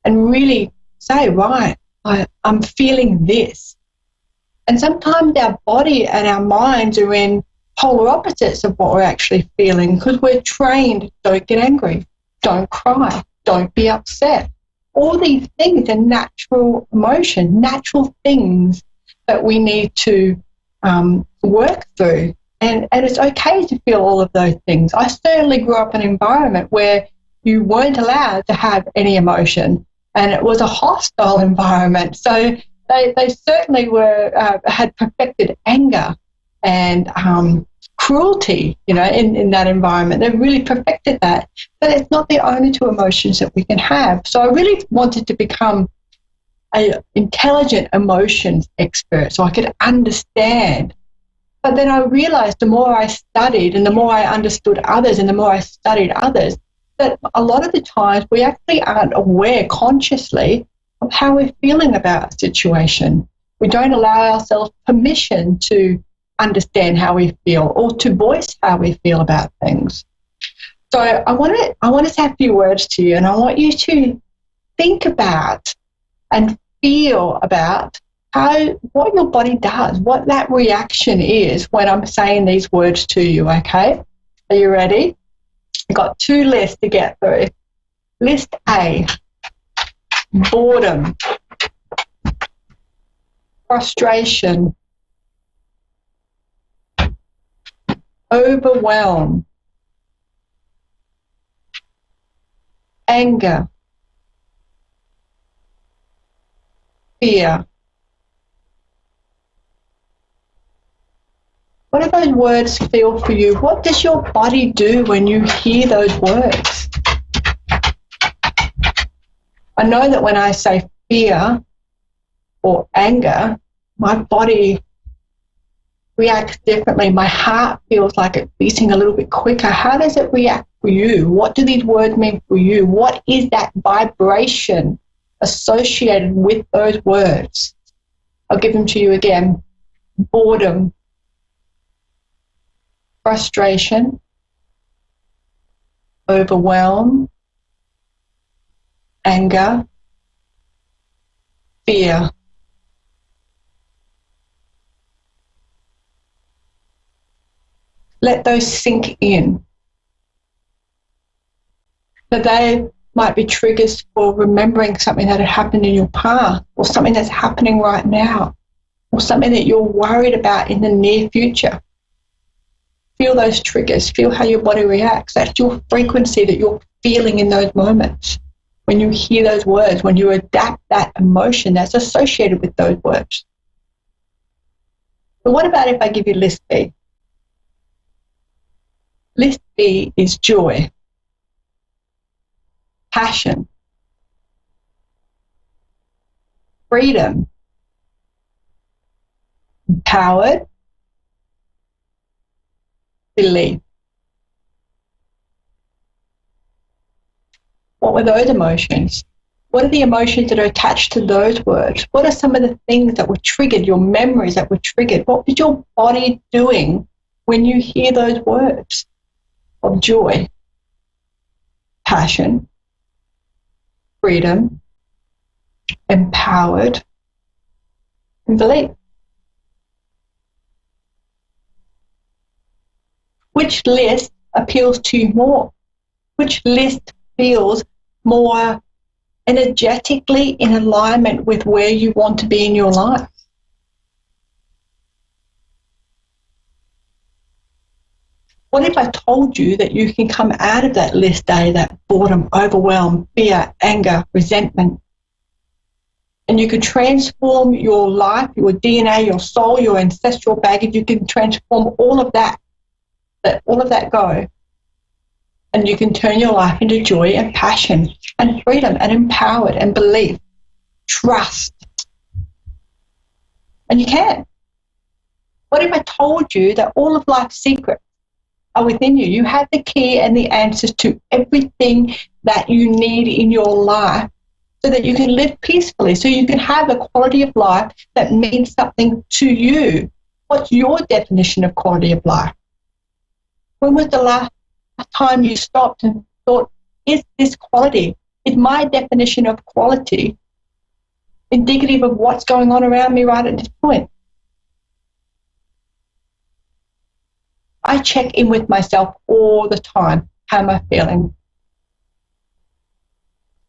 and really say, right, I'm feeling this. And sometimes our body and our minds are in polar opposites of what we're actually feeling, because we're trained, don't get angry, don't cry, don't be upset. All these things are natural emotion, natural things that we need to work through. And it's okay to feel all of those things. I certainly grew up in an environment where you weren't allowed to have any emotion, and it was a hostile environment. So they certainly had perfected anger and cruelty, in that environment. They really perfected that. But it's not the only two emotions that we can have. So I really wanted to become an intelligent emotions expert so I could understand. But then I realized the more I studied and the more I understood others and the more I studied others, that a lot of the times we actually aren't aware consciously of how we're feeling about a situation. We don't allow ourselves permission to understand how we feel or to voice how we feel about things. So I want to say a few words to you, and I want you to think about and feel about what your body does, what that reaction is when I'm saying these words to you, okay? Are you ready? I've got two lists to get through. List A, boredom, frustration, overwhelm, anger, fear. What do those words feel for you? What does your body do when you hear those words? I know that when I say fear or anger, my body reacts differently. My heart feels like it's beating a little bit quicker. How does it react for you? What do these words mean for you? What is that vibration associated with those words? I'll give them to you again. Boredom, frustration, overwhelm, anger, fear. Let those sink in. So they might be triggers for remembering something that had happened in your past, or something that's happening right now, or something that you're worried about in the near future. Feel those triggers. Feel how your body reacts. That's your frequency that you're feeling in those moments. When you hear those words, when you adapt that emotion that's associated with those words. But what about if I give you list B? List B is joy, passion, freedom, empowered, belief. What were those emotions? What are the emotions that are attached to those words? What are some of the things that were triggered, your memories that were triggered? What is your body doing when you hear those words of joy, passion, freedom, empowered, and belief? Which list appeals to you more? Which list feels more energetically in alignment with where you want to be in your life? What if I told you that you can come out of that list A, that boredom, overwhelm, fear, anger, resentment, and you can transform your life, your DNA, your soul, your ancestral baggage? You can transform all of that, let all of that go. And you can turn your life into joy and passion and freedom and empowered and belief, trust. And you can. What if I told you that all of life's secrets are within you? You have the key and the answers to everything that you need in your life so that you can live peacefully, so you can have a quality of life that means something to you. What's your definition of quality of life? When was the last time you stopped and thought, is this quality? Is my definition of quality indicative of what's going on around me right at this point? I check in with myself all the time. How am I feeling?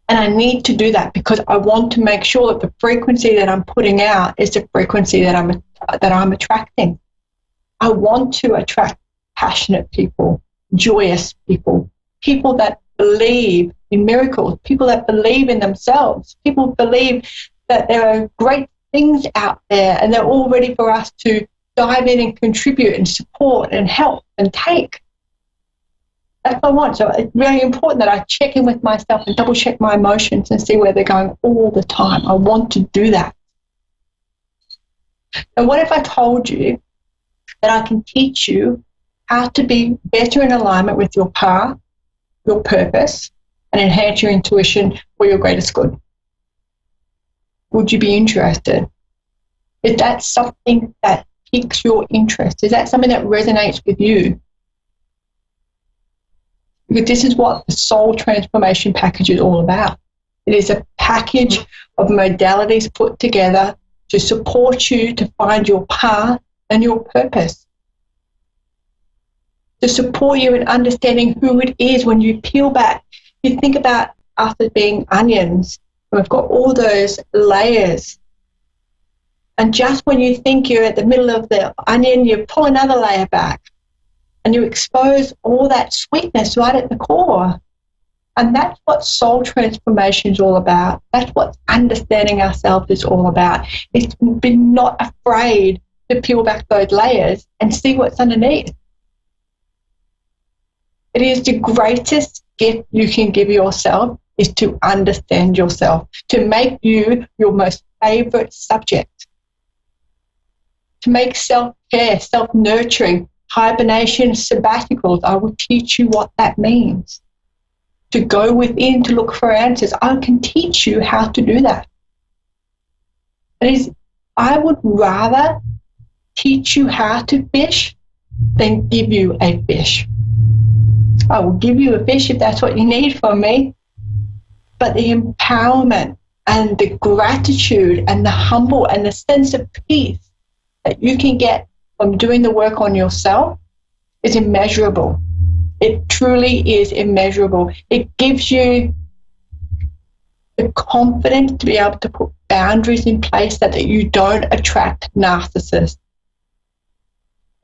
And I need to do that because I want to make sure that the frequency that I'm putting out is the frequency that I'm attracting. I want to attract passionate people, joyous people, people that believe in miracles, people that believe in themselves, people believe that there are great things out there and they're all ready for us to dive in and contribute and support and help and take. That's what I want. So it's really important that I check in with myself and double check my emotions and see where they're going all the time. I want to do that. And what if I told you that I can teach you how to be better in alignment with your path, your purpose, and enhance your intuition for your greatest good? Would you be interested? Is that something that piques your interest? Is that something that resonates with you? Because this is what the soul transformation package is all about. It is a package of modalities put together to support you to find your path and your purpose. To support you in understanding who it is when you peel back. You think about us as being onions. We've got all those layers. And just when you think you're at the middle of the onion, you pull another layer back. And you expose all that sweetness right at the core. And that's what soul transformation is all about. That's what understanding ourselves is all about. It's being not afraid to peel back those layers and see what's underneath. It is the greatest gift you can give yourself is to understand yourself, to make you your most favorite subject, to make self-care, self-nurturing, hibernation, sabbaticals. I will teach you what that means. To go within to look for answers. I can teach you how to do that. I would rather teach you how to fish than give you a fish. I will give you a fish if that's what you need from me. But the empowerment and the gratitude and the humble and the sense of peace that you can get from doing the work on yourself is immeasurable. It truly is immeasurable. It gives you the confidence to be able to put boundaries in place so that you don't attract narcissists.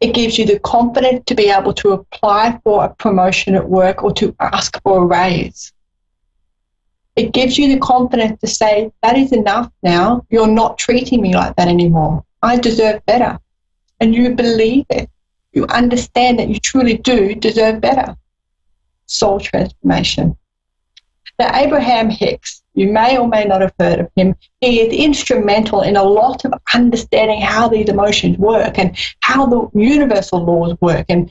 It gives you the confidence to be able to apply for a promotion at work or to ask for a raise. It gives you the confidence to say, that is enough now. You're not treating me like that anymore. I deserve better. And you believe it. You understand that you truly do deserve better. Soul transformation. Now, Abraham Hicks, you may or may not have heard of him. He is instrumental in a lot of understanding how these emotions work and how the universal laws work and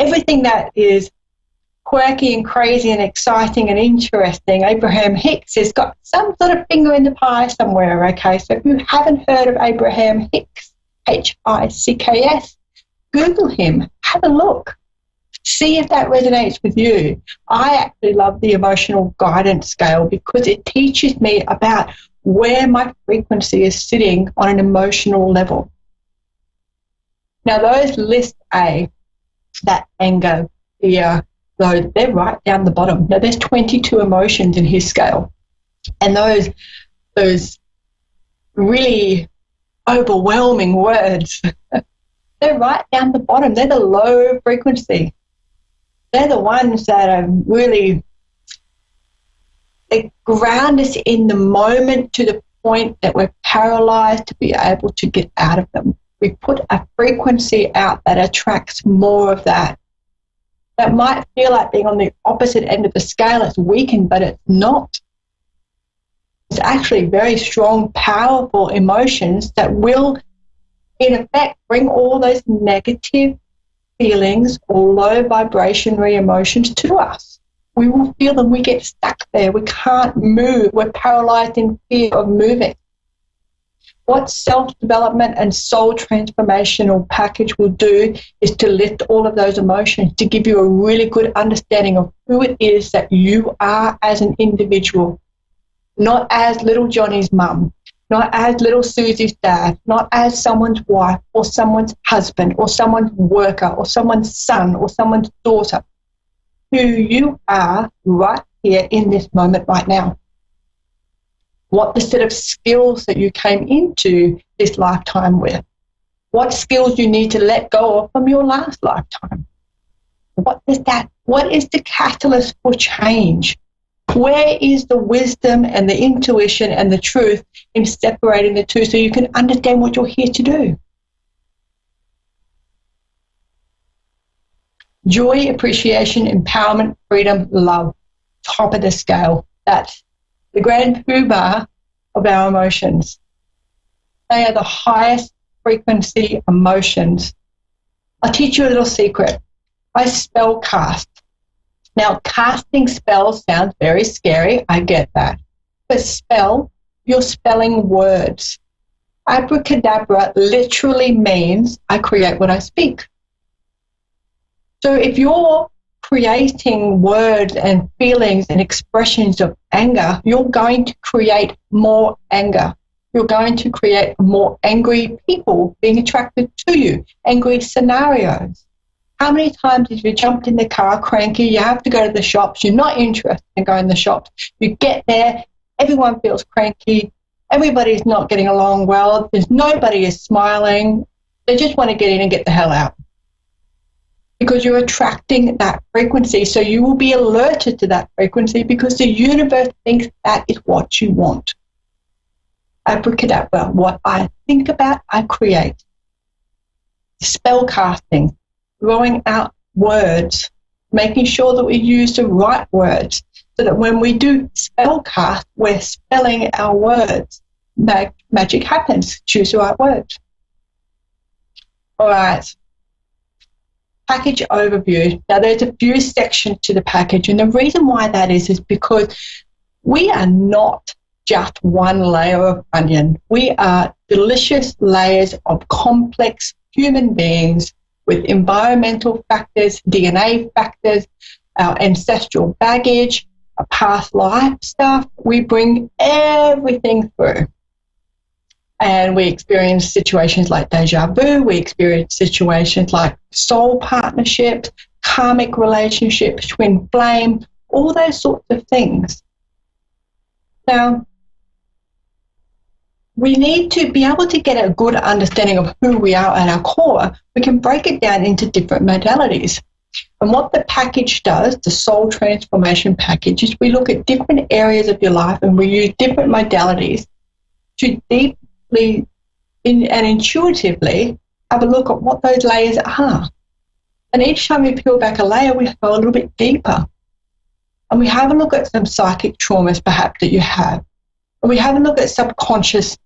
everything that is quirky and crazy and exciting and interesting. Abraham Hicks has got some sort of finger in the pie somewhere, okay? So if you haven't heard of Abraham Hicks, Hicks, Google him, have a look, see if that resonates with you. I actually love the emotional guidance scale because it teaches me about where my frequency is sitting on an emotional level. Now, those list A, that anger, fear, those, they're right down the bottom. Now, there's 22 emotions in his scale. And those really overwhelming words, they're right down the bottom. They're the low frequency. They're the ones that are really, they ground us in the moment to the point that we're paralyzed to be able to get out of them. We put a frequency out that attracts more of that. That might feel like being on the opposite end of the scale. It's weakened, but it's not. It's actually very strong, powerful emotions that will, in effect, bring all those negative feelings or low vibrationary emotions to us. We will feel them. We get stuck there. We can't move. We're paralyzed in fear of moving. What self-development and soul transformational package will do is to lift all of those emotions, to give you a really good understanding of who it is that you are as an individual, not as little Johnny's mum, not as little Susie's dad, not as someone's wife or someone's husband or someone's worker or someone's son or someone's daughter. Who you are right here in this moment right now. What the set of skills that you came into this lifetime with. What skills you need to let go of from your last lifetime. What is the catalyst for change? Where is the wisdom and the intuition and the truth in separating the two so you can understand what you're here to do? Joy, appreciation, empowerment, freedom, love. Top of the scale. That's the grand poobah of our emotions. They are the highest frequency emotions. I'll teach you a little secret. I spell cast. Now, casting spells sounds very scary. I get that. But spell, you're spelling words. Abracadabra literally means I create what I speak. So if you're creating words and feelings and expressions of anger, you're going to create more anger. You're going to create more angry people being attracted to you, angry scenarios. How many times have you jumped in the car cranky, you have to go to the shops, you're not interested in going to the shops, you get there, everyone feels cranky, everybody's not getting along well, nobody is smiling, they just want to get in and get the hell out. Because you're attracting that frequency, so you will be alerted to that frequency because the universe thinks that is what you want. Abracadabra, what I think about, I create. Spell casting, throwing out words, making sure that we use the right words so that when we do spell cast, we're spelling our words. Magic happens. Choose the right words. All right. Package overview. Now, there's a few sections to the package, and the reason why that is because we are not just one layer of onion. We are delicious layers of complex human beings with environmental factors, DNA factors, our ancestral baggage, our past life stuff. We bring everything through. And we experience situations like deja vu, we experience situations like soul partnerships, karmic relationships, twin flame, all those sorts of things. Now, we need to be able to get a good understanding of who we are at our core. We can break it down into different modalities. And what the package does, the soul transformation package, is we look at different areas of your life and we use different modalities to deeply and intuitively have a look at what those layers are. And each time we peel back a layer, we go a little bit deeper. And we have a look at some psychic traumas perhaps that you have. And we have a look at subconscious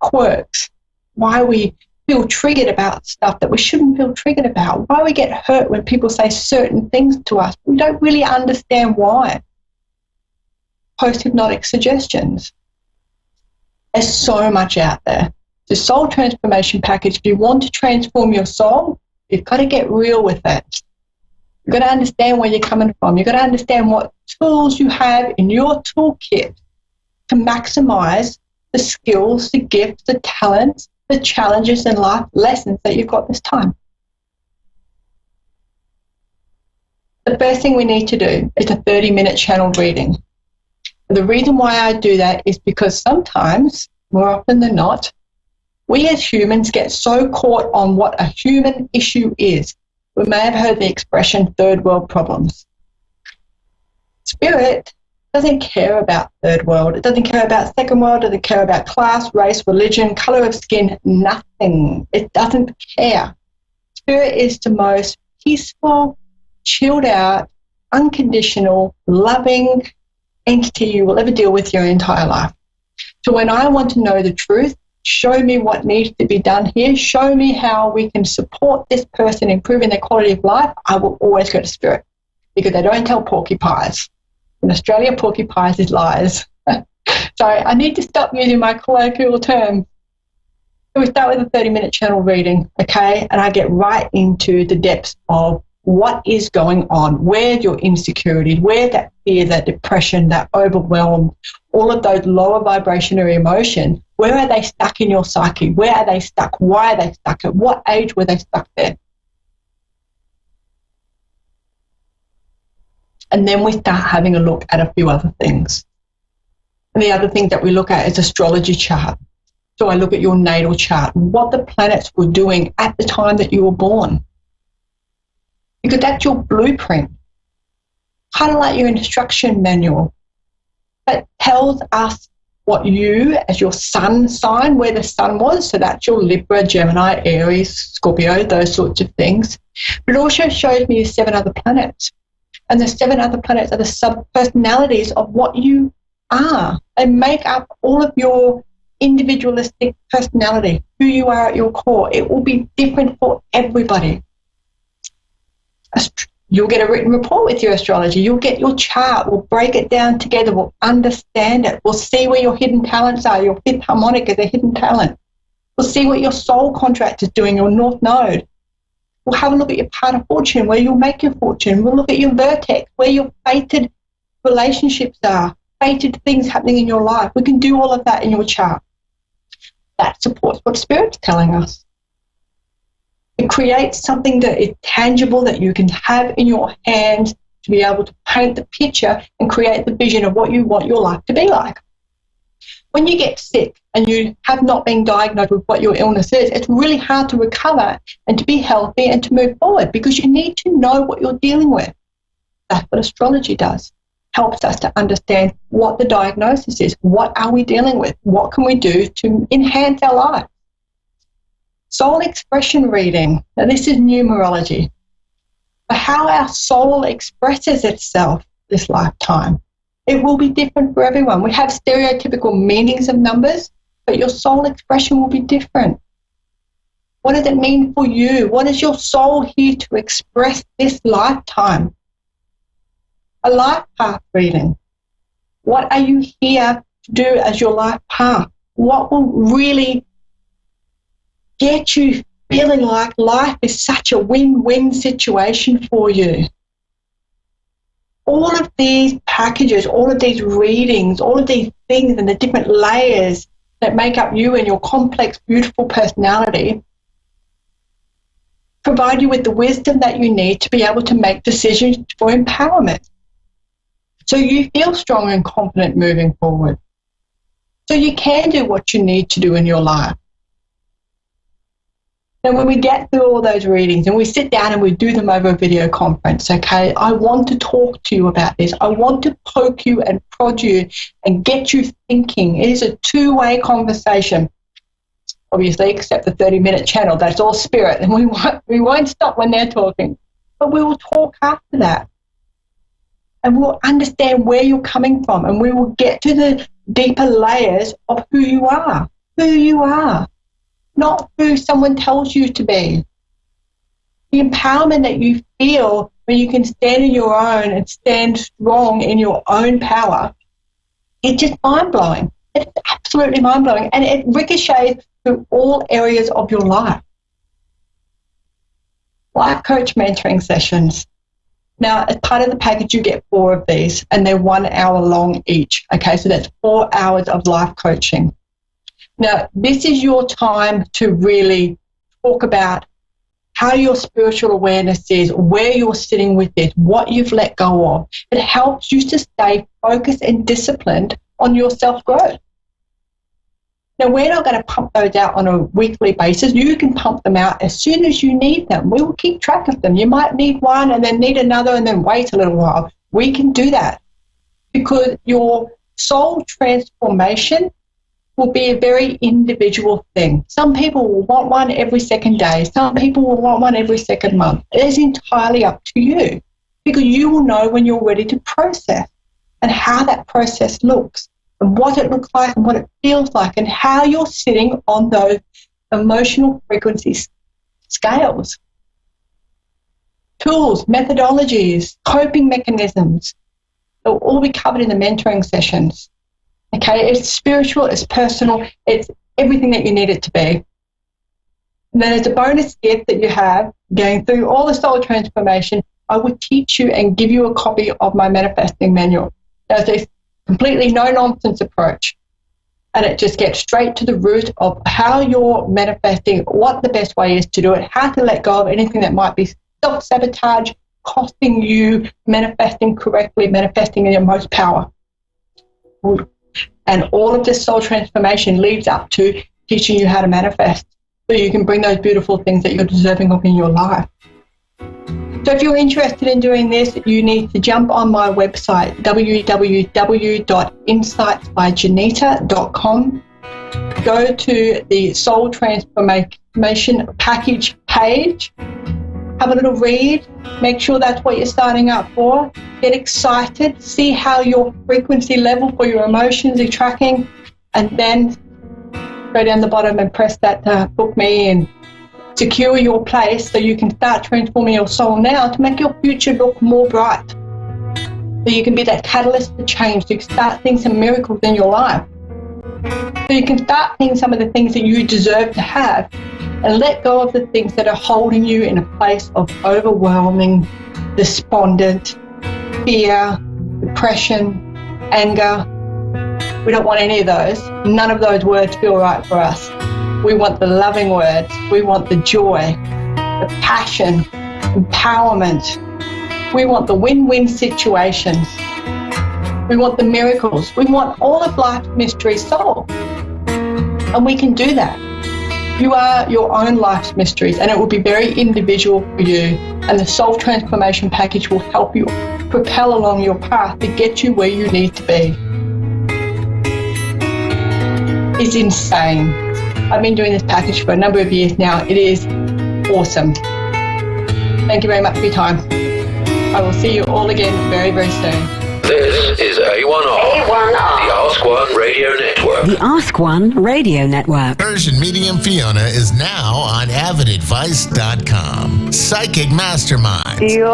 quirks, why we feel triggered about stuff that we shouldn't feel triggered about, why we get hurt when people say certain things to us. We don't really understand why. Post-hypnotic suggestions. There's so much out there. The soul transformation package, if you want to transform your soul, you've got to get real with it. You've got to understand where you're coming from. You've got to understand what tools you have in your toolkit to maximize the skills, the gifts, the talents, the challenges and life lessons that you've got this time. The first thing we need to do is a 30-minute channel reading. The reason why I do that is because sometimes, more often than not, we as humans get so caught on what a human issue is. We may have heard the expression third world problems. Spirit doesn't care about third world. It doesn't care about second world. It doesn't care about class, race, religion, color of skin, nothing. It doesn't care. Spirit is the most peaceful, chilled out, unconditional, loving entity you will ever deal with your entire life. So when I want to know the truth, show me what needs to be done here, show me how we can support this person improving their quality of life, I will always go to Spirit because they don't tell porcupines. In Australia, porcupines is lies. So I need to stop using my colloquial term. So we start with a 30-minute channel reading, okay? And I get right into the depths of what is going on, where your insecurities, where that fear, that depression, that overwhelm, all of those lower vibrationary emotions, where are they stuck in your psyche? Where are they stuck? Why are they stuck? At what age were they stuck there? And then we start having a look at a few other things. And the other thing that we look at is astrology chart. So I look at your natal chart, what the planets were doing at the time that you were born. Because that's your blueprint, kind of like your instruction manual. That tells us what you, as your sun sign, where the sun was, so that's your Libra, Gemini, Aries, Scorpio, those sorts of things. But it also shows me 7 other planets. And the 7 other planets are the sub-personalities of what you are. They make up all of your individualistic personality, who you are at your core. It will be different for everybody. You'll get a written report with your astrology. You'll get your chart. We'll break it down together. We'll understand it. We'll see where your hidden talents are. Your 5th harmonic is a hidden talent. We'll see what your soul contract is doing, your north node. We'll have a look at your path of fortune, where you'll make your fortune. We'll look at your vertex, where your fated relationships are, fated things happening in your life. We can do all of that in your chart. That supports what Spirit's telling us. It creates something that is tangible that you can have in your hands to be able to paint the picture and create the vision of what you want your life to be like. When you get sick and you have not been diagnosed with what your illness is, it's really hard to recover and to be healthy and to move forward because you need to know what you're dealing with. That's what astrology does. Helps us to understand what the diagnosis is. What are we dealing with? What can we do to enhance our life? Soul expression reading. Now, this is numerology. How our soul expresses itself this lifetime. It will be different for everyone. We have stereotypical meanings of numbers, but your soul expression will be different. What does it mean for you? What is your soul here to express this lifetime? A life path reading. What are you here to do as your life path? What will really get you feeling like life is such a win-win situation for you? All of these packages, all of these readings, all of these things and the different layers that make up you and your complex, beautiful personality provide you with the wisdom that you need to be able to make decisions for empowerment. So you feel strong and confident moving forward. So you can do what you need to do in your life. And when we get through all those readings and we sit down and we do them over a video conference, okay, I want to talk to you about this. I want to poke you and prod you and get you thinking. It is a two-way conversation, obviously, except the 30-minute channel. That's all spirit, and we won't stop when they're talking. But we will talk after that. And we'll understand where you're coming from, and we will get to the deeper layers of who you are. Not who someone tells you to be. The empowerment that you feel when you can stand in your own and stand strong in your own power, it's just mind-blowing. It's absolutely mind-blowing. And it ricochets through all areas of your life. Life coach mentoring sessions. Now, as part of the package, you get 4 of these, and they're 1 hour long each. Okay, so that's 4 hours of life coaching. Now, this is your time to really talk about how your spiritual awareness is, where you're sitting with it, what you've let go of. It helps you to stay focused and disciplined on your self-growth. Now, we're not going to pump those out on a weekly basis. You can pump them out as soon as you need them. We will keep track of them. You might need one and then need another and then wait a little while. We can do that because your soul transformation will be a very individual thing. Some people will want one every second day. Some people will want one every second month. It is entirely up to you because you will know when you're ready to process and how that process looks and what it looks like and what it feels like and how you're sitting on those emotional frequency scales. Tools, methodologies, coping mechanisms, they'll all be covered in the mentoring sessions. Okay, it's spiritual, it's personal, it's everything that you need it to be. And then as a bonus gift that you have, going through all the soul transformation, I would teach you and give you a copy of my manifesting manual. That's a completely no-nonsense approach. And it just gets straight to the root of how you're manifesting, what the best way is to do it, how to let go of anything that might be self-sabotage, costing you manifesting correctly, manifesting in your most power. And all of this soul transformation leads up to teaching you how to manifest so you can bring those beautiful things that you're deserving of in your life. So if you're interested in doing this, you need to jump on my website, www.insightsbyjanita.com. Go to the Soul Transformation Package page. Have a little read. Make sure that's what you're signing up for. Get excited. See how your frequency level for your emotions are tracking. And then go down the bottom and press that book me and secure your place so you can start transforming your soul now to make your future look more bright. So you can be that catalyst for change. So you can start seeing some miracles in your life. So you can start seeing some of the things that you deserve to have and let go of the things that are holding you in a place of overwhelming, despondent, fear, depression, anger. We don't want any of those. None of those words feel right for us. We want the loving words. We want the joy, the passion, empowerment. We want the win-win situations. We want the miracles. We want all of life's mystery solved. And we can do that. You are your own life's mysteries, and it will be very individual for you. And the Soul Transformation Package will help you propel along your path to get you where you need to be. It's insane. I've been doing this package for a number of years now. It is awesome. Thank you very much for your time. I will see you all again very, very soon. This is A1R. A1R. The Ask One Radio Network. The Ask One Radio Network. Persian Medium Fiona is now on avidadvice.com. Psychic Mastermind. Do you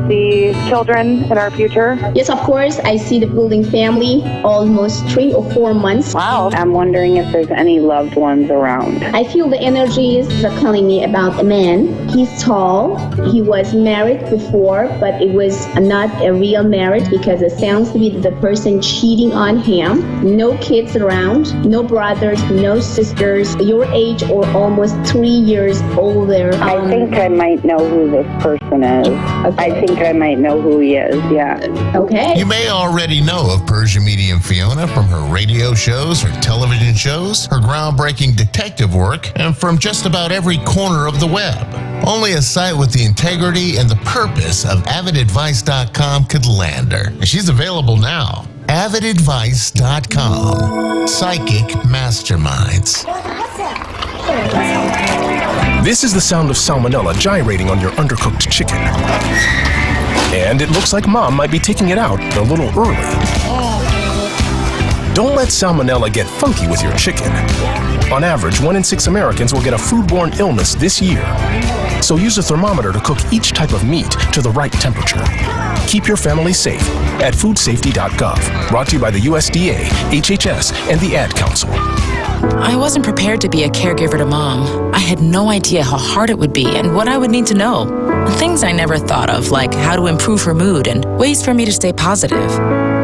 see children in our future? Yes, of course. I see the building family almost 3 or 4 months. Wow. I'm wondering if there's any loved ones around. I feel the energies are telling me about a man. He's tall. He was married before, but it was not a real marriage because it sounds to be the person cheating on him. No kids around, no brothers, no sisters. Your age or almost 3 years older. I think I might know who this person is. Okay. I think I might know who he is, yeah. Okay. You may already know of Persian Medium Fiona from her radio shows, her television shows, her groundbreaking detective work, and from just about every corner of the web. Only a site with the integrity and the purpose of avidadvice.com could land her. She's available now. avidadvice.com. Psychic Masterminds. This is the sound of salmonella gyrating on your undercooked chicken. And it looks like Mom might be taking it out a little early. Don't let salmonella get funky with your chicken. On average, 1 in 6 Americans will get a foodborne illness this year. So use a thermometer to cook each type of meat to the right temperature. Keep your family safe at foodsafety.gov. Brought to you by the USDA, HHS, and the Ad Council. I wasn't prepared to be a caregiver to Mom. I had no idea how hard it would be and what I would need to know. Things I never thought of, like how to improve her mood and ways for me to stay positive.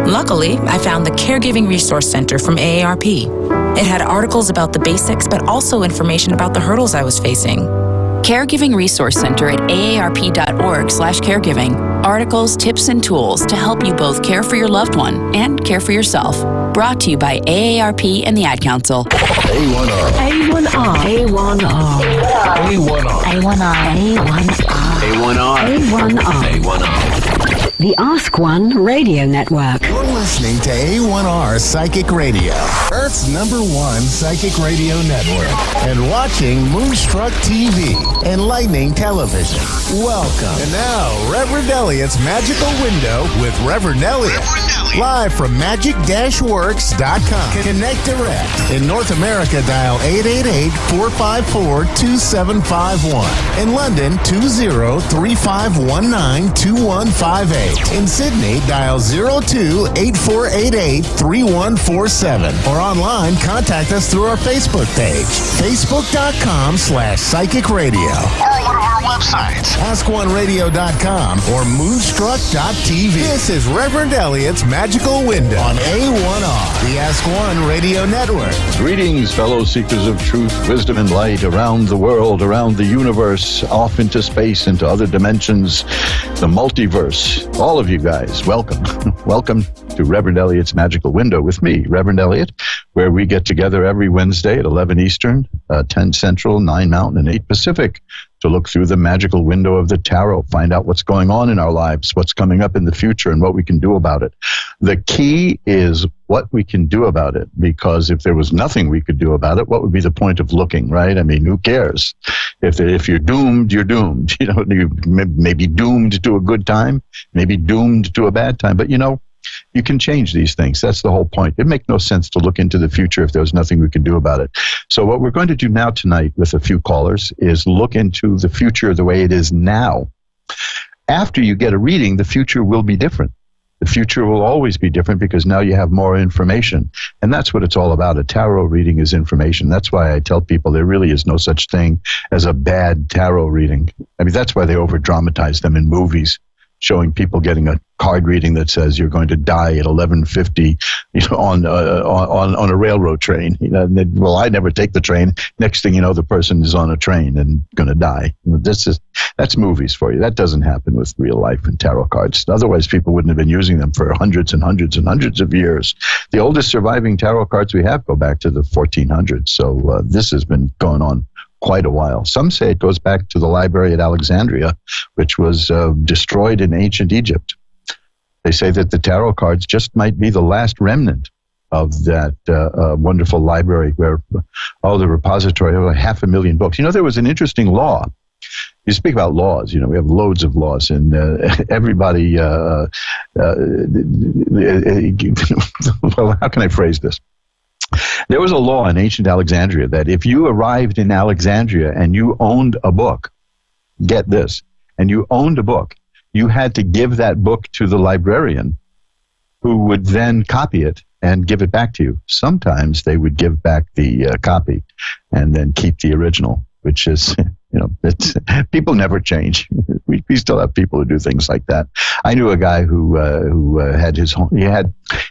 Luckily, I found the Caregiving Resource Center from AARP. It had articles about the basics, but also information about the hurdles I was facing. Caregiving Resource Center at aarp.org/caregiving. Articles, tips, and tools to help you both care for your loved one and care for yourself. Brought to you by AARP and the Ad Council. A1R. A1R. A1R. A1R. A1R. A1R. A1R. A1R. The Ask One Radio Network. You're listening to A1R Psychic Radio, Earth's #1 psychic radio network, and watching Moonstruck TV and Lightning Television. Welcome. And now, Reverend Elliot's Magical Window with Reverend Elliot. Live from magic-works.com. Connect direct. In North America, dial 888-454-2751. In London, 20-3519-2158. 888. In Sydney, dial 02-8488-3147. Or online, contact us through our Facebook page, facebook.com/Psychic Radio. Or one of our websites, AskOneRadio.com or Moonstruck.tv. This is Reverend Elliot's Magical Window on A1R, the Ask One Radio Network. Greetings, fellow seekers of truth, wisdom, and light around the world, around the universe, off into space, into other dimensions, the multiverse. All of you guys, welcome. Welcome to Reverend Elliot's Magical Window with me, Reverend Elliot, where we get together every Wednesday at 11 Eastern, 10 Central, 9 Mountain, and 8 Pacific to look through the magical window of the tarot, find out what's going on in our lives, what's coming up in the future, and what we can do about it. The key is what we can do about it, because if there was nothing we could do about it, what would be the point of looking, right? I mean, who cares? If you're doomed, you're doomed. You know, you may be doomed to a good time, maybe doomed to a bad time, but you know, you can change these things. That's the whole point. It makes no sense to look into the future if there's nothing we can do about it. So what we're going to do now tonight with a few callers is look into the future the way it is now. After you get a reading, the future will be different. The future will always be different because now you have more information. And that's what it's all about. A tarot reading is information. That's why I tell people there really is no such thing as a bad tarot reading. I mean, that's why they over-dramatize them in movies, showing people getting a card reading that says you're going to die at 11:50, you know, on a railroad train. You know, well, I never take the train. Next thing you know, the person is on a train and going to die. That's movies for you. That doesn't happen with real life and tarot cards. Otherwise, people wouldn't have been using them for hundreds and hundreds and hundreds of years. The oldest surviving tarot cards we have go back to the 1400s. So this has been going on quite a while. Some say it goes back to the library at Alexandria, which was destroyed in ancient Egypt. They say that the tarot cards just might be the last remnant of that wonderful library where, the repository of 500,000 books. You know, there was an interesting law. You speak about laws, you know, we have loads of laws, and everybody, well, how can I phrase this? There was a law in ancient Alexandria that if you arrived in Alexandria and you owned a book, get this, and you owned a book, you had to give that book to the librarian, who would then copy it and give it back to you. Sometimes they would give back the copy and then keep the original, which is, you know, people never change. We still have people who do things like that. I knew a guy who had his home.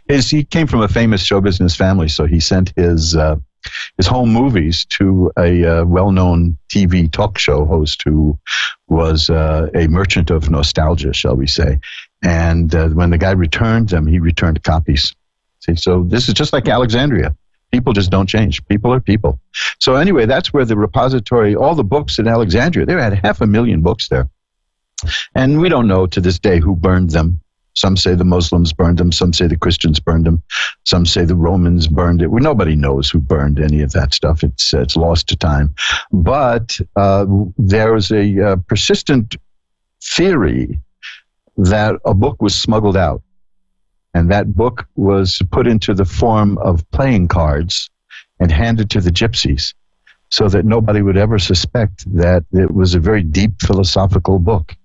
He came from a famous show business family, so he sent his home movies to a well-known TV talk show host who was a merchant of nostalgia, shall we say. And when the guy returned them, he returned copies. See, so this is just like Alexandria. People just don't change. People are people. So anyway, that's where the repository, all the books in Alexandria, they had 500,000 books there. And we don't know to this day who burned them. Some say the Muslims burned them. Some say the Christians burned them. Some say the Romans burned it. Well, nobody knows who burned any of that stuff. It's lost to time. But there was a persistent theory that a book was smuggled out. And that book was put into the form of playing cards and handed to the gypsies so that nobody would ever suspect that it was a very deep philosophical book.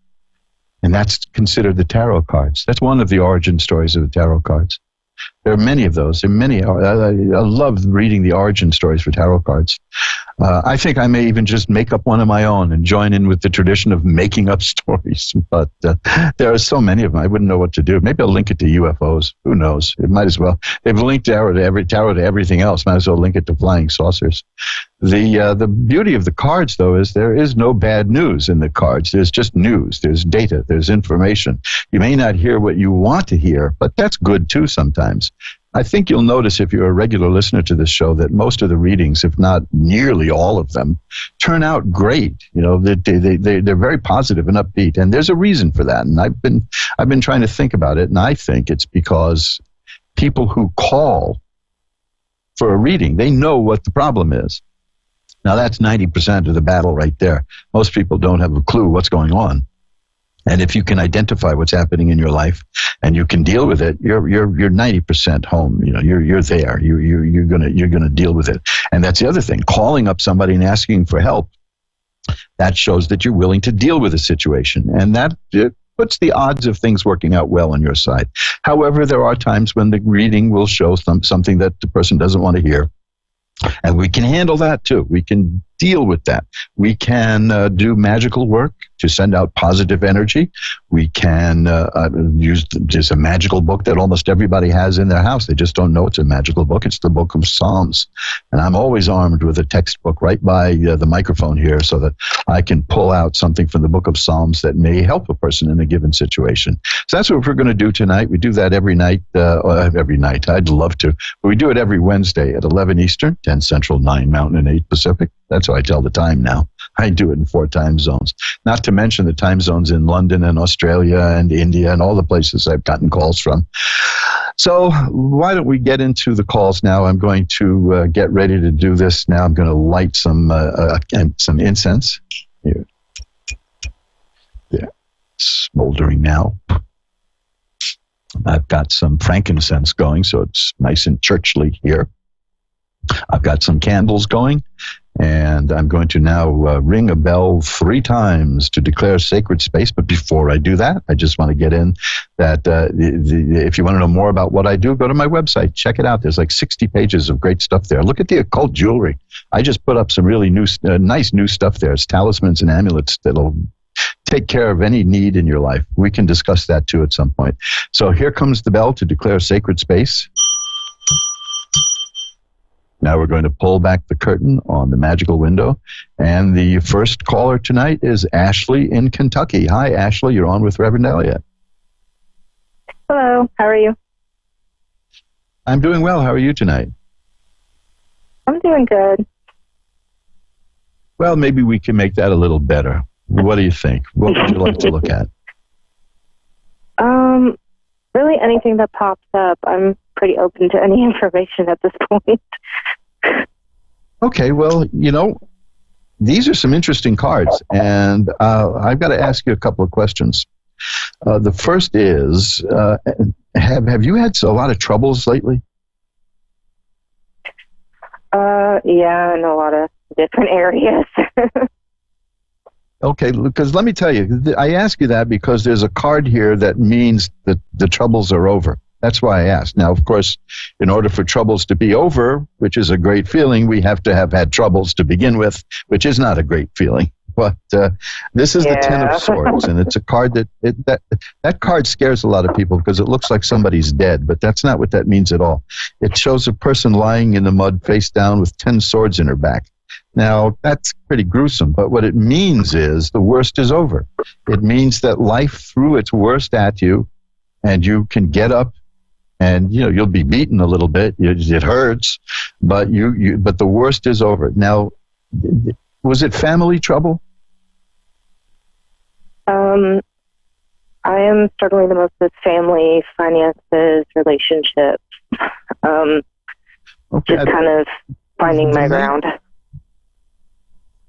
And that's considered the tarot cards. That's one of the origin stories of the tarot cards. There are many of those. There are many. I love reading the origin stories for tarot cards. I think I may even just make up one of my own and join in with the tradition of making up stories. But there are so many of them, I wouldn't know what to do. Maybe I'll link it to UFOs. Who knows? It might as well. They've linked tarot to everything else. Might as well link it to flying saucers. The beauty of the cards, though, is there is no bad news in the cards. There's just news. There's data. There's information. You may not hear what you want to hear, but that's good, too, sometimes. I think you'll notice if you're a regular listener to this show that most of the readings, if not nearly all of them, turn out great. You know, they're very positive and upbeat, and there's a reason for that. And I've been trying to think about it, and I think it's because people who call for a reading, they know what the problem is. Now that's 90% of the battle right there. Most people don't have a clue what's going on. And if you can identify what's happening in your life and you can deal with it, you're 90% home. You know, you're there. You're gonna deal with it. And that's the other thing. Calling up somebody and asking for help, that shows that you're willing to deal with a situation. And that puts the odds of things working out well on your side. However, there are times when the reading will show something that the person doesn't want to hear. And we can handle that too. We can deal with that. We can do magical work to send out positive energy. We can use just a magical book that almost everybody has in their house. They just don't know it's a magical book. It's the Book of Psalms. And I'm always armed with a textbook right by the microphone here so that I can pull out something from the Book of Psalms that may help a person in a given situation. So that's what we're going to do tonight. We do that every night. Every night. I'd love to. But we do it every Wednesday at 11 Eastern, 10 Central, 9 Mountain, and 8 Pacific. That's how I tell the time now. I do it in 4 time zones. Not to mention the time zones in London and Australia and India and all the places I've gotten calls from. So why don't we get into the calls now? I'm going to get ready to do this now. I'm going to light some incense. Here. Yeah. Smoldering now. I've got some frankincense going, so it's nice and churchly here. I've got some candles going, and I'm going to now ring a bell 3 times to declare sacred space. But before I do that, I just want to get in that if you want to know more about what I do, go to my website. Check it out. There's like 60 pages of great stuff there. Look at the occult jewelry. I just put up some really nice new stuff there. It's talismans and amulets that'll take care of any need in your life. We can discuss that too at some point. So here comes the bell to declare sacred space. Now we're going to pull back the curtain on the magical window. And the first caller tonight is Ashley in Kentucky. Hi, Ashley. You're on with Reverend Elliot. Hello. How are you? I'm doing well. How are you tonight? I'm doing good. Well, maybe we can make that a little better. What do you think? What would you like to look at? Really anything that pops up. I'm pretty open to any information at this point. Okay, well, these are some interesting cards, and I've got to ask you a couple of questions. The first is, have you had a lot of troubles lately? Yeah, in a lot of different areas. Okay, because let me tell you, I ask you that because there's a card here that means that the troubles are over. That's why I asked. Now, of course, in order for troubles to be over, which is a great feeling, we have to have had troubles to begin with, which is not a great feeling. But this is the Ten of Swords, and it's a card that card scares a lot of people because it looks like somebody's dead, but that's not what that means at all. It shows a person lying in the mud face down with 10 swords in her back. Now, that's pretty gruesome, but what it means is the worst is over. It means that life threw its worst at you, and you can get up, and you'll be beaten a little bit. It hurts, but but the worst is over. Now, was it family trouble? I am struggling the most with family, finances, relationships. Just kind of finding my ground.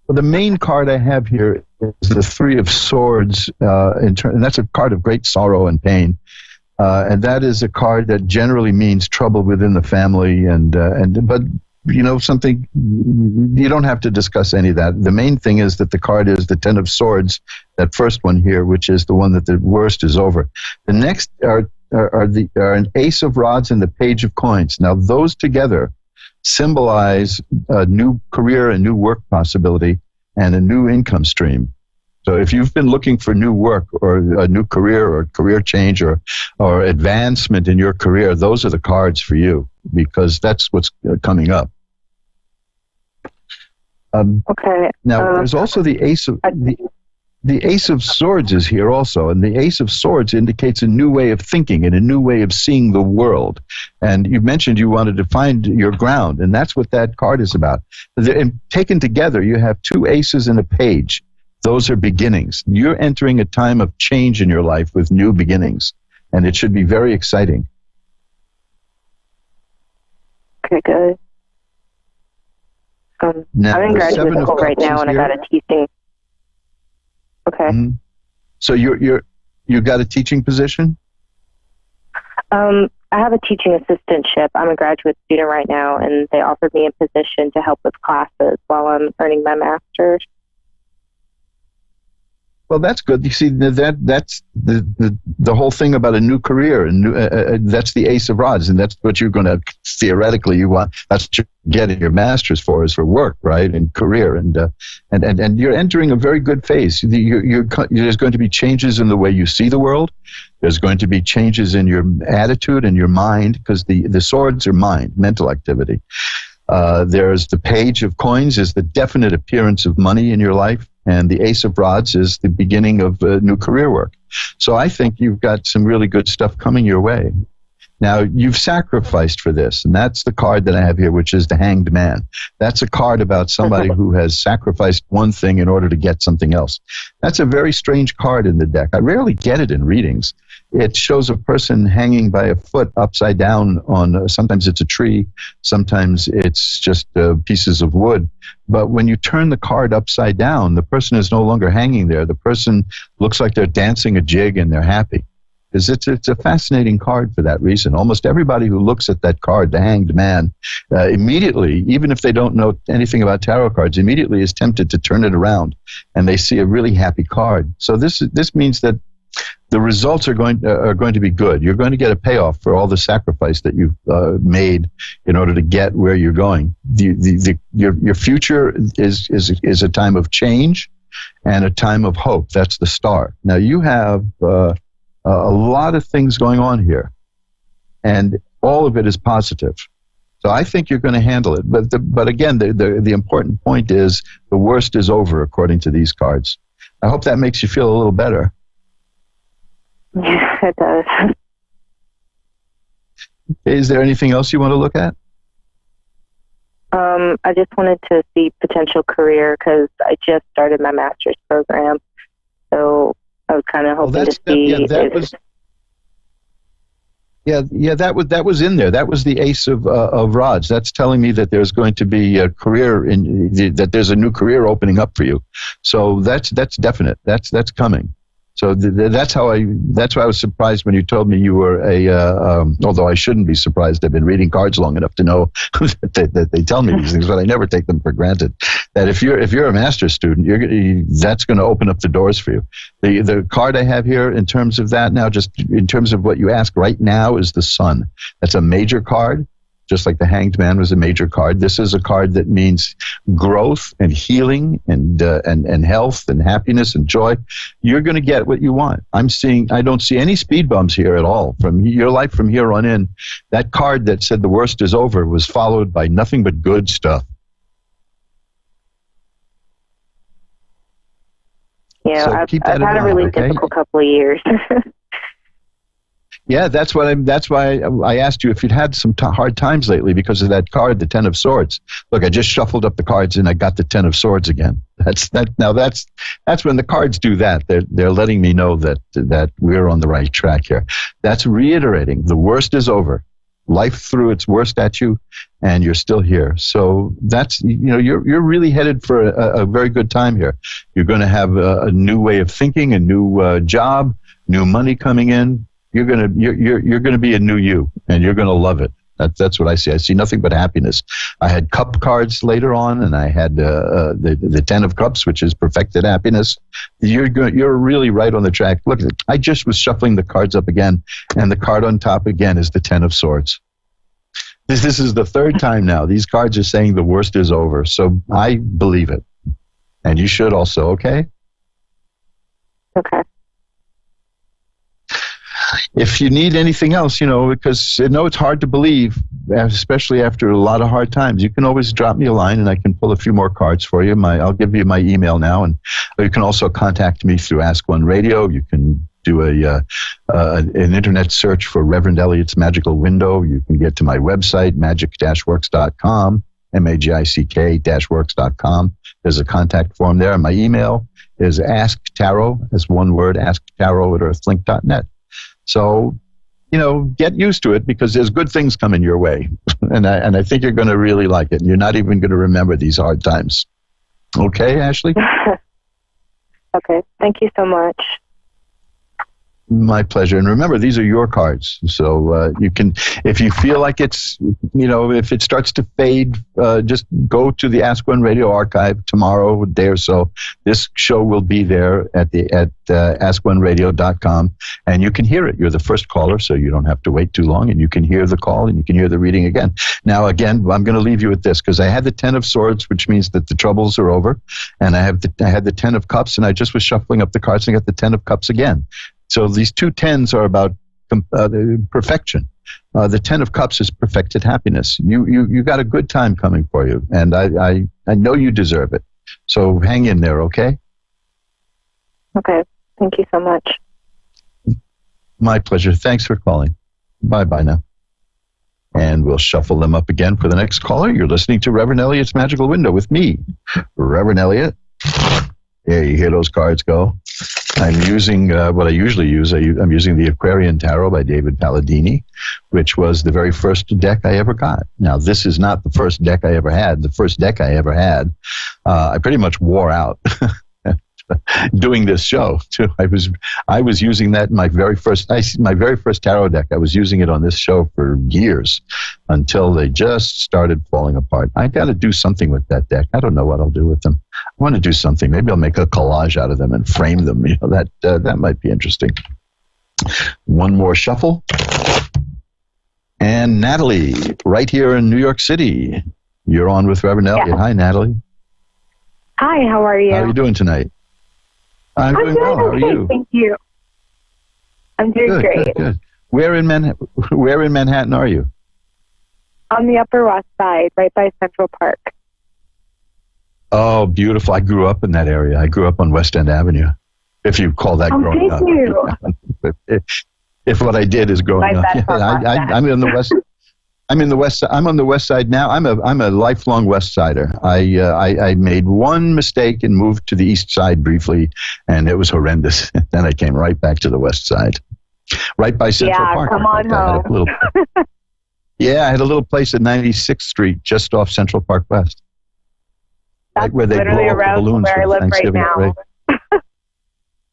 Well, the main card I have here is the Three of Swords, and that's a card of great sorrow and pain. And that is a card that generally means trouble within the family, but something, you don't have to discuss any of that. The main thing is that the card is the Ten of Swords, that first one here, which is the one that the worst is over. The next are an Ace of Rods and the Page of Coins. Now, those together symbolize a new career, a new work possibility, and a new income stream. So if you've been looking for new work or a new career or career change or advancement in your career, those are the cards for you because that's what's coming up. Okay. Now, there's also the Ace of Swords is here also, and the Ace of Swords indicates a new way of thinking and a new way of seeing the world. And you mentioned you wanted to find your ground, and that's what that card is about. And taken together, you have 2 aces and a page. Those are beginnings. You're entering a time of change in your life with new beginnings, and it should be very exciting. Okay, good. Now, I'm in graduate school right now, and I got a teaching. Okay. Mm-hmm. So you got a teaching position? I have a teaching assistantship. I'm a graduate student right now, and they offered me a position to help with classes while I'm earning my master's. Well, that's good. You see, that's the whole thing about a new career, and that's the Ace of Rods, and that's what you're going to theoretically you want. That's what you're getting your master's for, is for work, right, and career, and you're entering a very good phase. There's going to be changes in the way you see the world. There's going to be changes in your attitude and your mind, because the swords are mind, mental activity. There's the Page of Coins is the definite appearance of money in your life. And the Ace of Rods is the beginning of new career work. So I think you've got some really good stuff coming your way. Now, you've sacrificed for this, and that's the card that I have here, which is the Hanged Man. That's a card about somebody who has sacrificed one thing in order to get something else. That's a very strange card in the deck. I rarely get it in readings. It shows a person hanging by a foot upside down on, sometimes it's a tree, sometimes it's just pieces of wood. But when you turn the card upside down, the person is no longer hanging there. The person looks like they're dancing a jig and they're happy. Because it's a fascinating card for that reason. Almost everybody who looks at that card, the Hanged Man, immediately, even if they don't know anything about tarot cards, immediately is tempted to turn it around, and they see a really happy card. So this means that the results are going to be good. You're going to get a payoff for all the sacrifice that you've made in order to get where you're going. Your future is a time of change and a time of hope. That's the Star. Now you have a lot of things going on here, and all of it is positive. So I think you're going to handle it. But again, the important point is the worst is over, according to these cards. I hope that makes you feel a little better. Yeah, it does. Is there anything else you want to look at? I just wanted to see potential career, because I just started my master's program. So I was kind of hoping to see. That was in there. That was the Ace of Rods. That's telling me that there's going to be a career that there's a new career opening up for you. So that's definite. That's coming. So that's why I was surprised when you told me you were although I shouldn't be surprised. I've been reading cards long enough to know that they tell me these things, but I never take them for granted. That if you're a master's student, that's going to open up the doors for you. The card I have here in terms of that now, just in terms of what you ask right now, is the Sun. That's a major card. Just like the Hanged Man was a major card. This is a card that means growth and healing and health and happiness and joy. You're going to get what you want. I don't see any speed bumps here at all. From your life from here on in, that card that said the worst is over was followed by nothing but good stuff. Yeah, so I've had a really difficult couple of years. Yeah, that's why I asked you if you'd had some hard times lately because of that card, the Ten of Swords. Look, I just shuffled up the cards and I got the Ten of Swords again. That's when the cards do that. They're letting me know that we're on the right track here. That's reiterating the worst is over. Life threw its worst at you, and you're still here. So that's you're really headed for a very good time here. You're going to have a new way of thinking, a new job, new money coming in. You're gonna be a new you, and you're gonna love it. That's what I see. I see nothing but happiness. I had cup cards later on, and I had the Ten of Cups, which is perfected happiness. You're really right on the track. Look, I just was shuffling the cards up again, and the card on top again is the Ten of Swords. This is the third time now. These cards are saying the worst is over, so I believe it, and you should also. Okay. Okay. If you need anything else, because it's hard to believe, especially after a lot of hard times, you can always drop me a line and I can pull a few more cards for you. I'll give you my email now, and you can also contact me through Ask One Radio. You can do an internet search for Reverend Elliot's Magical Window. You can get to my website, magic-works.com, magick-works.com. There's a contact form there. My email is asktarot, as one word, asktarot@earthlink.net. So, get used to it, because there's good things coming your way. and I think you're going to really like it. And you're not even going to remember these hard times. Okay, Ashley? Okay. Thank you so much. My pleasure. And remember, these are your cards. So you can, if you feel like it's, if it starts to fade, just go to the Ask One Radio archive tomorrow, a day or so. This show will be there at askoneradio.com, and you can hear it. You're the first caller, so you don't have to wait too long, and you can hear the call, and you can hear the reading again. Now, again, I'm going to leave you with this, because I had the 10 of Swords, which means that the troubles are over, and I had the 10 of Cups, and I just was shuffling up the cards and got the 10 of Cups again. So these two 10s are about perfection. The 10 of Cups is perfected happiness. You got a good time coming for you, and I know you deserve it. So hang in there, okay? Okay. Thank you so much. My pleasure. Thanks for calling. Bye-bye now. And we'll shuffle them up again for the next caller. You're listening to Reverend Elliot's Magical Window with me, Reverend Elliot. Yeah, you hear those cards go. I'm using what I usually use. I'm using the Aquarian Tarot by David Palladini, which was the very first deck I ever got. Now, this is not the first deck I ever had. The first deck I ever had, I pretty much wore out doing this show too. I was using that in my very first tarot deck. I was using it on this show for years until they just started falling apart. I got to do something with that deck. I don't know what I'll do with them. I want to do something. Maybe I'll make a collage out of them and frame them. That might be interesting. One more shuffle. And Natalie, right here in New York City. You're on with Reverend Elliot. Hi, Natalie. Hi, how are you? How are you doing tonight? I'm doing well. How are you? Thank you. I'm doing great. Good. Where in Manhattan are you? On the Upper West Side, right by Central Park. Oh, beautiful. I grew up in that area. I grew up on West End Avenue, if you call that growing up. If what I did is growing up. I'm in the West. I'm on the West Side now. I'm a lifelong West Sider. I made one mistake and moved to the East Side briefly, and it was horrendous. Then I came right back to the West Side, right by Central Park. Come on home. I had a little place at 96th Street, just off Central Park West. That's right where they literally blow up around the balloons where I live right now.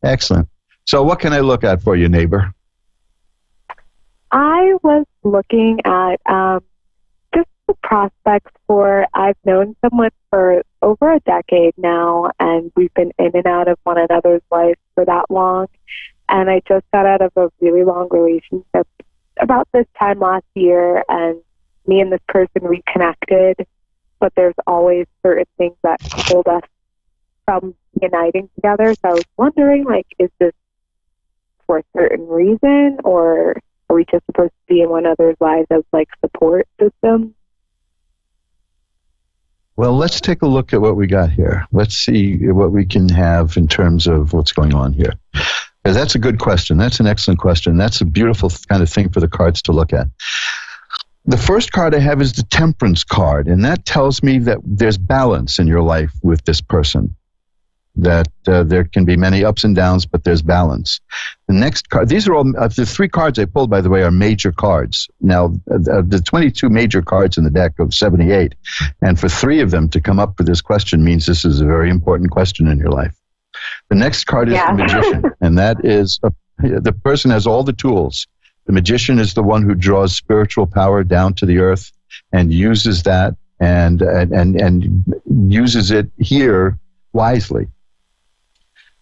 Excellent. So what can I look at for you, neighbor? I was looking at just the prospects for, I've known someone for over a decade now, and we've been in and out of one another's lives for that long. And I just got out of a really long relationship about this time last year, and me and this person reconnected, but there's always certain things that hold us from uniting together. So I was wondering, is this for a certain reason, or are we just supposed to be in one another's lives as support system? Well, let's take a look at what we got here. Let's see what we can have in terms of what's going on here. That's a good question. That's an excellent question. That's a beautiful kind of thing for the cards to look at. The first card I have is the Temperance card, and that tells me that there's balance in your life with this person. That there can be many ups and downs, but there's balance. The next card, these are all, the three cards I pulled, by the way, are major cards. Now, the 22 major cards in the deck of 78, and for three of them to come up with this question means this is a very important question in your life. The next card is the Magician, and that is, the person has all the tools. The Magician is the one who draws spiritual power down to the earth and uses that and uses it here wisely.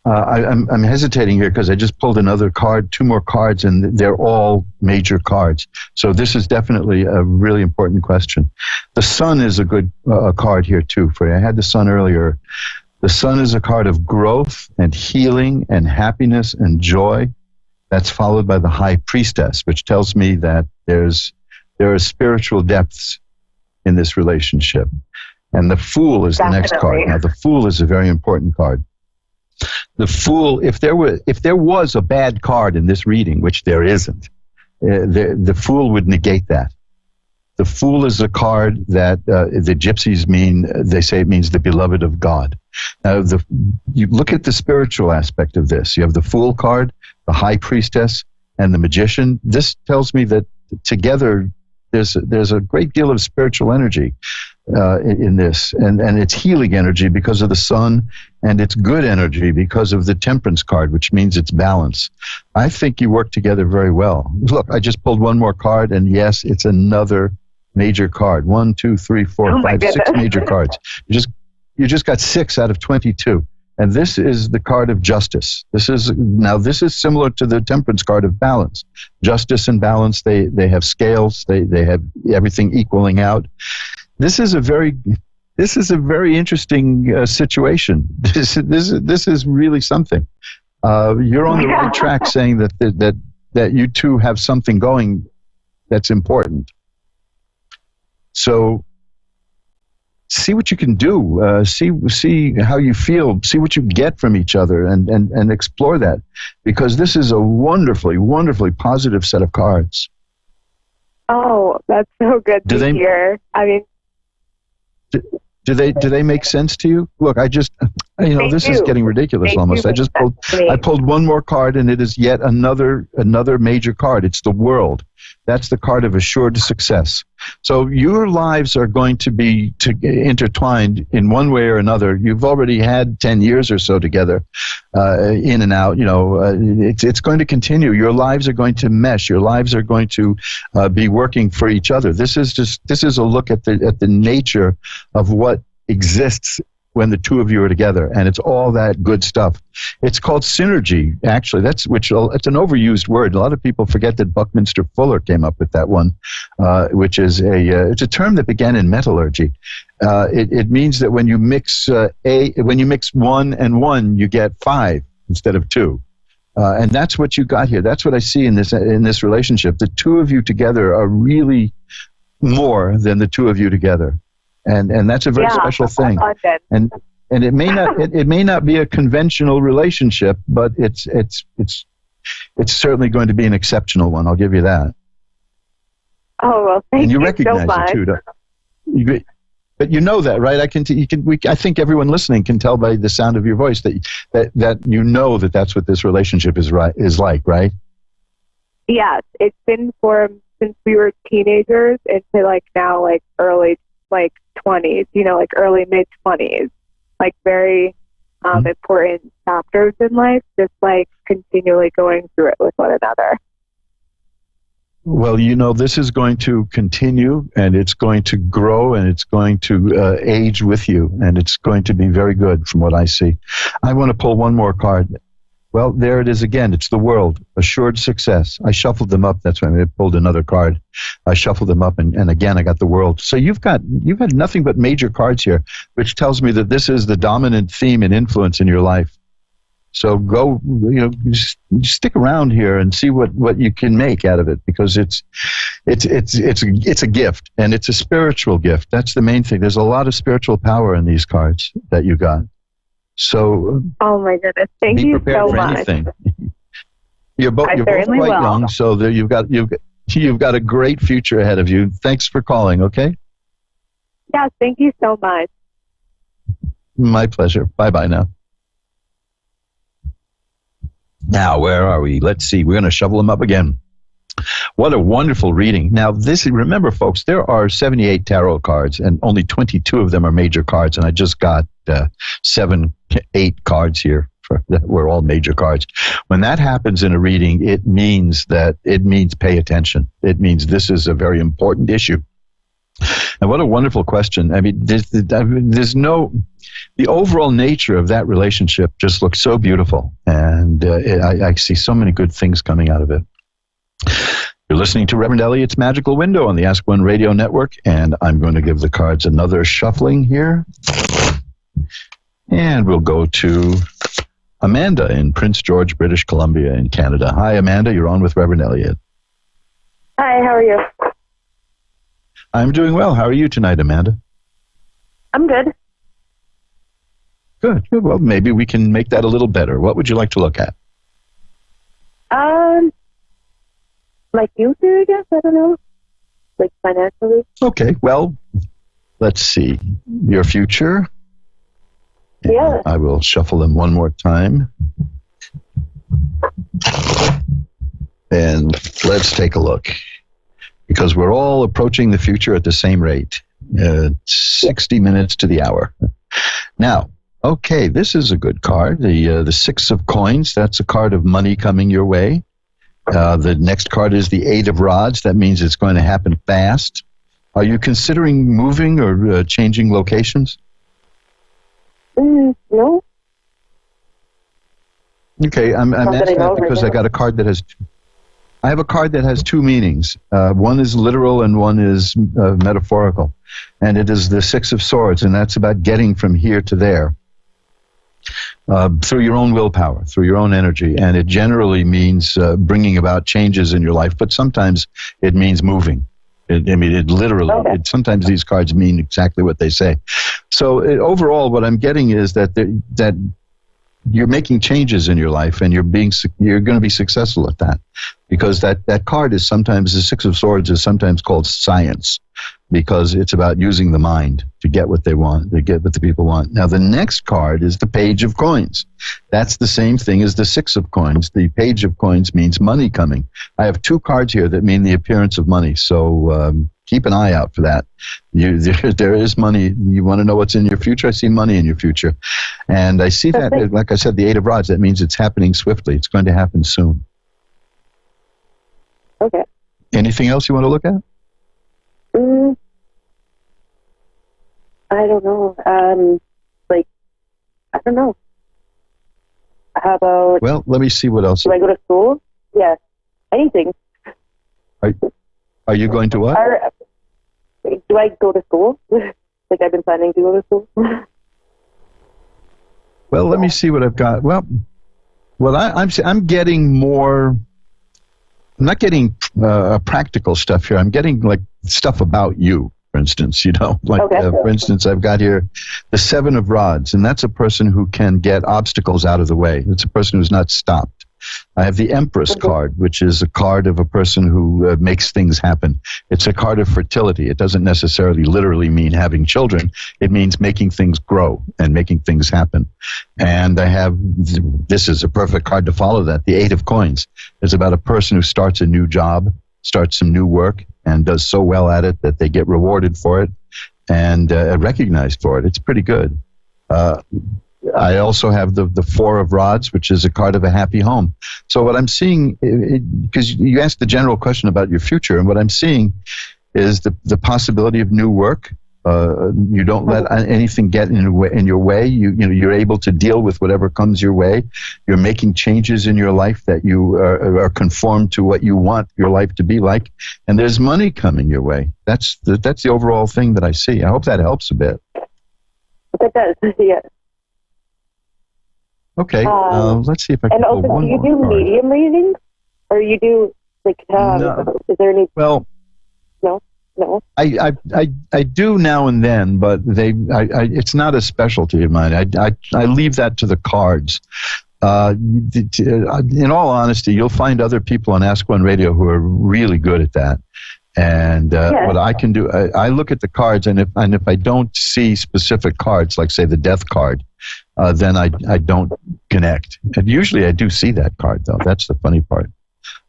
I'm hesitating here because I just pulled another card, two more cards, and they're all major cards. So this is definitely a really important question. The Sun is a good card here too for you. I had the Sun earlier. The Sun is a card of growth and healing and happiness and joy. That's followed by the High Priestess, which tells me that there are spiritual depths in this relationship. And the Fool is the next card. Now, the Fool is a very important card. The Fool, if there was a bad card in this reading, which there isn't, the Fool would negate that. The Fool is a card that the Gypsies mean, they say it means the beloved of God. Now, you look at the spiritual aspect of this. You have the Fool card, the High Priestess, and the Magician. This tells me that together there's a great deal of spiritual energy. in this, and it's healing energy because of the sun, and it's good energy because of the temperance card, which means it's balance. I think you work together very well. Look, I just pulled one more card, and yes, it's another major card. 1, 2, 3, 4, 5, 6 major cards. You just got 6 out of 22. And this is the card of justice. This is similar to the temperance card of balance. Justice and balance, they have scales, they have everything equaling out. This is a very interesting situation. This is really something. You're on the right track, saying that you two have something going that's important. So see what you can do. See how you feel. See what you get from each other, and explore that, because this is a wonderfully, wonderfully positive set of cards. Oh, that's so good to hear. I mean, do they make sense to you? Look, this is getting ridiculous almost. I pulled one more card, and it is yet another major card. It's the World. That's the card of assured success. So your lives are going to be intertwined in one way or another. You've already had 10 years or so together, in and out. It's going to continue. Your lives are going to mesh. Your lives are going to be working for each other. This is a look at the nature of what exists when the two of you are together, and it's all that good stuff. It's called synergy, actually. It's an overused word. A lot of people forget that Buckminster Fuller came up with that one, which is it's a term that began in metallurgy. It means that when you mix 1 and 1, you get 5 instead of 2. And that's what you got here. That's what I see in this relationship. The two of you together are really more than the two of you together. And that's a very special thing. And it may not be a conventional relationship, but it's certainly going to be an exceptional one. I'll give you that. Oh, well, thank you so much. And you recognize it too. But you know that, right? I think everyone listening can tell by the sound of your voice that you know that's what this relationship is like, right? Yes, it's been formed since we were teenagers into now early 20s, early mid 20s, very important chapters in life, just continually going through it with one another. Well, this is going to continue, and it's going to grow, and it's going to age with you, and it's going to be very good from what I see. I want to pull one more card. Well, there it is again. It's the World, assured success. I shuffled them up. That's why I pulled another card. I shuffled them up, and again, I got the World. So you've had nothing but major cards here, which tells me that this is the dominant theme and influence in your life. So go, stick around here and see what you can make out of it, because it's a gift, and it's a spiritual gift. That's the main thing. There's a lot of spiritual power in these cards that you got. So, oh my goodness, thank you so much. You're both quite young, so you've got a great future ahead of you. Thanks for calling. Okay. Yes, thank you so much. My pleasure. Bye now. Now, where are we? Let's see. We're going to shovel them up again. What a wonderful reading. Now, remember, folks, there are 78 tarot cards, and only 22 of them are major cards, and I just got 8 cards here that were all major cards. When that happens in a reading, it means pay attention. It means this is a very important issue. And what a wonderful question. I mean, the overall nature of that relationship just looks so beautiful, and I see so many good things coming out of it. You're listening to Reverend Elliot's Magical Window on the Ask One Radio Network, and I'm going to give the cards another shuffling here. And we'll go to Amanda in Prince George, British Columbia in Canada. Hi, Amanda. You're on with Reverend Elliot. Hi, how are you? I'm doing well. How are you tonight, Amanda? I'm good. Good. Well, maybe we can make that a little better. What would you like to look at? Like you do, I guess. I don't know. Like financially. Okay. Well, let's see. Your future. Yeah. I will shuffle them one more time. And let's take a look. Because we're all approaching the future at the same rate. 60 minutes to the hour. Now, okay, this is a good card. The Six of Coins, that's a card of money coming your way. The next card is the Eight of Rods. That means it's going to happen fast. Are you considering moving or changing locations? No. Okay, I'm asking that because I got a card that has... I have a card that has two meanings. One is literal and one is metaphorical. And it is the Six of Swords, and that's about getting from here to there through your own willpower, through your own energy. And it generally means bringing about changes in your life, but sometimes it means moving. It literally, sometimes these cards mean exactly what they say. So overall, what I'm getting is that that you're making changes in your life, and you're going to be successful at that, because that card is sometimes, the Six of Swords is sometimes called science, because it's about using the mind to get what they want, to get what the people want. Now, the next card is the Page of Coins. That's the same thing as the Six of Coins. The Page of Coins means money coming. I have two cards here that mean the appearance of money, so keep an eye out for that. There is money. You want to know what's in your future? I see money in your future. And I see that, like I said, the Eight of Rods, that means it's happening swiftly. It's going to happen soon. Okay. Anything else you want to look at? I don't know. I don't know. How about... Well, let me see what else. Do I go to school? Yeah. Anything. Are you going to what? Do I go to school? Like I've been planning to go to school? Well, let me see what I've got. Well, I'm getting more... I'm not getting practical stuff here. I'm getting like stuff about you, for instance, for instance, I've got here the Seven of Rods, and that's a person who can get obstacles out of the way. It's a person who's not stopped. I have the Empress card, which is a card of a person who makes things happen. It's a card of fertility. It doesn't necessarily literally mean having children. It means making things grow and making things happen. And I have, this is a perfect card to follow that, the Eight of Coins. It's about a person who starts a new job, starts some new work, and does so well at it that they get rewarded for it and recognized for it. It's pretty good. I also have the Four of Rods, which is a card of a happy home. So what I'm seeing, because you asked the general question about your future, and what I'm seeing is the possibility of new work. You don't let anything get in your way. You're able to deal with whatever comes your way. You're making changes in your life that you are conformed to what you want your life to be like, and there's money coming your way. That's the overall thing that I see. I hope that helps a bit. It does, yeah. Okay, let's see if I can pull one more. And also, do you do medium readings? Or you do, no. Is there any... Well... No. I do now and then, but it's not a specialty of mine. I leave that to the cards. In all honesty, you'll find other people on Ask One Radio who are really good at that. And what I can do, I look at the cards, and if I don't see specific cards, like say the Death card, then I don't connect. And usually I do see that card, though. That's the funny part.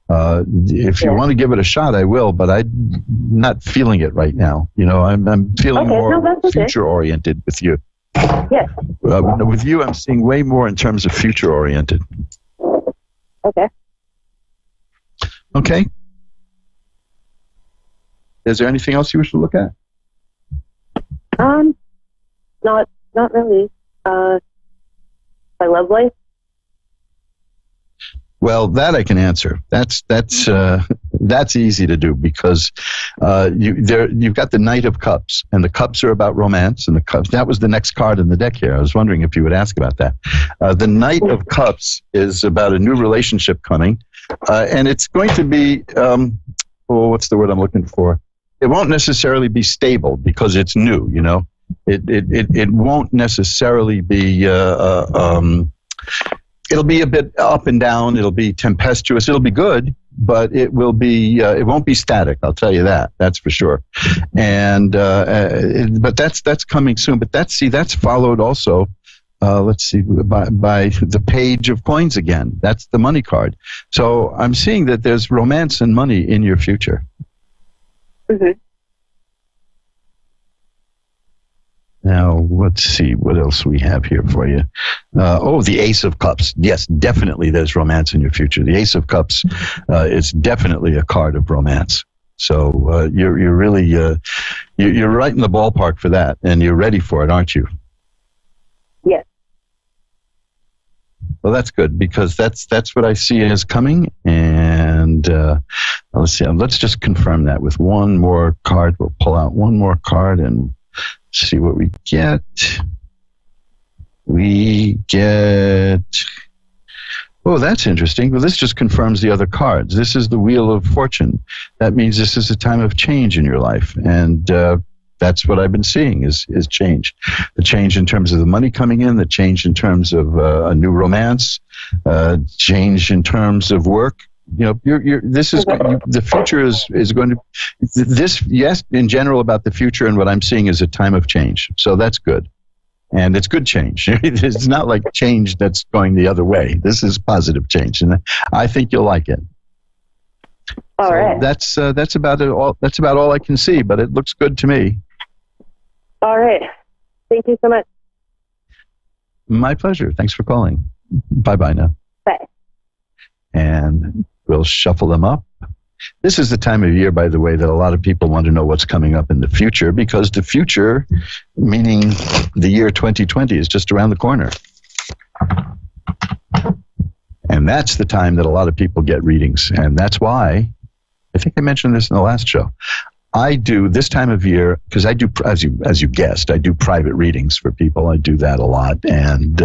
If you want to give it a shot, I will, but I'm not feeling it right now. I'm feeling more future-oriented with you. Yes. With you, I'm seeing way more in terms of future-oriented. Okay. Okay. Is there anything else you wish to look at? Not really. My love life. Well, that I can answer. That's easy to do, because you've got the Knight of Cups, and the cups are about romance, and the cups, that was the next card in the deck here. I was wondering if you would ask about that. The Knight of Cups is about a new relationship coming, and it's going to be what's the word I'm looking for? It won't necessarily be stable because it's new. It won't necessarily be. It'll be a bit up and down. It'll be tempestuous. It'll be good, but it will be. It won't be static. I'll tell you that. That's for sure. And but that's coming soon. But that's followed also. Let's see, by the Page of Coins again. That's the money card. So I'm seeing that there's romance and money in your future. Mm-hmm. Now, let's see what else we have here for you. The Ace of Cups. Yes, definitely there's romance in your future. The Ace of Cups is definitely a card of romance. So you're really you're right in the ballpark for that, and you're ready for it, aren't you? Yes. Well, that's good, because that's what I see as coming. And let's see. Let's just confirm that with one more card. We'll pull out one more card and see what we get. We get... Oh, that's interesting. Well, this just confirms the other cards. This is the Wheel of Fortune. That means this is a time of change in your life. And that's what I've been seeing is change. The change in terms of the money coming in, the change in terms of a new romance, change in terms of work. You know, the future is going to, this, yes, in general about the future, and what I'm seeing is a time of change. So that's good. And it's good change. It's not like change that's going the other way. This is positive change, and I think you'll like it. All right. That's about it. That's about all I can see, but it looks good to me. All right. Thank you so much. My pleasure. Thanks for calling. Bye-bye now. Bye. And we'll shuffle them up. This is the time of year, by the way, that a lot of people want to know what's coming up in the future, because the future, meaning the year 2020, is just around the corner. And that's the time that a lot of people get readings. And that's why, I think I mentioned this in the last show, I do this time of year, because I do, as you guessed, I do private readings for people. I do that a lot, and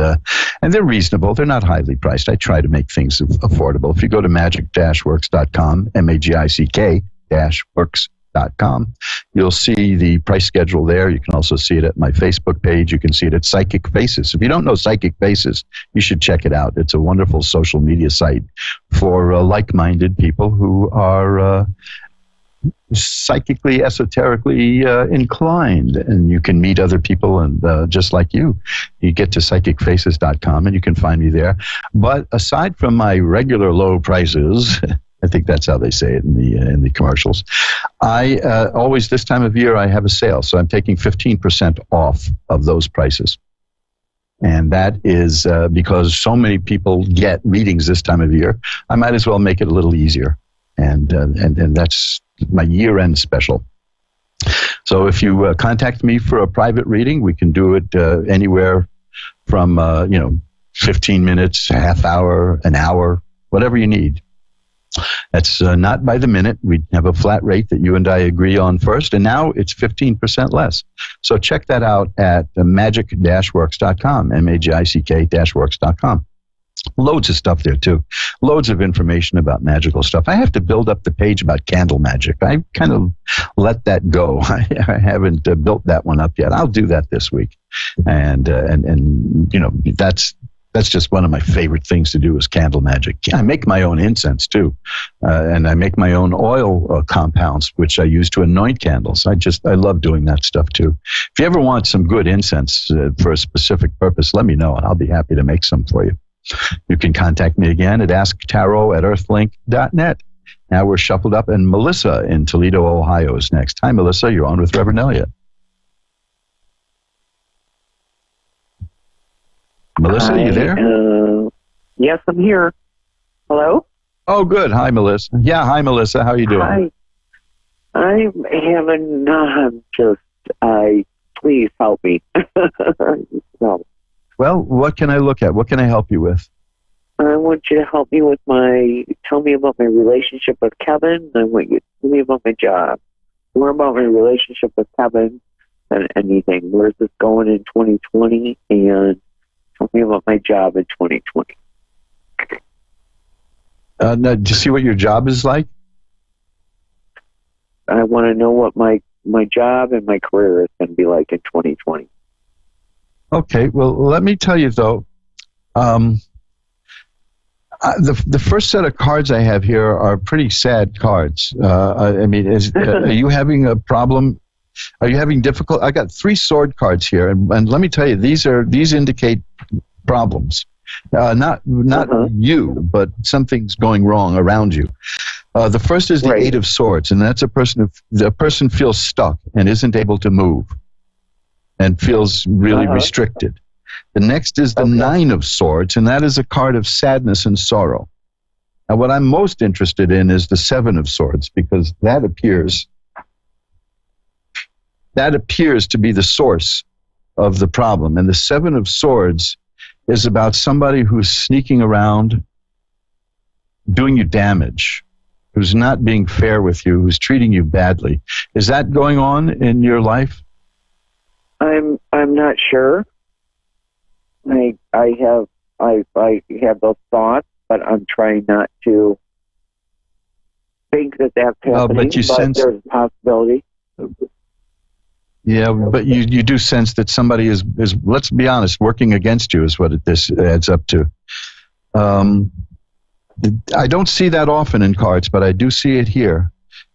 they're reasonable. They're not highly priced. I try to make things affordable. If you go to magic-works.com, magic-works.com, you'll see the price schedule there. You can also see it at my Facebook page. You can see it at Psychic Faces. If you don't know Psychic Faces, you should check it out. It's a wonderful social media site for like-minded people who are psychically, esoterically inclined, and you can meet other people, and just like you get to psychicfaces.com and you can find me there. But aside from my regular low prices, I think that's how they say it in the commercials, I always, this time of year, I have a sale, so I'm taking 15% off of those prices. And that is because so many people get readings this time of year, I might as well make it a little easier. And that's my year-end special. So if you contact me for a private reading, we can do it anywhere from 15 minutes, a half hour, an hour, whatever you need. That's not by the minute. We have a flat rate that you and I agree on first, and now it's 15% less. So check that out at magic-works.com, magic-works.com. Loads of stuff there, too. Loads of information about magical stuff. I have to build up the page about candle magic. I kind of let that go. I haven't built that one up yet. I'll do that this week. And that's just one of my favorite things to do is candle magic. I make my own incense, too. And I make my own oil compounds, which I use to anoint candles. I love doing that stuff, too. If you ever want some good incense for a specific purpose, let me know, and I'll be happy to make some for you. You can contact me again at asktarot@earthlink.net. Now we're shuffled up, and Melissa in Toledo, Ohio is next. Hi, Melissa. You're on with Reverend Elliot. Melissa, are you there? Yes, I'm here. Hello? Oh, good. Hi, Melissa. Yeah, hi, Melissa. How are you doing? Hi. I'm having please help me. No. Well, what can I look at? What can I help you with? I want you to help me with tell me about my relationship with Kevin. I want you to tell me about my job. More about my relationship with Kevin than anything. Where's this going in 2020? And tell me about my job in 2020. Now, do you see what your job is like? I want to know what my job and my career is going to be like in 2020. Okay, well, let me tell you, though, the first set of cards I have here are pretty sad cards. Are you having a problem? Are you having difficult? I got 3 sword cards here, and let me tell you, these indicate problems. Not you, but something's going wrong around you. The first is the Eight of Swords, and that's a person feels stuck and isn't able to move. and feels really restricted. The next is the Nine of Swords, and that is a card of sadness and sorrow. Now, what I'm most interested in is the Seven of Swords, because that appears to be the source of the problem. And the Seven of Swords is about somebody who's sneaking around, doing you damage, who's not being fair with you, who's treating you badly. Is that going on in your life? I'm not sure. I have those thoughts, but I'm trying not to think that that's happening. But you sense there's a possibility. Yeah, but you do sense that somebody is, let's be honest, working against you is what this adds up to. I don't see that often in cards, but I do see it here.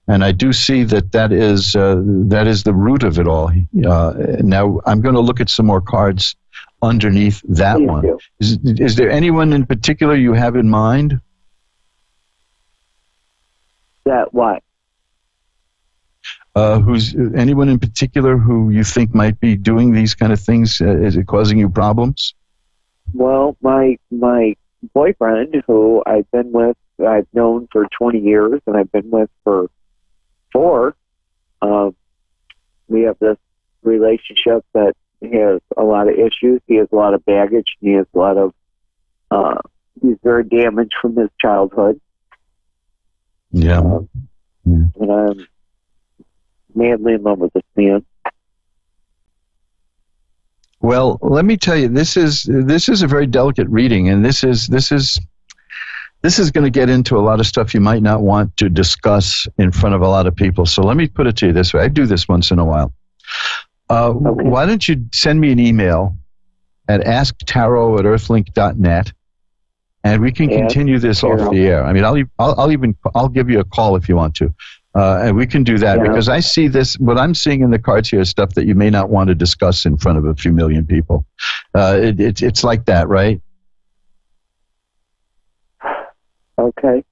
And I do see that is the root of it all. Now, I'm going to look at some more cards underneath that Please one. do. Is there anyone in particular you have in mind? That what? Who's anyone in particular who you think might be doing these kind of things? Is it causing you problems? Well, my boyfriend, who I've known for 20 years, and I've been with for 4. We have this relationship that has a lot of issues. He has a lot of baggage. He has a lot of. He's very damaged from his childhood. Yeah. And I'm madly in love with this man. Well, let me tell you, this is a very delicate reading, and this is going to get into a lot of stuff you might not want to discuss in front of a lot of people. So let me put it to you this way. I do this once in a while. Why don't you send me an email at asktarot@earthlink.net, and we can continue this off the air. I mean, I'll give you a call if you want to. And we can do that because I see this, what I'm seeing in the cards here is stuff that you may not want to discuss in front of a few million people. It's like that, right? Okay.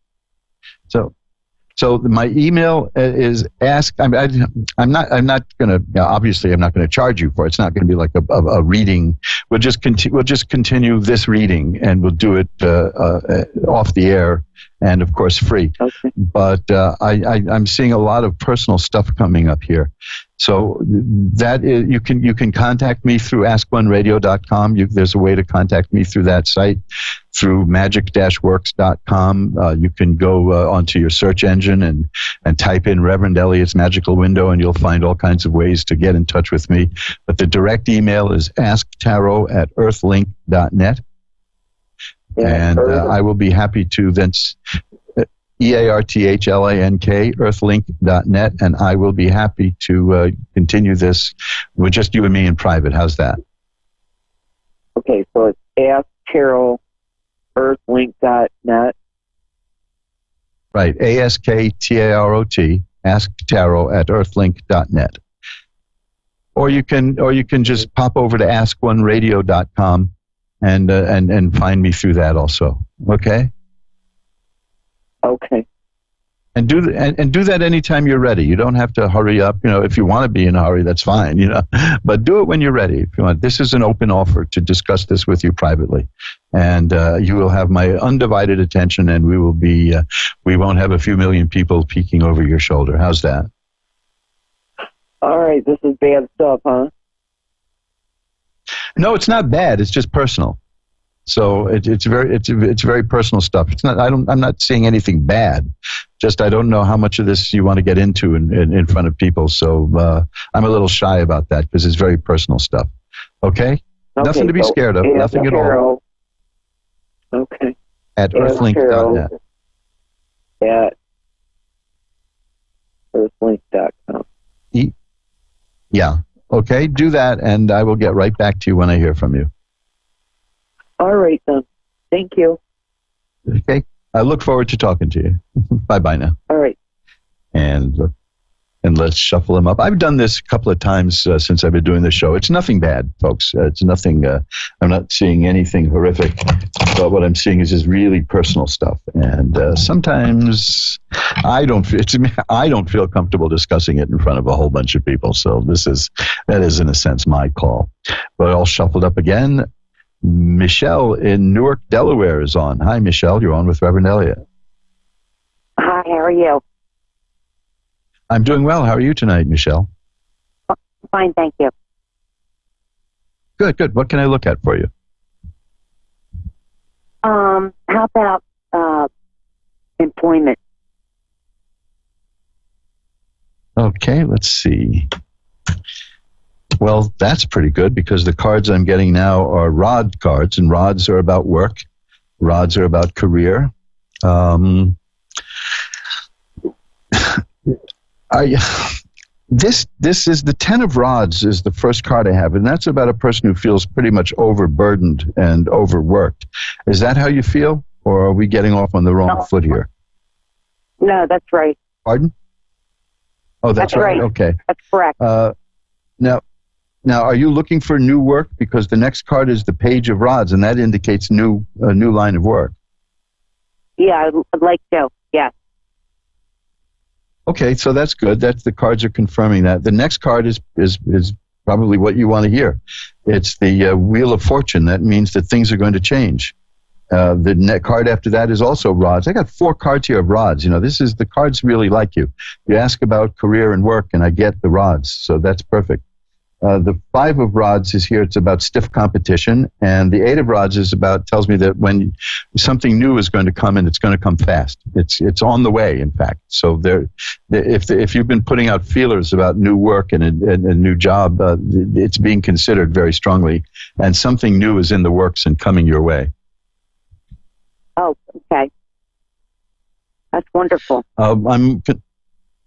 So my email is ask. I'm not going to. Obviously, I'm not going to charge you for it. It's not going to be like a reading. We'll just continue this reading, and we'll do it off the air, and of course free. Okay. But I'm seeing a lot of personal stuff coming up here. So that is, you can contact me through AskOneRadio.com. There's a way to contact me through that site, through magic-works.com. You can go onto your search engine and type in Reverend Elliot's Magical Window, and you'll find all kinds of ways to get in touch with me. But the direct email is asktarot@earthlink.net. And I will be happy to then... EARTHLANK, earthlink.net, and I will be happy to continue this with just you and me in private. How's that? Okay, so it's asktarot@earthlink.net. Right, ASKTAROT, asktarot@earthlink.net. Or you can just pop over to askoneradio.com and find me through that also. Okay? Okay. And do that anytime you're ready. You don't have to hurry up. If you want to be in a hurry, that's fine. But do it when you're ready. If you want. This is an open offer to discuss this with you privately, and you will have my undivided attention. And we won't have a few million people peeking over your shoulder. How's that? All right. This is bad stuff, huh? No, it's not bad. It's just personal. So it's very personal stuff. It's not. I'm not seeing anything bad. Just I don't know how much of this you want to get into in front of people. So I'm a little shy about that because it's very personal stuff. Okay? Nothing to be scared of. Nothing at all. Okay. At earthlink.net. At earthlink.com. Yeah. Okay. Do that, and I will get right back to you when I hear from you. All right, then. Thank you. Okay. I look forward to talking to you. Bye-bye now. All right. And and let's shuffle them up. I've done this a couple of times since I've been doing the show. It's nothing bad, folks. It's nothing. I'm not seeing anything horrific, but what I'm seeing is just really personal stuff. And sometimes I don't feel comfortable discussing it in front of a whole bunch of people. So that is in a sense my call. But all shuffled up again. Michelle in Newark, Delaware is on. Hi, Michelle. You're on with Reverend Elliot. Hi, how are you? I'm doing well. How are you tonight, Michelle? Fine, thank you. Good. What can I look at for you? How about employment? Okay, let's see. Well, that's pretty good because the cards I'm getting now are rod cards, and rods are about work. Rods are about career. This is the 10 of rods is the first card I have, and that's about a person who feels pretty much overburdened and overworked. Is that how you feel, or are we getting off on the wrong foot here? No, that's right. Pardon? Oh, that's right. Okay. That's correct. Now, are you looking for new work? Because the next card is the Page of Rods, and that indicates a new line of work. Yeah, I'd like to. Yeah. Okay, so that's good. The cards are confirming that. The next card is probably what you want to hear. It's the Wheel of Fortune. That means that things are going to change. The net card after that is also rods. I got 4 cards here of rods. The cards really like you. You ask about career and work, and I get the rods, so that's perfect. The 5 of rods is here. It's about stiff competition, and the 8 of rods tells me that when something new is going to come, and it's going to come fast. It's on the way, in fact. So if you've been putting out feelers about new work and a new job, it's being considered very strongly, and something new is in the works and coming your way. Oh, okay. That's wonderful.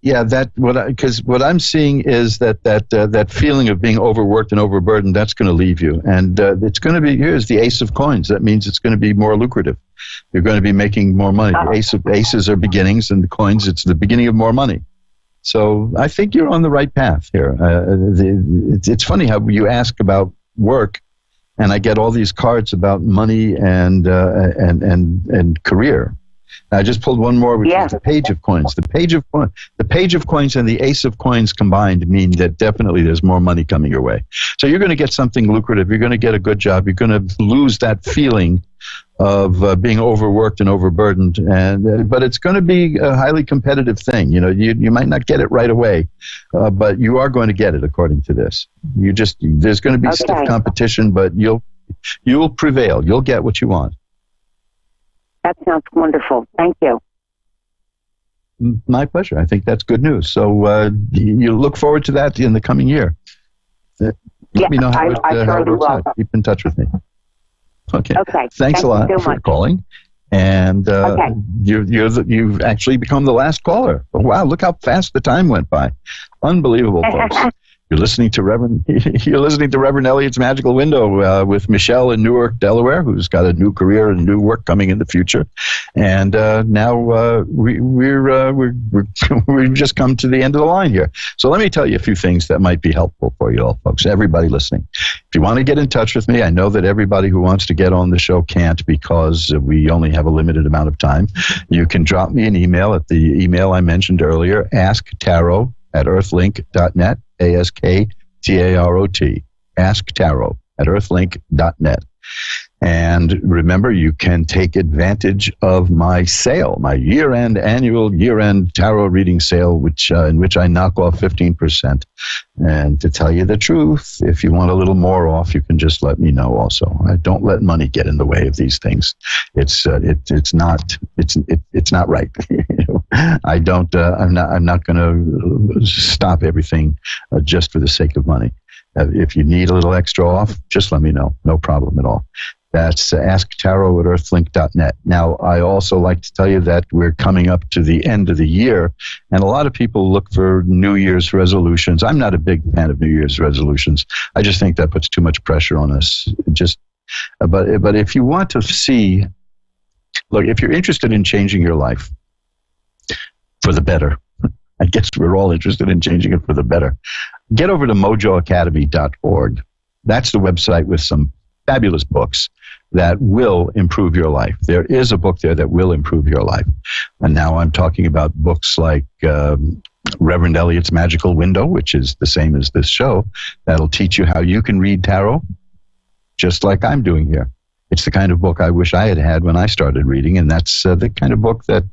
Because what I'm seeing is that feeling of being overworked and overburdened, that's going to leave you. And it's going to be, here's the Ace of Coins. That means it's going to be more lucrative. You're going to be making more money. The aces are beginnings, and the coins, it's the beginning of more money. So I think you're on the right path here. It's funny how you ask about work, and I get all these cards about money and career. I just pulled one more, which is the Page of Coins. The Page of Coins and the Ace of Coins combined mean that definitely there's more money coming your way. So you're going to get something lucrative. You're going to get a good job. You're going to lose that feeling of being overworked and overburdened. But it's going to be a highly competitive thing. You might not get it right away, but you are going to get it according to this. There's going to be stiff competition, but you'll prevail. You'll get what you want. That sounds wonderful. Thank you. My pleasure. I think that's good news. So you look forward to that in the coming year. Let me know how it works out. Keep in touch with me. Okay. Thanks a lot for calling. And you've actually become the last caller. Wow, look how fast the time went by. Unbelievable, folks. You're listening to Reverend Elliot's Magical Window with Michelle in Newark, Delaware, who's got a new career and new work coming in the future. And now we've just come to the end of the line here. So let me tell you a few things that might be helpful for you all, folks. Everybody listening, if you want to get in touch with me, I know that everybody who wants to get on the show can't because we only have a limited amount of time. You can drop me an email at the email I mentioned earlier, asktarot@earthlink.net. AskTarot, asktarot@earthlink.net. And remember, you can take advantage of my sale, my annual year-end tarot reading sale, in which I knock off 15%. And to tell you the truth, if you want a little more off, you can just let me know also. I don't let money get in the way of these things. It's not right. I don't. I'm not going to stop everything just for the sake of money. If you need a little extra off, just let me know. No problem at all. That's asktarot@earthlink.net. Now, I also like to tell you that we're coming up to the end of the year, and a lot of people look for New Year's resolutions. I'm not a big fan of New Year's resolutions. I just think that puts too much pressure on us. But if you want to see, look, if you're interested in changing your life for the better, I guess we're all interested in changing it for the better. Get over to mojoacademy.org. That's the website with some fabulous books that will improve your life. There is a book there that will improve your life. And now I'm talking about books like Reverend Elliott's Magical Window, which is the same as this show. That'll teach you how you can read tarot, just like I'm doing here. It's the kind of book I wish I had had when I started reading, and that's the kind of book that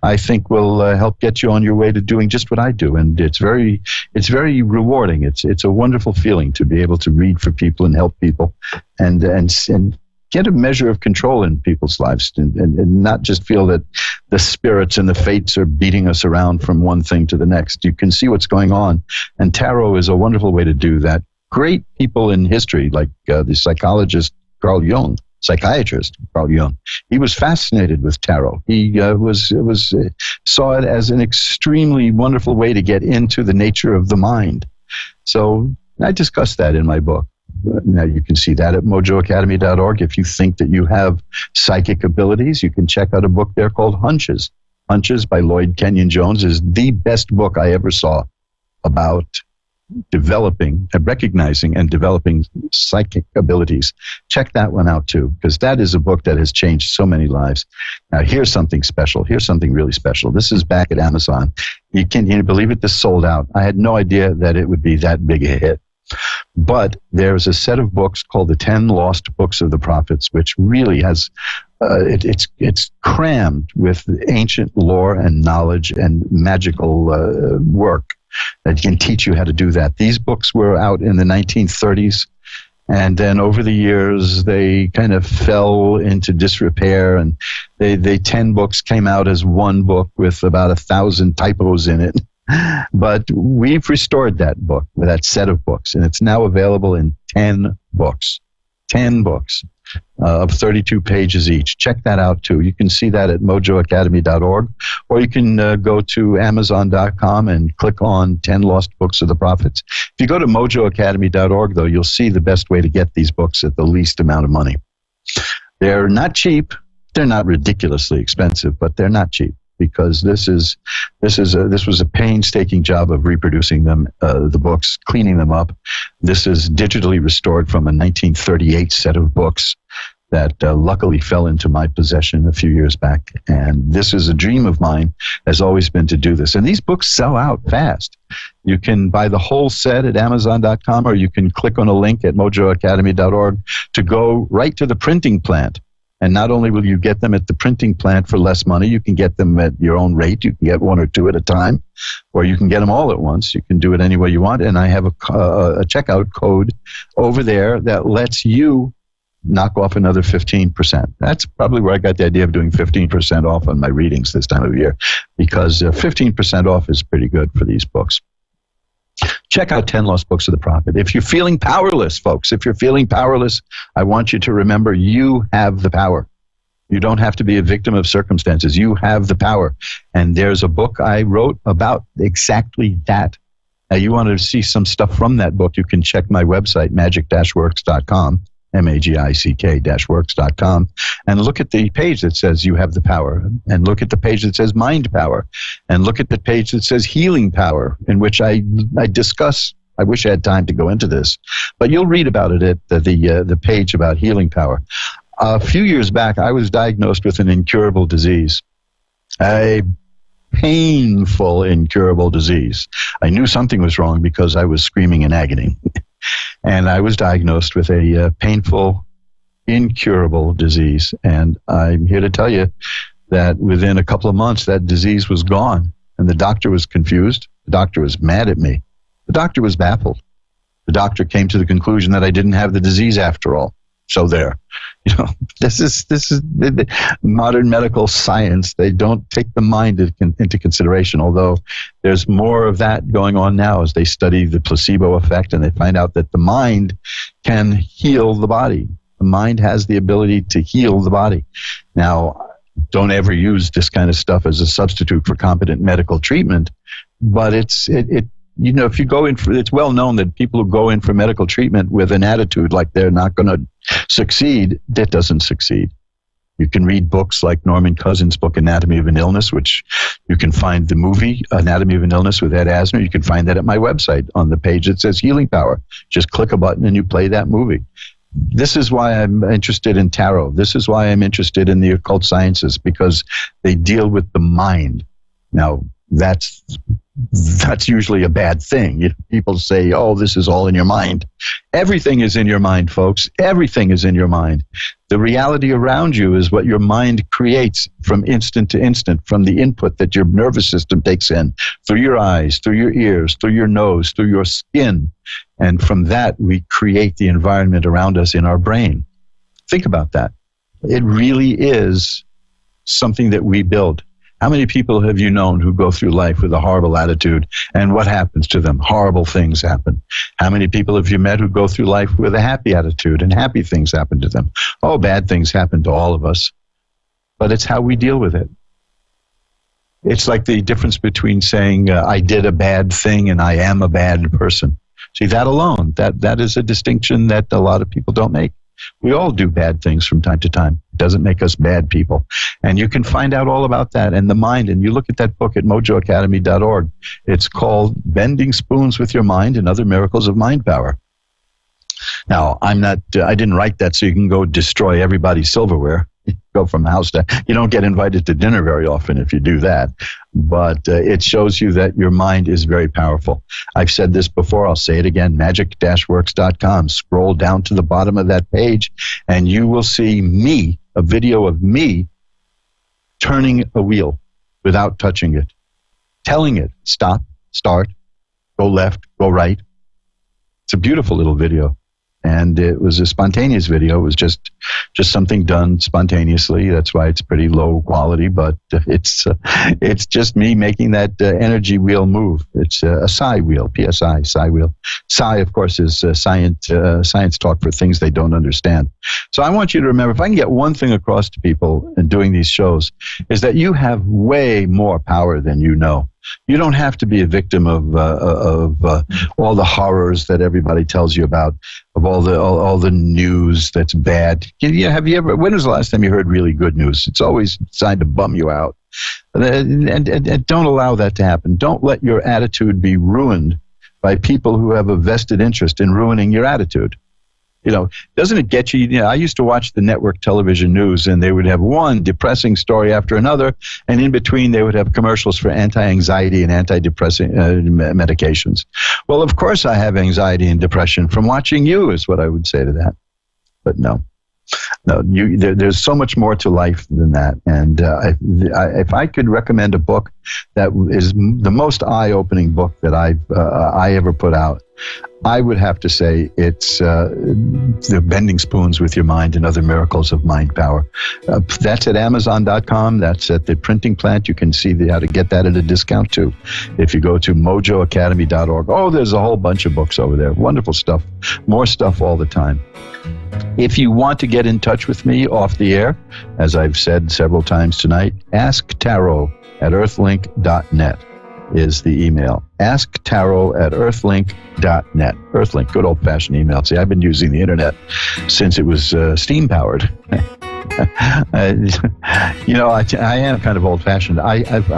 I think will help get you on your way to doing just what I do. And it's very rewarding. It's a wonderful feeling to be able to read for people and help people, and get a measure of control in people's lives, and not just feel that the spirits and the fates are beating us around from one thing to the next. You can see what's going on, and tarot is a wonderful way to do that. Great people in history, like the psychiatrist Carl Jung, he was fascinated with tarot. He saw it as an extremely wonderful way to get into the nature of the mind. So I discussed that in my book. Now you can see that at mojoacademy.org. If you think that you have psychic abilities, you can check out a book there called Hunches. Hunches by Lloyd Kenyon Jones is the best book I ever saw about developing, recognizing and developing psychic abilities. Check that one out too, because that is a book that has changed so many lives. Now here's something special. Here's something really special. This is back at Amazon. Can you believe it? This sold out. I had no idea that it would be that big a hit. But there's a set of books called the 10 Lost Books of the Prophets, which really has, it's crammed with ancient lore and knowledge and magical work that can teach you how to do that. These books were out in the 1930s, and then over the years they kind of fell into disrepair, and they 10 books came out as one book with about 1,000 typos in it. But we've restored that book, that set of books, and it's now available in 10 books. 10 books of 32 pages each. Check that out too. You can see that at mojoacademy.org, or you can go to amazon.com and click on 10 Lost Books of the Prophets. If you go to mojoacademy.org, though, you'll see the best way to get these books at the least amount of money. They're not cheap. They're not ridiculously expensive, but they're not cheap, because this was a painstaking job of reproducing them, the books, cleaning them up. This is digitally restored from a 1938 set of books that luckily fell into my possession a few years back. And this is a dream of mine, has always been to do this. And these books sell out fast. You can buy the whole set at amazon.com, or you can click on a link at mojoacademy.org to go right to the printing plant. And not only will you get them at the printing plant for less money, you can get them at your own rate. You can get one or two at a time, or you can get them all at once. You can do it any way you want. And I have a checkout code over there that lets you knock off another 15%. That's probably where I got the idea of doing 15% off on my readings this time of year, because 15% off is pretty good for these books. Check out 10 Lost Books of the Prophet. If you're feeling powerless, folks, if you're feeling powerless, I want you to remember you have the power. You don't have to be a victim of circumstances. You have the power. And there's a book I wrote about exactly that. Now, you want to see some stuff from that book, you can check my website, magic-works.com, magic-works.com, and look at the page that says you have the power, and look at the page that says mind power, and look at the page that says healing power, in which I discuss. I wish I had time to go into this, but you'll read about it at the page about healing power. A few years back, I was diagnosed with an incurable disease, a painful incurable disease. I knew something was wrong because I was screaming in agony. And I was diagnosed with a painful, incurable disease. And I'm here to tell you that within a couple of months, that disease was gone. And the doctor was confused. The doctor was mad at me. The doctor was baffled. The doctor came to the conclusion that I didn't have the disease after all. So there. You know, this is modern medical science. They don't take the mind into consideration, although there's more of that going on now as they study the placebo effect, and they find out that the mind can heal the body. The mind has the ability to heal the body. Now, don't ever use this kind of stuff as a substitute for competent medical treatment, but you know, if you go in for, it's well known that people who go in for medical treatment with an attitude like they're not going to succeed, that doesn't succeed. You can read books like Norman Cousins' book, Anatomy of an Illness, which you can find the movie Anatomy of an Illness with Ed Asner. You can find that at my website on the page that says Healing Power. Just click a button and you play that movie. This is why I'm interested in tarot. This is why I'm interested in the occult sciences, because they deal with the mind. Now, that's usually a bad thing. People say, oh, this is all in your mind. Everything is in your mind, folks. Everything is in your mind. The reality around you is what your mind creates from instant to instant, from the input that your nervous system takes in, through your eyes, through your ears, through your nose, through your skin. And from that, we create the environment around us in our brain. Think about that. It really is something that we build. How many people have you known who go through life with a horrible attitude, and what happens to them? Horrible things happen. How many people have you met who go through life with a happy attitude, and happy things happen to them? Oh, bad things happen to all of us, but it's how we deal with it. It's like the difference between saying, I did a bad thing and I am a bad person. See, that alone, that is a distinction that a lot of people don't make. We all do bad things from time to time. It doesn't make us bad people. And you can find out all about that and the mind. And you look at that book at mojoacademy.org. It's called Bending Spoons with Your Mind and Other Miracles of Mind Power. Now, I didn't write that so you can go destroy everybody's silverware. Go from house to, you don't get invited to dinner very often if you do that. But it shows you that your mind is very powerful. I've said this before, I'll say it again, magic-works.com. Scroll down to the bottom of that page and you will see me, a video of me turning a wheel without touching it, telling it, stop, start, go left, go right. It's a beautiful little video. And it was a spontaneous video. It was just something done spontaneously. That's why it's pretty low quality, but it's just me making that energy wheel move. It's a psi wheel, PSI, psi wheel. Psi, of course, is science talk for things they don't understand. So I want you to remember, if I can get one thing across to people in doing these shows, is that you have way more power than you know. You don't have to be a victim of all the horrors that everybody tells you about, of all the news that's bad. Have you ever? When was the last time you heard really good news? It's always designed to bum you out, and don't allow that to happen. Don't let your attitude be ruined by people who have a vested interest in ruining your attitude. Doesn't it get you? I used to watch the network television news, and they would have one depressing story after another, and in between they would have commercials for anti-anxiety and antidepressant medications. Well, of course I have anxiety and depression from watching you, is what I would say to that. But no, there's so much more to life than that. And if I could recommend a book that is the most eye-opening book that I ever put out, I would have to say it's The Bending Spoons with Your Mind and Other Miracles of Mind Power. That's at Amazon.com. That's at the printing plant. You can see how to get that at a discount, too. If you go to mojoacademy.org. Oh, there's a whole bunch of books over there. Wonderful stuff. More stuff all the time. If you want to get in touch with me off the air, as I've said several times tonight, asktarot@earthlink.net. is the email. asktarot@earthlink.net. Earthlink, good old-fashioned email. See, I've been using the internet since it was steam-powered. I am kind of old-fashioned. I've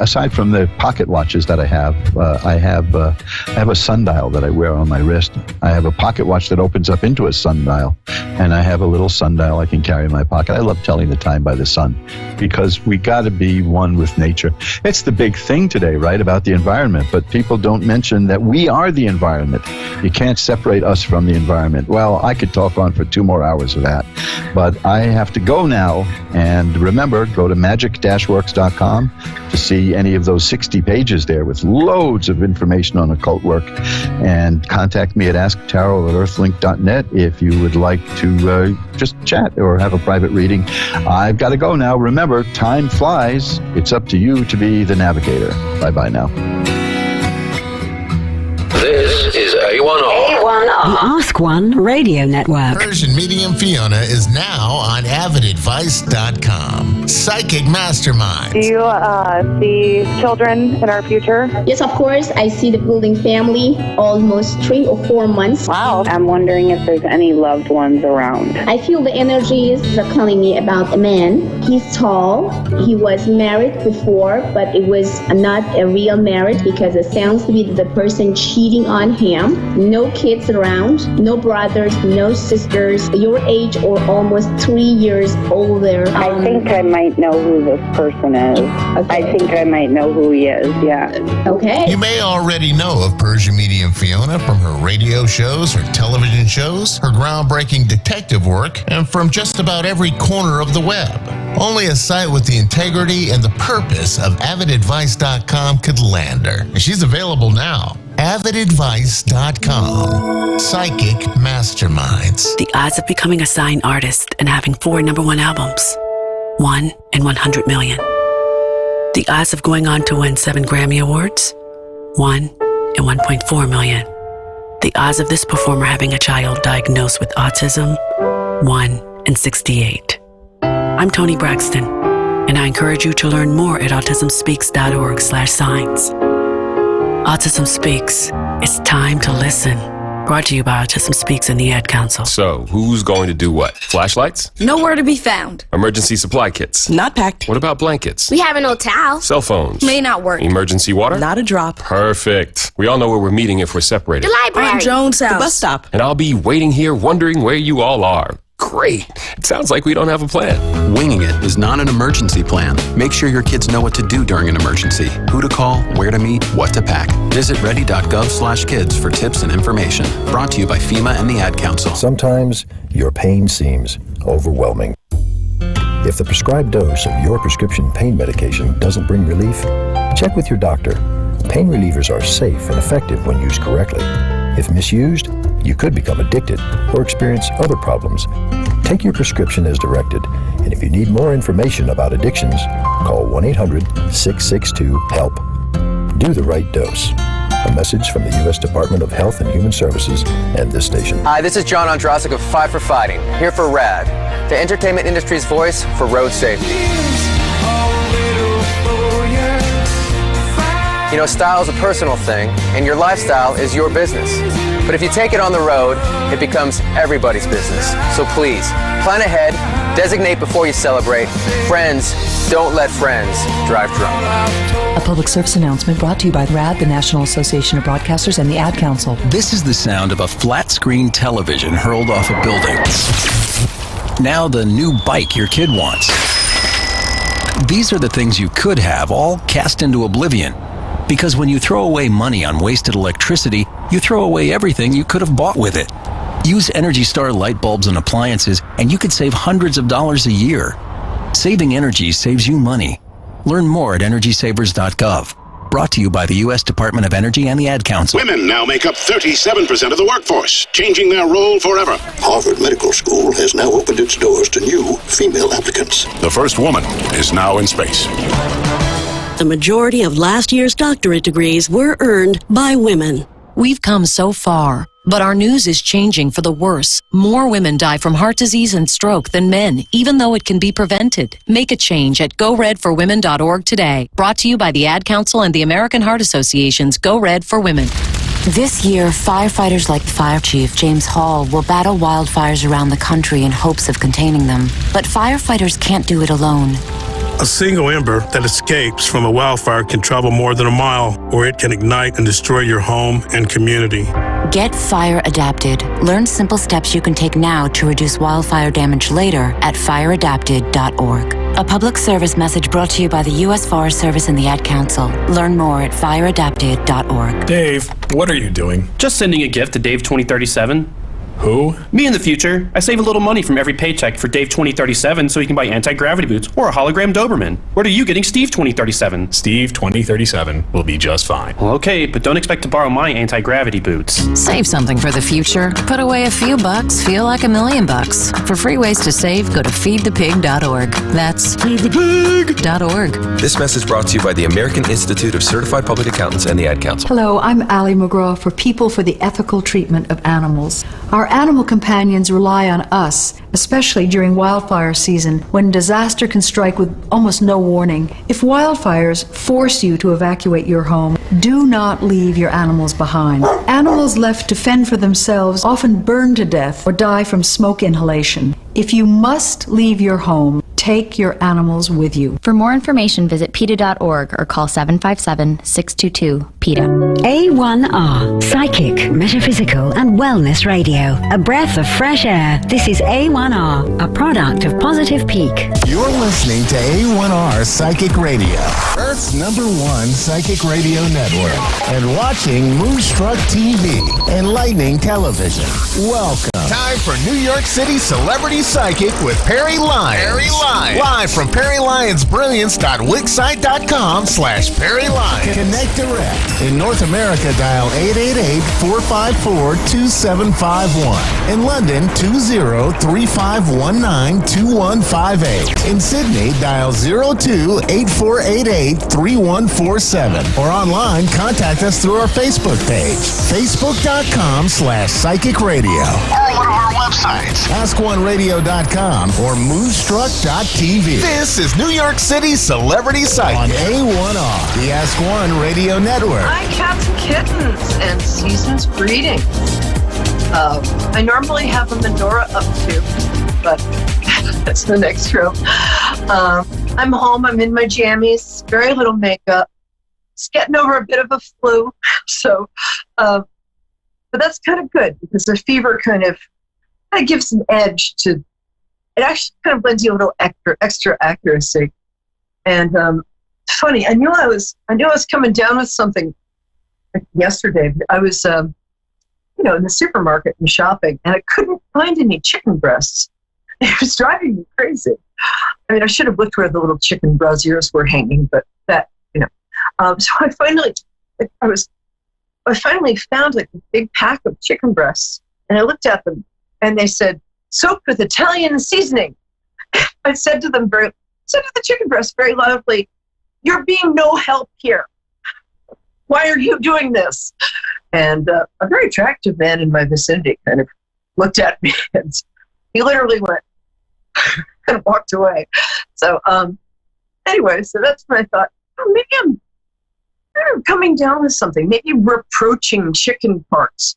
aside from the pocket watches that I have a sundial that I wear on my wrist. I have a pocket watch that opens up into a sundial, and I have a little sundial I can carry in my pocket. I love telling the time by the sun, because we got to be one with nature. It's the big thing today, right, about the environment, but people don't mention that we are the environment. You can't separate us from the environment. Well, I could talk on for 2 more hours of that, but I have to go now. And remember, go to magic-works.com to see any of those 60 pages there with loads of information on occult work. And contact me at asktarot@earthlink.net if you would like to just chat or have a private reading. I've got to go now. Remember, time flies. It's up to you to be the navigator. Bye-bye now. This is A1R. The Ask One Radio Network. Persian Medium Fiona is now on avidadvice.com. Psychic Mastermind. Do you see children in our future? Yes, of course. I see the building family almost 3 or 4 months. Wow. I'm wondering if there's any loved ones around. I feel the energies are calling me about a man. He's tall. He was married before, but it was not a real marriage because it sounds to be the person cheating on him. No kids around, no brothers, no sisters, your age or almost 3 years older. I think I might know who this person is. Okay. I think I might know who he is, yeah. Okay. You may already know of Persian Medium Fiona from her radio shows, her television shows, her groundbreaking detective work, and from just about every corner of the web. Only a site with the integrity and the purpose of avidadvice.com could land her. And she's available now. avidadvice.com. Psychic Masterminds. The odds of becoming a signed artist and having 4 #1 albums. 1 in 100 million. The odds of going on to win 7 Grammy Awards. 1 in 1.4 million. The odds of this performer having a child diagnosed with autism. 1 in 68. I'm Toni Braxton, and I encourage you to learn more at autismspeaks.org/signs. Autism Speaks. It's time to listen. Brought to you by Autism Speaks and the Ad Council. So, who's going to do what? Flashlights? Nowhere to be found. Emergency supply kits? Not packed. What about blankets? We have no towel. Cell phones? May not work. Emergency water? Not a drop. Perfect. We all know where we're meeting if we're separated. The library. On Jones' house. The bus stop. And I'll be waiting here wondering where you all are. Great. It sounds like we don't have a plan. Winging it is not an emergency plan. Make sure your kids know what to do during an emergency, who to call, where to meet, what to pack. Visit ready.gov/kids for tips and information. Brought to you by FEMA and the Ad Council. Sometimes your pain seems overwhelming. If the prescribed dose of your prescription pain medication doesn't bring relief, check with your doctor. Pain relievers are safe and effective when used correctly. If misused, you could become addicted or experience other problems. Take your prescription as directed, and if you need more information about addictions, call 1-800-662-HELP. Do the right dose. A message from the U.S. Department of Health and Human Services and this station. Hi, this is John Ondrasik of Five for Fighting, here for RAD, the entertainment industry's voice for road safety. You know, style is a personal thing, and your lifestyle is your business. But if you take it on the road, it becomes everybody's business. So please, plan ahead, designate before you celebrate. Friends, don't let friends drive drunk. A public service announcement brought to you by RAD, the National Association of Broadcasters, and the Ad Council. This is the sound of a flat-screen television hurled off a building. Now the new bike your kid wants. These are the things you could have, all cast into oblivion. Because when you throw away money on wasted electricity, you throw away everything you could have bought with it. Use Energy Star light bulbs and appliances, and you could save hundreds of dollars a year. Saving energy saves you money. Learn more at energysavers.gov. Brought to you by the U.S. Department of Energy and the Ad Council. Women now make up 37% of the workforce, changing their role forever. Harvard Medical School has now opened its doors to new female applicants. The first woman is now in space. The majority of last year's doctorate degrees were earned by women. We've come so far, but our news is changing for the worse. More women die from heart disease and stroke than men, even though it can be prevented. Make a change at GoRedForWomen.org today. Brought to you by the Ad Council and the American Heart Association's Go Red for Women. This year, firefighters like Fire Chief James Hall will battle wildfires around the country in hopes of containing them. But firefighters can't do it alone. A single ember that escapes from a wildfire can travel more than a mile, or it can ignite and destroy your home and community. Get fire adapted. Learn simple steps you can take now to reduce wildfire damage later at fireadapted.org. A public service message brought to you by the U.S. Forest Service and the Ad Council. Learn more at fireadapted.org. Dave, what are you doing? Just sending a gift to Dave 2037. Who? Me in the future. I save a little money from every paycheck for Dave 2037 so he can buy anti-gravity boots or a hologram Doberman. What are you getting Steve 2037? Steve 2037 will be just fine. Well, okay, but don't expect to borrow my anti-gravity boots. Save something for the future. Put away a few bucks, feel like $1,000,000. For free ways to save, go to feedthepig.org. That's feedthepig.org. This message brought to you by the American Institute of Certified Public Accountants and the Ad Council. Hello, I'm Allie McGraw for People for the Ethical Treatment of Animals. Our animal companions rely on us, especially during wildfire season when disaster can strike with almost no warning. If wildfires force you to evacuate your home, do not leave your animals behind. Animals left to fend for themselves often burn to death or die from smoke inhalation. If you must leave your home, take your animals with you. For more information, visit PETA.org or call 757-622-PETA. A1R, psychic, metaphysical, and wellness radio. A breath of fresh air. This is A1R, a product of Positive Peak. You're listening to A1R Psychic Radio, Earth's #1 psychic radio network, and watching Moonstruck TV, Enlightening Television. Welcome. Time for New York City Celebrity Psychic with Perry Lyons. Perry Lyons. Live from perrylyonsbrilliance.wixsite.com/Perry Lyons. Connect direct. In North America, dial 888-454-2751. In London, 20-3519-2158. In Sydney, dial 02-8488-3147. Or online, contact us through our Facebook page, facebook.com/Psychic Radio. Or one of our websites, AskOneRadio.com or Moonstruck.tv. This is New York City Celebrity Psychic on A1R, the Ask One Radio Network. Hi, cats and kittens, and season's greetings. I normally have a menorah up too, but that's the next room. I'm home. I'm in my jammies. Very little makeup. Just getting over a bit of a flu. So, but that's kind of good because the fever kind of gives an edge to. It actually kind of lends you a little extra accuracy. And it's funny. I knew I was coming down with something yesterday. I was, in the supermarket and shopping, and I couldn't find any chicken breasts. It was driving me crazy. I mean, I should have looked where the little chicken braziers were hanging, but that, So I finally found like a big pack of chicken breasts, and I looked at them, and they said, soaked with Italian seasoning. I said to the chicken breasts very loudly, "You're being no help here. Why are you doing this?" And a very attractive man in my vicinity kind of looked at me, and he literally went and walked away. So anyway, so that's when I thought, maybe I'm coming down with something. Maybe reproaching chicken parts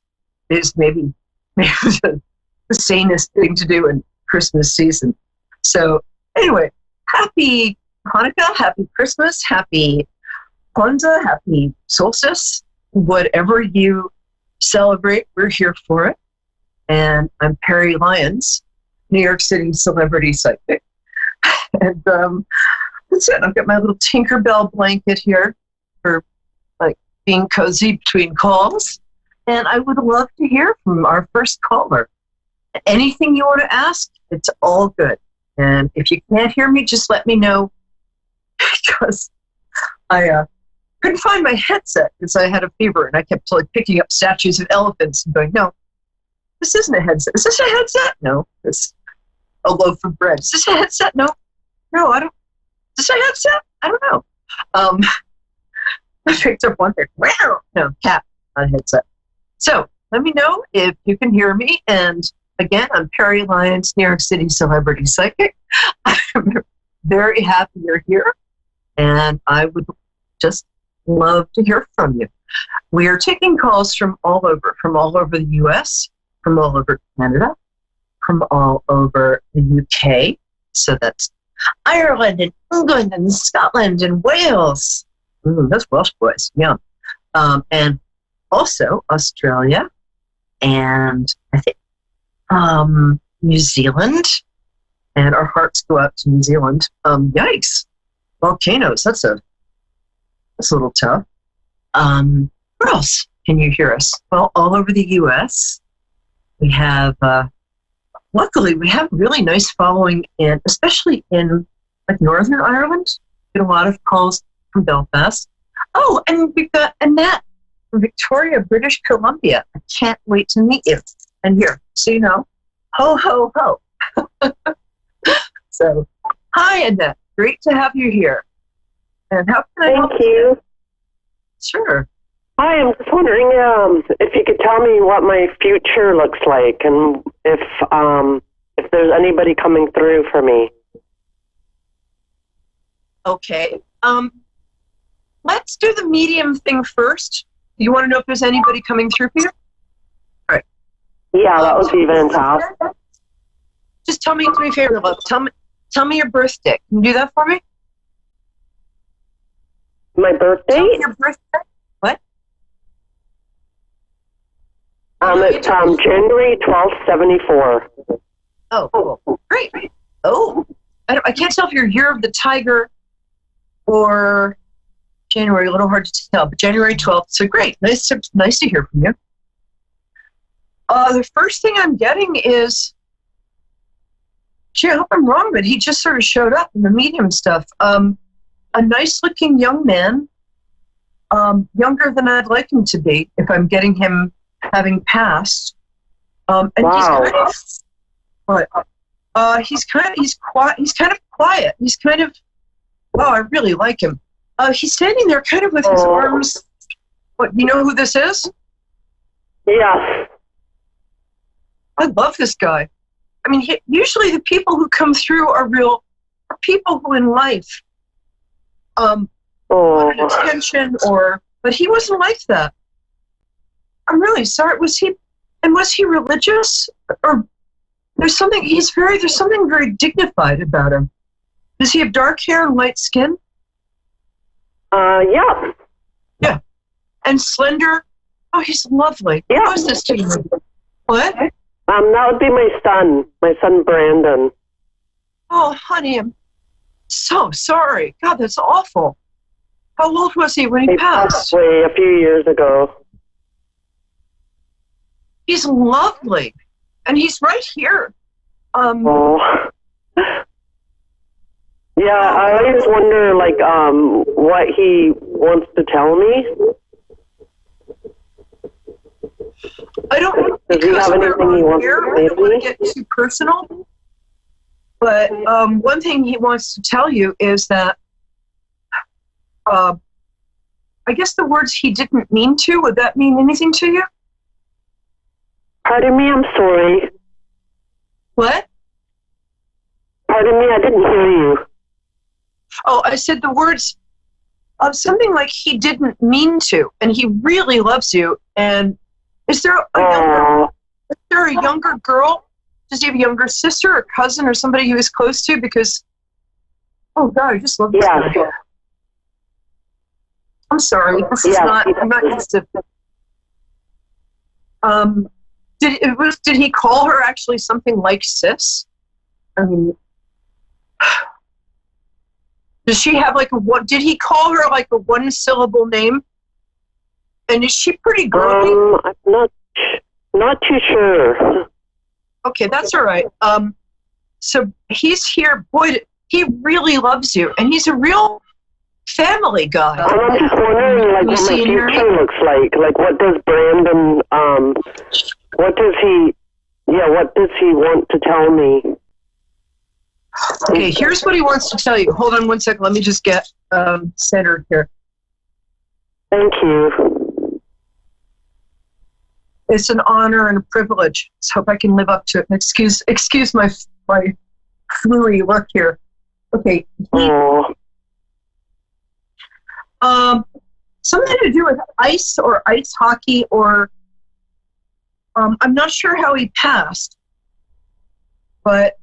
is maybe the sanest thing to do in Christmas season. So anyway, happy Hanukkah, happy Christmas, happy Kwanzaa, happy solstice, whatever you celebrate, we're here for it. And I'm Perry Lyons, New York City Celebrity Psychic. And that's it. I've got my little Tinkerbell blanket here for being cozy between calls. And I would love to hear from our first caller. Anything you want to ask, it's all good. And if you can't hear me, just let me know, because I couldn't find my headset because I had a fever, and I kept picking up statues of elephants and going, no, this isn't a headset. Is this a headset? No. This a loaf of bread. Is this a headset? No, I don't. Is this a headset? I don't know. I picked up one thing. Wow, no, cat, not a headset. So let me know if you can hear me. And again, I'm Perry Lyons, New York City Celebrity Psychic. I'm very happy you're here, and I would just love to hear from you. We are taking calls from all over the U.S., from all over Canada, from all over the U.K. So that's Ireland and England and Scotland and Wales. Those Welsh boys, yeah. And also Australia, and I think New Zealand, and our hearts go out to New Zealand. Yikes, volcanoes. That's a little tough. Where else can you hear us? Well, all over the U.S., We have, luckily, we have a really nice following in, especially in like Northern Ireland. Get a lot of calls from Belfast. Oh, and we've got Annette from Victoria, British Columbia. I can't wait to meet you. And here, so you know, ho, ho, ho. So, hi, Annette. Great to have you here. And how can I help you? Sure. Hi, I'm just wondering if you could tell me what my future looks like and if there's anybody coming through for me. Okay. Let's do the medium thing first. You want to know if there's anybody coming through for you? All right. Yeah, that would be fantastic. Just do me a favor, love. Tell me your birthday. Can you do that for me? My birthday? Tell me your birthday. What? It's January 12th, 74. Oh, cool. Great. Oh, I can't tell if you're Year of the Tiger or January. A little hard to tell, but January 12th. So great. Nice to hear from you. The first thing I'm getting is, gee, I hope I'm wrong, but he just sort of showed up in the medium stuff. A nice-looking young man, younger than I'd like him to be, if I'm getting him having passed. And wow. He's kind of quiet. He's kind of, wow, I really like him. He's standing there kind of with his arms. What, you know who this is? Yes. I love this guy. I mean, usually the people who come through are people who in life wanted attention, but he wasn't like that. I'm really sorry. Was he religious? Or there's something very dignified about him. Does he have dark hair and light skin? Yeah. Yeah. And slender? Oh, he's lovely. Yeah. Who is this to you? What? That would be my son Brandon. Oh, honey, I'm so sorry. God, that's awful. How old was he when he passed? Probably a few years ago. He's lovely. And he's right here. Yeah, I always wonder, what he wants to tell me. I don't. Does he have anything he wants to say I don't want to get too personal. But one thing he wants to tell you is that, I guess the words he didn't mean to, would that mean anything to you? Pardon me, I'm sorry. What? Pardon me, I didn't hear you. Oh, I said the words of something like he didn't mean to, and he really loves you. And is there a younger girl? Does he have a younger sister or cousin or somebody he was close to? Because, oh God, I just love this guy. I'm sorry. This is not. I'm not used to. Did he call her actually something like sis? I mean, does she have did he call her like a one-syllable name? And is she pretty girly? I'm not too sure. Okay, that's all right. So he's here. Boy, he really loves you, and he's a real family guy. I'm just wondering, what my future looks like. What does Brandon? What does he want to tell me? Okay, here's what he wants to tell you. Hold on one second. Let me just get centered here. Thank you. It's an honor and a privilege. So hope I can live up to it. Excuse my fluey look here. Okay. Something to do with ice or ice hockey or I'm not sure how he passed, but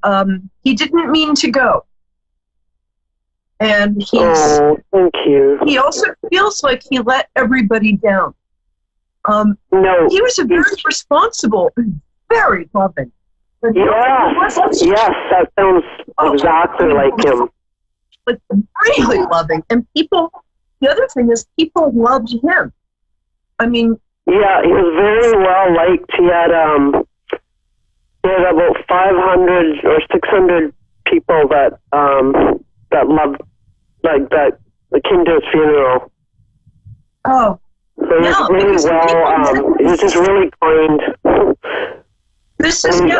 he didn't mean to go. And thank you. He also feels like he let everybody down. No. He was a very responsible, very loving. Yes, that sounds exactly like him. Like really loving. And people, the other thing is people loved him. I mean. Yeah, he was very well liked. He had There's about 500 or 600 people that loved, like, that came to his funeral. Oh. So it was really well, it was just really kind. This is, anything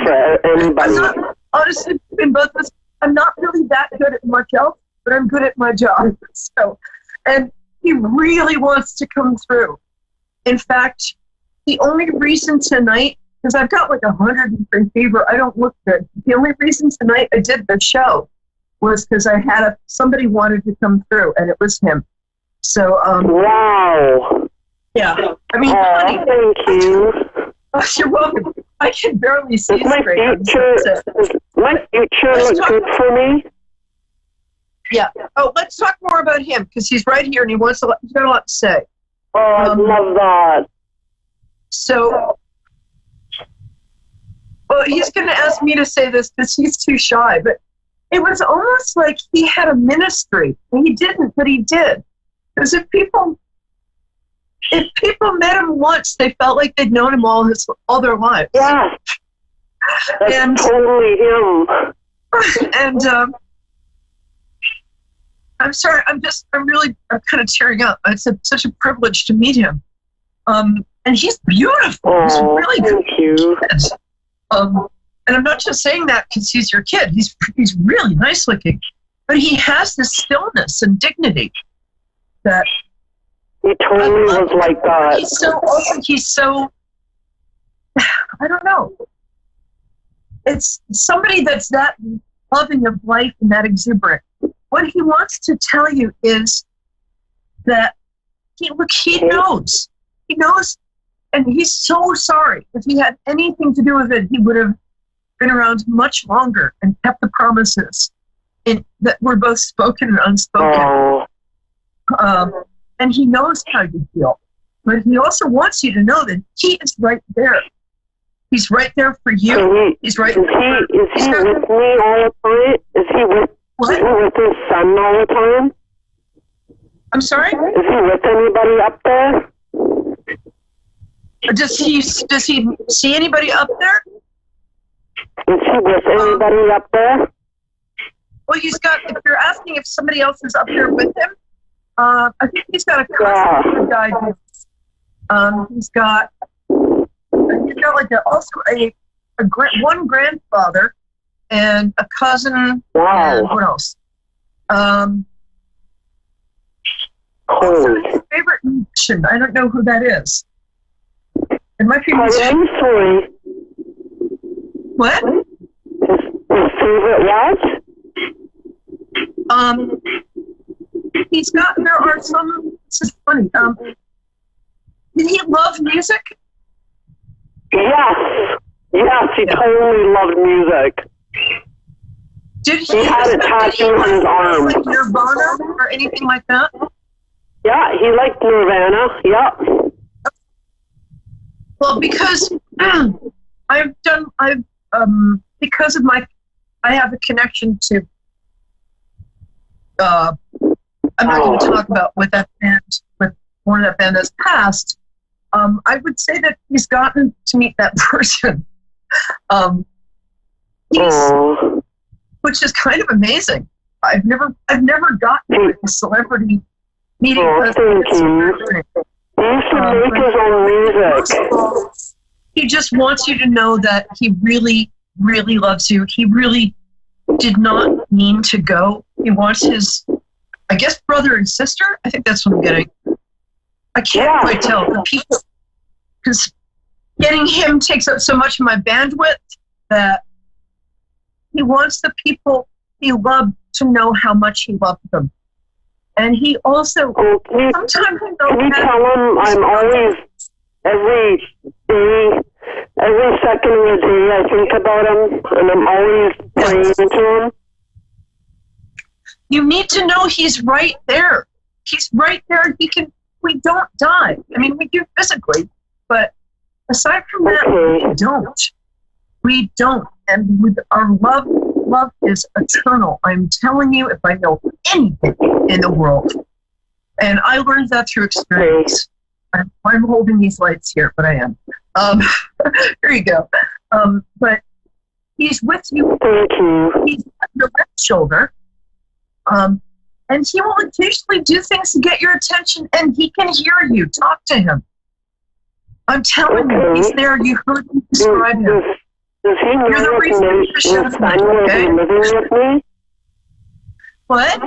for anybody. I'm not, honestly, in both of us, I'm not really that good at much else, but I'm good at my job. So, and he really wants to come through. In fact, the only reason tonight, because I've got like 103 fever, I don't look good. The only reason tonight I did the show was because I had somebody wanted to come through, and it was him. So, wow. Yeah. I mean, honey, thank you. You're welcome. I can barely see straight. My future looks good for me. Yeah. Oh, let's talk more about him, because he's right here and he's got a lot to say. Oh, I love that. So, well, he's going to ask me to say this because he's too shy, but it was almost like he had a ministry. He didn't, but he did. Because if people met him once, they felt like they'd known him all their lives. Yeah. That's totally him. And I'm sorry, I'm kind of tearing up. It's such a privilege to meet him. And he's beautiful. He's really good. Thank you. And I'm not just saying that because he's your kid. He's really nice looking. But he has this stillness and dignity that he totally was like that. He's so I don't know. It's somebody that's that loving of life and that exuberant. What he wants to tell you is that he knows. He knows, and he's so sorry. If he had anything to do with it, he would have been around much longer and kept the promises that were both spoken and unspoken. And he knows how you feel. But he also wants you to know that he is right there. He's right there for you. He's right there. Is he with me all the time? Is he with his son all the time? I'm sorry? Is he with anybody up there? Does he see anybody up there? Is he with anybody up there? Well, if you're asking if somebody else is up there with him, I think he's got a cousin who died. He's got like one grandfather and a cousin. Wow. And what else? His favorite musician. I don't know who that is. It might be musician. Sorry. What? His favorite what? He's got. There are some. This is funny. Did he love music? Yes, he totally loved music. Did he had a tattoo on his arm. Like Nirvana or anything like that? Yeah, he liked Nirvana. Yeah. Well, because I have a connection to. I'm not going to talk about with that band, with one of that band that's passed. I would say that he's gotten to meet that person, which is kind of amazing. I've never gotten a celebrity meeting. Thank you. He used to make his own music. He just wants you to know that he really, really loves you. He really did not mean to go. He wants his, I guess, brother and sister. I think that's what I'm getting. I can't quite tell the people, because getting him takes up so much of my bandwidth that he wants the people he loved to know how much he loved them. And he also sometimes can you tell him I'm always every second of the day I think about him, and I'm always praying to him. You need to know he's right there. He's right there. We don't die. I mean, we do physically, but aside from that, we don't. And with our love is eternal. I'm telling you, if I know anything in the world, and I learned that through experience. I'm holding these lights here, but I am. Here you go. But he's with you. Thank you. He's on your left shoulder. And he will occasionally do things to get your attention, and he can hear you. Talk to him. I'm telling you, he's there. You heard me describe him. Does he know You're the reason his son will be living with me? What?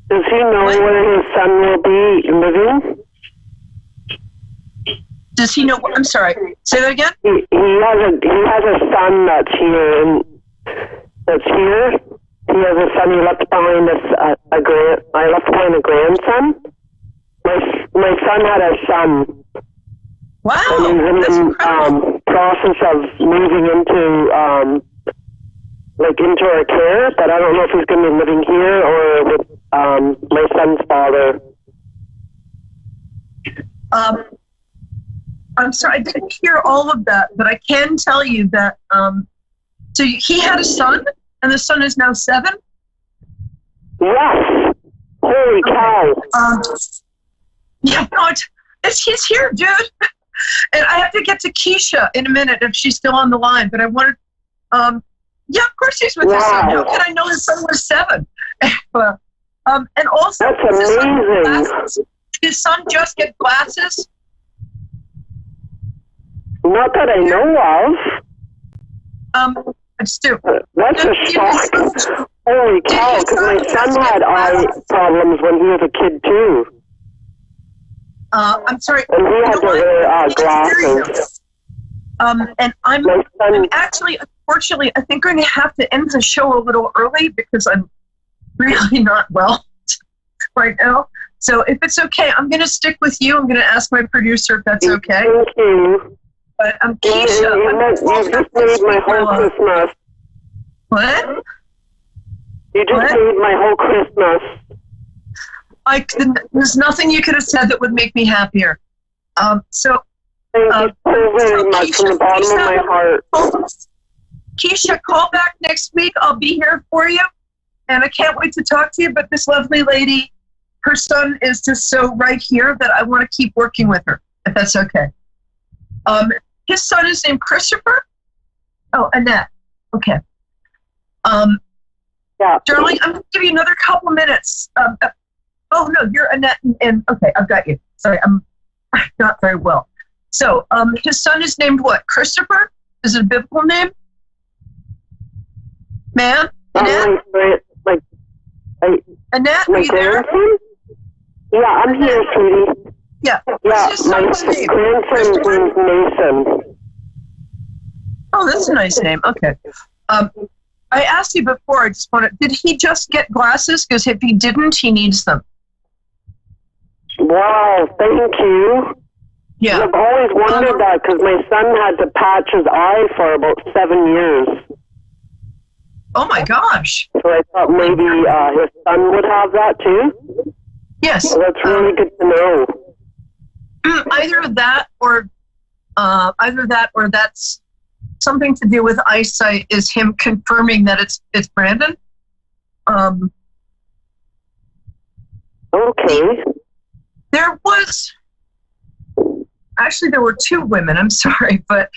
Does he know where his son will be living? Does he know? I'm sorry. Say that again. He has a son that's here, and that's here. He has a son. He left behind I left behind a grandson. My son had a son. Wow. And he's in the process of moving into into our care, but I don't know if he's going to be living here or with my son's father. I'm sorry, I didn't hear all of that, but I can tell you that so he had a son, and the son is now 7? Yes. Holy cow. Yeah, no, he's here, dude. And I have to get to Keisha in a minute if she's still on the line, but I wanted, yeah, of course he's with his son. How can I know his son was 7? And also, that's amazing. His son just get glasses? Not that I know of. It's stupid. That's a shock. Holy cow, because my son had eye problems when he was a kid too. I'm sorry. And he had to wear glasses. And I'm actually, unfortunately, I think I'm going to have to end the show a little early because I'm really not well right now. So if it's okay, I'm going to stick with you. I'm going to ask my producer if that's okay. Thank you. But Keisha, you just made my whole Christmas. What? You just made my whole Christmas. There's nothing you could have said that would make me happier. Thank you so very much from the bottom of my heart. Keisha, call back next week. I'll be here for you. And I can't wait to talk to you. But this lovely lady, her son is just so right here that I want to keep working with her, if that's okay. His son is named Christopher. Oh, Annette. Okay. Yeah. Darling, I'm going to give you another couple minutes. Oh, no, you're Annette. And okay, I've got you. Sorry, I'm not very well. So, his son is named what? Christopher? Is it a biblical name? Ma'am? Annette? Annette, are you there? Yeah, I'm here, sweetie. Yeah. Yeah, my grandson's name's Mason. Oh, that's a nice name. Okay. I asked you before, I just wanted, did he just get glasses? Because if he didn't, he needs them. Wow, thank you. Yeah. I've always wondered that because my son had to patch his eye for about 7 years. Oh my gosh. So I thought maybe his son would have that too. Yes. So that's really good to know. Either that or that's something to do with eyesight is him confirming that it's Brandon. Okay. There were 2 women, I'm sorry, but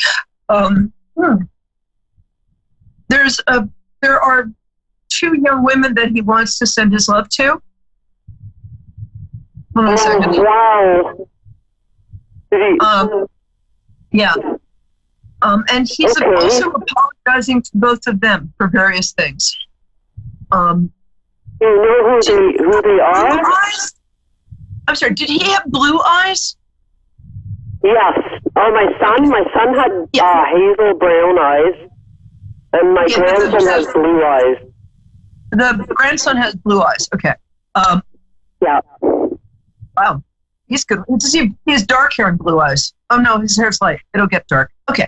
there are 2 young women that he wants to send his love to. Hold on a second. Wow. Yeah. And he's also apologizing to both of them for various things. Do you know who they are? I'm sorry, did he have blue eyes? Yes. Oh, my son had hazel brown eyes, and my grandson has blue eyes. The grandson has blue eyes. Okay. Yeah. Wow. He's good. He has dark hair and blue eyes. Oh no, his hair's light. It'll get dark. Okay.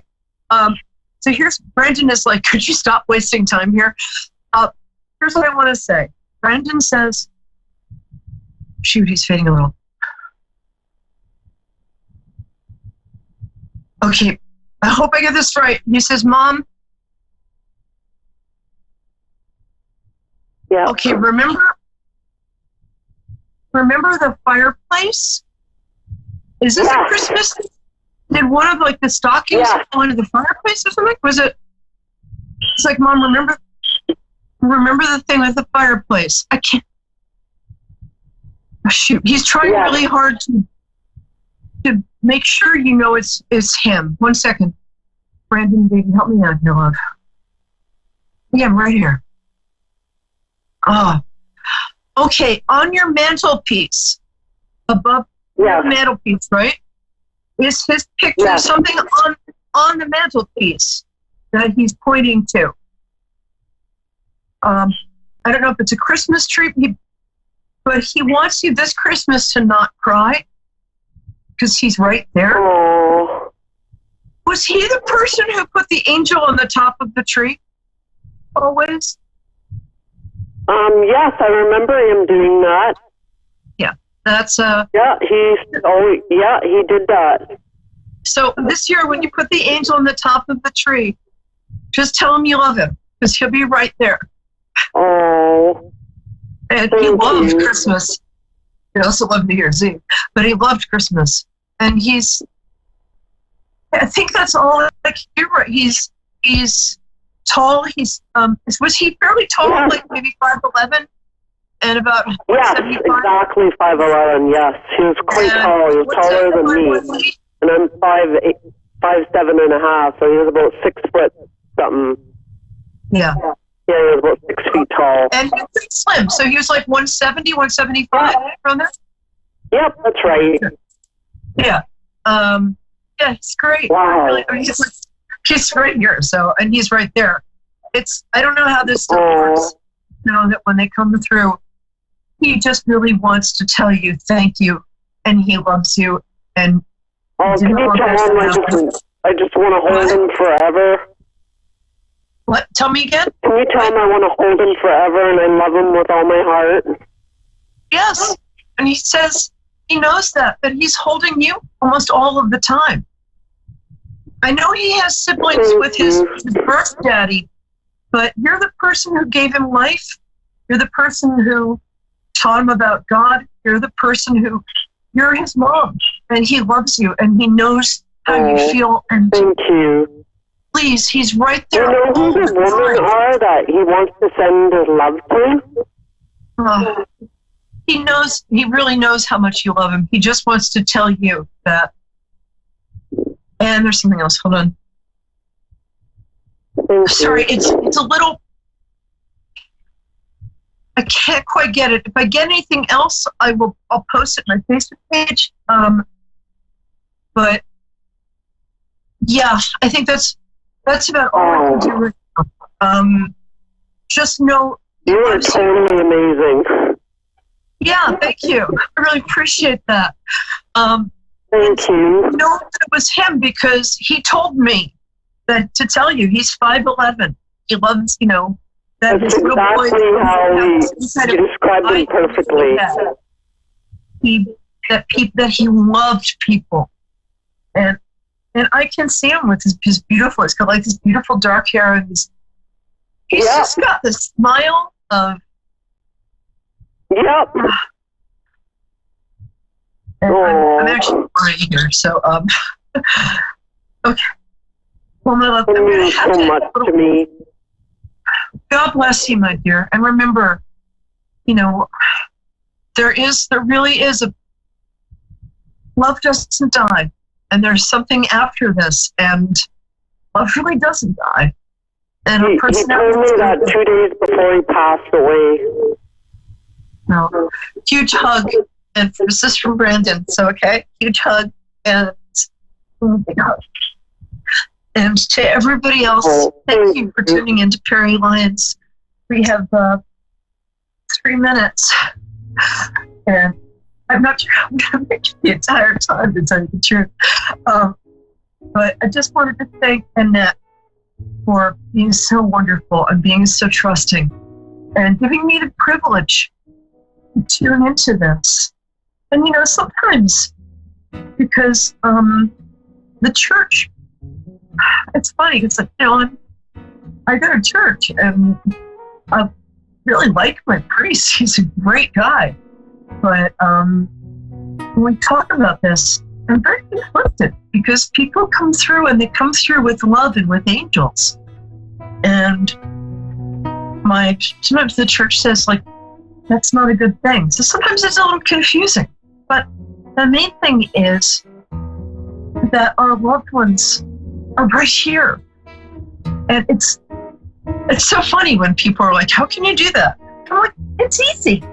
So here's Brandon is like, could you stop wasting time here? Here's what I want to say. Brandon says, shoot, he's fading a little. Okay, I hope I get this right. He says, Mom. Yeah. Okay, remember the fireplace? Is this a Christmas? Did one of like the stockings fall into the fireplace or something? Was it? It's like, Mom, remember the thing with the fireplace. I can't. Oh, shoot, he's trying really hard to make sure you know it's him. 1 second. Brandon, baby, help me out here, love. Yeah, I'm right here. Okay, on your mantelpiece, above your mantelpiece, right? Is his picture something on the mantelpiece that he's pointing to? I don't know if it's a Christmas tree, but he wants you this Christmas to not cry because he's right there. Oh. Was he the person who put the angel on the top of the tree? Always? Yes, I remember him doing that. Yeah, that's he did that. So this year, when you put the angel on the top of the tree, just tell him you love him because he'll be right there. Oh. And he loved Christmas. He also loved New Year's Eve, but he loved Christmas. And I think that's all. Like you're right. He's tall. He's was he fairly tall? Yeah. Like maybe 5'11", and about 75? Exactly 5'11". Yes, he was quite tall. He was taller than me, and I'm 5'7.5". So he was about 6 foot something. Yeah. Yeah, he was about 6 feet tall. And he was pretty slim. So he was like 170, 175 from there. Yep, that's right. Yeah. Yeah, he's great. Wow. He's right here. So, and he's right there. I don't know how this stuff works. You know, that when they come through, he just really wants to tell you thank you, and he loves you. And can you tell him I just want to hold him forever? What? Tell me again? Can you tell him I want to hold him forever and I love him with all my heart? Yes. And he says he knows that he's holding you almost all of the time. I know he has siblings with his birth daddy, but you're the person who gave him life. You're the person who taught him about God. You're the person you're his mom, and he loves you, and he knows how you feel. And thank you. Please, he's right there. You know who the women are that he wants to send his love to? He really knows how much you love him. He just wants to tell you that. And there's something else. Hold on. Sorry, it's a little. I can't quite get it. If I get anything else, I'll post it on my Facebook page. But yeah, I think that's about all I can do right now. Just know you are totally amazing. Yeah, thank you. I really appreciate that. Thank you. Know that it was him because he told me that to tell you he's 5'11". He loves, that that's his little boy. Exactly how you described him perfectly. That he loved people, and I can see him with his beautiful. He's got like this beautiful dark hair, and he's just got this smile of. Yep. And I'm actually right here, so okay. Well, my love, I'm gonna have so much to me. God bless you, my dear, and remember, there really is a love doesn't die, and there's something after this, and love really doesn't die. And he told me that 2 days before he passed away. No, huge hug, and this is from Brandon. So huge hug, and big hug. And to everybody else, thank you for tuning into Perry Lyons. We have 3 minutes, and I'm not sure I'm going to make it the entire time, to tell you the truth. But I just wanted to thank Annette for being so wonderful and being so trusting and giving me the privilege to tune into this. And sometimes, because the church, it's funny, it's like, I go to church and I really like my priest. He's a great guy. But when we talk about this, I'm very conflicted because people come through and they come through with love and with angels. And sometimes the church says, like, that's not a good thing. So sometimes it's a little confusing. But the main thing is that our loved ones are right here. And it's so funny when people are like, how can you do that? I'm like, it's easy.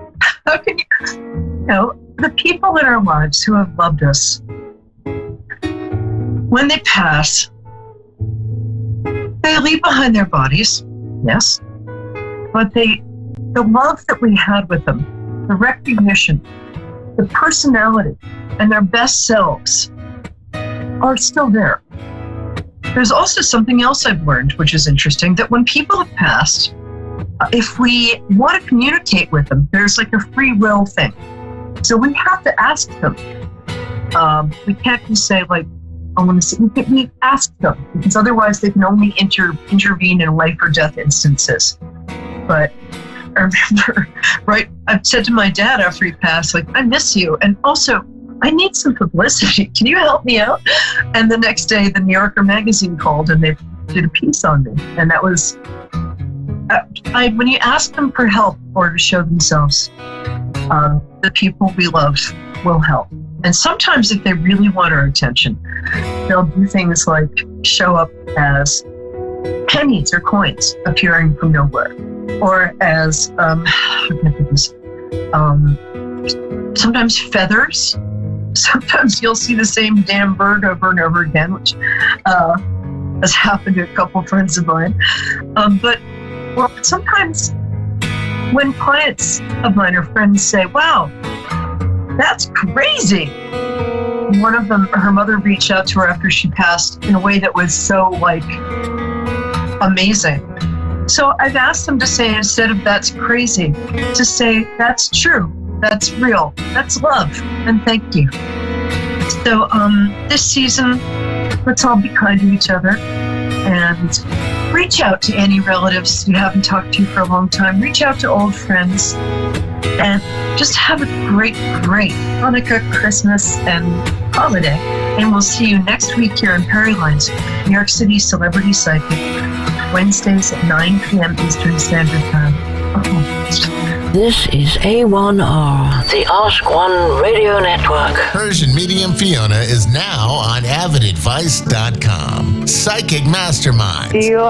How can you? You know, the people in our lives who have loved us, when they pass, they leave behind their bodies, yes, but the love that we had with them, the recognition, the personality, and their best selves are still there. There's also something else I've learned, which is interesting, that when people have passed, if we want to communicate with them, there's like a free will thing. So we have to ask them. We can't just say, like, I want to see. We ask them, because otherwise they can only intervene in life or death instances. But I remember, right, I've said to my dad after he passed, like, I miss you. And also, I need some publicity. Can you help me out? And the next day, the New Yorker magazine called and they did a piece on me. And that was, when you ask them for help or to show themselves, the people we love will help. And sometimes if they really want our attention, they'll do things like show up as pennies or coins appearing from nowhere. Or as, sometimes feathers. Sometimes you'll see the same damn bird over and over again, which has happened to a couple friends of mine. But sometimes when clients of mine or friends say, wow, that's crazy. One of them, her mother reached out to her after she passed in a way that was so, like, amazing. So I've asked them to say, instead of that's crazy, to say that's true, that's real, that's love, and thank you. So this season, let's all be kind to each other and reach out to any relatives you haven't talked to for a long time. Reach out to old friends and just have a great, great Hanukkah, Christmas, and holiday. And we'll see you next week here in Perry Lines, New York City Celebrity Psychic, Wednesdays at 9 p.m. Eastern Standard Time. This is A1R, the Ask One Radio Network. Persian Medium Fiona is now on avidadvice.com. Psychic Mastermind. Do you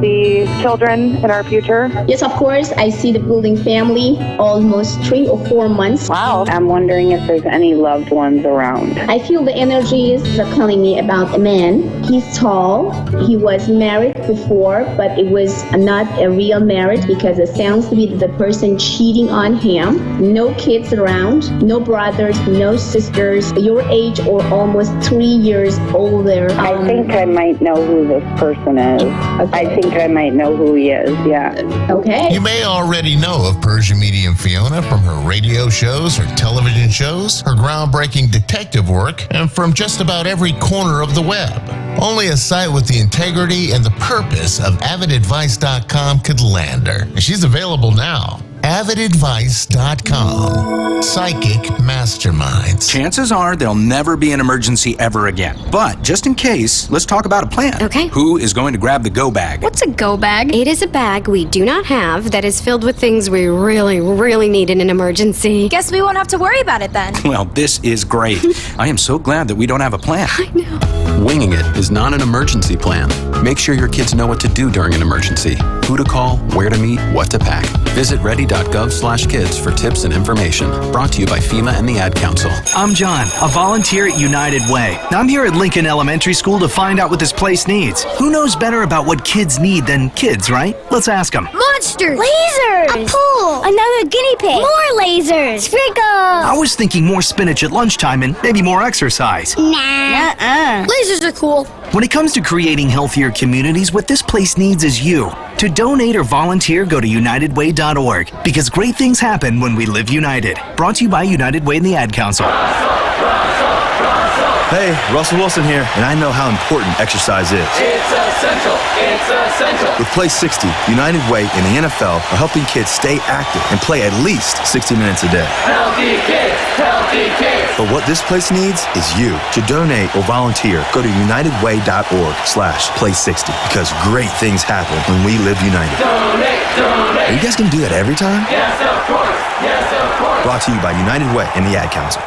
see children in our future? Yes, of course. I see the building family almost 3 or 4 months. Wow. I'm wondering if there's any loved ones around. I feel the energies are telling me about a man. He's tall. He was married before, but it was not a real marriage because it sounds to be the person cheating on him. No kids around, no brothers, no sisters, your age or almost 3 years older. I think I might know who this person is. Okay. I think I might know who he is, yeah. Okay. You may already know of Persian Medium Fiona from her radio shows, her television shows, her groundbreaking detective work, and from just about every corner of the web. Only a site with the integrity and the purpose of avidadvice.com could land her. She's available now. avidadvice.com. Psychic Masterminds. Chances are there'll never be an emergency ever again. But just in case, let's talk about a plan. Okay. Who is going to grab the go bag? What's a go bag? It is a bag we do not have that is filled with things we really, really need in an emergency. Guess we won't have to worry about it then. Well, this is great. I am so glad that we don't have a plan. I know. Winging it is not an emergency plan. Make sure your kids know what to do during an emergency. Who to call, where to meet, what to pack. Visit ready.gov/kids for tips and information. Brought to you by FEMA and the Ad Council. I'm John, a volunteer at United Way. I'm here at Lincoln Elementary School to find out what this place needs. Who knows better about what kids need than kids, right? Let's ask them. Monsters! Lasers! A pool! Another guinea pig! More lasers! Sprinkles! I was thinking more spinach at lunchtime and maybe more exercise. Nah. Lasers are cool. When it comes to creating healthier communities, what this place needs is you. To donate or volunteer, go to unitedway.org because great things happen when we live united. Brought to you by United Way and the Ad Council. Hey, Russell Wilson here, and I know how important exercise is. It's essential. It's essential. With Play 60, United Way and the NFL are helping kids stay active and play at least 60 minutes a day. Healthy kids. Healthy kids. But what this place needs is you. To donate or volunteer, go to unitedway.org/play60 because great things happen when we live united. Donate. Are you guys going to do that every time? Yes, of course. Yes, of course. Brought to you by United Way and the Ad Council.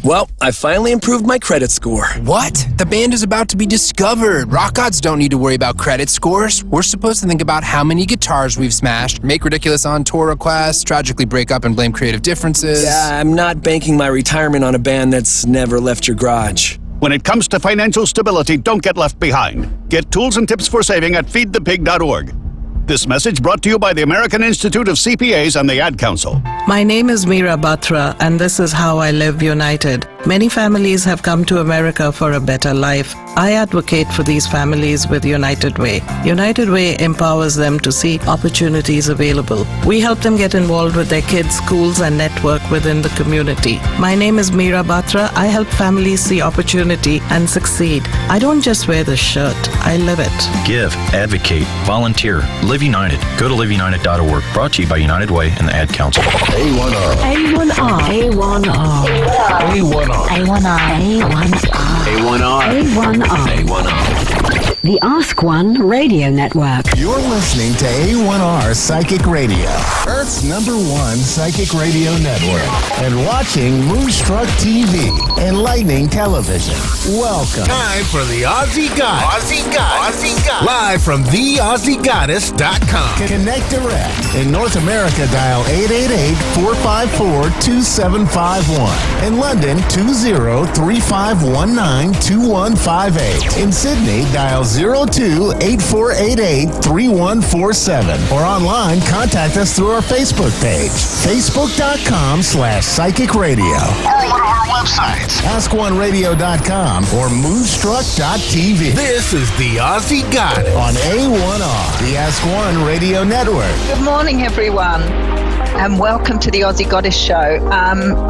Well, I finally improved my credit score. What? The band is about to be discovered. Rock gods don't need to worry about credit scores. We're supposed to think about how many guitars we've smashed, make ridiculous on-tour requests, tragically break up and blame creative differences. Yeah, I'm not banking my retirement on a band that's never left your garage. When it comes to financial stability, don't get left behind. Get tools and tips for saving at feedthepig.org. This message brought to you by the American Institute of CPAs and the Ad Council. My name is Meera Batra, and this is How I Live United. Many families have come to America for a better life. I advocate for these families with United Way. United Way empowers them to see opportunities available. We help them get involved with their kids, schools, and network within the community. My name is Meera Batra. I help families see opportunity and succeed. I don't just wear the shirt, I live it. Give, advocate, volunteer, Live United. Go to liveunited.org. Brought to you by United Way and the Ad Council. A1R. A1R. A1R. A1R. A1R. A1R. A1R. The Ask One Radio Network. You're listening to A1R Psychic Radio, Earth's #1 psychic radio network, and watching Moonstruck TV and Lightning Television. Welcome. Time for the Aussie Goddess. Live from theausiegoddess.com. Connect direct. In North America, dial 888-454-2751. In London, 20-3519-2158. In Sydney, dial 02-8488-3147. Or online, contact us through our Facebook page, facebook.com/psychic radio. Or one of our websites, askoneradio.com or moonstruck.tv. This is the Aussie Goddess on A1R, the Ask One Radio Network. Good morning, everyone, and welcome to the Aussie Goddess Show.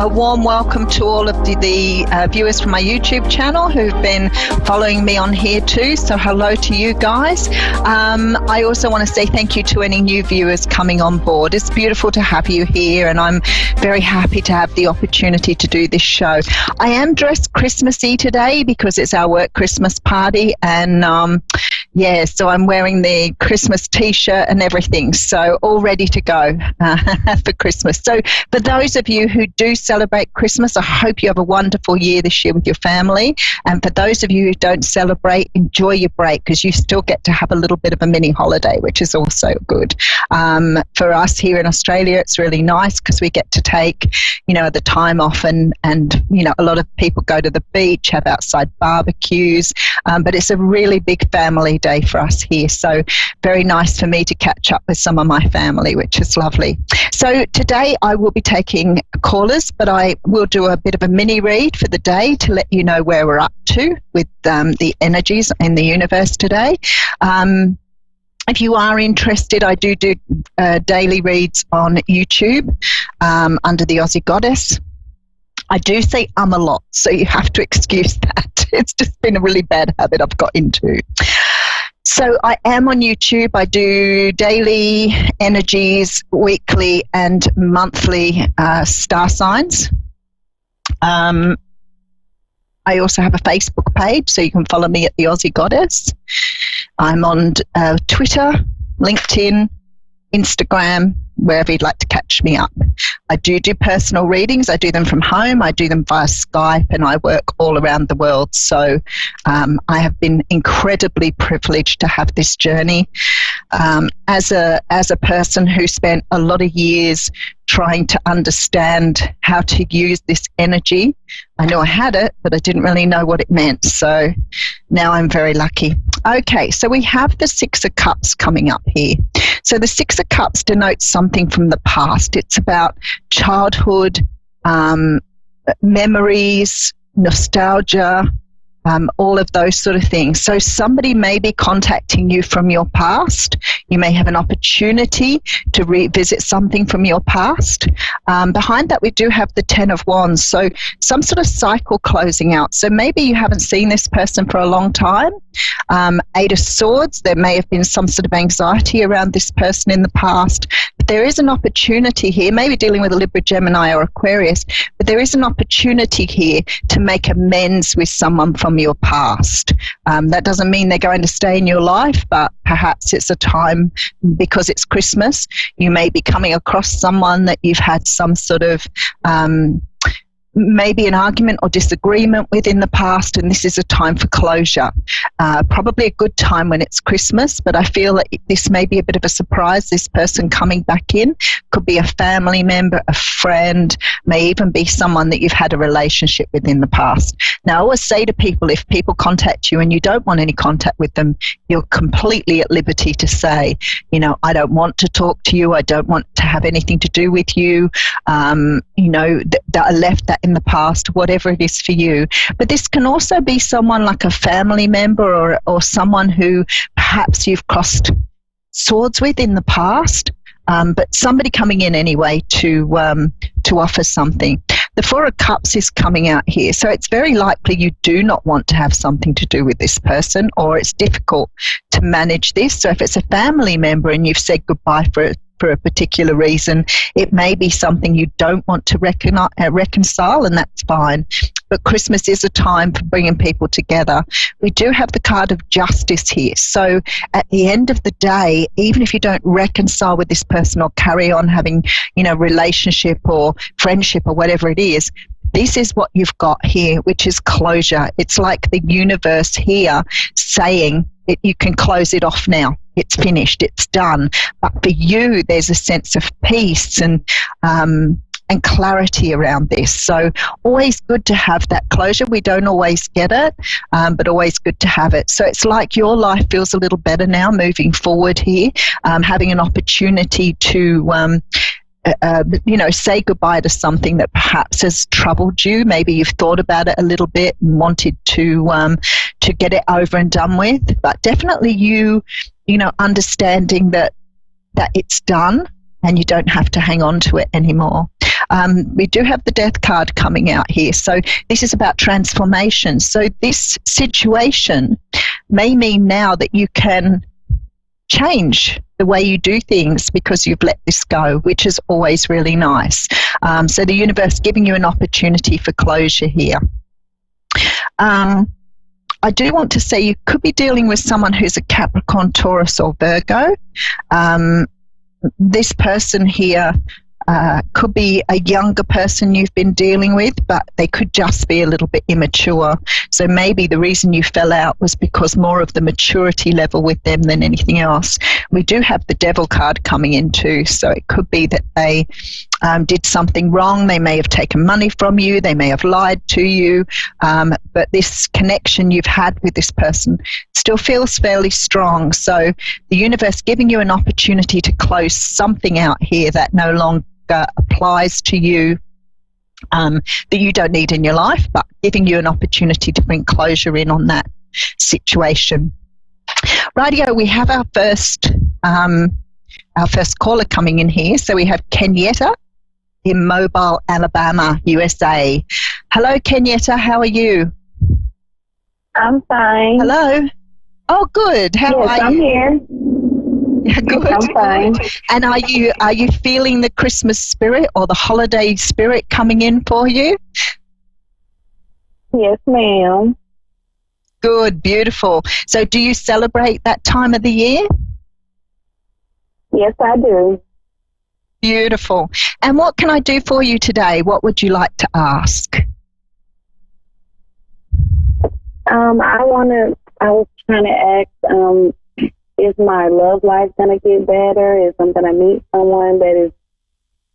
A warm welcome to all of the viewers from my YouTube channel who've been following me on here too. So hello to you guys. I also want to say thank you to any new viewers coming on board. It's beautiful to have you here, and I'm very happy to have the opportunity to do this show. I am dressed Christmassy today because it's our work Christmas party, and so I'm wearing the Christmas t-shirt and everything, so all ready to go for Christmas. So for those of you who do celebrate Christmas, I hope you have a wonderful year this year with your family. And for those of you who don't celebrate, enjoy your break because you still get to have a little bit of a mini holiday, which is also good. For us here in Australia, it's really nice because we get to take, the time off and a lot of people go to the beach, have outside barbecues, but it's a really big family day for us here. So very nice for me to catch up with some of my family, which is lovely. So today I will be taking callers, but I will do a bit of a mini read for the day to let you know where we're up to with the energies in the universe today. If you are interested, I do daily reads on YouTube under the Aussie Goddess. I do say a lot, so you have to excuse that. It's just been a really bad habit I've got into. So I am on YouTube. I do daily energies, weekly and monthly star signs. I also have a Facebook page, so you can follow me at the Aussie Goddess. I'm on Twitter, LinkedIn, Instagram, wherever you'd like to catch me up. I do personal readings. I do them from home. I do them via Skype, and I work all around the world. So I have been incredibly privileged to have this journey. As a person who spent a lot of years trying to understand how to use this energy, I knew I had it, but I didn't really know what it meant. So now I'm very lucky. Okay, so we have the Six of Cups coming up here. So the Six of Cups denotes something from the past. It's about childhood, memories, nostalgia, all of those sort of things. So somebody may be contacting you from your past. You may have an opportunity to revisit something from your past. Behind that, we do have the Ten of Wands. So some sort of cycle closing out. So maybe you haven't seen this person for a long time. Eight of Swords, there may have been some sort of anxiety around this person in the past. But there is an opportunity here, maybe dealing with a Libra, Gemini or Aquarius, but there is an opportunity here to make amends with someone from your past. That doesn't mean they're going to stay in your life, but perhaps it's a time, because it's Christmas, you may be coming across someone that you've had some sort of maybe an argument or disagreement with in the past, and this is a time for closure. Probably a good time when it's Christmas, but I feel that this may be a bit of a surprise. This person coming back in could be a family member, a friend, may even be someone that you've had a relationship with in the past. Now, I always say to people, if people contact you and you don't want any contact with them, you're completely at liberty to say, you know, I don't want to talk to you. I don't want to have anything to do with you. You know, that I left that in the past, whatever it is for you. But this can also be someone like a family member or someone who perhaps you've crossed swords with in the past, but somebody coming in anyway to offer something. The Four of Cups is coming out here, so it's very likely you do not want to have something to do with this person, or it's difficult to manage this. So if it's a family member and you've said goodbye for a particular reason, it may be something you don't want to reconcile, and that's fine. But Christmas is a time for bringing people together. We do have the card of Justice here. So at the end of the day, even if you don't reconcile with this person or carry on having, you know, relationship or friendship or whatever it is, this is what you've got here, which is closure. It's like the universe here saying you can close it off now. It's finished. It's done. But for you, there's a sense of peace and clarity around this. So always good to have that closure. We don't always get it, but always good to have it. So it's like your life feels a little better now moving forward here, having an opportunity to you know, say goodbye to something that perhaps has troubled you. Maybe you've thought about it a little bit and wanted to get it over and done with. But definitely you know, understanding that it's done and you don't have to hang on to it anymore. We do have the Death card coming out here. So this is about transformation. So this situation may mean now that you can change the way you do things because you've let this go, which is always really nice. So the universe giving you an opportunity for closure here. I do want to say you could be dealing with someone who's a Capricorn, Taurus or Virgo. This person here could be a younger person you've been dealing with, but they could just be a little bit immature. So maybe the reason you fell out was because more of the maturity level with them than anything else. We do have the Devil card coming in too, so it could be that they did something wrong. They may have taken money from you. They may have lied to you. But this connection you've had with this person still feels fairly strong. So the universe giving you an opportunity to close something out here that no longer applies to you, that you don't need in your life, but giving you an opportunity to bring closure in on that situation. Rightio, we have our first caller coming in here. So we have Kenyatta in Mobile, Alabama, USA. Hello, Kenyatta. How are you? I'm fine. Hello. Oh, good. How are you? I'm here. Good. I'm fine. And are you feeling the Christmas spirit or the holiday spirit coming in for you? Yes, ma'am. Good, beautiful. So do you celebrate that time of the year? Yes, I do. Beautiful. And what can I do for you today? What would you like to ask? I was trying to ask, is my love life going to get better? Is I'm going to meet someone that is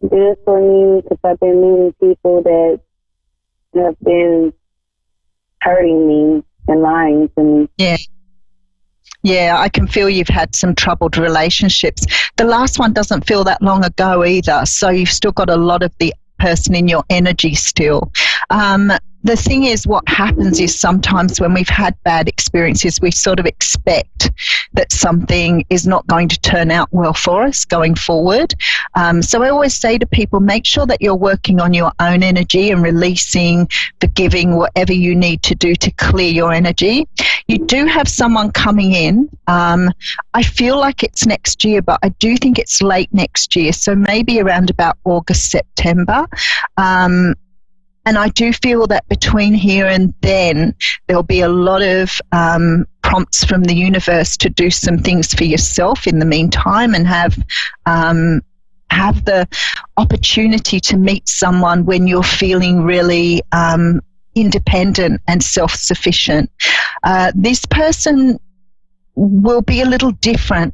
good for me? Because I've been meeting people that have been hurting me and lying to me. Yeah, I can feel you've had some troubled relationships. The last one doesn't feel that long ago either, so you've still got a lot of the person in your energy still. the thing is, what happens is sometimes when we've had bad experiences, we sort of expect that something is not going to turn out well for us going forward. So I always say to people, make sure that you're working on your own energy and releasing, forgiving, whatever you need to do to clear your energy. You do have someone coming in. I feel like it's next year, but I do think it's late next year. So maybe around about August, September. And I do feel that between here and then, there'll be a lot of prompts from the universe to do some things for yourself in the meantime, and have the opportunity to meet someone when you're feeling really independent and self-sufficient. This person will be a little different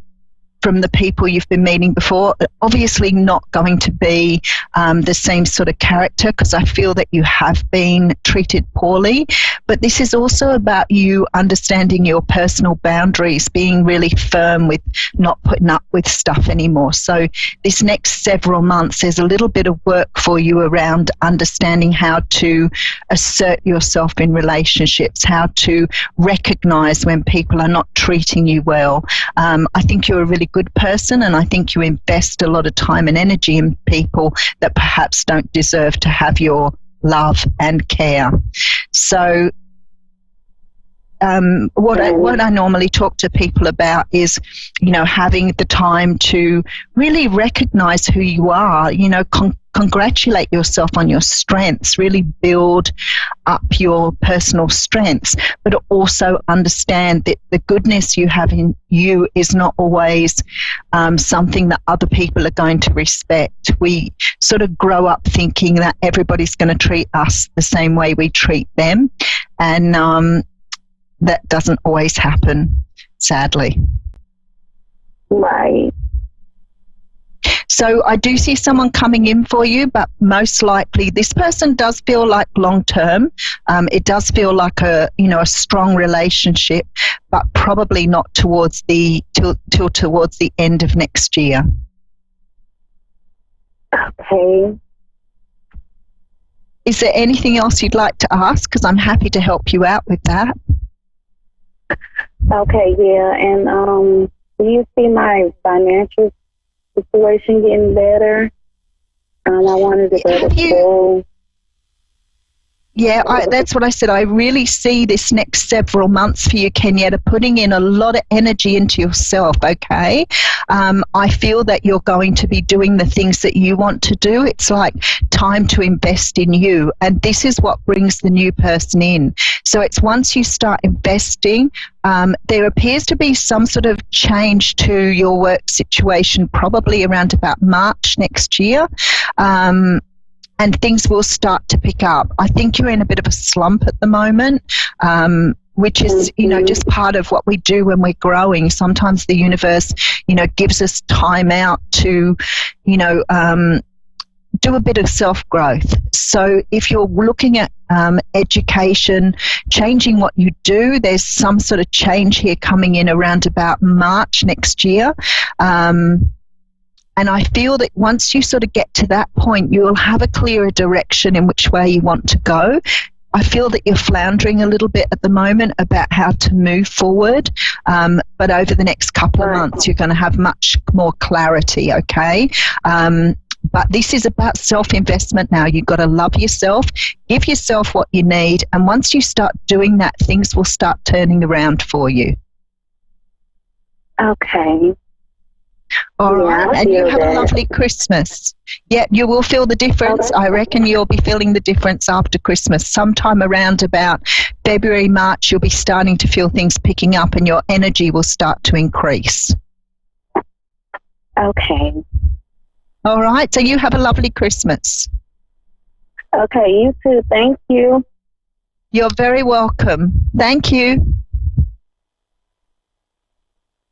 from the people you've been meeting before. Obviously not going to be the same sort of character, because I feel that you have been treated poorly. But this is also about you understanding your personal boundaries, being really firm with not putting up with stuff anymore. So this next several months, there's a little bit of work for you around understanding how to assert yourself in relationships, how to recognize when people are not treating you well. I think you're a really good person, and I think you invest a lot of time and energy in people that perhaps don't deserve to have your love and care. So what I normally talk to people about is, having the time to really recognize who you are, congratulate yourself on your strengths, really build up your personal strengths, but also understand that the goodness you have in you is not always something that other people are going to respect. We sort of grow up thinking that everybody's going to treat us the same way we treat them, and that doesn't always happen, sadly. Right. So I do see someone coming in for you, but most likely this person does feel like long term. It does feel like a strong relationship, but probably not towards till towards the end of next year. Okay. Is there anything else you'd like to ask? Because I'm happy to help you out with that. Okay, yeah. And do you see my financial situation getting better? I wanted to go to school. Yeah, that's what I said. I really see this next several months for you, Kenyatta, putting in a lot of energy into yourself, okay? I feel that you're going to be doing the things that you want to do. It's like time to invest in you, and this is what brings the new person in. So it's once you start investing, there appears to be some sort of change to your work situation, probably around about March next year. And things will start to pick up. I think you're in a bit of a slump at the moment, which is, just part of what we do when we're growing. Sometimes the universe, gives us time out to, do a bit of self-growth. So if you're looking at education, changing what you do, there's some sort of change here coming in around about March next year. And I feel that once you sort of get to that point, you'll have a clearer direction in which way you want to go. I feel that you're floundering a little bit at the moment about how to move forward, but over the next couple of months, you're going to have much more clarity, okay? But this is about self-investment now. You've got to love yourself, give yourself what you need, and once you start doing that, things will start turning around for you. Okay. All right, and you have a lovely Christmas. Yeah, you will feel the difference. I reckon you'll be feeling the difference after Christmas. Sometime around about February, March, you'll be starting to feel things picking up and your energy will start to increase. Okay. All right, so you have a lovely Christmas. Okay, you too. Thank you. You're very welcome. Thank you.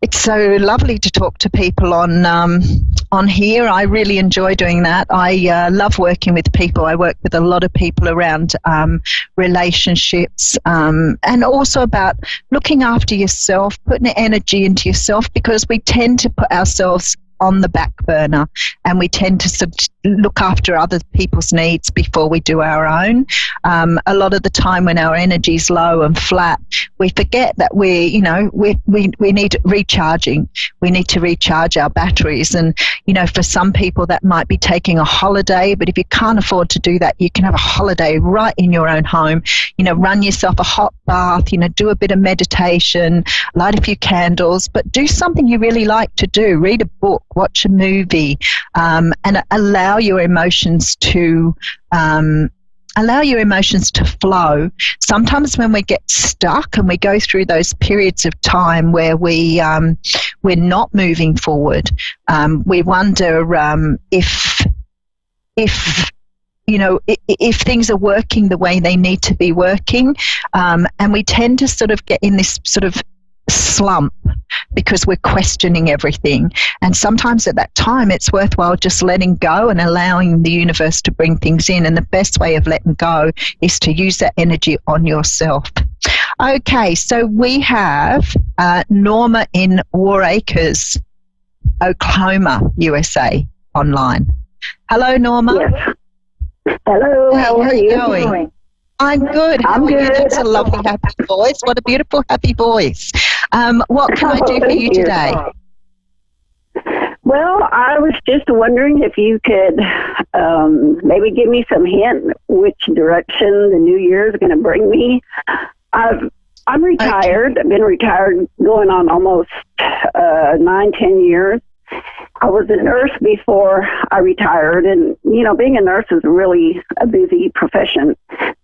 It's so lovely to talk to people on here. I really enjoy doing that. I love working with people. I work with a lot of people around relationships and also about looking after yourself, putting energy into yourself, because we tend to put ourselves on the back burner and we tend to look after other people's needs before we do our own. A lot of the time when our energy's low and flat, we forget that we need recharging. We need to recharge our batteries. And, for some people that might be taking a holiday, but if you can't afford to do that, you can have a holiday right in your own home. Run yourself a hot bath, do a bit of meditation, light a few candles, but do something you really like to do. Read a book, watch a movie, and allow your emotions to flow. Sometimes when we get stuck and we go through those periods of time where we're not moving forward, we wonder if things are working the way they need to be working, and we tend to sort of get in this sort of slump because we're questioning everything. And sometimes at that time it's worthwhile just letting go and allowing the universe to bring things in, and the best way of letting go is to use that energy on yourself. Okay, so we have Norma in War Acres, Oklahoma, USA, online. Hello, Norma. Yes. Hello, how are you going? I'm good. I'm good. That's a lovely, happy voice. What a beautiful, happy voice. What can I do for you today? Well, I was just wondering if you could maybe give me some hint which direction the new year is going to bring me. I'm retired. I've been retired going on almost 9-10 years. I was a nurse before I retired, and, being a nurse is really a busy profession.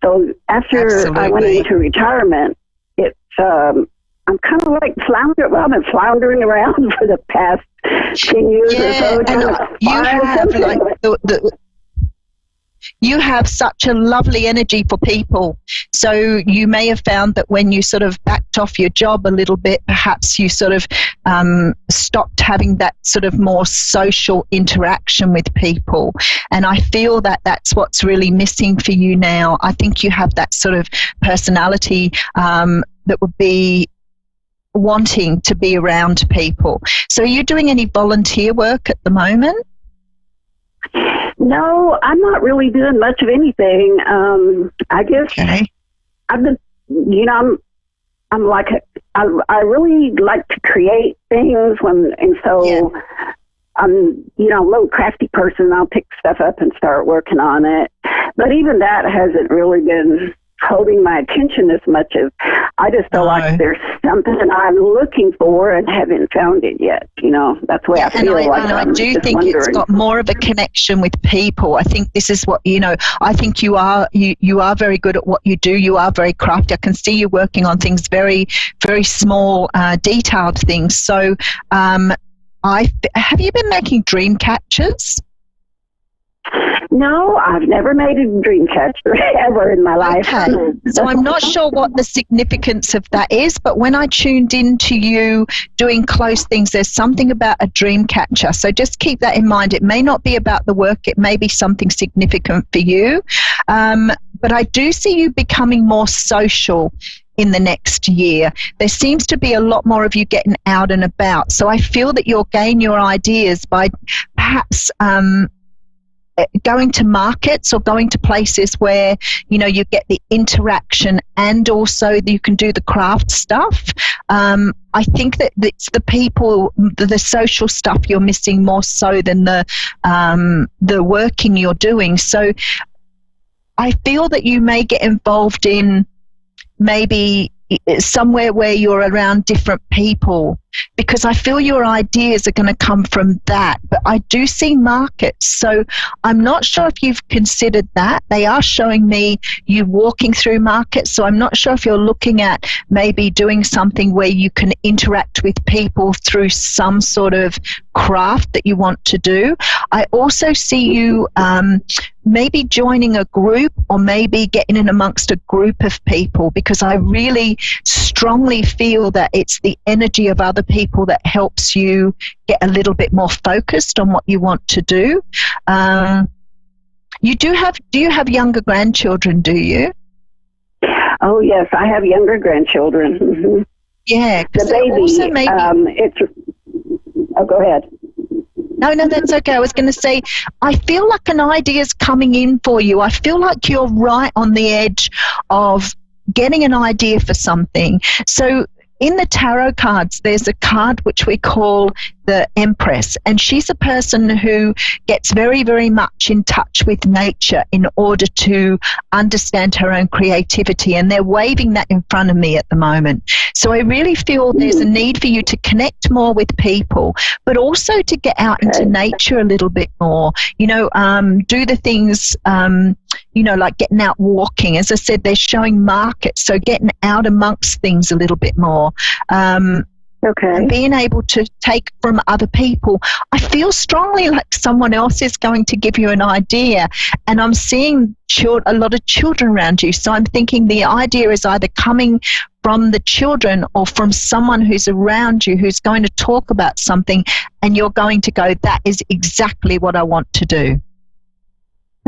So after I went into retirement, it's, I'm kind of like floundering. Well, I've been floundering around for the past 10 years or so. You have such a lovely energy for people. So you may have found that when you sort of backed off your job a little bit, perhaps you sort of stopped having that sort of more social interaction with people. And I feel that that's what's really missing for you now. I think you have that sort of personality that would be wanting to be around people. So are you doing any volunteer work at the moment? No, I'm not really doing much of anything. I guess I've been, I'm like, I really like to create things I'm, a little crafty person. I'll pick stuff up and start working on it. But even that hasn't really been holding my attention as much as I just feel like there's something I'm looking for and haven't found it yet. That's the way I feel. I do think it's got more of a connection with people. I think this is what, I think you are very good at what you do. You are very crafty. I can see you working on things very, very small, detailed things. So have you been making dream catchers? No, I've never made a dream catcher ever in my life. Okay. So I'm not sure what the significance of that is, but when I tuned into you doing close things, there's something about a dream catcher. So just keep that in mind. It may not be about the work. It may be something significant for you. But I do see you becoming more social in the next year. There seems to be a lot more of you getting out and about. So I feel that you'll gain your ideas by perhaps going to markets or going to places where, you get the interaction and also you can do the craft stuff. I think that it's the people, the social stuff you're missing more so than the working you're doing. So I feel that you may get involved in maybe somewhere where you're around different people, because I feel your ideas are going to come from that. But I do see markets, so I'm not sure if you've considered that. They are showing me you walking through markets, so I'm not sure if you're looking at maybe doing something where you can interact with people through some sort of craft that you want to do. I also see you maybe joining a group or maybe getting in amongst a group of people, because I really strongly feel that it's the energy of other people that helps you get a little bit more focused on what you want to do. Do you have younger grandchildren, do you? Oh, yes, I have younger grandchildren. Mm-hmm. Yeah. The baby, also maybe, go ahead. No, that's okay. I was going to say, I feel like an idea is coming in for you. I feel like you're right on the edge of getting an idea for something. So in the tarot cards, there's a card which we call the Empress, and she's a person who gets very, very much in touch with nature in order to understand her own creativity, and they're waving that in front of me at the moment. So I really feel there's a need for you to connect more with people, but also to get out into nature a little bit more, do the things, like getting out walking. As I said, they're showing markets, so getting out amongst things a little bit more. And being able to take from other people. I feel strongly like someone else is going to give you an idea, and I'm seeing a lot of children around you. So I'm thinking the idea is either coming from the children or from someone who's around you who's going to talk about something, and you're going to go, that is exactly what I want to do.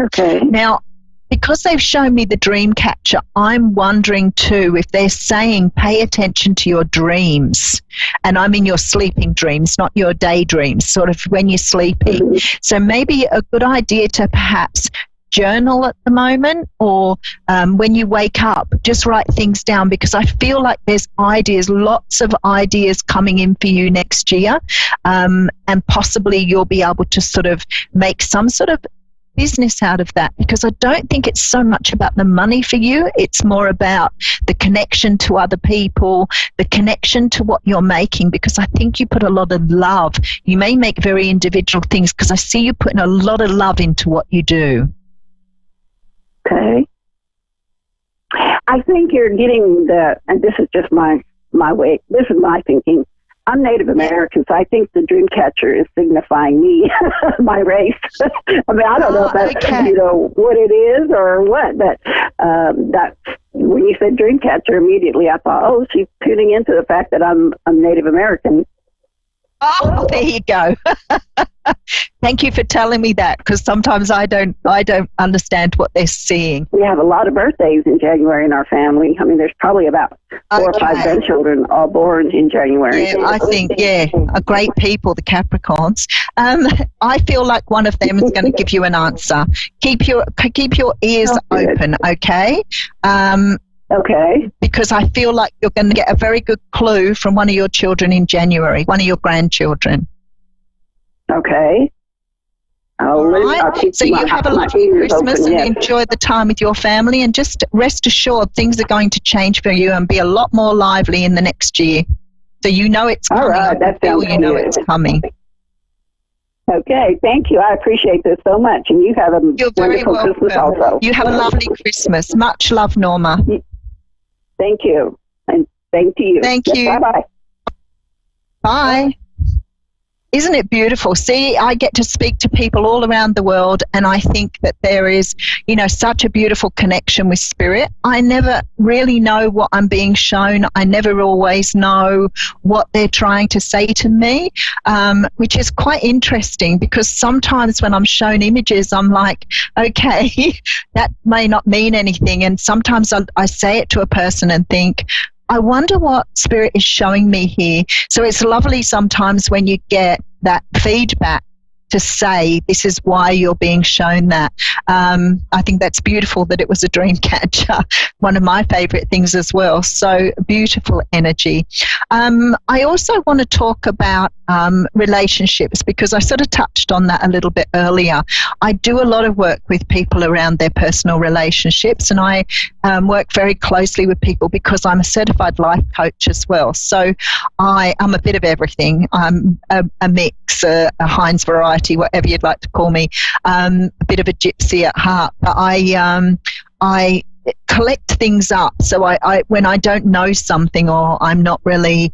Okay. Now, because they've shown me the dream catcher, I'm wondering too if they're saying pay attention to your dreams. And I mean your sleeping dreams, not your daydreams, sort of when you're sleeping. So maybe a good idea to perhaps journal at the moment, or when you wake up, just write things down, because I feel like there's ideas, lots of ideas coming in for you next year. And possibly you'll be able to sort of make some sort of business out of that, because I don't think it's so much about the money for you. It's more about the connection to other people, the connection to what you're making, because I think you put a lot of love. You may make very individual things, because I see you putting a lot of love into what you do. Okay. I think you're getting and this is just my way, this is my thinking. I'm Native American, so I think the dream catcher is signifying me, my race. I mean, I don't know if that's, what it is or what, but that's, when you said dream catcher, immediately I thought, oh, she's tuning into the fact that I'm Native American. Oh, there you go. Thank you for telling me that, because sometimes I don't understand what they're seeing. We have a lot of birthdays in January in our family. I mean, there's probably about 4 or 5 grandchildren all born in January. Yeah, I think, are great people, the Capricorns. I feel like one of them is going to give you an answer. Keep your ears open, okay? Okay. Because I feel like you're going to get a very good clue from one of your children in January, one of your grandchildren. Okay. So you have a lovely Christmas and enjoy the time with your family, and just rest assured things are going to change for you and be a lot more lively in the next year. So you know it's coming. All right, that sounds good. It's coming. Okay, thank you. I appreciate this so much, and you have a wonderful Christmas also. You have a lovely Christmas. Much love, Norma. Thank you, and same to you. Thank you. Bye-bye. Bye. Isn't it beautiful? See, I get to speak to people all around the world, and I think that there is, such a beautiful connection with spirit. I never really know what I'm being shown. I never always know what they're trying to say to me, which is quite interesting, because sometimes when I'm shown images, I'm like, okay, that may not mean anything. And sometimes I say it to a person and think, I wonder what spirit is showing me here. So it's lovely sometimes when you get that feedback to say, this is why you're being shown that. I think that's beautiful that it was a dream catcher. One of my favorite things as well. So beautiful energy. I also want to talk about relationships, because I sort of touched on that a little bit earlier. I do a lot of work with people around their personal relationships, and I work very closely with people because I'm a certified life coach as well. So I'm a bit of everything. I'm a mix, a Heinz variety, whatever you'd like to call me, a bit of a gypsy at heart. But I collect things up. So I when I don't know something, or I'm not really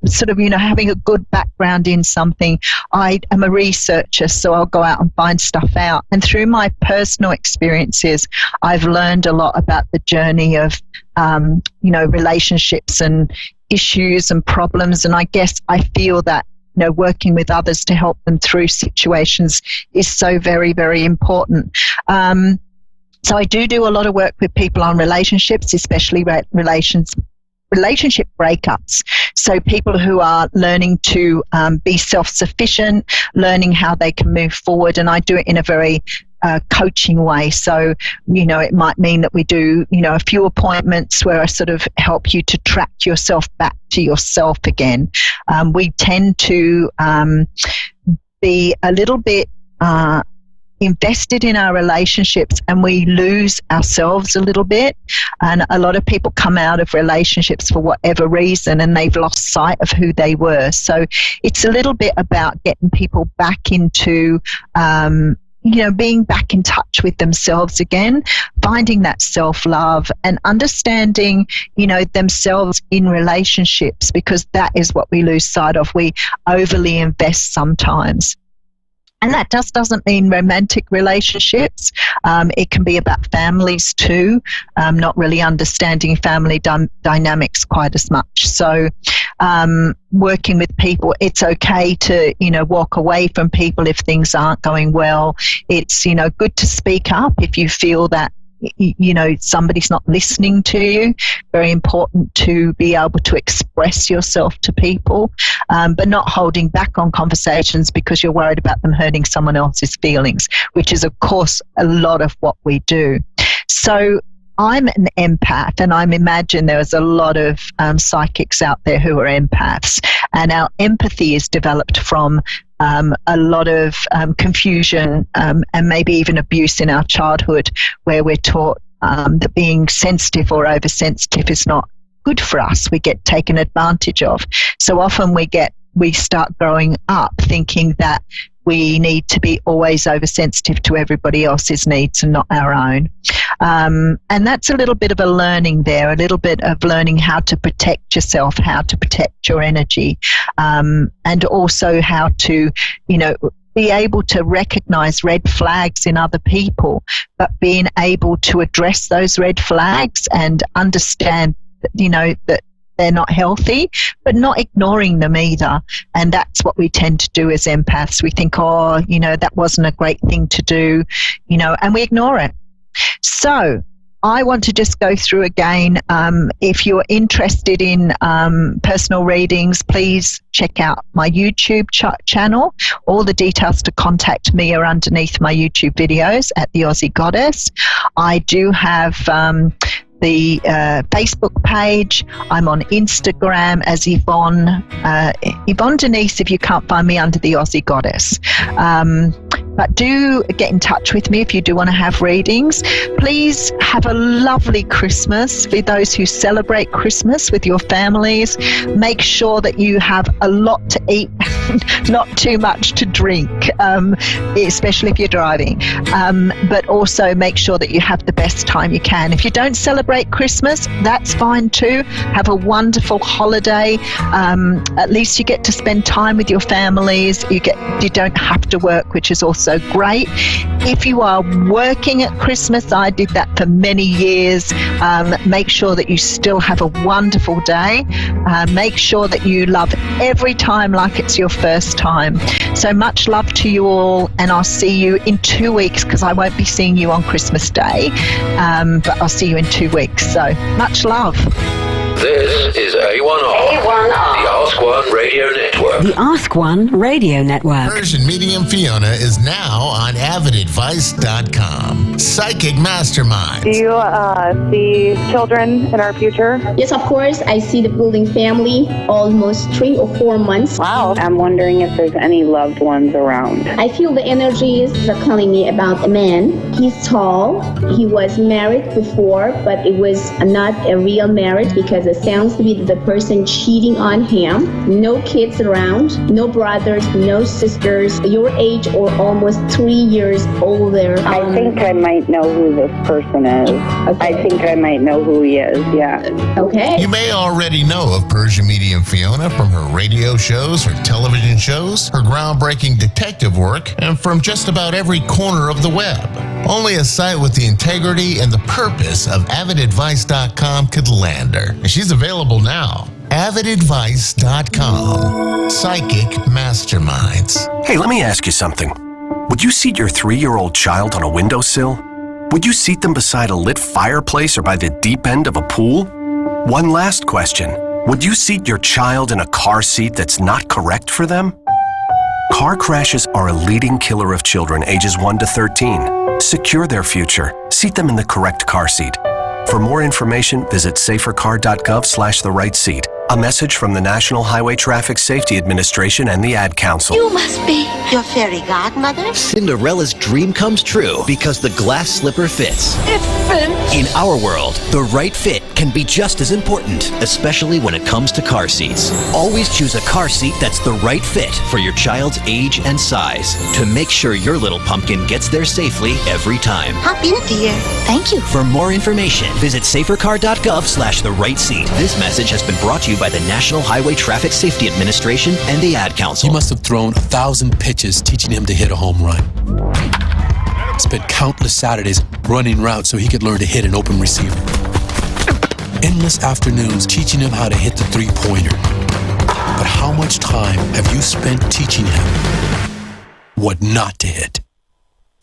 sort of, having a good background in something, I am a researcher, so I'll go out and find stuff out. And through my personal experiences, I've learned a lot about the journey of, relationships and issues and problems. And I guess I feel that, working with others to help them through situations is so very, very important. So I do a lot of work with people on relationships, especially relationship breakups. So people who are learning to be self-sufficient, learning how they can move forward, and I do it in a very coaching way. So, it might mean that we do, a few appointments where I sort of help you to track yourself back to yourself again. We tend to be a little bit invested in our relationships, and we lose ourselves a little bit. And a lot of people come out of relationships for whatever reason, and they've lost sight of who they were. So it's a little bit about getting people back into being back in touch with themselves again, finding that self-love and understanding, themselves in relationships, because that is what we lose sight of. We overly invest sometimes. And that just doesn't mean romantic relationships. It can be about families too, not really understanding family dynamics quite as much. So working with people, it's okay to, walk away from people if things aren't going well. It's, good to speak up if you feel that, somebody's not listening to you. Very important to be able to express yourself to people, but not holding back on conversations because you're worried about them hurting someone else's feelings, which is, of course, a lot of what we do. So I'm an empath, and I imagine there's a lot of psychics out there who are empaths, and our empathy is developed from a lot of confusion and maybe even abuse in our childhood, where we're taught that being sensitive or oversensitive is not good for us. We get taken advantage of. So often we start growing up thinking that we need to be always oversensitive to everybody else's needs and not our own. And that's a little bit of a learning there, a little bit of learning how to protect yourself, how to protect your energy, and also how to, be able to recognize red flags in other people, but being able to address those red flags and understand, that they're not healthy, but not ignoring them either. And that's what we tend to do as empaths. We think, that wasn't a great thing to do, and we ignore it. So I want to just go through again. If you're interested in personal readings, please check out my YouTube channel. All the details to contact me are underneath my YouTube videos at The Aussie Goddess. I do have the Facebook page. I'm on Instagram as Yvonne Denise, if you can't find me under The Aussie Goddess. But do get in touch with me if you do want to have readings. Please have a lovely Christmas. For those who celebrate Christmas with your families, make sure that you have a lot to eat, not too much to drink, especially if you're driving. But also make sure that you have the best time you can. If you don't celebrate Christmas, that's fine too. Have a wonderful holiday. At least you get to spend time with your families. You don't have to work, which is also great. If you are working at Christmas, I did that for many years. Make sure that you still have a wonderful day. Make sure that you love every time like it's your first time. So much love to you all, and I'll see you in 2 weeks, because I won't be seeing you on Christmas Day, but I'll see you in 2 weeks. So much love. This is A1R. A1R. The Ask One Radio Network. The Ask One Radio Network. Persian Medium Fiona is now on avidadvice.com. Psychic Mastermind. Do you see children in our future? Yes, of course. I see the building family almost 3 or 4 months. Wow. I'm wondering if there's any loved ones around. I feel the energies are calling me about a man. He's tall. He was married before, but it was not a real marriage, because it sounds to be the person cheating on him. No kids around, no brothers, no sisters, your age or almost 3 years older. I think I might know who this person is. Okay. I think I might know who he is, yeah. Okay. You may already know of Persian Medium Fiona from her radio shows, her television shows, her groundbreaking detective work, and from just about every corner of the web. Only a site with the integrity and the purpose of avidadvice.com could land her. And she's available now. avidadvice.com. Psychic Masterminds. Hey, let me ask you something. Would you seat your 3-year-old child on a windowsill? Would you seat them beside a lit fireplace or by the deep end of a pool? One last question. Would you seat your child in a car seat that's not correct for them? Car crashes are a leading killer of children ages 1 to 13. Secure their future. Seat them in the correct car seat. For more information, visit safercar.gov/the-right-seat. A message from the National Highway Traffic Safety Administration and the Ad Council. You must be your fairy godmother. Cinderella's dream comes true because the glass slipper fits. It fits. In our world, the right fit can be just as important, especially when it comes to car seats. Always choose a car seat that's the right fit for your child's age and size to make sure your little pumpkin gets there safely every time. Hop in, dear. Thank you. For more information, visit safercar.gov/the-right-seat. This message has been brought to you by the National Highway Traffic Safety Administration and the Ad Council. You must have thrown 1,000 pitches teaching him to hit a home run. Spent countless Saturdays running routes so he could learn to hit an open receiver. Endless afternoons teaching him how to hit the three-pointer. But how much time have you spent teaching him what not to hit?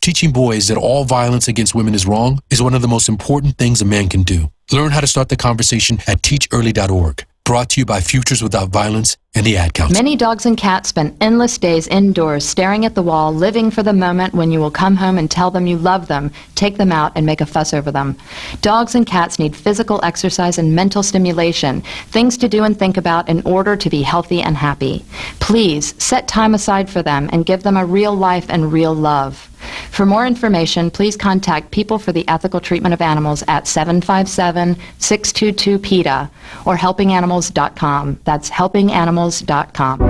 Teaching boys that all violence against women is wrong is one of the most important things a man can do. Learn how to start the conversation at teachearly.org. Brought to you by Futures Without Violence and the Ad Council. Many dogs and cats spend endless days indoors, staring at the wall, living for the moment when you will come home and tell them you love them, take them out, and make a fuss over them. Dogs and cats need physical exercise and mental stimulation, things to do and think about in order to be healthy and happy. Please set time aside for them and give them a real life and real love. For more information, please contact People for the Ethical Treatment of Animals at 757-622-PETA or helpinganimals.com. That's helpinganimals.com.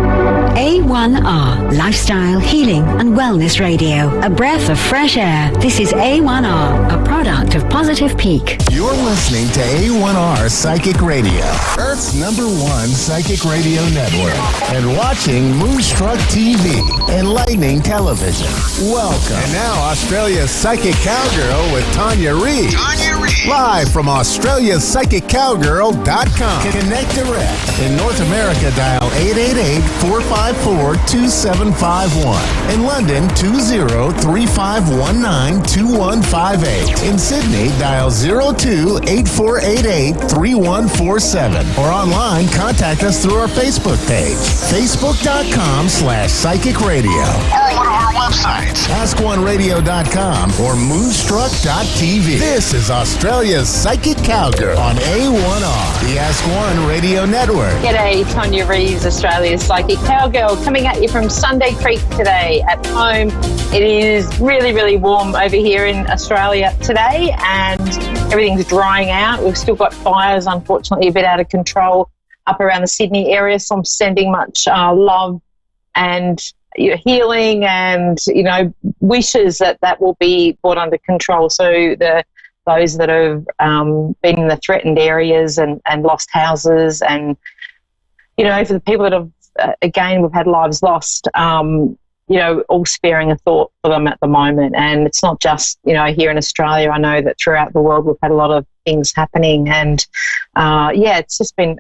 A1R, Lifestyle, Healing and Wellness Radio. A breath of fresh air. This is A1R, a product of Positive Peak. You're listening to A1R Psychic Radio, Earth's #1 psychic radio network, and watching Moonstruck TV, Enlightening Television. Welcome. And now Australia's Psychic Cowgirl with Tanya Reid. Live from AustraliaPsychicCowgirl.com. Connect direct. In North America, dial 888-454-2751. In London, 20-3519-2158. In Sydney, dial 02-8488-3147. Or online, contact us through our Facebook page, facebook.com/Psychic Radio. Or one of our websites, AskOneRadio.com or Moonstruck.tv. This is Australia's Psychic Cowgirl on A1R, the Ask One Radio Network. G'day, Tanya Reeves, Australia's Psychic Cowgirl, coming at you from Sunday Creek today at home. It is really, really warm over here in Australia today and everything's drying out. We've still got fires, unfortunately, a bit out of control up around the Sydney area, so I'm sending much love and healing and, wishes that will be brought under control. So those that have been in the threatened areas and lost houses and, for the people that have, again, we've had lives lost, all sparing a thought for them at the moment. And it's not just, here in Australia. I know that throughout the world we've had a lot of things happening and, it's just been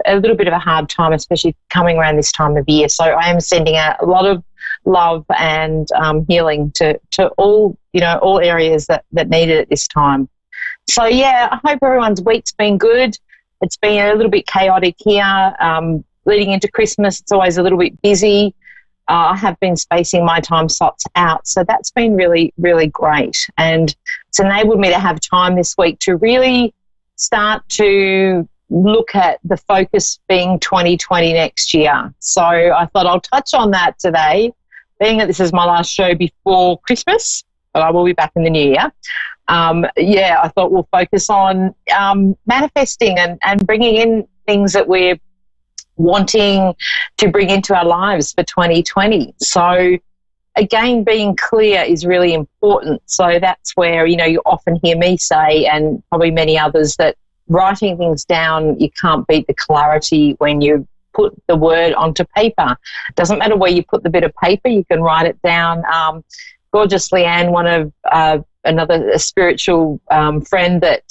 a little bit of a hard time, especially coming around this time of year. So I am sending out a lot of love and healing to all, all areas that need it at this time. So, I hope everyone's week's been good. It's been a little bit chaotic here. Leading into Christmas, it's always a little bit busy. I have been spacing my time slots out, so that's been really, really great. And it's enabled me to have time this week to really start to look at the focus being 2020 next year. So I thought I'll touch on that today, being that this is my last show before Christmas, but I will be back in the new year. I thought we'll focus on manifesting and bringing in things that we're wanting to bring into our lives for 2020. So again, being clear is really important. So that's where, you often hear me say, and probably many others, that writing things down, you can't beat the clarity when you put the word onto paper. Doesn't matter where you put the bit of paper, you can write it down. Gorgeous Leanne, one of another spiritual friend that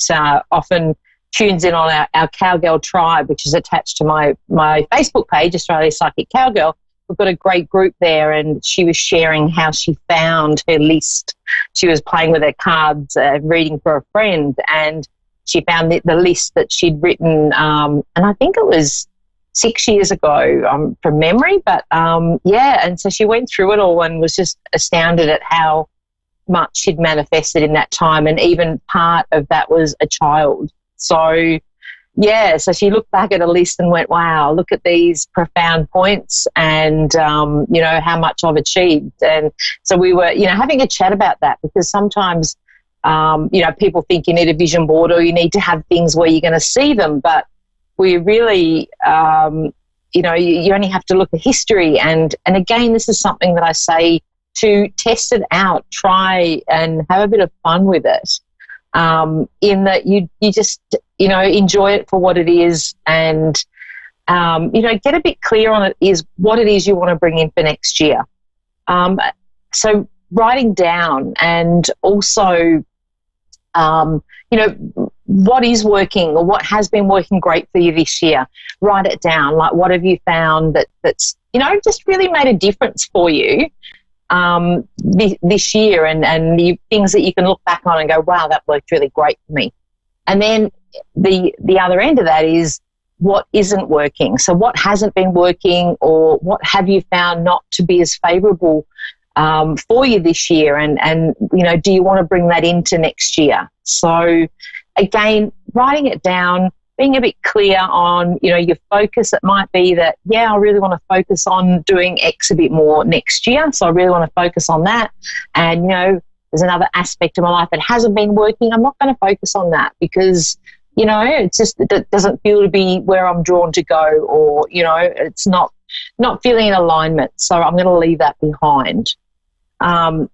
often tunes in on our Cowgirl Tribe, which is attached to my Facebook page, Australia Psychic Cowgirl. We've got a great group there, and she was sharing how she found her list. She was playing with her cards, reading for a friend, and she found the list that she'd written, and I think it was 6 years ago from memory. But, and so she went through it all and was just astounded at how much she'd manifested in that time, and even part of that was a child. So, so she looked back at a list and went, wow, look at these profound points and, how much I've achieved. And so we were, having a chat about that, because sometimes, people think you need a vision board or you need to have things where you're going to see them, but we really, you only have to look at history. And again, this is something that I say to test it out, try and have a bit of fun with it, in that you just, enjoy it for what it is, and, get a bit clear on it is what it is you want to bring in for next year. So writing down, and also, what is working or what has been working great for you this year. Write it down. Like, what have you found that's just really made a difference for you this year, and the things that you can look back on and go, wow, that worked really great for me. And then the other end of that is what isn't working. So what hasn't been working, or what have you found not to be as favourable for you this year, and do you want to bring that into next year? So again, writing it down, being a bit clear on, your focus. It might be that, I really want to focus on doing X a bit more next year, so I really want to focus on that. And, there's another aspect of my life that hasn't been working. I'm not going to focus on that because, it's just, it doesn't feel to be where I'm drawn to go, or, it's not feeling in alignment. So I'm going to leave that behind. And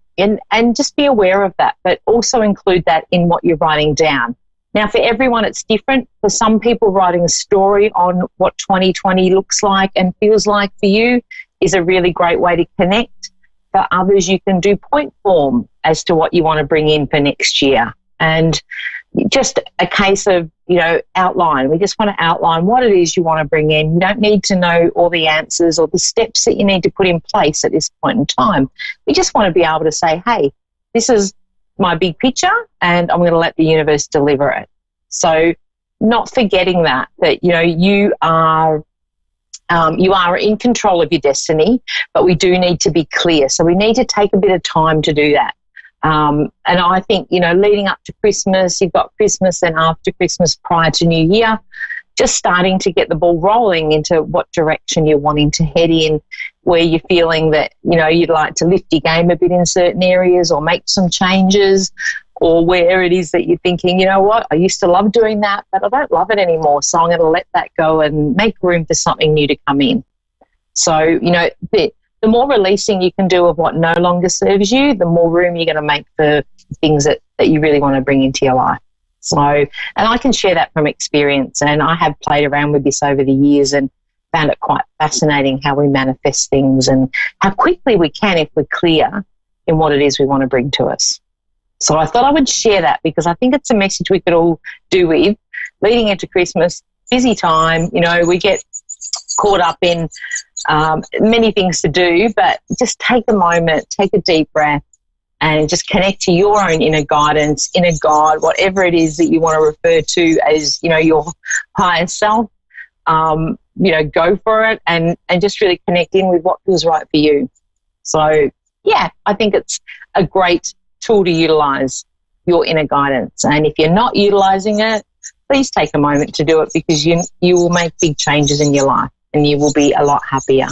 just be aware of that, but also include that in what you're writing down. Now, for everyone, it's different. For some people, writing a story on what 2020 looks like and feels like for you is a really great way to connect. For others, you can do point form as to what you want to bring in for next year. And just a case of, outline. We just want to outline what it is you want to bring in. You don't need to know all the answers or the steps that you need to put in place at this point in time. We just want to be able to say, hey, this is my big picture, and I'm going to let the universe deliver it. So not forgetting that you are in control of your destiny, but we do need to be clear. So we need to take a bit of time to do that. And I think, leading up to Christmas, you've got Christmas, and after Christmas, prior to New Year, just starting to get the ball rolling into what direction you're wanting to head in, where you're feeling that, you'd like to lift your game a bit in certain areas or make some changes, or where it is that you're thinking, what, I used to love doing that, but I don't love it anymore, so I'm going to let that go and make room for something new to come in. So, the more releasing you can do of what no longer serves you, the more room you're going to make for things that you really want to bring into your life. So, and I can share that from experience, and I have played around with this over the years and found it quite fascinating how we manifest things and how quickly we can if we're clear in what it is we want to bring to us. So I thought I would share that because I think it's a message we could all do with. Leading into Christmas, busy time, we get caught up in many things to do, but just take a moment, take a deep breath, and just connect to your own inner guidance, inner God, whatever it is that you want to refer to as, your higher self. Go for it and just really connect in with what feels right for you. So, I think it's a great tool to utilize your inner guidance. And if you're not utilizing it, please take a moment to do it, because you will make big changes in your life and you will be a lot happier.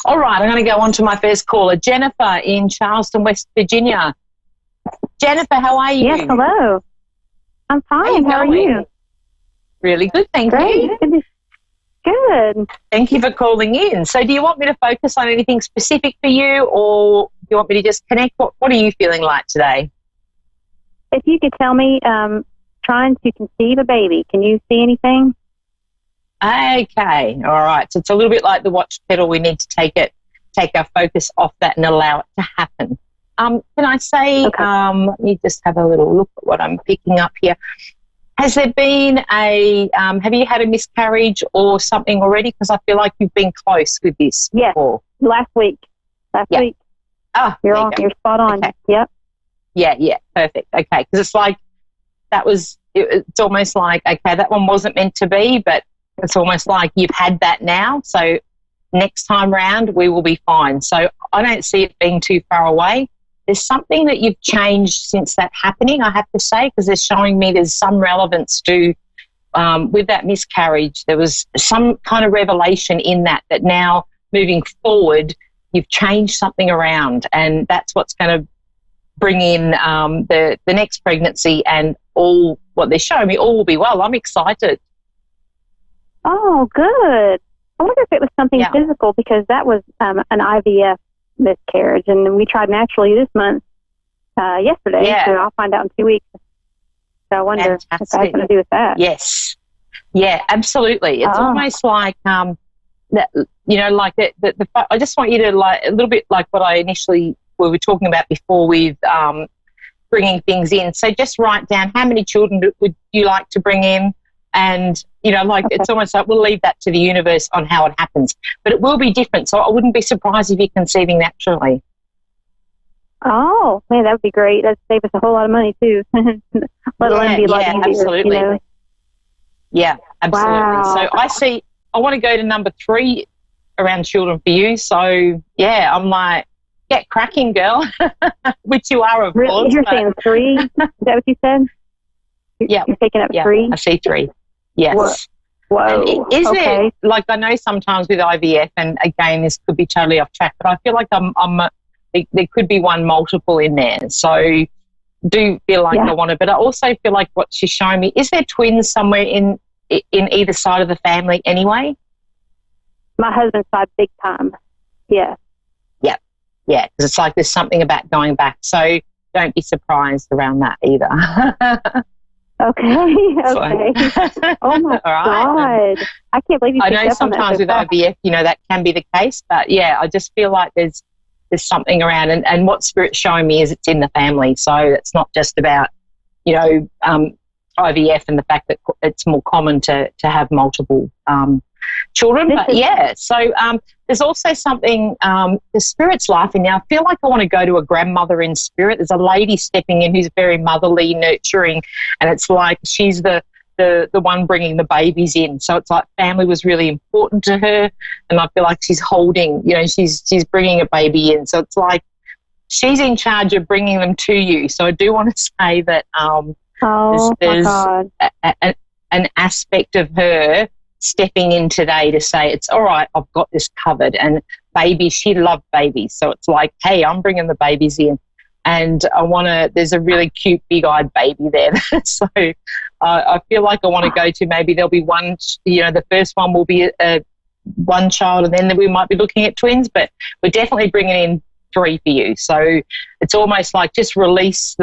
All right, I'm going to go on to my first caller, Jennifer in Charleston, West Virginia. Jennifer, how are you? Yes, hello. I'm fine. How are you? Really good, thank you. Good. Thank you for calling in. So do you want me to focus on anything specific for you, or do you want me to just connect? What are you feeling like today? If you could tell me, trying to conceive a baby, can you see anything? Okay, all right. So it's a little bit like the watch pedal. We need to take our focus off that and allow it to happen. Can I say, let me just have a little look at what I'm picking up here. Has there been have you had a miscarriage or something already? Because I feel like you've been close with this before. Last week. Last week. Oh, you're spot on. Okay. Yep. Yeah, perfect. Okay, because it's like it's almost like, okay, that one wasn't meant to be, but it's almost like you've had that now. So next time round, we will be fine. So I don't see it being too far away. There's something that you've changed since that happening, I have to say, because they're showing me there's some relevance to, with that miscarriage, there was some kind of revelation in that now moving forward, you've changed something around, and that's what's going to bring in the next pregnancy, and all what they're showing me, all will be well. I'm excited. Oh, good. I wonder if it was something physical, because that was an IVF miscarriage, and we tried naturally this month, yesterday, so I'll find out in 2 weeks. So I wonder if that has something to do with that. Yes. Yeah, absolutely. It's almost like, that, you know, like I just want you to, like, a little bit like what I initially, we were talking about before with bringing things in. So just write down how many children would you like to bring in, and, you know, like it's almost like we'll leave that to the universe on how it happens. But it will be different, so I wouldn't be surprised if you're conceiving naturally. Oh, man, that would be great. That'd save us a whole lot of money, too. Let alone be a lot easier, absolutely. You know? Yeah, absolutely. Wow. So I want to go to number 3 around children for you. So, yeah, I'm like, get cracking, girl, which you are, of course. You're saying 3? Is that what you said? Yeah. You're taking up 3? I see 3. Yes. Whoa. Is it, like, I know sometimes with IVF, and again, this could be totally off track, but I feel like there could be one multiple in there. So do feel like I want to, but I also feel like what she's showing me, is there twins somewhere in either side of the family anyway? My husband's side, big time. Yeah. Yeah, because it's like there's something about going back. So don't be surprised around that either. Okay. Oh, my God. I can't believe you picked up on that. I know sometimes with IVF, you know, that can be the case. But, yeah, I just feel like there's something around. And what Spirit's showing me is it's in the family. So it's not just about, you know, IVF and the fact that it's more common to have multiple children. But, yeah, so there's also something, the Spirit's laughing now. I feel like I want to go to a grandmother in spirit. There's a lady stepping in who's very motherly, nurturing, and it's like she's the one bringing the babies in. So it's like family was really important to her, and I feel like she's holding, you know, she's bringing a baby in. So it's like she's in charge of bringing them to you. So I do want to say that there's an aspect of her stepping in today to say, it's all right, I've got this covered. And babies, she loved babies. So it's like, hey, I'm bringing the babies in. And there's a really cute big-eyed baby there. So I feel like I want to go to, maybe there'll be one, you know, the first one will be one child, and then we might be looking at twins, but we're definitely bringing in 3 for you. So it's almost like just release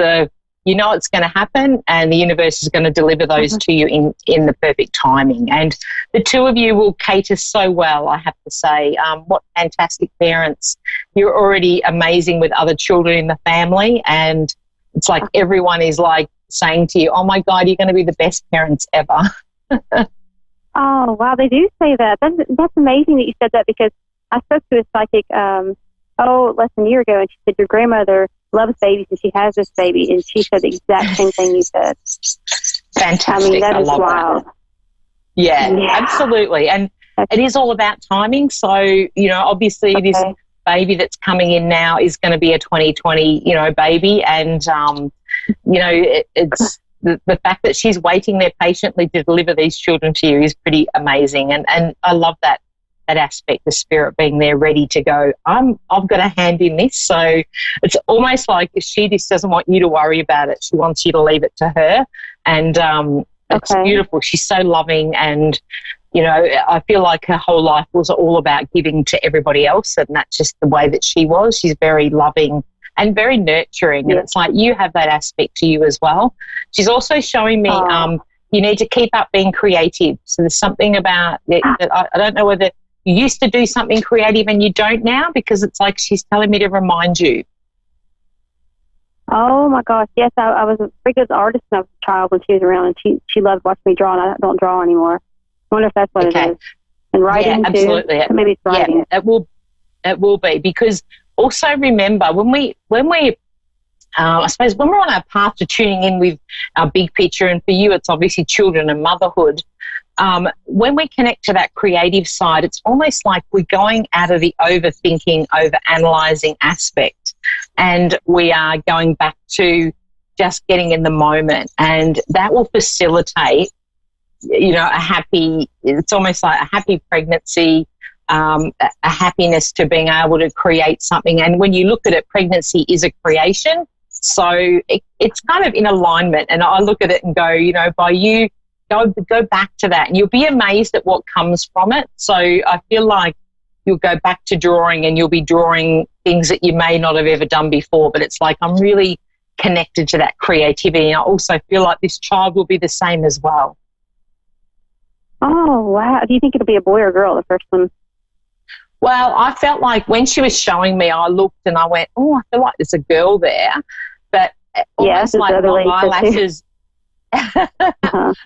you know it's going to happen, and the universe is going to deliver those to you in the perfect timing. And the 2 of you will cater so well, I have to say. What fantastic parents. You're already amazing with other children in the family, and it's like everyone is like saying to you, oh, my God, you're going to be the best parents ever. Oh, wow, they do say that. That's amazing that you said that, because I spoke to a psychic less than a year ago, and she said your grandmother loves babies and she has this baby, and she said the exact same thing you said. Fantastic. I mean, that is wild. That. Yeah, absolutely. And it is all about timing. So, you know, obviously this baby that's coming in now is going to be a 2020, you know, baby. And, you know, it's the fact that she's waiting there patiently to deliver these children to you is pretty amazing. And I love that aspect, the Spirit being there ready to go. I've got a hand in this. So it's almost like she just doesn't want you to worry about it. She wants you to leave it to her. And it's beautiful. She's so loving, and, you know, I feel like her whole life was all about giving to everybody else, and that's just the way that she was. She's very loving and very nurturing, and it's like you have that aspect to you as well. She's also showing me you need to keep up being creative. So there's something about it that I don't know whether you used to do something creative and you don't now, because it's like she's telling me to remind you. Oh, my gosh, yes, I was a pretty good artist when I was a child when she was around, and she loved watching me draw, and I don't draw anymore. I wonder if that's what it is. And writing, yeah, absolutely. Too? Maybe it's writing. Yeah, it will be, because also remember, when we're I suppose when we're on our path to tuning in with our big picture, and for you it's obviously children and motherhood, when we connect to that creative side, it's almost like we're going out of the overthinking, overanalyzing aspect, and we are going back to just getting in the moment, and that will facilitate, it's almost like a happy pregnancy, a happiness to being able to create something. And when you look at it, pregnancy is a creation, so it's kind of in alignment. And I look at it and go, by you go back to that, and you'll be amazed at what comes from it. So I feel like you'll go back to drawing, and you'll be drawing things that you may not have ever done before, but it's like I'm really connected to that creativity. And I also feel like this child will be the same as well. Oh, wow. Do you think it'll be a boy or girl, the first one? Well, I felt like when she was showing me, I looked and I went, oh, I feel like there's a girl there. But almost like long eyelashes.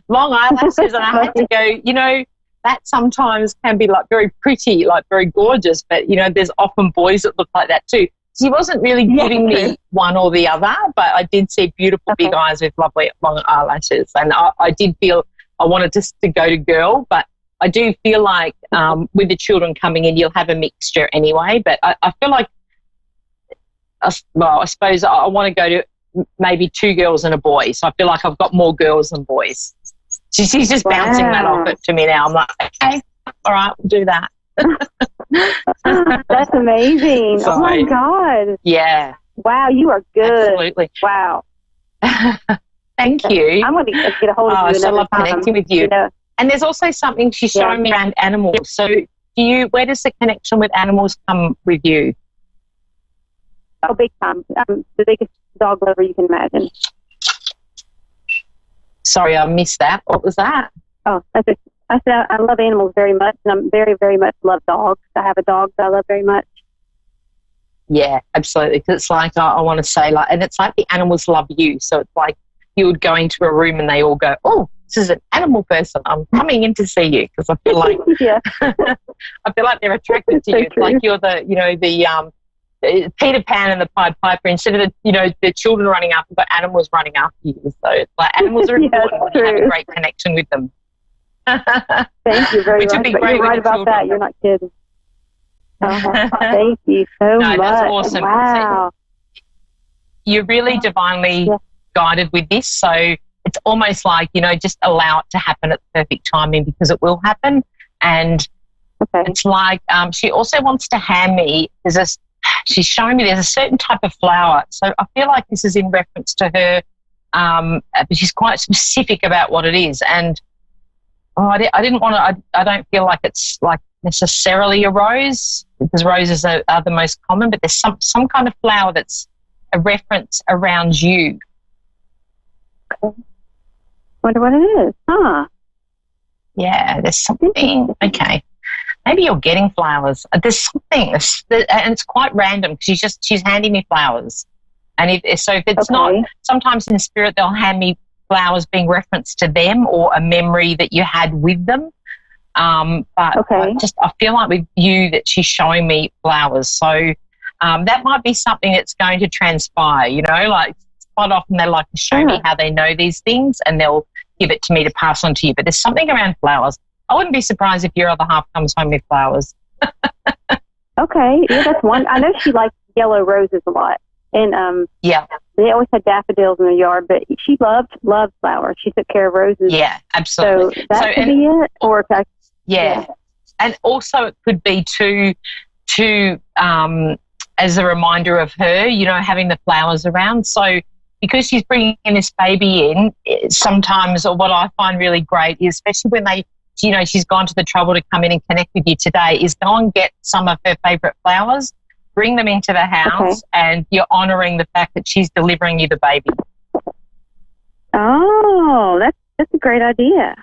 Long eyelashes, and I had to go, that sometimes can be like very pretty, like very gorgeous, but, there's often boys that look like that too. She wasn't really giving me one or the other, but I did see beautiful big eyes with lovely long eyelashes, and I did feel I wanted to go to girl, but I do feel like with the children coming in, you'll have a mixture anyway. But I feel like, I suppose I want to go to maybe 2 girls and a boy. So I feel like I've got more girls than boys. She's just bouncing that off it to me now. I'm like, okay, all right, we'll do that. That's amazing. So, oh, my God. Yeah. Wow, you are good. Absolutely. Wow. Thank you. I'm going to get a hold of you. I love connecting with you. And there's also something she's showing me around animals. So where does the connection with animals come with you? Oh, big time. I'm the biggest dog lover you can imagine. Sorry, I missed that. What was that? Oh, I said I love animals very much, and I'm very, very much love dogs. I have a dog that I love very much. Yeah, absolutely. Because it's like, I want to say, like, and it's like the animals love you. So it's like you would go into a room and they all go, oh, this is an animal person. I'm coming in to see you, because I feel like I feel like they're attracted to you. It's like you're the Peter Pan and the Pied Piper. Instead of the children running after, but animals running after you. So it's like animals are important when you have a great connection with them. Thank you very much. But you're right about that. You're not kidding. Thank you so much. That's awesome. Wow. You're really divinely guided with this. So it's almost like, just allow it to happen at the perfect timing, because it will happen. And it's like she also wants to hand me, she's showing me there's a certain type of flower. So I feel like this is in reference to her, but she's quite specific about what it is. And I didn't want to, I don't feel like it's like necessarily a rose, because roses are the most common, but there's some kind of flower that's a reference around you. Okay. Wonder what it is. Yeah, there's something. Okay. Maybe you're getting flowers. There's something, and it's quite random, because she's handing me flowers. And if it's not, sometimes in spirit they'll hand me flowers being referenced to them or a memory that you had with them. But I feel like with you that she's showing me flowers. So that might be something that's going to transpire, like quite often they like to show me how they know these things, and they'll give it to me to pass on to you. But there's something around flowers. I wouldn't be surprised if your other half comes home with flowers. Okay, yeah, that's one. I know she likes yellow roses a lot. And they always had daffodils in the yard, but she loved flowers. She took care of roses. Yeah, absolutely. So that could be it, or and also it could be to as a reminder of her, having the flowers around. So because she's bringing this baby in, sometimes, or what I find really great is, especially when she's gone to the trouble to come in and connect with you today, is go and get some of her favourite flowers, bring them into the house, and you're honouring the fact that she's delivering you the baby. Oh, that's a great idea.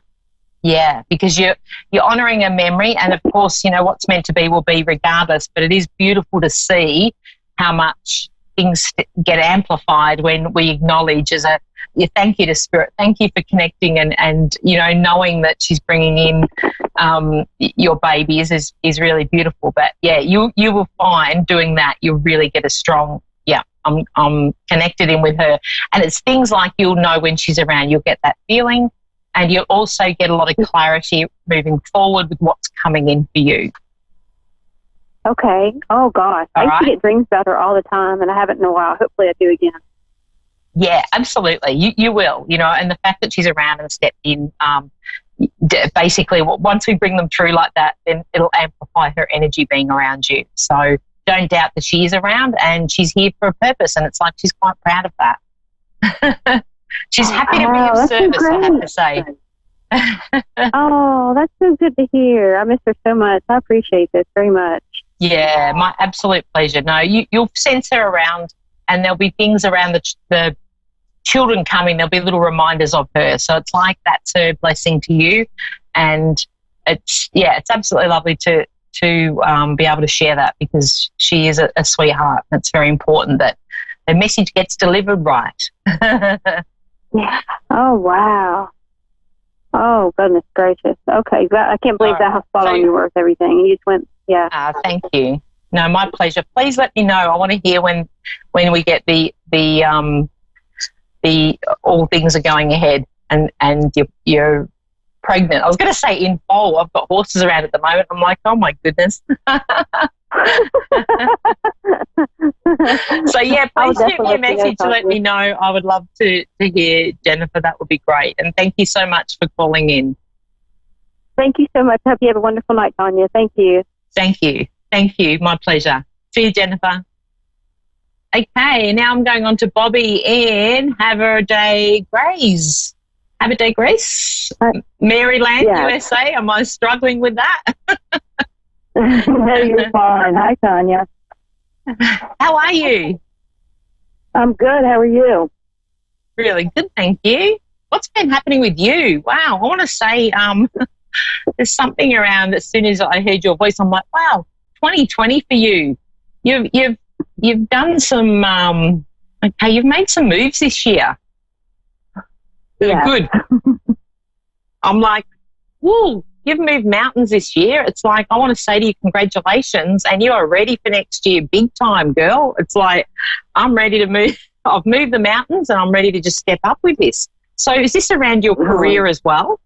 Yeah, because you're honouring a memory, and of course, what's meant to be will be regardless, but it is beautiful to see how much things get amplified when we acknowledge thank you to Spirit, thank you for connecting and knowing that she's bringing in your baby is really beautiful. But yeah, you will find doing that you'll really get a strong I'm connected in with her. And it's things like you'll know when she's around, you'll get that feeling, and you'll also get a lot of clarity moving forward with what's coming in for you. Okay. Oh, gosh. I used to get dreams about her all the time, and I haven't in a while. Hopefully I do again. Yeah, absolutely. You will, and the fact that she's around and stepped in, basically, once we bring them through like that, then it'll amplify her energy being around you. So don't doubt that she is around, and she's here for a purpose, and it's like she's quite proud of that. She's happy to be of service, I have to say. Oh, that's so good to hear. I miss her so much. I appreciate this very much. Yeah, my absolute pleasure. No, you'll sense her around, and there'll be things around the children coming. There'll be little reminders of her. So it's like that's her blessing to you, and it's absolutely lovely to be able to share that, because she is a sweetheart. It's very important that the message gets delivered right. Yeah. Oh, wow. Oh, goodness gracious. Okay. I can't believe that how spot on you were with everything. You just went, yeah. Thank you. No, my pleasure. Please let me know. I want to hear when we get the all things are going ahead and you're pregnant. I was going to say in foal. I've got horses around at the moment. I'm like, oh my goodness. So yeah, please shoot me a message to let me know. I would love to hear, Jennifer. That would be great. And thank you so much for calling in. Thank you so much. Hope you have a wonderful night, Tanya. Thank you. Thank you. Thank you. My pleasure. See you, Jennifer. Okay, now I'm going on to Bobby in Haverday Grace. Haverday Grace? Maryland, yes. USA. Am I struggling with that? No, you're fine. Hi, Tanya. How are you? I'm good. How are you? Really good, thank you. What's been happening with you? Wow, I want to say there's something around. As soon as I heard your voice, I'm like, wow, 2020 for you. You've done some you've made some moves this year. Yeah. Good. I'm like, whoa, you've moved mountains this year. It's like, I want to say to you, congratulations, and you are ready for next year big time, girl. It's like, I'm ready to move. I've moved the mountains and I'm ready to just step up with this. So is this around your career as well?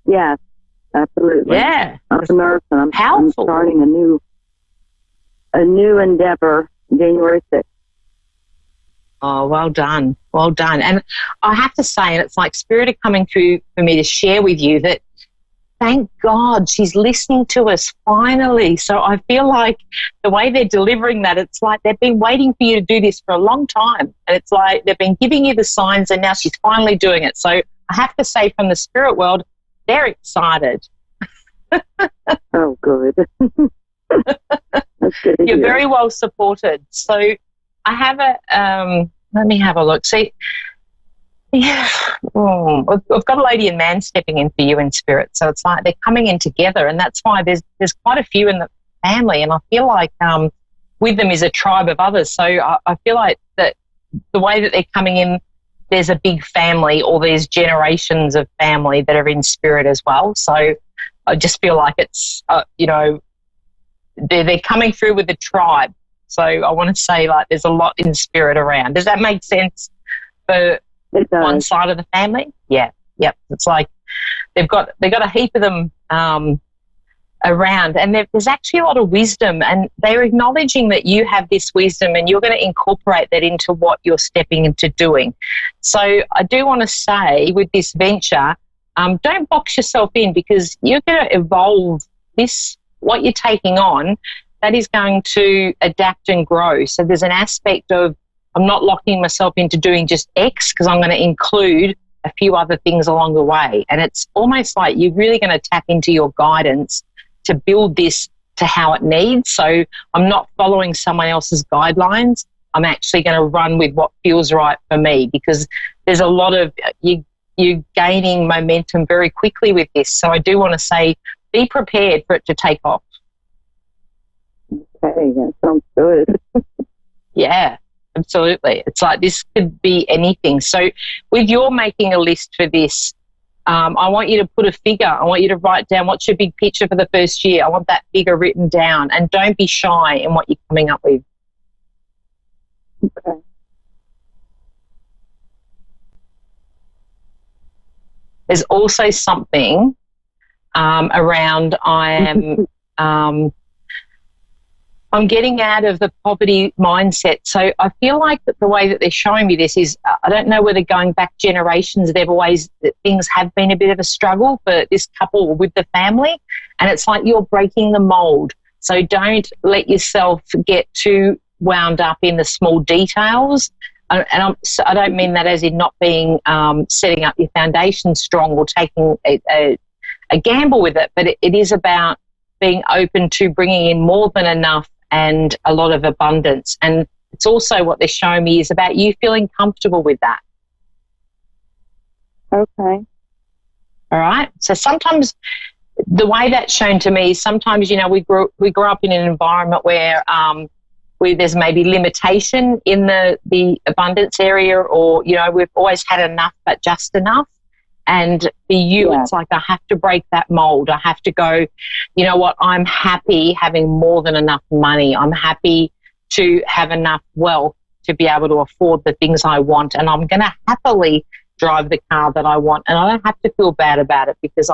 Yes, absolutely. Yeah. I'm a nurse, and I'm starting a new endeavor January 6th. Oh, well done. Well done. And I have to say, and it's like Spirit are coming through for me to share with you that thank God she's listening to us finally. So I feel like the way they're delivering that, it's like they've been waiting for you to do this for a long time. And it's like they've been giving you the signs, and now she's finally doing it. So I have to say, from the spirit world, they're excited. Oh, good. That's good to You're hear. very well supported. So I have let me have a look. See, yeah, I've got a lady and man stepping in for you in spirit. So it's like they're coming in together, and that's why there's quite a few in the family, and I feel like with them is a tribe of others. So I feel like that the way that they're coming in, there's a big family, or there's generations of family that are in spirit as well. So I just feel like it's, they're coming through with the tribe. So I want to say, like, there's a lot in spirit around. Does that make sense for one side of the family? Yeah. Yep. It's like they've got a heap of them around, and there's actually a lot of wisdom, and they're acknowledging that you have this wisdom and you're going to incorporate that into what you're stepping into doing. So I do want to say, with this venture, don't box yourself in, because you're going to evolve this, what you're taking on, that is going to adapt and grow. So there's an aspect of, I'm not locking myself into doing just X, because I'm going to include a few other things along the way. And it's almost like you're really going to tap into your guidance to build this to how it needs. So I'm not following someone else's guidelines. I'm actually going to run with what feels right for me, because there's a lot of, you're gaining momentum very quickly with this. So I do want to say, be prepared for it to take off. Okay, that sounds good. Yeah, absolutely. It's like this could be anything. So with your making a list for this, I want you to put a figure. I want you to write down what's your big picture for the first year. I want that figure written down, and don't be shy in what you're coming up with. Okay. There's also something around I'm getting out of the poverty mindset. So I feel like that the way that they're showing me this is, I don't know whether going back generations, there were ways that things have been a bit of a struggle for this couple with the family. And it's like you're breaking the mold. So don't let yourself get too wound up in the small details. And I don't mean that as in not being setting up your foundation strong or taking a gamble with it, but it is about being open to bringing in more than enough and a lot of abundance. And it's also what they're showing me is about you feeling comfortable with that. Okay. All right. So sometimes the way that's shown to me, sometimes, you know, we grew up in an environment where there's maybe limitation in the abundance area, or, you know, we've always had enough but just enough. And for you, It's like I have to break that mold. I have to go, you know what, I'm happy having more than enough money. I'm happy to have enough wealth to be able to afford the things I want. And I'm going to happily drive the car that I want. And I don't have to feel bad about it because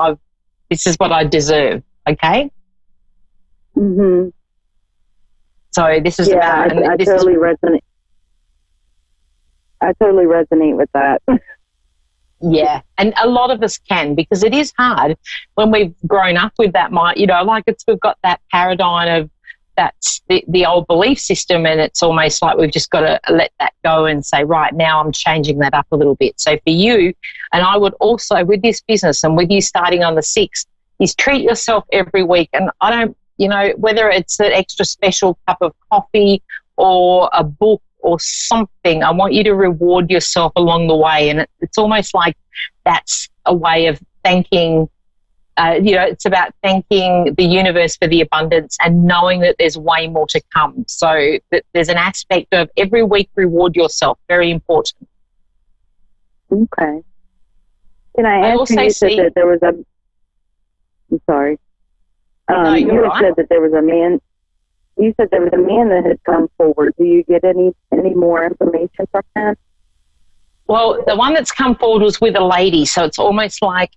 this is what I deserve. Okay? Mm-hmm. So this is about... I totally resonate. I totally resonate with that. Yeah, and a lot of us can, because it is hard when we've grown up with that mind, you know, like we've got that paradigm of that's the old belief system, and it's almost like we've just got to let that go and say, right, now I'm changing that up a little bit. So for you, and I would also, with this business and with you starting on the 6th, is treat yourself every week. And I don't, you know, whether it's an extra special cup of coffee or a book or something, I want you to reward yourself along the way. And it's almost like that's a way of thanking, you know, it's about thanking the universe for the abundance and knowing that there's way more to come. So that there's an aspect of every week reward yourself, very important. Okay. Can I ask also you said that there was I'm sorry. No, you right. said that there was a man. You said there was a man that had come forward. Do you get any more information from that? Well, the one that's come forward was with a lady, so it's almost like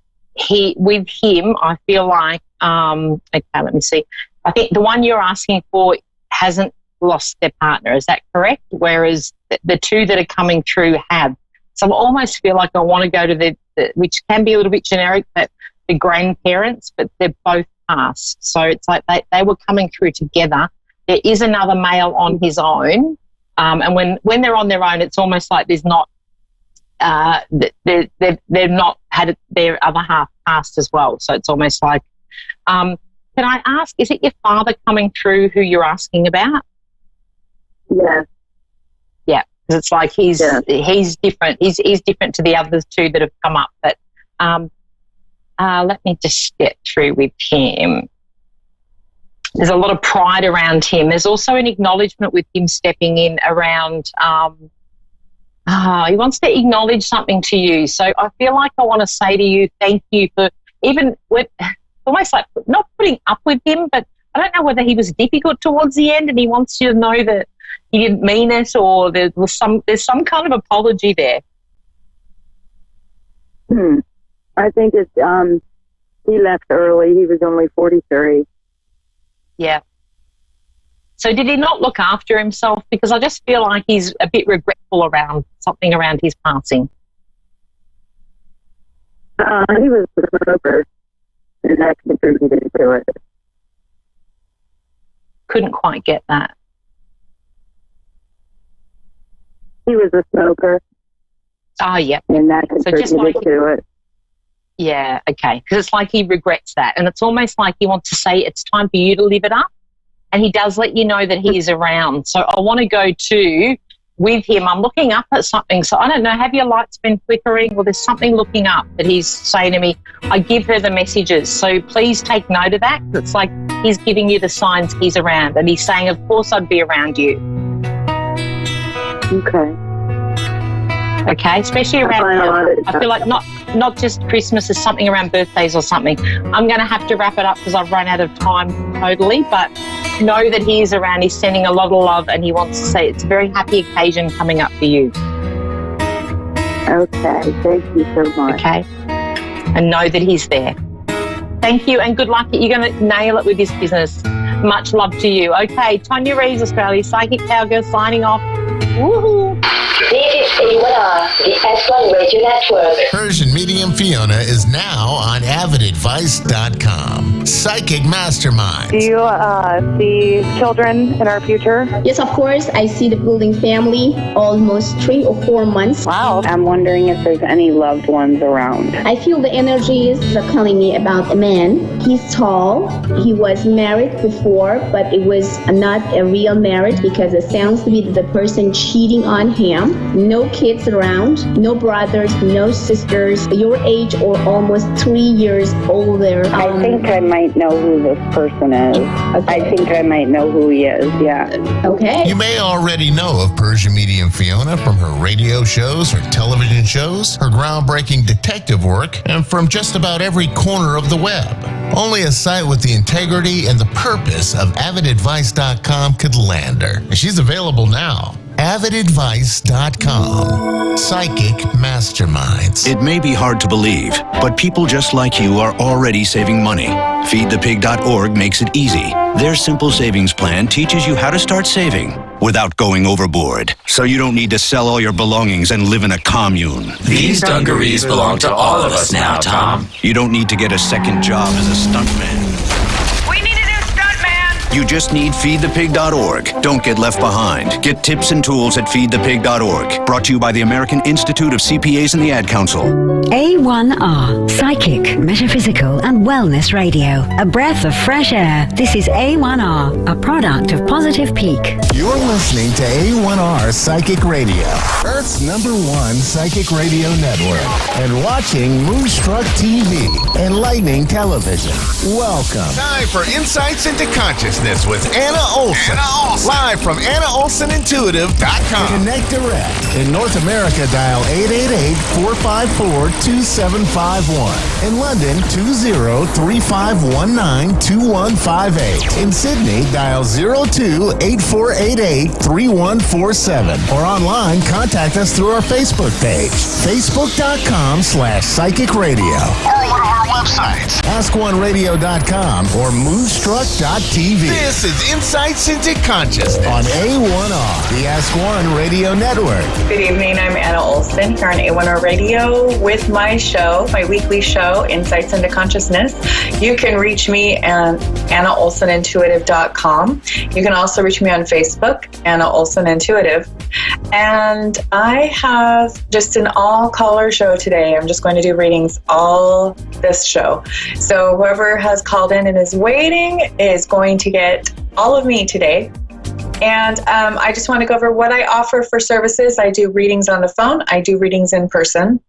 with him, I feel like, okay, let me see. I think the one you're asking for hasn't lost their partner. Is that correct? Whereas the two that are coming through have. So I almost feel like I want to go to the which can be a little bit generic, but the grandparents, but they're both passed. So it's like they were coming through together. There is another male on his own, and when they're on their own, it's almost like there's not they've not had their other half passed as well. So it's almost like, can I ask, is it your father coming through who you're asking about? Yeah. Yeah, because it's like he's different. He's different to the other two that have come up. But let me just get through with him. There's a lot of pride around him. There's also an acknowledgement with him stepping in around, he wants to acknowledge something to you. So I feel like I want to say to you, thank you for even with, almost like not putting up with him, but I don't know whether he was difficult towards the end and he wants you to know that he didn't mean it, or there's some kind of apology there. I think it's he left early. He was only 43. Yeah. So did he not look after himself? Because I just feel like he's a bit regretful around something around his passing. He was a smoker, and that contributed to it. Couldn't quite get that. He was a smoker. Oh, yeah. And that contributed to it. Yeah, okay. Because it's like he regrets that. And it's almost like he wants to say it's time for you to live it up. And he does let you know that he is around. So I want to go with him. I'm looking up at something. So I don't know, have your lights been flickering? Well, there's something looking up that he's saying to me. I give her the messages. So please take note of that. It's like he's giving you the signs he's around. And he's saying, of course I'd be around you. Okay, especially around, I feel like not just Christmas, there's something around birthdays or something. I'm going to have to wrap it up because I've run out of time totally, but know that he is around. He's sending a lot of love, and he wants to say it's a very happy occasion coming up for you. Okay, thank you so much. Okay, and know that he's there. Thank you, and good luck. You're going to nail it with this business. Much love to you. Okay, Tonya Reeves, Australia Psychic Cowgirl, signing off. Woohoo! This is A1R, the S1 Radio Network. Persian Medium Fiona is now on avidadvice.com. Psychic Mastermind. Do you see children in our future? Yes, of course. I see the building family almost 3 or 4 months. Wow. I'm wondering if there's any loved ones around. I feel the energies are calling me about a man. He's tall. He was married before, but it was not a real marriage because it sounds to be the person cheating on him. No kids around, no brothers, no sisters, your age or almost 3 years older. I think I might know who this person is. Okay. I think I might know who he is, yeah. Okay. You may already know of Persian Medium Fiona from her radio shows, her television shows, her groundbreaking detective work, and from just about every corner of the web. Only a site with the integrity and the purpose of avidadvice.com could land her. And she's available now. avidadvice.com. Psychic Masterminds. It may be hard to believe, but people just like you are already saving money. Feedthepig.org makes it easy. Their simple savings plan teaches you how to start saving without going overboard. So you don't need to sell all your belongings and live in a commune. These dungarees belong to all of us now, Tom. You don't need to get a second job as a stuntman. You just need feedthepig.org. Don't get left behind. Get tips and tools at feedthepig.org. Brought to you by the American Institute of CPAs and the Ad Council. A1R, Psychic, Metaphysical and Wellness Radio. A breath of fresh air. This is A1R, a product of Positive Peak. You're listening to A1R Psychic Radio, Earth's #1 psychic radio network, and watching Moonstruck TV, Enlightening Television. Welcome. Time for Insights into Consciousness with Anna Olson. Live from AnnaOlsonIntuitive.com. Connect direct. In North America, dial 888-454-2751. In London, 20-3519-2158. In Sydney, dial 02-8488-3147. Or online, contact us through our Facebook page, facebook.com/psychic radio. Or one of our websites, AskOneRadio.com or Moonstruck.tv. This is Insights into Consciousness on A1R, the Ask One Radio Network. Good evening, I'm Anna Olson here on A1R Radio with my show, my weekly show, Insights into Consciousness. You can reach me at AnnaOlsonIntuitive.com. You can also reach me on Facebook, Anna Olson Intuitive. And I have just an all-caller show today. I'm just going to do readings all this show. So whoever has called in and is waiting is going to get all of me today. And I just want to go over what I offer for services. I do readings on the phone. I do readings in person.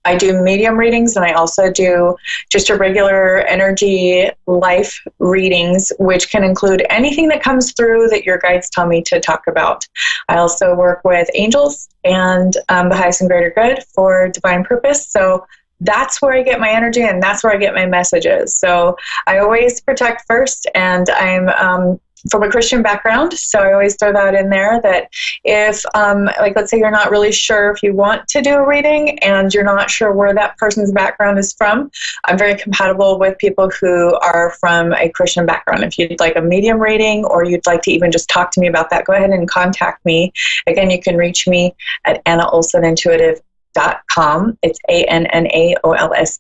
I do medium readings, and I also do just a regular energy life readings, which can include anything that comes through that your guides tell me to talk about. I also work with angels and the highest and greater good for divine purpose. So that's where I get my energy, and that's where I get my messages. So I always protect first, and I'm from a Christian background, so I always throw that in there that if, like, let's say you're not really sure if you want to do a reading and you're not sure where that person's background is from, I'm very compatible with people who are from a Christian background. If you'd like a medium reading or you'd like to even just talk to me about that, go ahead and contact me. Again, you can reach me at AnnaOlsonIntuitive.com. It's ANNAOLSEN.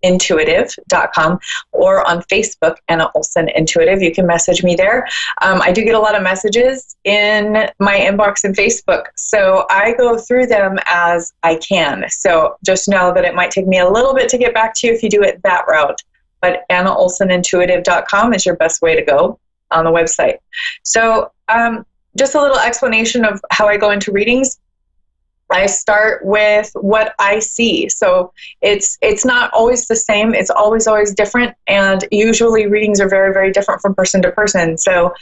Intuitive.com, or on Facebook, Anna Olson Intuitive. You can message me there. I do get a lot of messages in my inbox in Facebook, so I go through them as I can. So just know that it might take me a little bit to get back to you if you do it that route. But AnnaOlsonIntuitive.com is your best way to go on the website. So just a little explanation of how I go into readings. I start with what I see. So it's not always the same. It's always different. And usually readings are very, very different from person to person. So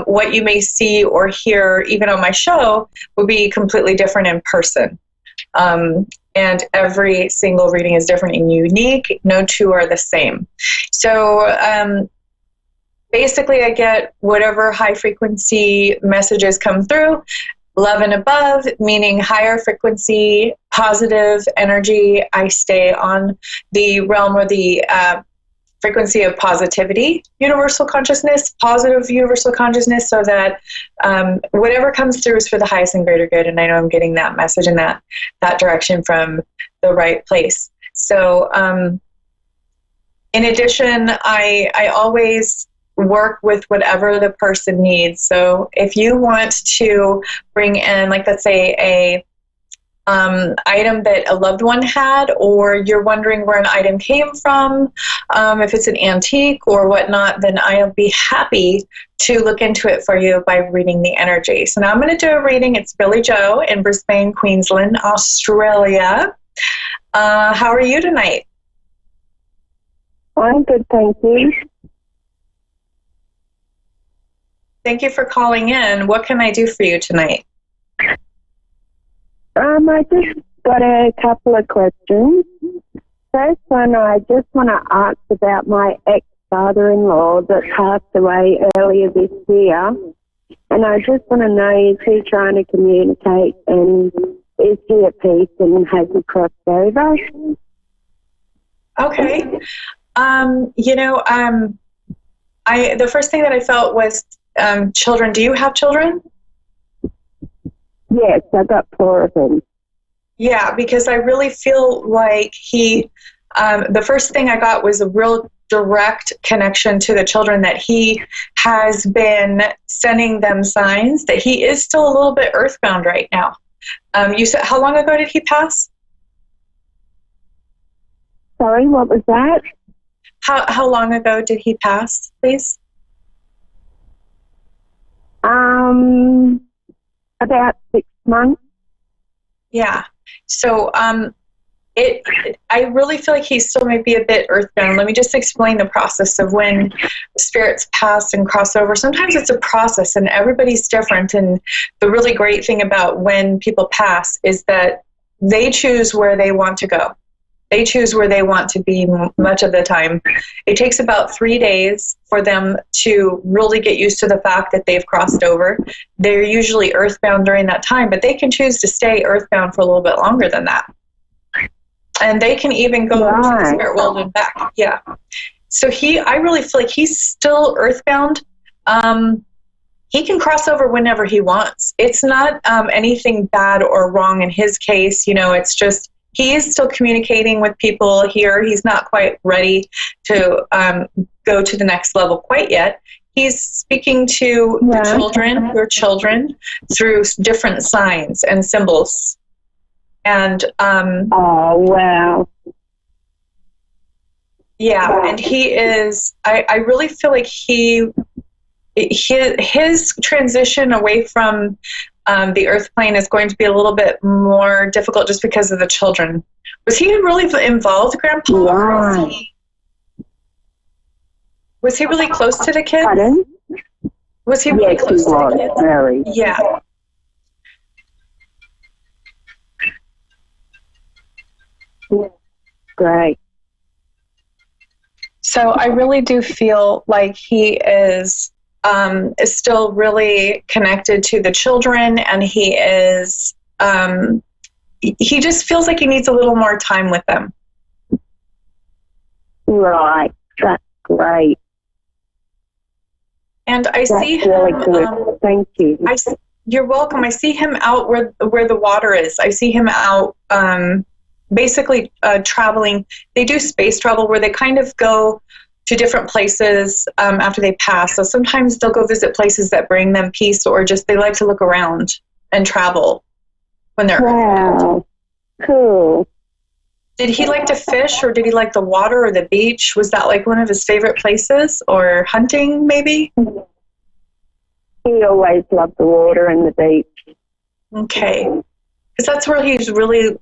what you may see or hear, even on my show, will be completely different in person. And every single reading is different and unique. No two are the same. So basically I get whatever high frequency messages come through. Love and above, meaning higher frequency, positive energy. I stay on the realm or the frequency of positivity, universal consciousness, positive universal consciousness, so that whatever comes through is for the highest and greater good. And I know I'm getting that message in that direction from the right place. So in addition, I always work with whatever the person needs. So if you want to bring in, like, let's say a item that a loved one had, or you're wondering where an item came from, if it's an antique or whatnot, then I'll be happy to look into it for you by reading the energy. So now I'm going to do a reading. It's Billy Joe in Brisbane, Queensland, Australia. How are you tonight? I'm good, thank you. Thank you for calling in. What can I do for you tonight? I just got a couple of questions. First one, I just want to ask about my ex-father-in-law that passed away earlier this year. And I just want to know, is he trying to communicate, and is he at peace, and has he crossed over? Okay. The first thing that I felt was children. Do you have children? Yes, I got 4 of them. Yeah, because I really feel like the first thing I got was a real direct connection to the children, that he has been sending them signs that he is still a little bit earthbound right now. You said, how long ago did he pass? Sorry, what was that? How long ago did he pass, please? About 6 months. Yeah. So I really feel like he still may be a bit earthbound. Let me just explain the process of when spirits pass and cross over. Sometimes it's a process, and everybody's different. And the really great thing about when people pass is that they choose where they want to go. They choose where they want to be much of the time. It takes about 3 days for them to really get used to the fact that they've crossed over. They're usually earthbound during that time, but they can choose to stay earthbound for a little bit longer than that. And they can even go to the spirit world and back. Yeah. So I really feel like he's still earthbound. He can cross over whenever he wants. It's not anything bad or wrong in his case. It's just, he is still communicating with people here. He's not quite ready to go to the next level quite yet. He's speaking to your children, through different signs and symbols. And oh, wow. Yeah, and he is, I really feel like his transition away from the earth plane is going to be a little bit more difficult just because of the children. Was he really involved, Grandpa? Wow. Was he really close to the kids? Pardon? Was he really close to the kids? Very. Yeah. Great. So I really do feel like he is still really connected to the children, and he is he just feels like he needs a little more time with them. Right. That's great. And I see him. Really good. Thank you. You're welcome. I see him out where the water is. I see him out basically traveling. They do space travel where they kind of go to different places after they pass. So sometimes they'll go visit places that bring them peace, or just they like to look around and travel when they're wow. Cool. Did he like to fish, or did he like the water or the beach? Was that like one of his favorite places, or hunting maybe? He always loved the water and the beach. Okay. Because that's where he's really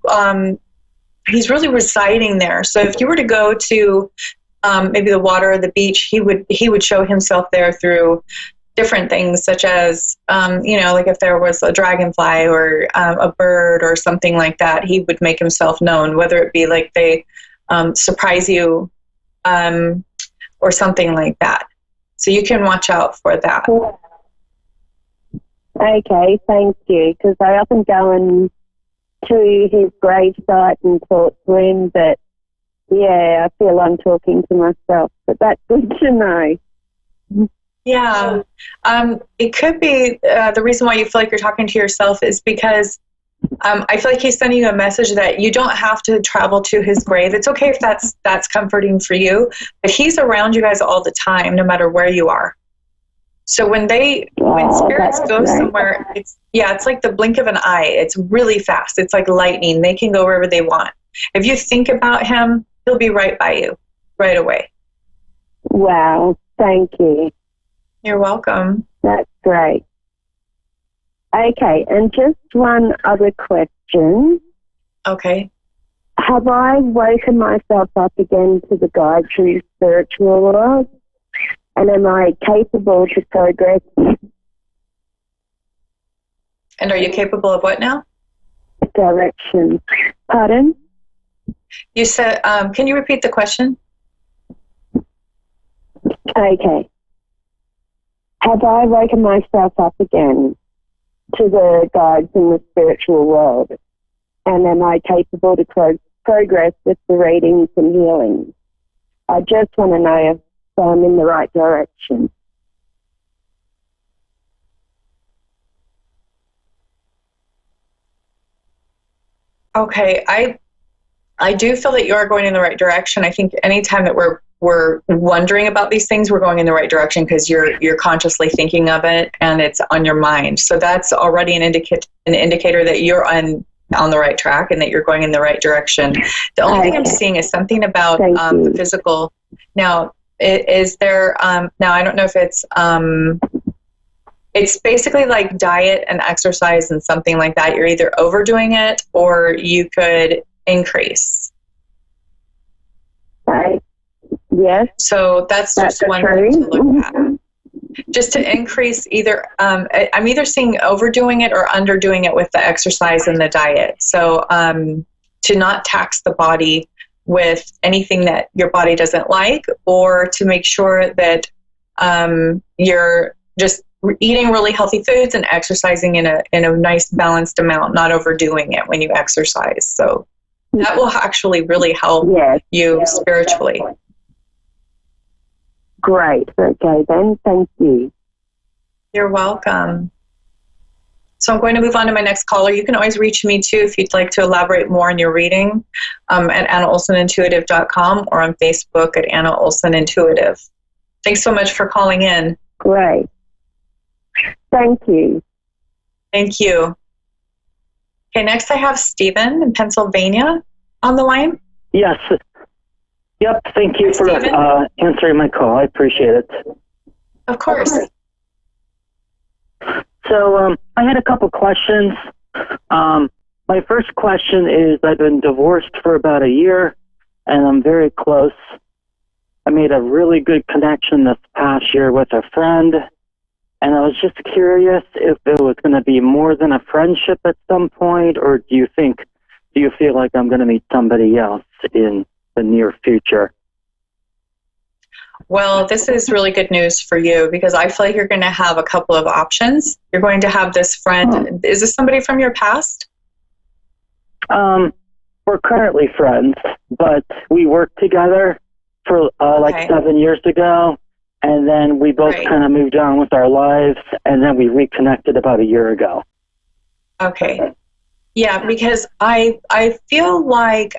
residing there. So if you were to go to maybe the water or the beach, he would show himself there through different things, such as like if there was a dragonfly or a bird or something like that, he would make himself known, whether it be like they surprise you or something like that. So you can watch out for that. Okay, thank you. Because I often go and to his gravesite and talk to him, but yeah, I feel I'm talking to myself. But that's good to know. Yeah. It could be the reason why you feel like you're talking to yourself is because I feel like he's sending you a message that you don't have to travel to his grave. It's okay if that's comforting for you, but he's around you guys all the time, no matter where you are. So when spirits go somewhere, it's like the blink of an eye. It's really fast. It's like lightning. They can go wherever they want. If you think about him, he'll be right by you right away. Wow. Thank you. You're welcome. That's great. Okay, and just one other question. Okay. Have I woken myself up again to the guide through spiritual world? And am I capable to progress? And are you capable of what now? Direction. Pardon? You said, can you repeat the question? Okay. Have I woken myself up again to the guides in the spiritual world? And am I capable to progress with the readings and healings? I just want to know if I'm in the right direction. Okay, I do feel that you are going in the right direction. I think anytime that we're wondering about these things, we're going in the right direction because you're consciously thinking of it and it's on your mind. So that's already an indicator that you're on the right track and that you're going in the right direction. The only thing I'm seeing is something about the physical. Now, is there? Now I don't know if it's basically like diet and exercise and something like that. You're either overdoing it or you could increase. Right. Yes. So that's just one thing to look at. Just to increase either, I'm either seeing overdoing it or underdoing it with the exercise and the diet. So to not tax the body with anything that your body doesn't like, or to make sure that you're just eating really healthy foods and exercising in a nice balanced amount, not overdoing it when you exercise. So that will actually really help you spiritually. Great. Okay, then. Thank you. You're welcome. So I'm going to move on to my next caller. You can always reach me, too, if you'd like to elaborate more on your reading at AnnaOlsonIntuitive.com or on Facebook at Anna Olson Intuitive. Thanks so much for calling in. Great. Thank you. Thank you. Okay, next I have Stephen in Pennsylvania on the line. Yes. Yep, thank you for answering my call. I appreciate it. Of course. So I had a couple questions. My first question is, I've been divorced for about a year, and I'm very close. I made a really good connection this past year with a friend, and I was just curious if it was going to be more than a friendship at some point, or do you feel like I'm going to meet somebody else in the near future? Well, this is really good news for you because I feel like you're going to have a couple of options. You're going to have this friend. Is this somebody from your past? We're currently friends, but we worked together for like 7 years ago, and then we both kind of moved on with our lives, and then we reconnected about a year ago. Okay. Yeah, because I feel like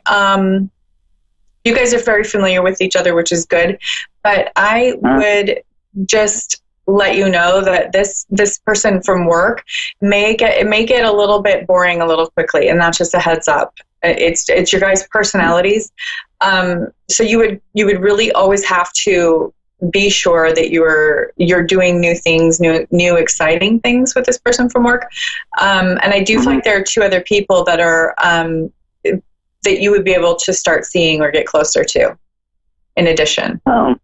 you guys are very familiar with each other, which is good. But I would just let you know that this person from work may get a little bit boring a little quickly, and that's just a heads up. It's your guys' personalities, so you would really always have to be sure that you're doing new things, new exciting things with this person from work. And I do feel like there are two other people that are that you would be able to start seeing or get closer to in addition. Have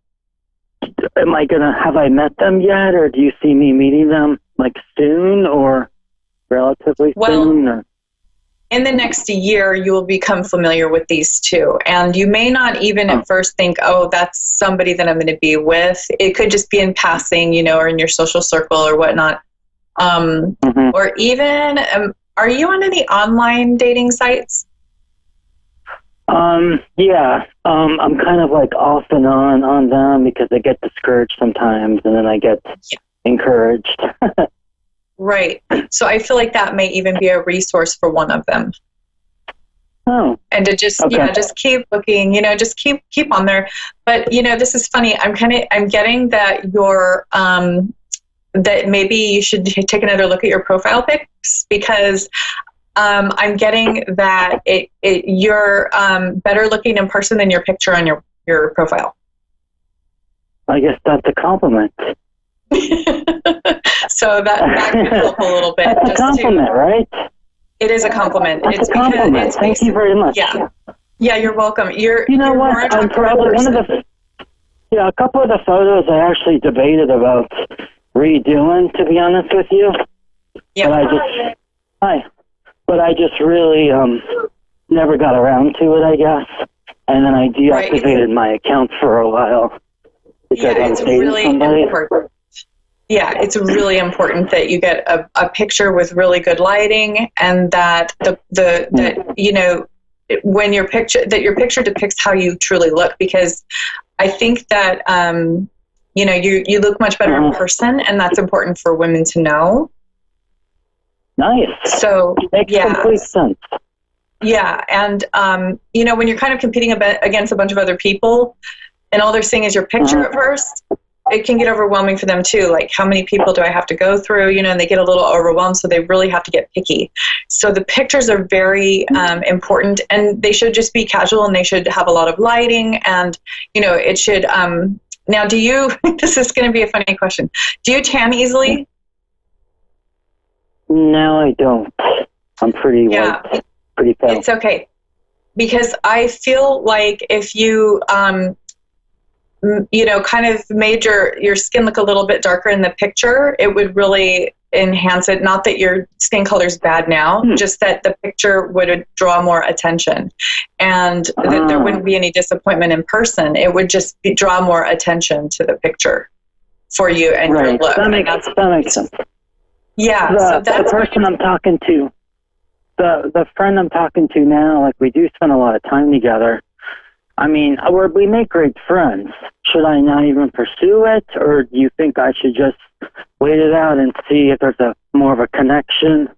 I met them yet, or do you see me meeting them like soon or relatively soon? Or? in the next year, you will become familiar with these two. And you may not even at first think, oh, that's somebody that I'm going to be with. It could just be in passing, you know, or in your social circle or whatnot. Or even, are you on any online dating sites? Yeah. I'm kind of like off and on them because I get discouraged sometimes and then I get encouraged. Right. So I feel like that may even be a resource for one of them. Oh. And to just just keep looking, you know, just keep on there. But you know, this is funny. I'm getting that you're that maybe you should take another look at your profile pics, because I'm getting that you're better looking in person than your picture on your profile. I guess that's a compliment. So that could help a little bit. That's a compliment, right? It is a compliment. It's a compliment. Thank you very much. Yeah, you're welcome. You know what? I'm probably a couple of the photos I actually debated about redoing, to be honest with you. Yeah. But I just really never got around to it, I guess. And then I deactivated my account for a while because I was dating somebody. Important. Yeah, it's really important that you get a picture with really good lighting, and that that you know, when your picture depicts how you truly look, because I think that you know, you look much better in person, and that's important for women to know. Nice. So makes complete sense. Yeah, and you know, when you're kind of competing against a bunch of other people, and all they're seeing is your picture at first, it can get overwhelming for them too. Like, how many people do I have to go through? You know, and they get a little overwhelmed, so they really have to get picky. So the pictures are very important, and they should just be casual, and they should have a lot of lighting, and you know, it should. Now, do you? This is going to be a funny question. Do you tan easily? No, I don't. I'm pretty white, pretty pale. It's okay, because I feel like if you you know, kind of made your skin look a little bit darker in the picture, it would really enhance it. Not that your skin color is bad now, just that the picture would draw more attention, and that there wouldn't be any disappointment in person. It would just draw more attention to the picture for you and your look. That makes sense. Yeah. So that's the person I'm talking to, the friend I'm talking to now, like, we do spend a lot of time together. I mean, we make great friends. Should I not even pursue it, or do you think I should just wait it out and see if there's more of a connection?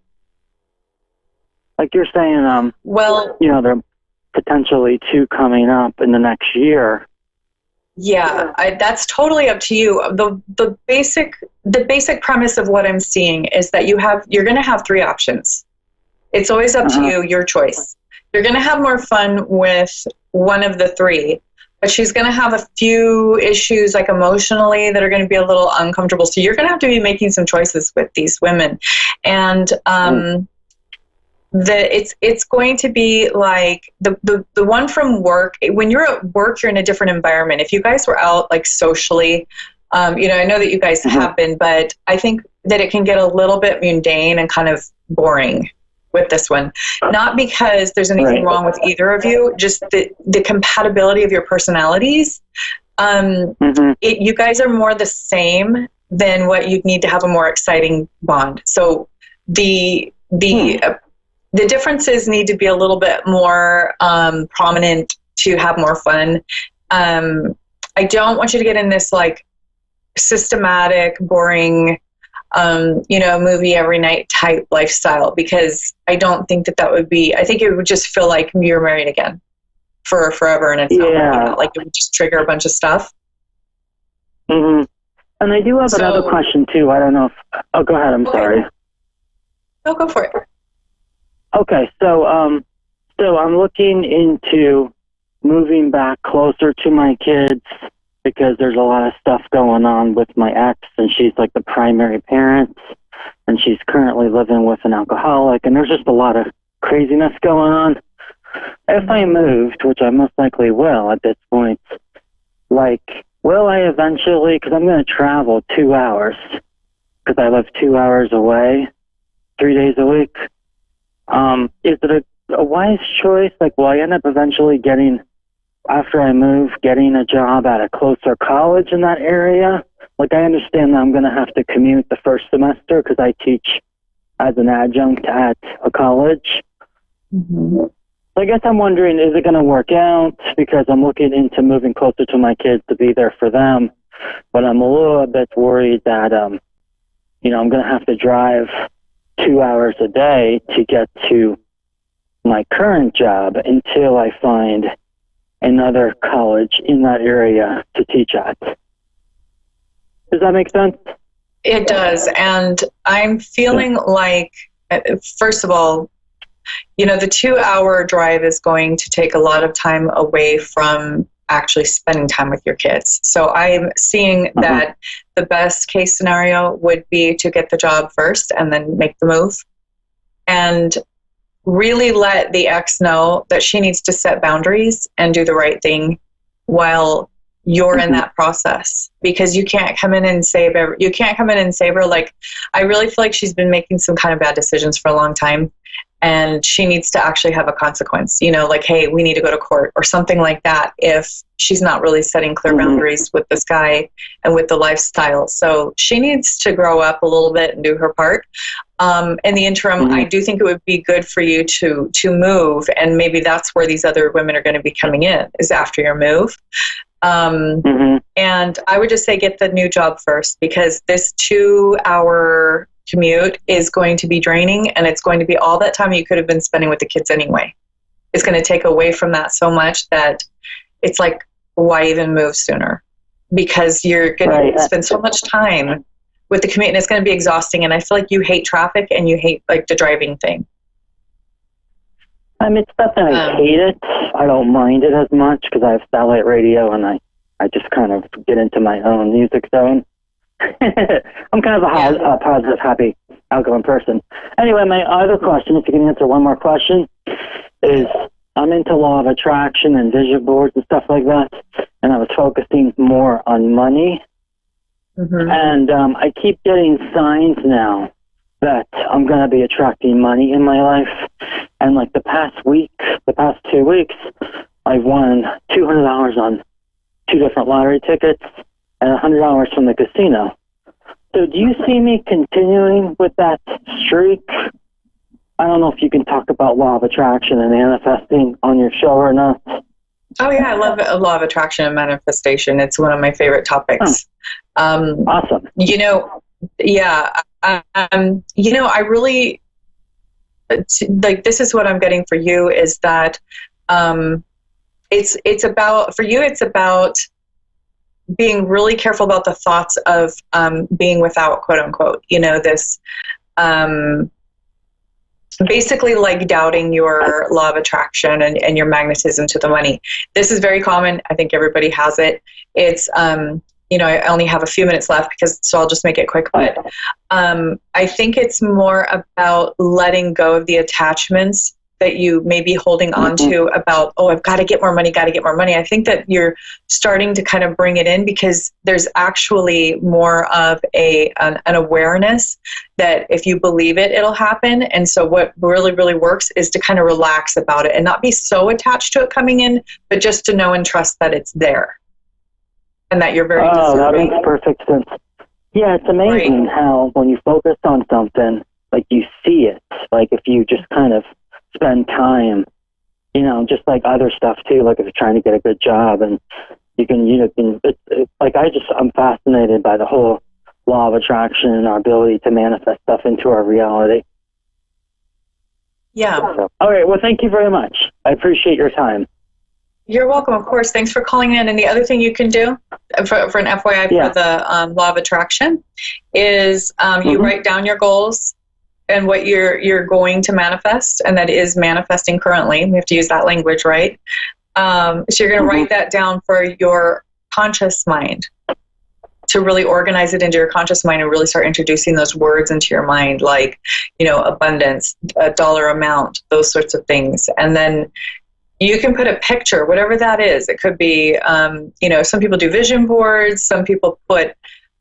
Like you're saying, well, you know, there are potentially two coming up in the next year. Yeah, that's totally up to you. The basic premise of what I'm seeing is that you're going to have three options. It's always up to you, your choice. You're going to have more fun with one of the three, but she's going to have a few issues, like emotionally, that are going to be a little uncomfortable. So you're going to have to be making some choices with these women. And it's going to be like the one from work. When you're at work, you're in a different environment. If you guys were out like socially, you know, I know that you guys have been, but I think that it can get a little bit mundane and kind of boring with this one. Not because there's anything wrong with either of you, just the compatibility of your personalities. You guys are more the same than what you'd need to have a more exciting bond. So the differences need to be a little bit more prominent to have more fun. I don't want you to get in this like systematic, boring, you know, movie every night type lifestyle, because I don't think that would be, I think it would just feel like you're married again for forever, and it's not working out. Like, it would just trigger a bunch of stuff. And I do have another question too. I don't know if, go ahead, I'm sorry. No, go for it. Okay, so I'm looking into moving back closer to my kids, because there's a lot of stuff going on with my ex, and she's like the primary parent, and she's currently living with an alcoholic, and there's just a lot of craziness going on. If I moved, which I most likely will at this point, like, will I eventually, because I'm going to travel 2 hours, because I live 2 hours away, 3 days a week, Is it a wise choice? Like, will I end up eventually after I move, getting a job at a closer college in that area? Like, I understand that I'm going to have to commute the first semester because I teach as an adjunct at a college. Mm-hmm. So I guess I'm wondering, is it going to work out? Because I'm looking into moving closer to my kids to be there for them. But I'm a little bit worried that, I'm going to have to drive 2 hours a day to get to my current job until I find another college in that area to teach at. Does that make sense? It does. And I'm feeling like, first of all, the 2 hour drive is going to take a lot of time away from actually spending time with your kids. So I'm seeing that the best case scenario would be to get the job first and then make the move. And really let the ex know that she needs to set boundaries and do the right thing while you're in that process, because you can't come in and save her. Like, I really feel like she's been making some kind of bad decisions for a long time, and she needs to actually have a consequence, like, hey, we need to go to court or something like that if she's not really setting clear boundaries with this guy and with the lifestyle. So she needs to grow up a little bit and do her part. In the interim, I do think it would be good for you to move, and maybe that's where these other women are going to be coming in, is after your move. And I would just say get the new job first, because this 2 hour commute is going to be draining, and it's going to be all that time you could have been spending with the kids anyway. It's going to take away from that so much that it's like, why even move sooner? Because you're going to spend so much time with the commute, and it's going to be exhausting. And I feel like you hate traffic and you hate like the driving thing. It's not that I hate it. I don't mind it as much because I have satellite radio, and I just kind of get into my own music zone. I'm kind of a positive, happy, outgoing person. Anyway, my other question, if you can answer one more question, is I'm into law of attraction and vision boards and stuff like that, and I was focusing more on money. And I keep getting signs now that I'm going to be attracting money in my life. And like the past 2 weeks, I've won $200 on 2 different lottery tickets and $100 from the casino. So do you see me continuing with that streak? I don't know if you can talk about law of attraction and manifesting on your show or not. Oh yeah, I love law of attraction and manifestation. It's one of my favorite topics. Awesome. I really like, this is what I'm getting for you, is that it's about being really careful about the thoughts of being without, quote unquote, this basically like doubting your law of attraction and your magnetism to the money. This is very common. I think everybody has it. It's I only have a few minutes left, so I'll just make it quick. But I think it's more about letting go of the attachments that you may be holding on to about, I've got to get more money, I think that you're starting to kind of bring it in, because there's actually more of an awareness that if you believe it, it'll happen. And so what really, really works is to kind of relax about it and not be so attached to it coming in, but just to know and trust that it's there. And that you're very deserving. That makes perfect sense. Yeah, it's amazing how when you focus on something, like you see it. Like if you just kind of spend time, just like other stuff too, like if you're trying to get a good job, and I'm fascinated by the whole law of attraction and our ability to manifest stuff into our reality. Yeah. So, all right. Well, thank you very much. I appreciate your time. You're welcome, of course. Thanks for calling in. And the other thing you can do for an FYI for the law of attraction is you write down your goals and what you're going to manifest, and that is manifesting currently. We have to use that language, right? So you're going to write that down for your conscious mind, to really organize it into your conscious mind and really start introducing those words into your mind, like, abundance, a dollar amount, those sorts of things. And then you can put a picture, whatever that is. It could be, some people do vision boards. Some people put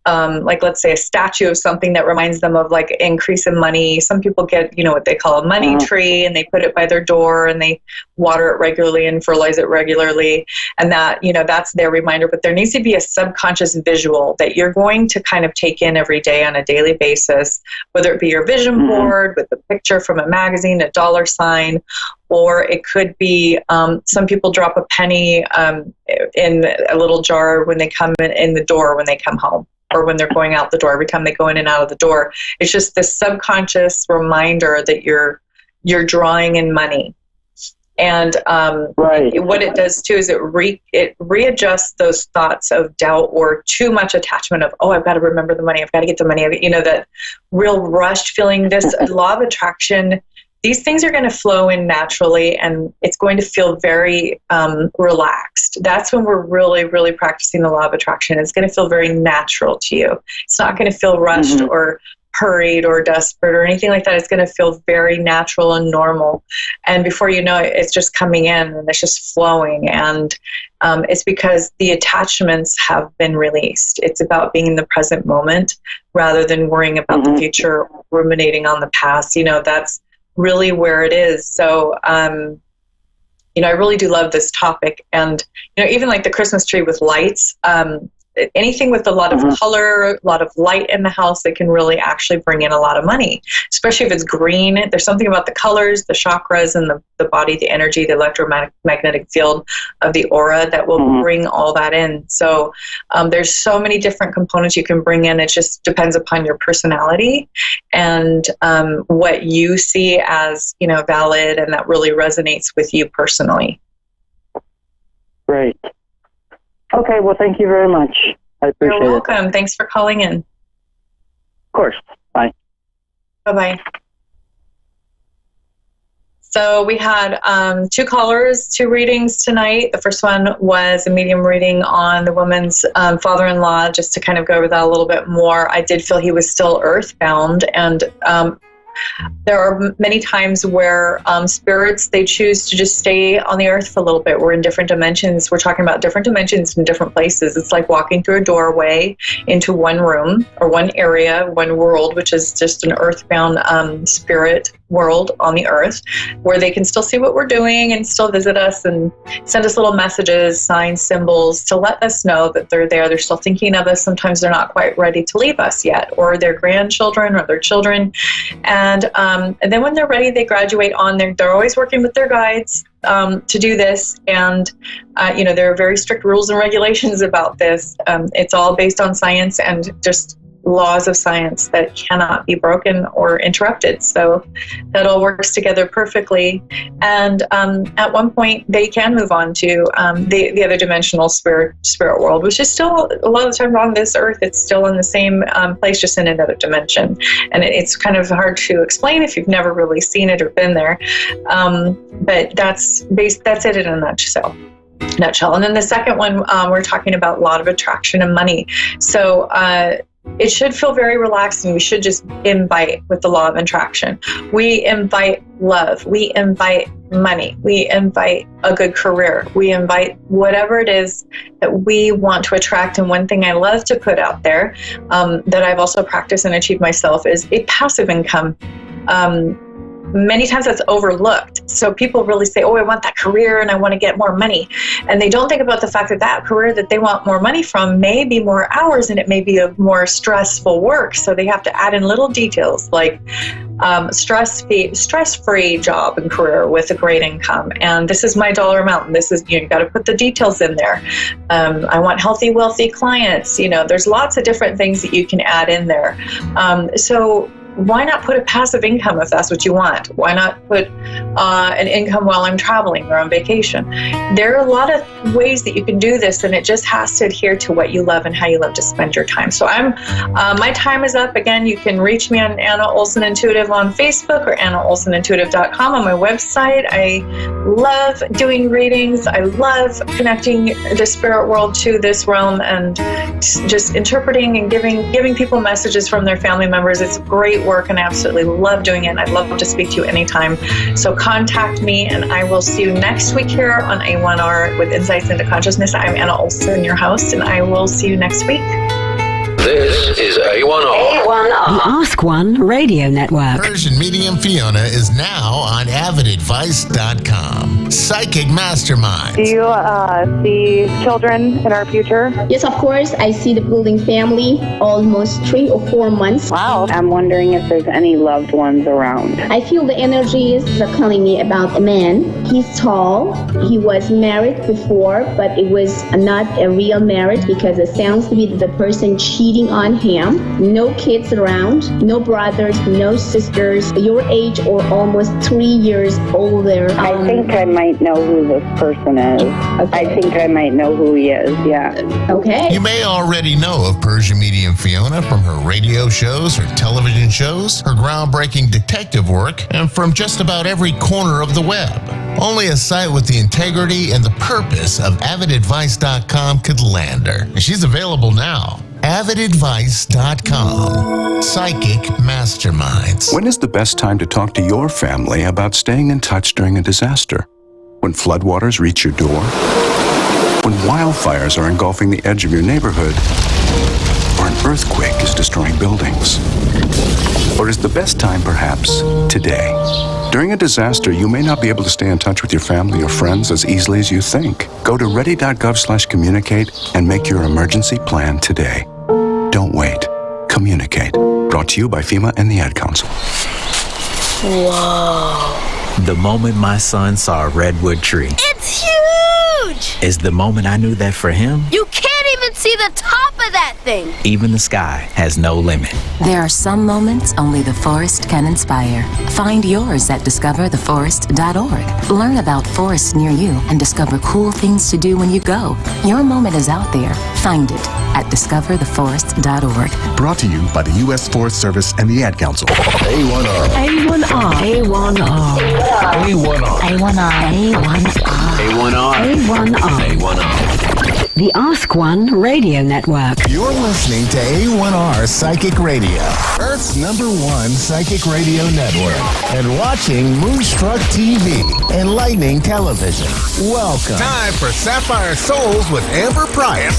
like let's say a statue of something that reminds them of like increase in money. Some people get, what they call a money tree, and they put it by their door and they water it regularly and fertilize it regularly. And that, that's their reminder. But there needs to be a subconscious visual that you're going to kind of take in every day on a daily basis, whether it be your vision board with a picture from a magazine, a dollar sign, or it could be some people drop a penny in a little jar when they come in the door when they come home, or when they're going out the door. Every time they go in and out of the door, it's just this subconscious reminder that you're drawing in money. And what it does too is it readjusts those thoughts of doubt or too much attachment of, oh, I've got to remember the money, I've got to get the money, that real rushed feeling. This law of attraction, these things are going to flow in naturally, and it's going to feel very relaxed. That's when we're really, really practicing the law of attraction. It's going to feel very natural to you. It's not going to feel rushed or hurried or desperate or anything like that. It's going to feel very natural and normal. And before you know it, it's just coming in and it's just flowing. And it's because the attachments have been released. It's about being in the present moment rather than worrying about the future or ruminating on the past. That's really where it is. So, I really do love this topic. And, even like the Christmas tree with lights, anything with a lot of color, a lot of light in the house that can really actually bring in a lot of money, especially if it's green. There's something about the colors, the chakras, and the body, the energy, the electromagnetic field of the aura that will bring all that in. So there's so many different components you can bring in. It just depends upon your personality and what you see as, valid and that really resonates with you personally. Great. Okay, well, thank you very much. I appreciate it. You're welcome. Thanks for calling in. Of course. Bye. Bye-bye. So we had 2 callers, 2 readings tonight. The first one was a medium reading on the woman's father-in-law, just to kind of go over that a little bit more. I did feel he was still earthbound, and there are many times where spirits, they choose to just stay on the earth for a little bit. We're in different dimensions. We're talking about different dimensions in different places. It's like walking through a doorway into one room or one area, one world, which is just an earthbound spirit world on the earth, where they can still see what we're doing and still visit us and send us little messages, signs, symbols to let us know that they're there. They're still thinking of us. Sometimes they're not quite ready to leave us yet, or their grandchildren or their children. And then when they're ready, they graduate on. They're always working with their guides to do this. And, there are very strict rules and regulations about this. It's all based on science and just laws of science that cannot be broken or interrupted. So that all works together perfectly. And at one point, they can move on to the other dimensional spirit world, which is still a lot of the time on this earth. It's still in the same place, just in another dimension. And it's kind of hard to explain if you've never really seen it or been there. But that's it in a nutshell. And then the second one, we're talking about law of attraction and money. So it should feel very relaxing. We should just invite with the law of attraction. We invite love. We invite money. We invite a good career. We invite whatever it is that we want to attract. And one thing I love to put out there that I've also practiced and achieved myself is a passive income. Many times that's overlooked. So people really say, oh, I want that career and I want to get more money. And they don't think about the fact that that career that they want more money from may be more hours and it may be a more stressful work. So they have to add in little details like stress-free job and career with a great income. And this is my dollar amount. And this is, you got to put the details in there. I want healthy, wealthy clients. There's lots of different things that you can add in there. So why not put a passive income if that's what you want? Why not put an income while I'm traveling or on vacation? There are a lot of ways that you can do this, and it just has to adhere to what you love and how you love to spend your time. So my time is up. Again, you can reach me on Anna Olson Intuitive on Facebook or AnnaOlsonIntuitive.com on my website. I love doing readings. I love connecting the spirit world to this realm and just interpreting and giving people messages from their family members. It's great work and I absolutely love doing it, and I'd love to speak to you anytime. So contact me, and I will see you next week here on A1R with Insights into Consciousness. I'm Anna Olson, your host, and I will see you next week. This is A1R. The Ask One Radio Network. Persian Medium Fiona is now on avidadvice.com. Psychic Mastermind. Do you see children in our future? Yes, of course. I see the building family almost 3 or 4 months. Wow. I'm wondering if there's any loved ones around. I feel the energies are calling me about a man. He's tall. He was married before, but it was not a real marriage because it sounds to be the person cheating on him. No kids around, no brothers, no sisters. Your age or almost 3 years older. I think I might know who this person is. Okay. I think I might know who he is, yeah. Okay. You may already know of Persian Medium Fiona from her radio shows, her television shows, her groundbreaking detective work, and from just about every corner of the web. Only a site with the integrity and the purpose of avidadvice.com could land her. And she's available now. avidadvice.com. Psychic Masterminds. When is the best time to talk to your family about staying in touch during a disaster? When floodwaters reach your door? When wildfires are engulfing the edge of your neighborhood? Or an earthquake is destroying buildings? Or is the best time perhaps today? During a disaster, you may not be able to stay in touch with your family or friends as easily as you think. Go to ready.gov/communicate and make your emergency plan today. Don't wait. Communicate. Brought to you by FEMA and the Ad Council. Whoa. The moment my son saw a redwood tree. It's huge! Is the moment I knew that for him, You can't even see the top of that thing. even the sky has no limit. There are some moments only the forest can inspire. Find yours at discovertheforest.org. Learn about forests near you and discover cool things to do when you go. Your moment is out there. Find it at discovertheforest.org. Brought to you by the U.S. Forest Service and the Ad Council. A1R. A1R. A1R. A1R. A1R. A1R. The Ask One Radio Network. You're listening to A1R Psychic Radio, Earth's #1 psychic radio network, and watching Moonstruck TV and Lightning Television. Welcome. Time for Sapphire Souls with Amber Price.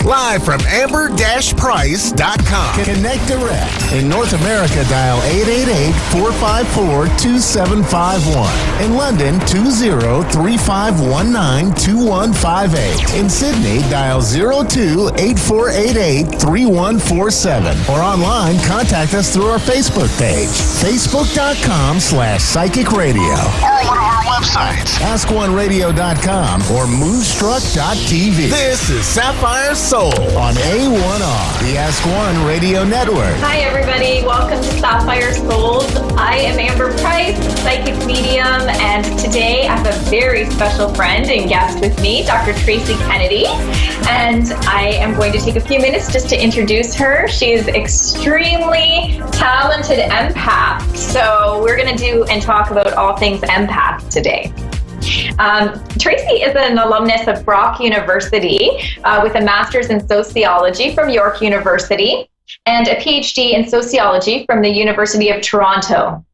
Live from amber-price.com. Connect direct. In North America, dial 888-454-2751. In London, 20-3519-2158. In Sydney, dial 02-8488-3147. Or online, contact us through our Facebook page, facebook.com/psychic radio. Or one of our websites, askoneradio.com or moonstruck.tv. This is Sapphire Soul on A1R, the Ask One Radio Network. Hi, everybody. Welcome to Sapphire Souls. I am Amber Price, psychic medium, and today I have a very special friend and guest with me, Dr. Tracy Kennedy. And I am going to take a few minutes just to introduce her. She is extremely talented empath. So we're going to do and talk about all things empath today. Tracy is an alumnus of Brock University with a master's in sociology from York University and a PhD in sociology from the University of Toronto.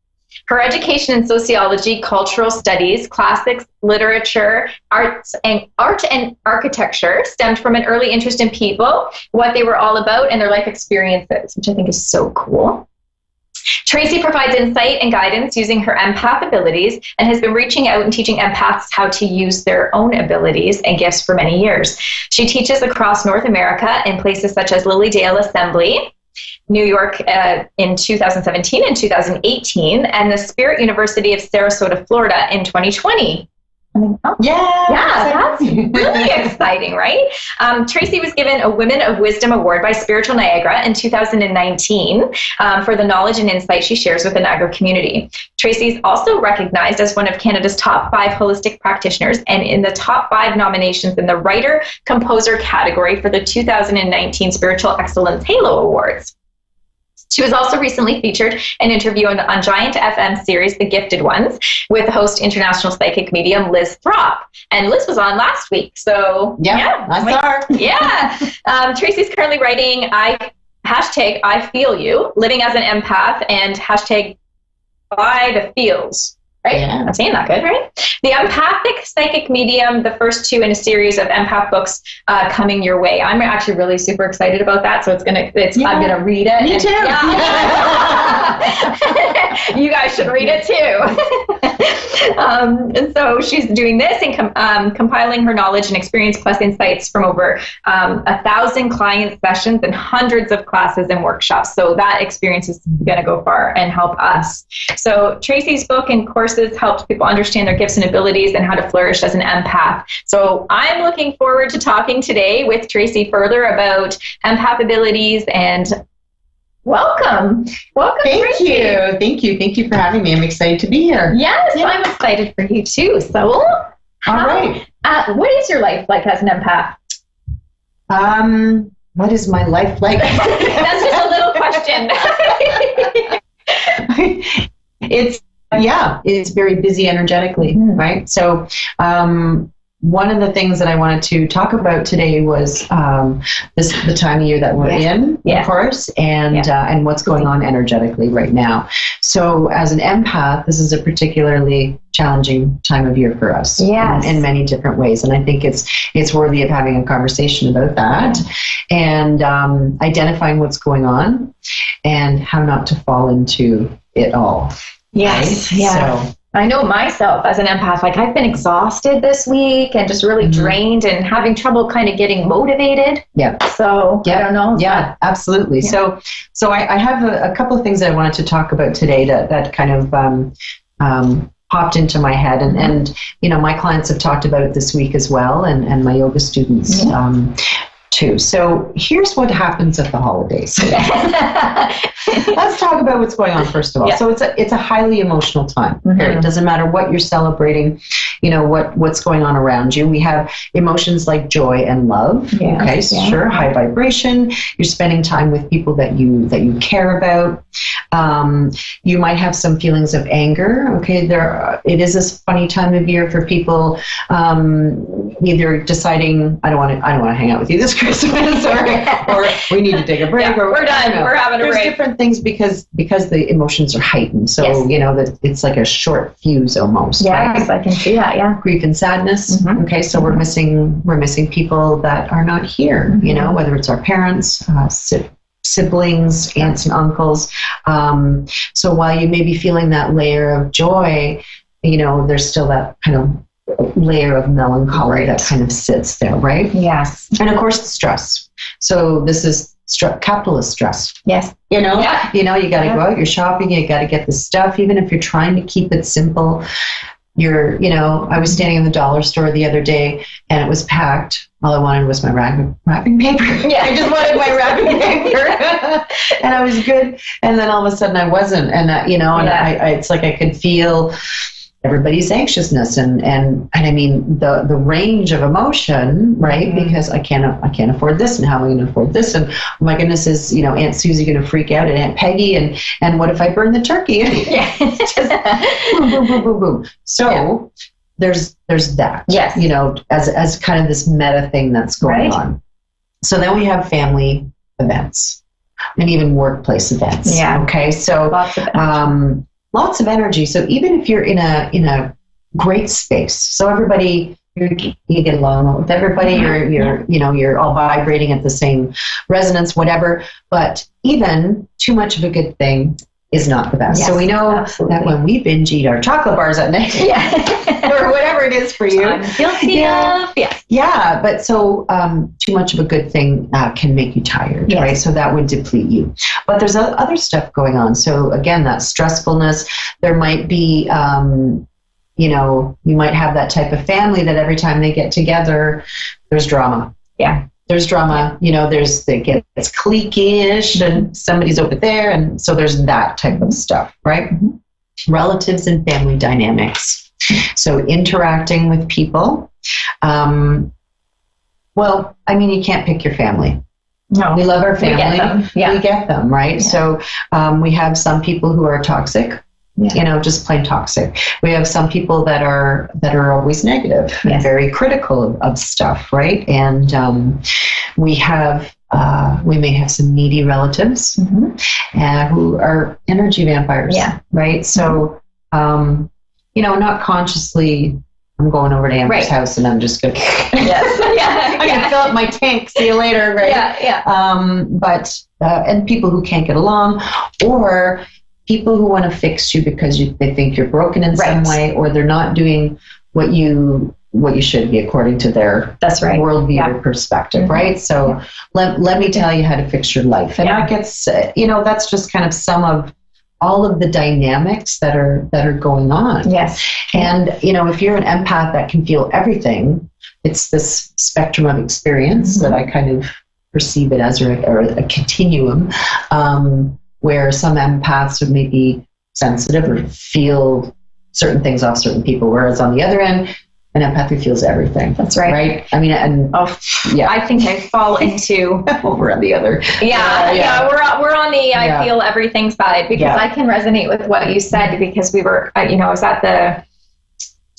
Her education in sociology, cultural studies, classics, literature, art and architecture stemmed from an early interest in people, what they were all about, and their life experiences, which I think is so cool. Tracy provides insight and guidance using her empath abilities and has been reaching out and teaching empaths how to use their own abilities and gifts for many years. She teaches across North America in places such as Lilydale Assembly, New York in 2017 and 2018, and the Spirit University of Sarasota, Florida in 2020. Yeah, that's really exciting, right? Tracy was given a Women of Wisdom Award by Spiritual Niagara in 2019 for the knowledge and insight she shares with the Niagara community. Tracy is also recognized as one of Canada's top 5 holistic practitioners and in the top 5 nominations in the Writer-Composer category for the 2019 Spiritual Excellence Halo Awards. She was also recently featured an interview on Giant FM series, The Gifted Ones, with host international psychic medium Liz Throp. And Liz was on last week. So, yeah I saw her. Yeah. Tracy's currently writing hashtag I Feel You, living as an empath, and hashtag By the Feels. right? Yeah. I'm saying that good, right? The Empathic Psychic Medium, the first 2 in a series of empath books coming your way. I'm actually really super excited about that. So I'm gonna read it. Me too. You guys should read it too. And so she's doing this and compiling her knowledge and experience plus insights from over 1,000 client sessions and hundreds of classes and workshops. So that experience is going to go far and help us. So Tracy's book and courses help people understand their gifts and abilities and how to flourish as an empath. So I'm looking forward to talking today with Tracy further about empath abilities and welcome. Thank you. Thank you for having me. I'm excited to be here. Yes, I'm excited for you too. So, all right. What is your life like as an empath? What is my life like? That's just a little question. It's very busy energetically, right? So, one of the things that I wanted to talk about today was the time of year that we're in, of course, and what's going on energetically right now. So as an empath, this is a particularly challenging time of year for us in many different ways. And I think it's worthy of having a conversation about that and identifying what's going on and how not to fall into it all. Yes. Right? Yeah. So, I know myself as an empath, like I've been exhausted this week and just really drained and having trouble kind of getting motivated. Yeah. So I don't know. Yeah, absolutely. Yeah. So I have a couple of things that I wanted to talk about today that kind of popped into my head. And you know, my clients have talked about it this week as well, and my yoga students too. So here's what happens at the holidays. Let's talk about what's going on first of all. Yeah. So it's a highly emotional time. It doesn't matter what you're celebrating, you know, what's going on around you. We have emotions like joy and love. Yeah. Okay, sure, high vibration. You're spending time with people that you care about. You might have some feelings of anger. Okay, it is a funny time of year for people either deciding I don't want to hang out with you this Christmas, or we need to take a break, or we're done. We're having a break. There's different things because the emotions are heightened. So you know that it's like a short fuse almost. Yes, right? I can see that. Yeah, grief and sadness. Okay, so we're missing people that are not here. You know, whether it's our parents, siblings, aunts and uncles. So while you may be feeling that layer of joy, you know, there's still that kind of layer of melancholy that kind of sits there, right? Yes. And of course, the stress. So this is capitalist stress. Yes. You know, you got to go out, you're shopping, you got to get the stuff, even if you're trying to keep it simple. I was standing in the dollar store the other day and it was packed. All I wanted was my wrapping paper. Yeah, I just wanted my wrapping paper, and I was good. And then all of a sudden, I wasn't. And it's like I could feel everybody's anxiousness and I mean the range of emotion, right? Because I can't afford this, and how am I going to afford this? And oh my goodness, is Aunt Susie going to freak out, and Aunt Peggy, and what if I burn the turkey? It's just boom, boom, boom, boom, boom. So there's that. Yes. As kind of this meta thing that's going on. So then we have family events and even workplace events. Yeah. Okay. So lots of energy. So even if you're in a great space, so everybody, you get along with everybody, you're all vibrating at the same resonance, whatever. But even too much of a good thing is not the best. Yes, so we know that when we binge eat our chocolate bars at night, or whatever it is for you, I'm guilty of. Yes. Yeah, but so too much of a good thing can make you tired, right? So that would deplete you. But there's other stuff going on. So again, that stressfulness. There might be, you might have that type of family that every time they get together, there's drama. Yeah. There's drama, it gets clique-ish and somebody's over there. And so there's that type of stuff, right? Relatives and family dynamics. So interacting with people. You can't pick your family. No. We love our family. We get them. Yeah. We get them, right? Yeah. So we have some people who are toxic. Yeah. Just plain toxic. We have some people that are always negative and very critical of stuff, right? And we may have some needy relatives who are energy vampires, right? So not consciously, I'm going over to Amber's house and I'm just going to, I'm going to fill up my tank. See you later. Right. But and people who can't get along, or people who want to fix you because they think you're broken in some way, or they're not doing what you should be according to their worldview or perspective, right? So let me tell you how to fix your life. And that gets, that's just kind of some of all of the dynamics that are going on. Yes. And, if you're an empath that can feel everything, it's this spectrum of experience that I kind of perceive it as, or a continuum, where some empaths would maybe sensitive or feel certain things off certain people, whereas on the other end, an empath who feels everything. That's right. Right? I mean, I think I fall into... Over on the other. We're on the I feel everything side, because I can resonate with what you said, because we were, I was at the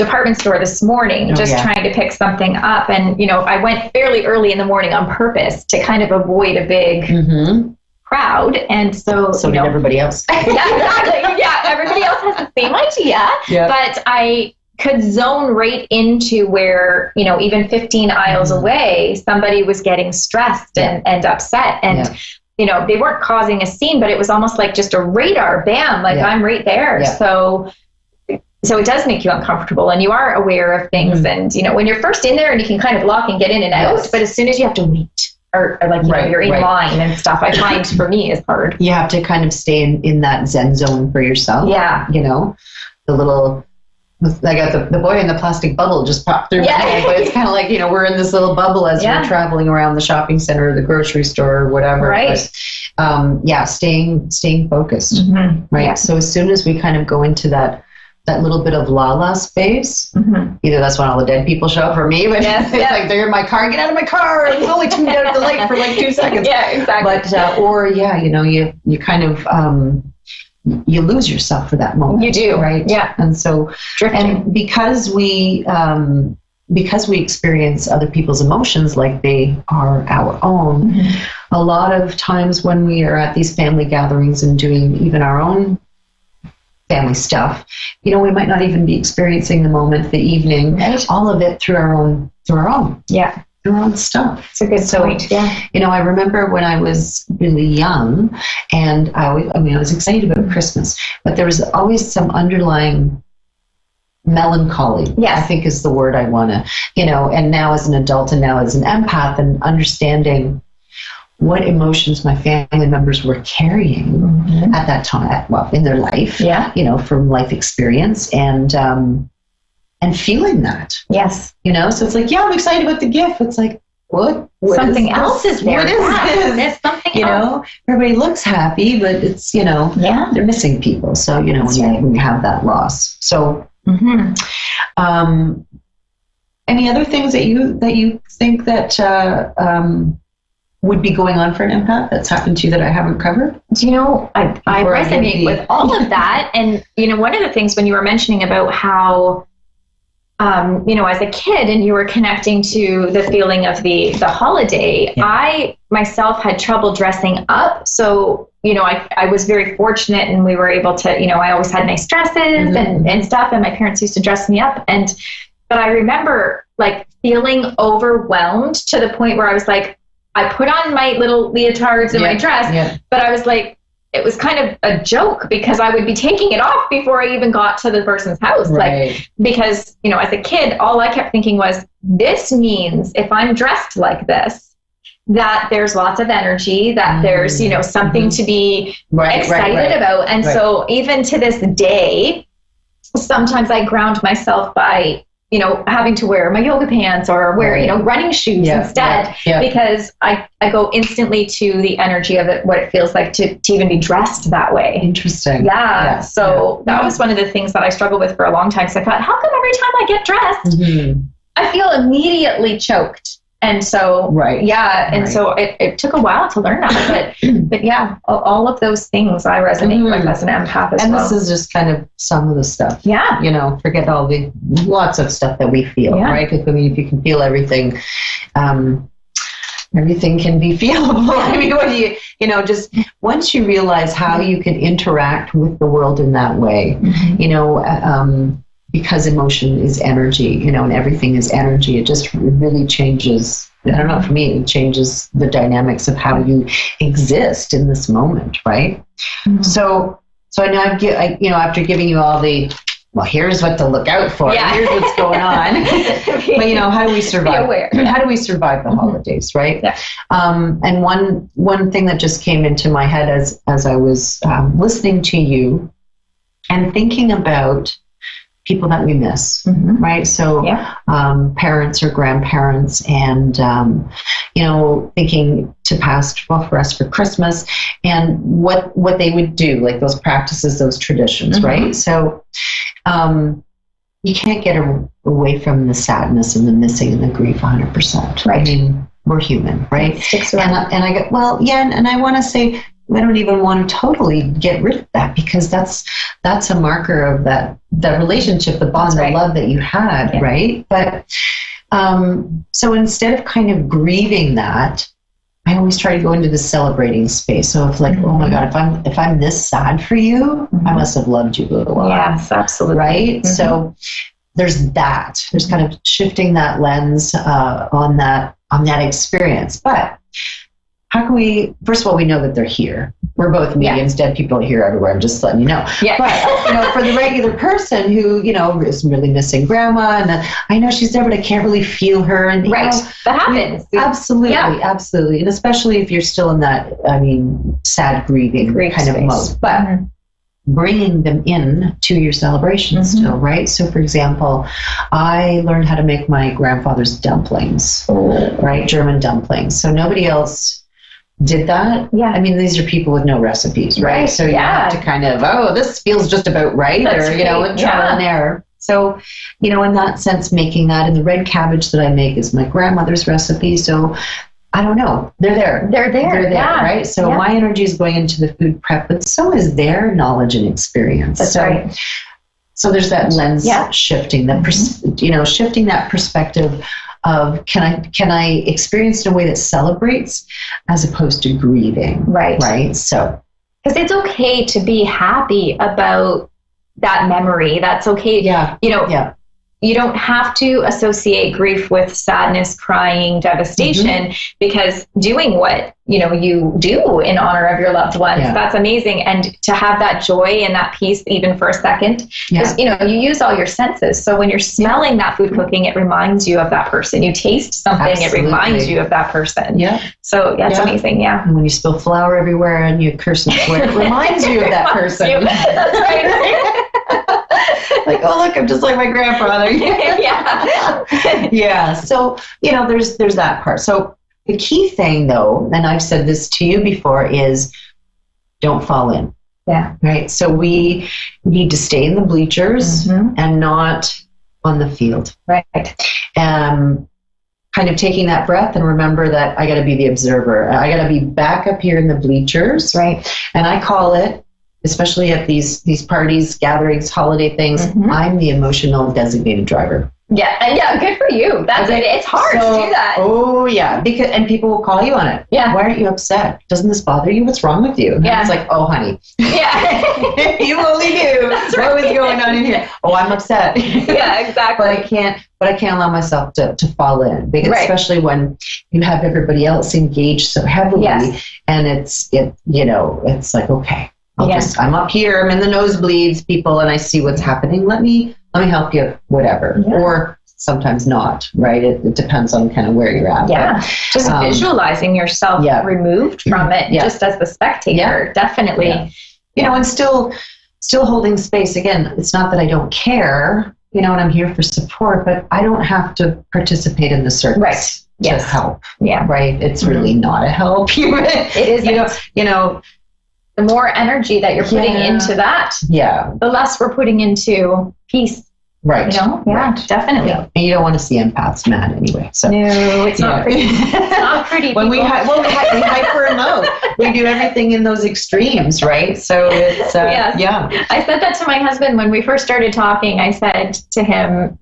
department store this morning trying to pick something up, and, I went fairly early in the morning on purpose to kind of avoid a big... crowd, and so did everybody else. Exactly. Everybody else has the same idea, but I could zone right into where, even 15 aisles away, somebody was getting stressed and upset, and they weren't causing a scene, but it was almost like just a radar, bam, like I'm right there. So it does make you uncomfortable, and you are aware of things, and when you're first in there and you can kind of lock and get in and out, but as soon as you have to wait, or you're in line and stuff, I find for me is hard. You have to kind of stay in that Zen zone for yourself. Yeah. The little, I got the boy in the plastic bubble just popped through my head, but it's kind of like, we're in this little bubble as we're traveling around the shopping center or the grocery store or whatever. Right. But, staying focused. Right. Yeah. So as soon as we kind of go into that little bit of la space, either that's when all the dead people show up for me, but it's like, they're in my car, get out of my car, I've only tuned out the light for like 2 seconds. Yeah, exactly. But, you kind of, you lose yourself for that moment. You do. Right? Yeah. And so, and because we experience other people's emotions like they are our own, a lot of times when we are at these family gatherings and doing even our own family stuff, we might not even be experiencing the moment, the evening, all of it through our own stuff. It's a good point. Yeah. I remember when I was really young, and I was excited about Christmas, but there was always some underlying melancholy, I think is the word I want to, and now as an adult and now as an empath, and understanding what emotions my family members were carrying at that time, in their life, from life experience, and feeling that. Yes. So it's like, I'm excited about the gift. It's like, what something else is there. What is this? There's something else. Everybody looks happy, but it's, they're missing people. So, when you have that loss. So, any other things that you think that, would be going on for an empath that's happened to you that I haven't covered? I resonate with all of that. And, one of the things when you were mentioning about how, as a kid and you were connecting to the feeling of the holiday, I myself had trouble dressing up. So, I was very fortunate, and we were able to, I always had nice dresses and stuff, and my parents used to dress me up. But I remember like feeling overwhelmed to the point where I was like, I put on my little leotards and my dress, but I was like, it was kind of a joke because I would be taking it off before I even got to the person's house. Right. Like, because, as a kid, all I kept thinking was, this means if I'm dressed like this, that there's lots of energy, that there's, something to be excited about. And so even to this day, sometimes I ground myself by, having to wear my yoga pants or wear, running shoes instead, because I go instantly to the energy of it, what it feels like to even be dressed that way. Interesting. Yeah. So that was one of the things that I struggled with for a long time. So I thought, how come every time I get dressed, I feel immediately choked? And so, so it took a while to learn that, but yeah, all of those things I resonate with as an empath as well. And this is just kind of some of the stuff. Yeah. Forget all the lots of stuff that we feel, right? Because if you can feel everything, everything can be feelable. When just once you realize how you can interact with the world in that way, because emotion is energy, and everything is energy, it just really changes. I don't know, for me, it changes the dynamics of how you exist in this moment, right? Mm-hmm. So I know after giving you all the, well, here's what to look out for. Yeah. Here's what's going on. But how do we survive? How do we survive the holidays, right? Yeah. And one thing that just came into my head as I was listening to you and thinking about people that we miss, right? So parents or grandparents, and thinking to past, well, for us for Christmas, and what they would do, like those practices, those traditions, right? So you can't get away from the sadness and the missing and the grief 100%. Right. I mean, we're human, right? And I go, well, yeah, and I want to say, I don't even want to totally get rid of that, because that's a marker of that relationship, the bond, the love that you had, right? But so instead of kind of grieving that, I always try to go into the celebrating space. So if like, oh my God, if I'm this sad for you, I must have loved you a little while. Yes, absolutely. Right? So there's that. There's kind of shifting that lens on that experience. But how can we, first of all, we know that they're here. We're both mediums, dead people are here everywhere. I'm just letting you know. Yeah. But, for the regular person who, is really missing grandma, and I know she's there, but I can't really feel her. And that happens. Absolutely, absolutely. And especially if you're still in that, sad grieving kind of mode. But bringing them in to your celebration still, right? So, for example, I learned how to make my grandfather's dumplings, right? German dumplings. So nobody else did that. Yeah. I mean, these are people with no recipes, right? So you have to kind of, this feels just about right. That's with trial and error. So, in that sense, making that, and the red cabbage that I make is my grandmother's recipe. So I don't know. They're there. They're there, right? So my energy is going into the food prep, but so is their knowledge and experience. That's right. So there's that lens shifting, that shifting that perspective of can I experience in a way that celebrates as opposed to grieving. Right. So because it's okay to be happy about that memory. That's okay. You don't have to associate grief with sadness, crying, devastation, because doing what you do in honor of your loved ones, that's amazing. And to have that joy and that peace even for a second, because you use all your senses. So when you're smelling that food cooking, it reminds you of that person. You taste something, it reminds you of that person. So it's amazing. And when you spill flour everywhere and you curse and swear, it reminds you of that person. That's right. Like, oh, look, I'm just like my grandfather. So, there's that part. So the key thing, though, and I've said this to you before, is don't fall in. Yeah. Right. So we need to stay in the bleachers and not on the field. Right. Kind of taking that breath and remember that I got to be the observer. I got to be back up here in the bleachers. Right. And I call it, especially at these parties, gatherings, holiday things, I'm the emotional designated driver. Yeah, good for you. It's hard to do that. Oh yeah, and people will call you on it. Yeah. Why aren't you upset? Doesn't this bother you? What's wrong with you? And it's like, oh honey. Yeah. You only knew what was going on in here. Oh, I'm upset. Yeah, exactly. But I can't allow myself to fall in, because especially when you have everybody else engaged so heavily, and it's like, okay. I'm up here, I'm in the nosebleeds, people, and I see what's happening. Let me help you, whatever. Or sometimes not, right? It depends on kind of where you're at. Yeah. But, just visualizing yourself removed from it, just as the spectator, definitely. Yeah. And still holding space. Again, it's not that I don't care, and I'm here for support, but I don't have to participate in the circus. Right. To help. Yeah. Right. It's really not a help. It is. The more energy that you're putting into that, the less we're putting into peace. Right. Definitely. Yeah. And you don't want to see empaths mad anyway. So no, it's not pretty. It's not pretty. When we hyper emote, we do everything in those extremes, right? So it's I said that to my husband when we first started talking. I said to him,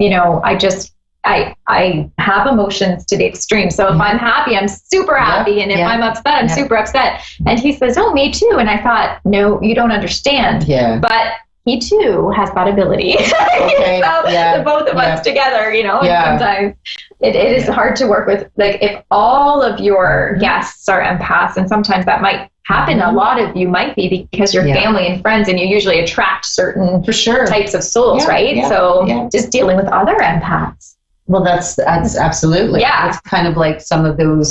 I have emotions to the extreme. So if I'm happy, I'm super happy. And if I'm upset, I'm super upset. And he says, oh, me too. And I thought, no, you don't understand. Yeah. But he too has that ability. Okay. So the both of us together, and sometimes it is hard to work with. Like if all of your guests are empaths, and sometimes that might happen. A lot of you might be because you're family and friends, and you usually attract certain types of souls, right? So just dealing with other empaths. Well, that's absolutely. Yeah. It's kind of like some of them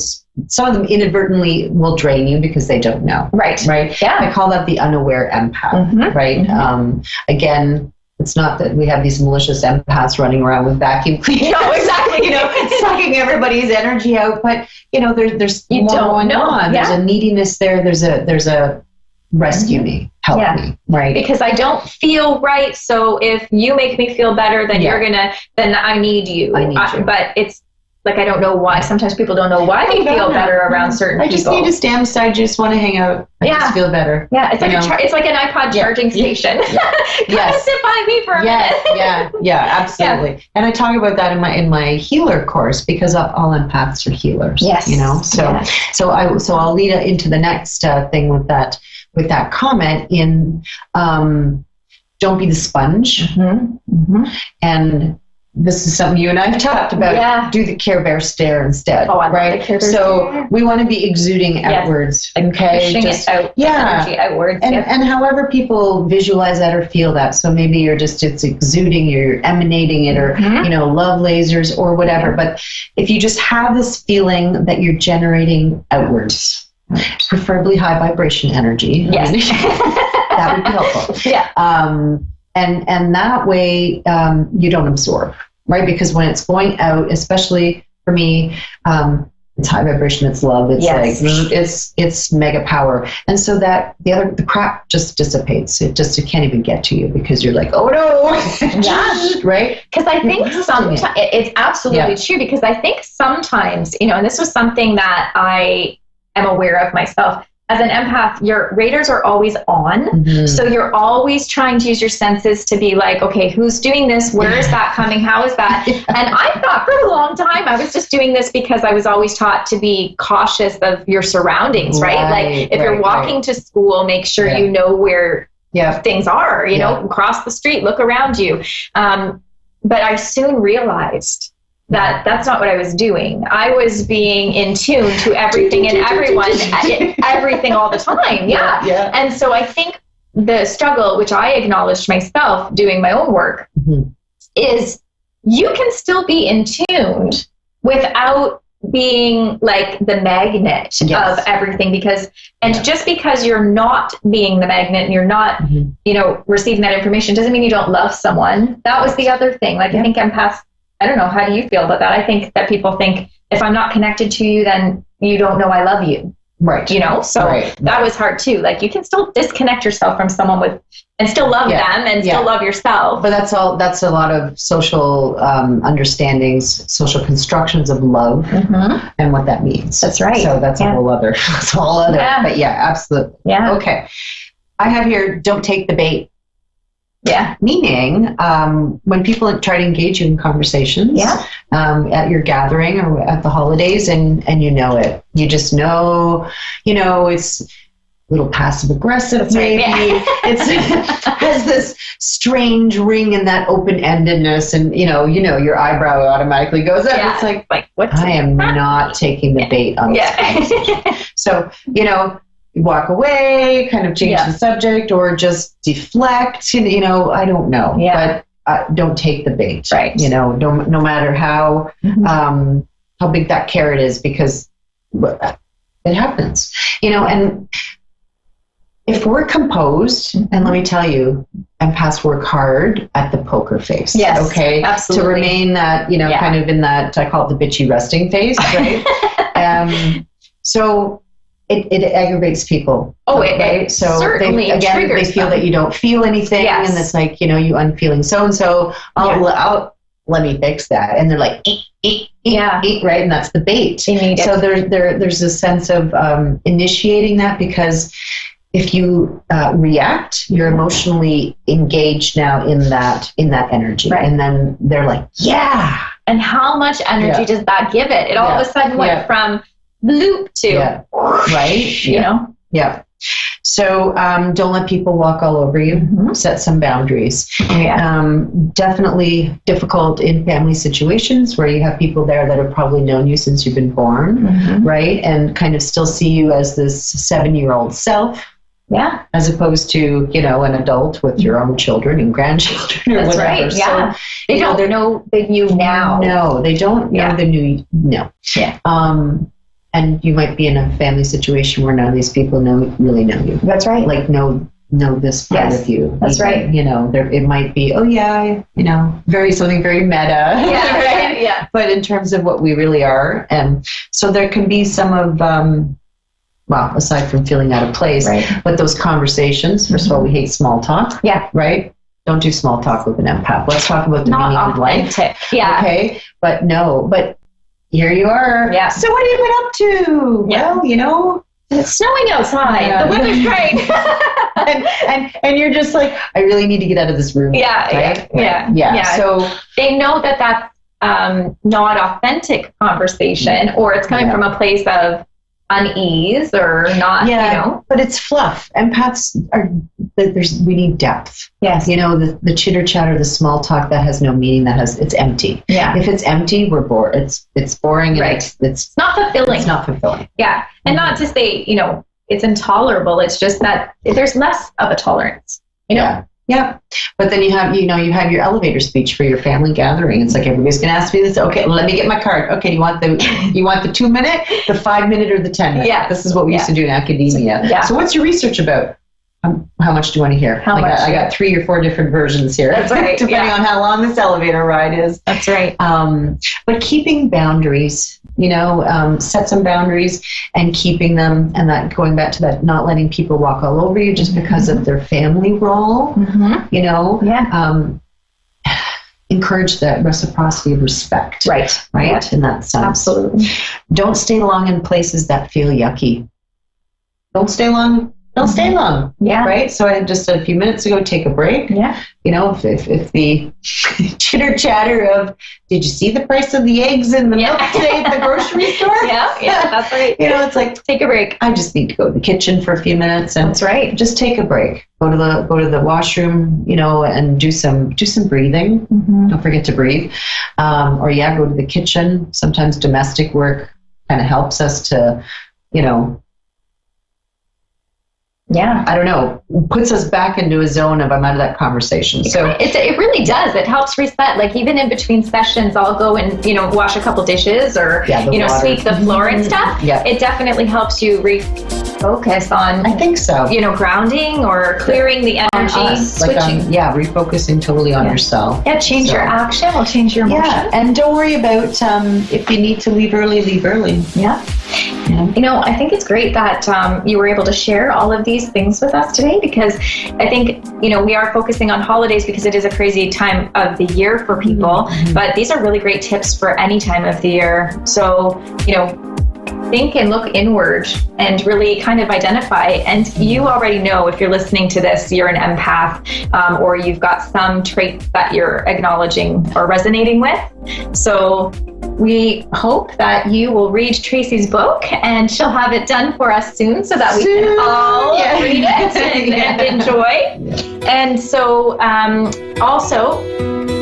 inadvertently will drain you because they don't know. Right. Right. Yeah. I call that the unaware empath. Right. Again, it's not that we have these malicious empaths running around with vacuum cleaners. No, exactly. Sucking everybody's energy out. But there's more going on. Yeah. There's a neediness there. There's a rescue me, help me, right? Because I don't feel right. So if you make me feel better, then then I need you. I need you. But it's like, I don't know why. Sometimes people don't know why they feel better around certain people. I just need to stand beside you. Just want to hang out. I just feel better. Yeah, it's like it's like an iPod charging station. Come sit by me for a minute. Yeah, absolutely. And I talk about that in my healer course, because all empaths are healers. Yes. So I'll lead into the next thing with that comment in don't be the sponge. And this is something you and I have talked about. Yeah. Do the Care Bear stare instead. Oh, I love right? the Care Bear so stare. we want to be exuding outwards. Okay. Pushing it out. Energy outwards. And however people visualize that or feel that. So maybe it's exuding, you're emanating it, or love lasers or whatever. But if you just have this feeling that you're generating outwards, preferably high vibration energy. Yes. That would be helpful. Yeah. And that way you don't absorb, right? Because when it's going out, especially for me, it's high vibration, it's love, it's it's mega power. And so that the crap just dissipates. It can't even get to you because you're like, oh no. Yeah. Right? Because I think sometimes it's absolutely true, because I think sometimes, and this was something that I am aware of myself. As an empath, your radars are always on. So you're always trying to use your senses to be like, okay, who's doing this? Where is that coming? How is that? And I thought for a long time I was just doing this because I was always taught to be cautious of your surroundings, right? Like if you're walking to school, make sure you know where things are, cross the street, look around you. But I soon realized that that's not what I was doing. I was being in tune to everything and everyone, everything all the time. Yeah. And so I think the struggle, which I acknowledged myself doing my own work, is you can still be in tune without being like the magnet of everything, just because you're not being the magnet and you're not, receiving that information doesn't mean you don't love someone. That was the other thing. Like I think empaths, I don't know, how do you feel about that? I think that people think if I'm not connected to you, then you don't know I love you. Right. So that was hard too. Like you can still disconnect yourself from someone and still love them and still love yourself. But that's a lot of social understandings, social constructions of love and what that means. That's right. So that's a whole other, Yeah. But absolutely. Yeah. Okay. I have here, don't take the bait. Yeah. Meaning, when people try to engage you in conversations at your gathering or at the holidays, and it, you just know, it's a little passive aggressive, maybe. It has this strange ring in that open-endedness, and your eyebrow automatically goes up. It's like what? I am not taking the bait on this conversation. So walk away, kind of change the subject, or just deflect, I don't know. But don't take the bait. Right. No matter how big that carrot is, because it happens. And if we're composed, and let me tell you, empaths work hard at the poker face. Yes, okay, absolutely. To remain that, kind of in that, I call it the bitchy resting face, right? So it aggravates people. It so certainly they feel that you don't feel anything, and it's like, you unfeeling so and so. Let me fix that, and they're like, eat, right, and that's the bait. So there's a sense of initiating that, because if you react, you're emotionally engaged now in that energy, and then they're like, and how much energy does that give it? It all of a sudden went from bloop to right. So don't let people walk all over you. Set some boundaries. Definitely difficult in family situations where you have people there that have probably known you since you've been born, right? And kind of still see you as this 7-year-old self. Yeah. As opposed to, an adult with your own children and grandchildren or That's whatever. right. Yeah. So, they don't know the you now. No, they don't know the new. No. Yeah. And you might be in a family situation where none of these people really know you. That's right. Like know this part of you. That's right. It might be, something very meta. Yeah. Right. Yeah. But in terms of what we really are, and so there can be some of. Aside from feeling out of place, but those conversations, first of all, we hate small talk. Yeah. Right? Don't do small talk with an empath. Let's talk about the meaning of life. Yeah. Okay? But here you are. Yeah. So what have you been up to? Yeah. Well, it's snowing outside. Yeah. The weather's great. and you're just like, I really need to get out of this room. Yeah. Right? Yeah. So they know that that's not authentic conversation, or it's coming from a place of unease or not, but it's fluff. Empaths we need depth. Yes. The chitter chatter, the small talk that has no meaning, it's empty. Yeah. If it's empty, we're bored. It's boring. Right. And it's not fulfilling. It's not fulfilling. Yeah. And not to say, it's intolerable. It's just that there's less of a tolerance, Yeah. But then you have your elevator speech for your family gathering. It's like, everybody's going to ask me this. Okay, let me get my card. Okay, you want the 2-minute, the 5-minute, or the 10-minute? Yeah. This is what we used to do in academia. Yeah. So what's your research about? How much do you want to hear? I got 3 or 4 different versions here. That's right. Depending on how long this elevator ride is. That's right. But keeping boundaries, set some boundaries and keeping them, and that going back to that, not letting people walk all over you just because of their family role, encourage that reciprocity of respect. Right. In that sense. Absolutely. Don't stay long in places that feel yucky. Don't stay long. Yeah. Right. So I just said a few minutes ago, take a break. Yeah. If the chitter chatter of, did you see the price of the eggs and the milk today at the grocery store? Yeah, that's right. It's like, take a break. I just need to go to the kitchen for a few minutes, and that's right. Just take a break. Go to the washroom, and do some breathing. Don't forget to breathe. Or go to the kitchen. Sometimes domestic work kind of helps us to, I don't know, puts us back into a zone of, I'm out of that conversation. So it really does. It helps reset. Like even in between sessions, I'll go and, wash a couple dishes or, sweep the floor and stuff. Yeah. It definitely helps you refocus on, I think so. Grounding or clearing the energy, switching. Refocusing totally on yourself. Yeah, change your action will change your emotion. Yeah, and don't worry about if you need to leave early, leave early. Yeah. I think it's great that you were able to share all of these things with us today, because I think, we are focusing on holidays because it is a crazy time of the year for people, but these are really great tips for any time of the year. So, think and look inward and really kind of identify. And you already know, if you're listening to this, you're an empath, or you've got some traits that you're acknowledging or resonating with. So we hope that you will read Tracy's book, and she'll have it done for us soon so that we can all read it and enjoy. And so also,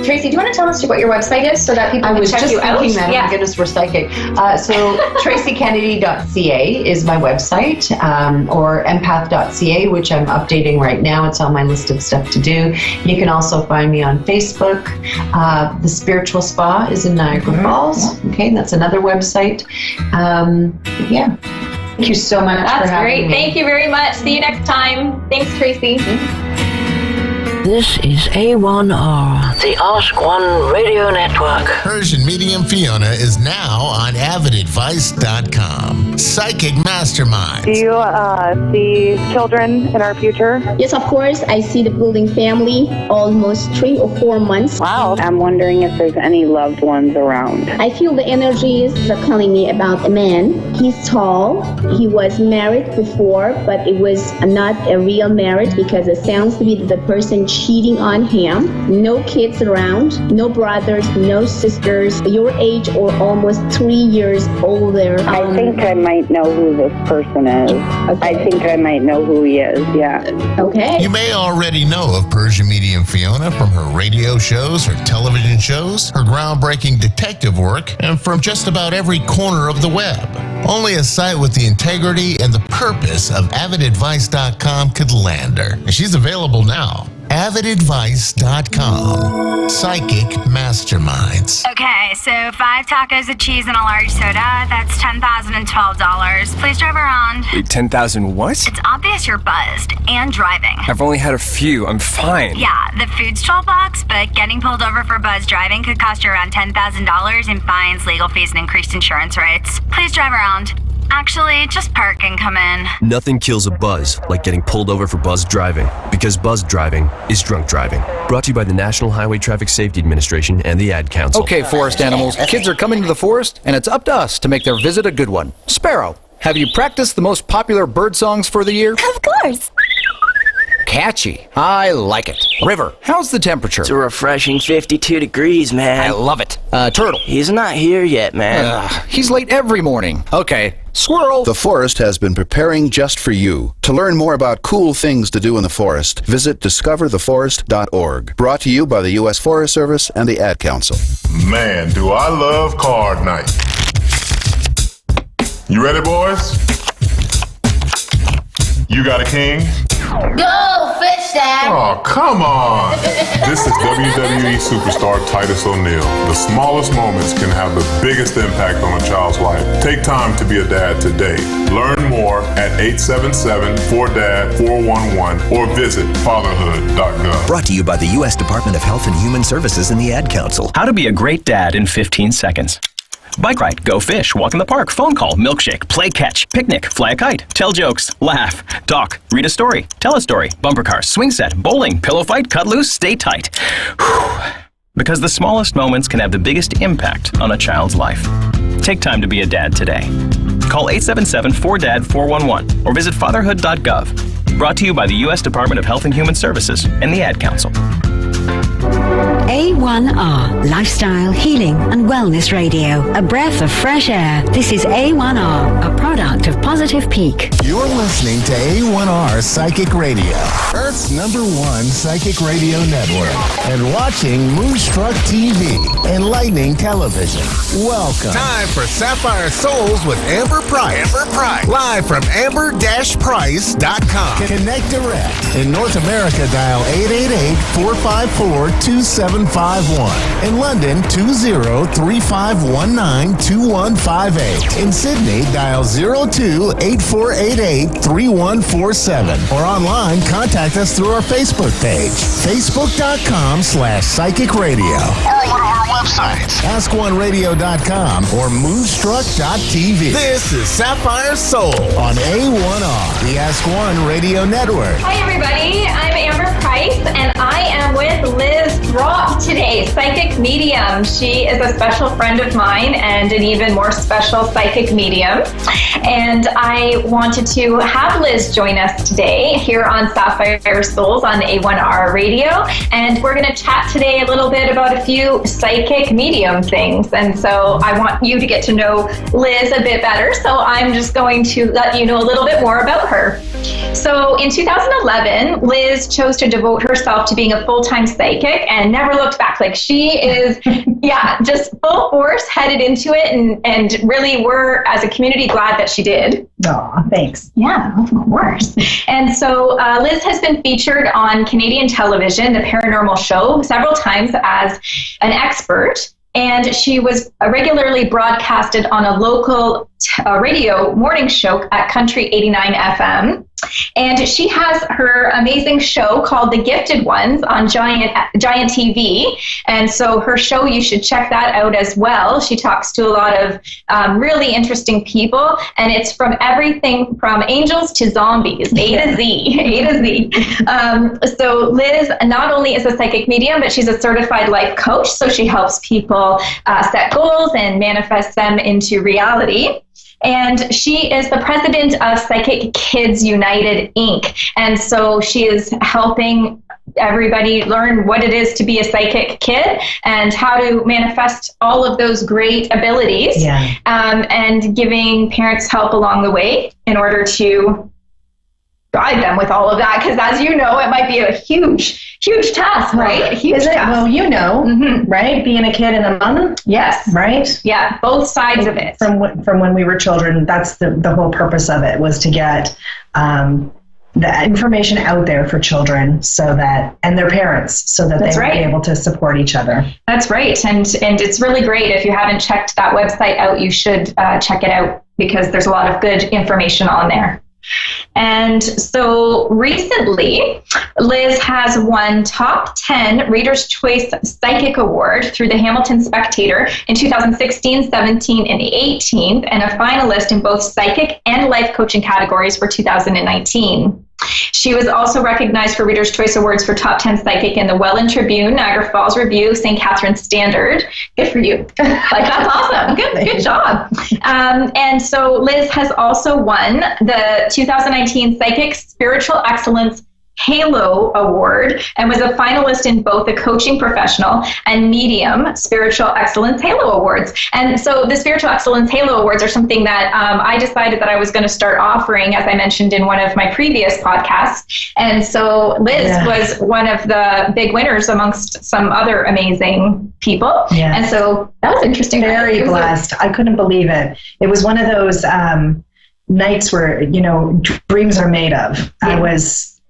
Tracy, do you want to tell us what your website is so that people can check you out? I was just thinking that. Oh my goodness, we're psychic. So tracykennedy.ca is my website, or empath.ca, which I'm updating right now. It's on my list of stuff to do. You can also find me on Facebook. The Spiritual Spa is in Niagara Falls. Okay, that's another website. Thank you so much for having me. Thank you very much. See you next time. Thanks, Tracy. This is A1R, the Ask One Radio Network. Persian Medium Fiona is now on avidadvice.com. Psychic Mastermind. Do you see children in our future? Yes, of course. I see the building family almost 3 or 4 months. Wow. I'm wondering if there's any loved ones around. I feel the energies are calling me about a man. He's tall. He was married before, but it was not a real marriage because it sounds to be the person cheating on him. No kids around, no brothers, no sisters, your age or almost 3 years older. I think I might know who this person is. Okay. I think I might know who he is, yeah. Okay. You may already know of Persian medium Fiona from her radio shows, her television shows, her groundbreaking detective work, and from just about every corner of the web. Only a site with the integrity and the purpose of avidadvice.com could land her. And she's available now. avidadvice.com. Psychic Masterminds. Okay, so 5 tacos of cheese and a large soda. That's $10,012. Please drive around. Wait, 10,000 what? It's obvious you're buzzed and driving. I've only had a few. I'm fine. Yeah, the food's $12, but getting pulled over for buzz driving could cost you around $10,000 in fines, legal fees, and increased insurance rates. Please drive around. Actually, just park and come in. Nothing kills a buzz like getting pulled over for buzz driving, because buzz driving is drunk driving. Brought to you by the National Highway Traffic Safety Administration and the Ad Council. Okay, forest animals, kids are coming to the forest, and it's up to us to make their visit a good one. Sparrow, have you practiced the most popular bird songs for the year? Of course. Catchy. I like it. River, how's the temperature? It's a refreshing 52 degrees, man. I love it. Turtle. He's not here yet, man. He's late every morning. Okay. Squirrel. The forest has been preparing just for you. To learn more about cool things to do in the forest, visit discovertheforest.org. Brought to you by the U.S. Forest Service and the Ad Council. Man, do I love card night. You ready, boys? You got a king? Go, fish dad! Oh, come on! This is WWE superstar Titus O'Neil. The smallest moments can have the biggest impact on a child's life. Take time to be a dad today. Learn more at 877-4DAD-411 or visit fatherhood.gov. Brought to you by the U.S. Department of Health and Human Services and the Ad Council. How to be a great dad in 15 seconds. Bike ride, go fish, walk in the park, phone call, milkshake, play catch, picnic, fly a kite, tell jokes, laugh, talk, read a story, tell a story, bumper car, swing set, bowling, pillow fight, cut loose, stay tight. Because the smallest moments can have the biggest impact on a child's life. Take time to be a dad today. Call 877-4DAD-411 or visit fatherhood.gov. Brought to you by the U.S. Department of Health and Human Services and the Ad Council. A1R, Lifestyle, Healing and Wellness Radio. A breath of fresh air. This is A1R, a product of Positive Peak. You're listening to A1R Psychic Radio, Earth's #1 psychic radio network, and watching Moonstruck TV and Lightning Television. Welcome. Time for Sapphire Souls with Amber Price. Live from amber-price.com. Connect direct. In North America, dial 888-454-2751. In London, 20-3519-2158. In Sydney, dial 02-8488-3147. Or online, contact us through our Facebook page, facebook.com/psychic radio. Or one of our websites, askoneradio.com or moonstruck.tv. This is Sapphire Soul on A1R, the Ask One Radio Network. Hi everybody, I'm Amber Price and I am with Liz Rock today, psychic medium. She is a special friend of mine and an even more special psychic medium. And I wanted to have Liz join us today here on Sapphire Souls on A1R Radio. And we're going to chat today a little bit about a few psychic medium things. And so I want you to get to know Liz a bit better. So I'm just going to let you know a little bit more about her. So in 2011, Liz chose to devote herself to being a full-time psychic and never looked back. Like she is, just full force headed into it. And really we're, as a community, glad that she did. Oh, thanks. Yeah, of course. And so Liz has been featured on Canadian television, The Paranormal Show, several times as an expert. And she was regularly broadcasted on a local radio morning show at Country 89 FM. And she has her amazing show called The Gifted Ones on Giant TV. And so her show, you should check that out as well. She talks to a lot of really interesting people. And it's from everything from angels to zombies, A to Z. So Liz not only is a psychic medium, but she's a certified life coach. So she helps people set goals and manifest them into reality. And she is the president of Psychic Kids United, Inc. And so she is helping everybody learn what it is to be a psychic kid and how to manifest all of those great abilities, and giving parents help along the way in order to guide them with all of that. Because as you know, it might be a huge task, right? Is it? Well, you know, right? Being a kid and a mom. Yes. Right? Yeah, both sides of it. From when we were children, that's the whole purpose of it, was to get the information out there for children so that, and their parents, so that they would be able to support each other. That's right. And it's really great. If you haven't checked that website out, you should check it out, because there's a lot of good information on there. And so recently, Liz has won Top 10 Reader's Choice Psychic Award through the Hamilton Spectator in 2016, 17, and 18, and a finalist in both psychic and life coaching categories for 2019. She was also recognized for Reader's Choice Awards for Top 10 Psychic in the Welland Tribune, Niagara Falls Review, St. Catharines Standard. Good for you. That's awesome. Good job. And so Liz has also won the 2019 Psychic Spiritual Excellence Halo Award and was a finalist in both the Coaching Professional and Medium Spiritual Excellence Halo Awards. And so the Spiritual Excellence Halo Awards are something that I decided that I was going to start offering, as I mentioned in one of my previous podcasts. And so Liz was one of the big winners amongst some other amazing people. Yes. And so that was interesting. Very blessed. I couldn't believe it. It was one of those nights where, dreams are made of. Yeah.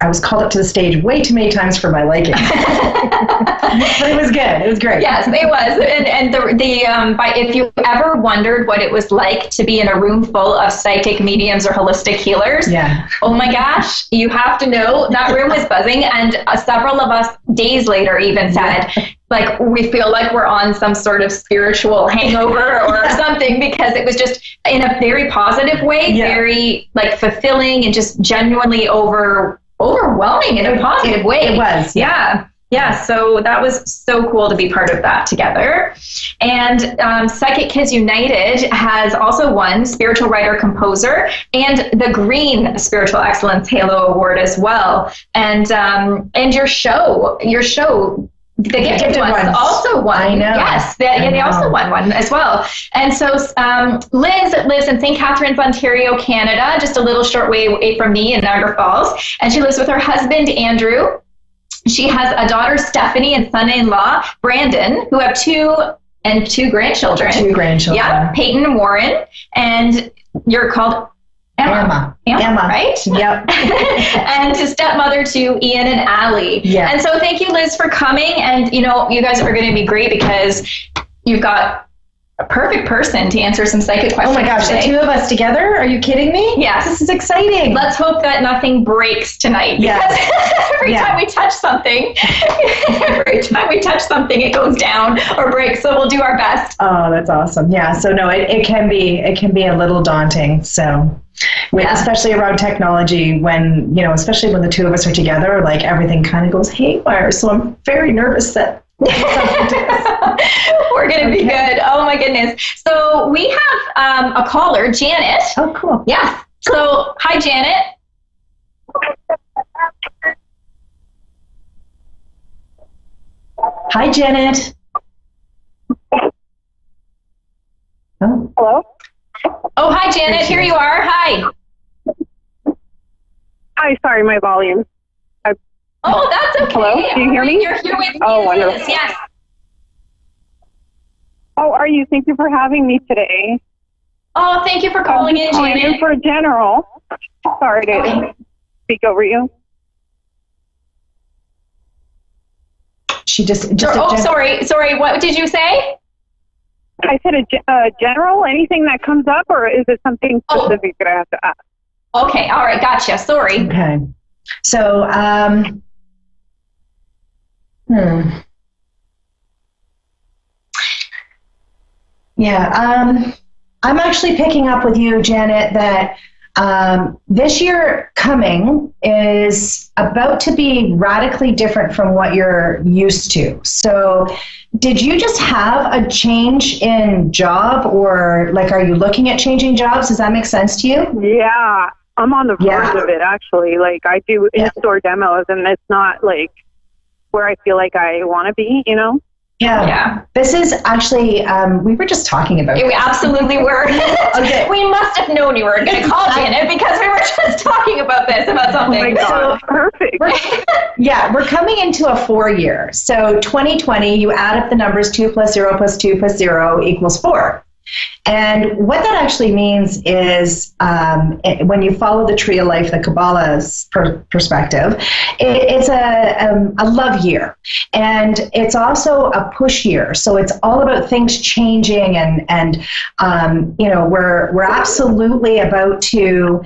I was called up to the stage way too many times for my liking. But it was good. It was great. Yes, it was. And if you ever wondered what it was like to be in a room full of psychic mediums or holistic healers, oh my gosh, you have to know that room was buzzing. And several of us days later even said, like, we feel like we're on some sort of spiritual hangover or something, because it was just in a very positive way, very like fulfilling and just genuinely overwhelming in a positive way. It was. Yeah. So that was so cool to be part of that together. And Psychic Kids United has also won Spiritual Writer Composer and the Green Spiritual Excellence Halo Award as well. And your show, The Gifted Ones also won. I know. Yes, they also won one as well. And so Liz lives in St. Catharines, Ontario, Canada, just a little short way away from me in Niagara Falls. And she lives with her husband, Andrew. She has a daughter, Stephanie, and son-in-law, Brandon, who have two grandchildren. Yeah, Peyton and Warren. And you're called Emma, right? Yep. And to stepmother to Ian and Allie. Yeah. And so thank you, Liz, for coming. And, you guys are going to be great, because you've got a perfect person to answer some psychic questions. Oh my gosh, today. The two of us together? Are you kidding me? Yes. This is exciting. Let's hope that nothing breaks tonight. Because every time we touch something, it goes down or breaks. So we'll do our best. Oh, that's awesome. Yeah. So no, it can be a little daunting. So especially around technology, when, especially when the two of us are together, like everything kind of goes haywire. So I'm very nervous that we're going to be good. Oh my goodness. So we have a caller, Janet. Oh, cool. Yes. So hi, Janet. Hi, Janet. Oh. Hello? Oh, hi, Janet. Here you are. Hi. Hi, sorry, my volume. Oh, that's okay. Hello? Do you hear me? You're here with me. Oh, wonderful. Yes. How are you? Thank you for having me today. Oh, thank you for calling in, Janet. Janet. In for general. Sorry to speak over you. She just sorry. What did you say? I said a general, anything that comes up, or is it something specific that I have to ask? Okay, all right, gotcha. Sorry. Okay. So, Yeah, I'm actually picking up with you, Janet, that this year coming is about to be radically different from what you're used to. So did you just have a change in job, or like, are you looking at changing jobs? Does that make sense to you? Yeah, I'm on the verge of it, actually. Like, I do in-store demos, and it's not like where I feel like I want to be, you know? Yeah. This is actually, we were just talking about We absolutely were. Okay. We must have known you were going to call, Janet, because we were just talking about this, about something. Oh my God, perfect. We're coming into a 4-year. So 2020, you add up the numbers, 2 + 0 + 2 + 0 = 4. And what that actually means is when you follow the tree of life, the Kabbalah's perspective, it's a love year. And it's also a push year. So it's all about things changing and we're absolutely about to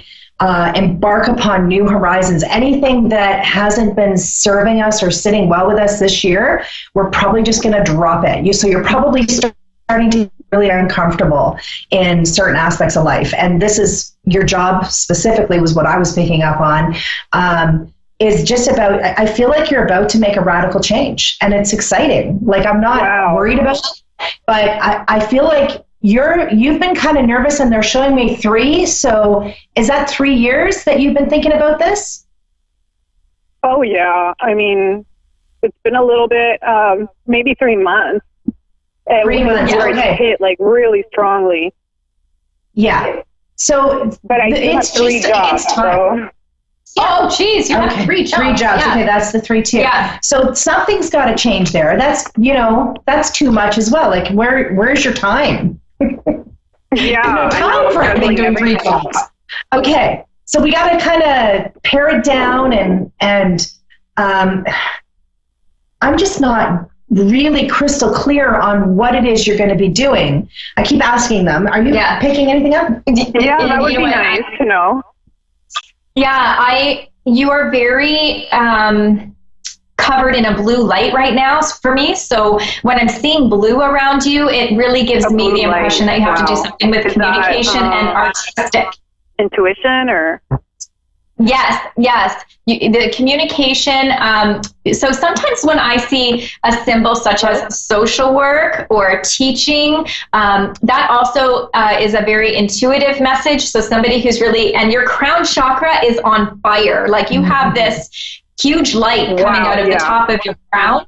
embark upon new horizons. Anything that hasn't been serving us or sitting well with us this year, we're probably just going to drop it. So you're probably starting to really uncomfortable in certain aspects of life. And this is your job specifically was what I was picking up on, is just about, I feel like you're about to make a radical change, and it's exciting. Like, I'm not worried about it, but I feel like you've been kind of nervous, and they're showing me 3. So is that 3 years that you've been thinking about this? Oh yeah. I mean, it's been a little bit, maybe 3 months. 3 months, okay. Hit like really strongly. Yeah. So, but I do have 3 jobs. So. Oh, geez, you have 3 jobs. 3 jobs. Yeah. Okay, that's the 3 too. Yeah. So something's got to change there. That's that's too much as well. Like, where's your time? Yeah. No time for everything doing 3 jobs. Okay, so we got to kind of pare it down, and I'm just not really crystal clear on what it is you're going to be doing. I keep asking them. Are you picking anything up? Yeah, that would be nice to know. Yeah, you are very covered in a blue light right now for me. So when I'm seeing blue around you, it really gives me the impression that you have to do something with communication and artistic. Intuition or? Yes. The communication. So sometimes when I see a symbol such as social work or teaching, that also is a very intuitive message. So somebody who's really, and your crown chakra is on fire. Like you have this huge light coming out of the top of your crown.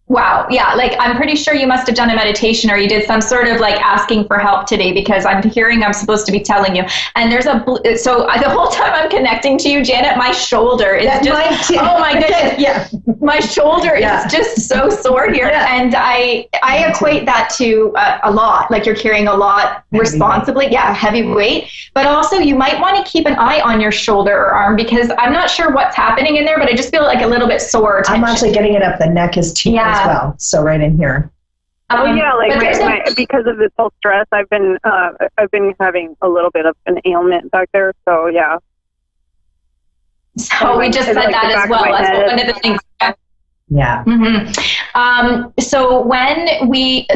Wow. Yeah. Like, I'm pretty sure you must have done a meditation, or you did some sort of like asking for help today, because I'm hearing I'm supposed to be telling you. And there's so the whole time I'm connecting to you, Janet, my shoulder is oh my goodness. My shoulder is just so sore here. And I equate that to a lot, like you're carrying a lot responsibly. Heavy weight. But also you might want to keep an eye on your shoulder or arm, because I'm not sure what's happening in there, but I just feel like a little bit sore. I'm actually getting it up the neck as well. So right in here. Like because of this whole stress, I've been having a little bit of an ailment back there. So yeah. So we just said that as well. That's one of the things. Yeah. Mm-hmm. So when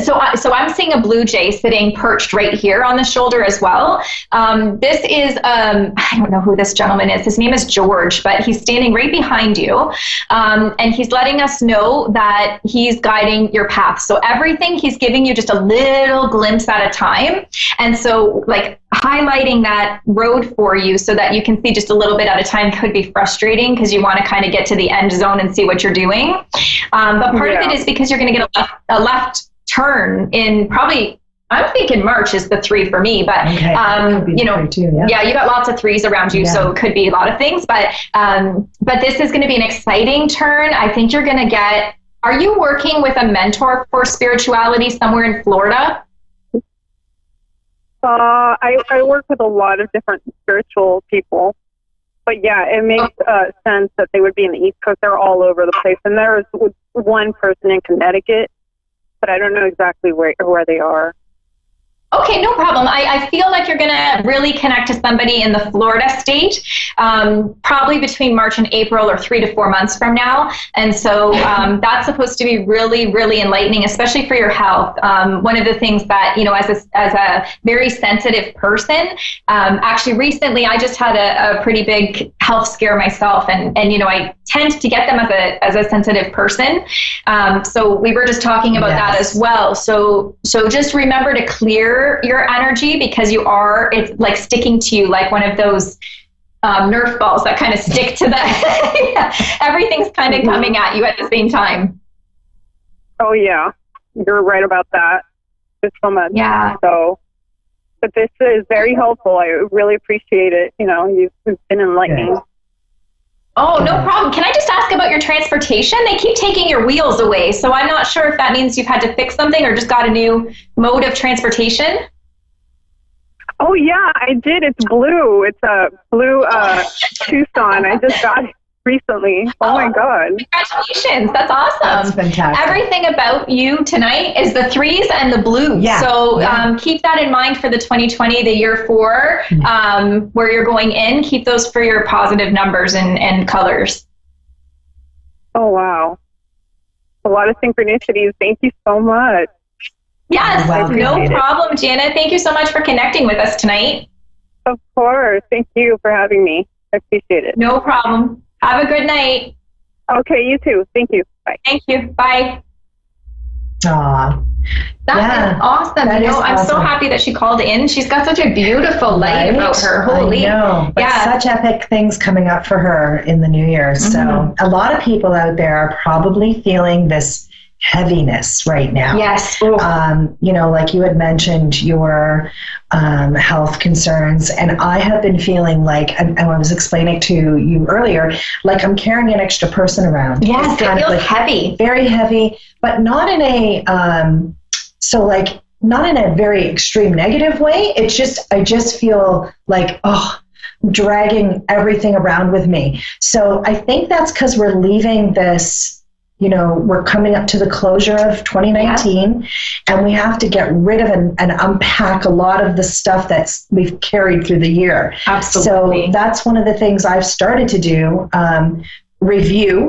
so I'm seeing a blue jay sitting perched right here on the shoulder as well. This is, I don't know who this gentleman is. His name is George, but he's standing right behind you. And he's letting us know that he's guiding your path. So everything he's giving you just a little glimpse at a time. And so like highlighting that road for you so that you can see just a little bit at a time could be frustrating, because you want to kind of get to the end zone and see what you're doing. But part of it is because you're going to get a left turn in probably, I'm thinking March is the 3 for me, but you got lots of 3s around you, so it could be a lot of things. But this is going to be an exciting turn. I think you're going to get. Are you working with a mentor for spirituality somewhere in Florida? I work with a lot of different spiritual people, but it makes sense that they would be in the East Coast. They're all over the place, and there is one person in Connecticut, but I don't know exactly where they are. Okay, no problem. I feel like you're going to really connect to somebody in the Florida state, probably between March and April, or 3 to 4 months from now. And so that's supposed to be really, really enlightening, especially for your health. One of the things that, as a very sensitive person, actually recently I just had a pretty big health scare myself, and I tend to get them as a sensitive person. So we were just talking about that as well. So just remember to clear your energy, because it's like sticking to you like one of those Nerf balls that kind of stick to the, everything's kind of coming at you at the same time. Oh yeah, you're right about that. Just so much. Yeah. So, but this is very helpful. I really appreciate it. You've been enlightening. Yeah. Oh, no problem. Can I just ask about your transportation? They keep taking your wheels away, so I'm not sure if that means you've had to fix something or just got a new mode of transportation. Oh, yeah, I did. It's blue. It's a blue Tucson. I just got it recently. Oh, my God. Congratulations. That's awesome. That's fantastic. Everything about you tonight is the 3s and the blues. Yeah. So keep that in mind for the 2020, the year 4, where you're going in. Keep those for your positive numbers and colors. Oh, wow. A lot of synchronicities. Thank you so much. Yes, no problem, Jana. Thank you so much for connecting with us tonight. Of course. Thank you for having me. I appreciate it. No problem. Have a good night. Okay, you too. Thank you. Bye. Thank you. Bye. Aw. That is awesome. That is I'm so awesome. happy that she called in. She's got such a beautiful light about her. Holy. I know. But such epic things coming up for her in the new year. So a lot of people out there are probably feeling this heaviness right now. Yes. Like you had mentioned your health concerns, and I have been feeling like, and I was explaining to you earlier, like I'm carrying an extra person around. Yes, it feels heavy. Very heavy, but not in a not in a very extreme negative way. I just feel like, dragging everything around with me. So I think that's because we're leaving this, we're coming up to the closure of 2019, and we have to get rid of and unpack a lot of the stuff we've carried through the year. Absolutely. So that's one of the things I've started to do.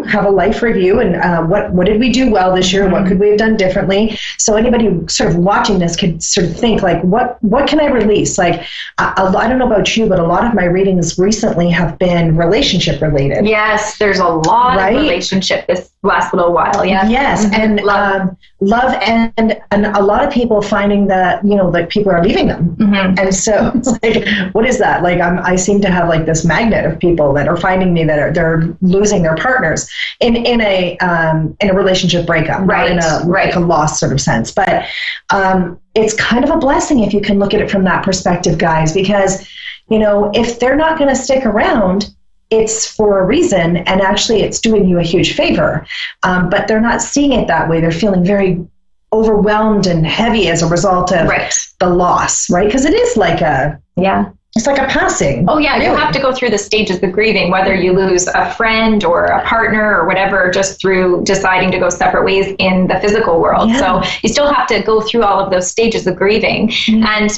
Have a life review, and what did we do well this year? What could we have done differently? So anybody sort of watching this could sort of think like, what can I release? Like, I don't know about you, but a lot of my readings recently have been relationship related. Yes, there's a lot of relationship this last little while. Yeah. Yes, and love and a lot of people finding that that people are leaving them, and so it's like, what is that? Like I seem to have like this magnet of people that are finding me that they're losing their partners in a relationship breakup, not in a loss sort of sense. But it's kind of a blessing if you can look at it from that perspective, guys, because if they're not going to stick around, it's for a reason, and actually it's doing you a huge favor. But they're not seeing it that way. They're feeling very overwhelmed and heavy as a result of the loss, right? Because it is like it's like a passing. Oh yeah, you have to go through the stages of grieving, whether you lose a friend or a partner or whatever, just through deciding to go separate ways in the physical world. Yeah. So you still have to go through all of those stages of grieving.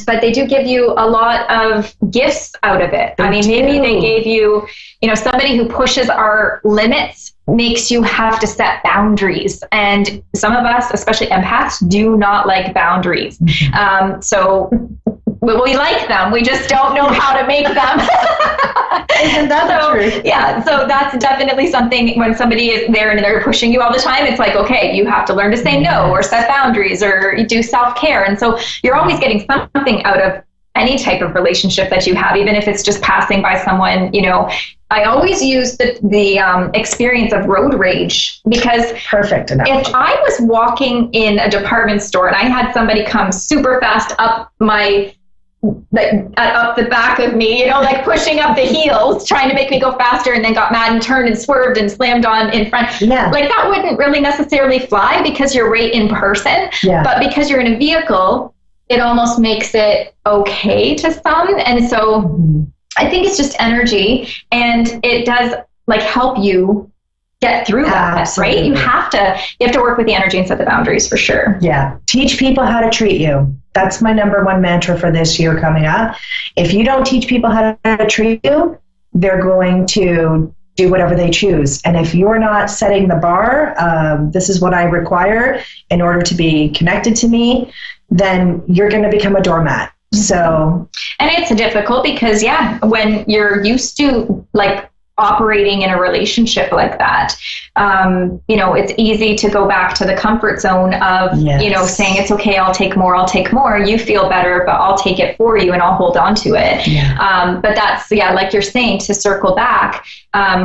But they do give you a lot of gifts out of it. Maybe they gave you, somebody who pushes our limits makes you have to set boundaries. And some of us, especially empaths, do not like boundaries. We like them, we just don't know how to make them. Isn't that the truth? Yeah, so that's definitely something when somebody is there and they're pushing you all the time, it's like, okay, you have to learn to say no or set boundaries or do self-care. And so you're always getting something out of any type of relationship that you have, even if it's just passing by someone. I always use the experience of road rage, because perfect enough. If I was walking in a department store and I had somebody come super fast up up the back of me, like pushing up the heels, trying to make me go faster, and then got mad and turned and swerved and slammed on in front. Yeah. Like that wouldn't really necessarily fly because you're right in person. Yeah. But because you're in a vehicle, it almost makes it okay to some. And so I think it's just energy, and it does help you get through that. Absolutely. Right? You have to work with the energy and set the boundaries for sure. Yeah. Teach people how to treat you. That's my number one mantra for this year coming up. If you don't teach people how to treat you, they're going to do whatever they choose. And if you're not setting the bar, this is what I require in order to be connected to me, then you're going to become a doormat. So, and it's difficult because, when you're used to like operating in a relationship like that, it's easy to go back to the comfort zone of, saying it's okay, I'll take more. You feel better, but I'll take it for you and I'll hold on to it. Yeah. But that's, like you're saying, to circle back,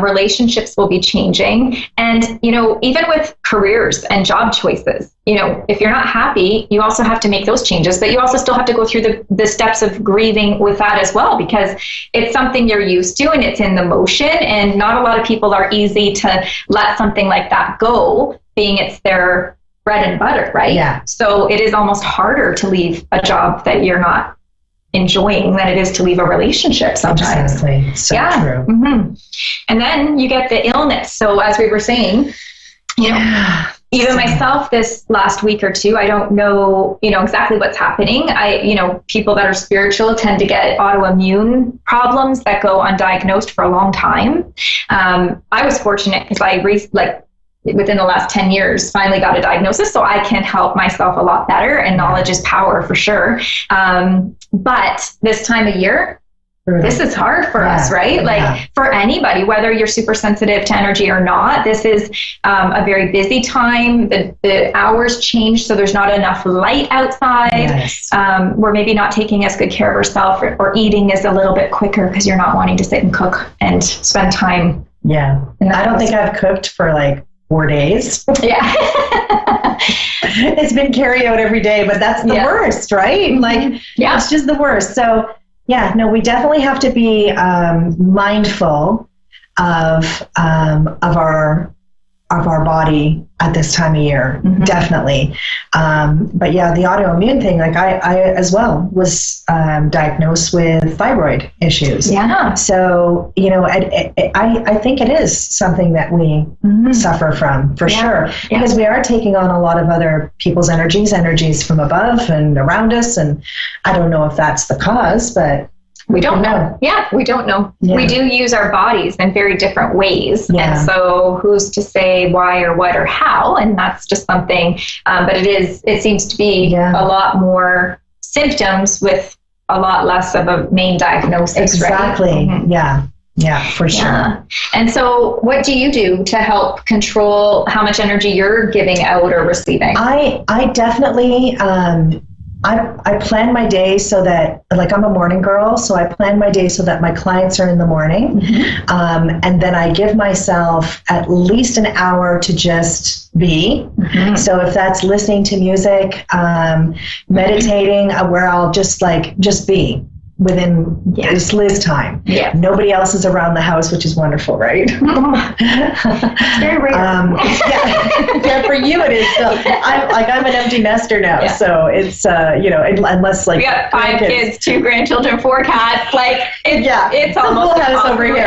relationships will be changing. And, even with careers and job choices, if you're not happy, you also have to make those changes, but you also still have to go through the steps of grieving with that as well, because it's something you're used to and it's in the motion, and not a lot of people are easy to let something like that go, being it's their bread and butter, right? Yeah. So it is almost harder to leave a job that you're not enjoying than it is to leave a relationship sometimes. Exactly. So true. Mm-hmm. And then you get the illness. So as we were saying, even myself this last week or two, I don't know, exactly what's happening. People that are spiritual tend to get autoimmune problems that go undiagnosed for a long time. I was fortunate because I within the last 10 years, finally got a diagnosis, so I can help myself a lot better, and knowledge is power for sure. But this time of year, this is hard for us, right? Like for anybody, whether you're super sensitive to energy or not, this is a very busy time. The hours change, so there's not enough light outside. Yes. We're maybe not taking as good care of ourselves, or eating is a little bit quicker because you're not wanting to sit and cook and spend time. Yeah. And I don't think I've cooked for like 4 days. Yeah. It's been carry out every day, but that's the worst, right? Like, it's just the worst. So, we definitely have to be mindful of our body at this time of year, definitely. But the autoimmune thing, like I as well was diagnosed with thyroid issues. Yeah. So, I think it is something that we suffer from, for sure, because we are taking on a lot of other people's energies from above and around us. And I don't know if that's the cause, but we don't know. Yeah, we don't know. Yeah. We do use our bodies in very different ways. Yeah. And so who's to say why or what or how? And that's just something, but it seems to be a lot more symptoms with a lot less of a main diagnosis. Exactly. Right? Mm-hmm. Yeah, for sure. Yeah. And so what do you do to help control how much energy you're giving out or receiving? I definitely, I plan my day so that, like, I'm a morning girl, so I plan my day so that my clients are in the morning. And then I give myself at least an hour to just be. So if that's listening to music, meditating, where I'll just be within it's Liz time. Yeah. Nobody else is around the house, which is wonderful, right? It's very rare. For you it is. I'm an empty nester now, so it's unless like we got 5 kids, 2 grandchildren, 4 cats. Like it's almost a full house over here.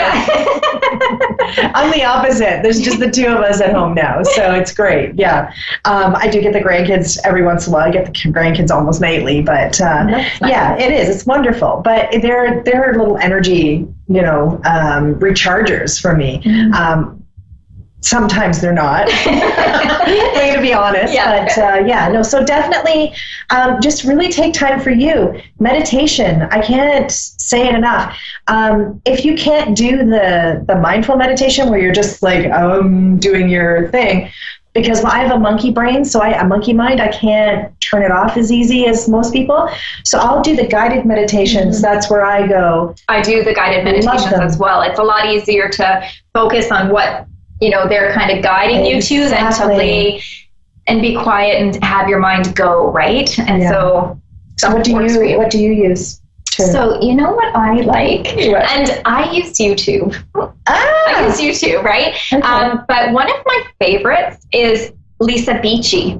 I'm the opposite. There's just the 2 of us at home now, so it's great. Yeah, I do get the grandkids every once in a while. I get the grandkids almost nightly, but it is. It's wonderful. But they're little energy, rechargers for me. Sometimes they're not, to be honest. But so definitely just really take time for you. Meditation, I can't say it enough. If you can't do the mindful meditation where you're just like doing your thing, because I have a monkey brain, a monkey mind, I can't turn it off as easy as most people. So I'll do the guided meditations. That's where I go. I do the guided meditations as well. It's a lot easier to focus on what, they're kind of guiding you to than to lay and be quiet and have your mind go, right? And so what do you use? So you know what I like? And I use YouTube. I use YouTube, right? Okay. But one of my favorites is Lisa Beachy.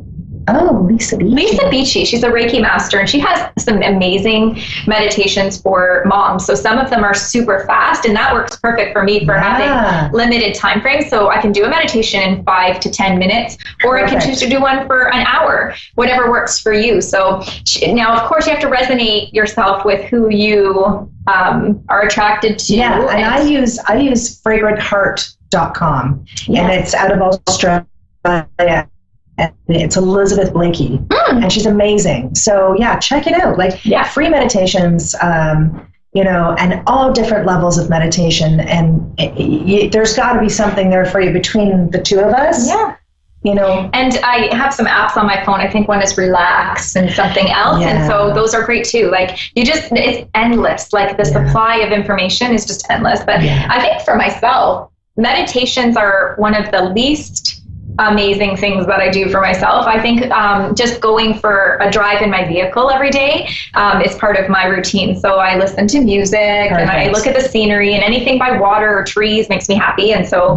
Oh, Lisa Beachy. Lisa Beachy. She's a Reiki master, and she has some amazing meditations for moms. So some of them are super fast, and that works perfect for me for having limited time frames. So I can do a meditation in 5 to 10 minutes, or I can choose to do one for an hour, whatever works for you. So now, of course, you have to resonate yourself with who you are attracted to. Yeah, and I use fragrantheart.com, and it's out of Australia. And it's Elizabeth Blakey, and she's amazing. So yeah, check it out. Like free meditations, and all different levels of meditation. And there's got to be something there for you between the two of us. Yeah. And I have some apps on my phone. I think one is Relax and something else. Yeah. And so those are great too. Like it's endless. Like the supply of information is just endless. But I think for myself, meditations are one of the least amazing things that I do for myself. I think just going for a drive in my vehicle every day is part of my routine. So I listen to music and I look at the scenery, and anything by water or trees makes me happy. And so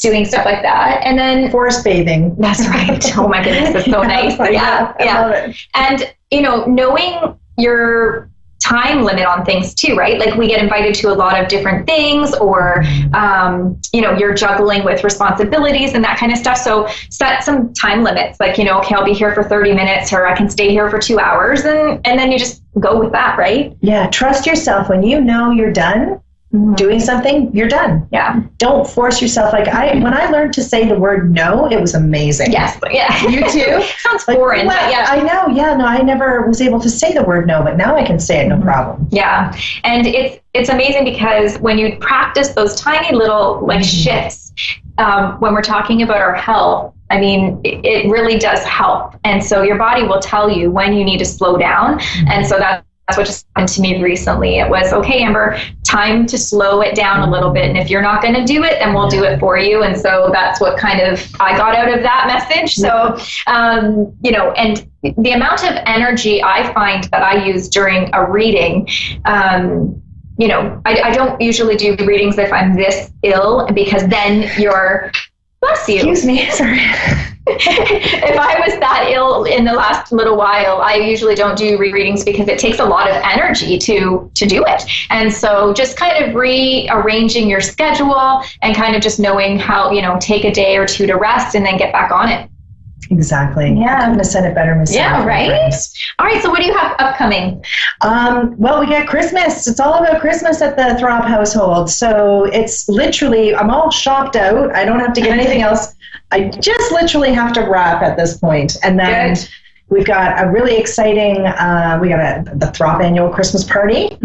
doing stuff like that. And then forest bathing. That's right. Oh my goodness, it's so nice. I love it. And knowing your time limit on things too, right? Like we get invited to a lot of different things, or you're juggling with responsibilities and that kind of stuff. So set some time limits, like, okay, I'll be here for 30 minutes, or I can stay here for 2 hours, and then you just go with that, right? Yeah, trust yourself. When you know you're done doing something, you're done. Yeah. Don't force yourself. Like when I learned to say the word no, it was amazing. Yes. Yeah. You too? Sounds foreign. Well, but yeah. I know. Yeah. No, I never was able to say the word no, but now I can say it, no problem. Yeah. And it's amazing because when you practice those tiny little shifts, when we're talking about our health, I mean, it really does help. And so your body will tell you when you need to slow down. And so that's what just happened to me recently. It was, okay, Amber, time to slow it down a little bit. And if you're not going to do it, then we'll do it for you. And so that's what kind of I got out of that message. So, and the amount of energy I find that I use during a reading, I don't usually do readings if I'm this ill, because then bless you. Excuse me, sorry. If I was that ill in the last little while, I usually don't do rereadings because it takes a lot of energy to do it. And so just kind of rearranging your schedule and kind of just knowing how, take a day or two to rest and then get back on it. Exactly. Yeah. I couldn't have said it better myself. Yeah, right? All right, so what do you have upcoming? Well, we got Christmas. It's all about Christmas at the Throb household. So it's literally, I'm all shopped out. I don't have to get anything else. I just literally have to wrap at this point. And then we've got a really exciting, we got the Throb annual Christmas party.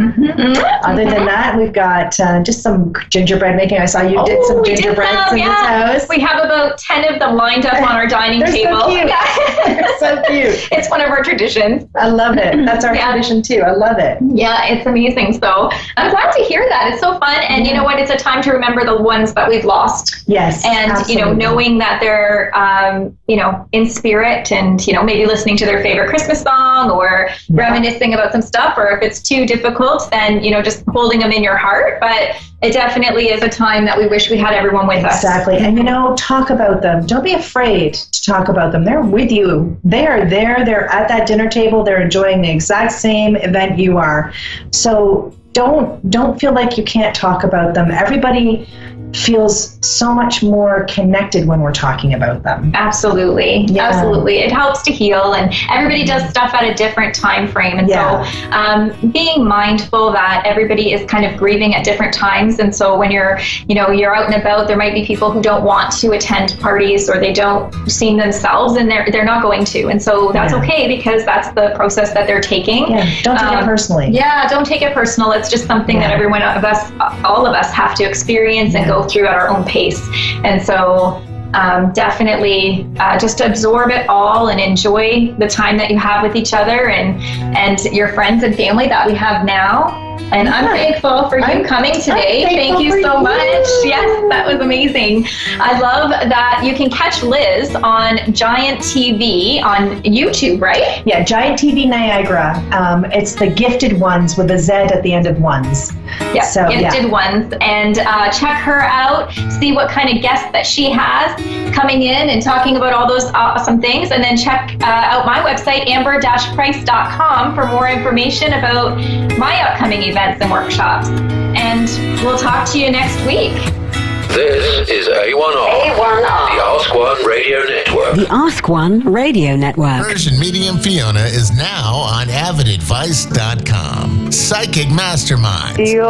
Other than that, we've got just some gingerbread making. I saw you did some gingerbreads in this house. We have about 10 of them lined up on our dining table. So cute. They're so cute. It's one of our traditions. I love it. That's our tradition too. I love it. Yeah, it's amazing. So I'm glad to hear that. It's so fun. And you know what? It's a time to remember the ones that we've lost. Yes. And, absolutely. Knowing that they're, in spirit and, maybe listening to their favorite Christmas song or reminiscing about some stuff, or if it's too difficult, then, just holding them in your heart. But it definitely is a time that we wish we had everyone with us. Exactly. And, talk about them. Don't be afraid to talk about them. They're with you. They are there. They're at that dinner table. They're enjoying the exact same event you are. So don't feel like you can't talk about them. Everybody feels so much more connected when we're talking about them. Absolutely. Yeah. Absolutely. It helps to heal, and everybody does stuff at a different time frame. And so being mindful that everybody is kind of grieving at different times. And so when you're out and about, there might be people who don't want to attend parties, or they don't see themselves, and they're not going to. And so that's okay, because that's the process that they're taking. Yeah. Don't take it personally. Yeah. Don't take it personal. It's just something that all of us have to experience and go through at our own pace. And so definitely just absorb it all and enjoy the time that you have with each other and your friends and family that we have now. And I'm thankful for you coming today. Thank you so much. Yes, that was amazing. I love that you can catch Liz on Giant TV on YouTube, right? Yeah, Giant TV Niagara. It's the Gifted Ones with a Z at the end of ones. Yeah, so, Gifted Ones. And check her out, see what kind of guests that she has coming in and talking about all those awesome things. And then check out my website, amber-price.com, for more information about my upcoming events and workshops. And we'll talk to you next week. This is A1R, the Ask One Radio Network. The Ask One Radio Network. Persian Medium Fiona is now on avidadvice.com. Psychic Mastermind. Do you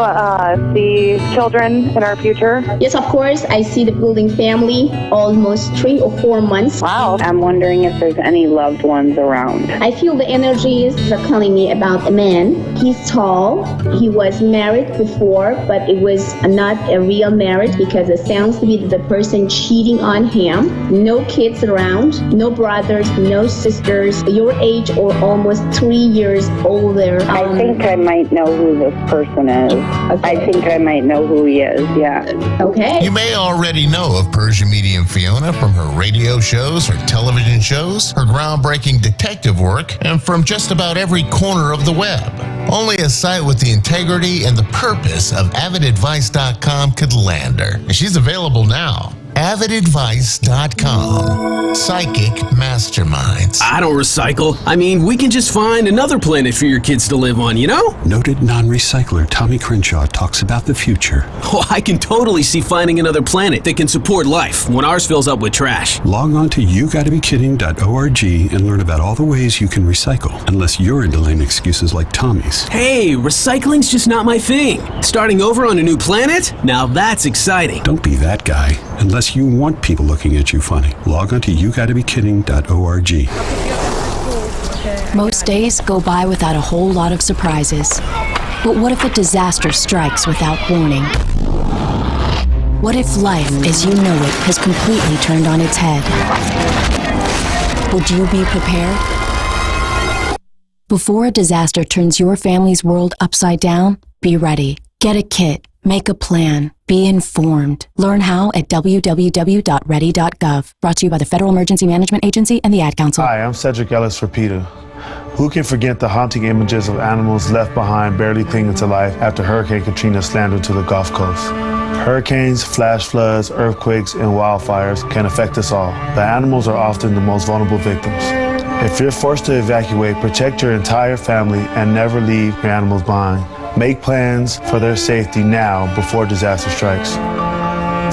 see children in our future? Yes, of course. I see the building family almost 3 or 4 months. Wow. I'm wondering if there's any loved ones around. I feel the energies are calling me about a man. He's tall. He was married before, but it was not a real marriage because it sounds to be the person cheating on him. No kids around, no brothers, no sisters, your age or almost 3 years older. I think I might know who this person is. Okay. I think I might know who he is, yeah. Okay. You may already know of Persian Medium Fiona from her radio shows, her television shows, her groundbreaking detective work, and from just about every corner of the web. Only a site with the integrity and the purpose of avidadvice.com could land her. She's available now. avidadvice.com. Psychic Masterminds. I don't recycle. I mean, we can just find another planet for your kids to live on, you know? Noted non-recycler Tommy Crenshaw talks about the future. Oh, I can totally see finding another planet that can support life when ours fills up with trash. Log on to yougottabekidding.org and learn about all the ways you can recycle, unless you're into lame excuses like Tommy's. Hey, recycling's just not my thing. Starting over on a new planet? Now that's exciting. Don't be that guy, unless you want people looking at you funny. Log on to yougottabekidding.org. Most days go by without a whole lot of surprises. But what if a disaster strikes without warning? What if life, as you know it, has completely turned on its head? Would you be prepared? Before a disaster turns your family's world upside down, be ready. Get a kit. Make a plan. Be informed. Learn how at www.ready.gov. Brought to you by the Federal Emergency Management Agency and the Ad Council. Hi, I'm Cedric Ellis for PETA. Who can forget the haunting images of animals left behind barely clinging to life after Hurricane Katrina slammed to the Gulf Coast? Hurricanes, flash floods, earthquakes, and wildfires can affect us all, but animals are often the most vulnerable victims. If you're forced to evacuate, protect your entire family and never leave your animals behind. Make plans for their safety now before disaster strikes.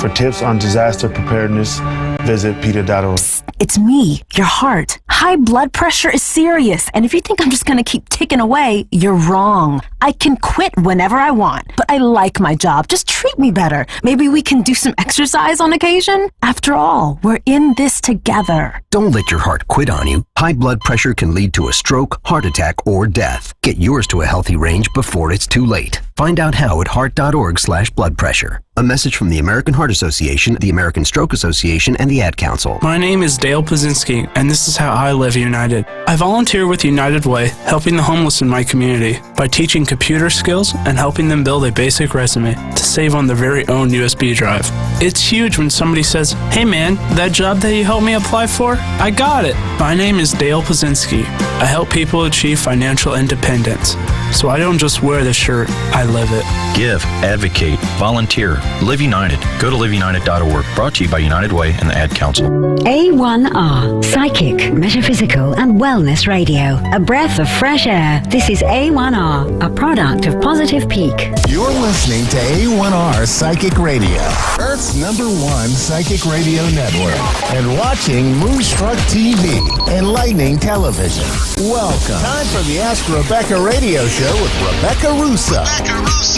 For tips on disaster preparedness, visit PETA.org. It's me, your heart. High blood pressure is serious, and if you think I'm just gonna keep ticking away, you're wrong. I can quit whenever I want, but I like my job. Just treat me better. Maybe we can do some exercise on occasion? After all, we're in this together. Don't let your heart quit on you. High blood pressure can lead to a stroke, heart attack, or death. Get yours to a healthy range before it's too late. Find out how at heart.org/blood pressure. A message from the American Heart Association, the American Stroke Association, and the Ad Council. My name is Dale Pazinski, and this is how I live United. I volunteer with United Way, helping the homeless in my community by teaching computer skills and helping them build a basic resume to save on their very own USB drive. It's huge when somebody says, "Hey man, that job that you helped me apply for, I got it." My name is Dale Pazinski. I help people achieve financial independence. So I don't just wear the shirt, I live it. Give, advocate, volunteer, Live United. Go to liveunited.org. Brought to you by United Way and the Ad Council. A1R, Psychic, Metaphysical and Wellness Radio. A breath of fresh air. This is A1R, a product of Positive Peak. You're listening to A1R Psychic Radio, Earth's #1 psychic radio network, and watching Moonstruck TV, enlightening television. Welcome. Time for the Ask Rebecca radio show with Rebecca Russo.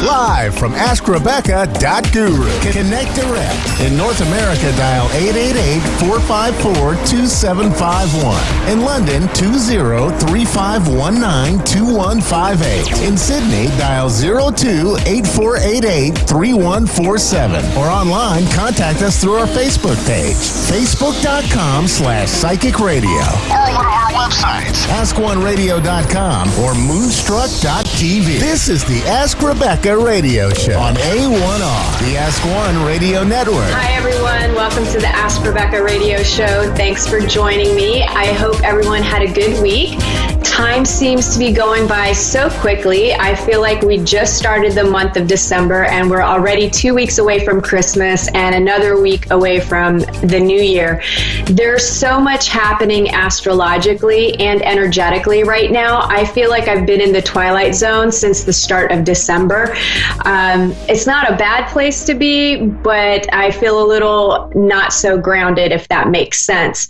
Live from AskRebecca.guru. Connect direct. In North America, dial 888-454-2751. In London, 20-3519-2158. In Sydney, dial 02-8488-3147. Or online, contact us through our Facebook page, facebook.com/psychic radio. Or one of our websites, AskOneRadio.com or Moonstruck.tv. This is the Ask Rebecca Radio Show on A1R, the Ask One Radio Network. Hi, everyone. Welcome to the Ask Rebecca Radio Show. Thanks for joining me. I hope everyone had a good week. Time seems to be going by so quickly. I feel like we just started the month of December and we're already 2 weeks away from Christmas and another week away from the new year. There's so much happening astrologically and energetically right now. I feel like I've been in the twilight zone since the start of December. It's not a bad place to be, but I feel a little not so grounded, if that makes sense.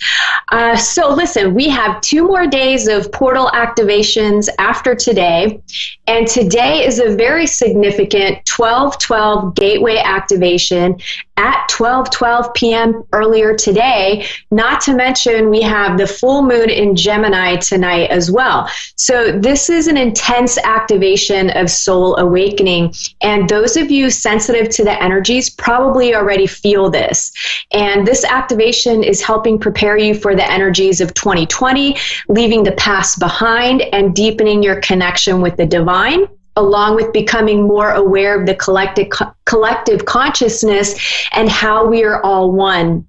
So listen, we have 2 more days of portal activations after today, and today is a very significant 12/12 gateway activation at 12:12 p.m. earlier today, not to mention we have the full moon in Gemini tonight as well. So this is an intense activation of soul awakening, and those of you sensitive to the energies probably already feel this. And this activation is helping prepare you for the energies of 2020, leaving the past behind and deepening your connection with the divine, along with becoming more aware of the collective consciousness and how we are all one.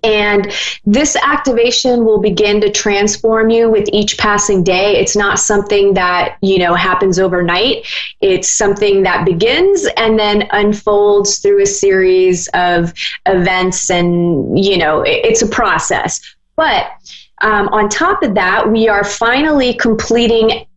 And this activation will begin to transform you with each passing day. It's not something that, happens overnight. It's something that begins and then unfolds through a series of events, and, it's a process. But on top of that, we are finally completely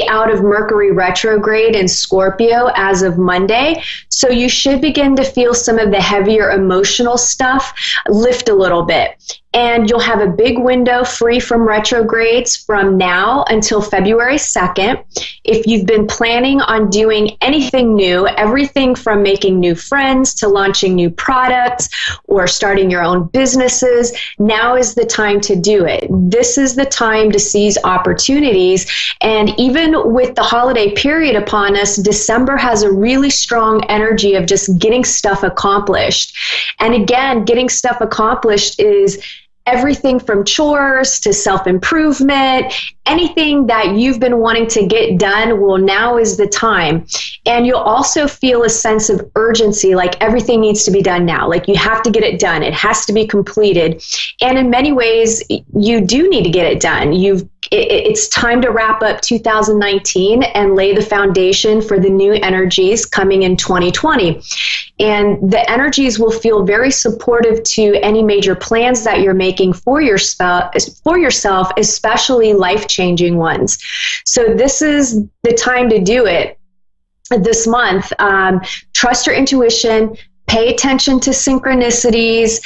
out of Mercury retrograde in Scorpio as of Monday. So you should begin to feel some of the heavier emotional stuff lift a little bit. And you'll have a big window free from retrogrades from now until February 2nd. If you've been planning on doing anything new, everything from making new friends to launching new products or starting your own businesses, now is the time to do it. This is the time to seize opportunities. And even with the holiday period upon us, December has a really strong energy of just getting stuff accomplished. And again, getting stuff accomplished is everything from chores to self-improvement, anything that you've been wanting to get done, well, now is the time. And you'll also feel a sense of urgency, like everything needs to be done now. Like you have to get it done. It has to be completed. And in many ways, you do need to get it done. It's time to wrap up 2019 and lay the foundation for the new energies coming in 2020. And the energies will feel very supportive to any major plans that you're making for yourself, especially life-changing ones. So this is the time to do it this month. Trust your intuition, pay attention to synchronicities.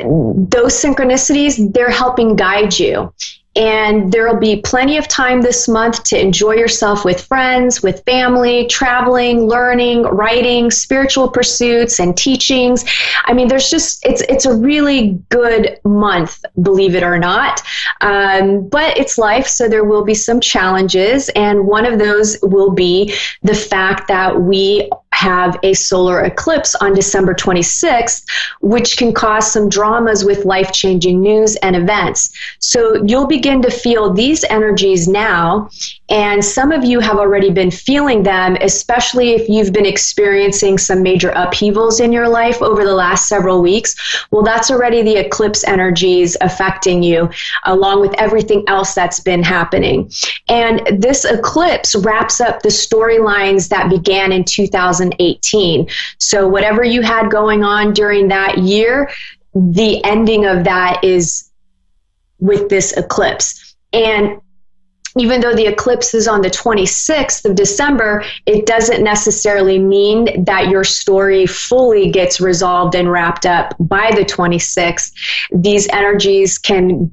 Those synchronicities, they're helping guide you. And there will be plenty of time this month to enjoy yourself with friends, with family, traveling, learning, writing, spiritual pursuits, and teachings. I mean, it's a really good month, believe it or not. But it's life, so there will be some challenges. And one of those will be the fact that we have a solar eclipse on December 26th, which can cause some dramas with life-changing news and events. So you'll begin to feel these energies now, and some of you have already been feeling them, especially if you've been experiencing some major upheavals in your life over the last several weeks. Well, that's already the eclipse energies affecting you, along with everything else that's been happening. And this eclipse wraps up the storylines that began in 2018. So whatever you had going on during that year, the ending of that is with this eclipse. And even though the eclipse is on the 26th of December, it doesn't necessarily mean that your story fully gets resolved and wrapped up by the 26th. These energies can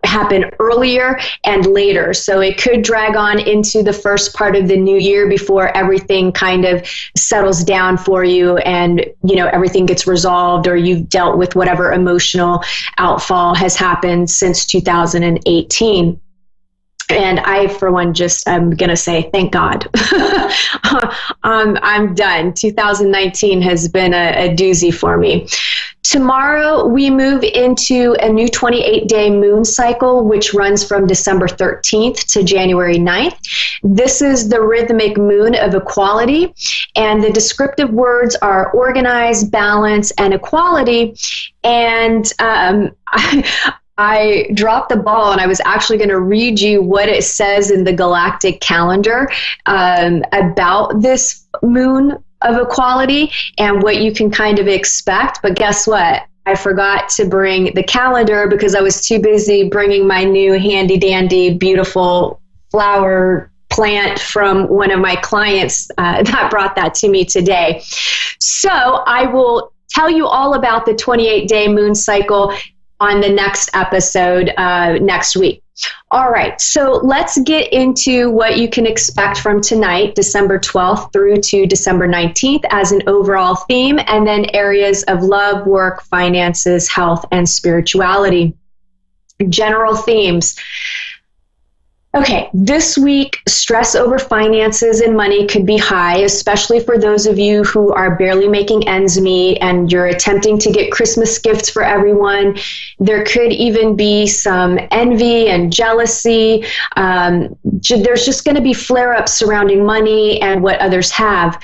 happen earlier and later. So it could drag on into the first part of the new year before everything kind of settles down for you and, everything gets resolved, or you've dealt with whatever emotional outfall has happened since 2018. And I, for one, I'm going to say, thank God. I'm done. 2019 has been a doozy for me. Tomorrow, we move into a new 28-day moon cycle, which runs from December 13th to January 9th. This is the rhythmic moon of equality, and the descriptive words are organize, balance, and equality. And I dropped the ball, and I was actually going to read you what it says in the galactic calendar about this moon of equality and what you can kind of expect. But guess what? I forgot to bring the calendar because I was too busy bringing my new handy dandy, beautiful flower plant from one of my clients that brought that to me today. So I will tell you all about the 28-day moon cycle on the next episode next week. All right, so let's get into what you can expect from tonight, December 12th through to December 19th as an overall theme, and then areas of love, work, finances, health, and spirituality. General themes. Okay, this week, stress over finances and money could be high, especially for those of you who are barely making ends meet and you're attempting to get Christmas gifts for everyone. There could even be some envy and jealousy. There's just going to be flare-ups surrounding money and what others have.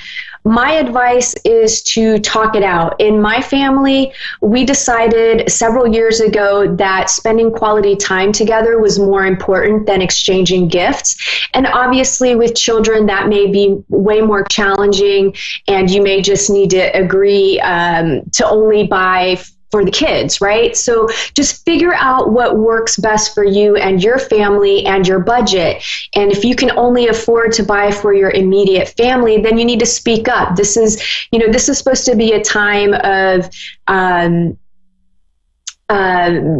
My advice is to talk it out. In my family, we decided several years ago that spending quality time together was more important than exchanging gifts. And obviously with children, that may be way more challenging, and you may just need to agree to only buy for the kids, right? So just figure out what works best for you and your family and your budget. And if you can only afford to buy for your immediate family, then you need to speak up. This is supposed to be a time of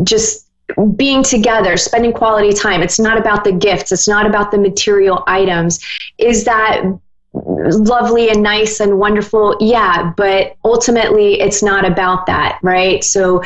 just being together, spending quality time. It's not about the gifts. It's not about the material items. Is that lovely and nice and wonderful? Yeah, but ultimately it's not about that, right? So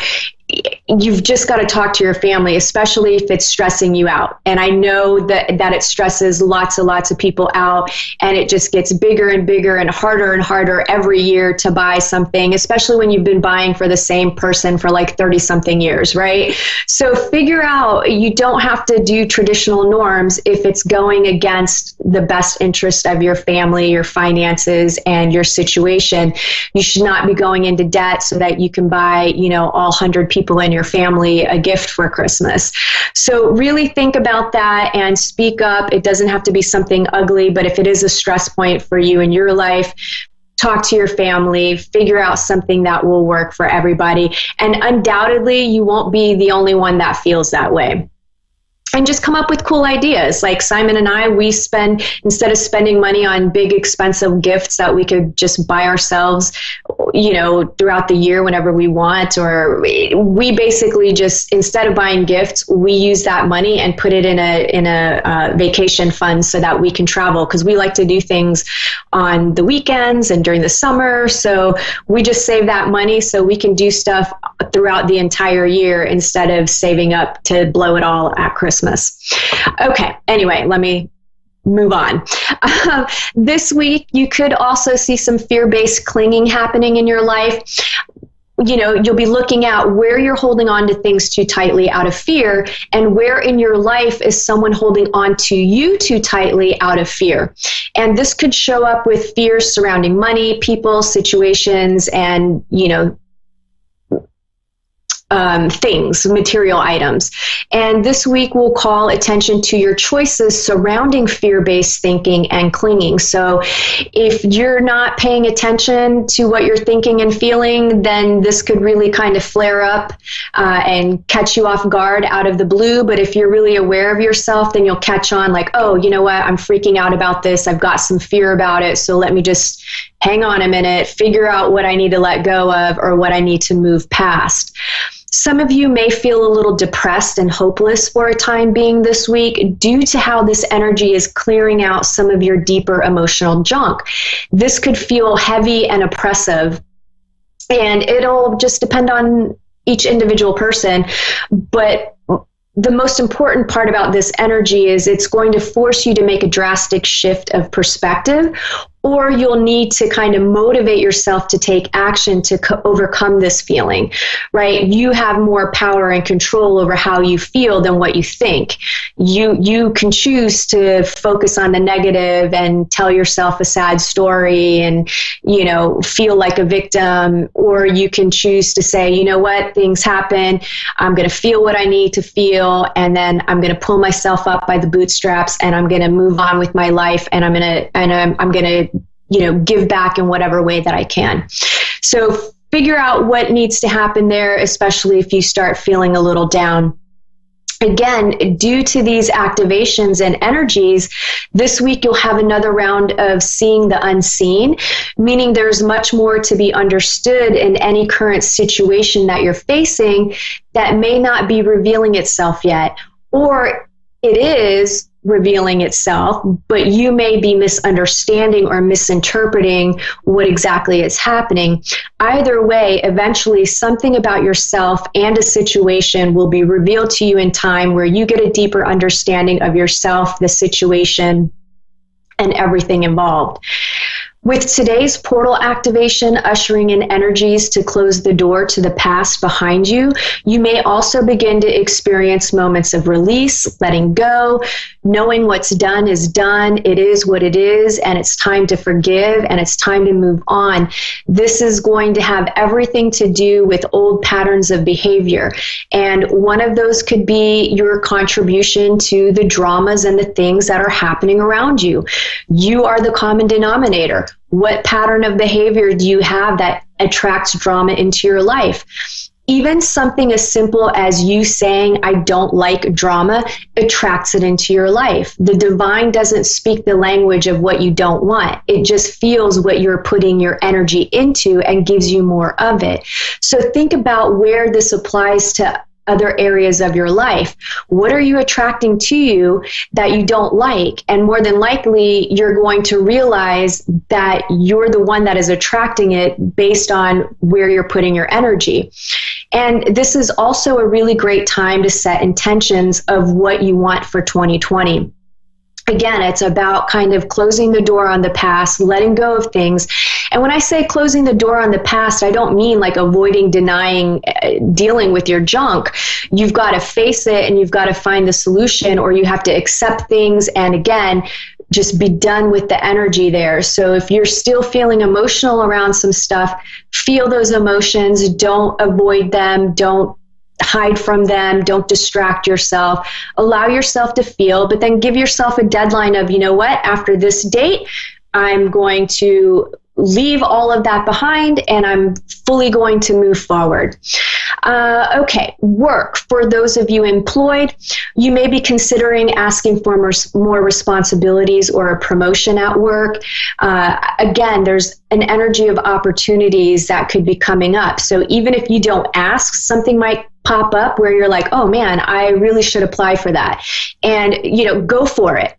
you've just got to talk to your family, especially if it's stressing you out. And I know that it stresses lots and lots of people out, and it just gets bigger and bigger and harder every year to buy something, especially when you've been buying for the same person for like 30 something years, right? So figure out, you don't have to do traditional norms if it's going against the best interest of your family, your finances, and your situation. You should not be going into debt so that you can buy, all 100 people in your family a gift for Christmas. So really think about that and speak up. It doesn't have to be something ugly, but if it is a stress point for you in your life, talk to your family, figure out something that will work for everybody. And undoubtedly, you won't be the only one that feels that way. And just come up with cool ideas. Like Simon and I, we spend, instead of spending money on big expensive gifts that we could just buy ourselves, throughout the year whenever we want, or we basically just, instead of buying gifts, we use that money and put it in a vacation fund so that we can travel, because we like to do things on the weekends and during the summer. So we just save that money so we can do stuff throughout the entire year instead of saving up to blow it all at Christmas. Okay, anyway, let me move on. This week, you could also see some fear-based clinging happening in your life. You'll be looking at where you're holding on to things too tightly out of fear, and where in your life is someone holding on to you too tightly out of fear. And this could show up with fears surrounding money, people, situations, and, things, material items. And this week we'll call attention to your choices surrounding fear-based thinking and clinging. So if you're not paying attention to what you're thinking and feeling, then this could really kind of flare up and catch you off guard out of the blue. But if you're really aware of yourself, then you'll catch on like, oh, you know what, I'm freaking out about this. I've got some fear about it. So let me just hang on a minute, figure out what I need to let go of or what I need to move past. Some of you may feel a little depressed and hopeless for a time being this week due to how this energy is clearing out some of your deeper emotional junk. This could feel heavy and oppressive, and it'll just depend on each individual person. But the most important part about this energy is it's going to force you to make a drastic shift of perspective, or you'll need to kind of motivate yourself to take action to overcome this feeling, right? You have more power and control over how you feel than what you think. You can choose to focus on the negative and tell yourself a sad story and, you know, feel like a victim, or you can choose to say, you know what, things happen. I'm going to feel what I need to feel, and then I'm going to pull myself up by the bootstraps, and I'm going to move on with my life, and I'm going to you know, give back in whatever way that I can. So figure out what needs to happen there, especially if you start feeling a little down. Again, due to these activations and energies, this week you'll have another round of seeing the unseen, meaning there's much more to be understood in any current situation that you're facing that may not be revealing itself yet, or it is revealing itself, but you may be misunderstanding or misinterpreting what exactly is happening. Either way, eventually something about yourself and a situation will be revealed to you in time where you get a deeper understanding of yourself, the situation, and everything involved. With today's portal activation ushering in energies to close the door to the past behind you, you may also begin to experience moments of release, letting go, knowing what's done is done, it is what it is, and it's time to forgive, and it's time to move on. This is going to have everything to do with old patterns of behavior, and one of those could be your contribution to the dramas and the things that are happening around you. You are the common denominator. What pattern of behavior do you have that attracts drama into your life? Even something as simple as you saying, I don't like drama, attracts it into your life. The divine doesn't speak the language of what you don't want. It just feels what you're putting your energy into and gives you more of it. So think about where this applies to other areas of your life. What are you attracting to you that you don't like? And more than likely, you're going to realize that you're the one that is attracting it based on where you're putting your energy. And this is also a really great time to set intentions of what you want for 2020. Again, it's about kind of closing the door on the past, letting go of things. And when I say closing the door on the past, I don't mean like avoiding, denying, dealing with your junk. You've got to face it and you've got to find the solution, or you have to accept things and again, just be done with the energy there. So if you're still feeling emotional around some stuff, feel those emotions, don't avoid them, don't hide from them, don't distract yourself, allow yourself to feel, but then give yourself a deadline of, you know what, after this date, I'm going to leave all of that behind and I'm fully going to move forward. Okay, work. For those of you employed, you may be considering asking for more responsibilities or a promotion at work. Again, there's an energy of opportunities that could be coming up. So even if you don't ask, something might pop up where you're like, oh man, I really should apply for that. And, you know, go for it.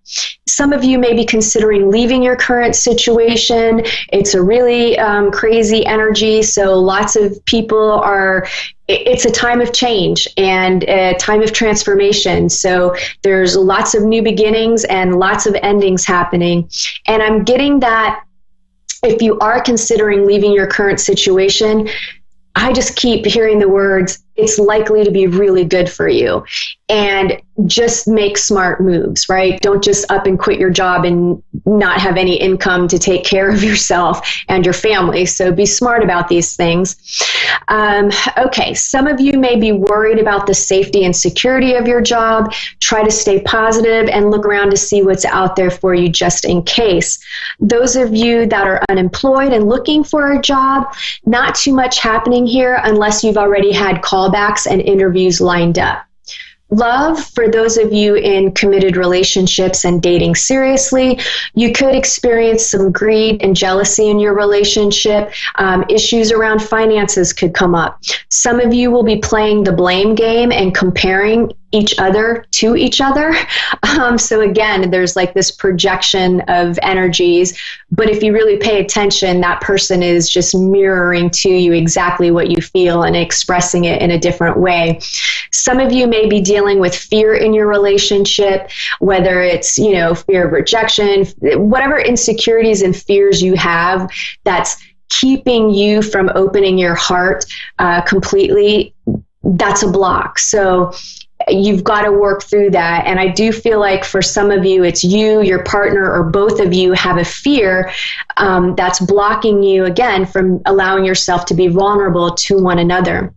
Some of you may be considering leaving your current situation. It's a really crazy energy. So lots of people are, it's a time of change and a time of transformation. So there's lots of new beginnings and lots of endings happening. And I'm getting that if you are considering leaving your current situation, I just keep hearing the words, it's likely to be really good for you. And just make smart moves, right? Don't just up and quit your job and not have any income to take care of yourself and your family. So be smart about these things. Okay, some of you may be worried about the safety and security of your job. Try to stay positive and look around to see what's out there for you just in case. Those of you that are unemployed and looking for a job, not too much happening here unless you've already had callbacks and interviews lined up. Love, for those of you in committed relationships and dating seriously, you could experience some greed and jealousy in your relationship. Issues around finances could come up. Some of you will be playing the blame game and comparing each other to each other. So again, there's like this projection of energies, but if you really pay attention, that person is just mirroring to you exactly what you feel and expressing it in a different way. Some of you may be dealing with fear in your relationship, whether it's, fear of rejection, whatever insecurities and fears you have that's keeping you from opening your heart completely. That's a block. So you've got to work through that. And I do feel like for some of you, it's you, your partner, or both of you have a fear that's blocking you, again, from allowing yourself to be vulnerable to one another.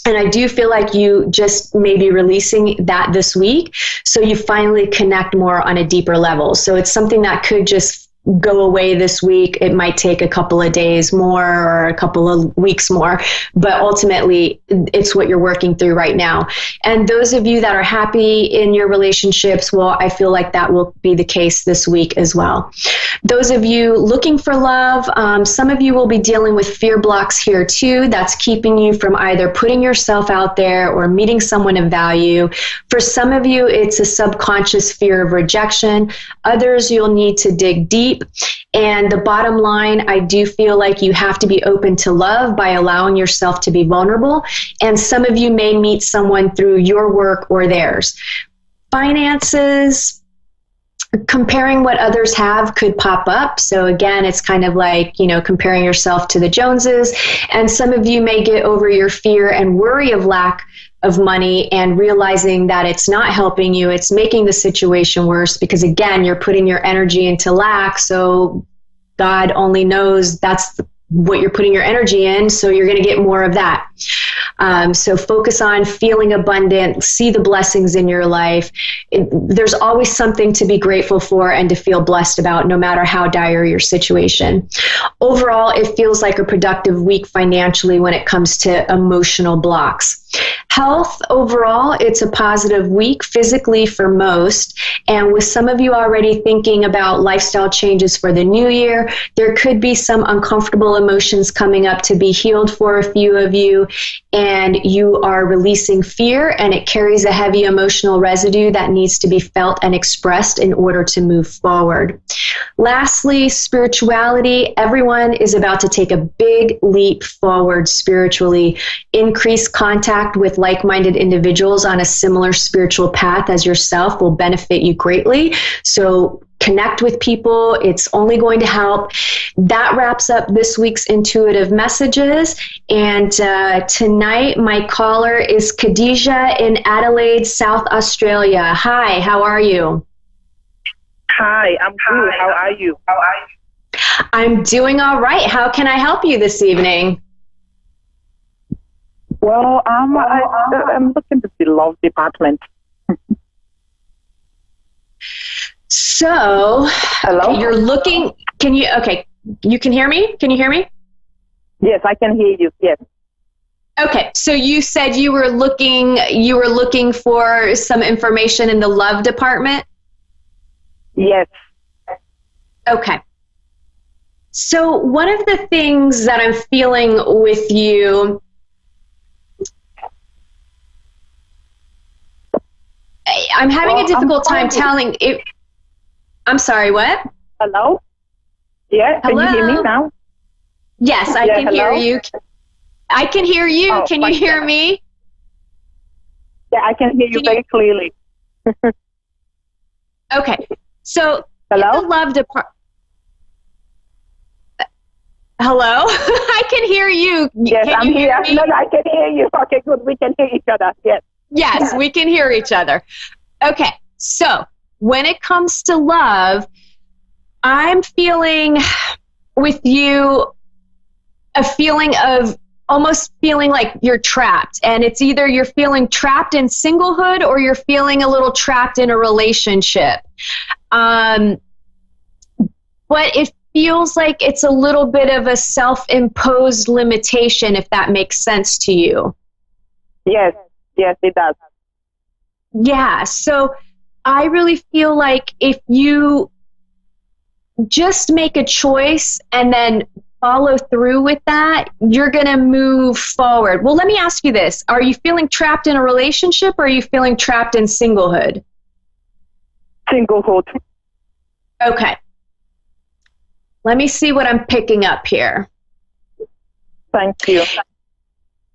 And I do feel like you just may be releasing that this week, so you finally connect more on a deeper level. So it's something that could just go away this week. It might take a couple of days more or a couple of weeks more, but ultimately it's what you're working through right now. And those of you that are happy in your relationships, well, I feel like that will be the case this week as well. Those of you looking for love, some of you will be dealing with fear blocks here too. That's keeping you from either putting yourself out there or meeting someone of value. For some of you, it's a subconscious fear of rejection. Others, you'll need to dig deep. And the bottom line, I do feel like you have to be open to love by allowing yourself to be vulnerable. And some of you may meet someone through your work or theirs. Finances, comparing what others have could pop up. So again, it's kind of like, comparing yourself to the Joneses. And some of you may get over your fear and worry of lack of money and realizing that it's not helping you, it's making the situation worse, because again, you're putting your energy into lack. So God only knows that's what you're putting your energy in, so you're going to get more of that. So focus on feeling abundant, see the blessings in your life. There's always something to be grateful for and to feel blessed about, no matter how dire your situation. Overall, it feels like a productive week financially when it comes to emotional blocks. Health, overall, it's a positive week physically for most. And with some of you already thinking about lifestyle changes for the new year, there could be some uncomfortable emotions coming up to be healed for a few of you. And you are releasing fear, and it carries a heavy emotional residue that needs to be felt and expressed in order to move forward. Lastly, spirituality. Everyone is about to take a big leap forward spiritually. Increase contact with like-minded individuals on a similar spiritual path as yourself will benefit you greatly. So connect with people. It's only going to help. That wraps up this week's intuitive messages. And tonight, my caller is Khadijah in Adelaide, South Australia. Hi, how are you? Hi, I'm good. How are you? I'm doing all right. How can I help you this evening? Well, I'm looking to the love department. So, hello? You're looking, you can hear me? Can you hear me? Yes, I can hear you, yes. Okay, so you said you were looking for some information in the love department? Yes. Okay. So one of the things that I'm feeling with you, I'm having a difficult time telling it. I'm sorry, what? Hello? Yeah, can you hear me now? Yes, I can hear you. I can hear you. Oh, can you hear me? Yeah, I can hear you very clearly. Okay. So, hello? The love department. Hello? I can hear you. Yes, I'm here. No, I can hear you. Okay, good. We can hear each other. Yes. Yes, we can hear each other. Okay. So, when it comes to love, I'm feeling with you a feeling of almost feeling like you're trapped. And it's either you're feeling trapped in singlehood or you're feeling a little trapped in a relationship. But it feels like it's a little bit of a self-imposed limitation, if that makes sense to you. Yes, it does. Yeah, so I really feel like if you just make a choice and then follow through with that, you're going to move forward. Well, let me ask you this. Are you feeling trapped in a relationship, or are you feeling trapped in singlehood? Singlehood. Okay. Let me see what I'm picking up here. Thank you.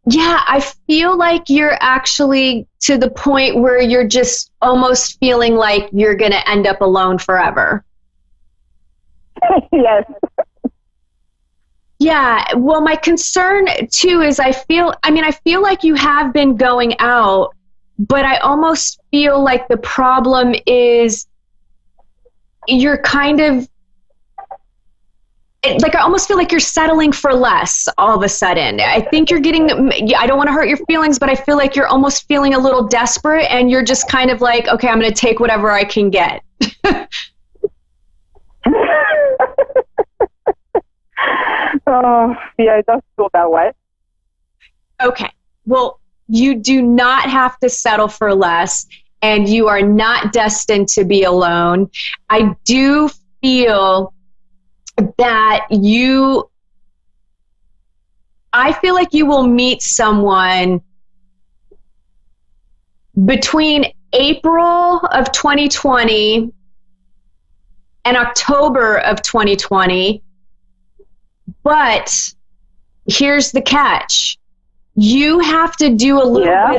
Yeah, I feel like you're actually to the point where you're just almost feeling like you're going to end up alone forever. Yes. Yeah, well, my concern too is I feel like you have been going out, but I almost feel like the problem is you're kind of, like, I almost feel like you're settling for less all of a sudden. I think you're getting, I don't want to hurt your feelings, but I feel like you're almost feeling a little desperate, and you're just kind of like, okay, I'm going to take whatever I can get. Oh, yeah, it does feel that way. Okay. Well, you do not have to settle for less, and you are not destined to be alone. I do feel that I feel like you will meet someone between April of 2020 and October of 2020. But here's the catch. You have to do a little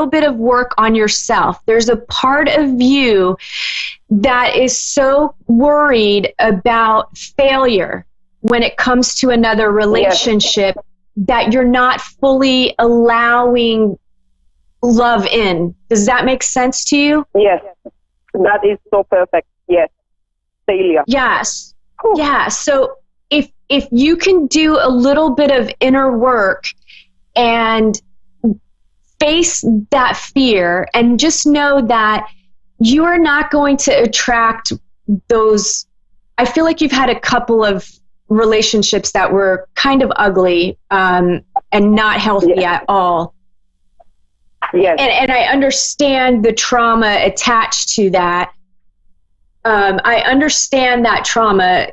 bit of work on yourself. There's a part of you that is so worried about failure when it comes to another relationship that you're not fully allowing love in. Does that make sense to you? Yes, that is so perfect. Yes, failure. Yes. Yeah. So if you can do a little bit of inner work and face that fear, and just know that you are not going to attract those. I feel like you've had a couple of relationships that were kind of ugly and not healthy at all. Yes. And I understand the trauma attached to that. I understand that trauma,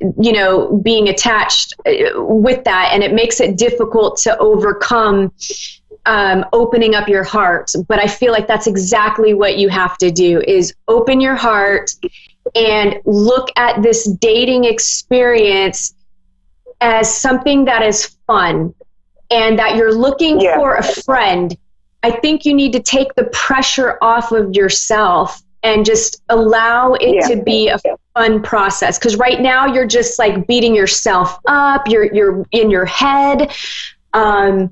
being attached with that, and it makes it difficult to overcome opening up your heart. But I feel like that's exactly what you have to do, is open your heart and look at this dating experience as something that is fun, and that you're looking for a friend. I think you need to take the pressure off of yourself and just allow it to be a fun process. Because right now you're just like beating yourself up. You're in your head, and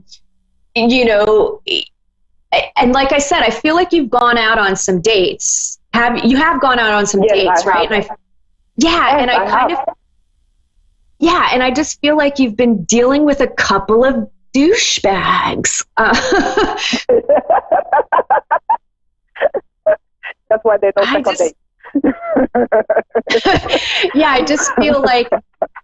like I said, I feel like you've gone out on some dates. You have gone out on some dates, right? And I just feel like you've been dealing with a couple of douchebags. That's why they don't second date. Yeah, I just feel like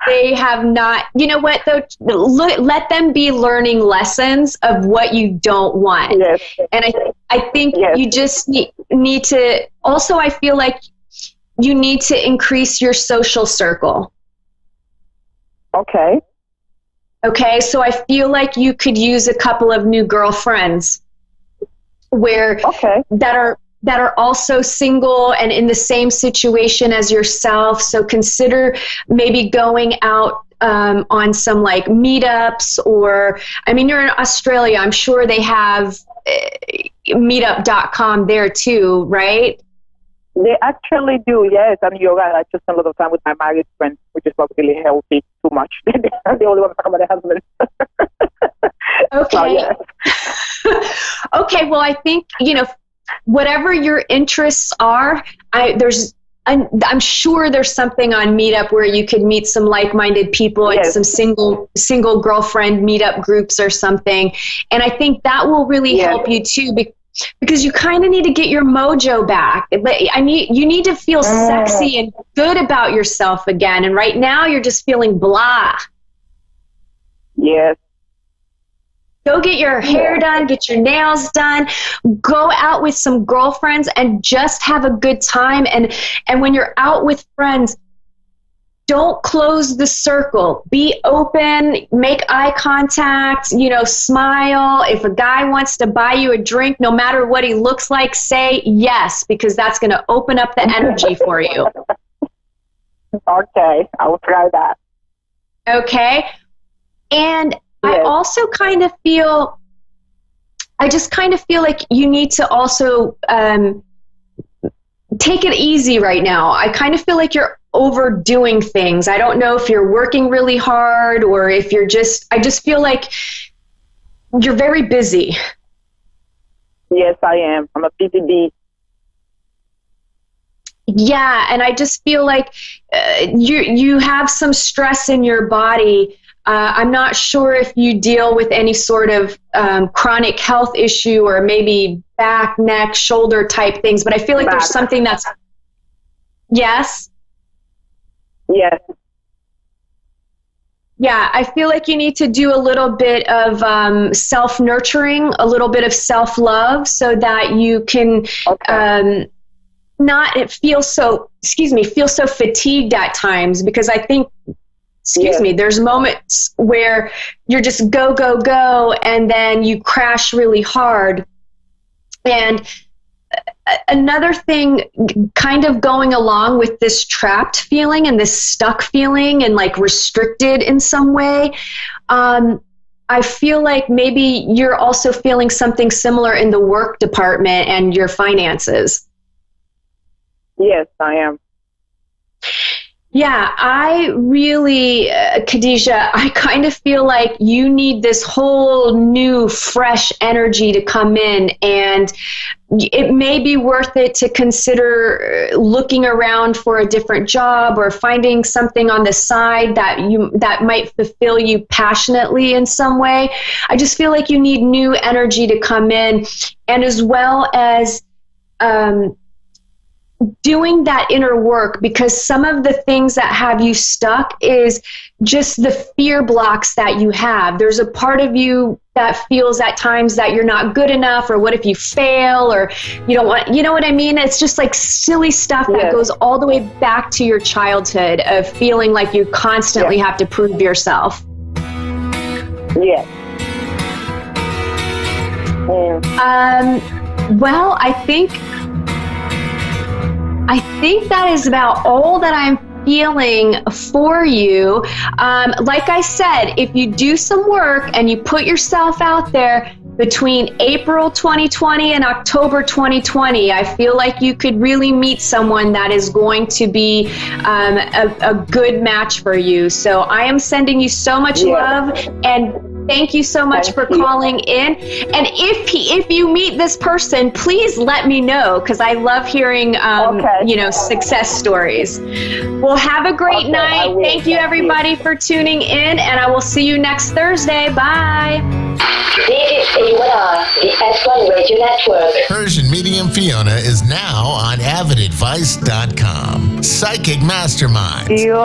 they have not, you know what though, let them be learning lessons of what you don't want. Yes. And I think you just need to, also I feel like you need to increase your social circle. Okay, so I feel like you could use a couple of new girlfriends that are also single and in the same situation as yourself. So consider maybe going out on some like meetups, or, I mean, you're in Australia. I'm sure they have meetup.com there too, right? They actually do, yes. I mean, you're right. I just spend a lot of time with my married friends, which is not really healthy too much. They only want to talk about their husbands. Okay. So, Okay, well, I think, whatever your interests are, I'm sure there's something on Meetup where you could meet some like-minded people and some single girlfriend meetup groups or something. And I think that will really help you too, because you kind of need to get your mojo back. You need to feel sexy and good about yourself again. And right now you're just feeling blah. Yes. Go get your hair done, get your nails done, go out with some girlfriends and just have a good time. And when you're out with friends, don't close the circle. Be open, make eye contact, smile. If a guy wants to buy you a drink, no matter what he looks like, say yes, because that's going to open up the energy for you. Okay, I will try that. Okay. And I also kind of feel like you need to also take it easy right now. I kind of feel like you're overdoing things. I don't know if you're working really hard or if I just feel like you're very busy. Yes, I am. I'm a busy bee. Yeah, and I just feel like you have some stress in your body. I'm not sure if you deal with any sort of chronic health issue or maybe back, neck, shoulder type things, but I feel like there's something that's... Yes? Yes. Yeah, I feel like you need to do a little bit of self-nurturing, a little bit of self-love so that you can not feel so fatigued at times, because I think there's moments where you're just go, go, go, and then you crash really hard. And another thing kind of going along with this trapped feeling and this stuck feeling and like restricted in some way, I feel like maybe you're also feeling something similar in the work department and your finances. Yes, I am. Yeah, I really, Khadijah, I kind of feel like you need this whole new, fresh energy to come in, and it may be worth it to consider looking around for a different job or finding something on the side that might fulfill you passionately in some way. I just feel like you need new energy to come in, and as well as doing that inner work, because some of the things that have you stuck is just the fear blocks that you have. There's a part of you that feels at times that you're not good enough, or what if you fail, or you don't want, you know what I mean? It's just like silly stuff that goes all the way back to your childhood of feeling like you constantly have to prove yourself. Yes. Well, I think that is about all that I'm feeling for you. Like I said, if you do some work and you put yourself out there between April 2020 and October 2020, I feel like you could really meet someone that is going to be a good match for you. So I am sending you so much love, and thank you so much for calling in. And if you meet this person, please let me know, because I love hearing success stories. Well, have a great night. Thank you, everybody, for tuning in, and I will see you next Thursday. Bye. This is A1R, the S1 Radio Network. Persian Medium Fiona is now on avidadvice.com. Psychic Mastermind. Do you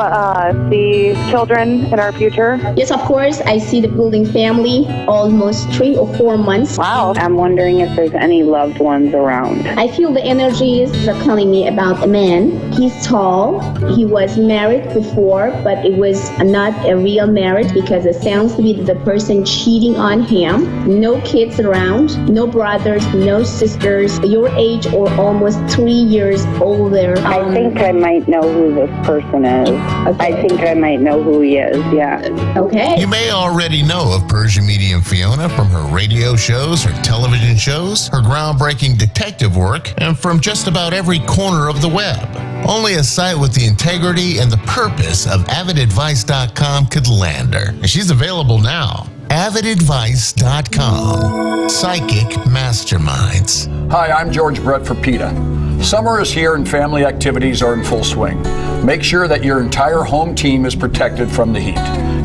see children in our future? Yes, of course. I see the building family almost 3 or 4 months. Wow. I'm wondering if there's any loved ones around. I feel the energies are calling me about a man. He's tall. He was married before, but it was not a real marriage because it sounds to be the person cheating on him. No kids around, no brothers, no sisters, your age or almost 3 years older. I think I might know who this person is. Okay. I think I might know who he is, yeah. Okay. You may already know of Persian Medium Fiona from her radio shows, her television shows, her groundbreaking detective work, and from just about every corner of the web. Only a site with the integrity and the purpose of avidadvice.com could land her. And she's available now. avidadvice.com. Psychic Masterminds. Hi, I'm George Brett for PETA. Summer is here and family activities are in full swing. Make sure that your entire home team is protected from the heat.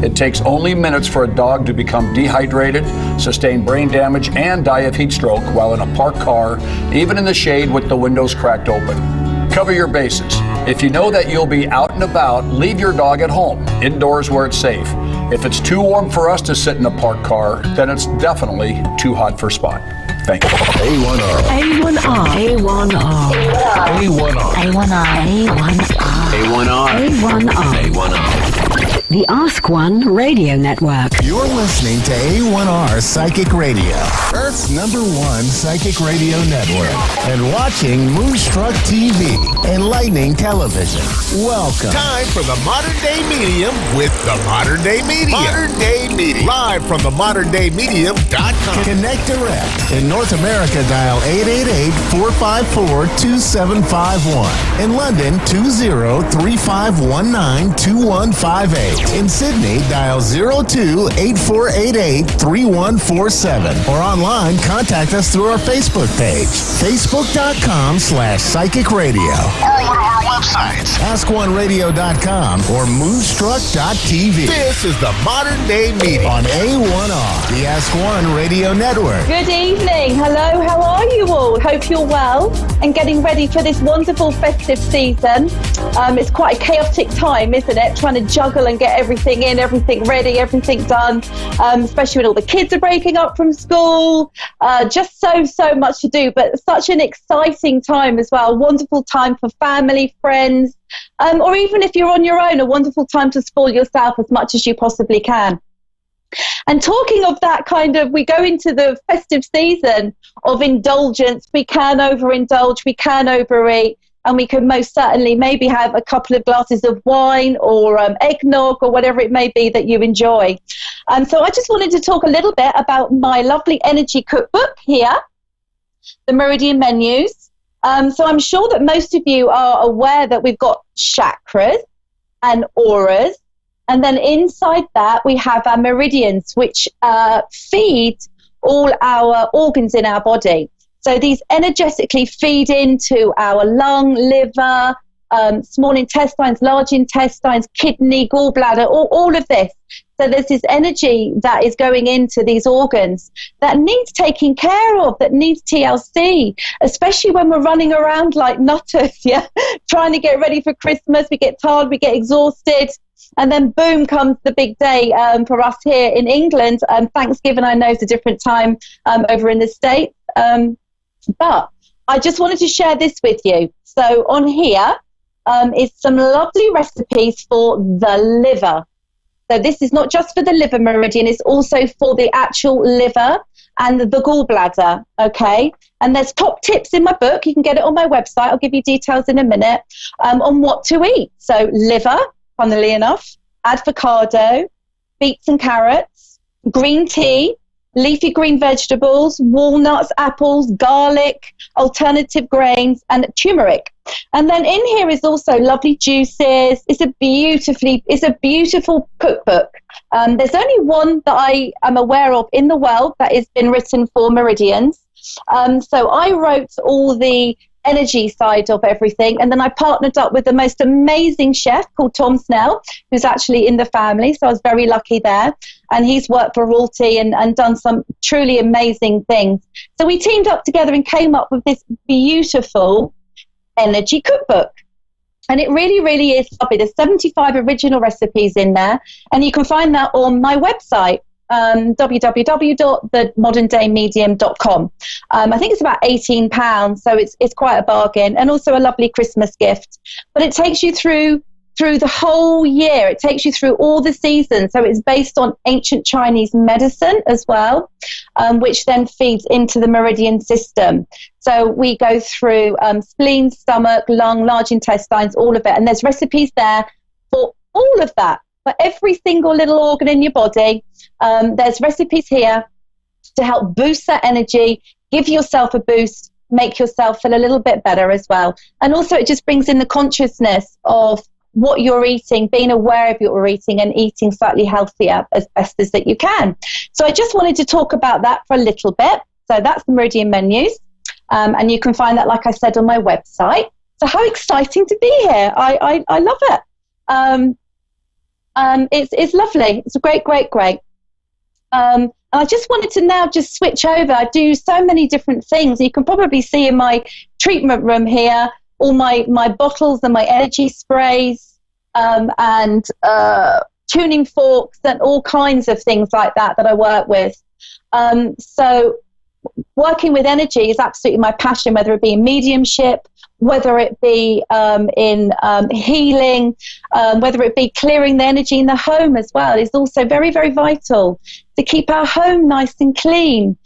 It takes only minutes for a dog to become dehydrated, sustain brain damage, and die of heat stroke while in a parked car, even in the shade with the windows cracked open. Cover your bases. If you know that you'll be out and about, leave your dog at home, indoors where it's safe. If it's too warm for us to sit in a parked car, then it's definitely too hot for Spot. Thank you. A1R. A1R. A1R. A1R. A1R. A1R. A1R. A1R. A1R. The Ask One Radio Network. You're listening to A1R Psychic Radio, Earth's #1 psychic radio network, and watching Moonstruck TV, Enlightening Television. Welcome. Time for the Modern Day Medium with the Modern Day Medium. Modern Day Medium. Live from the moderndayMedium.com. Connect direct. In North America, dial 888-454-2751. In London, 20-3519-2158. In Sydney, dial 02-8488-3147. Or online, contact us through our Facebook page, facebook.com/psychic radio. Or our websites, askoneradio.com or moonstruck.tv. This is the Modern Day Medium on A1R, the Ask One Radio Network. Good evening. Hello, how are you all? Hope you're well and getting ready for this wonderful festive season. It's quite a chaotic time, isn't it? Trying to juggle and get everything in, everything ready, everything done, especially when all the kids are breaking up from school. Just so much to do, but such an exciting time as well. Wonderful time for family, friends, or even if you're on your own, a wonderful time to spoil yourself as much as you possibly can. And talking of that kind of, we go into the festive season of indulgence. We can overindulge, we can overeat, and we can most certainly maybe have a couple of glasses of wine or eggnog or whatever it may be that you enjoy. So I just wanted to talk a little bit about my lovely energy cookbook here, the Meridian Menus. So I'm sure that most of you are aware that we've got chakras and auras. And then inside that, we have our meridians, which feed all our organs in our body. So these energetically feed into our lung, liver, small intestines, large intestines, kidney, gallbladder, all of this. So there's this energy that is going into these organs that needs taking care of, that needs TLC, especially when we're running around like nutters, trying to get ready for Christmas. We get tired, we get exhausted. And then boom comes the big day for us here in England. Thanksgiving, I know, is a different time over in the States. But I just wanted to share this with you. So on here is some lovely recipes for the liver. So this is not just for the liver meridian, it's also for the actual liver and the gallbladder, okay? And there's top tips in my book. You can get it on my website. I'll give you details in a minute on what to eat. So liver, funnily enough, avocado, beets and carrots, green tea, leafy green vegetables, walnuts, apples, garlic, alternative grains, and turmeric. And then in here is also lovely juices. It's a beautiful cookbook. There's only one that I am aware of in the world that has been written for meridians. So I wrote all the energy side of everything, and then I partnered up with the most amazing chef called Tom Snell, who's actually in the family, so I was very lucky there, and he's worked for royalty and done some truly amazing things. So we teamed up together and came up with this beautiful energy cookbook, and it really is lovely. There's 75 original recipes in there, and you can find that on my website, www.themoderndaymedium.com. I think it's about £18, so it's quite a bargain, and also a lovely Christmas gift. But it takes you through the whole year. It takes you through all the seasons. So it's based on ancient Chinese medicine as well, which then feeds into the meridian system. So we go through spleen, stomach, lung, large intestines, all of it. And there's recipes there for all of that, for every single little organ in your body. There's recipes here to help boost that energy, give yourself a boost, make yourself feel a little bit better as well. And also it just brings in the consciousness of what you're eating, being aware of what you're eating and eating slightly healthier as best as that you can. So I just wanted to talk about that for a little bit. So that's the Meridian Menus. And you can find that, like I said, on my website. So how exciting to be here. I love it. It's lovely. It's great. And I just wanted to now just switch over. I do so many different things. You can probably see in my treatment room here all my bottles and my energy sprays and tuning forks and all kinds of things like that I work with. So working with energy is absolutely my passion, whether it be in mediumship, whether it be in healing, whether it be clearing the energy in the home as well, is also very, very vital to keep our home nice and clean,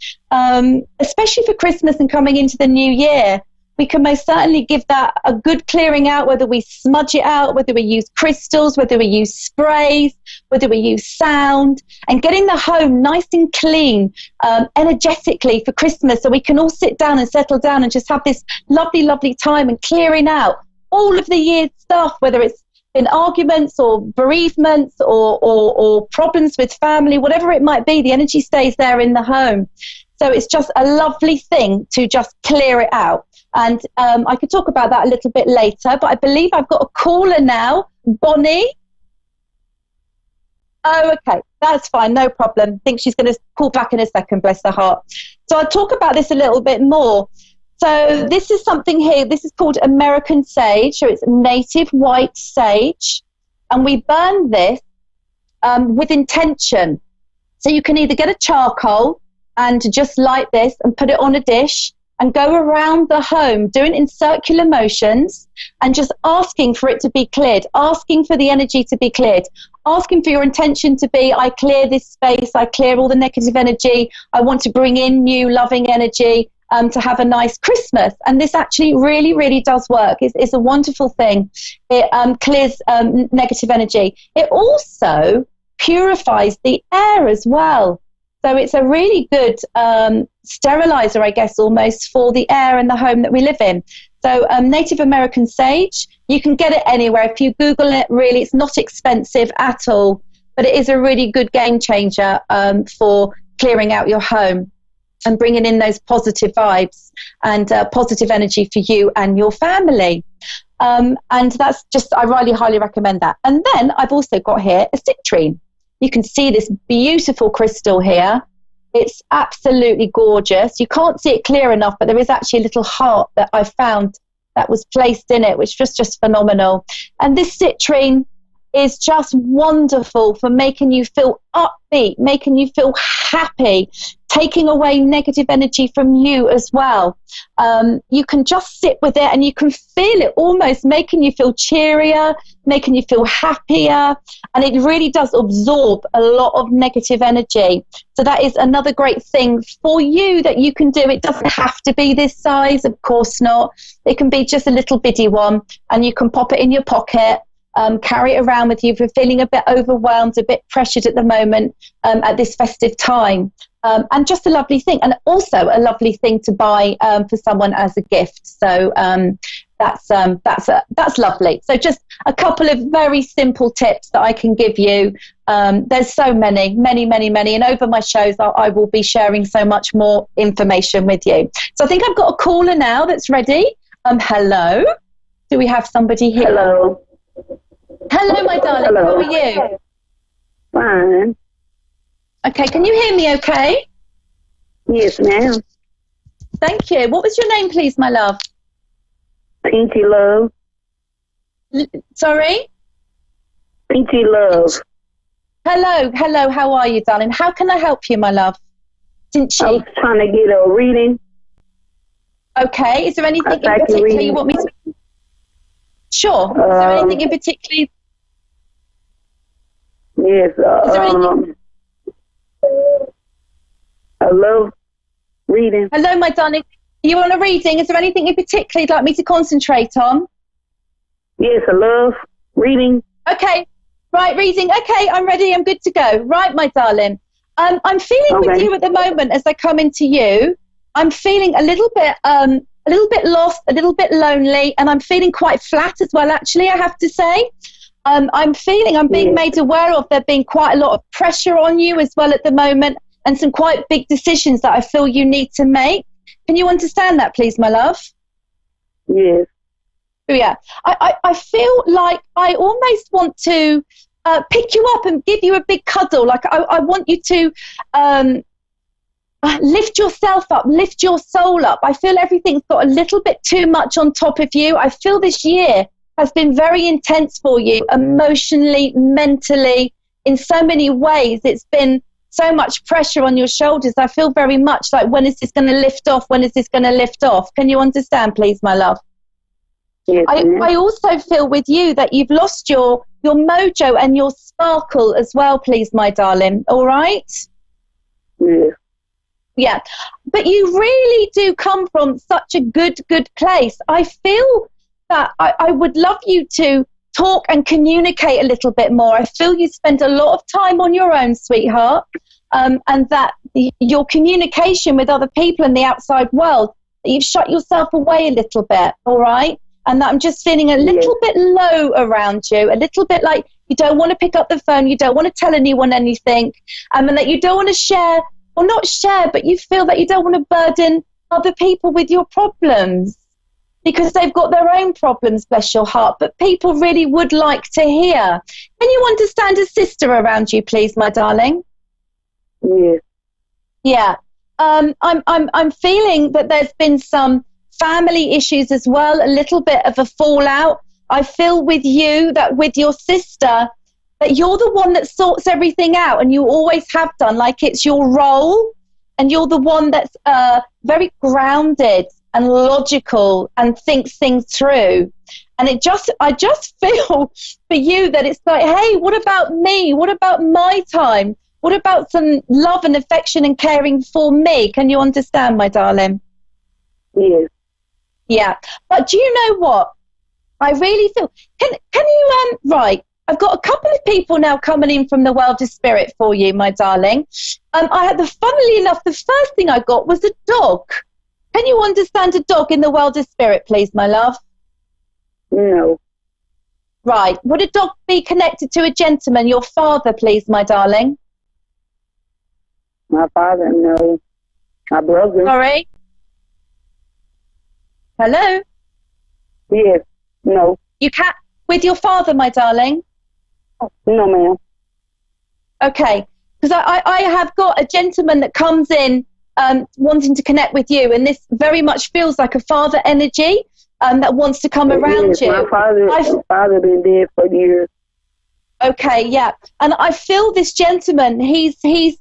especially for Christmas and coming into the new year. We can most certainly give that a good clearing out, whether we smudge it out, whether we use crystals, whether we use sprays, whether we use sound, and getting the home nice and clean energetically for Christmas, so we can all sit down and settle down and just have this lovely, lovely time and clearing out all of the year's stuff, whether it's been arguments or bereavements or problems with family, whatever it might be, the energy stays there in the home. So it's just a lovely thing to just clear it out. And I could talk about that a little bit later, but I believe I've got a caller now. Bonnie? Oh, okay. That's fine. No problem. I think she's going to call back in a second, bless her heart. So I'll talk about this a little bit more. So this is something here. This is called American sage. So it's native white sage. And we burn this with intention. So you can either get a charcoal and just light this and put it on a dish, and go around the home, doing it in circular motions, and just asking for it to be cleared, asking for the energy to be cleared, asking for your intention to be, I clear this space, I clear all the negative energy, I want to bring in new loving energy to have a nice Christmas. And this actually really, really does work. It's a wonderful thing. It clears negative energy. It also purifies the air as well. So it's a really good sterilizer, I guess, almost for the air in the home that we live in. So Native American sage, you can get it anywhere. If you Google it, really, it's not expensive at all, but it is a really good game changer for clearing out your home and bringing in those positive vibes and positive energy for you and your family. And that's just, I really highly recommend that. And then I've also got here a citrine. You can see this beautiful crystal here. It's absolutely gorgeous. You can't see it clear enough, but there is actually a little heart that I found that was placed in it, which was just phenomenal. And this citrine is just wonderful for making you feel upbeat, making you feel happy, taking away negative energy from you as well. You can just sit with it and you can feel it almost making you feel cheerier, making you feel happier, and it really does absorb a lot of negative energy. So that is another great thing for you that you can do. It doesn't have to be this size, of course not. It can be just a little bitty one, and you can pop it in your pocket. Carry it around with you if you're feeling a bit overwhelmed, a bit pressured at the moment at this festive time. And just a lovely thing, and also a lovely thing to buy for someone as a gift. So that's lovely. So just a couple of very simple tips that I can give you. There's so many, and over my shows I will be sharing so much more information with you. So I think I've got a caller now that's ready. Hello. Do we have somebody here? Hello. Hello, my darling. Hello. How are you? Fine. Okay, can you hear me okay? Yes, ma'am. Thank you. What was your name, please, my love? Pinky Love. Sorry? Pinky Love. Hello. How are you, darling? How can I help you, my love? I was trying to get a reading. Okay. Is there anything in particular you want me to... Sure. Is there anything in particular... Yes. Is there anything... I love reading. Hello, my darling. You want a reading? Is there anything in particular you'd like me to concentrate on? Yes, I love reading. Okay. Right, reading. Okay, I'm ready. I'm good to go. Right, my darling. I'm feeling with you at the moment as I come into you. I'm feeling a little bit lost, a little bit lonely, and I'm feeling quite flat as well, actually, I have to say. I'm being made aware of there being quite a lot of pressure on you as well at the moment, and some quite big decisions that I feel you need to make. Can you understand that, please, my love? Yes. Yeah. I feel like I almost want to pick you up and give you a big cuddle. Like I want you to lift yourself up, lift your soul up. I feel everything's got a little bit too much on top of you. I feel this year has been very intense for you, emotionally, mentally, in so many ways. It's been so much pressure on your shoulders. I feel very much like, when is this going to lift off? When is this going to lift off? Can you understand, please, my love? Yes, I also feel with you that you've lost your mojo and your sparkle as well, please, my darling. All right? Yeah. Yeah. But you really do come from such a good place. I feel that I would love you to talk and communicate a little bit more. I feel you spend a lot of time on your own, sweetheart, and that your communication with other people in the outside world, that you've shut yourself away a little bit, all right? And that I'm just feeling a little bit low around you, a little bit like you don't want to pick up the phone, you don't want to tell anyone anything, and that you don't want to share, or not share, but you feel that you don't want to burden other people with your problems because they've got their own problems, bless your heart, but people really would like to hear. Can you understand a sister around you, please, my darling? Yes. Yeah. I'm feeling that there's been some family issues as well, a little bit of a fallout. I feel with you that with your sister, that you're the one that sorts everything out, and you always have done, like it's your role, and you're the one that's very grounded and logical and thinks things through. And I just feel for you that it's like, hey, what about me? What about my time? What about some love and affection and caring for me? Can you understand, my darling? Yes. Yeah. But do you know what? I really feel, can you, right, I've got a couple of people now coming in from the world of spirit for you, my darling. Funnily enough, the first thing I got was a dog. Can you understand a dog in the world of spirit, please, my love? No. Right. Would a dog be connected to a gentleman, your father, please, my darling? My father, no. My brother. Sorry? Hello? Yes. No. You can't, with your father, my darling? No, ma'am. Okay. Because I have got a gentleman that comes in wanting to connect with you, and this very much feels like a father energy that wants to come around you. My father been dead for years. Okay, yeah. And I feel this gentleman, he felt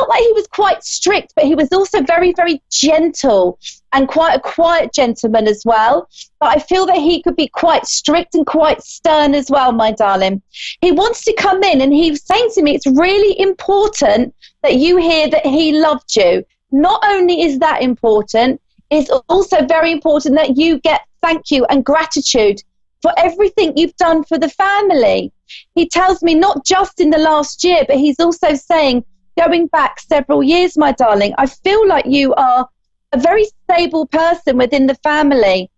like he was quite strict, but he was also very, very gentle and quite a quiet gentleman as well. But I feel that he could be quite strict and quite stern as well, my darling. He wants to come in, and he was saying to me, it's really important that you hear that he loved you. Not only is that important, it's also very important that you get thank you and gratitude for everything you've done for the family. He tells me not just in the last year, but he's also saying, going back several years, my darling, I feel like you are a very stable person within the family.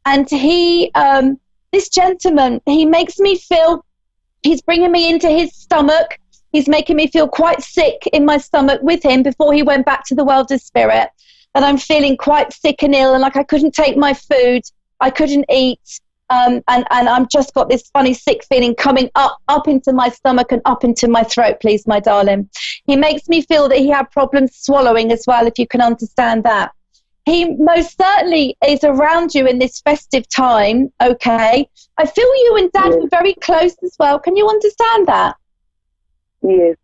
And this gentleman, he makes me feel, he's bringing me into his stomach. He's making me feel quite sick in my stomach with him before he went back to the world of spirit. And I'm feeling quite sick and ill, and like I couldn't take my food. I couldn't eat. And I've just got this funny sick feeling coming up into my stomach and up into my throat, please, my darling. He makes me feel that he had problems swallowing as well, if you can understand that. He most certainly is around you in this festive time, okay? I feel you and Dad were very close as well. Can you understand that? Yes.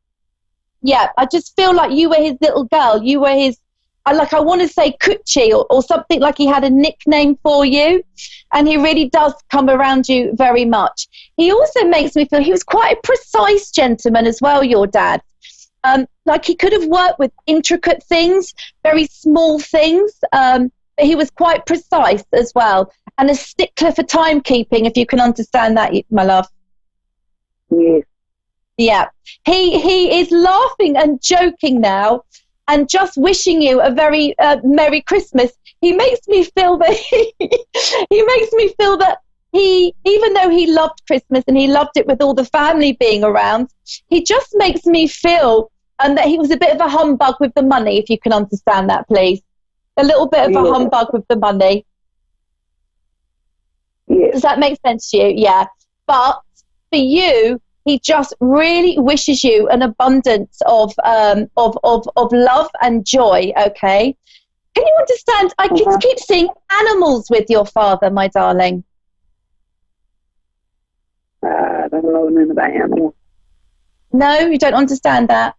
Yeah, I just feel like you were his little girl. You were his, I want to say Coochie or something, like he had a nickname for you. And he really does come around you very much. He also makes me feel he was quite a precise gentleman as well, your dad. Like he could have worked with intricate things, very small things, but he was quite precise as well. And a stickler for timekeeping, if you can understand that, my love. Yes. Yeah. He is laughing and joking now and just wishing you a very Merry Christmas. He makes me feel that he, even though he loved Christmas and he loved it with all the family being around, he just makes me feel that he was a bit of a humbug with the money, if you can understand that, please. A little bit of a humbug with the money. Yes. Does that make sense to you? Yeah. But for you, he just really wishes you an abundance of love and joy, okay? Can you understand? I keep seeing animals with your father, my darling. I don't know anything about animals. No, you don't understand that?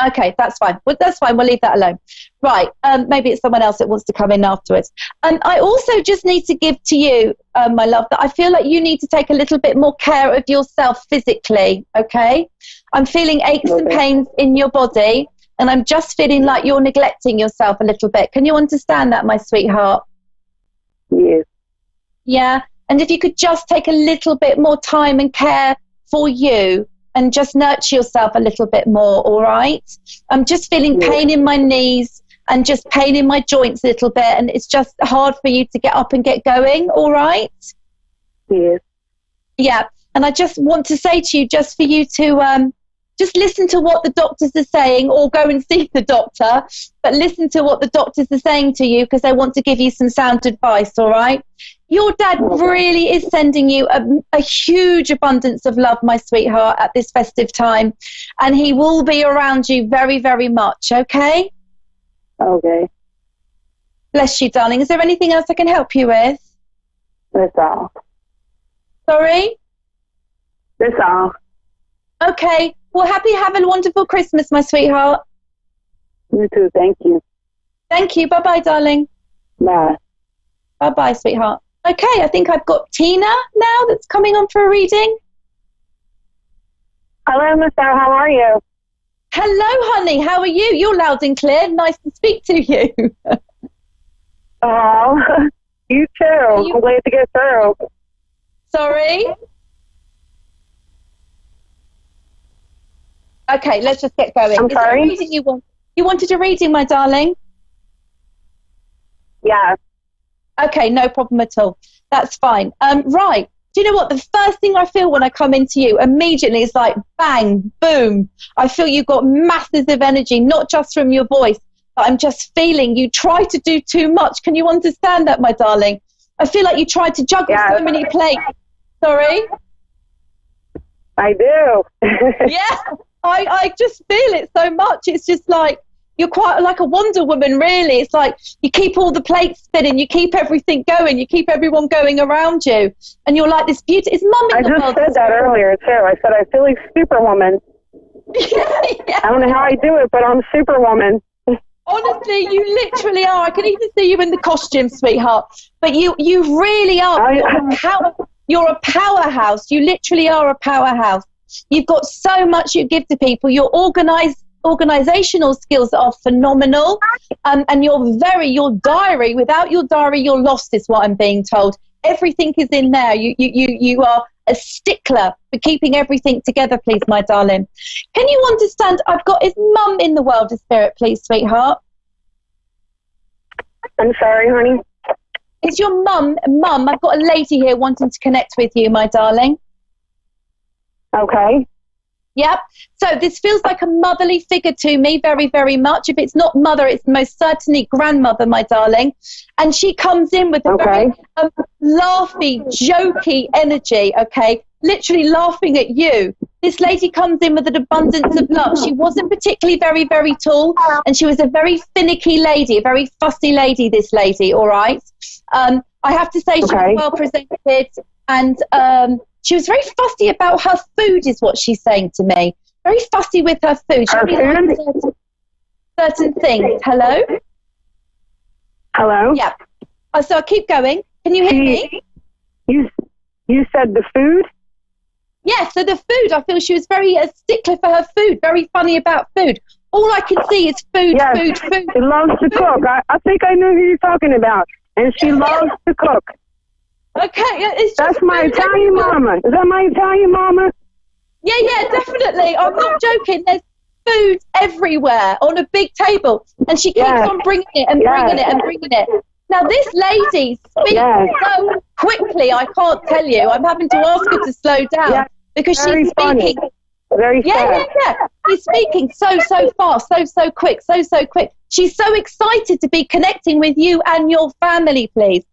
Okay, that's fine. Well, that's fine. We'll leave that alone. Right. Maybe it's someone else that wants to come in afterwards. I also just need to give to you, my love, that I feel like you need to take a little bit more care of yourself physically, okay? I'm feeling aches and pains in your body, and I'm just feeling like you're neglecting yourself a little bit. Can you understand that, my sweetheart? Yes. Yeah? And if you could just take a little bit more time and care for you, and just nurture yourself a little bit more, all right? I'm just feeling pain in my knees and just pain in my joints a little bit, and it's just hard for you to get up and get going, all right? Yes. Yeah, and I just want to say to you, just for you to just listen to what the doctors are saying, or go and see the doctor, but listen to what the doctors are saying to you, because they want to give you some sound advice, all right? Your dad really is sending you a huge abundance of love, my sweetheart, at this festive time, and he will be around you very, very much, okay? Okay. Bless you, darling. Is there anything else I can help you with? That's all. Sorry? That's all. Okay. Well, have a wonderful Christmas, my sweetheart. You too. Thank you. Thank you. Bye-bye, darling. Bye. Bye-bye, sweetheart. Okay, I think I've got Tina now that's coming on for a reading. Hello, Miss Sarah. How are you? Hello, honey. How are you? You're loud and clear. Nice to speak to you. Oh, you too. I'm glad to get through. Sorry? Okay, let's just get going. I'm sorry? Is there a reading you wanted a reading, my darling? Yeah. Okay, no problem at all. That's fine. Right. Do you know what? The first thing I feel when I come into you immediately is like bang, boom. I feel you've got masses of energy, not just from your voice, but I'm just feeling you try to do too much. Can you understand that, my darling? I feel like you try to juggle so many plates. Sorry? I do. Yeah, I just feel it so much. It's just like, you're quite like a Wonder Woman, really. It's like you keep all the plates spinning, you keep everything going, you keep everyone going around you, and you're like this beauty. Is Mum in the world? I just said that earlier too. I said I feel like Superwoman. Yeah. I don't know how I do it, but I'm Superwoman. Honestly, you literally are. I can even see you in the costume, sweetheart. But you really are. You're a powerhouse. You literally are a powerhouse. You've got so much you give to people. You're organizational skills are phenomenal, and your diary, without your diary you're lost, is what I'm being told. Everything is in there. You are a stickler for keeping everything together, please, my darling. Can you understand? Is Mum in the world of spirit, please, sweetheart? I'm sorry, honey. Is your mum? I've got a lady here wanting to connect with you, my darling. Okay. Yep. So this feels like a motherly figure to me, very, very much. If it's not mother, it's most certainly grandmother, my darling. And she comes in with a very laughy, jokey energy, okay? Literally laughing at you. This lady comes in with an abundance of love. She wasn't particularly very, very tall, and she was a very finicky lady, a very fussy lady, this lady, all right? I have to say she was well presented, and she was very fussy about her food, is what she's saying to me. Very fussy with her food. She only likes certain things. Hello? Hello? Yeah. So I'll keep going. Can you hear me? You said the food? Yeah, so the food. I feel she was very stickler for her food, very funny about food. All I can see is food, food. She loves to cook. I think I know who you're talking about. And she loves to cook. Okay, it's just that's my Italian mama. Is that my Italian mama? Yeah, definitely. I'm not joking. There's food everywhere on a big table, and she keeps on bringing it and bringing it and bringing it. Now, this lady speaks so quickly, I can't tell you. I'm having to ask her to slow down because she's speaking. Very fast. Yeah. She's speaking so fast, so quick, so quick. She's so excited to be connecting with you and your family, please.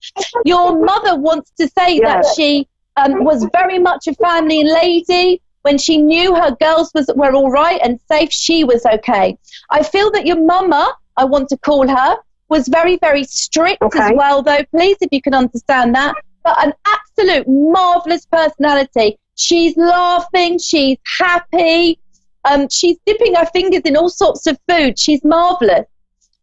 Your mother wants to say that she was very much a family lady. When she knew her girls were all right and safe, she was okay. I feel that your mama, I want to call her, was very, very strict as well, though, please, if you can understand that. But an absolute marvellous personality. She's laughing, she's happy, She's dipping her fingers in all sorts of food. She's marvellous.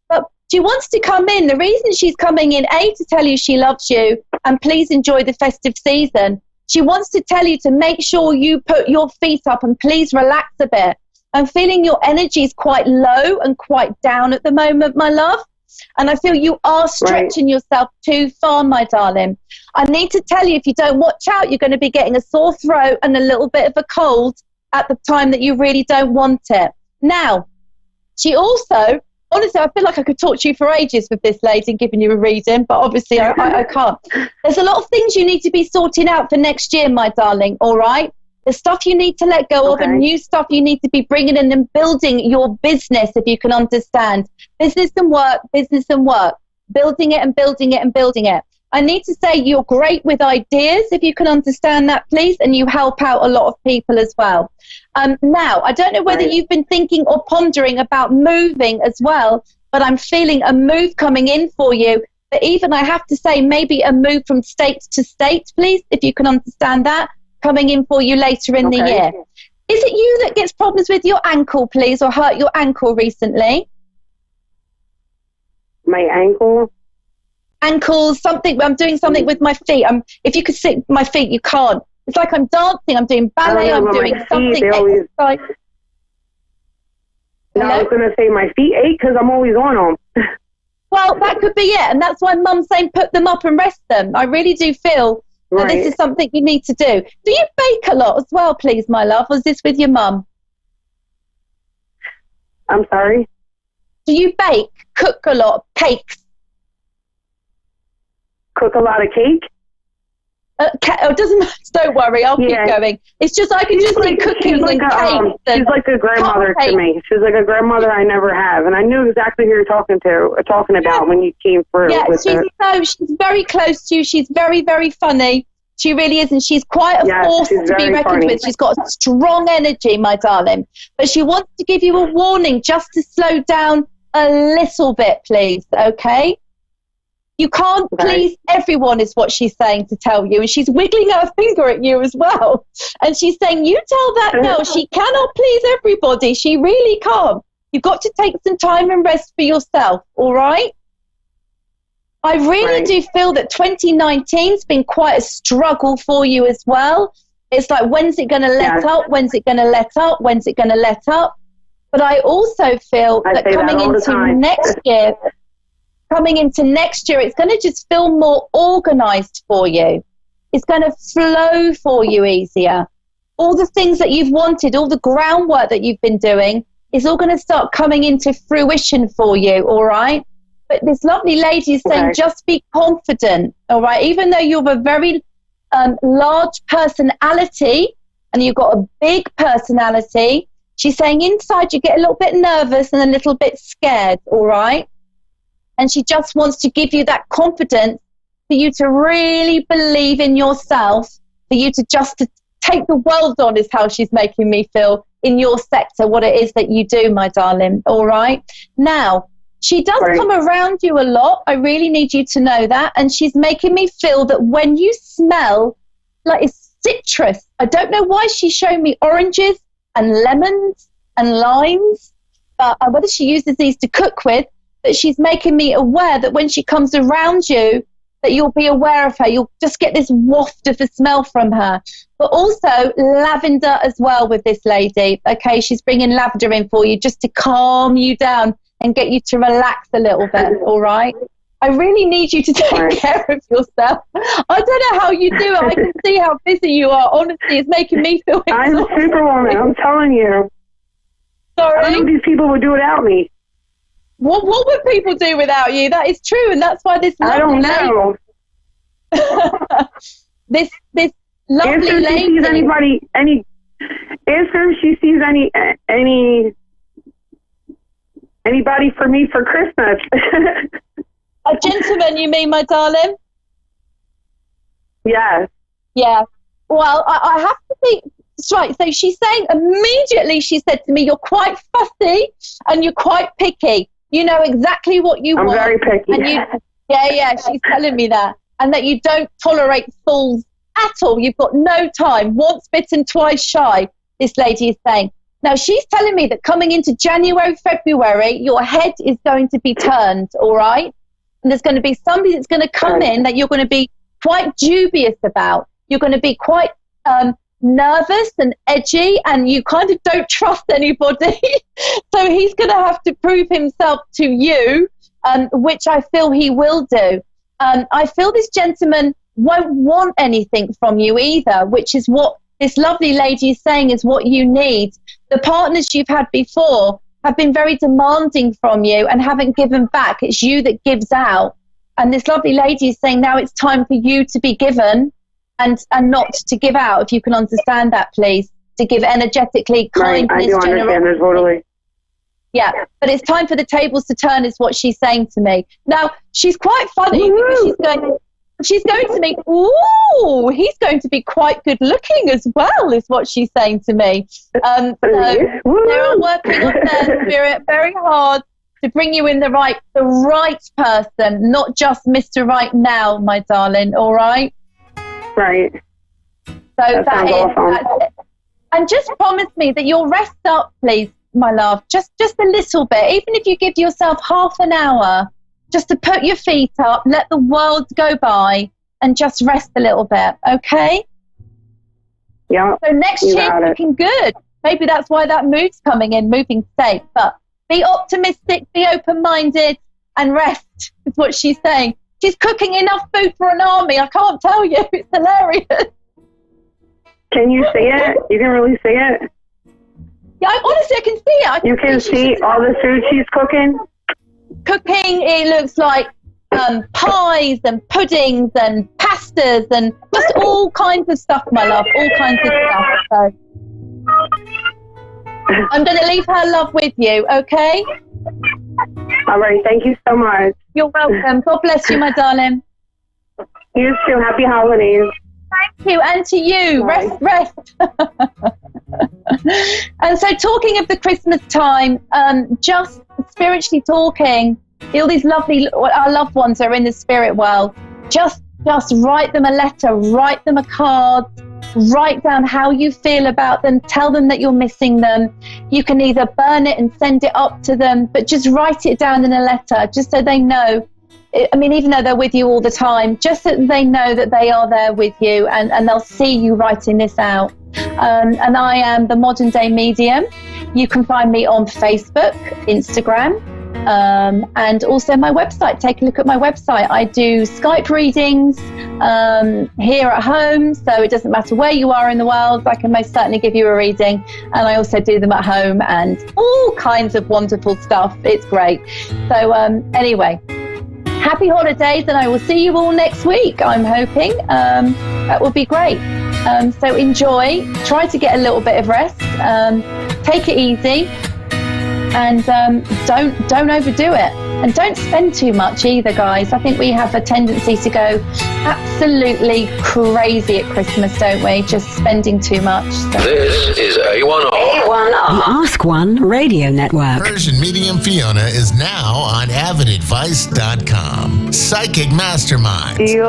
But she wants to come in. The reason she's coming in, A, to tell you she loves you and please enjoy the festive season. She wants to tell you to make sure you put your feet up and please relax a bit. I'm feeling your energy is quite low and quite down at the moment, my love. And I feel you are stretching yourself too far, my darling. I need to tell you, if you don't watch out, you're going to be getting a sore throat and a little bit of a cold at the time that you really don't want it. Now, she also, honestly, I feel like I could talk to you for ages with this lady and giving you a reading, but obviously I can't. There's a lot of things you need to be sorting out for next year, my darling, all right? There's stuff you need to let go of and new stuff you need to be bringing in and building your business, if you can understand. Business and work, building it and building it and building it. I need to say you're great with ideas, if you can understand that, please, and you help out a lot of people as well. Now, I don't know whether you've been thinking or pondering about moving as well, but I'm feeling a move coming in for you. But even I have to say maybe a move from state to state, please, if you can understand that, coming in for you later in the year. Is it you that gets problems with your ankle, please, or hurt your ankle recently? My ankle? Ankles, something. I'm doing something with my feet. If you could see my feet, you can't. It's like I'm dancing, I'm doing ballet, I'm doing something. Exercise. No, I was going to say my feet ache because I'm always on them. Well, that could be it. And that's why Mum's saying put them up and rest them. I really do feel that this is something you need to do. Do you bake a lot as well, please, my love? Or is this with your mum? I'm sorry? Do you bake, cook a lot, cakes? Cook a lot of cake? It doesn't matter. Don't worry, I'll keep going. It's just I can just see cooking and cakes. She's like a grandmother to me. She's like a grandmother I never have, and I knew exactly who you're talking about when you came through. Yeah, she's very close to you. She's very, very funny. She really is, and she's quite a force to be reckoned with. She's got a strong energy, my darling. But she wants to give you a warning just to slow down a little bit, please. Okay. You can't please everyone is what she's saying to tell you. And she's wiggling her finger at you as well. And she's saying, you tell that girl she cannot please everybody. She really can't. You've got to take some time and rest for yourself, all right? I really do feel that 2019's been quite a struggle for you as well. It's like, when's it going to let up? When's it going to let up? When's it going to let up? But I also feel that coming into next year, it's going to just feel more organized for you. It's going to flow for you easier. All the things that you've wanted, all the groundwork that you've been doing is all going to start coming into fruition for you, all right? But this lovely lady is saying just be confident, all right? Even though you have a very large personality and you've got a big personality, she's saying inside you get a little bit nervous and a little bit scared, all right? And she just wants to give you that confidence for you to really believe in yourself, for you to just to take the world on is how she's making me feel in your sector, what it is that you do, my darling, all right? Now, she does come around you a lot. I really need you to know that. And she's making me feel that when you smell like it's citrus, I don't know why she's showing me oranges and lemons and limes, whether she uses these to cook with, but she's making me aware that when she comes around you, that you'll be aware of her. You'll just get this waft of the smell from her. But also lavender as well with this lady. Okay, she's bringing lavender in for you just to calm you down and get you to relax a little bit, all right? I really need you to take care of yourself. I don't know how you do it. I can see how busy you are. Honestly, it's making me feel exhausted. I'm a superwoman, I'm telling you. Sorry? I don't know these people would do without me. What would people do without you? That is true, and that's why this I don't know. this lovely lady. Ask her if she sees anybody for me for Christmas. A gentleman, you mean, my darling? Yes. Yeah. Well, I have to think. Right, so she's saying immediately, she said to me, you're quite fussy and you're quite picky. You know exactly what you want. I'm very picky. And she's telling me that. And that you don't tolerate fools at all. You've got no time. Once bitten, twice shy, this lady is saying. Now, she's telling me that coming into January, February, your head is going to be turned, all right? And there's going to be somebody that's going to come in that you're going to be quite dubious about. You're going to be quite nervous and edgy, and you kind of don't trust anybody. So he's going to have to prove himself to you, which I feel he will do. I feel this gentleman won't want anything from you either, which is what this lovely lady is saying is what you need. The partners you've had before have been very demanding from you and haven't given back. It's you that gives out. And this lovely lady is saying now it's time for you to be given and not to give out, if you can understand that, please. To give energetically, kindness, right, I do understand that totally. Yeah, but it's time for the tables to turn is what she's saying to me. Now, she's quite funny because she's going to me, ooh, he's going to be quite good looking as well, is what she's saying to me. So they're working on their spirit very hard to bring you in the right person, not just Mr. Right Now, my darling, all right? Right. So that's it. And just promise me that you'll rest up, please, my love, just a little bit, even if you give yourself half an hour, just to put your feet up, let the world go by, and just rest a little bit, okay? Yeah. So next year, looking good. Maybe that's why that mood's coming in, moving state. But be optimistic, be open-minded, and rest, is what she's saying. She's cooking enough food for an army, I can't tell you. It's hilarious. Can you see it? You can really see it? Yeah, honestly, I can see it. You can see all the food she's cooking? Cooking, it looks like pies and puddings and pastas and just all kinds of stuff, my love, all kinds of stuff. So I'm going to leave her love with you, okay? All right, thank you so much. You're welcome. God bless you, my darling. You too. Happy holidays. Thank you, and to you. Bye. Rest. And so talking of the Christmas time, just spiritually talking, all these lovely, our loved ones are in the spirit world. Just write them a letter, write them a card, write down how you feel about them, tell them that you're missing them. You can either burn it and send it up to them, but just write it down in a letter, just so they know. I mean, even though they're with you all the time, just so they know that they are there with you, and they'll see you writing this out. And I am the Modern Day Medium. You can find me on Facebook, Instagram, and also my website. Take a look at my website. I do Skype readings here at home, so it doesn't matter where you are in the world. I can most certainly give you a reading, and I also do them at home and all kinds of wonderful stuff. It's great. So anyway, happy holidays, and I will see you all next week, I'm hoping. That will be great. So enjoy, try to get a little bit of rest, take it easy, and don't overdo it. And don't spend too much either, guys. I think we have a tendency to go absolutely crazy at Christmas, don't we? Just spending too much. So. This is A1R. The Ask One Radio Network. Persian Medium Fiona is now on avidadvice.com. Psychic Mastermind. Do you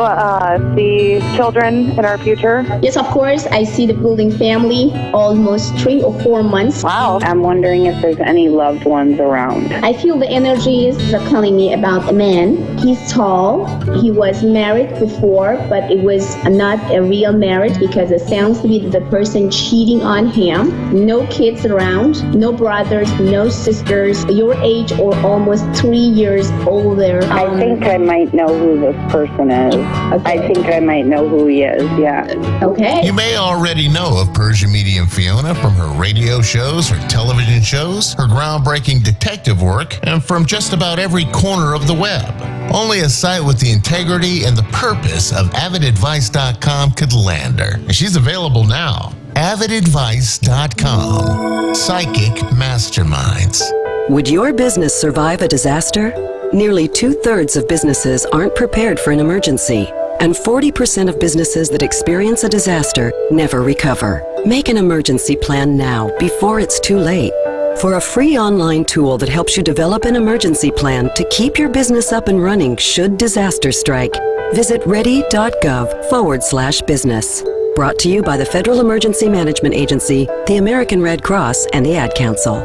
see children in our future? Yes, of course. I see the building family almost 3 or 4 months. Wow. I'm wondering if there's any loved ones around. I feel the energies are telling me about a man. He's tall. He was married before, but it was not a real marriage because it sounds to be the person cheating on him. No kids around, no brothers, no sisters. Your age or almost 3 years older. I think I might know who this person is. Okay. I think I might know who he is, yeah. Okay. You may already know of Persian Medium Fiona from her radio shows, her television shows, her groundbreaking detective work, and from just about every corner of the web. Only a site with the integrity and the purpose of avidadvice.com could land her. And she's available now. avidadvice.com. Psychic Masterminds. Would your business survive a disaster? Nearly 2/3 of businesses aren't prepared for an emergency, and 40% of businesses that experience a disaster never recover. Make an emergency plan now before it's too late. For a free online tool that helps you develop an emergency plan to keep your business up and running should disaster strike, visit ready.gov/business. Brought to you by the Federal Emergency Management Agency, the American Red Cross, and the Ad Council.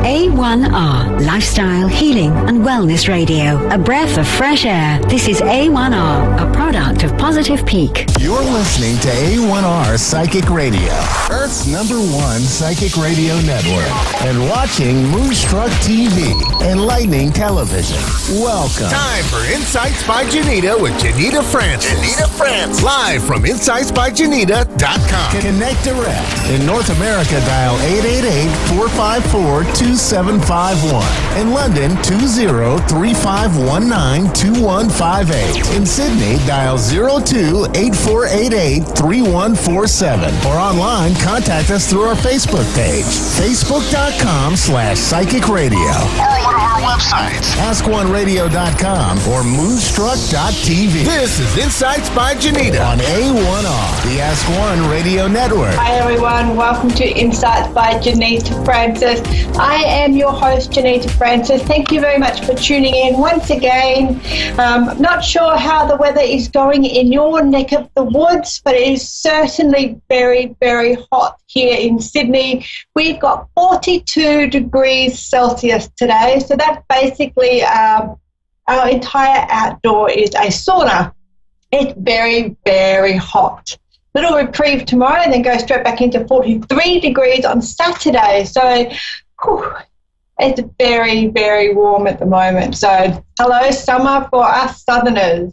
A1R, Lifestyle, Healing and Wellness Radio. A breath of fresh air. This is A1R, a product of Positive Peak. You're listening to A1R Psychic Radio, Earth's #1 psychic radio network, and watching Moonstruck TV and Lightning Television. Welcome. Time for Insights by Janita with Janita Francis. Janita Francis. Live from InsightsByJanita.com. Connect direct. In North America, dial 888-454-2751. In London, 20-3519-2158. In Sydney, dial 02-8488-3147. Or online, contact us through our Facebook page, facebook.com/psychic radio. Or one of our websites, askoneradio.com or moonstruck.tv. This is Insights by Janita on A1R, the Ask One Radio Network. Hi everyone, welcome to Insights by Janita Francis. I am your host, Janita Francis. Thank you very much for tuning in once again. Not sure how the weather is going in your neck of the woods, but it is certainly very, very hot here in Sydney. We've got 42 degrees Celsius today, so that's basically our entire outdoor is a sauna. It's very, very hot. Little reprieve tomorrow and then go straight back into 43 degrees on Saturday. So it's very, very warm at the moment. So hello, summer for us Southerners.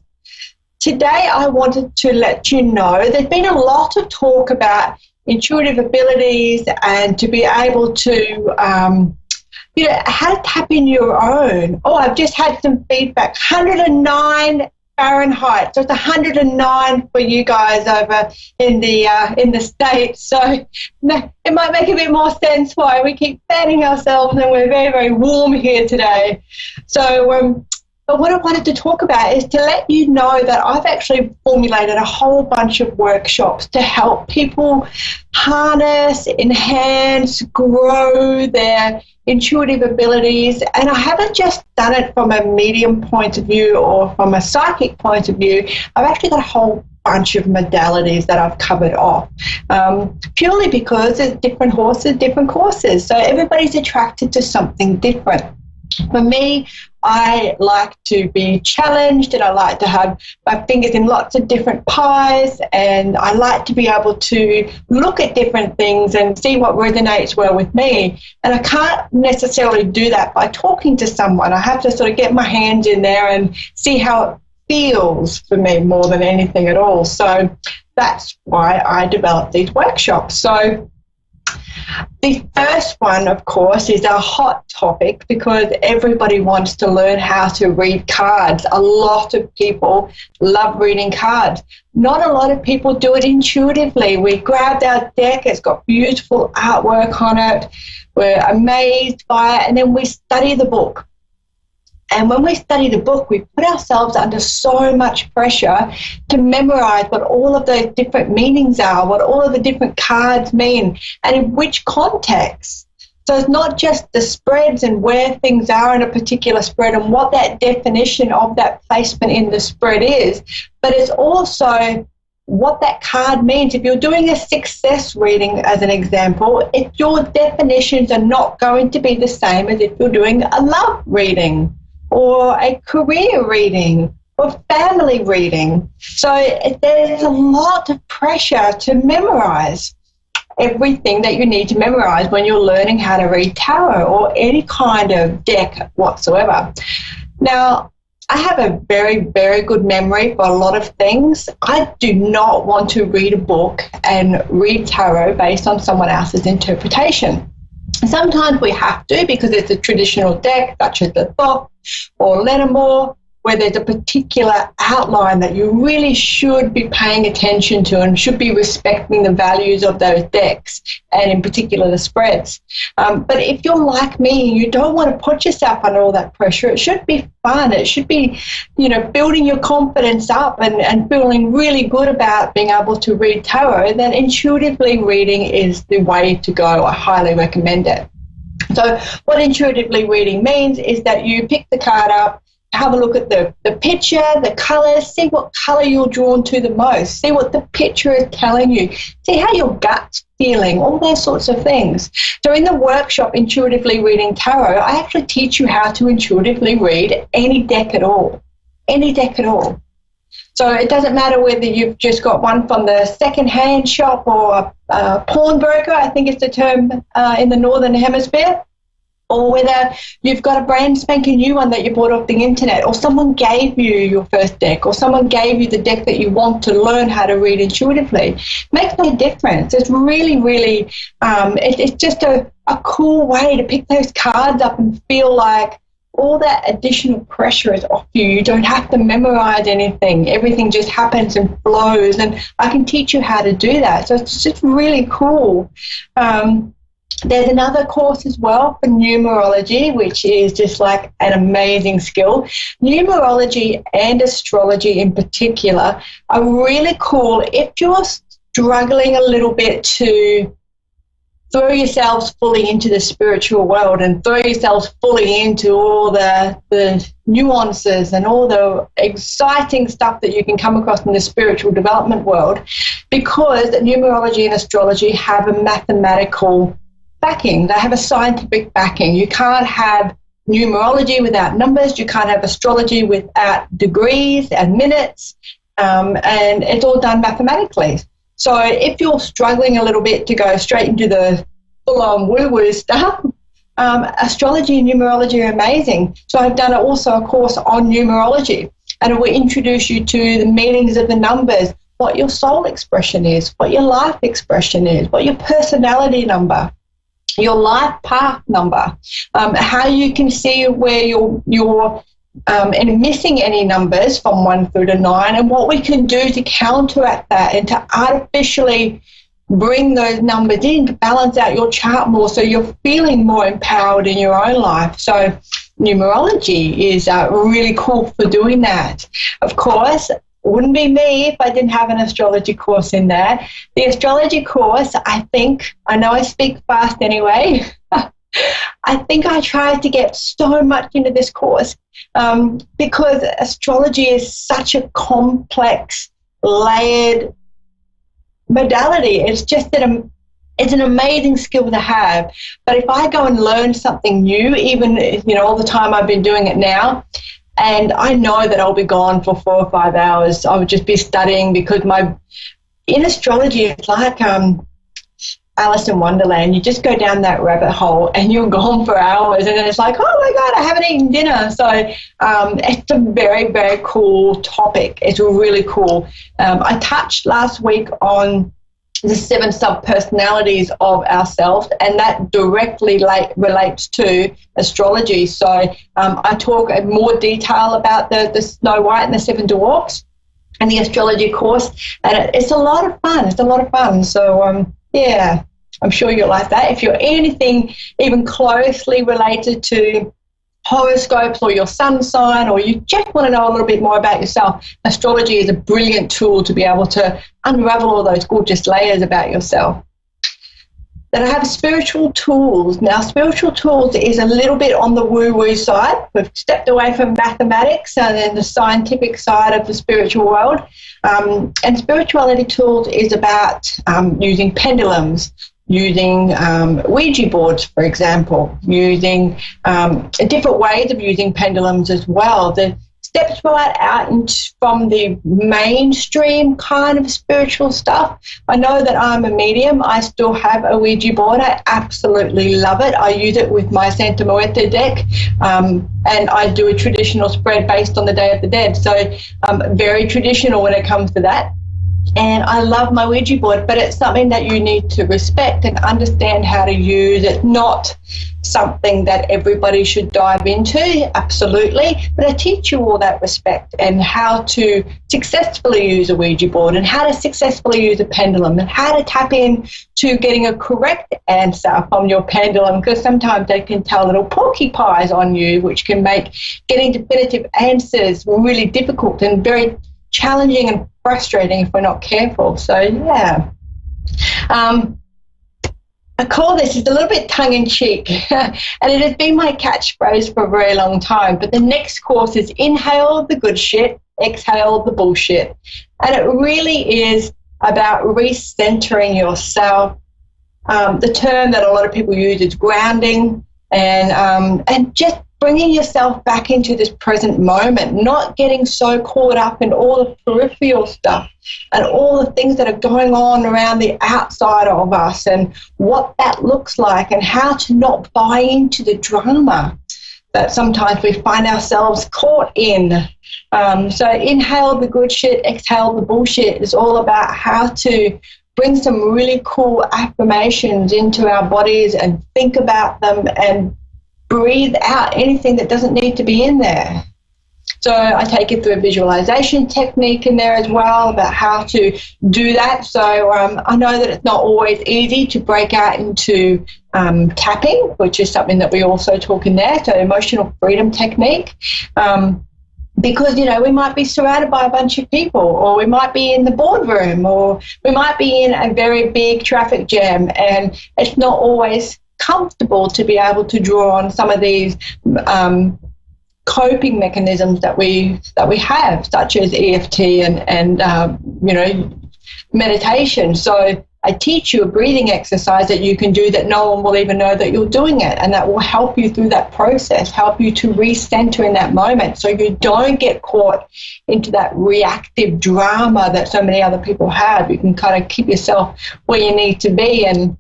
Today I wanted to let you know there's been a lot of talk about intuitive abilities and to be able to, how to tap in your own. Oh, I've just had some feedback. 109 Fahrenheit. So it's 109 for you guys over in the States. So it might make a bit more sense why we keep fanning ourselves and we're very, very warm here today. So but what I wanted to talk about is to let you know that I've actually formulated a whole bunch of workshops to help people harness, enhance, grow their intuitive abilities. And I haven't just done it from a medium point of view or from a psychic point of view. I've actually got a whole bunch of modalities that I've covered off, purely because there's different horses, different courses. So everybody's attracted to something different. For me, I like to be challenged and I like to have my fingers in lots of different pies, and I like to be able to look at different things and see what resonates well with me. And I can't necessarily do that by talking to someone. I have to sort of get my hands in there and see how it feels for me more than anything at all. So that's why I developed these workshops. So the first one, of course, is a hot topic because everybody wants to learn how to read cards. A lot of people love reading cards. Not a lot of people do it intuitively. We grabbed our deck, it's got beautiful artwork on it, we're amazed by it, and then we study the book. And when we study the book, we put ourselves under so much pressure to memorize what all of those different meanings are, what all of the different cards mean, and in which context. So it's not just the spreads and where things are in a particular spread and what that definition of that placement in the spread is, but it's also what that card means. If you're doing a success reading, as an example, if your definitions are not going to be the same as if you're doing a love reading, or a career reading, or family reading. So there's a lot of pressure to memorize everything that you need to memorize when you're learning how to read tarot or any kind of deck whatsoever. Now, I have a very, very good memory for a lot of things. I do not want to read a book and read tarot based on someone else's interpretation. Sometimes we have to because it's a traditional deck, such as the Thoth or Lenormand, where there's a particular outline that you really should be paying attention to and should be respecting the values of those decks, and in particular the spreads. But if you're like me and you don't want to put yourself under all that pressure, it should be fun. It should be, building your confidence up and feeling really good about being able to read tarot, then intuitively reading is the way to go. I highly recommend it. So what intuitively reading means is that you pick the card up, have a look at the picture, the colours, see what colour you're drawn to the most, see what the picture is telling you, see how your gut's feeling, all those sorts of things. So in the workshop, Intuitively Reading Tarot, I actually teach you how to intuitively read any deck at all. So it doesn't matter whether you've just got one from the second-hand shop or a pawnbroker, I think it's the term in the Northern Hemisphere, or whether you've got a brand spanking new one that you bought off the internet, or someone gave you your first deck, or someone gave you the deck that you want to learn how to read intuitively. Makes no difference. It's really, really, it's just a cool way to pick those cards up and feel like all that additional pressure is off you. You don't have to memorize anything. Everything just happens and flows, and I can teach you how to do that. So it's just really cool. There's another course as well for numerology, which is just like an amazing skill. Numerology and astrology in particular are really cool if you're struggling a little bit to throw yourselves fully into the spiritual world and throw yourselves fully into all the nuances and all the exciting stuff that you can come across in the spiritual development world, because numerology and astrology have a mathematical backing. They have a scientific backing. You can't have numerology without numbers. You can't have astrology without degrees and minutes, and it's all done mathematically. So if you're struggling a little bit to go straight into the full-on woo-woo stuff, astrology and numerology are amazing. So I've done also a course on numerology, and it will introduce you to the meanings of the numbers, what your soul expression is, what your life expression is, what your personality number, your life path number, how you can see where you're and missing any numbers from 1 through to 9, and what we can do to counteract that and to artificially bring those numbers in to balance out your chart more so you're feeling more empowered in your own life. So numerology is really cool for doing that. Of course, wouldn't be me if I didn't have an astrology course in there. The astrology course, I know I speak fast anyway, I think I tried to get so much into this course because astrology is such a complex, layered modality. It's just that it's an amazing skill to have. But if I go and learn something new, even all the time I've been doing it now, and I know that I'll be gone for 4 or 5 hours, I would just be studying, because in astrology it's like Alice in Wonderland. You just go down that rabbit hole and you're gone for hours, and then it's like, oh my God, I haven't eaten dinner. So it's a very, very cool topic. It's really cool. I touched last week on the 7 sub-personalities of ourselves, and that directly relates to astrology. So I talk in more detail about the Snow White and the 7 Dwarfs and the astrology course, and it's a lot of fun. It's a lot of fun. So yeah, I'm sure you'll like that. If you're anything even closely related to horoscopes or your sun sign, or you just want to know a little bit more about yourself, astrology is a brilliant tool to be able to unravel all those gorgeous layers about yourself. Then I have spiritual tools. Now, spiritual tools is a little bit on the woo-woo side. We've stepped away from mathematics and then the scientific side of the spiritual world. And spirituality tools is about using pendulums, using Ouija boards, for example, using different ways of using pendulums as well. The steps right out from the mainstream kind of spiritual stuff. I know that I'm a medium. I still have a Ouija board. I absolutely love it. I use it with my Santa Muerte deck, and I do a traditional spread based on the Day of the Dead. So very traditional when it comes to that. And I love my Ouija board, but it's something that you need to respect and understand how to use. It's not something that everybody should dive into, absolutely, but I teach you all that respect and how to successfully use a Ouija board and how to successfully use a pendulum and how to tap in to getting a correct answer from your pendulum, because sometimes they can tell little porcupines on you, which can make getting definitive answers really difficult and very challenging and frustrating if we're not careful. So yeah. I call this, it's a little bit tongue-in-cheek, and it has been my catchphrase for a very long time, but the next course is inhale the good shit, exhale the bullshit. And it really is about recentering yourself. The term that a lot of people use is grounding, and just bringing yourself back into this present moment, not getting so caught up in all the peripheral stuff and all the things that are going on around the outside of us and what that looks like, and how to not buy into the drama that sometimes we find ourselves caught in. So inhale the good shit, exhale the bullshit is all about how to bring some really cool affirmations into our bodies and think about them and breathe out anything that doesn't need to be in there. So I take it through a visualization technique in there as well about how to do that. So I know that it's not always easy to break out into tapping, which is something that we also talk in there, so emotional freedom technique. Because, you know, we might be surrounded by a bunch of people, or we might be in the boardroom, or we might be in a very big traffic jam, and it's not always comfortable to be able to draw on some of these coping mechanisms that we have, such as EFT and you know, meditation. So I teach you a breathing exercise that you can do that no one will even know that you're doing it, and that will help you through that process, help you to recenter in that moment so you don't get caught into that reactive drama that so many other people have. You can kind of keep yourself where you need to be, and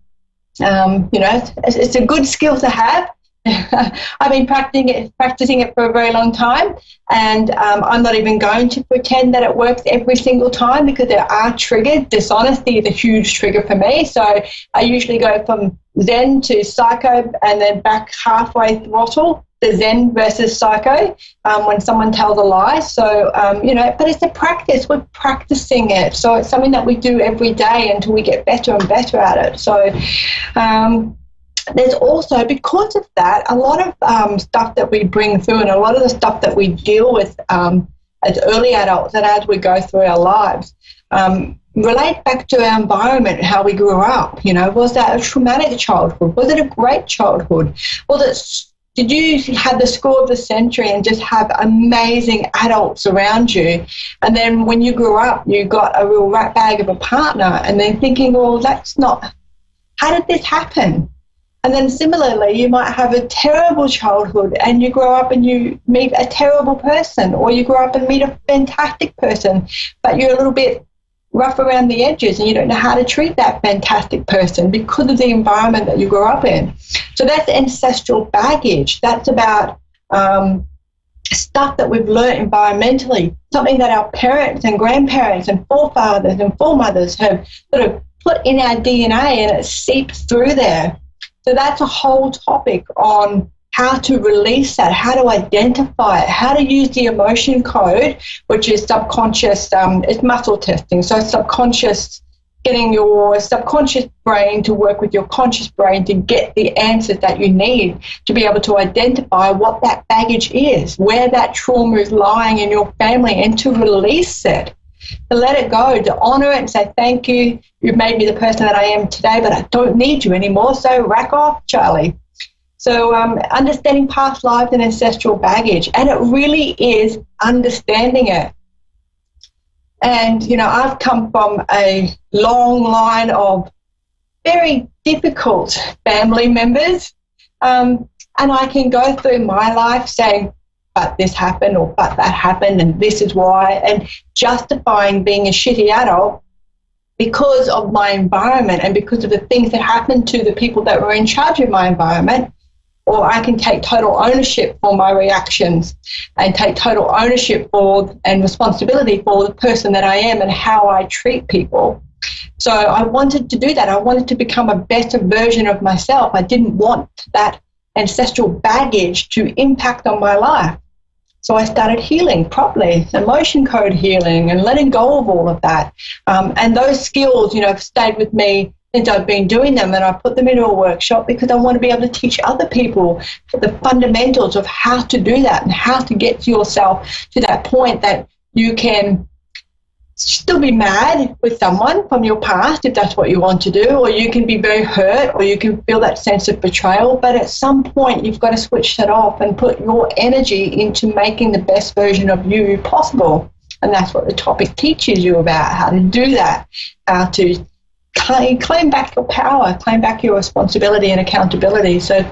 you know, it's a good skill to have. I've been practicing it for a very long time, and I'm not even going to pretend that it works every single time, because there are triggers. Dishonesty is a huge trigger for me, so I usually go from Zen to Psycho and then back halfway throttle the Zen versus Psycho when someone tells a lie. So, you know, but it's a practice. We're practicing it. So it's something that we do every day until we get better and better at it. So there's also, because of that, a lot of stuff that we bring through, and a lot of the stuff that we deal with as early adults and as we go through our lives relate back to our environment, how we grew up. You know, was that a traumatic childhood? Was it a great childhood? Did you have the school of the century and just have amazing adults around you? And then when you grew up, you got a real rat bag of a partner, and then thinking, well, that's not, how did this happen? And then similarly, you might have a terrible childhood and you grow up and you meet a terrible person, or you grow up and meet a fantastic person, but you're a little bit rough around the edges and you don't know how to treat that fantastic person because of the environment that you grew up in. So that's ancestral baggage. That's about stuff that we've learned environmentally, something that our parents and grandparents and forefathers and foremothers have sort of put in our DNA, and it seeps through there. So that's a whole topic on how to release that, how to identify it, how to use the emotion code, which is subconscious, it's muscle testing. So subconscious, getting your subconscious brain to work with your conscious brain to get the answers that you need to be able to identify what that baggage is, where that trauma is lying in your family, and to release it. To let it go, to honor it and say, thank you, you've made me the person that I am today, but I don't need you anymore, so rack off, Charlie. So understanding past lives and ancestral baggage, and it really is understanding it. And, you know, I've come from a long line of very difficult family members, and I can go through my life saying, but this happened, or but that happened, and this is why, and justifying being a shitty adult because of my environment and because of the things that happened to the people that were in charge of my environment. Or I can take total ownership for my reactions and take total ownership for and responsibility for the person that I am and how I treat people. So I wanted to do that. I wanted to become a better version of myself. I didn't want that ancestral baggage to impact on my life. So I started healing properly, emotion code healing, and letting go of all of that. And those skills, you know, have stayed with me since I've been doing them, and I put them into a workshop because I want to be able to teach other people the fundamentals of how to do that and how to get yourself to that point that you can still be mad with someone from your past if that's what you want to do, or you can be very hurt, or you can feel that sense of betrayal. But at some point, you've got to switch that off and put your energy into making the best version of you possible. And that's what the topic teaches you about, how to do that, how to claim back your power, claim back your responsibility and accountability. So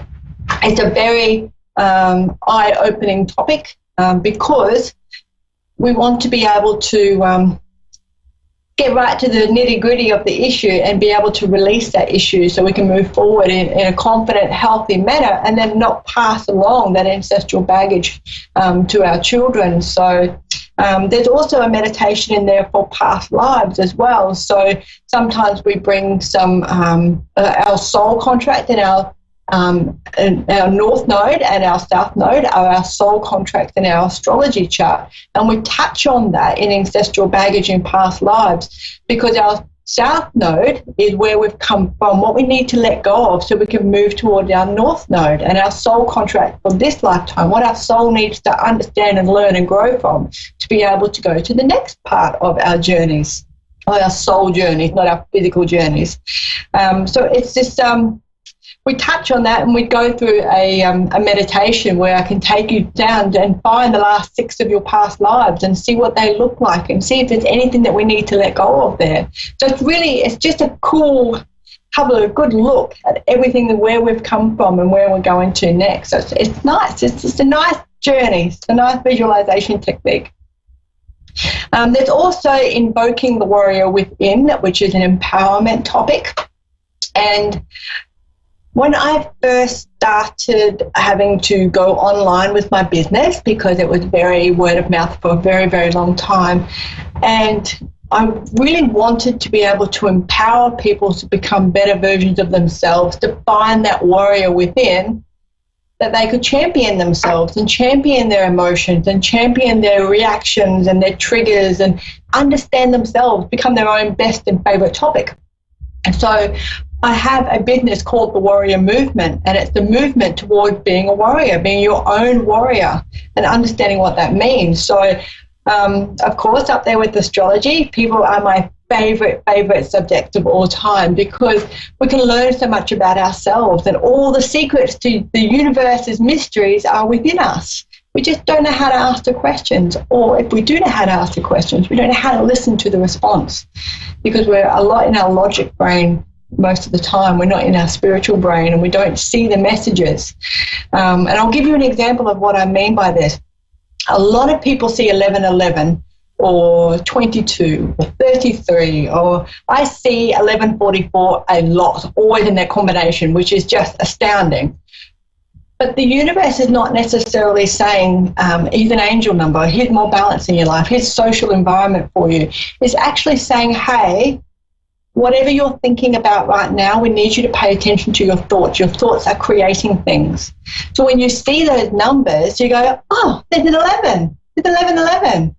it's a very eye-opening topic because we want to be able to get right to the nitty-gritty of the issue and be able to release that issue so we can move forward in a confident, healthy manner, and then not pass along that ancestral baggage to our children. So there's also a meditation in there for past lives as well. So sometimes we bring some our soul contract and our north node and our south node are our soul contracts in our astrology chart, and we touch on that in ancestral baggage in past lives, because our south node is where we've come from, what we need to let go of so we can move toward our north node and our soul contract for this lifetime, what our soul needs to understand and learn and grow from to be able to go to the next part of our journeys, or our soul journeys, not our physical journeys. So it's this we touch on that, and we go through a meditation where I can take you down and find the last 6 of your past lives and see what they look like and see if there's anything that we need to let go of there. So it's just a cool, have a good look at everything and where we've come from and where we're going to next. So it's nice. It's just a nice journey. It's a nice visualization technique. There's also invoking the warrior within, which is an empowerment topic. And when I first started having to go online with my business, because it was very word of mouth for a very, very long time, and I really wanted to be able to empower people to become better versions of themselves, to find that warrior within, that they could champion themselves and champion their emotions and champion their reactions and their triggers and understand themselves, become their own best and favorite topic. And so I have a business called the Warrior Movement, and it's the movement toward being a warrior, being your own warrior, and understanding what that means. So, of course, up there with astrology, people are my favorite subject of all time, because we can learn so much about ourselves, and all the secrets to the universe's mysteries are within us. We just don't know how to ask the questions, or if we do know how to ask the questions, we don't know how to listen to the response, because we're a lot in our logic brain most of the time. We're not in our spiritual brain, and we don't see the messages. And I'll give you an example of what I mean by this. A lot of people see 1111 or 22 or 33, or I see 1144 a lot, always in that combination, which is just astounding. But the universe is not necessarily saying here's an angel number, here's more balance in your life, here's social environment for you. It's actually saying, hey, whatever you're thinking about right now, we need you to pay attention to your thoughts. Your thoughts are creating things. So when you see those numbers, you go, oh, there's an 11. There's 1111.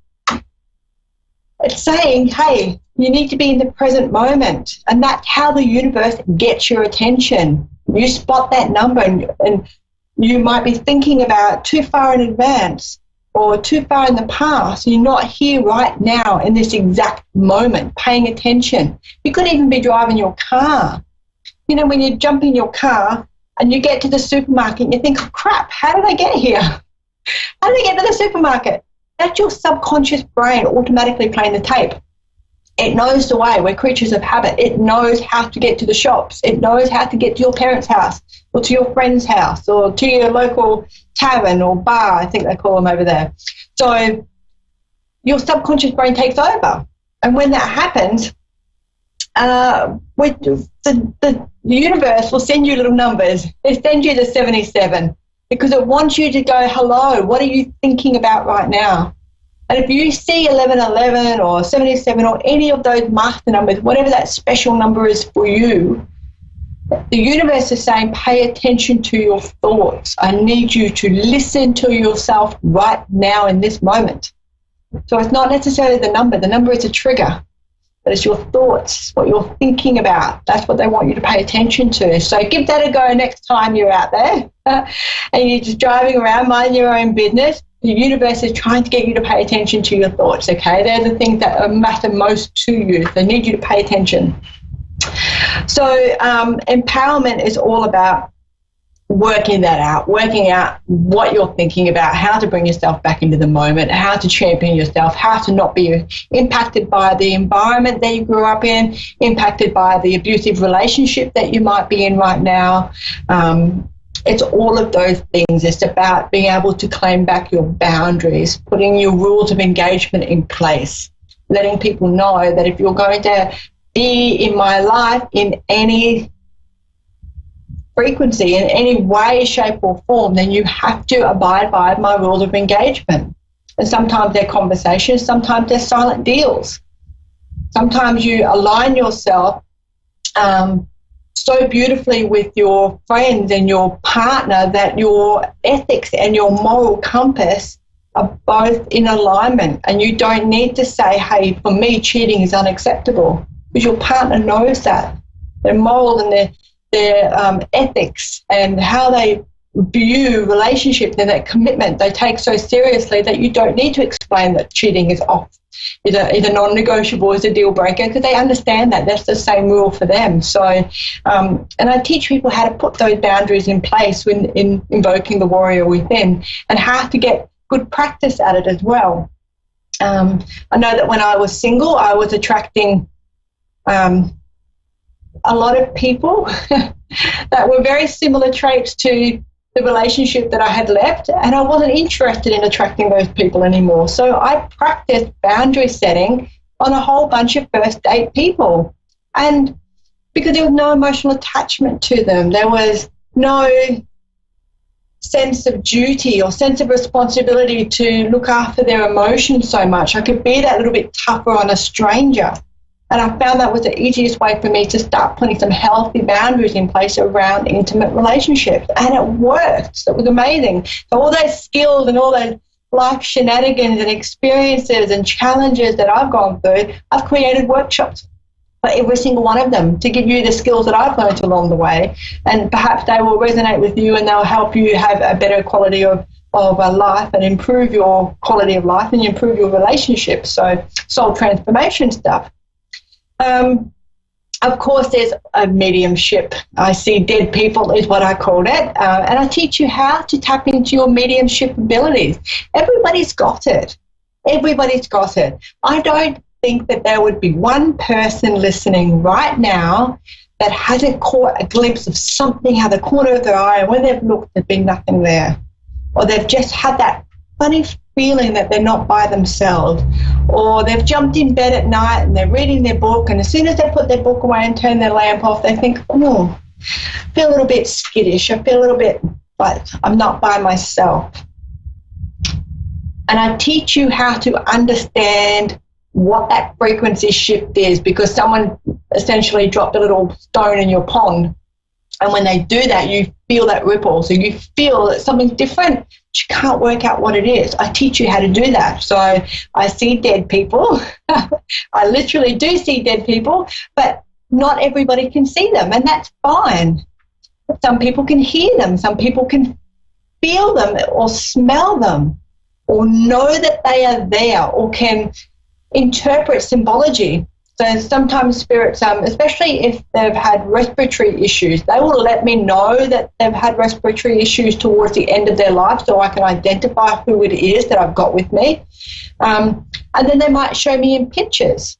It's saying, hey, you need to be in the present moment. And that's how the universe gets your attention. You spot that number, and you might be thinking about too far in advance or too far in the past. You're not here right now in this exact moment paying attention. You could even be driving your car. You know, when you jump in your car and you get to the supermarket and you think, oh, crap, how did I get here? How did I get to the supermarket? That's your subconscious brain automatically playing the tape. It knows the way. We're creatures of habit. It knows how to get to the shops. It knows how to get to your parents' house or to your friend's house or to your local tavern or bar, I think they call them over there. So your subconscious brain takes over. And when that happens, the universe will send you little numbers. It sends you the 77 because it wants you to go, hello, what are you thinking about right now? And if you see 1111 or 77 or any of those master numbers, whatever that special number is for you, the universe is saying, pay attention to your thoughts. I need you to listen to yourself right now in this moment. So it's not necessarily the number. The number is a trigger, but it's your thoughts, what you're thinking about. That's what they want you to pay attention to. So give that a go next time you're out there and you're just driving around, minding your own business. the universe is trying to get you to pay attention to your thoughts, okay? They're the things that matter most to you. They need you to pay attention. So empowerment is all about working out what you're thinking about, how to bring yourself back into the moment, how to champion yourself, how to not be impacted by the environment that you grew up in, impacted by the abusive relationship that you might be in right now. It's all of those things. It's about being able to claim back your boundaries, putting your rules of engagement in place, letting people know that if you're going to be in my life in any frequency, in any way, shape or form, then you have to abide by my rules of engagement. And sometimes they're conversations, sometimes they're silent deals. Sometimes you align yourself so beautifully with your friends and your partner that your ethics and your moral compass are both in alignment, and you don't need to say, hey, for me cheating is unacceptable, because your partner knows that. Their morals and their ethics and how they view relationships and that commitment they take so seriously that you don't need to explain that cheating is off, is a non-negotiable, is a deal breaker, because they understand that. That's the same rule for them. So, and I teach people how to put those boundaries in place when in invoking the warrior within, and how to get good practice at it as well. I know that when I was single, I was attracting a lot of people that were very similar traits to the relationship that I had left, and I wasn't interested in attracting those people anymore. So I practiced boundary setting on a whole bunch of first date people, and because there was no emotional attachment to them, there was no sense of duty or sense of responsibility to look after their emotions so much. I could be that little bit tougher on a stranger. And I found that was the easiest way for me to start putting some healthy boundaries in place around intimate relationships. And it worked. It was amazing. So all those skills and all those life shenanigans and experiences and challenges that I've gone through, I've created workshops for every single one of them to give you the skills that I've learned along the way. And perhaps they will resonate with you, and they'll help you have a better quality of life and improve your quality of life and improve your relationships. So soul transformation stuff. Of course, there's a mediumship. I see dead people is what I called it. And I teach you how to tap into your mediumship abilities. Everybody's got it. Everybody's got it. I don't think that there would be one person listening right now that hasn't caught a glimpse of something out of the corner of their eye, and when they've looked, there's been nothing there. Or they've just had that funny feeling that they're not by themselves, or they've jumped in bed at night and they're reading their book, and as soon as they put their book away and turn their lamp off, they think, oh, I feel a little bit skittish, I feel a little bit like I'm not by myself. And I teach you how to understand what that frequency shift is, because someone essentially dropped a little stone in your pond, and when they do that, you feel that ripple. So you feel that something's different, but you can't work out what it is. I teach you how to do that. So I see dead people. I literally do see dead people, but not everybody can see them, and that's fine. Some people can hear them. Some people can feel them or smell them or know that they are there or can interpret symbology. So sometimes spirits, especially if they've had respiratory issues, they will let me know that they've had respiratory issues towards the end of their life, so I can identify who it is that I've got with me. And then they might show me in pictures,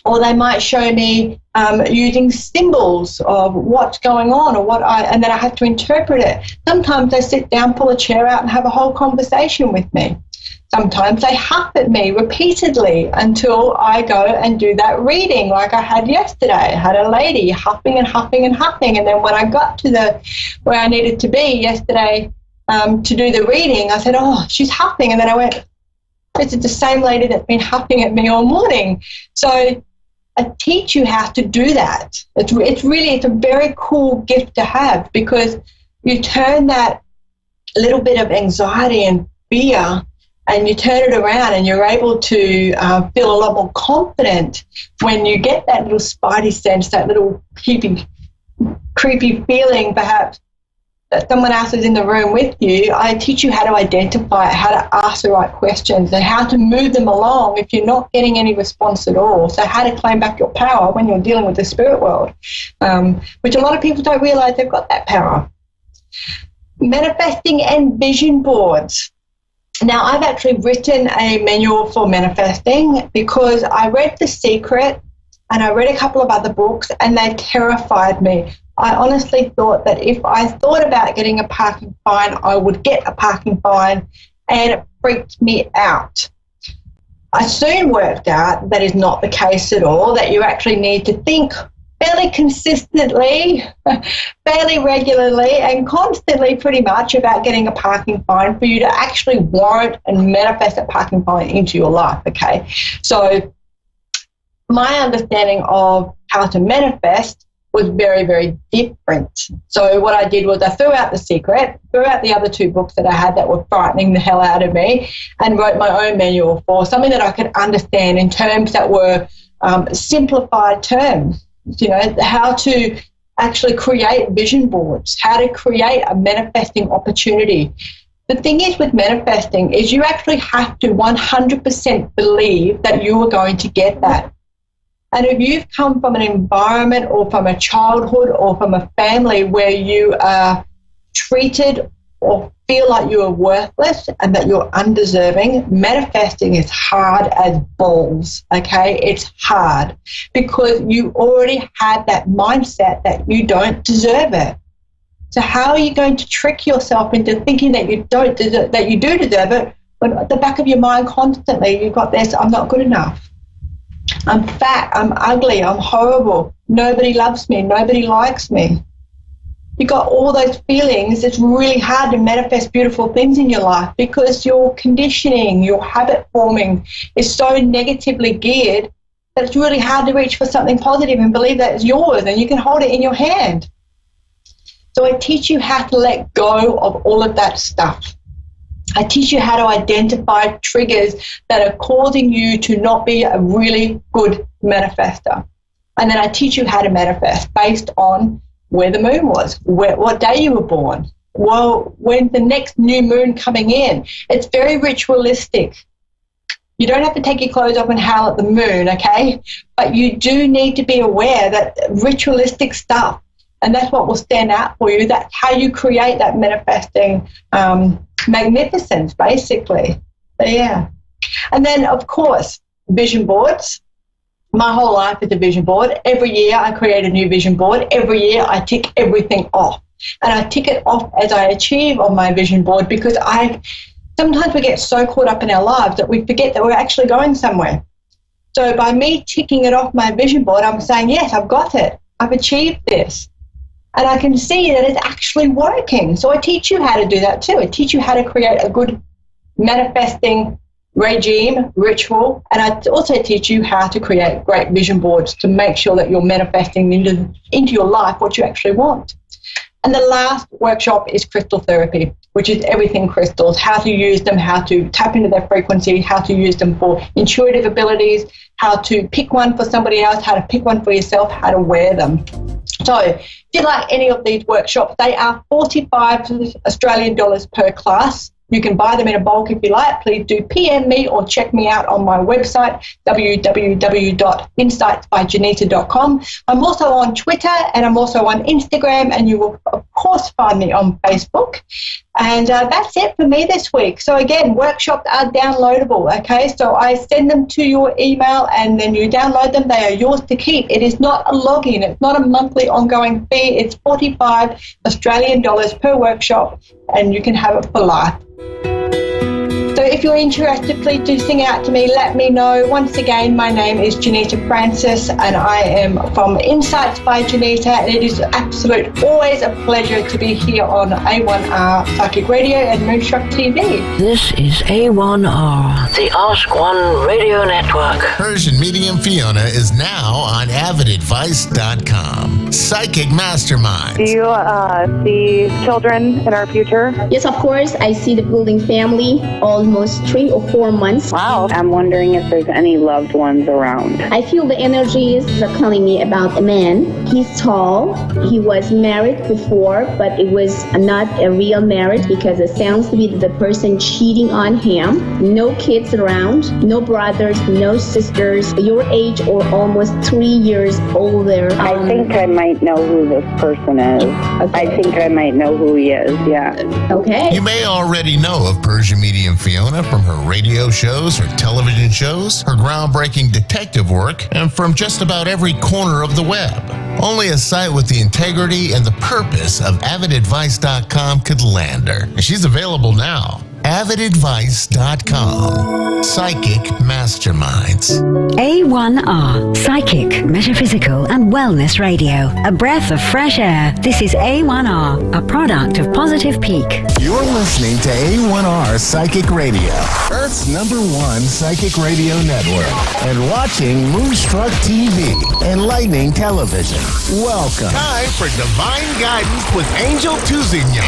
or they might show me using symbols of what's going on, or and then I have to interpret it. Sometimes they sit down, pull a chair out and have a whole conversation with me. Sometimes they huff at me repeatedly until I go and do that reading like I had yesterday. I had a lady huffing and huffing and huffing, and then when I got to where I needed to be yesterday to do the reading, I said, oh, she's huffing. And then I went, this is the same lady that's been huffing at me all morning. So I teach you how to do that. It's a very cool gift to have, because you turn that little bit of anxiety and fear and you turn it around, and you're able to feel a lot more confident when you get that little spidey sense, that little creepy feeling perhaps that someone else is in the room with you, I teach you how to identify it, how to ask the right questions, and how to move them along if you're not getting any response at all. So how to claim back your power when you're dealing with the spirit world, which a lot of people don't realize they've got that power. Manifesting and vision boards. Now, I've actually written a manual for manifesting because I read The Secret and I read a couple of other books and they terrified me. I honestly thought that if I thought about getting a parking fine, I would get a parking fine, and it freaked me out. I soon worked out that is not the case at all, that you actually need to think fairly consistently, fairly regularly, and constantly pretty much about getting a parking fine for you to actually warrant and manifest a parking fine into your life, okay? So my understanding of how to manifest was very, very different. So what I did was I threw out The Secret, threw out the other two books that I had that were frightening the hell out of me, and wrote my own manual for something that I could understand in terms that were simplified terms. You know, how to actually create vision boards, how to create a manifesting opportunity. The thing is with manifesting is you actually have to 100% believe that you are going to get that. And if you've come from an environment or from a childhood or from a family where you are treated or feel like you are worthless and that you're undeserving, manifesting is hard as balls, okay? It's hard because you already had that mindset that you don't deserve it. So how are you going to trick yourself into thinking that you don't deserve, that you do deserve it, when at the back of your mind constantly you've got this, I'm not good enough. I'm fat, I'm ugly, I'm horrible, nobody loves me, nobody likes me. You got all those feelings. It's really hard to manifest beautiful things in your life because your conditioning, your habit forming is so negatively geared that it's really hard to reach for something positive and believe that it's yours and you can hold it in your hand. So I teach you how to let go of all of that stuff. I teach you how to identify triggers that are causing you to not be a really good manifester. And then I teach you how to manifest based on where the moon was, what day you were born, well, when the next new moon coming in. It's very ritualistic. You don't have to take your clothes off and howl at the moon, okay? But you do need to be aware that ritualistic stuff, and that's what will stand out for you. That's how you create that manifesting magnificence, basically. So, yeah. And then, of course, vision boards. My whole life is a vision board. Every year I create a new vision board. Every year I tick everything off. And I tick it off as I achieve on my vision board because sometimes we get so caught up in our lives that we forget that we're actually going somewhere. So by me ticking it off my vision board, I'm saying, yes, I've got it. I've achieved this. And I can see that it's actually working. So I teach you how to do that too. I teach you how to create a good manifesting regime, ritual, and I also teach you how to create great vision boards to make sure that you're manifesting into your life what you actually want. And the last workshop is crystal therapy, which is everything crystals, how to use them, how to tap into their frequency, how to use them for intuitive abilities, how to pick one for somebody else, how to pick one for yourself, how to wear them. So if you like any of these workshops, they are $45 Australian per class. You can buy them in a bulk if you like. Please do PM me or check me out on my website, www.insightsbyjanita.com. I'm also on Twitter and I'm also on Instagram, and you will, of course, find me on Facebook. And that's it for me this week. So, again, workshops are downloadable, okay? So I send them to your email and then you download them. They are yours to keep. It is not a login. It's not a monthly ongoing fee. It's $45 Australian per workshop, and you can have it for life. So if you're interested, please do sing out to me. Let me know. Once again, my name is Janita Francis, and I am from Insights by Janita, and it is always a pleasure to be here on A1R Psychic Radio and Moonstruck TV. This is A1R, the Ask One Radio Network. Persian Medium Fiona is now on avidadvice.com. Psychic Mastermind. Do you see children in our future? Yes, of course. I see the building family almost 3 or 4 months. Wow. I'm wondering if there's any loved ones around. I feel the energies are calling me about a man. He's tall. He was married before, but it was not a real marriage because it sounds to be the person cheating on him. No kids around, no brothers, no sisters. Your age or almost 3 years older. I think I might know who this person is. I think I might know who he is, yeah. Okay. You may already know of Persian medium Fiona from her radio shows, her television shows, her groundbreaking detective work, and from just about every corner of the web. Only a site with the integrity and the purpose of avidadvice.com could land her. She's available now. avidadvice.com. Psychic Masterminds. A1R, Psychic, Metaphysical and Wellness Radio. A breath of fresh air. This is A1R, a product of Positive Peak. You're listening to A1R Psychic Radio, Earth's #1 psychic radio network, and watching Moonstruck TV, enlightening television. Welcome. Time for Divine Guidance with Angel Tuzigno.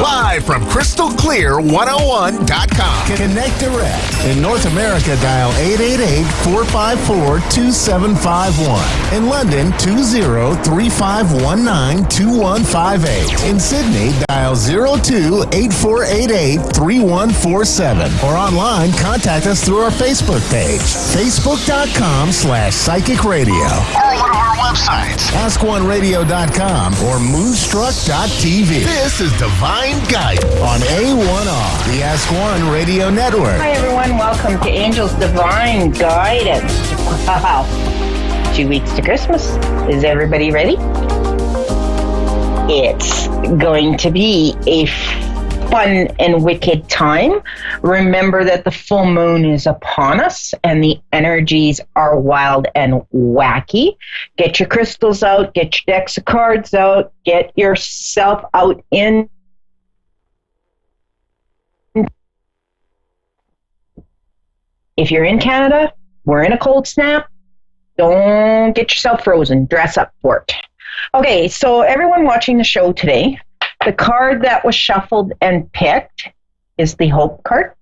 Live from Crystal Clear 101.com. Connect direct. In North America, dial 888-454-2751. In London, 20-3519-2158. In Sydney, dial 02-8488-3147. Or online, contact us through our Facebook page, facebook.com/psychic radio. Or one of our websites, AskOneRadio.com or Moonstruck.tv. This is Divine Guidance on A1R, the Ask One Radio Network. Hi, everyone. Welcome to Angel's Divine Guidance. Wow. 2 weeks to Christmas. Is everybody ready? It's going to be a fun and wicked time. Remember that the full moon is upon us and the energies are wild and wacky. Get your crystals out, get your decks of cards out, get yourself out in. If you're in Canada, we're in a cold snap. Don't get yourself frozen. Dress up for it. Okay, so everyone watching the show today, the card that was shuffled and picked is the Hope card.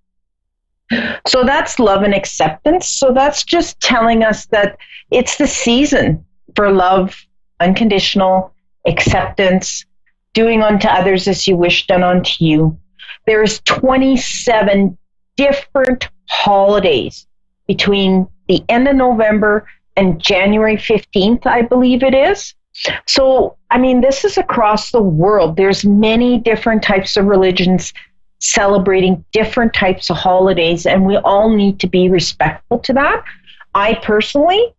So that's love and acceptance. So that's just telling us that it's the season for love, unconditional acceptance, doing unto others as you wish done unto you. There's 27 different holidays between the end of November and January 15th, I believe it is. So, I mean, this is across the world. There's many different types of religions celebrating different types of holidays, and we all need to be respectful to that. I personally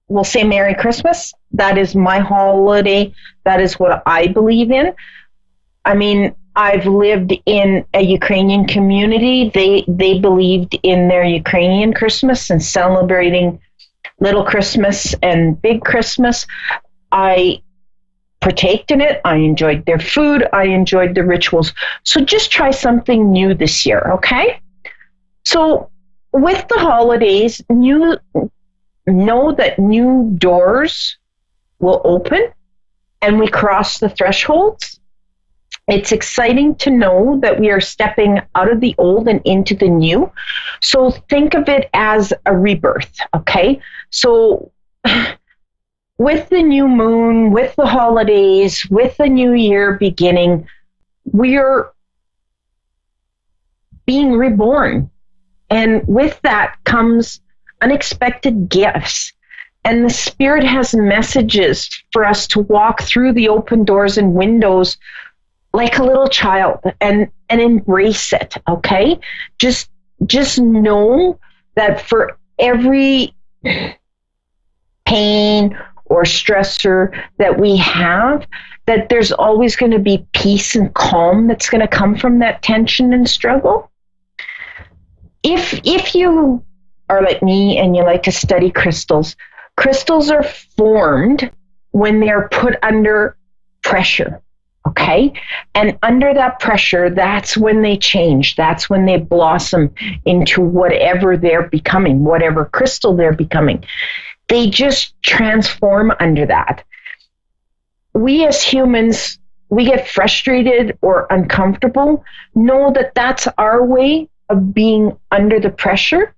will say Merry Christmas. That is my holiday. That is what I believe in. I mean, I've lived in a Ukrainian community. They believed in their Ukrainian Christmas and celebrating Little Christmas and Big Christmas. I partaked in it. I enjoyed their food. I enjoyed the rituals. So just try something new this year, okay? So with the holidays, know that new doors will open and we cross the thresholds. It's exciting to know that we are stepping out of the old and into the new. So think of it as a rebirth, okay? So with the new moon, with the holidays, with the new year beginning, we're being reborn. And with that comes unexpected gifts. And the Spirit has messages for us to walk through the open doors and windows like a little child and embrace it, okay? Just know that for every pain or stressor that we have, that there's always going to be peace and calm that's going to come from that tension and struggle. If you are like me and you like to study crystals, crystals are formed when they are put under pressure, okay? And under that pressure, that's when they change. That's when they blossom into whatever they're becoming, whatever crystal they're becoming. They just transform under that. We as humans, we get frustrated or uncomfortable. Know that that's our way of being under the pressure.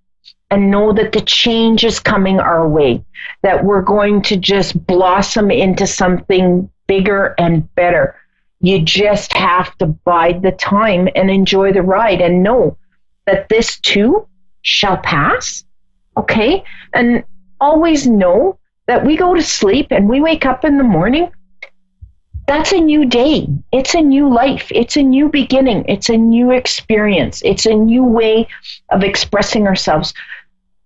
and know that the change is coming our way, that we're going to just blossom into something bigger and better. You just have to bide the time and enjoy the ride and know that this too shall pass. Okay? And always know that we go to sleep and we wake up in the morning. That's a new day. It's a new life. It's a new beginning. It's a new experience. It's a new way of expressing ourselves.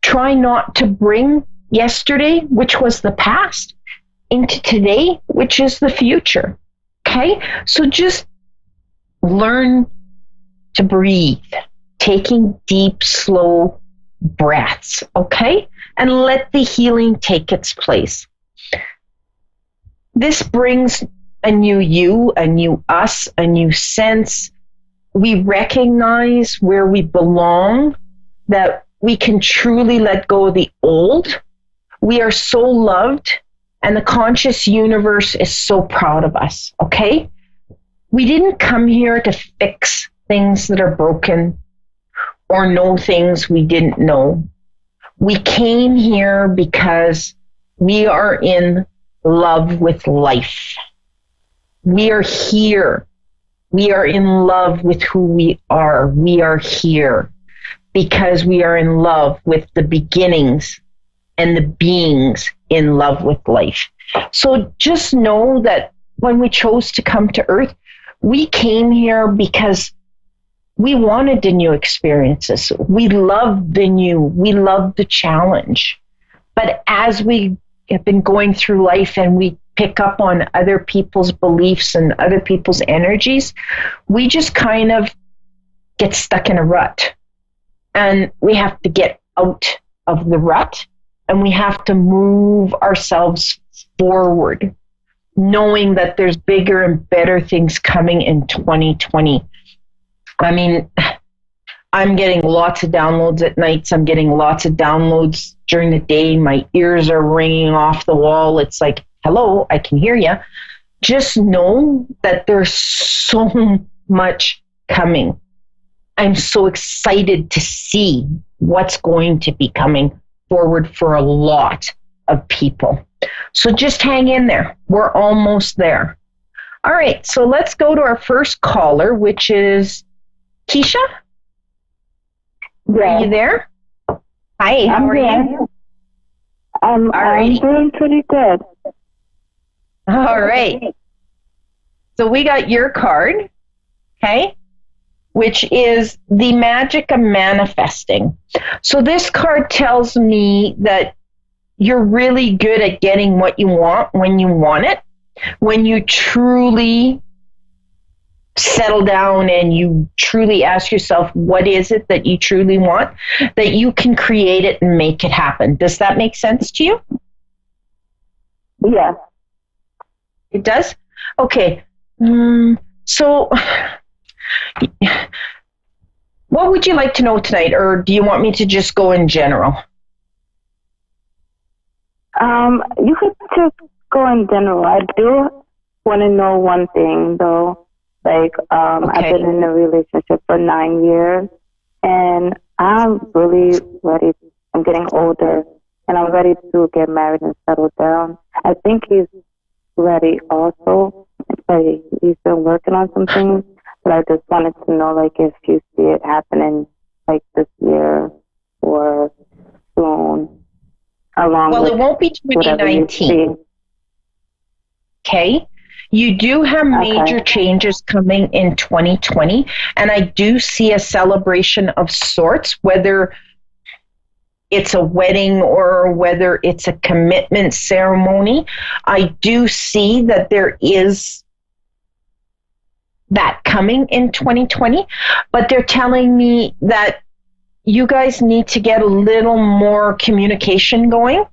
Try not to bring yesterday, which was the past, into today, which is the future. Okay? So just learn to breathe, taking deep, slow breaths. Okay? And let the healing take its place. This brings a new you, a new us, a new sense. We recognize where we belong, that we can truly let go of the old. We are so loved, and the conscious universe is so proud of us, okay? We didn't come here to fix things that are broken or know things we didn't know. We came here because we are in love with life. We are here. We are in love with who we are. We are here because we are in love with the beginnings and the beings in love with life. So just know that when we chose to come to Earth, we came here because we wanted the new experiences. We loved the new. We loved the challenge. But as we have been going through life and we pick up on other people's beliefs and other people's energies, we just kind of get stuck in a rut. And we have to get out of the rut, and we have to move ourselves forward, knowing that there's bigger and better things coming in 2020. I mean, I'm getting lots of downloads at nights. I'm getting lots of downloads during the day. My ears are ringing off the wall. It's like, hello, I can hear you. Just know that there's so much coming. I'm so excited to see what's going to be coming forward for a lot of people. So just hang in there. We're almost there. All right, so let's go to our first caller, which is Keisha. Yeah. Are you there? Hi, how are you? I'm doing pretty good. All right. So we got your card, okay, which is the magic of manifesting. So this card tells me that you're really good at getting what you want when you want it, when you truly settle down and you truly ask yourself, what is it that you truly want, that you can create it and make it happen. Does that make sense to you? Yeah. It does? Okay. So what would you like to know tonight, or do you want me to just go in general? You could just go in general. I do want to know one thing, though. Like, I've been in a relationship for 9 years, and I'm really ready. I'm getting older, and I'm ready to get married and settle down. I think he's ready also, but he's still working on some things. But I just wanted to know, like, if you see it happening, like, this year or soon. Well, it won't be 2019. Okay? You do have major changes coming in 2020, and I do see a celebration of sorts, whether it's a wedding or whether it's a commitment ceremony. I do see that there is that coming in 2020, but they're telling me that you guys need to get a little more communication going.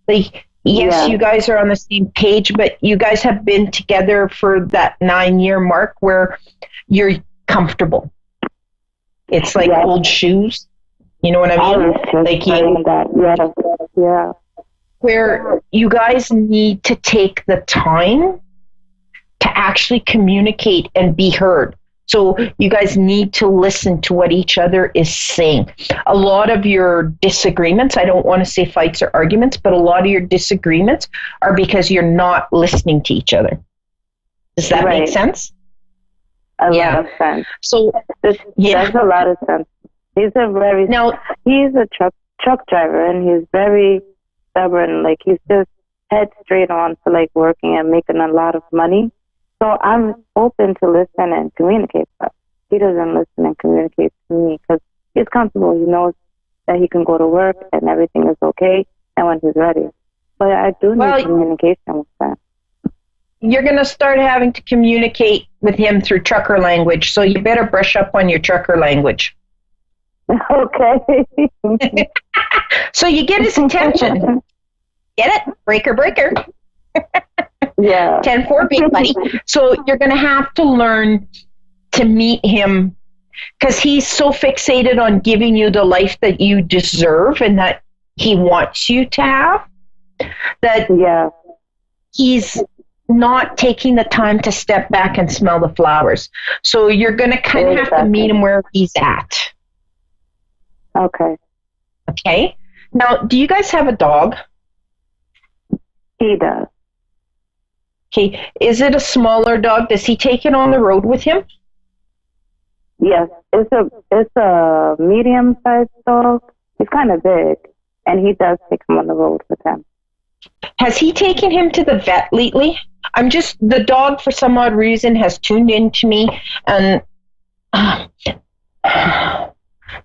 Like, yes, you guys are on the same page, but you guys have been together for that 9-year mark where you're comfortable. It's like old shoes. You know what I mean? Yeah. Where you guys need to take the time to actually communicate and be heard. So you guys need to listen to what each other is saying. A lot of your disagreements, I don't want to say fights or arguments, but a lot of your disagreements are because you're not listening to each other. Does that make sense? A lot of sense. So That's a lot of sense. He's a truck driver, and he's very stubborn. Like, he's just head straight on to like working and making a lot of money. So I'm open to listen and communicate, but he doesn't listen and communicate to me because he's comfortable. He knows that he can go to work and everything is okay, and when he's ready. But I do need communication with that. You're going to start having to communicate with him through trucker language, so you better brush up on your trucker language. Okay. So you get his attention. Get it? Breaker, breaker. Yeah. 10-4 big buddy. So you're going to have to learn to meet him because he's so fixated on giving you the life that you deserve and that he wants you to have that he's not taking the time to step back and smell the flowers. So you're going to kind of have to meet him where he's at. Okay. Okay. Now, do you guys have a dog? He does. Okay. Is it a smaller dog? Does he take it on the road with him? Yes. It's a medium-sized dog. He's kind of big, and he does take him on the road with him. Has he taken him to the vet lately? The dog for some odd reason has tuned into me, and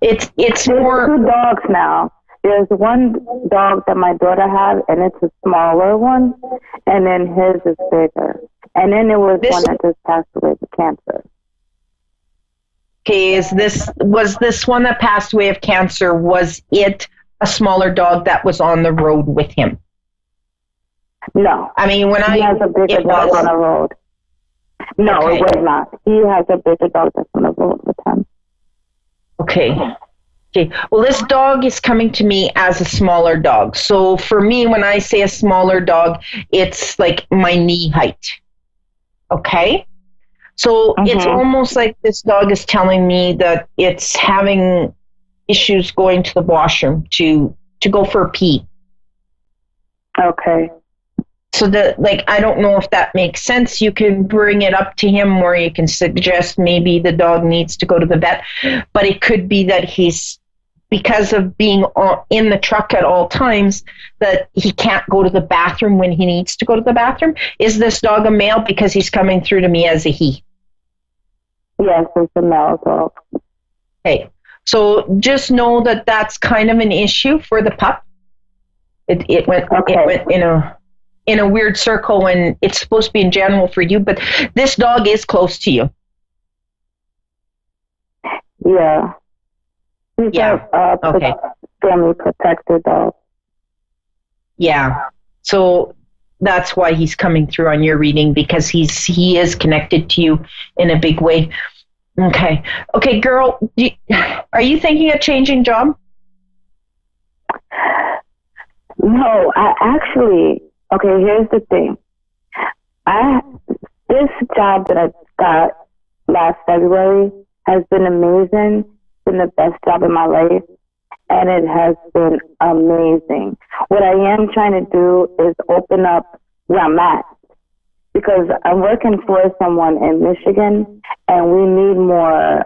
it's more. There's 2 dogs now. There's one dog that my daughter has, and it's a smaller one, and then his is bigger. And then there was one that just passed away with cancer. Okay, was this one that passed away of cancer, was it a smaller dog that was on the road with him? No. I mean, he has a bigger dog on the road. No, okay. It was not. He has a bigger dog that's on the road with him. Okay. Well, this dog is coming to me as a smaller dog. So for me, when I say a smaller dog, it's like my knee height. Okay? So it's almost like this dog is telling me that it's having issues going to the washroom to go for a pee. Okay. So I don't know if that makes sense. You can bring it up to him or you can suggest maybe the dog needs to go to the vet. But it could be that because of being in the truck at all times, that he can't go to the bathroom when he needs to go to the bathroom. Is this dog a male because he's coming through to me as a he? Yes, it's a male dog. Okay. So just know that that's kind of an issue for the pup. It went in a weird circle when it's supposed to be in general for you, but this dog is close to you. Yeah. He's a family protector dog. Yeah. So that's why he's coming through on your reading, because he is connected to you in a big way. Okay. Okay, girl, are you thinking of changing job? No, okay, here's the thing. This job that I got last February has been amazing. It's been the best job in my life, and it has been amazing. What I am trying to do is open up where I'm at, because I'm working for someone in Michigan, and we need more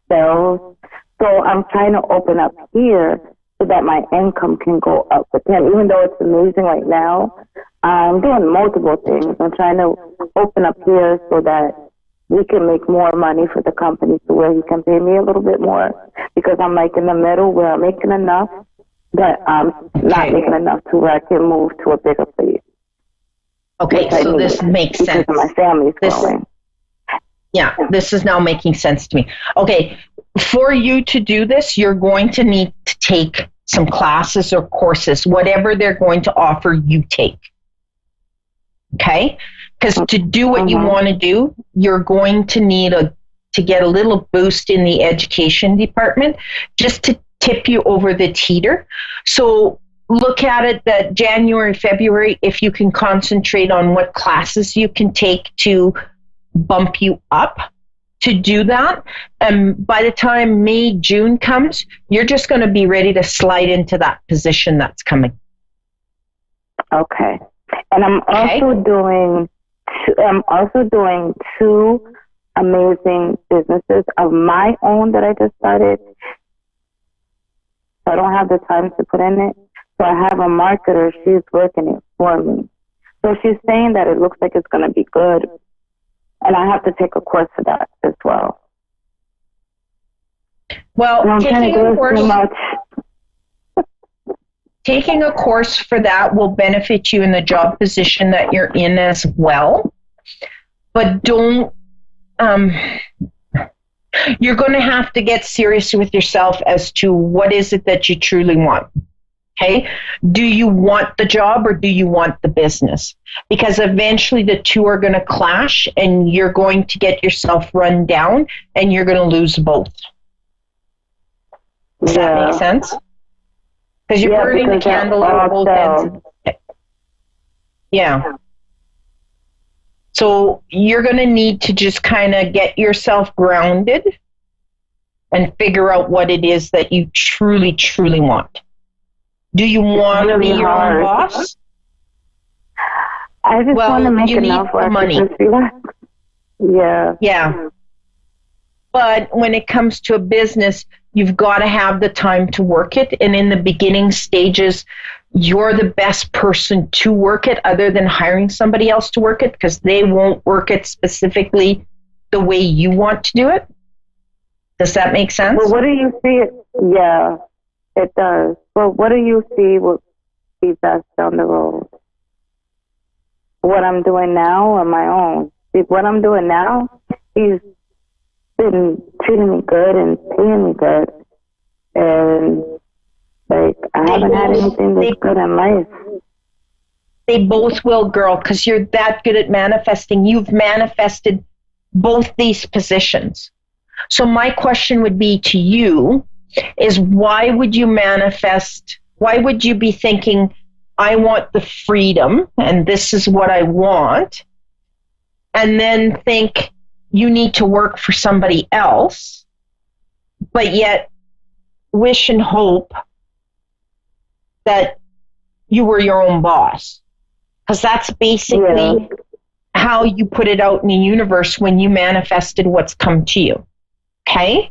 sales. So I'm trying to open up here so that my income can go up with him. Even though it's amazing right now, I'm doing multiple things. I'm trying to open up here so that we can make more money for the company to where he can pay me a little bit more, because I'm like in the middle where I'm making enough, but I'm not making enough to where I can move to a bigger place. Okay, so this makes sense. My family's growing. Yeah, this is now making sense to me. Okay, for you to do this, you're going to need to take some classes or courses, whatever they're going to offer, you take. Okay? Because to do what you want to do, you're going to need to get a little boost in the education department just to tip you over the teeter. So look at it that January, February, if you can concentrate on what classes you can take to bump you up to do that. And by the time May, June comes, you're just going to be ready to slide into that position that's coming. Okay. And I'm also doing two amazing businesses of my own that I just started. I don't have the time to put in it. So I have a marketer. She's working it for me. So she's saying that it looks like it's going to be good. And I have to take a course for that as well. Well, taking a course for that will benefit you in the job position that you're in as well. But don't, you're going to have to get serious with yourself as to what is it that you truly want. Okay? Do you want the job or do you want the business? Because eventually the two are going to clash and you're going to get yourself run down and you're going to lose both. Does that make sense? Because you're burning the candle at both ends. Yeah. So you're going to need to just kind of get yourself grounded and figure out what it is that you truly, truly want. Do you want to be your own boss? I just want to make enough money. Yeah. But when it comes to a business, you've got to have the time to work it. And in the beginning stages, you're the best person to work it other than hiring somebody else to work it because they won't work it specifically the way you want to do it. Does that make sense? Well, what do you see? Yeah, it does. Well, what do you see will be best down the road? What I'm doing now or my own? See, what I'm doing now, he's been treating me good and paying me good. And, like, I haven't had anything that's good in life. They both will, girl, because you're that good at manifesting. You've manifested both these positions. So my question would be to you is why would you manifest, why would you be thinking, I want the freedom and this is what I want, and then think you need to work for somebody else, but yet wish and hope that you were your own boss? Because that's basically how you put it out in the universe when you manifested what's come to you. Okay?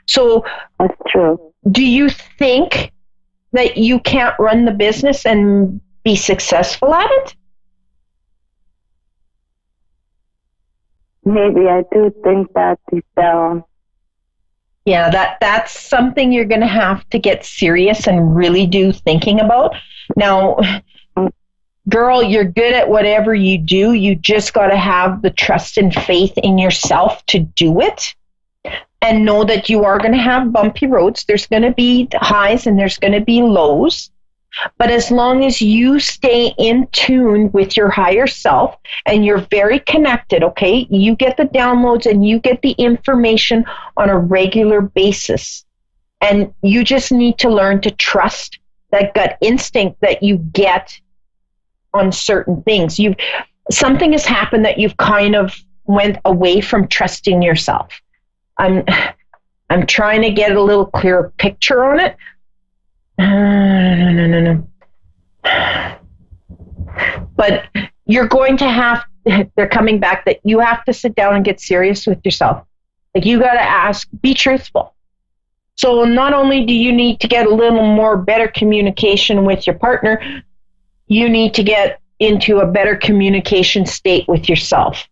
So that's true. Do you think that you can't run the business and be successful at it? Maybe I do think that deep down. Yeah, that's something you're going to have to get serious and really do thinking about. Now, girl, you're good at whatever you do. You just got to have the trust and faith in yourself to do it. And know that you are going to have bumpy roads. There's going to be highs and there's going to be lows. But as long as you stay in tune with your higher self and you're very connected, okay, you get the downloads and you get the information on a regular basis. And you just need to learn to trust that gut instinct that you get on certain things. Something has happened that you've kind of went away from trusting yourself. I'm trying to get a little clearer picture on it. No. But you're going to have, they're coming back that you have to sit down and get serious with yourself. Like you got to ask, be truthful. So not only do you need to get a little more better communication with your partner, you need to get into a better communication state with yourself.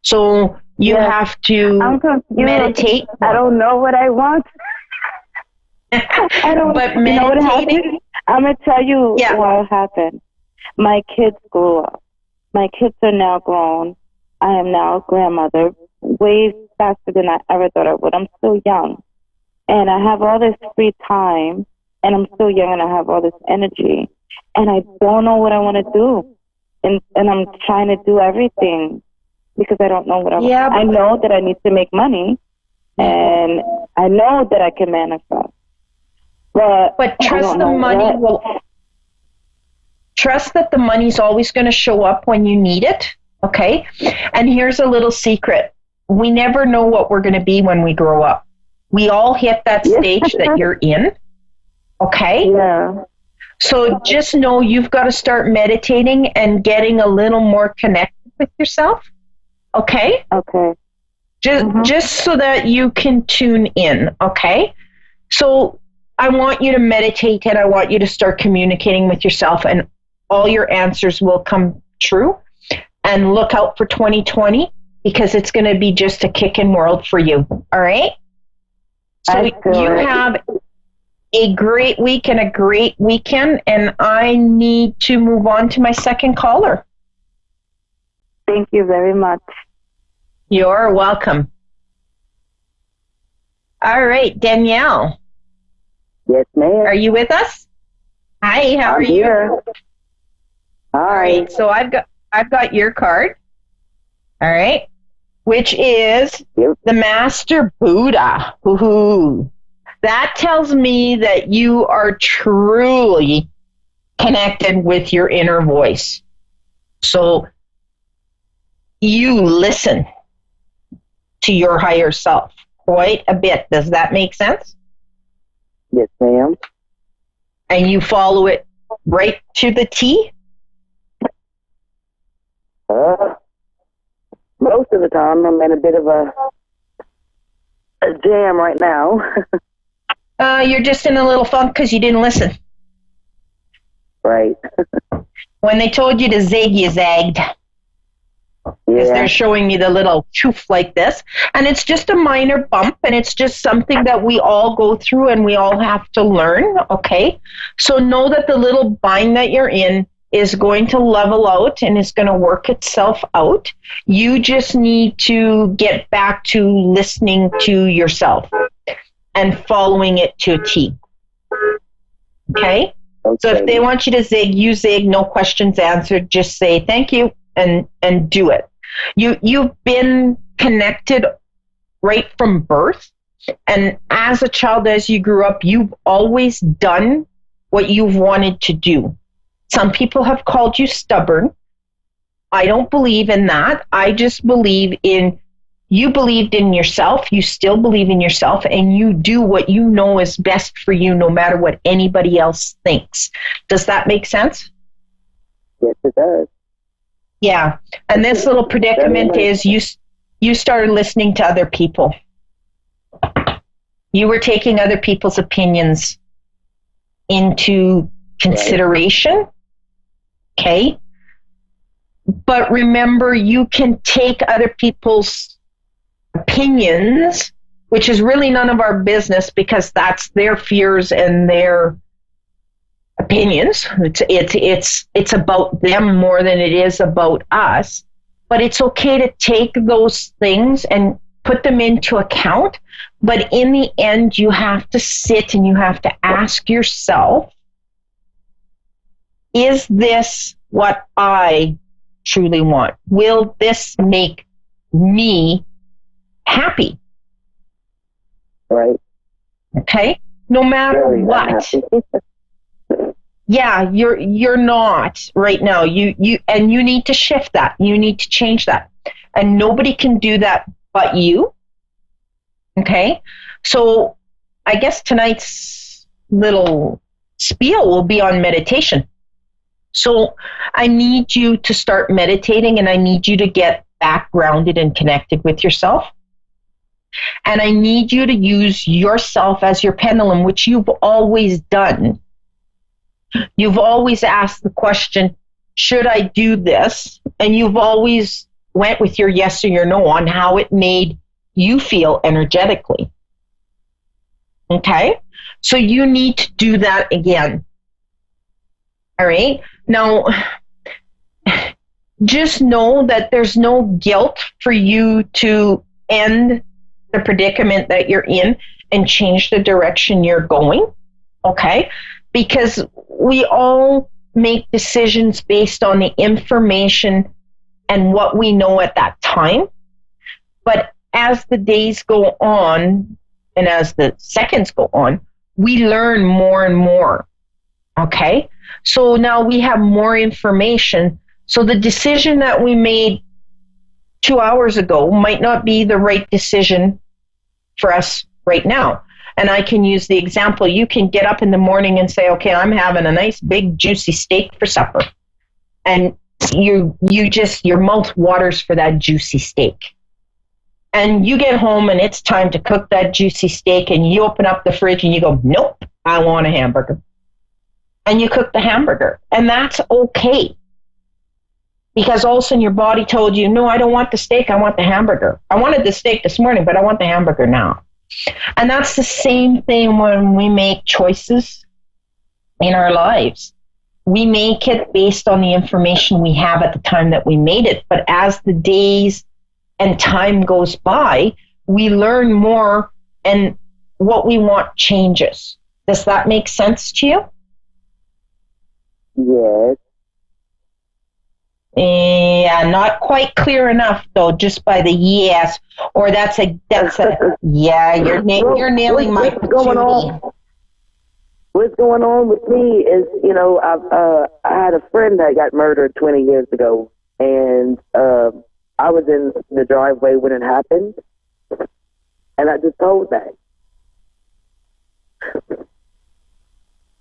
So you have to meditate. I don't know what I want. I don't. But you know what happened? I'm gonna tell you what happened. My kids grew up. My kids are now grown. I am now a grandmother, way faster than I ever thought I would. I'm still young, and I have all this free time, and I'm still young, and I have all this energy, and I don't know what I want to do, and I'm trying to do everything. Because I don't know what I want. I know that I need to make money, and I know that I can manifest. But trust the money will. Trust that the money's always going to show up when you need it. Okay, and here's a little secret: we never know what we're going to be when we grow up. We all hit that stage that you're in. Okay? Yeah. So just know you've got to start meditating and getting a little more connected with yourself. Okay? Okay. Just so that you can tune in. Okay? So I want you to meditate and I want you to start communicating with yourself, and all your answers will come true. And look out for 2020, because it's going to be just a kicking world for you. All right? So you have a great week and a great weekend, and I need to move on to my second caller. Thank you very much. You're welcome. All right, Danielle. Yes, ma'am. Are you with us? Hi, how are you? All right, so I've got your card. All right, which is the Master Buddha. Woohoo. That tells me that you are truly connected with your inner voice. So you listen to your higher self quite a bit. Does that make sense? Yes, ma'am. And you follow it right to the T? Most of the time, I'm in a bit of a jam right now. You're just in a little funk because you didn't listen. Right. When they told you to zig, you zagged. Because they're showing you the little choof like this. And it's just a minor bump, and it's just something that we all go through and we all have to learn, okay? So know that the little bind that you're in is going to level out and is going to work itself out. You just need to get back to listening to yourself and following it to a T. Okay? So if they want you to zig, you zig, no questions answered, just say thank you and do it. You've been connected right from birth, and as a child, as you grew up, you've always done what you've wanted to do. Some people have called you stubborn. I don't believe in that. I just believe in you believed in yourself, you still believe in yourself, and you do what you know is best for you no matter what anybody else thinks. Does that make sense? Yes, it does. Yeah. And this little predicament is you started listening to other people. You were taking other people's opinions into consideration. Okay? But remember, you can take other people's opinions, which is really none of our business because that's their fears and their opinions. It's about them more than it is about us. But it's okay to take those things and put them into account. But in the end, you have to sit and you have to ask yourself, is this what I truly want? Will this make me happy? Right. Okay? No matter what. Yeah, you're not right now. You need to shift that. You need to change that. And nobody can do that but you. Okay? So I guess tonight's little spiel will be on meditation. So I need you to start meditating, and I need you to get back grounded and connected with yourself. And I need you to use yourself as your pendulum, which you've always done. You've always asked the question, should I do this? And you've always went with your yes or your no on how it made you feel energetically. Okay? So you need to do that again. All right? Now, just know that there's no guilt for you to end the predicament that you're in and change the direction you're going, okay? Because we all make decisions based on the information and what we know at that time. But as the days go on and as the seconds go on, we learn more and more, okay? So now we have more information. So the decision that we made 2 hours ago might not be the right decision for us right now. And I can use the example. You can get up in the morning and say, okay, I'm having a nice big juicy steak for supper. And your mouth waters for that juicy steak. And you get home and it's time to cook that juicy steak, and you open up the fridge and you go, nope, I want a hamburger. And you cook the hamburger. And that's okay. Because all of a sudden your body told you, no, I don't want the steak, I want the hamburger. I wanted the steak this morning, but I want the hamburger now. And that's the same thing when we make choices in our lives. We make it based on the information we have at the time that we made it. But as the days and time goes by, we learn more and what we want changes. Does that make sense to you? Yes. Yeah, not quite clear enough though, just by the yes, or that's a yeah, you're nailing my patootie. What's going on with me is, I had a friend that got murdered 20 years ago, and I was in the driveway when it happened, and I just told that.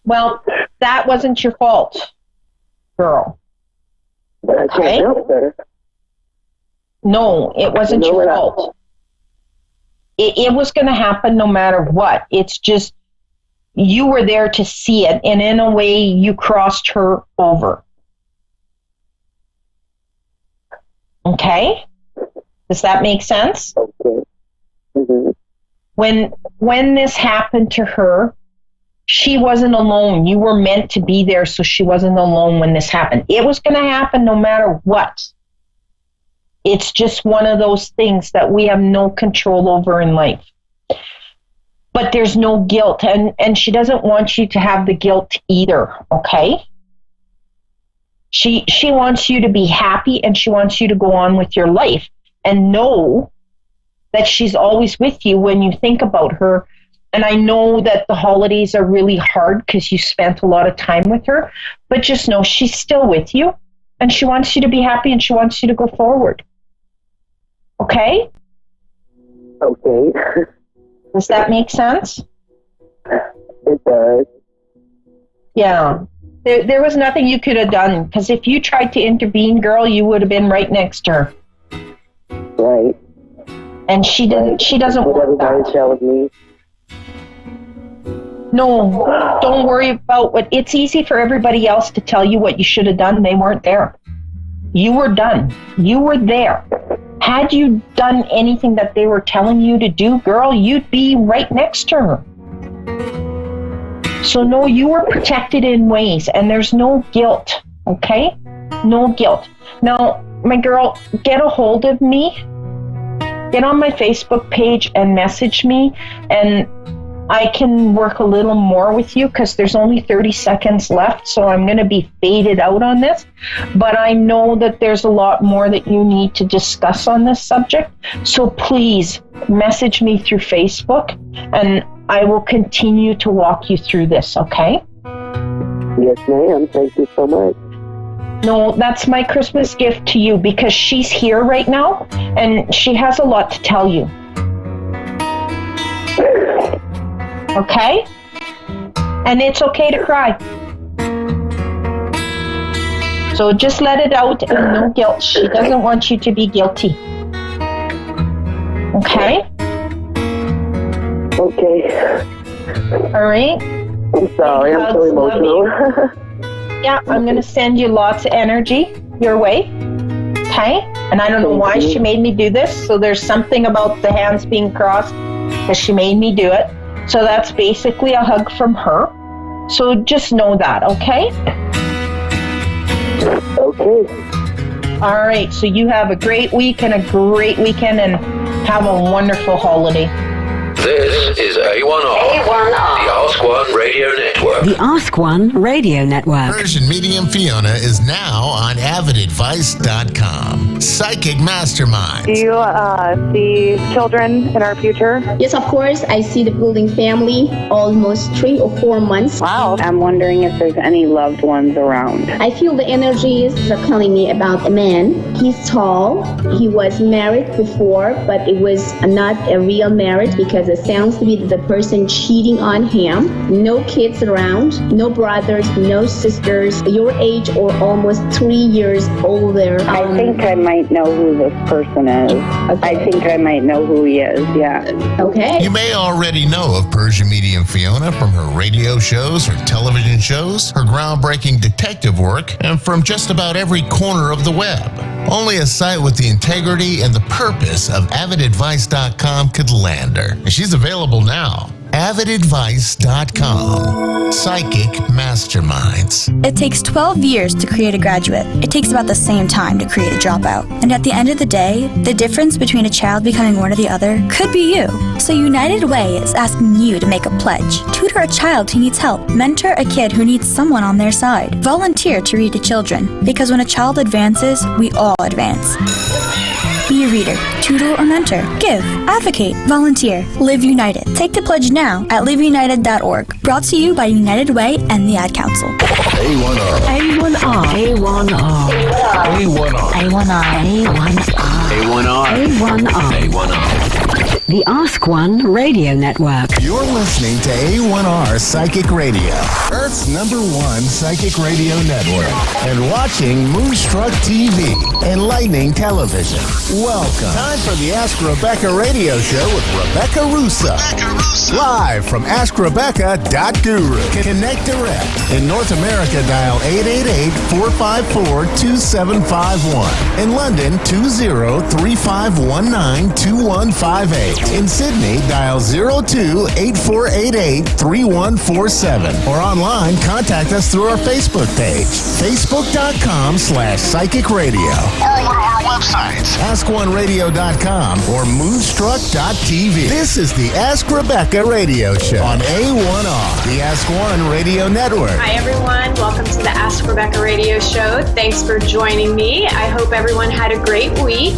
Well, that wasn't your fault, girl. But I can't help her. No, it wasn't your fault. It was going to happen no matter what. It's just you were there to see it, and in a way, you crossed her over. Okay? Does that make sense? Okay. Mm-hmm. When this happened to her, she wasn't alone. You were meant to be there, so she wasn't alone when this happened. It was going to happen no matter what. It's just one of those things that we have no control over in life. But there's no guilt, and she doesn't want you to have the guilt either, okay? She wants you to be happy, and she wants you to go on with your life and know that she's always with you when you think about her. And I know that the holidays are really hard because you spent a lot of time with her, but just know she's still with you, and she wants you to be happy, and she wants you to go forward. Okay? Okay. Does that make sense? It does. Yeah. There was nothing you could have done, because if you tried to intervene, girl, you would have been right next to her. Right. And she doesn't want that. Everybody tells me. No, don't worry about what. It's easy for everybody else to tell you what you should have done. They weren't there. You were done. You were there. Had you done anything that they were telling you to do, girl, you'd be right next to her. So no, you were protected in ways, and there's no guilt, okay? No guilt. Now, my girl, get a hold of me. Get on my Facebook page and message me, and I can work a little more with you because there's only 30 seconds left, so I'm going to be faded out on this. But I know that there's a lot more that you need to discuss on this subject. So please message me through Facebook, and I will continue to walk you through this, okay? Yes, ma'am. Thank you so much. No, that's my Christmas gift to you, because she's here right now, and she has a lot to tell you. Okay? And it's okay to cry. So just let it out, and no guilt. She doesn't want you to be guilty. Okay? Okay. All right? I'm sorry, I'm so emotional. Yeah, I'm going to send you lots of energy your way. Okay? And I don't know why she made me do this. So there's something about the hands being crossed because she made me do it. So that's basically a hug from her. So just know that, okay? Okay. All right. So you have a great week and a great weekend, and have a wonderful holiday. This is A1R. A1R. The Ask One Radio Network. The Ask One Radio Network. Persian Medium Fiona is now on avidadvice.com. Psychic Mastermind. Do you see children in our future? Yes, of course. I see the building family almost 3 or 4 months. Wow. I'm wondering if there's any loved ones around. I feel the energies are calling me about a man. He's tall. He was married before, but it was not a real marriage because it sounds to be the person cheating on him. No kids around, no brothers, no sisters, your age or almost 3 years older. I think I might know who this person is. Okay. I think I might know who he is, yeah. Okay. You may already know of Persian Medium Fiona from her radio shows, her television shows, her groundbreaking detective work, and from just about every corner of the web. Only a site with the integrity and the purpose of avidadvice.com could land her. And she's available now. avidadvice.com. Psychic Masterminds. It takes 12 years to create a graduate. It takes about the same time to create a dropout. And at the end of the day, the difference between a child becoming one or the other could be you. So United Way is asking you to make a pledge. Tutor a child who needs help. Mentor a kid who needs someone on their side. Volunteer to read to children. Because when a child advances, we all advance. Be a reader, tutor, or mentor. Give, advocate, volunteer. Live United. Take the pledge now at liveunited.org. Brought to you by United Way and the Ad Council. A1R. A1R. A1R. A1R. A1R. A1R. A1R. A1R. The Ask One Radio Network. You're listening to A1R Psychic Radio, Earth's #1 psychic radio network, and watching Moonstruck TV, Enlightening Television. Welcome. Time for the Ask Rebecca radio show with Rebecca Russo. Live from AskRebecca.guru. Connect direct. In North America, dial 888-454-2751. In London, 20-3519-2158. In Sydney, dial 02-8488-3147. Or online, contact us through our Facebook page, facebook.com/psychic radio. Or one of our websites, askoneradio.com or moonstruck.tv. This is the Ask Rebecca radio show on A1R, the Ask One Radio Network. Hi, everyone. Welcome to the Ask Rebecca radio show. Thanks for joining me. I hope everyone had a great week.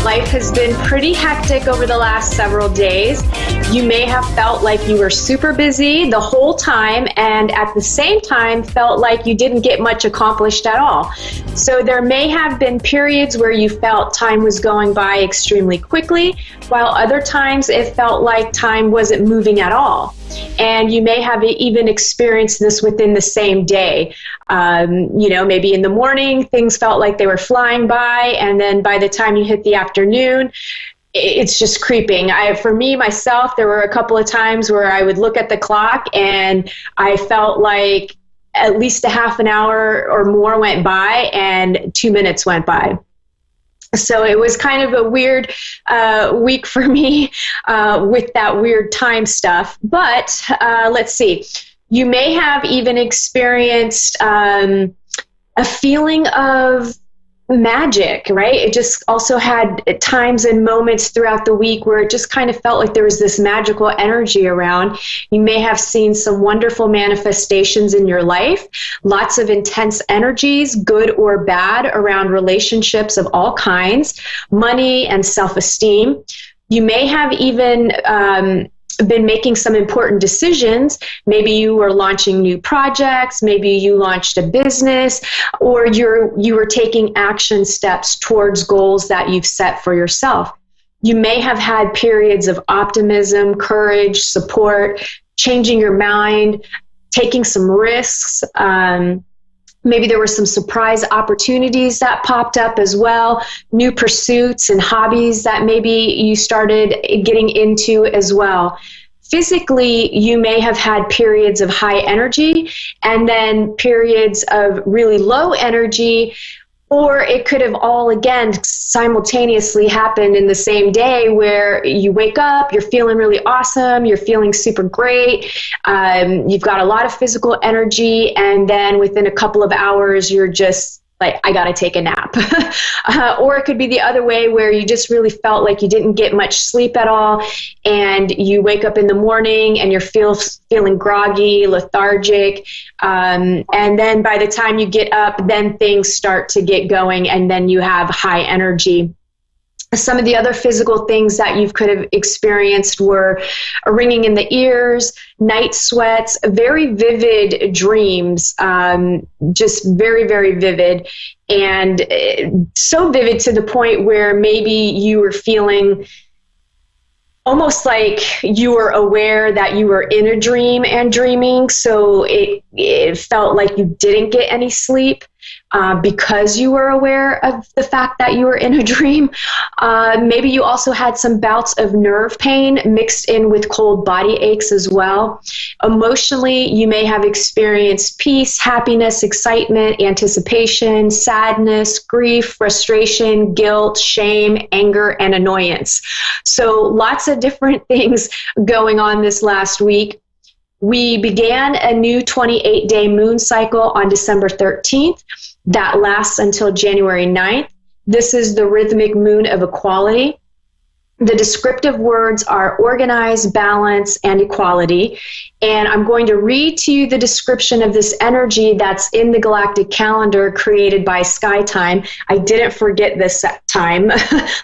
Life has been pretty hectic over the last several days. You may have felt like you were super busy the whole time and at the same time felt like you didn't get much accomplished at all. So there may have been periods where you felt time was going by extremely quickly, while other times it felt like time wasn't moving at all. And you may have even experienced this within the same day. Maybe in the morning, things felt like they were flying by, and then by the time you hit the afternoon, it's just creeping. For me, myself, there were a couple of times where I would look at the clock and I felt like at least a half an hour or more went by and 2 minutes went by. So it was kind of a weird week for me with that weird time stuff. But let's see. You may have even experienced a feeling of magic, right? It just also had times and moments throughout the week where it just kind of felt like there was this magical energy around. You may have seen some wonderful manifestations in your life, lots of intense energies, good or bad, around relationships of all kinds, money and self-esteem. You may have even been making some important decisions. Maybe you were launching new projects, maybe you launched a business, or you were taking action steps towards goals that you've set for yourself. You may have had periods of optimism, courage, support, changing your mind, taking some risks. Maybe there were some surprise opportunities that popped up as well, new pursuits and hobbies that maybe you started getting into as well. Physically, you may have had periods of high energy and then periods of really low energy, or it could have all again simultaneously happened in the same day where you wake up, you're feeling really awesome, you're feeling super great, you've got a lot of physical energy, and then within a couple of hours, you're just like, I got to take a nap. Or it could be the other way where you just really felt like you didn't get much sleep at all, and you wake up in the morning and you're feeling groggy, lethargic. And then by the time you get up, then things start to get going, and then you have high energy. Some of the other physical things that you could have experienced were a ringing in the ears, night sweats, very vivid dreams, just very, very vivid. And so vivid to the point where maybe you were feeling almost like you were aware that you were in a dream and dreaming. So it felt like you didn't get any sleep. Because you were aware of the fact that you were in a dream. Maybe you also had some bouts of nerve pain mixed in with cold body aches as well. Emotionally, you may have experienced peace, happiness, excitement, anticipation, sadness, grief, frustration, guilt, shame, anger, and annoyance. So lots of different things going on this last week. We began a new 28-day moon cycle on December 13th. That lasts until January 9th. This is the rhythmic moon of equality. The descriptive words are organize, balance, and equality. And I'm going to read to you the description of this energy that's in the galactic calendar created by SkyTime. I didn't forget this time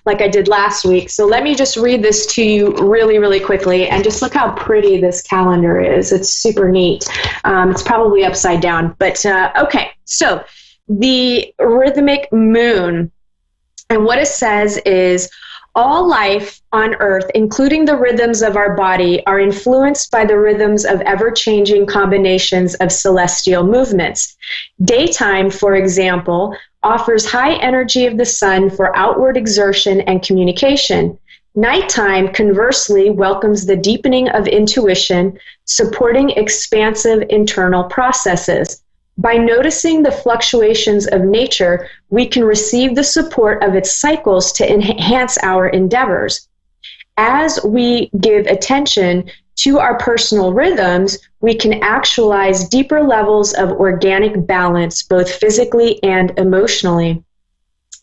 like I did last week. So let me just read this to you really, really quickly. And just look how pretty this calendar is. It's super neat. It's probably upside down. But okay, so the rhythmic moon, and what it says is, all life on Earth, including the rhythms of our body, are influenced by the rhythms of ever-changing combinations of celestial movements. Daytime, for example, offers high energy of the sun for outward exertion and communication. Nighttime, conversely, welcomes the deepening of intuition, supporting expansive internal processes. By noticing the fluctuations of nature, we can receive the support of its cycles to enhance our endeavors. As we give attention to our personal rhythms, we can actualize deeper levels of organic balance, both physically and emotionally.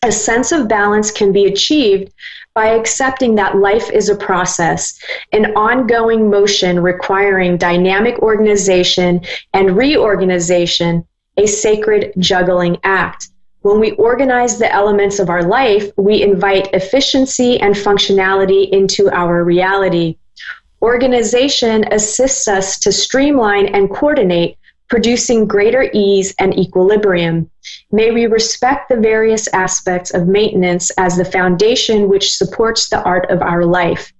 A sense of balance can be achieved by accepting that life is a process, an ongoing motion requiring dynamic organization and reorganization, a sacred juggling act. When we organize the elements of our life, we invite efficiency and functionality into our reality. Organization assists us to streamline and coordinate, producing greater ease and equilibrium. May we respect the various aspects of maintenance as the foundation which supports the art of our life.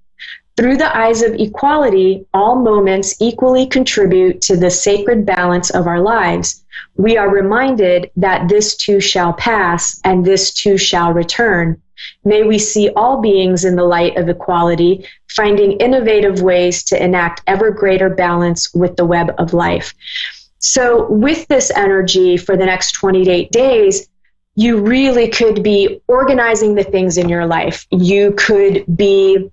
Through the eyes of equality, all moments equally contribute to the sacred balance of our lives. We are reminded that this too shall pass and this too shall return. May we see all beings in the light of equality, finding innovative ways to enact ever greater balance with the web of life. So with this energy for the next 28 days, you really could be organizing the things in your life. You could be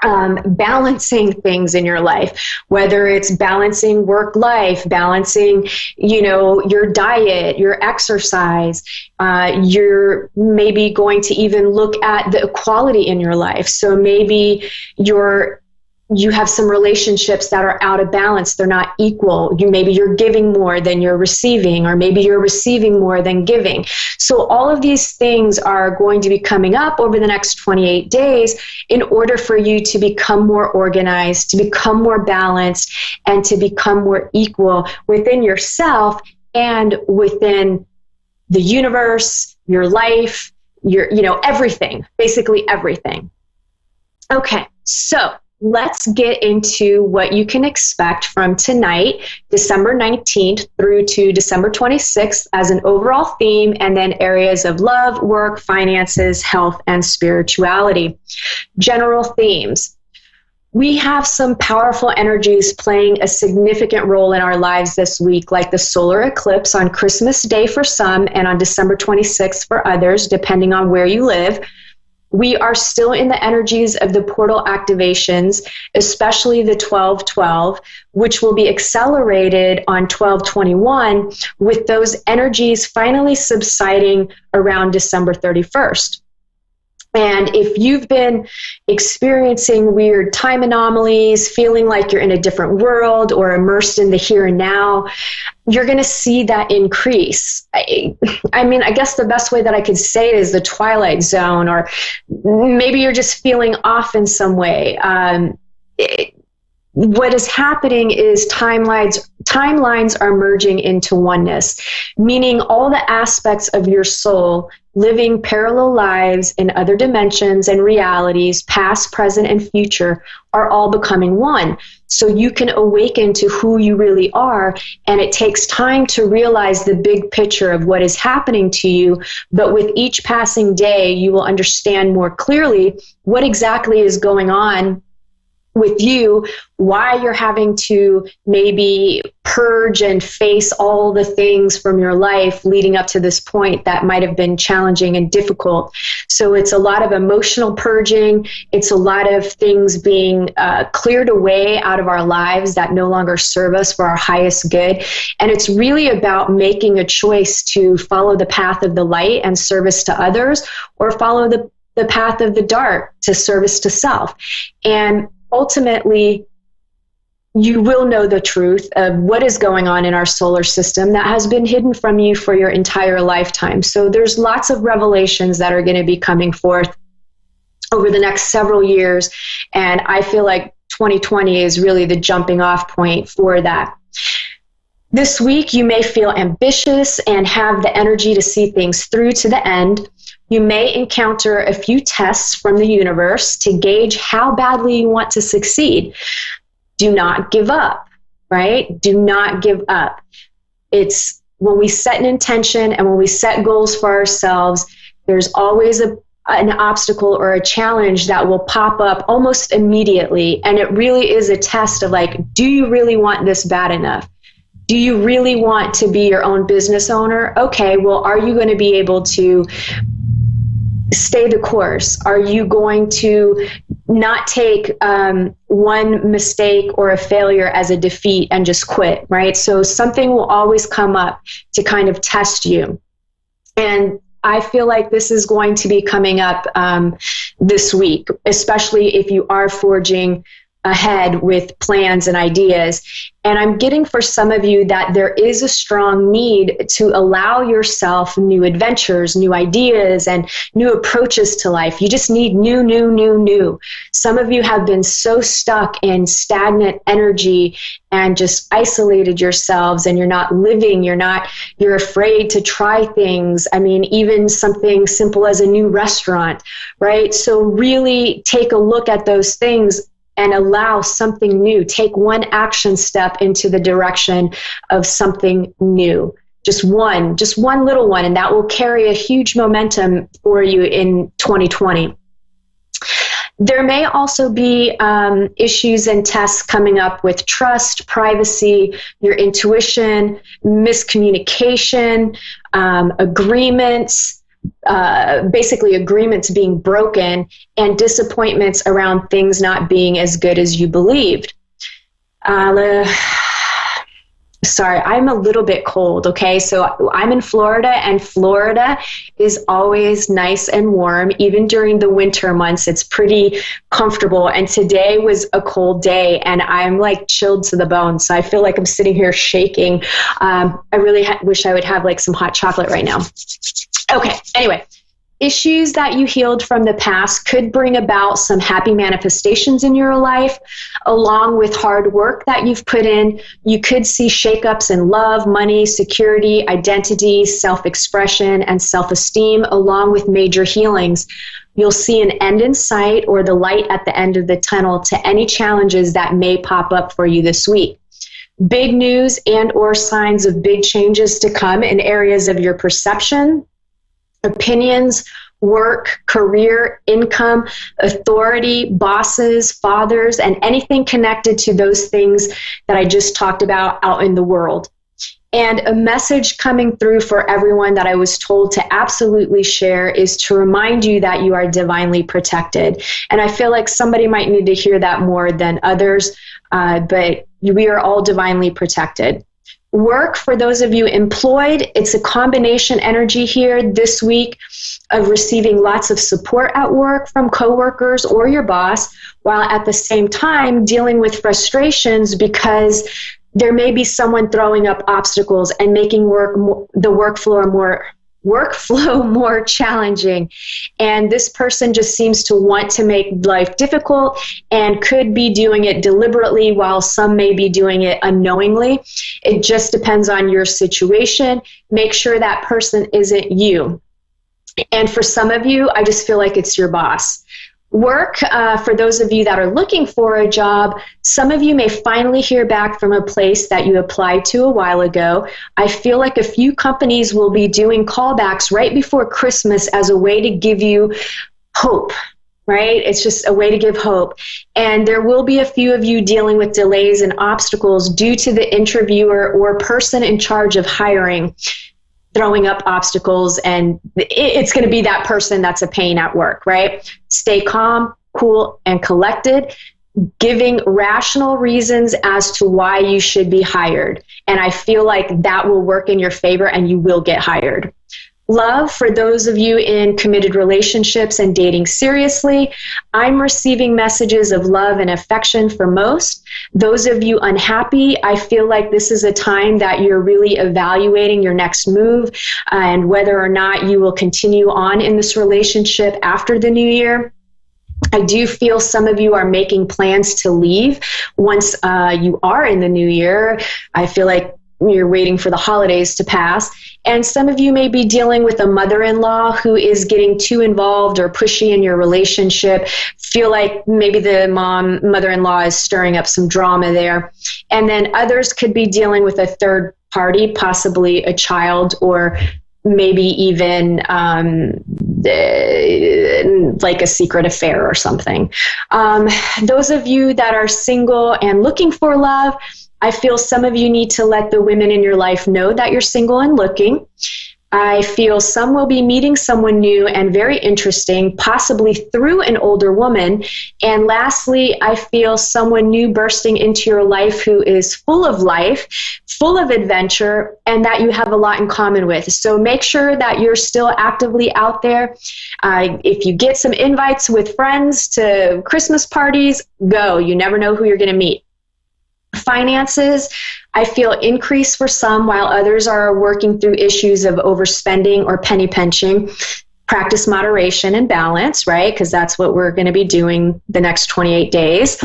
balancing things in your life, whether it's balancing work life, balancing, your diet, your exercise. You're maybe going to even look at the equality in your life. So maybe you have some relationships that are out of balance. They're not equal. Maybe you're giving more than you're receiving, or maybe you're receiving more than giving. So all of these things are going to be coming up over the next 28 days in order for you to become more organized, to become more balanced, and to become more equal within yourself and within the universe, your life, everything, basically everything. Okay, so let's get into what you can expect from tonight, December 19th through to December 26th as an overall theme, and then areas of love, work, finances, health, and spirituality. General themes. We have some powerful energies playing a significant role in our lives this week, like the solar eclipse on Christmas Day for some and on December 26th for others, depending on where you live. We are still in the energies of the portal activations, especially the 12-12, which will be accelerated on 12-21, with those energies finally subsiding around December 31st. And if you've been experiencing weird time anomalies, feeling like you're in a different world or immersed in the here and now, you're going to see that increase. I mean, I guess the best way that I could say it is the twilight zone, or maybe you're just feeling off in some way. What is happening is timelines are merging into oneness, meaning all the aspects of your soul living parallel lives in other dimensions and realities, past, present, and future, are all becoming one. So you can awaken to who you really are, and it takes time to realize the big picture of what is happening to you. But with each passing day, you will understand more clearly what exactly is going on with you, why you're having to maybe purge and face all the things from your life leading up to this point that might have been challenging and difficult. So it's a lot of emotional purging. It's a lot of things being cleared away out of our lives that no longer serve us for our highest good. And it's really about making a choice to follow the path of the light and service to others, or follow the path of the dark to service to self. And ultimately, you will know the truth of what is going on in our solar system that has been hidden from you for your entire lifetime. So there's lots of revelations that are going to be coming forth over the next several years. And I feel like 2020 is really the jumping off point for that. This week, you may feel ambitious and have the energy to see things through to the end. You may encounter a few tests from the universe to gauge how badly you want to succeed. Do not give up, right? Do not give up. It's when we set an intention and when we set goals for ourselves, there's always an obstacle or a challenge that will pop up almost immediately. And it really is a test of like, do you really want this bad enough? Do you really want to be your own business owner? Okay, well, are you going to be able to stay the course? Are you going to not take one mistake or a failure as a defeat and just quit, right? So something will always come up to kind of test you. And I feel like this is going to be coming up this week, especially if you are forging ahead with plans and ideas. And I'm getting for some of you that there is a strong need to allow yourself new adventures, new ideas, and new approaches to life. You just need new. Some of you have been so stuck in stagnant energy and just isolated yourselves, and you're not living, you're afraid to try things. I mean, even something simple as a new restaurant, right? So really take a look at those things and allow something new. Take one action step into the direction of something new. Just one little one, and that will carry a huge momentum for you in 2020. There may also be issues and tests coming up with trust, privacy, your intuition, miscommunication, agreements, basically agreements being broken, and disappointments around things not being as good as you believed. Sorry, I'm a little bit cold, okay? So I'm in Florida, and Florida is always nice and warm. Even during the winter months, it's pretty comfortable. And today was a cold day, and I'm like chilled to the bone. So I feel like I'm sitting here shaking. I really wish I would have like some hot chocolate right now. Okay, anyway, issues that you healed from the past could bring about some happy manifestations in your life, along with hard work that you've put in. You could see shakeups in love, money, security, identity, self-expression, and self-esteem, along with major healings. You'll see an end in sight, or the light at the end of the tunnel, to any challenges that may pop up for you this week. Big news and or signs of big changes to come in areas of your perception, opinions, work, career, income, authority, bosses, fathers, and anything connected to those things that I just talked about out in the world. And a message coming through for everyone that I was told to absolutely share is to remind you that you are divinely protected. And I feel like somebody might need to hear that more than others, but we are all divinely protected. Work, for those of you employed, it's a combination energy here this week of receiving lots of support at work from coworkers or your boss, while at the same time dealing with frustrations because there may be someone throwing up obstacles and making the workflow more challenging. And this person just seems to want to make life difficult and could be doing it deliberately, while some may be doing it unknowingly. It just depends on your situation. Make sure that person isn't you. And for some of you, I just feel like it's your boss. Work, for those of you that are looking for a job, some of you may finally hear back from a place that you applied to a while ago. I feel like a few companies will be doing callbacks right before Christmas as a way to give you hope, right? It's just a way to give hope. And there will be a few of you dealing with delays and obstacles due to the interviewer or person in charge of hiring throwing up obstacles, and it's going to be that person that's a pain at work, right? Stay calm, cool, and collected, giving rational reasons as to why you should be hired. And I feel like that will work in your favor and you will get hired. Love, for those of you in committed relationships and dating seriously, I'm receiving messages of love and affection for most. Those of you unhappy, I feel like this is a time that you're really evaluating your next move and whether or not you will continue on in this relationship after the new year. I do feel some of you are making plans to leave once you are in the new year. I feel like you're waiting for the holidays to pass. And some of you may be dealing with a mother-in-law who is getting too involved or pushy in your relationship. Feel like maybe the mother-in-law is stirring up some drama there. And then others could be dealing with a third party, possibly a child, or maybe even like a secret affair or something. Those of you that are single and looking for love, I feel some of you need to let the women in your life know that you're single and looking. I feel some will be meeting someone new and very interesting, possibly through an older woman. And lastly, I feel someone new bursting into your life who is full of life, full of adventure, and that you have a lot in common with. So make sure that you're still actively out there. If you get some invites with friends to Christmas parties, go. You never know who you're going to meet. Finances, I feel increase for some, while others are working through issues of overspending or penny pinching. Practice moderation and balance, right? Because that's what we're going to be doing the next 28 days.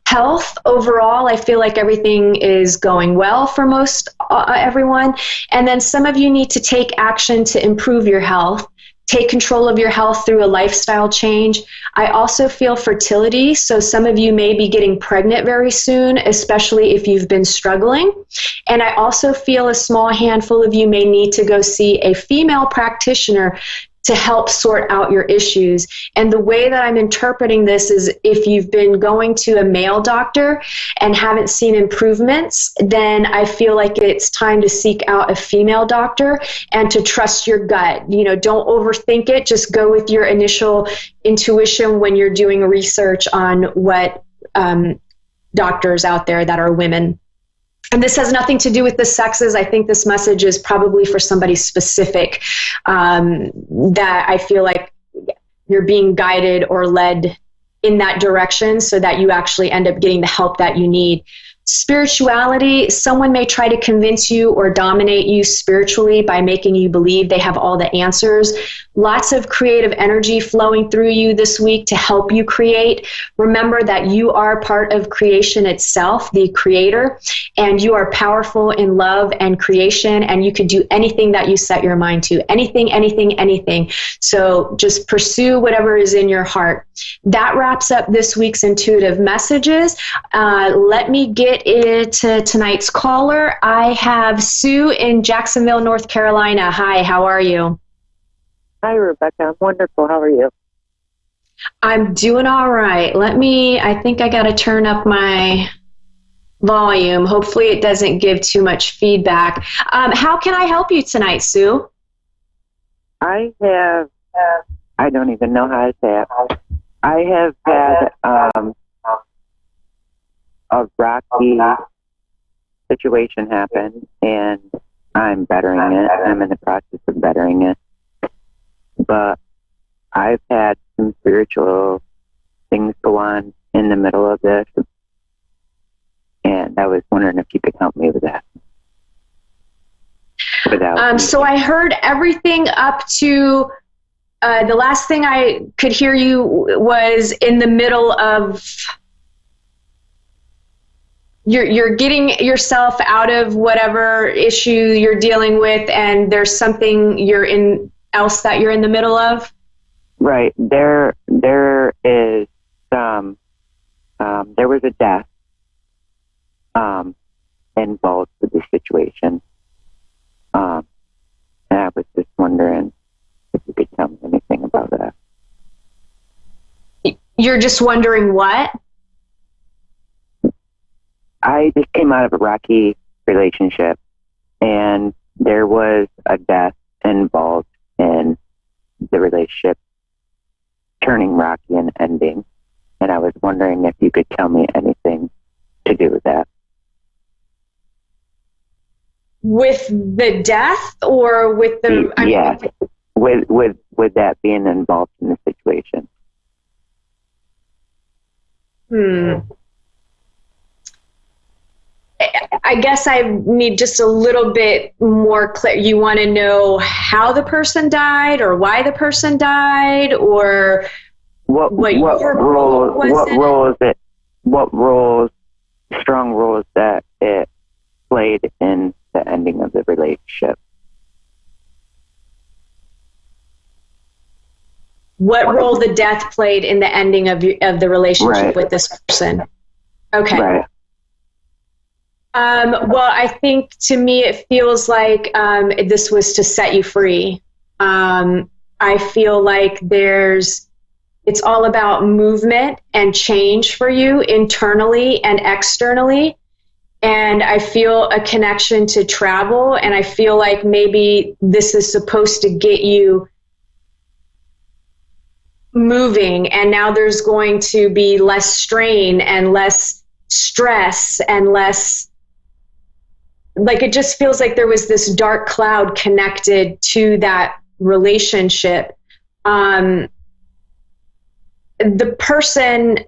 Health, overall, I feel like everything is going well for most everyone. And then some of you need to take action to improve your health. Take control of your health through a lifestyle change. I also feel fertility, so some of you may be getting pregnant very soon, especially if you've been struggling. And I also feel a small handful of you may need to go see a female practitioner to help sort out your issues. And the way that I'm interpreting this is if you've been going to a male doctor and haven't seen improvements, then I feel like it's time to seek out a female doctor and to trust your gut. You know, don't overthink it. Just go with your initial intuition when you're doing research on what doctors out there that are women. And this has nothing to do with the sexes. I think this message is probably for somebody specific, that I feel like you're being guided or led in that direction so that you actually end up getting the help that you need. Spirituality, someone may try to convince you or dominate you spiritually by making you believe they have all the answers. Lots of creative energy flowing through you this week to help you create. Remember that you are part of creation itself, the creator, and you are powerful in love and creation, and you can do anything that you set your mind to. Anything, anything, anything. So just pursue whatever is in your heart. That wraps up this week's intuitive messages. Let me get to tonight's caller. I have Sue in Jacksonville, North Carolina. Hi, how are you? Hi, Rebecca. I'm wonderful. How are you? I'm doing all right. I think I got to turn up my volume. Hopefully it doesn't give too much feedback. How can I help you tonight, Sue? I don't even know how to say it. I have had a rocky situation happen, and I'm bettering it. I'm in the process of bettering it. But I've had some spiritual things go on in the middle of this, and I was wondering if you could help me with that. So I heard everything up to the last thing I could hear you was in the middle of you're getting yourself out of whatever issue you're dealing with, and there's something else that you're in the middle of. Right. There is some. There was a death involved with the situation. And I was just wondering if you could tell me anything about that. You're just wondering what? I just came out of a rocky relationship, and there was a death involved in the relationship turning rocky and ending. And I was wondering if you could tell me anything to do with that. With the death, or with the? With that being involved in the situation. I guess I need just a little bit more clear. You want to know how the person died, or why the person died, or what strong roles that it played in the ending of the relationship. What role the death played in the ending of the relationship with this person? Okay. Right. Well, I think to me it feels like this was to set you free. I feel like it's all about movement and change for you internally and externally. And I feel a connection to travel, and I feel like maybe this is supposed to get you moving, and now there's going to be less strain and less stress and less, like, it just feels like there was this dark cloud connected to that relationship. The person,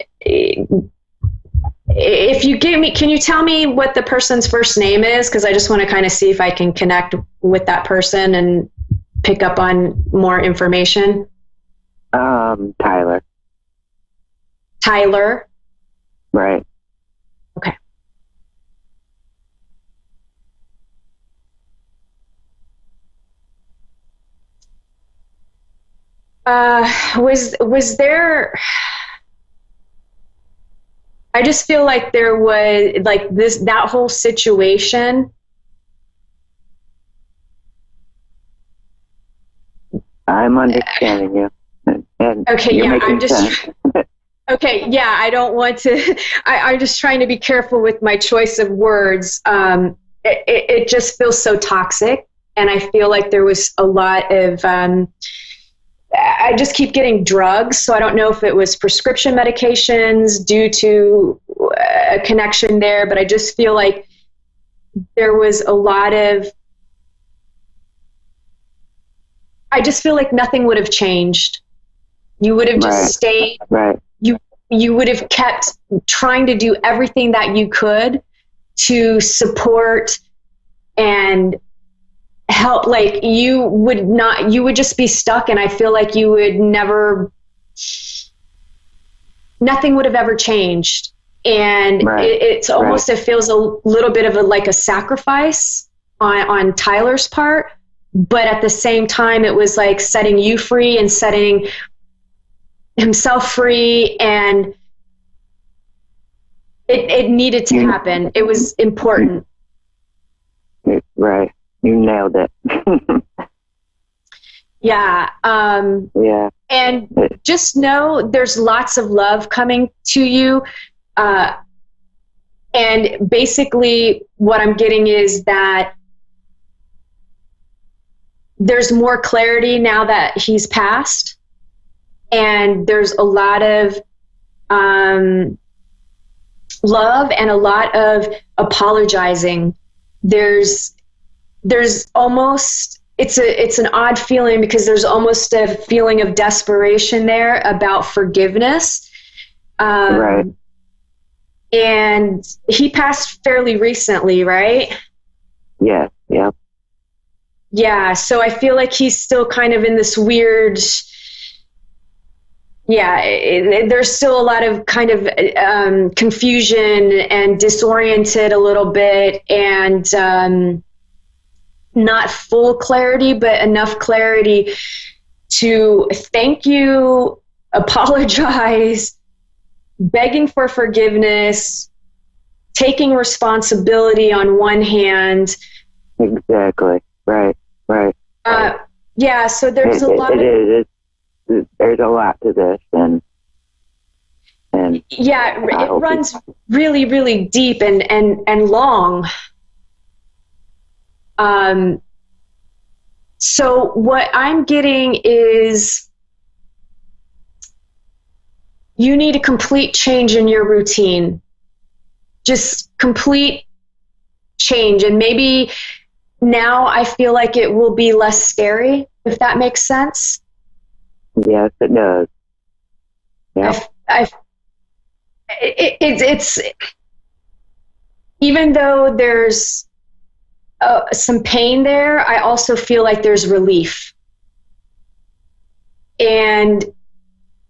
if you can you tell me what the person's first name is? Because I just want to kind of see if I can connect with that person and pick up on more information. Tyler. Tyler? Right. Okay. Was there, I just feel like there was like that whole situation. I'm understanding you. And okay, yeah, I'm just sense. okay, yeah, I don't want to, I'm just trying to be careful with my choice of words. It just feels so toxic, and I feel like there was a lot of, I just keep getting drugs, so I don't know if it was prescription medications due to a connection there, but I just feel like there was a lot of, I just feel like nothing would have changed. You would have just stayed. Right. You would have kept trying to do everything that you could to support and help. Like, you would just be stuck, and I feel like you would nothing would have ever changed. And it's almost, it feels a little bit of like a sacrifice on Tyler's part, but at the same time, it was like setting you free and setting himself free, and it needed to happen. It was important. Right. You nailed it. Yeah. Yeah. And just know there's lots of love coming to you. And basically what I'm getting is that there's more clarity now that he's passed, and there's a lot of love and a lot of apologizing. There's almost, it's an odd feeling because there's almost a feeling of desperation there about forgiveness. Right. And he passed fairly recently, right? Yes. Yep. Yeah. So I feel like he's still kind of in this weird, there's still a lot of kind of confusion and disoriented a little bit, and not full clarity, but enough clarity to thank you, apologize, begging for forgiveness, taking responsibility on one hand. Exactly. Right. Yeah. So there's there's a lot to this, and yeah, it runs really, really deep and long. So what I'm getting is you need a complete change in your routine. Just complete change. And maybe now I feel like it will be less scary, if that makes sense. Yes, it does. Yeah. It's even though there's some pain there, I also feel like there's relief. And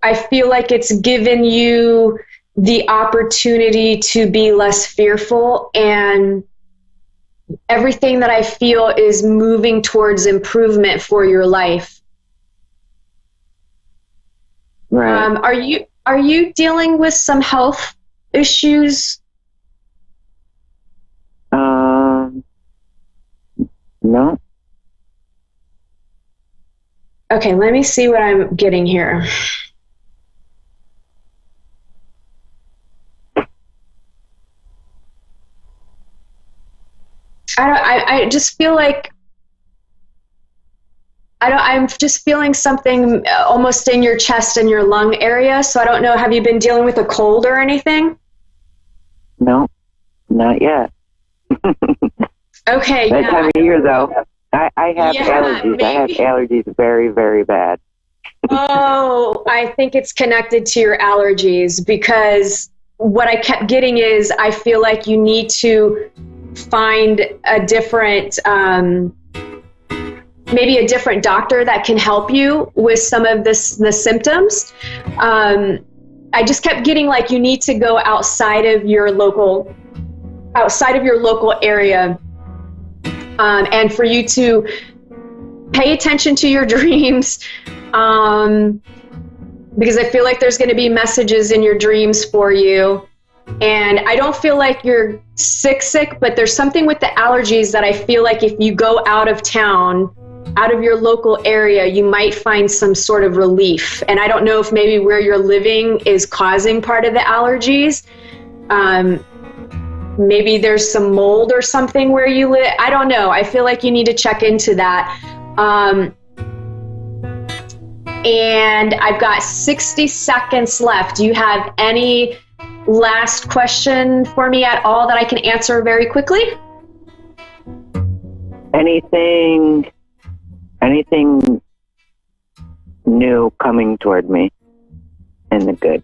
I feel like it's given you the opportunity to be less fearful, and everything that I feel is moving towards improvement for your life. Right. Are you dealing with some health issues? No. Okay, let me see what I'm getting here. I just feel like I'm just feeling something almost in your chest and your lung area. So I don't know, have you been dealing with a cold or anything? No, not yet. Okay. That time of year, though, I have allergies. Maybe. I have allergies very, very bad. Oh, I think it's connected to your allergies, because what I kept getting is I feel like you need to find a different, maybe a different doctor that can help you with some of the symptoms. I just kept getting like you need to go outside of your local area, and for you to pay attention to your dreams, because I feel like there's going to be messages in your dreams for you. And I don't feel like you're sick, but there's something with the allergies that I feel like if you go out of town, out of your local area, you might find some sort of relief. And I don't know if maybe where you're living is causing part of the allergies. Maybe there's some mold or something where you live. I don't know. I feel like you need to check into that. And I've got 60 seconds left. Do you have any last question for me at all that I can answer very quickly? Anything new coming toward me in the good?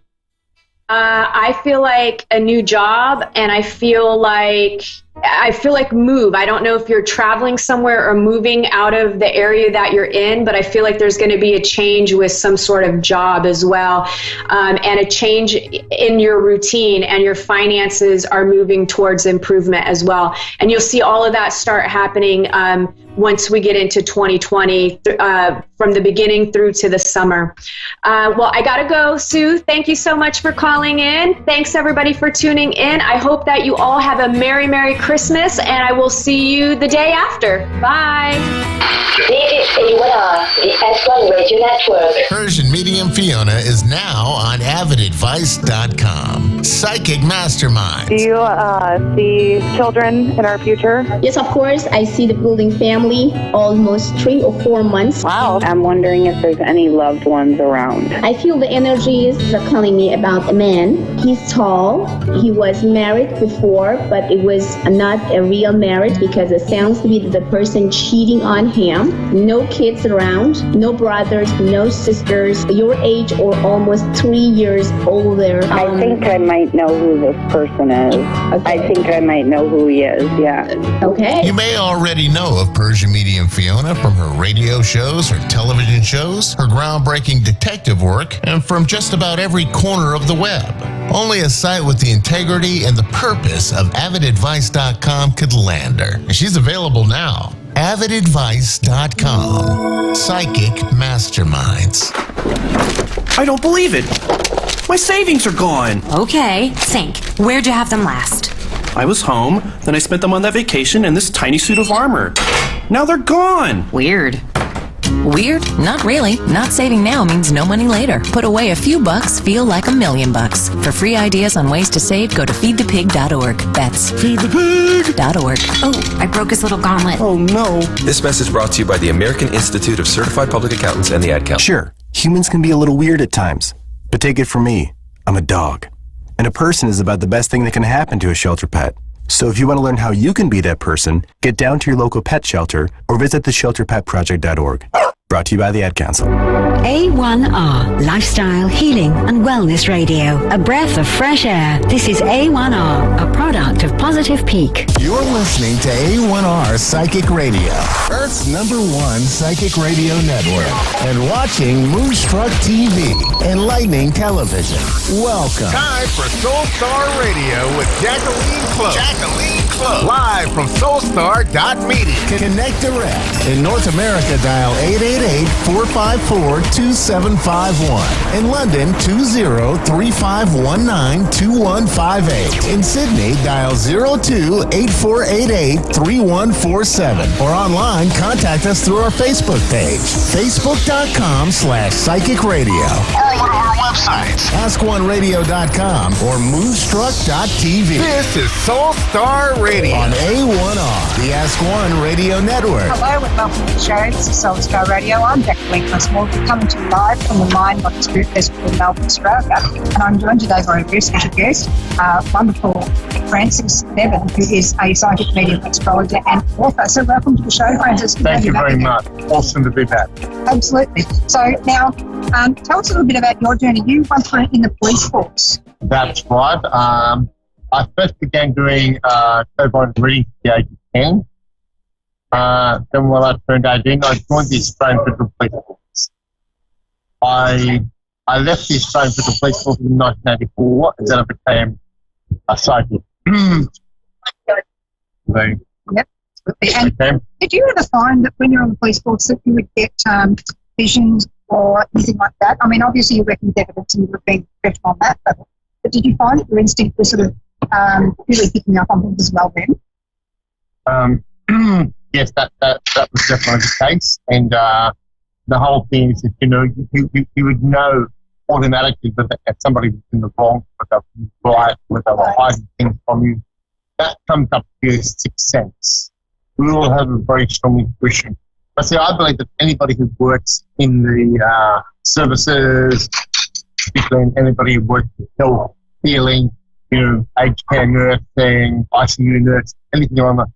I feel like a new job, and I feel like move. I don't know if you're traveling somewhere or moving out of the area that you're in, but I feel like there's going to be a change with some sort of job as well, and a change in your routine, and your finances are moving towards improvement as well. And you'll see all of that start happening once we get into 2020, from the beginning through to the summer. Well, I gotta go, Sue. Thank you so much for calling in. Thanks everybody for tuning in. I hope that you all have a Merry Christmas Christmas, and I will see you the day after. Bye. This is A1R, the S1 Radio Network. Persian Medium Fiona is now on avidadvice.com. Psychic Mastermind. Do you see children in our future? Yes, of course. I see the building family almost 3 or 4 months. Wow. I'm wondering if there's any loved ones around. I feel the energies are calling me about a man. He's tall. He was married before, but it was not a real marriage because it sounds to be the person cheating on him. No kids around, no brothers, no sisters. Your age or almost 3 years older. I think I might know who this person is. Okay. I think I might know who he is, yeah. Okay. You may already know of Persian Medium Fiona from her radio shows, her television shows, her groundbreaking detective work, and from just about every corner of the web. Only a site with the integrity and the purpose of avidadvice.com could land her. She's available now. avidadvice.com. Psychic Masterminds. I don't believe it. My savings are gone. Okay, think. Where'd you have them last? I was home, then I spent them on that vacation in this tiny suit of armor. Now they're gone. Weird. Weird? Not really. Not saving now means no money later. Put away a few bucks, feel like $1,000,000. For free ideas on ways to save, go to feedthepig.org. That's feedthepig.org. Oh, I broke his little gauntlet. Oh no. This message brought to you by the American Institute of Certified Public Accountants and the Ad Council. Sure, humans can be a little weird at times, but take it from me, I'm a dog. And a person is about the best thing that can happen to a shelter pet. So if you want to learn how you can be that person, get down to your local pet shelter or visit theshelterpetproject.org. Brought to you by the Ad Council. A1R, Lifestyle, Healing and Wellness Radio. A breath of fresh air. This is A1R, a product of Positive Peak. You're listening to A1R Psychic Radio, Earth's #1 psychic radio network, and watching Moonstruck TV, Enlightening Television. Welcome. Time for Soul Star Radio with Jacqueline Close. Live from soulstar.media. Connect direct. In North America, dial 888-454-2751. In London, 20-3519-2158. In Sydney, dial 02-8488-3147. Or online, contact us through our Facebook page, facebook.com/psychic radio. Or one of our websites, AskOneRadio.com or Moonstruck.tv. This is Soul Star Radio on A1R, the Ask One Radio Network. Hello and welcome to the show. This is Soul Star Radio. I'm Jacqueline Cosmore. We're coming to you live from the Mind Body Spirit Festival in Melbourne, Australia. And I'm joined today by a very special guest, wonderful Francis Bevan, who is a psychic medium, astrologer and author. So welcome to the show, Francis. Thank you very much. Awesome to be back. Absolutely. So now, tell us a little bit about your journey. You once were in the police force. That's right. I first began doing clairvoyant readings at the age of 10. Then when I turned 18, I joined the Australian Federal Police Force. I left the Australian Federal Police Force in 1984, and then I became a psychic. Yep. And did you ever find that when you're on the police force that you would get visions or anything like that? I mean, obviously you're working with evidence and you were being professional on that level, but did you find that your instinct was sort of really picking up on things as well then? Yes, that was definitely the case. And the whole thing is that, you would know automatically that somebody was in the wrong, whether they were right, whether they were hiding things from you. That comes up to your sixth sense. We all have a very strong intuition. But see, I believe that anybody who works in the services, particularly anybody who works with health, healing, aged care nursing, ICU nurse, anything on that,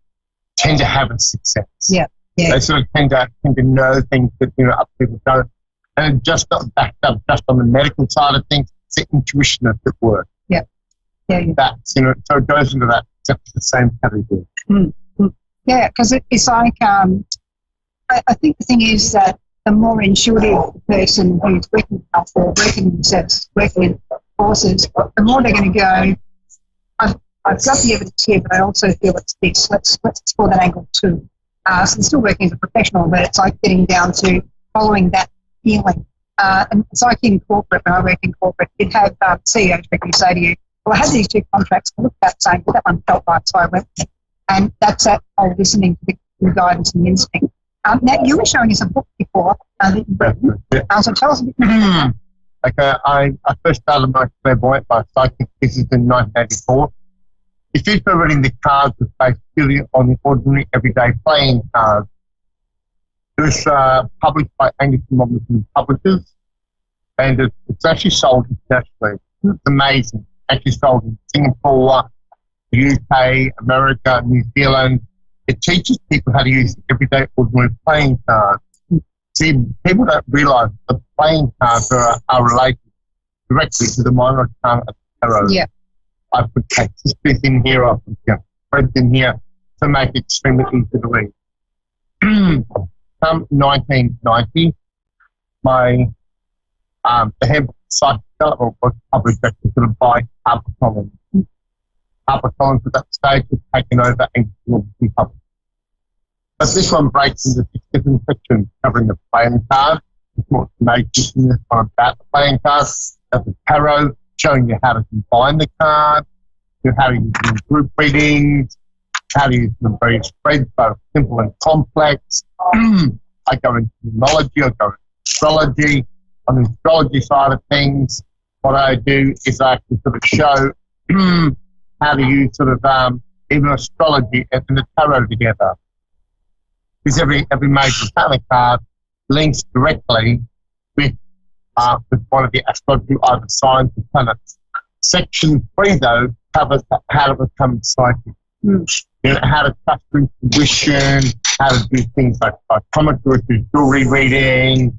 tend to have a sixth sense. Yeah. They sort of tend to know things that other people don't. And just not backed up just on the medical side of things, it's the intuition of the work. Yeah. That's, so it goes into that, it's the same category. Yeah, because it's like, I think the thing is that the more intuitive the person who's working in health or working in service, working in forces, the more they're going to go, I've got the evidence here, but I also feel it's this. Let's explore that angle too. So they're still working as a professional, but it's like getting down to following that feeling. And it's like in corporate, when I work in corporate, you'd have CEOs regularly say to you, well, I had these 2 contracts, I looked at saying, well, that one felt right, so I went with it. And that's that whole listening to the guidance and instinct. Now, you were showing us a book before that you've written. So tell us a bit more. Okay, I first started my clairvoyant, my psychic business in 1984. If you've been reading the cards with based purely on the ordinary, everyday playing cards, it was published by Angus and Robinson Publishers, and it's actually sold internationally. It's amazing. Actually sold in Singapore, the UK, America, New Zealand. It teaches people how to use everyday ordinary playing cards. See, people don't realise that playing cards are related directly to the minor arcana of tarot. Yeah. I put sisters in here, I put friends in here to make it extremely easy to read. Come 1990, my the head psychic development was published by HarperCollins. HarperCollins at that stage was taken over and will be published. But this one breaks into 6 different sections covering the playing card. It's more information in this one about the playing cards. There's the tarot, showing you how to combine the cards, how to use them in group readings, how to use them in various spreads, both simple and complex. I go into numerology, I go into astrology. On the astrology side of things, what I do is I can sort of show how to use sort of even astrology and the tarot together. Because every major tarot card links directly with one of the astrology either signs or planets. Section 3, though, covers how to become psychic. You know, how to trust your intuition, how to do things like psychometry, which is jewelry reading,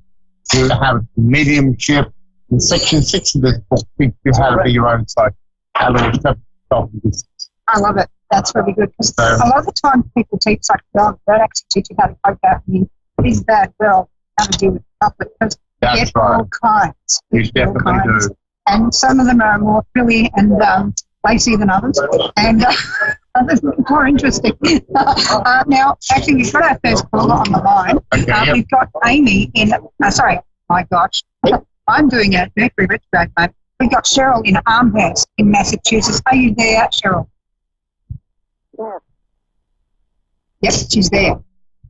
how to do mediumship. And Section 6 of this book teaches you how to be your own psychic, how to accept yourself in this. I love it. That's really good. Because a lot of the time people teach psychedelics, they don't actually teach you how to cope out in is that well, how to deal with public. Because you get all kinds. You definitely do. And some of them are more frilly and lacy than others. And others are more interesting. Now, actually, we've got our first caller on the line. Okay, We've got Amy in, sorry, my gosh. I'm doing a Mercury retrograde, mate. We've got Cheryl in Amherst in Massachusetts. Are you there, Cheryl? Yes. Yes, she's there.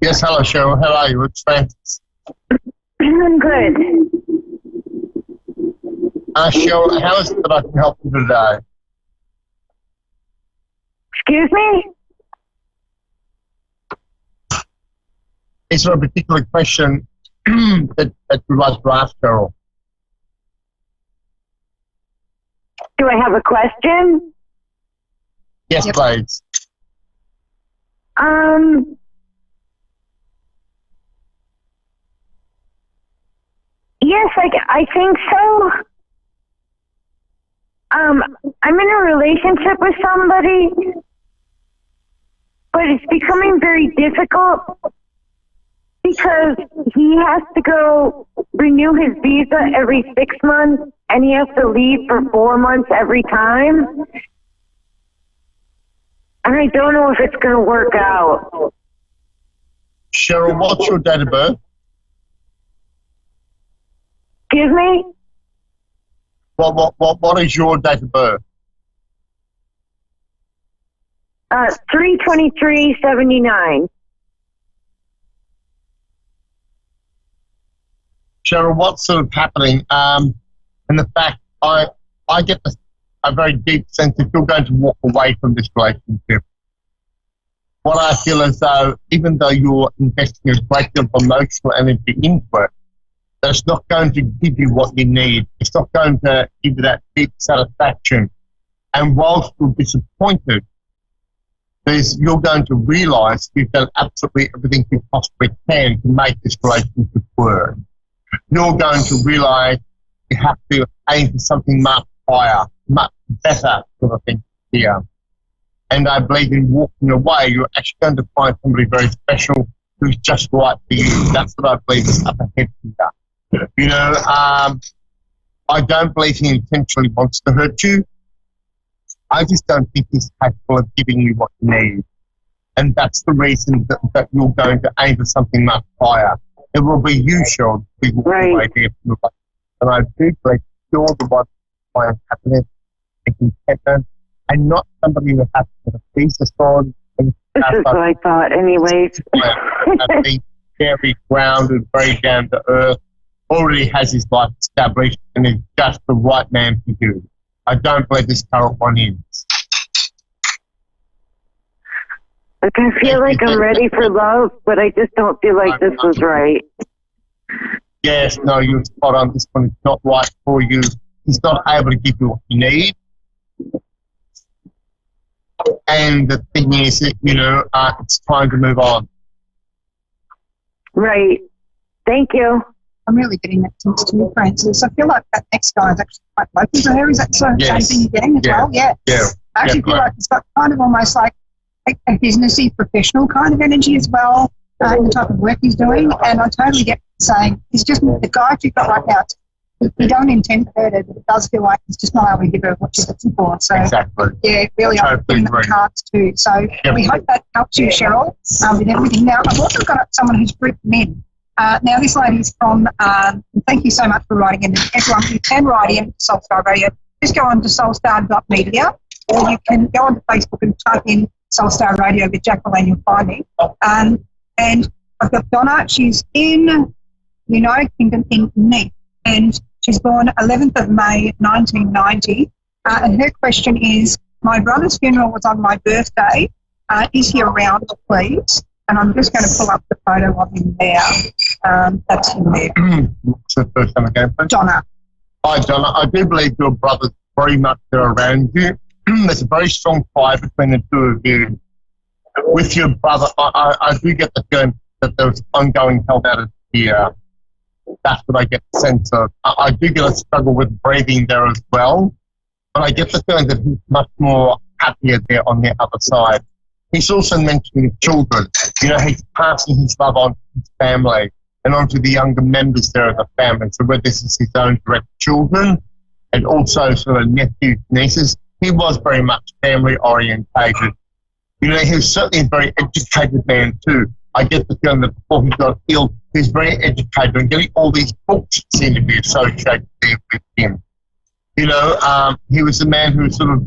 Yes, hello, Cheryl. How are you? It's Francis. I'm good. Cheryl, how is it that I can help you today? Excuse me? Is there a particular question that you'd like to ask, Cheryl? Do I have a question? Yes, please. Yes, I think so. I'm in a relationship with somebody, but it's becoming very difficult because he has to go renew his visa every 6 months, and he has to leave for 4 months every time. And I don't know if it's going to work out. Cheryl, what's your date of birth? Excuse me? What is your date of birth? 3/23/79. Cheryl, what's sort of happening? And the fact I get a very deep sense that you're going to walk away from this relationship. What I feel as though, even though you're investing a great deal of emotional energy into it, that's not going to give you what you need. It's not going to give you that deep satisfaction. And whilst you're disappointed, you're going to realise you've done absolutely everything you possibly can to make this relationship work. You're going to realise you have to aim for something much higher, much better sort of thing here. And I believe in walking away, you're actually going to find somebody very special who's just right for you. That's what I believe is up ahead here. You know, I don't believe he intentionally wants to hurt you. I just don't think he's capable of giving you what you need. And that's the reason that you're going to aim for something much higher. It will be you, Sean, who will walk away there from the light. And I do believe you're the one who finds happiness and contentment, and not somebody who has to put a thesis on and This is what I thought, anyways. I think very grounded, very down to earth, already has his life established, and is just the right man for you. I don't believe this current one is. Like, I feel like I'm ready for love, but I just don't feel like this was right. Yes, no, you're spot on. This one is not right for you. He's not able to give you what you need. And the thing is that, it's time to move on. Right. Thank you. I'm really getting that sense too, Francis. I feel like that next guy is actually quite local to her. Is that the same thing you're getting as well? Yeah. I actually feel like it's got kind of almost like a businessy, professional kind of energy as well, in the type of work he's doing. And I totally get saying it's just the guy you've got right now. You don't intend to hurt her, but it does feel like it's just not able to give her what she's looking for. So, yeah, really, I'm putting the cards too. So, we hope that helps you, Cheryl, with everything. Now, I've also got someone who's written in. Now, this lady's from, thank you so much for writing in. Everyone, you can write in Soulstar Radio. Just go on to soulstar.media, or you can go on to Facebook and type in Soulstar Radio with Jacqueline, you'll find me. And I've got Donna. She's in United Kingdom in Neath, and she's born 11th of May 1990. And her question is, my brother's funeral was on my birthday. Is he around, please? And I'm just going to pull up the photo of him there. That's him there. What's the first time again, please? Donna. Hi, Donna. I do believe your brother's very much there around you. There's a very strong tie between the two of you. With your brother, I do get the feeling that there's ongoing health out of here. That's what I get the sense of. I do get a struggle with breathing there as well, but I get the feeling that he's much more happier there on the other side. He's also mentioning children. He's passing his love on to his family and on to the younger members there of the family. So whether this is his own direct children and also sort of nephews, nieces, he was very much family orientated. He was certainly a very educated man too. I get the feeling that before he got ill, he was very educated and getting all these books seem to be associated there with him. He was a man who sort of,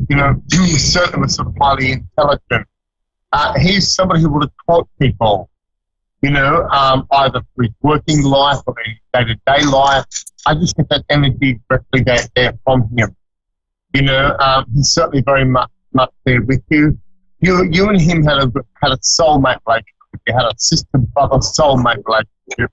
certainly was sort of highly intelligent. He's somebody who would have taught people, either through his working life or his day-to-day life. I just get that energy directly there from him. He's certainly very much there with you. You and him had a soulmate relationship. You had a sister-brother soulmate relationship,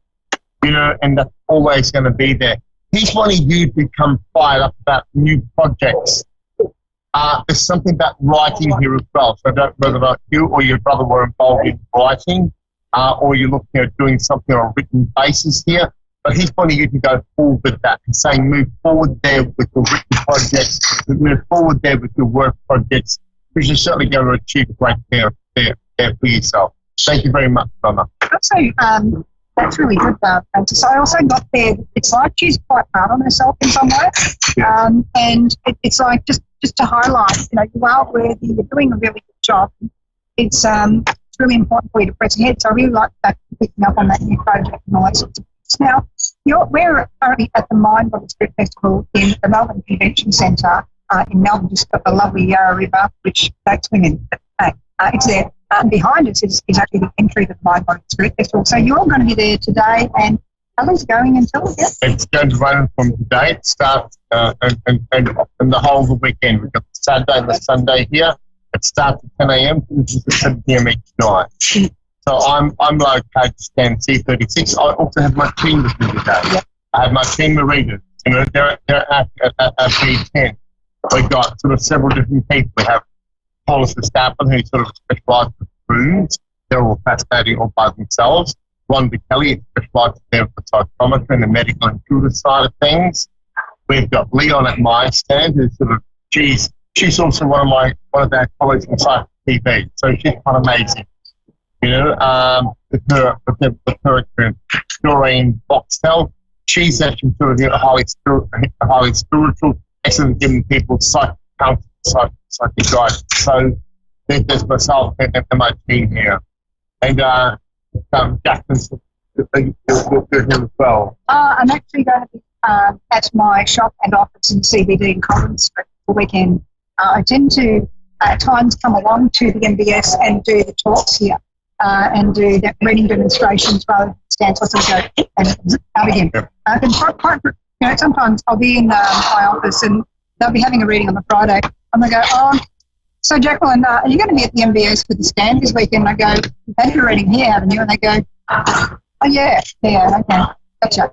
and that's always going to be there. He's wanting you to become fired up about new projects. There's something about writing here as well. So I don't know whether you or your brother were involved in writing, or you're looking at doing something on a written basis here. But he's wanting you to go forward with that and saying move forward there with your written projects, move forward there with your work projects, because you're certainly going to achieve great there for yourself. Thank you very much, Donna. Also, that's really good, Francis. I also got there, it's like she's quite hard on herself in some way. And it's like just to highlight, you are worthy, you're doing a really good job. It's really important for you to press ahead. So I really like that, picking up on that new project and all that sorts of things. Now, we're currently at the Mind Body Spirit Festival in the Melbourne Convention Centre in Melbourne, just got the lovely Yarra River, which that's swinging. It's there. Behind us is actually the entry to the Mind Body Spirit Festival. So you're all going to be there today, and how long is it going until? Yeah? It's going to run from today. It starts and the whole of the weekend. We've got the Saturday and the Sunday here. It starts at 10 a.m. finishes at 7 p.m. each night. So I'm located stand C36. I also have my team with me today. I have my team of readers. They're at B10. We've got sort of several different people. We have Paulus Verstappen, who sort of specialises in rooms. They're all fascinating all by themselves. Ron Kelly specialises there for psychometry and the medical intuitive side of things. We've got Leon at my stand, who's sort of she's also one of our colleagues in Psych TV, so she's quite amazing. With her experience. Doreen Boxtel, she's actually sort of highly spiritual, excellent giving people psychic counsel, psychic guidance. So there's myself and my team here. And Jackson's here as well. I'm actually going to be at my shop and office in CBD in Collins for the weekend. I tend to at times come along to the MBS and do the talks here and do the reading demonstrations rather than stand so I go and out again. Sometimes I'll be in my office and they'll be having a reading on the Friday and they go, oh, so Jacqueline, are you going to be at the MBS for the stand this weekend? I go, you've had your reading here, haven't you? And they go, oh, yeah, okay, gotcha.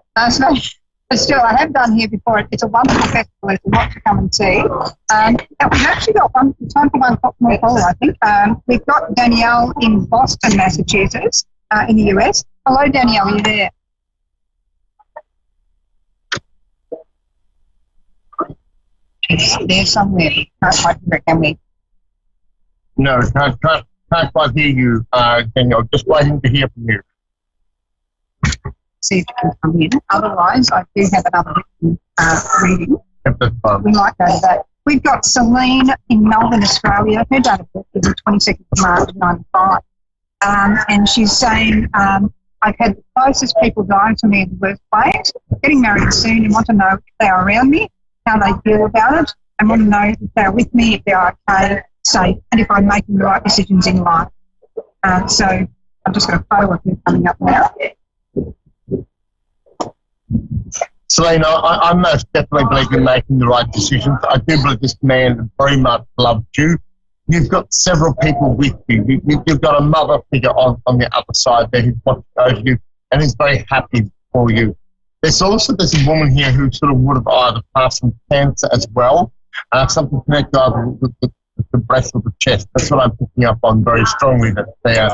But still, I have done here before. It's a wonderful festival. It's a lot to come and see. And we've actually got time for one more caller, I think. We've got Danielle in Boston, Massachusetts, in the US. Hello, Danielle, are you there? She's there somewhere. Can't quite hear it, can we? No, can't quite hear you, Danielle. Just waiting to hear from you. See if it can come in. Otherwise, I do have another reading. We might go to that. We've got Celine in Melbourne, Australia. Her date of birth is the 22nd of March, 95. And she's saying, I've had the closest people dying to me in the workplace, getting married soon and want to know if they are around me, how they feel about it, and want to know if they're with me, if they're okay, safe, and if I'm making the right decisions in life. So I've just got a photo of her coming up now. Selena, I most definitely believe you're making the right decisions. I do believe this man very much loved you. You've got several people with you. You've got a mother figure on the other side there who's watching over you and is very happy for you. There's a woman here who sort of would have either passed from cancer as well, something connected either with the breast or the chest. That's what I'm picking up on very strongly that's there.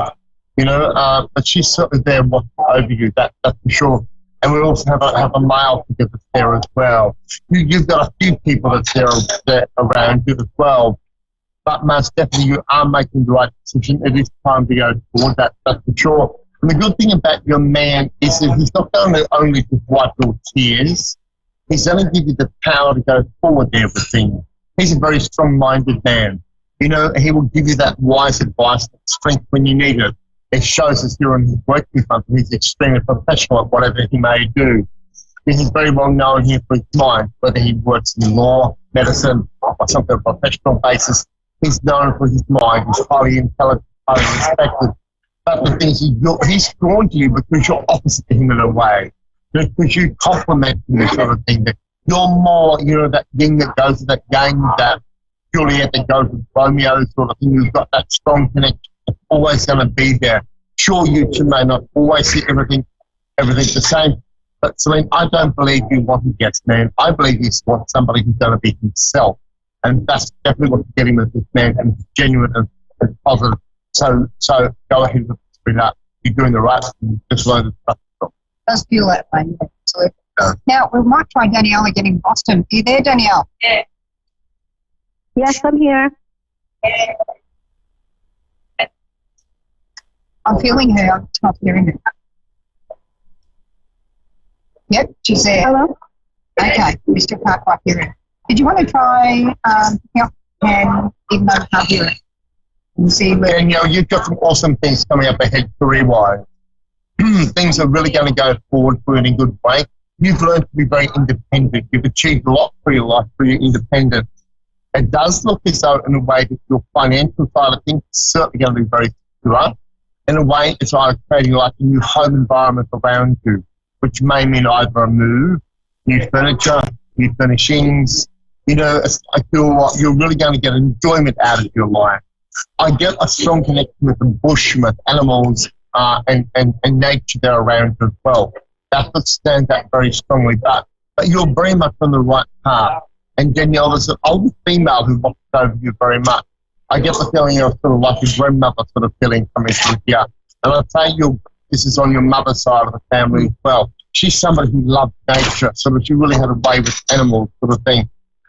But she's certainly there watching over you, that's for sure. And we also have a male figure that's there as well. You've got a few people that's there around you as well. But most definitely you are making the right decision. It is time to go forward, that's for sure. And the good thing about your man is that he's not going to only just wipe your tears. He's going to give you the power to go forward there with things. He's a very strong-minded man. He will give you that wise advice, that strength when you need it. It shows us here in his working front that he's extremely professional at whatever he may do. He's very well known here for his mind, whether he works in law, medicine, or something on a professional basis. He's known for his mind. He's highly intelligent, highly respected. But the thing is, he's drawn to you because you're opposite to him in a way. Because you complement him, this sort of thing. That you're more, that thing that goes to that game, that Juliet that goes with Romeo sort of thing. You've got that strong connection. Always going to be there. Sure, you two may not always see everything the same, but Celine, I don't believe you want a yes man. I believe you want somebody who's going to be himself, and that's definitely what you're getting with this man, and it's genuine and positive. So go ahead with it. You're doing the right thing. Just learn to trust yourself. Does feel that way. Absolutely. Now we might try Danielle again in Boston. Are you there, Danielle? Yeah. Yes, I'm here. I'm feeling her. I'm not hearing her. Yep, she's there. Hello? Okay, we still can't quite hear her. Did you want to try help and even though we can't hear it? And see where... Danielle, you've got some awesome things coming up ahead career-wise. Things are really going to go forward for you in a good way. You've learned to be very independent. You've achieved a lot for your life through your independence. It does look as though in a way that your financial side of things is certainly going to be very secure. In a way, it's either creating like a new home environment around you, which may mean either a move, new furniture, new furnishings. I feel like you're really going to get enjoyment out of your life. I get a strong connection with the bush, with animals, and nature there around you as well. That stands out very strongly. But you're very much on the right path. And Danielle, there's an older female who watches over you very much. I get the feeling you're sort of like a grandmother sort of feeling coming through here. And I'd say this is on your mother's side of the family as well. She's somebody who loved nature, so that she really had a way with animals sort of thing.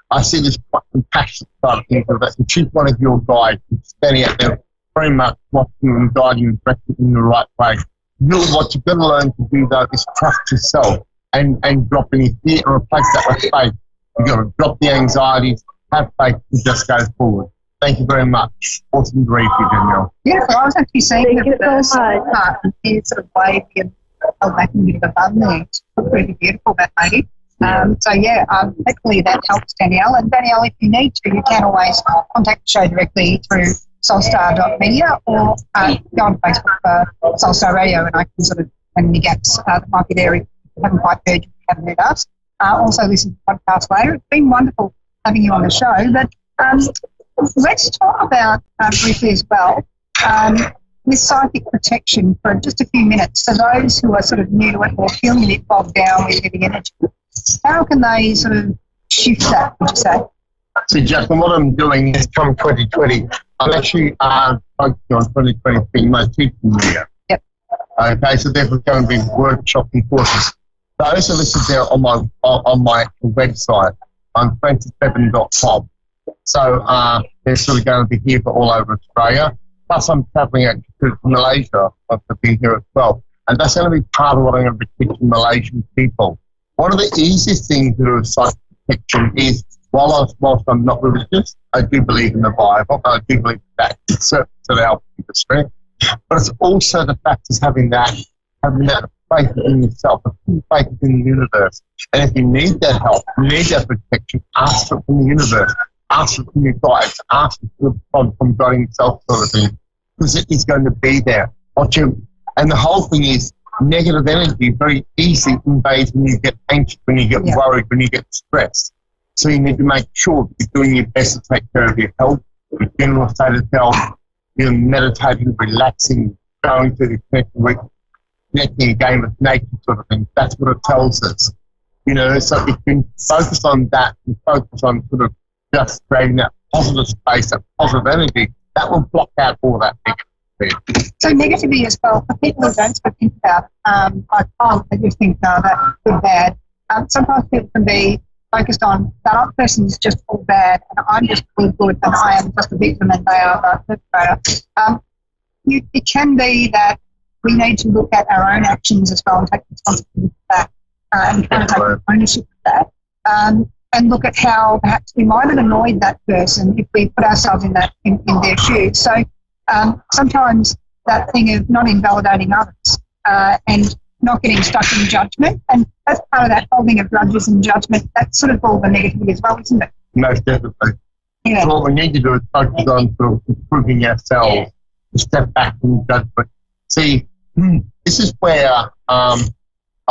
I see this quite compassionate side of things with that. And she's one of your guides, standing out there very much watching you and guiding you and directing you in the right way. What you've got to learn to do, though, is trust yourself and drop any fear and replace that with faith. You've got to drop the anxieties, have faith, and just go forward. Thank you very much. Awesome to read you, Danielle. Beautiful. I was actually saying Thank you so much. And sort of waving and held back a bit of a bum there. It's pretty beautiful, that lady. Hopefully that helps Danielle. And Danielle, if you need to, you can always contact the show directly through soulstar.media or go on Facebook for Soulstar Radio, and I can sort of fill any gaps that might be there if you haven't quite heard, you haven't heard us. Also listen to the podcast later. It's been wonderful having you on the show. But let's talk about briefly as well with psychic protection for just a few minutes. For those who are sort of new to it or feeling a bit bogged down with heavy energy, how can they sort of shift that, would you say? See, Justin, what I'm doing is come 2020, I'm actually focusing on 2020 being my teaching year. Yep. Okay, so there's going to be workshop and courses. Those are listed there on my website on francisbevan.com. So they're sort of going to be here for all over Australia. Plus, I'm travelling out to Malaysia for being here as well. And that's going to be part of what I'm going to be teaching Malaysian people. One of the easiest things to do with psychic protection is, whilst I'm not religious, I do believe in the Bible. I do believe that it's to help you the strength. But it's also the fact is having that faith in yourself, faith in the universe. And if you need that help, you need that protection, ask for it from the universe, ask for it from your guides, ask for it from God himself, sort of thing, because it is going to be there. And the whole thing is, negative energy very easily invades when you get anxious, when you get worried, when you get stressed. So you need to make sure that you're doing your best to take care of your health, your general state of health, you're meditating, relaxing, going to the connecting again with nature sort of thing. That's what it tells us. You know, so if you can focus on that and focus on sort of just creating that positive space, that positive energy, that will block out all that negativity. So negativity as well, for people who don't think about, I just think that good, bad. Sometimes people can be focused on that other person's just all bad and I'm just all good and I am just a victim and they are the perpetrator. It can be that we need to look at our own actions as well and take responsibility for that and kind of take ownership of that. And look at how perhaps we might have annoyed that person if we put ourselves in their shoes. So sometimes that thing of not invalidating others and not getting stuck in judgment, and that's part of that holding of grudges and judgment. That's sort of all the negativity as well, isn't it? Most definitely. Yeah. So what we need to do is focus on sort of improving ourselves, to step back from judgment. See, this is where a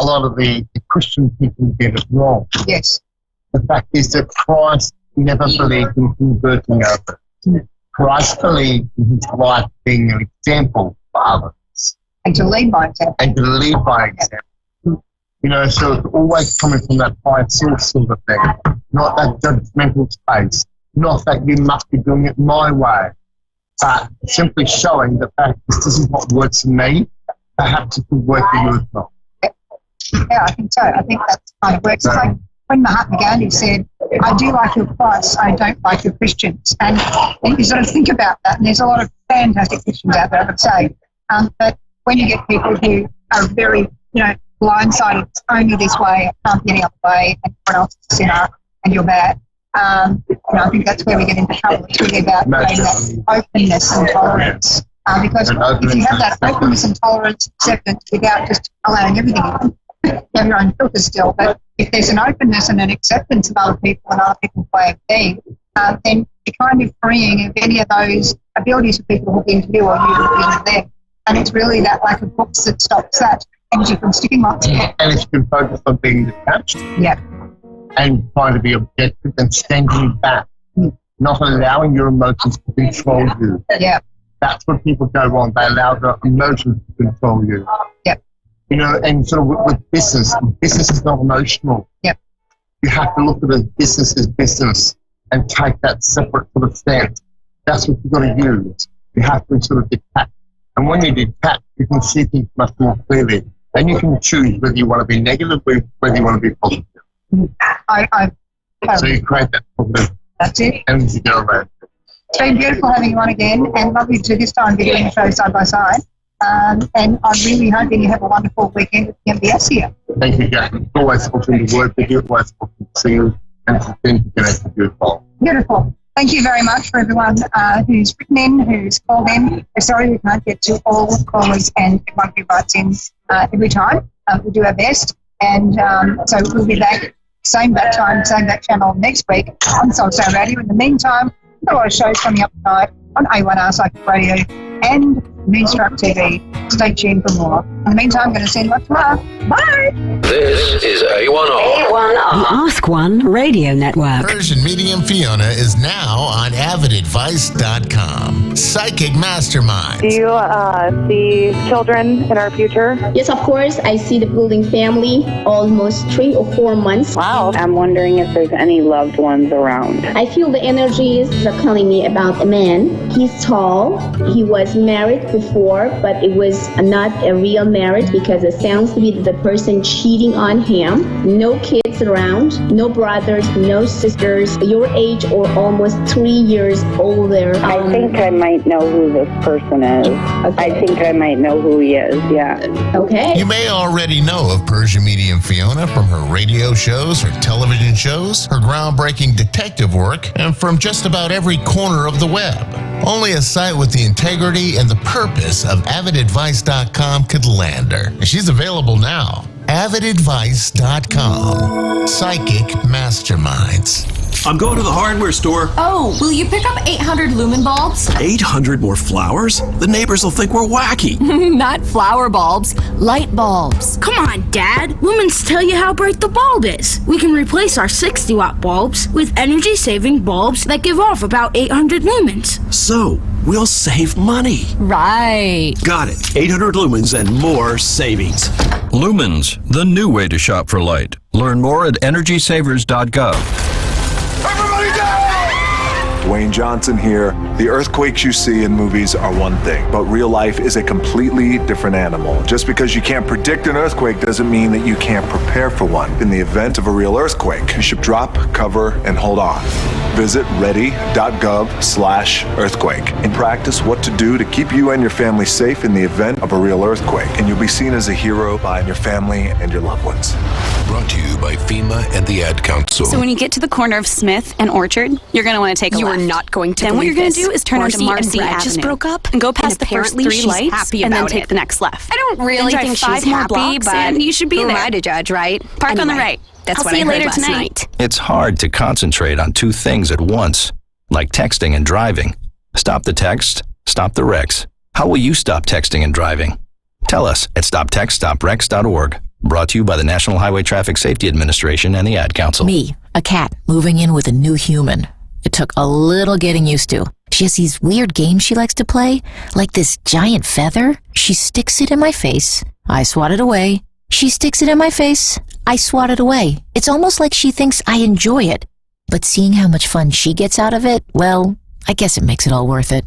lot of the Christian people get it wrong. Yes. The fact is that Christ never believed in converting others. Christ believed in his life being an example for others. And to lead by example. You know, so it's always coming from that higher source sort of thing, not that judgmental space, not that you must be doing it my way, but simply showing the fact this is what works for me, perhaps it could work for you as well. Yeah, I think so. I think that kind of works. It's like when Mahatma Gandhi said, I do like your Christ, I don't like your Christians. And you sort of think about that, and there's a lot of fantastic Christians out there, I would say. But when you get people who are very, blindsided, it's only this way, it can't be any other way, and everyone else is a sinner, and you're bad. I think that's where we get into trouble. It's really about creating that openness and tolerance. Because if you have that openness and tolerance, acceptance, without just allowing everything in, you have your own filter still. But if there's an openness and an acceptance of other people and other people's way of being, then you're kind of freeing of any of those abilities for people to hook into you or you to hook into them. And it's really that lack of hooks that stops that energy from sticking on you. And if you can focus on being detached. Yeah. And trying to be objective and standing back, not allowing your emotions to control you. Yeah. That's where people go wrong. They allow their emotions to control you. Yep. And sort of with business is not emotional. Yep. You have to look at it as business and take that separate sort of stance. That's what you've got to use. You have to sort of detach. And when you detach, you can see things much more clearly. And you can choose whether you want to be negative or whether you want to be positive. So you create that positive. That's it. And you go around. It's been beautiful having you on again, and lovely to this time be doing the show side by side. And I'm really hoping you have a wonderful weekend at the MBS here. Thank you, Jack. It's always awesome to work with you, always awesome to see you, and it's been to connect with you as well. Beautiful. Thank you very much for everyone who's written in, who's called in. We're sorry we can't get to all callers and everyone who writes in every time. We do our best, and so we'll be back same bat time, same bat channel next week on Soul Sound Radio. In the meantime, we've got a lot of shows coming up tonight on A1R Psychic Radio and Moonstruck TV. Stay tuned for more. In the meantime, I'm going to send lots of love. Bye. This is A1R. The Ask One Radio Network. Persian Medium Fiona is now on avidadvice.com. Psychic Mastermind. Do you see children in our future? Yes, of course. I see the building family almost 3 or 4 months. Wow. I'm wondering if there's any loved ones around. I feel the energies are telling me about a man. He's tall. He was married before, but it was not a real marriage because it sounds to be the person cheating on him. No kids around, no brothers, no sisters. Your age or almost 3 years older. I think I might know who this person is. Okay. I think I might know who he is, yeah. Okay. You may already know of Persian Medium Fiona from her radio shows, her television shows, her groundbreaking detective work, and from just about every corner of the web. Only a site with the integrity and the purpose of avidadvice.com could land her. She's available now. avidadvice.com. Psychic Masterminds. I'm going to the hardware store. Oh, will you pick up 800 lumen bulbs? 800 more flowers? The neighbors will think we're wacky. Not flower bulbs, light bulbs. Come on, Dad. Lumens tell you how bright the bulb is. We can replace our 60-watt bulbs with energy-saving bulbs that give off about 800 lumens. So, we'll save money. Right. Got it. 800 lumens and more savings. Lumens, the new way to shop for light. Learn more at energysavers.gov. Dwayne Johnson here. The earthquakes you see in movies are one thing, but real life is a completely different animal. Just because you can't predict an earthquake doesn't mean that you can't prepare for one. In the event of a real earthquake, you should drop, cover, and hold on. Visit ready.gov/earthquake and practice what to do to keep you and your family safe in the event of a real earthquake. And you'll be seen as a hero by your family and your loved ones. Brought to you by FEMA and the Ad Council. So when you get to the corner of Smith and Orchard, you're going to want to take a left. You are not going to Then what believe you're going to this. do is turn onto Marcy Marcy and Brad just Avenue broke up, and go past the first apparently 3 she's lights happy and then about take it. the next left. I don't really Then think drive 5 she's more happy, blocks but and you should be who there. am I to judge, right? Park on the Anyway, right. That's I'll what see I you heard later last tonight. night. It's hard to concentrate on 2 things at once, like texting and driving. Stop the text, stop the wrecks. How will you stop texting and driving? Tell us at stoptextstopwrecks.org. Brought to you by the National Highway Traffic Safety Administration and the Ad Council. Me, a cat, moving in with a new human. It took a little getting used to. She has these weird games she likes to play, like this giant feather. She sticks it in my face. I swat it away. She sticks it in my face. I swat it away. It's almost like she thinks I enjoy it. But seeing how much fun she gets out of it, well, I guess it makes it all worth it.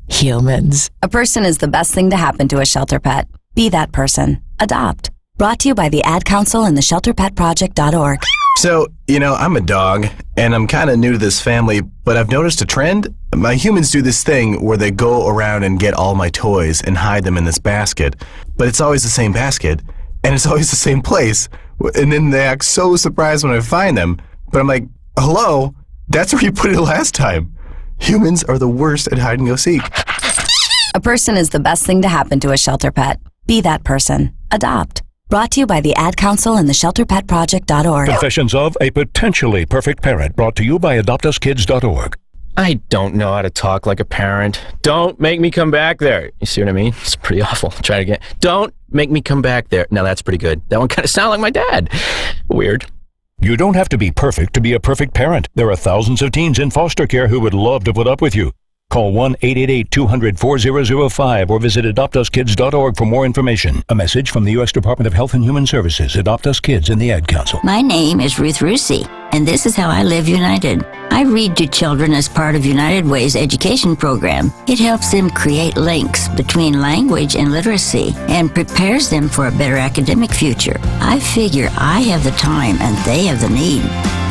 Humans. A person is the best thing to happen to a shelter pet. Be that person. Adopt. Brought to you by the Ad Council and the ShelterPetProject.org. So, I'm a dog, and I'm kind of new to this family, but I've noticed a trend. My humans do this thing where they go around and get all my toys and hide them in this basket, but it's always the same basket, and it's always the same place, and then they act so surprised when I find them, but I'm like, hello, that's where you put it last time. Humans are the worst at hide and go seek. A person is the best thing to happen to a shelter pet. Be that person. Adopt. Brought to you by the Ad Council and the ShelterPetProject.org. Confessions of a Potentially Perfect Parent, brought to you by AdoptUsKids.org. I don't know how to talk like a parent. Don't make me come back there. You see what I mean? It's pretty awful. Try it again. Don't make me come back there. Now that's pretty good. That one kind of sounded like my dad. Weird. You don't have to be perfect to be a perfect parent. There are thousands of teens in foster care who would love to put up with you. Call 1-888-200-4005 or visit AdoptUsKids.org for more information. A message from the U.S. Department of Health and Human Services, Adopt Us Kids, and the Ad Council. My name is Ruth Rusi, and this is how I live United. I read to children as part of United Way's education program. It helps them create links between language and literacy and prepares them for a better academic future. I figure I have the time and they have the need.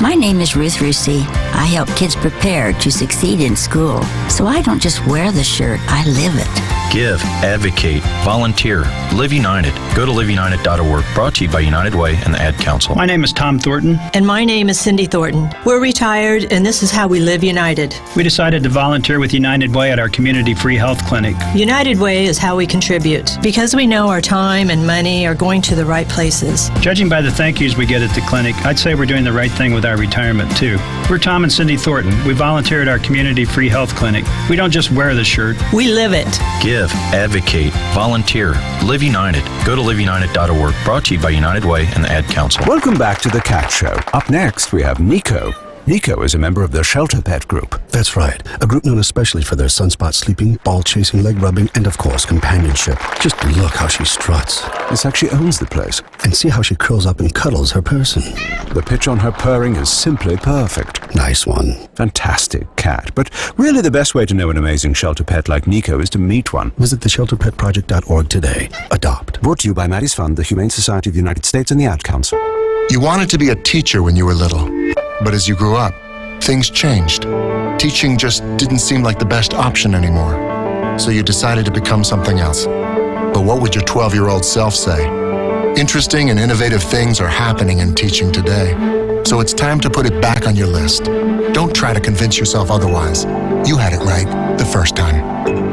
My name is Ruth Rusi. I help kids prepare to succeed in school. So I don't just wear the shirt, I live it. Give, advocate, volunteer, Live United. Go to liveunited.org. Brought to you by United Way and the Ad Council. My name is Tom Thornton. And my name is Cindy Thornton. We're retired, and this is how we live united. We decided to volunteer with United Way at our community free health clinic. United Way is how we contribute, because we know our time and money are going to the right places. Judging by the thank yous we get at the clinic, I'd say we're doing the right thing with our retirement, too. We're Tom and Cindy Thornton. We volunteer at our community free health clinic. We don't just wear the shirt. We live it. Give, advocate, volunteer, Live United. Go to liveunited.org. Brought to you by United Way and the Ad Council. Welcome back to The Cat Show. Up next, we have Nico. Nico is a member of the Shelter Pet Group. That's right. A group known especially for their sunspot sleeping, ball chasing, leg rubbing, and of course, companionship. Just look how she struts. It's like she owns the place. And see how she curls up and cuddles her person. The pitch on her purring is simply perfect. Nice one. Fantastic cat. But really the best way to know an amazing shelter pet like Nico is to meet one. Visit theshelterpetproject.org today. Adopt. Brought to you by Maddie's Fund, the Humane Society of the United States, and the Ad Council. You wanted to be a teacher when you were little. But as you grew up, things changed. Teaching just didn't seem like the best option anymore. So you decided to become something else. But what would your 12-year-old self say? Interesting and innovative things are happening in teaching today. So it's time to put it back on your list. Don't try to convince yourself otherwise. You had it right the first time.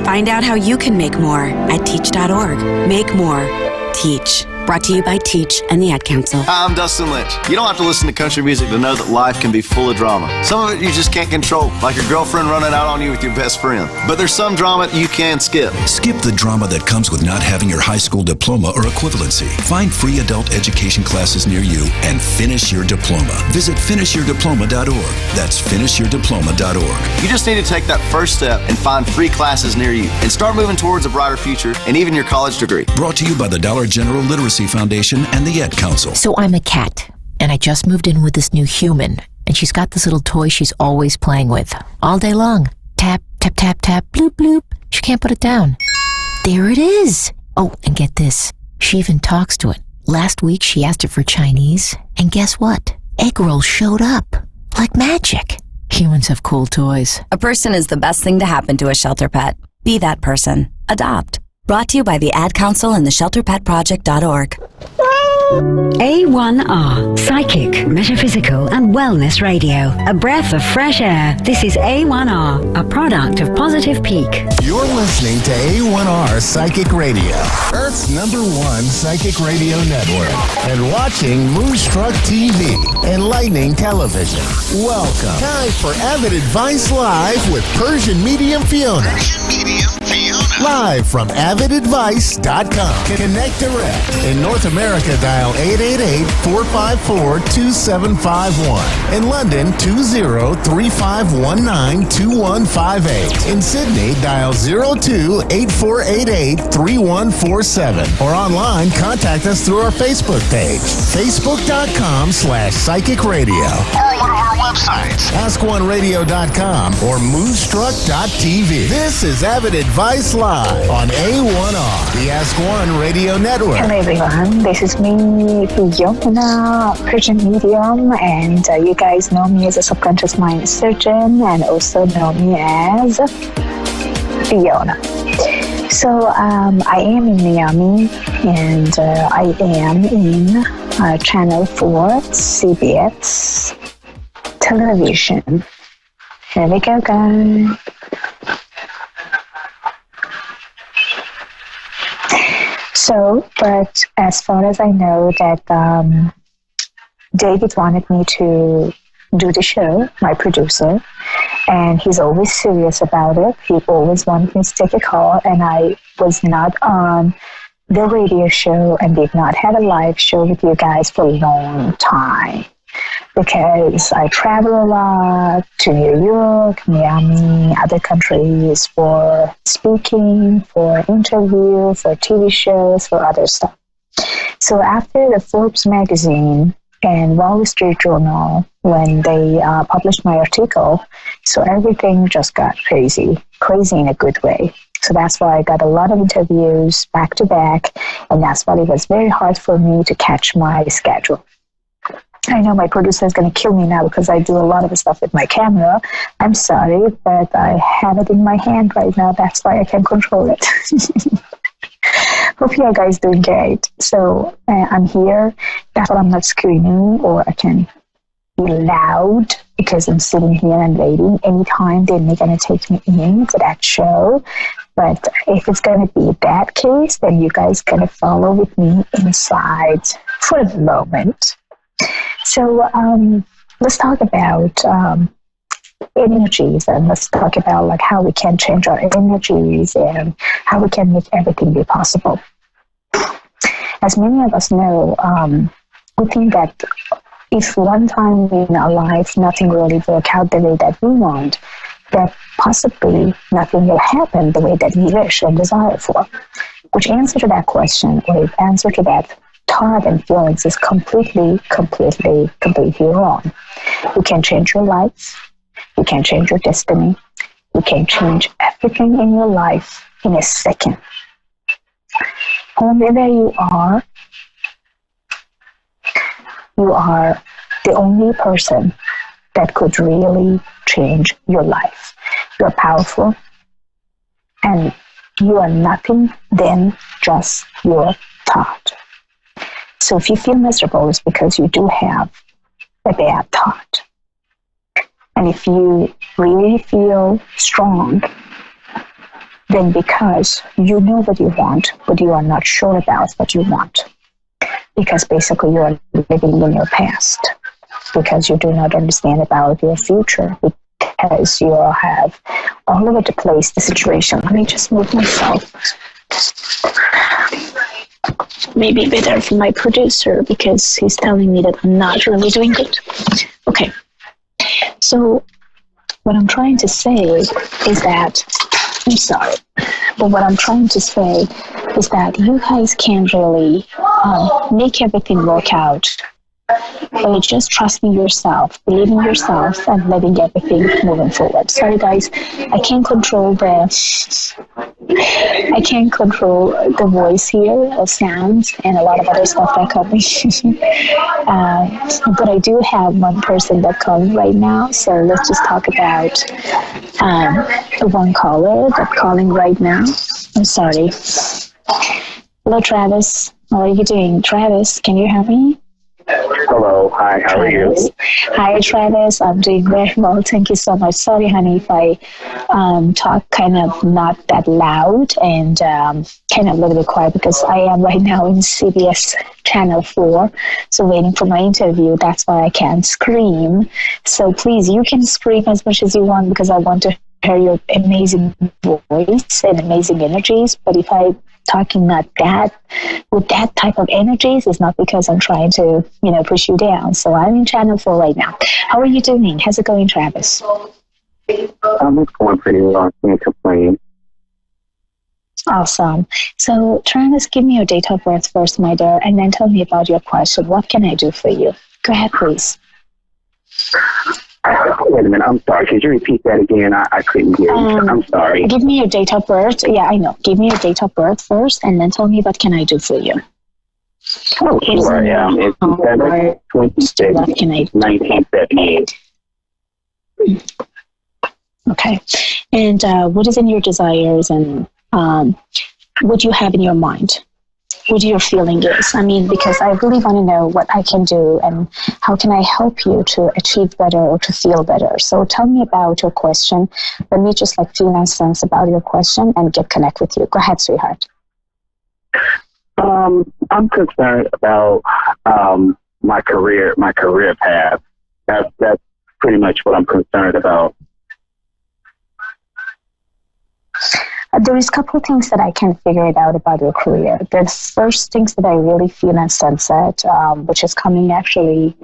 Find out how you can make more at teach.org. Make more. Teach. Brought to you by Teach and the Ad Council. Hi, I'm Dustin Lynch. You don't have to listen to country music to know that life can be full of drama. Some of it you just can't control, like your girlfriend running out on you with your best friend. But there's some drama you can skip. Skip the drama that comes with not having your high school diploma or equivalency. Find free adult education classes near you and finish your diploma. Visit finishyourdiploma.org. That's finishyourdiploma.org. You just need to take that first step and find free classes near you and start moving towards a brighter future and even your college degree. Brought to you by the Dollar General Literacy Foundation and the Ad Council. So I'm a cat, and I just moved in with this new human, and she's got this little toy she's always playing with, all day long. Tap, tap, tap, tap, bloop, bloop. She can't put it down. There it is. Oh, and get this. She even talks to it. Last week, she asked it for Chinese, and guess what? Egg rolls showed up. Like magic. Humans have cool toys. A person is the best thing to happen to a shelter pet. Be that person. Adopt. Brought to you by the Ad Council and the shelterpetproject.org. A1R, psychic, metaphysical, and wellness radio. A breath of fresh air. This is A1R, a product of Positive Peak. You're listening to A1R Psychic Radio, Earth's #1 psychic radio network, and watching Moonstruck TV, enlightening television. Welcome. Time for Avid Advice Live with Persian Medium Fiona. Live from avidadvice.com. Connect direct. In North America, dial 888-454-2751. In London, 20-3519-2158. In Sydney, dial 02-8488-3147. Or online, contact us through our Facebook page, facebook.com/psychic radio. Or one of our websites, askoneradio.com or moonstruck.tv. This is Avid Advice Live on A1R, the Ask One Radio Network. Hello everyone, this is me, Fiona, Persian medium, and you guys know me as a subconscious mind surgeon and also know me as Fiona. So I am in Miami and I am in Channel 4 CBS television. Here we go, guys. So, but as far as I know that David wanted me to do the show, my producer, and he's always serious about it. He always wanted me to take a call, and I was not on the radio show and did not have a live show with you guys for a long time because I travel a lot to New York, Miami, other countries for speaking, for interview, for TV shows, for other stuff. So after the Forbes magazine and Wall Street Journal, when they published my article, so everything just got crazy in a good way. So that's why I got a lot of interviews back to back, and that's why it was very hard for me to catch my schedule. I know my producer is going to kill me now because I do a lot of stuff with my camera. I'm sorry, but I have it in my hand right now. That's why I can control it. Hope you guys doing great. So I'm here. That's why I'm not screaming, or I can be loud because I'm sitting here and waiting. Anytime they're going to take me in for that show. But if it's going to be that case, then you guys going to follow with me inside for the moment. So let's talk about energies, and let's talk about like how we can change our energies and how we can make everything be possible. As many of us know, we think that if one time in our life nothing really works out the way that we want, that possibly nothing will happen the way that we wish and desire for. Which answer to that question, or answer to that thought and feelings, is completely wrong. You can change your life. You can change your destiny. You can change everything in your life in a second. Wherever you are the only person that could really change your life. You're powerful, and you are nothing than just your thought. So if you feel miserable, it's because you do have a bad thought. And if you really feel strong, then because you know what you want, but you are not sure about what you want. Because basically you are living in your past. Because you do not understand about your future. Because you have all over the place the situation. Let me just move myself. Maybe better for my producer because he's telling me that I'm not really doing good. Okay. So what I'm trying to say is that, I'm sorry, but what I'm trying to say is that you guys can't really make everything work out. But just trusting yourself, believing yourself, and letting everything moving forward. Sorry guys, I can't control the voice here, or sounds, and a lot of other stuff that coming. But I do have one person that calling right now, so let's just talk about the one caller that's calling right now. I'm sorry. Hello, Travis. How are you doing? Travis, can you hear me? Hello, hi, how are you? Hi, Travis. I'm doing very well. Thank you so much. Sorry, honey, if I talk kind of not that loud and kind of a little bit quiet because I am right now in CBS Channel 4, so waiting for my interview. That's why I can't scream. So please, you can scream as much as you want because I want to hear your amazing voice and amazing energies. But if I talking not that with that type of energies, is not because I'm trying to push you down. So I'm in Channel 4 right now. How are you doing? How's it going, Travis? It's going pretty well. I can't complain. Awesome. So Travis, give me your date of birth first, my dear, and then tell me about your question. What can I do for you? Go ahead, please. Wait a minute, I'm sorry. Could you repeat that again? I couldn't hear you. I'm sorry. Give me your date of birth. Yeah, I know. Give me your date of birth first, and then tell me what can I do for you. Oh, sure. It's 1978. Okay. And what is in your desires and what you have in your mind? What your feeling is. I mean, because I really want to know what I can do and how can I help you to achieve better or to feel better. So tell me about your question. Let me just feel my sense about your question and connect with you. Go ahead, sweetheart. I'm concerned about my career path. That's pretty much what I'm concerned about. There is a couple of things that I can figure it out about your career. The first things that I really feel and sense it, which is coming actually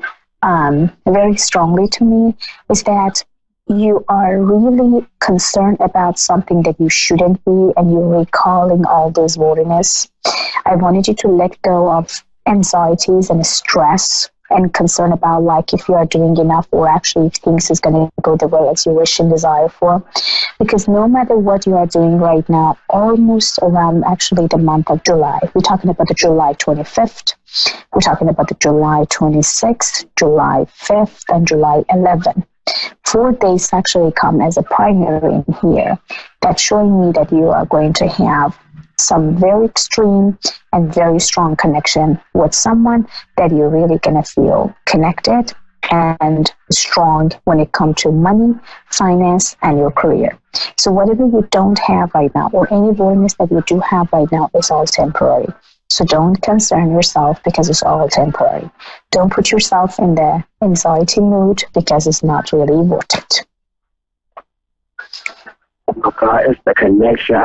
very strongly to me, is that you are really concerned about something that you shouldn't be, and you're recalling all those worriness. I wanted you to let go of anxieties and stress and concerned about like if you are doing enough or actually if things is going to go the way as you wish and desire for. Because no matter what you are doing right now, almost around actually the month of July, we're talking about the July 25th, we're talking about the July 26th, July 5th, and July 11th. 4 days actually come as a primary in here. That's showing me that you are going to have some very extreme and very strong connection with someone that you're really going to feel connected and strong when it comes to money, finance, and your career. So whatever you don't have right now, or any voidness that you do have right now, is all temporary. So don't concern yourself because it's all temporary. Don't put yourself in the anxiety mood because it's not really worth it. Oh God, it's the connection.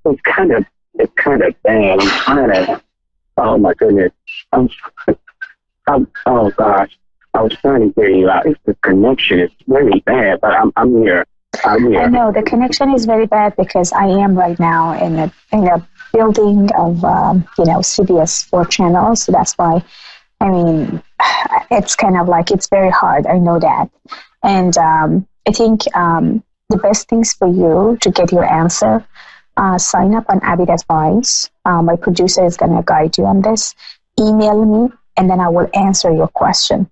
It's kind of bad. I'm trying to. Oh my goodness. Oh gosh. I was trying to hear you out. It's the connection. It's really bad, but I'm here. I know the connection is very bad because I am right now in a building of CBS 4 channels. So that's why. I mean, it's kind of like it's very hard. I know that, and I think the best things for you to get your answer. Sign up on Avid Advice. My producer is going to guide you on this. Email me, and then I will answer your question.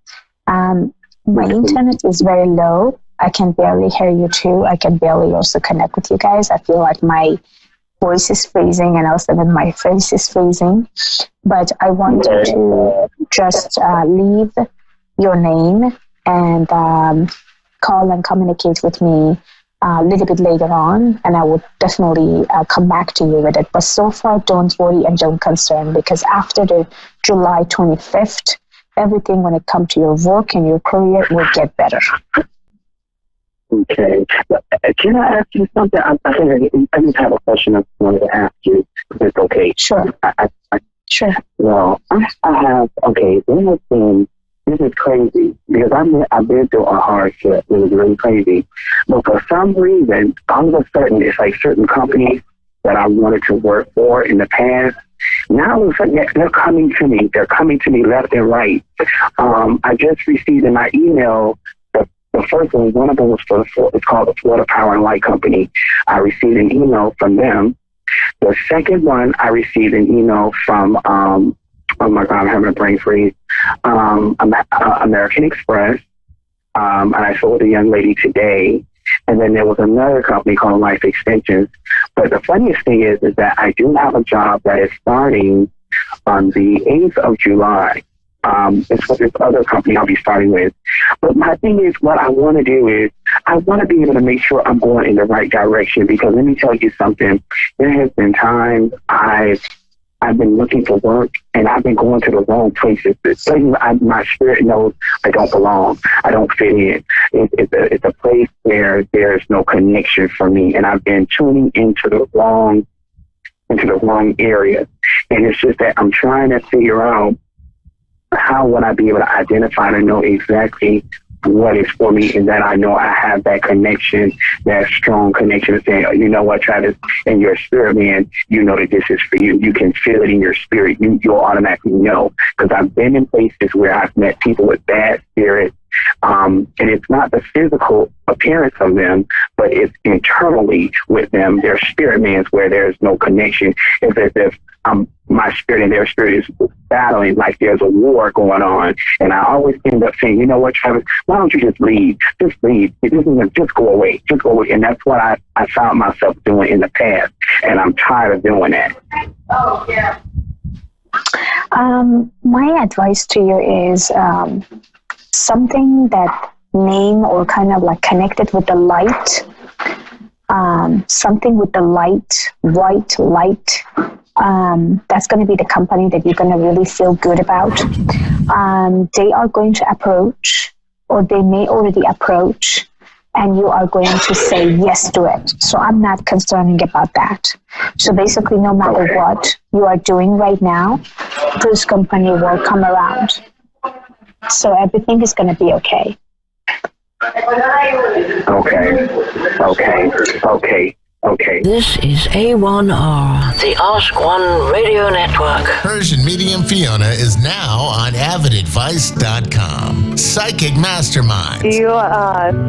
My internet is very low. I can barely hear you too. I can barely also connect with you guys. I feel like my voice is freezing, and also then my face is freezing. But I want you to just leave your name and call and communicate with me a little bit later on, and I would definitely come back to you with it. But so far, don't worry and don't concern, because after the July 25th, everything when it comes to your work and your career will get better. Okay. Can I ask you something? I just have a question I wanted to ask you, if it's okay. Sure. Sure. Well, I have, okay, this is crazy, because I've been through a hardship. It was really crazy. But for some reason, all of a sudden, it's like certain companies that I wanted to work for in the past, now all of a sudden they're coming to me. They're coming to me left and right. I just received in my email, the first one of them was it's called the Florida Power and Light Company. I received an email from them. The second one, I received an email from, oh my God, I'm having a brain freeze. American Express. And I spoke with a young lady today. And then there was another company called Life Extensions. But the funniest thing is that I do have a job that is starting on the 8th of July. It's with this other company I'll be starting with. But my thing is, what I want to do is I want to be able to make sure I'm going in the right direction, because let me tell you something. There has been times I've been looking for work, and I've been going to the wrong places. My spirit knows I don't belong. I don't fit in. It's a place where there's no connection for me, and I've been tuning into the wrong area. And it's just that I'm trying to figure out how would I be able to identify and know exactly what is for me, and that I know I have that connection, that strong connection of saying, oh, you know what, Travis, in your spirit, man, you know that this is for you. You can feel it in your spirit. You'll automatically know, because I've been in places where I've met people with bad spirits, and it's not the physical appearance of them, but it's internally with them. Their spirit man's where there's no connection. It's as if my spirit and their spirit is battling, like there's a war going on. And I always end up saying, you know what, Travis, why don't you just leave? Just leave. Just go away. Just go away. And that's what I found myself doing in the past. And I'm tired of doing that. Oh, yeah. My advice to you is something that name or kind of like connected with the light, something with the light, white light. That's going to be the company that you're going to really feel good about. They are going to approach, or they may already approach, and you are going to say yes to it. So I'm not concerned about that. So basically, no matter what you are doing right now, this company will come around. So everything is going to be okay. Okay. Okay. This is A1R, the Ask One Radio Network. Persian Medium Fiona is now on avidadvice.com. Psychic Mastermind. Do you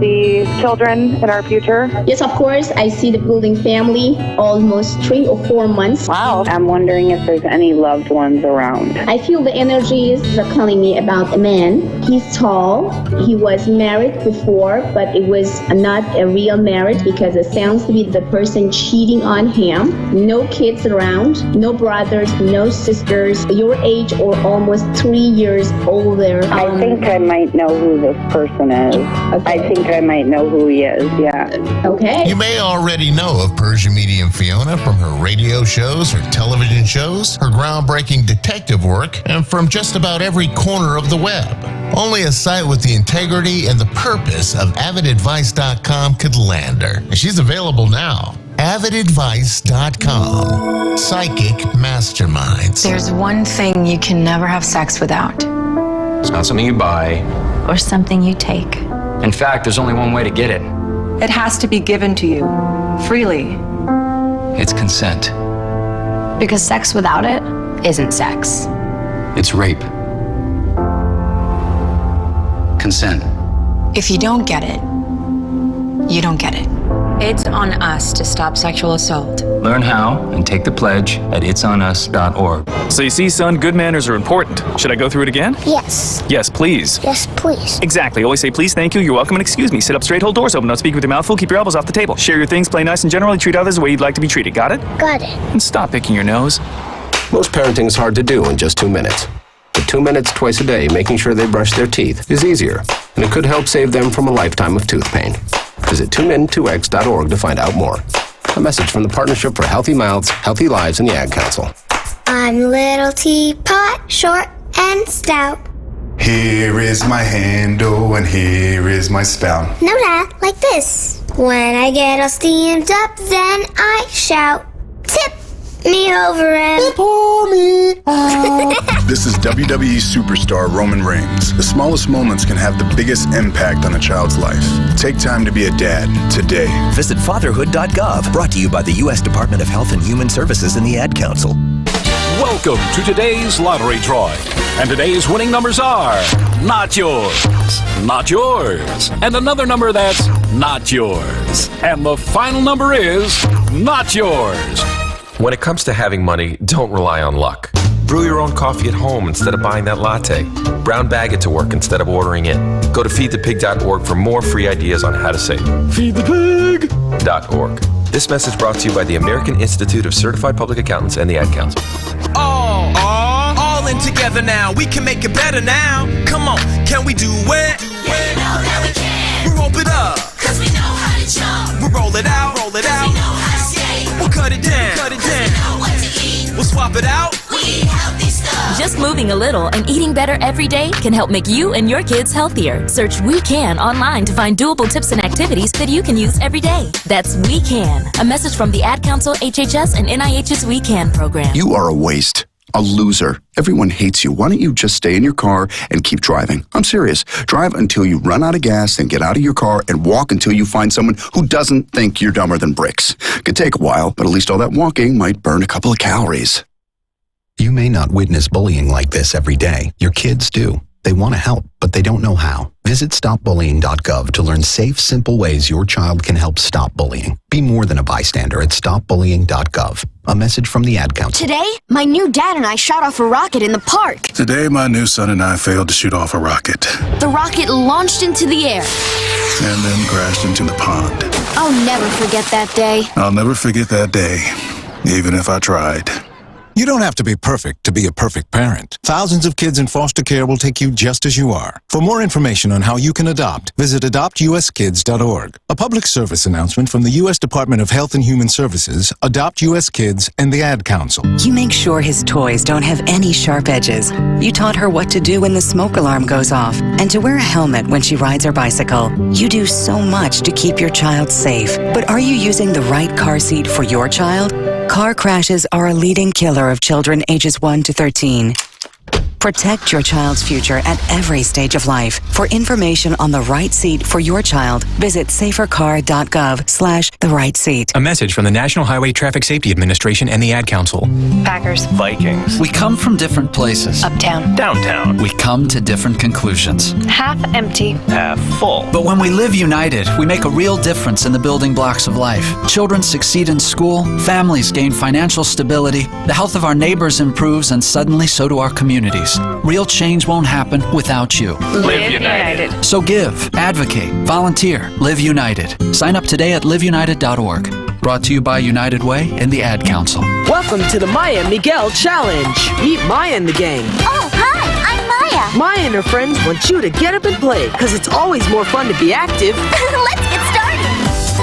see children in our future? Yes, of course. I see the building family almost 3 or 4 months. Wow. I'm wondering if there's any loved ones around. I feel the energies are calling me about a man. He's tall. He was married before, but it was not a real marriage because it sounds to be the person cheating on him. No kids around, no brothers, no sisters, your age or almost 3 years older. I think I might know who this person is. Okay. I think I might know who he is, yeah. Okay. You may already know of Persian Medium Fiona from her radio shows, her television shows, her groundbreaking detective work, and from just about every corner of the web. Only a site with the integrity and the purpose of avidadvice.com could land her. And she's available now. avidadvice.com. Psychic Masterminds. There's one thing you can never have sex without. It's not something you buy. Or something you take. In fact, there's only one way to get it. It has to be given to you. Freely. It's consent. Because sex without it isn't sex. It's rape. Consent. If you don't get it, you don't get it. It's on us to stop sexual assault. Learn how and take the pledge at itsonus.org. So you see, son, good manners are important. Should I go through it again? Yes. Yes, please. Yes, please. Exactly. Always say please, thank you, you're welcome, and excuse me. Sit up straight, hold doors open, don't speak with your mouth full, keep your elbows off the table. Share your things, play nice, and generally treat others the way you'd like to be treated. Got it? Got it. And stop picking your nose. Most parenting is hard to do in just 2 minutes. But 2 minutes twice a day making sure they brush their teeth is easier, and it could help save them from a lifetime of tooth pain. Visit tunein2x.org to find out more. A message from the Partnership for Healthy Mouths, Healthy Lives, and the Ad Council. I'm little teapot, short and stout. Here is my handle and here is my spout. No, Dad, like this. When I get all steamed up, then I shout, tip me over and pour me out. This is WWE superstar Roman Reigns. The smallest moments can have the biggest impact on a child's life. Take time to be a dad today. Visit fatherhood.gov, brought to you by the U.S. Department of Health and Human Services and the Ad Council. Welcome to today's lottery drawing. And today's winning numbers are not yours, not yours, and another number that's not yours. And the final number is not yours. When it comes to having money, don't rely on luck. Brew your own coffee at home instead of buying that latte. Brown bag it to work instead of ordering it. Go to feedthepig.org for more free ideas on how to save. Feedthepig.org. This message brought to you by the American Institute of Certified Public Accountants and the Ad Council. All in together now. We can make it better now. Come on, can we do it? Yeah, you know that we can. We'll rope it up. Cause we know how to jump. We'll roll it out. Cause we know how to skate. We'll cut it down. Cause we know what to eat. We'll swap it out. We eat healthy stuff. Just moving a little and eating better every day can help make you and your kids healthier. Search We Can online to find doable tips and activities that you can use every day. That's We Can. A message from the Ad Council, HHS, and NIH's We Can program. You are a waste. A loser. Everyone hates you. Why don't you just stay in your car and keep driving? I'm serious. Drive until you run out of gas, then get out of your car and walk until you find someone who doesn't think you're dumber than bricks. Could take a while, but at least all that walking might burn a couple of calories. You may not witness bullying like this every day. Your kids do. They want to help, but they don't know how. Visit stopbullying.gov to learn safe, simple ways your child can help stop bullying. Be more than a bystander at stopbullying.gov. A message from the Ad Council. Today, my new dad and I shot off a rocket in the park. Today, my new son and I failed to shoot off a rocket. The rocket launched into the air. And then crashed into the pond. I'll never forget that day. I'll never forget that day, even if I tried. You don't have to be perfect to be a perfect parent. Thousands of kids in foster care will take you just as you are. For more information on how you can adopt, visit adoptuskids.org. A public service announcement from the U.S. Department of Health and Human Services, Adopt U.S. Kids, and the Ad Council. You make sure his toys don't have any sharp edges. You taught her what to do when the smoke alarm goes off and to wear a helmet when she rides her bicycle. You do so much to keep your child safe. But are you using the right car seat for your child? Car crashes are a leading killer of children ages 1 to 13. Protect your child's future at every stage of life. For information on the right seat for your child, visit safercar.gov/the right seat. A message from the National Highway Traffic Safety Administration and the Ad Council. Packers. Vikings. We come from different places. Uptown. Downtown. We come to different conclusions. Half empty. Half full. But when we live united, we make a real difference in the building blocks of life. Children succeed in school, families gain financial stability, the health of our neighbors improves, and suddenly so do our communities. Real change won't happen without you. Live United. So give, advocate, volunteer, Live United. Sign up today at liveunited.org. Brought to you by United Way and the Ad Council. Welcome to the Maya and Miguel Challenge. Meet Maya and the gang. Oh, hi, I'm Maya. Maya and her friends want you to get up and play, because it's always more fun to be active. Let's get started.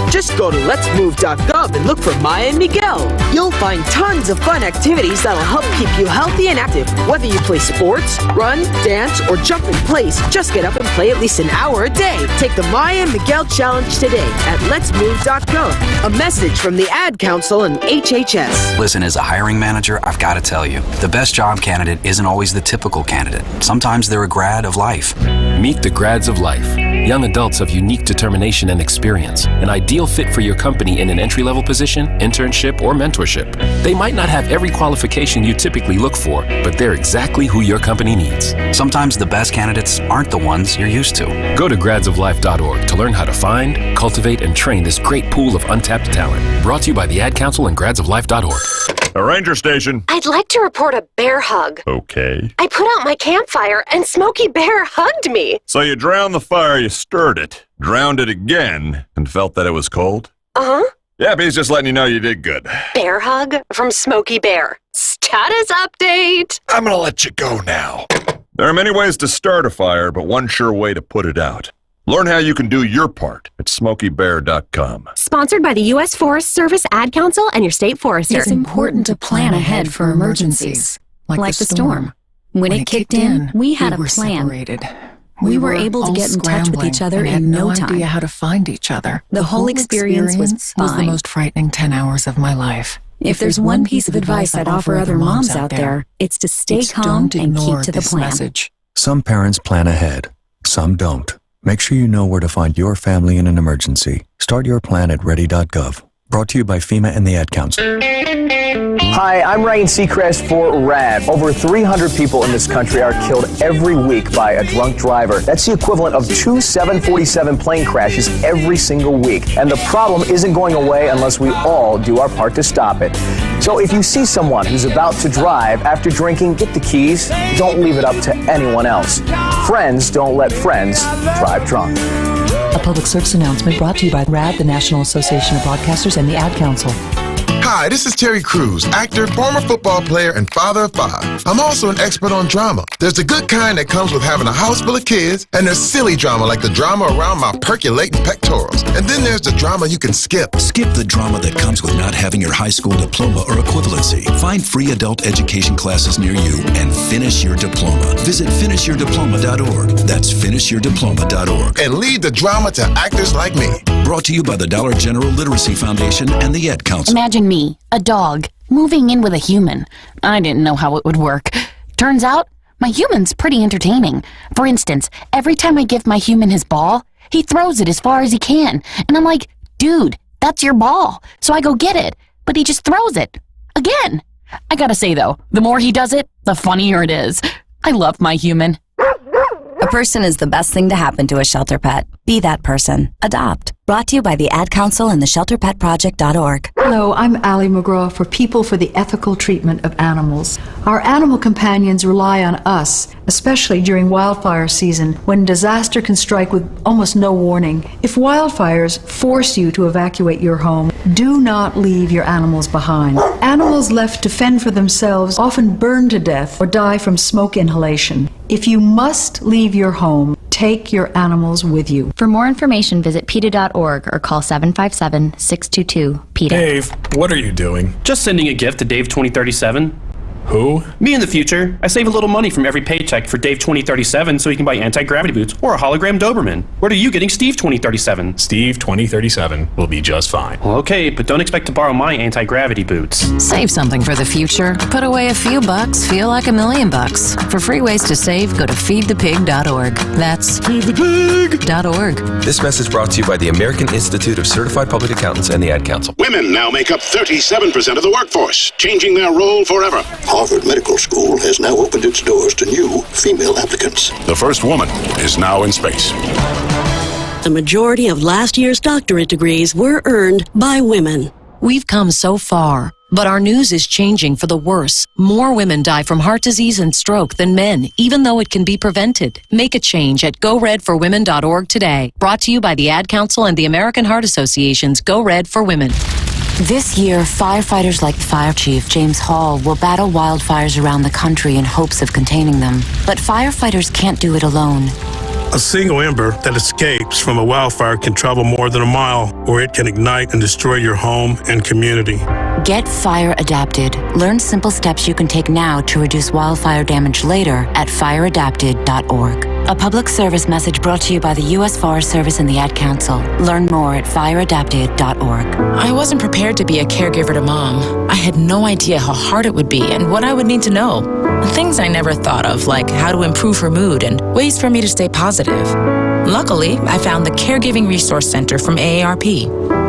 Just go to letsmove.gov and look for Maya and Miguel. You'll find tons of fun activities that'll help keep you healthy and active. Whether you play sports, run, dance, or jump in place, just get up and play at least an hour a day. Take the Maya and Miguel Challenge today at letsmove.gov. A message from the Ad Council and HHS. Listen, as a hiring manager, I've got to tell you, the best job candidate isn't always the typical candidate. Sometimes they're a grad of life. Meet the grads of life. Young adults of unique determination and experience. An ideal fit for your company in an entry-level position, internship, or mentorship. They might not have every qualification you typically look for, but they're exactly who your company needs. Sometimes the best candidates aren't the ones you're used to. Go to gradsoflife.org to learn how to find, cultivate, and train this great pool of untapped talent. Brought to you by the Ad Council and gradsoflife.org. A ranger station. I'd like to report a bear hug. Okay. I put out my campfire and Smokey Bear hugged me. So you drowned the fire, you stirred it, drowned it again, and felt that it was cold? Uh-huh. Yep, he's just letting you know you did good. Bear hug from Smokey Bear. Status update. I'm gonna let you go now. There are many ways to start a fire, but one sure way to put it out. Learn how you can do your part at SmokeyBear.com. Sponsored by the U.S. Forest Service, Ad Council, and your state forester. It's important to plan ahead for emergencies, like the storm. When it kicked in, we had a plan. Separated. We were able to get in touch with each other in no time. No idea how to find each other. The whole experience was fine. Was the most frightening 10 hours of my life. If there's one piece of advice I'd offer other moms out there, it's to stay calm and keep to the plan. Message. Some parents plan ahead, some don't. Make sure you know where to find your family in an emergency. Start your plan at ready.gov. Brought to you by FEMA and the Ad Council. Hi, I'm Ryan Seacrest for RAD. Over 300 people in this country are killed every week by a drunk driver. That's the equivalent of 2 747 plane crashes every single week. And the problem isn't going away unless we all do our part to stop it. So if you see someone who's about to drive after drinking, get the keys. Don't leave it up to anyone else. Friends don't let friends drive drunk. A public service announcement brought to you by RAD, the National Association of Broadcasters, and the Ad Council. Hi, this is Terry Crews, actor, former football player, and father of 5. I'm also an expert on drama. There's the good kind that comes with having a house full of kids, and there's silly drama like the drama around my percolating pectorals. And then there's the drama you can skip. Skip the drama that comes with not having your high school diploma or equivalency. Find free adult education classes near you and finish your diploma. Visit finishyourdiploma.org. That's finishyourdiploma.org. And leave the drama to actors like me. Brought to you by the Dollar General Literacy Foundation and the Ad Council. Imagine me, a dog, moving in with a human. I didn't know how it would work. Turns out, my human's pretty entertaining. For instance, every time I give my human his ball, he throws it as far as he can. And I'm like, dude, that's your ball. So I go get it, but he just throws it. Again. I gotta say though, the more he does it, the funnier it is. I love my human. A person is the best thing to happen to a shelter pet. Be that person. Adopt. Brought to you by the Ad Council and the ShelterPetProject.org. Hello, I'm Allie McGraw for People for the Ethical Treatment of Animals. Our animal companions rely on us, especially during wildfire season when disaster can strike with almost no warning. If wildfires force you to evacuate your home, do not leave your animals behind. Animals left to fend for themselves often burn to death or die from smoke inhalation. If you must leave your home, take your animals with you. For more information, visit PETA.org or call 757-622-PETA. Dave, what are you doing? Just sending a gift to Dave 2037. Who? Me in the future. I save a little money from every paycheck for Dave 2037 so he can buy anti-gravity boots or a hologram Doberman. What are you getting Steve 2037? Steve 2037 will be just fine. Well, okay, but don't expect to borrow my anti-gravity boots. Save something for the future. Put away a few bucks, feel like $1 million. For free ways to save, go to feedthepig.org. That's feedthepig.org. This message brought to you by the American Institute of Certified Public Accountants and the Ad Council. Women now make up 37% of the workforce, changing their role forever. Harvard Medical School has now opened its doors to new female applicants. The first woman is now in space. The majority of last year's doctorate degrees were earned by women. We've come so far, but our news is changing for the worse. More women die from heart disease and stroke than men, even though it can be prevented. Make a change at GoRedForWomen.org today. Brought to you by the Ad Council and the American Heart Association's Go Red for Women. This year, firefighters like Fire Chief James Hall will battle wildfires around the country in hopes of containing them. But firefighters can't do it alone. A single ember that escapes from a wildfire can travel more than a mile, or it can ignite and destroy your home and community. Get fire adapted. Learn simple steps you can take now to reduce wildfire damage later at fireadapted.org. A public service message brought to you by the U.S. Forest Service and the Ad Council. Learn more at fireadapted.org. I wasn't prepared to be a caregiver to Mom. I had no idea how hard it would be and what I would need to know. Things I never thought of, like how to improve her mood and ways for me to stay positive. Luckily, I found the Caregiving Resource Center from AARP.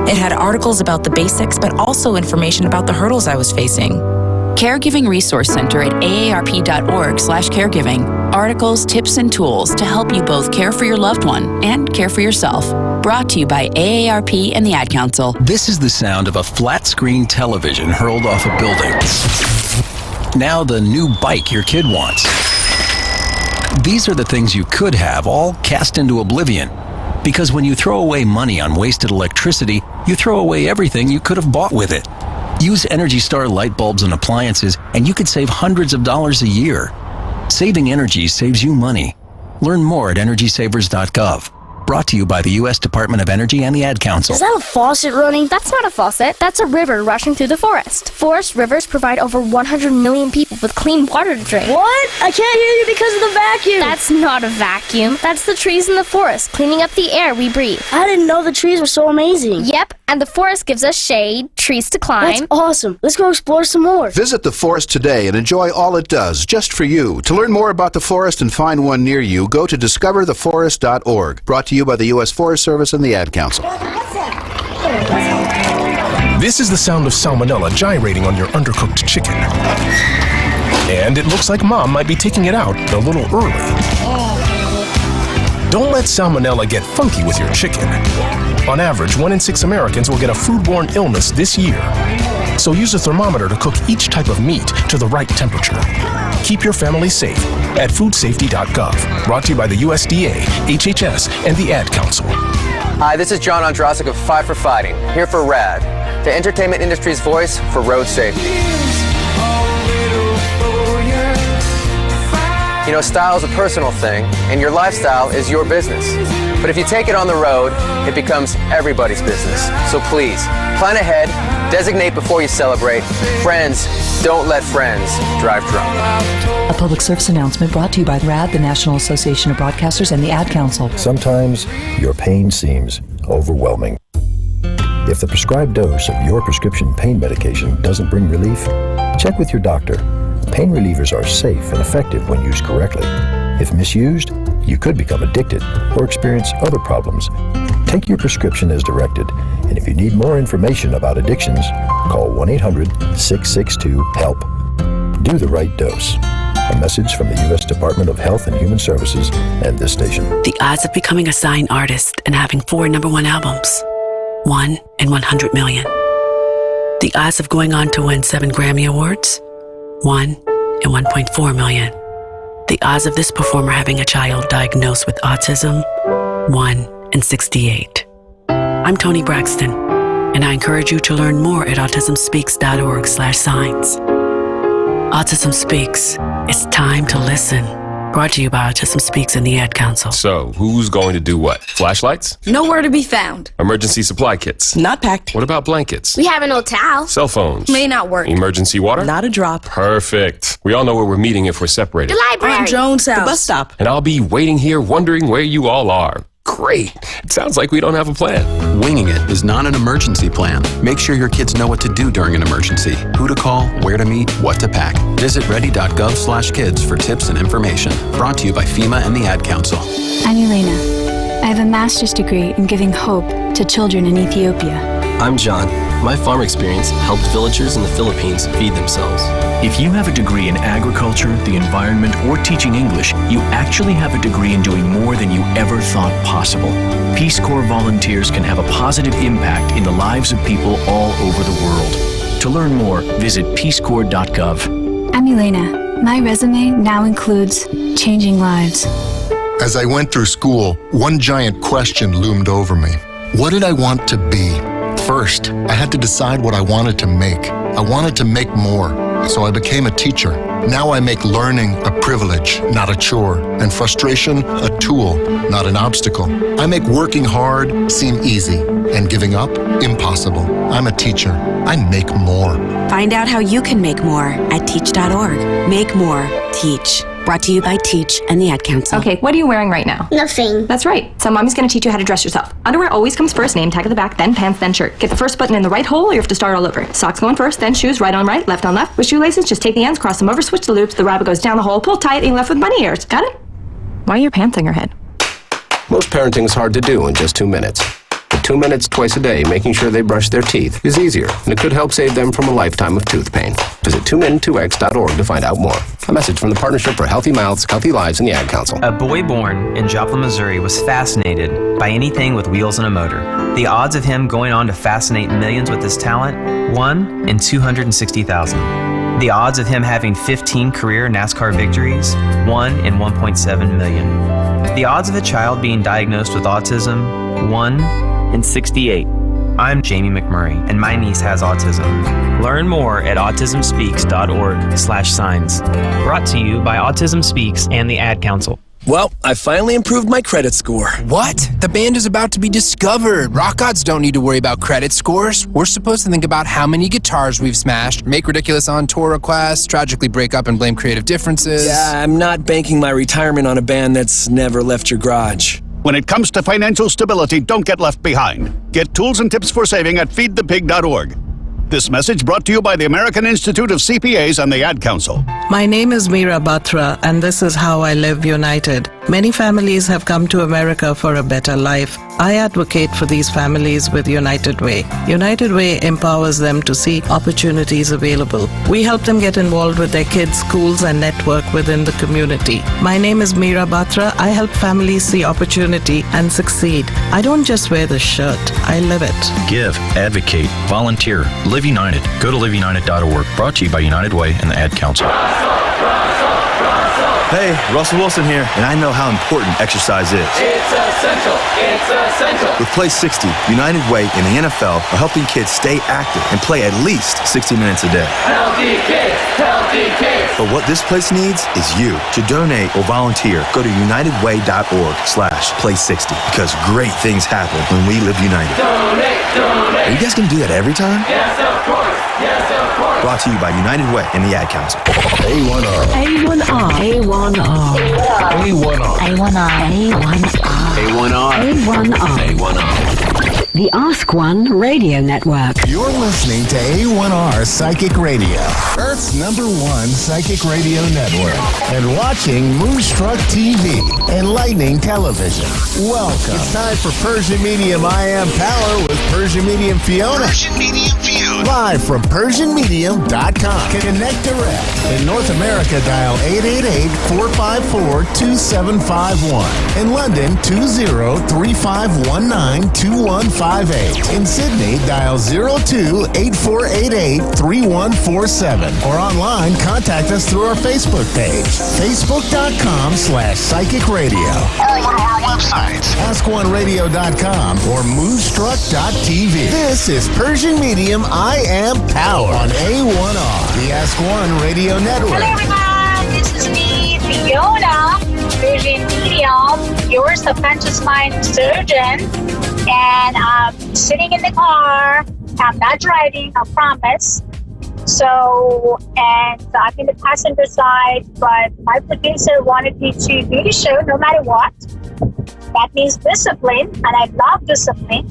It had articles about the basics, but also information about the hurdles I was facing. Caregiving Resource Center at aarp.org/caregiving. Articles, tips, and tools to help you both care for your loved one and care for yourself. Brought to you by AARP and the Ad Council. This is the sound of a flat-screen television hurled off a building. Now the new bike your kid wants. These are the things you could have, all cast into oblivion. Because when you throw away money on wasted electricity, you throw away everything you could have bought with it. Use Energy Star light bulbs and appliances, and you could save hundreds of dollars a year. Saving energy saves you money. Learn more at EnergySavers.gov. Brought to you by the U.S. Department of Energy and the Ad Council. Is that a faucet running? That's not a faucet. That's a river rushing through the forest. Forest rivers provide over 100 million people with clean water to drink. What? I can't hear you because of the vacuum. That's not a vacuum. That's the trees in the forest cleaning up the air we breathe. I didn't know the trees were so amazing. Yep, and the forest gives us shade, trees to climb. That's awesome. Let's go explore some more. Visit the forest today and enjoy all it does, just for you. To learn more about the forest and find one near you, go to discovertheforest.org. Brought to you by the U.S. Forest Service and the Ad Council. This is the sound of salmonella gyrating on your undercooked chicken. And it looks like Mom might be taking it out a little early. Don't let salmonella get funky with your chicken. On average, 1 in 6 Americans will get a foodborne illness this year. So use a thermometer to cook each type of meat to the right temperature. Keep your family safe at foodsafety.gov. Brought to you by the USDA, HHS, and the Ad Council. Hi, this is John Ondrasik of Five for Fighting, here for RAD, the entertainment industry's voice for road safety. You know, style is a personal thing, and your lifestyle is your business. But if you take it on the road, it becomes everybody's business. So please, plan ahead, designate before you celebrate. Friends, don't let friends drive drunk. A public service announcement brought to you by RAD, the National Association of Broadcasters, and the Ad Council. Sometimes your pain seems overwhelming. If the prescribed dose of your prescription pain medication doesn't bring relief, check with your doctor. Pain relievers are safe and effective when used correctly. If misused, you could become addicted or experience other problems. Take your prescription as directed, and if you need more information about addictions, call 1-800-662-HELP. Do the right dose. A message from the U.S. Department of Health and Human Services and this station. The odds of becoming a signed artist and having 4 #1 albums, 1 in 100 million. The odds of going on to win 7 Grammy Awards, 1 in 1.4 million. The odds of this performer having a child diagnosed with autism, 1 in 68. I'm Toni Braxton, and I encourage you to learn more at autismspeaks.org/signs. Autism Speaks. It's time to listen. Brought to you by Autism Speaks and the Ad Council. So, who's going to do what? Flashlights? Nowhere to be found. Emergency supply kits? Not packed. What about blankets? We have an old towel. Cell phones? May not work. Emergency water? Not a drop. Perfect. We all know where we're meeting if we're separated. The library. Aunt Joan's house. The bus stop. And I'll be waiting here wondering where you all are. Great. It sounds like we don't have a plan. Winging it is not an emergency plan. Make sure your kids know what to do during an emergency, who to call, where to meet, what to pack. Visit ready.gov/kids for tips and information. Brought to you by FEMA and the Ad Council. I'm Elena. I have a master's degree in giving hope to children in Ethiopia. I'm John. My farm experience helped villagers in the Philippines feed themselves. If you have a degree in agriculture, the environment, or teaching English, you actually have a degree in doing more than you ever thought possible. Peace Corps volunteers can have a positive impact in the lives of people all over the world. To learn more, visit peacecorps.gov. I'm Elena. My resume now includes changing lives. As I went through school, one giant question loomed over me. What did I want to be? First, I had to decide what I wanted to make. I wanted to make more, so I became a teacher. Now I make learning a privilege, not a chore, and frustration a tool, not an obstacle. I make working hard seem easy, and giving up impossible. I'm a teacher. I make more. Find out how you can make more at teach.org. Make more. Teach. Brought to you by Teach and the Ad Council. Okay, what are you wearing right now? Nothing. That's right. So mommy's gonna teach you how to dress yourself. Underwear always comes first, name tag at the back, then pants, then shirt. Get the first button in the right hole or you have to start all over. Socks going first, then shoes, right on right, left on left. With shoelaces, just take the ends, cross them over, switch the loops, the rabbit goes down the hole, pull tight, and you're left with bunny ears. Got it? Why are your pants on your head? Most parenting is hard to do in just 2 minutes. But 2 minutes twice a day making sure they brush their teeth is easier, and it could help save them from a lifetime of tooth pain. Visit tunein2x.org to find out more. A message from the Partnership for Healthy Mouths, Healthy Lives, and the Ad Council. A boy born in Joplin, Missouri was fascinated by anything with wheels and a motor. The odds of him going on to fascinate millions with his talent, 1 in 260,000. The odds of him having 15 career NASCAR victories, 1 in 1.7 million. The odds of a child being diagnosed with autism, 1 in 68. I'm Jamie McMurray, and my niece has autism. Learn more at autismspeaks.org/signs. Brought to you by Autism Speaks and the Ad Council. Well, I finally improved my credit score. What? The band is about to be discovered. Rock gods don't need to worry about credit scores. We're supposed to think about how many guitars we've smashed, make ridiculous on-tour requests, tragically break up and blame creative differences. Yeah, I'm not banking my retirement on a band that's never left your garage. When it comes to financial stability, don't get left behind. Get tools and tips for saving at feedthepig.org. This message brought to you by the American Institute of CPAs and the Ad Council. My name is Meera Batra, and this is How I Live United. Many families have come to America for a better life. I advocate for these families with United Way. United Way empowers them to see opportunities available. We help them get involved with their kids' schools and network within the community. My name is Meera Batra. I help families see opportunity and succeed. I don't just wear the shirt, I live it. Give, advocate, volunteer, live United. Go to liveunited.org. Brought to you by United Way and the Ad Council. Hey, Russell Wilson here, and I know how important exercise is. It's essential. It's essential. With Play 60, United Way and the NFL are helping kids stay active and play at least 60 minutes a day. Healthy kids. Healthy kids. But what this place needs is you. To donate or volunteer, go to unitedway.org/play60 because great things happen when we live united. Donate, donate. Are you guys going to do that every time? Yes, of course. Yes, of course. Brought to you by United Way and the Ad Council. A1R. A1R. A1R. A1R. A1R. A1R. The Ask One Radio Network. You're listening to A1R Psychic Radio, Earth's #1 psychic radio network, and watching Moonstruck TV, enlightening television. Welcome. It's time for Persian Medium I Am Power with Persian Medium Fiona. Persian Medium Fiona. Live from PersianMedium.com. Connect direct. In North America, dial 888-454-2751. In London, 20-3519-2158. In Sydney, dial 02-8488-3147. Or online, contact us through our Facebook page, facebook.com/psychic radio. Or one of our websites, askoneradio.com or moonstruck.tv. This is Persian Medium I Am Power on A1R, the Ask One Radio Network. Hello everyone, this is me, Fiona. Persian medium, your subconscious mind surgeon, and I'm sitting in the car. I'm not driving, I promise. So, and I'm in the passenger side, but my producer wanted me to do the show no matter what. That means discipline, and I love discipline.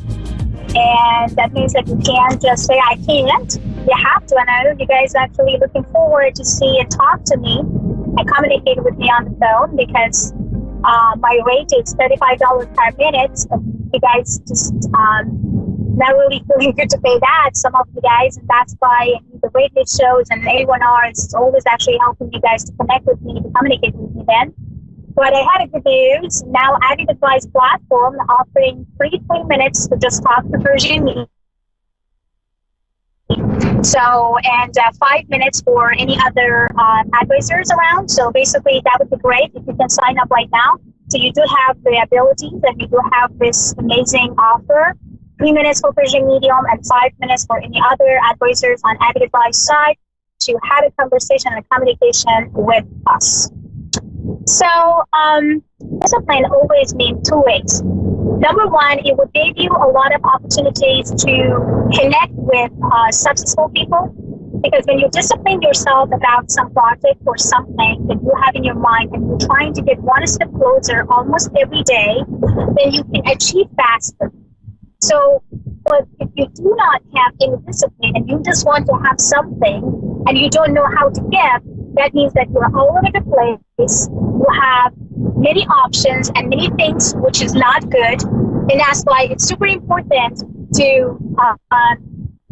And that means that you can't just say, I can't. You have to. And I know you guys are actually looking forward to see and talk to me and communicate with me on the phone, because my rate is $35 per minute. You guys just not really feeling good to pay that, some of you guys, and that's why the radio shows and A1R is always actually helping you guys to connect with me, to communicate with me then. But I had a good news. Now Added Advice platform offering free 3 minutes to just talk to Persian me. So, and 5 minutes for any other advisors around. So basically that would be great if you can sign up right now. So you do have the abilities and you do have this amazing offer. 3 minutes for Persian Medium and 5 minutes for any other advisors on Added Advice side to have a conversation and communication with us. So, discipline always means two ways. Number one, it will give you a lot of opportunities to connect with successful people, because when you discipline yourself about some project or something that you have in your mind and you're trying to get one step closer almost every day, then you can achieve faster. So, but if you do not have any discipline and you just want to have something and you don't know how to give, that means that you're all over the place. You have many options and many things which is not good. And that's why it's super important to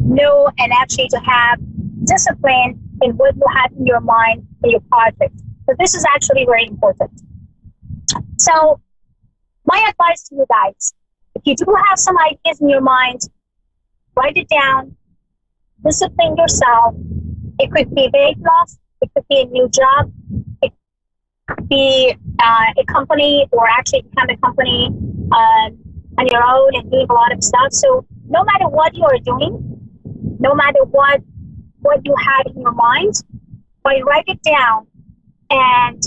know and actually to have discipline in what you have in your mind in your project. So this is actually very important. So my advice to you guys, if you do have some ideas in your mind, write it down, discipline yourself. It could be weight loss, it could be a new job, it could be a company, or actually become a company on your own and doing a lot of stuff. So no matter what you are doing, no matter what you have in your mind, but write it down and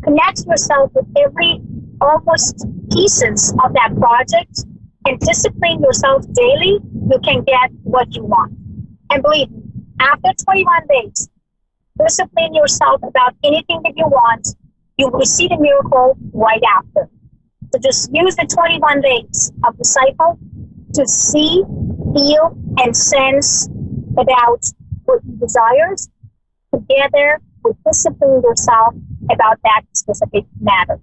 connect yourself with every almost pieces of that project and discipline yourself daily, you can get what you want. And believe me, after 21 days, discipline yourself about anything that you want, you will see the miracle right after. So just use the 21 days of the cycle to see, feel, and sense about what you desire, together with disciplining yourself about that specific matter.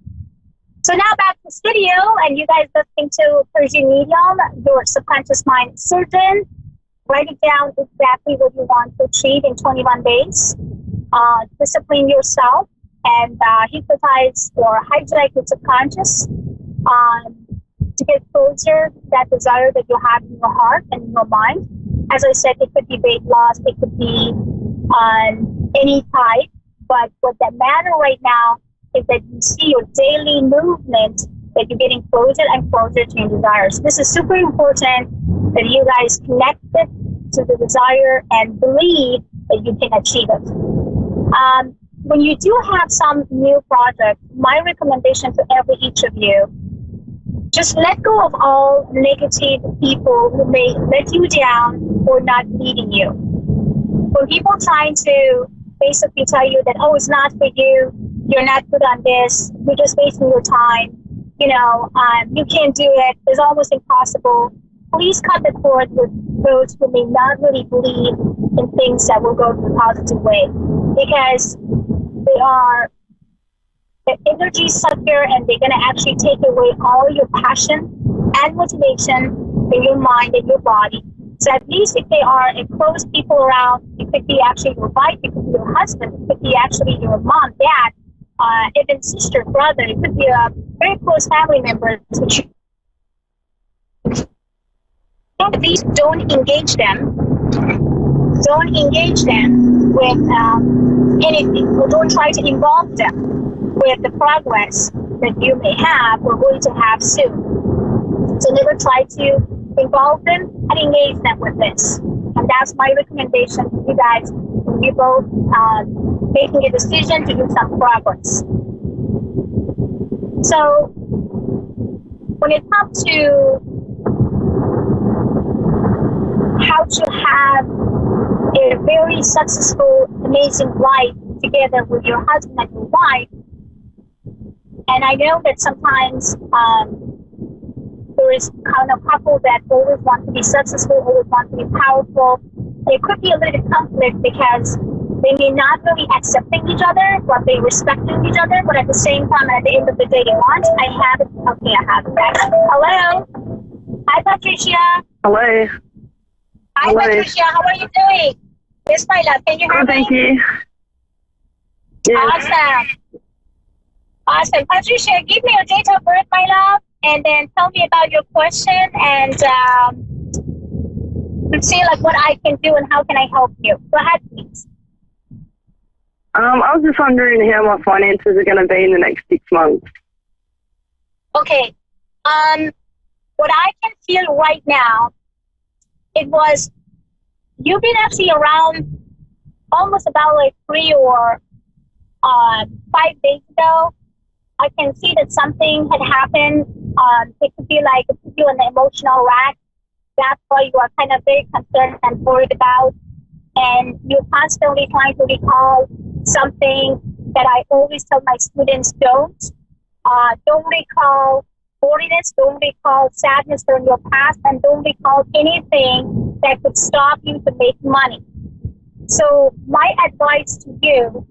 So now back to the studio, and you guys listening to Persian Medium, your subconscious mind surgeon. Write it down exactly what you want to achieve in 21 days. Discipline yourself and hypnotize or hijack your subconscious to get closer to that desire that you have in your heart and in your mind. As I said, it could be weight loss, it could be any type, but what that matter right now is that you see your daily movement, that you're getting closer and closer to your desires. This is super important that you guys connect it to the desire and believe that you can achieve it. When you do have some new project, my recommendation to each of you, just let go of all negative people who may let you down or not leading you. When people trying to basically tell you that, oh, it's not for you, you're not good on this, you're just wasting your time, you can't do it, it's almost impossible. Please cut the cord with those who may not really believe in things that will go in a positive way, because they are the energy sucker and they're going to actually take away all your passion and motivation in your mind and your body. So at least if they are a close people around, it could be actually your wife, it could be your husband, it could be actually your mom, dad, even sister, brother, it could be a very close family member. At least don't engage them. Don't engage them with anything, or don't try to involve them with the progress that you may have or going to have soon. So never try to involve them and engage them with this. And that's my recommendation to you guys, you both making a decision to do some progress. So when it comes to how to have a very successful, amazing life together with your husband and your wife, and I know that sometimes there is kind of couple that always want to be successful, always want to be powerful. There could be a little bit of conflict because they may not really accepting each other, but they respecting each other, but at the same time, at the end of the day, they want. I have it. Okay, I have it back. Hello. Hi, Patricia. Hello. Hi, Hello. Patricia. How are you doing? Yes, my love. Can you hear me? Thank you. Yes. Awesome. Patricia, give me your date of birth, my love, and then tell me about your question and see like what I can do and how can I help you. Go ahead, please. I was just wondering how my finances are going to be in the next 6 months. Okay. What I can feel right now, it was you've been actually around almost about like 3 or 5 days ago. I can see that something had happened. It could be like it could be an emotional wreck. That's why you are kind of very concerned and worried about. And you're constantly trying to recall something that I always tell my students don't. Don't recall worriness, don't recall sadness from your past, and don't recall anything that could stop you to make money. So my advice to you,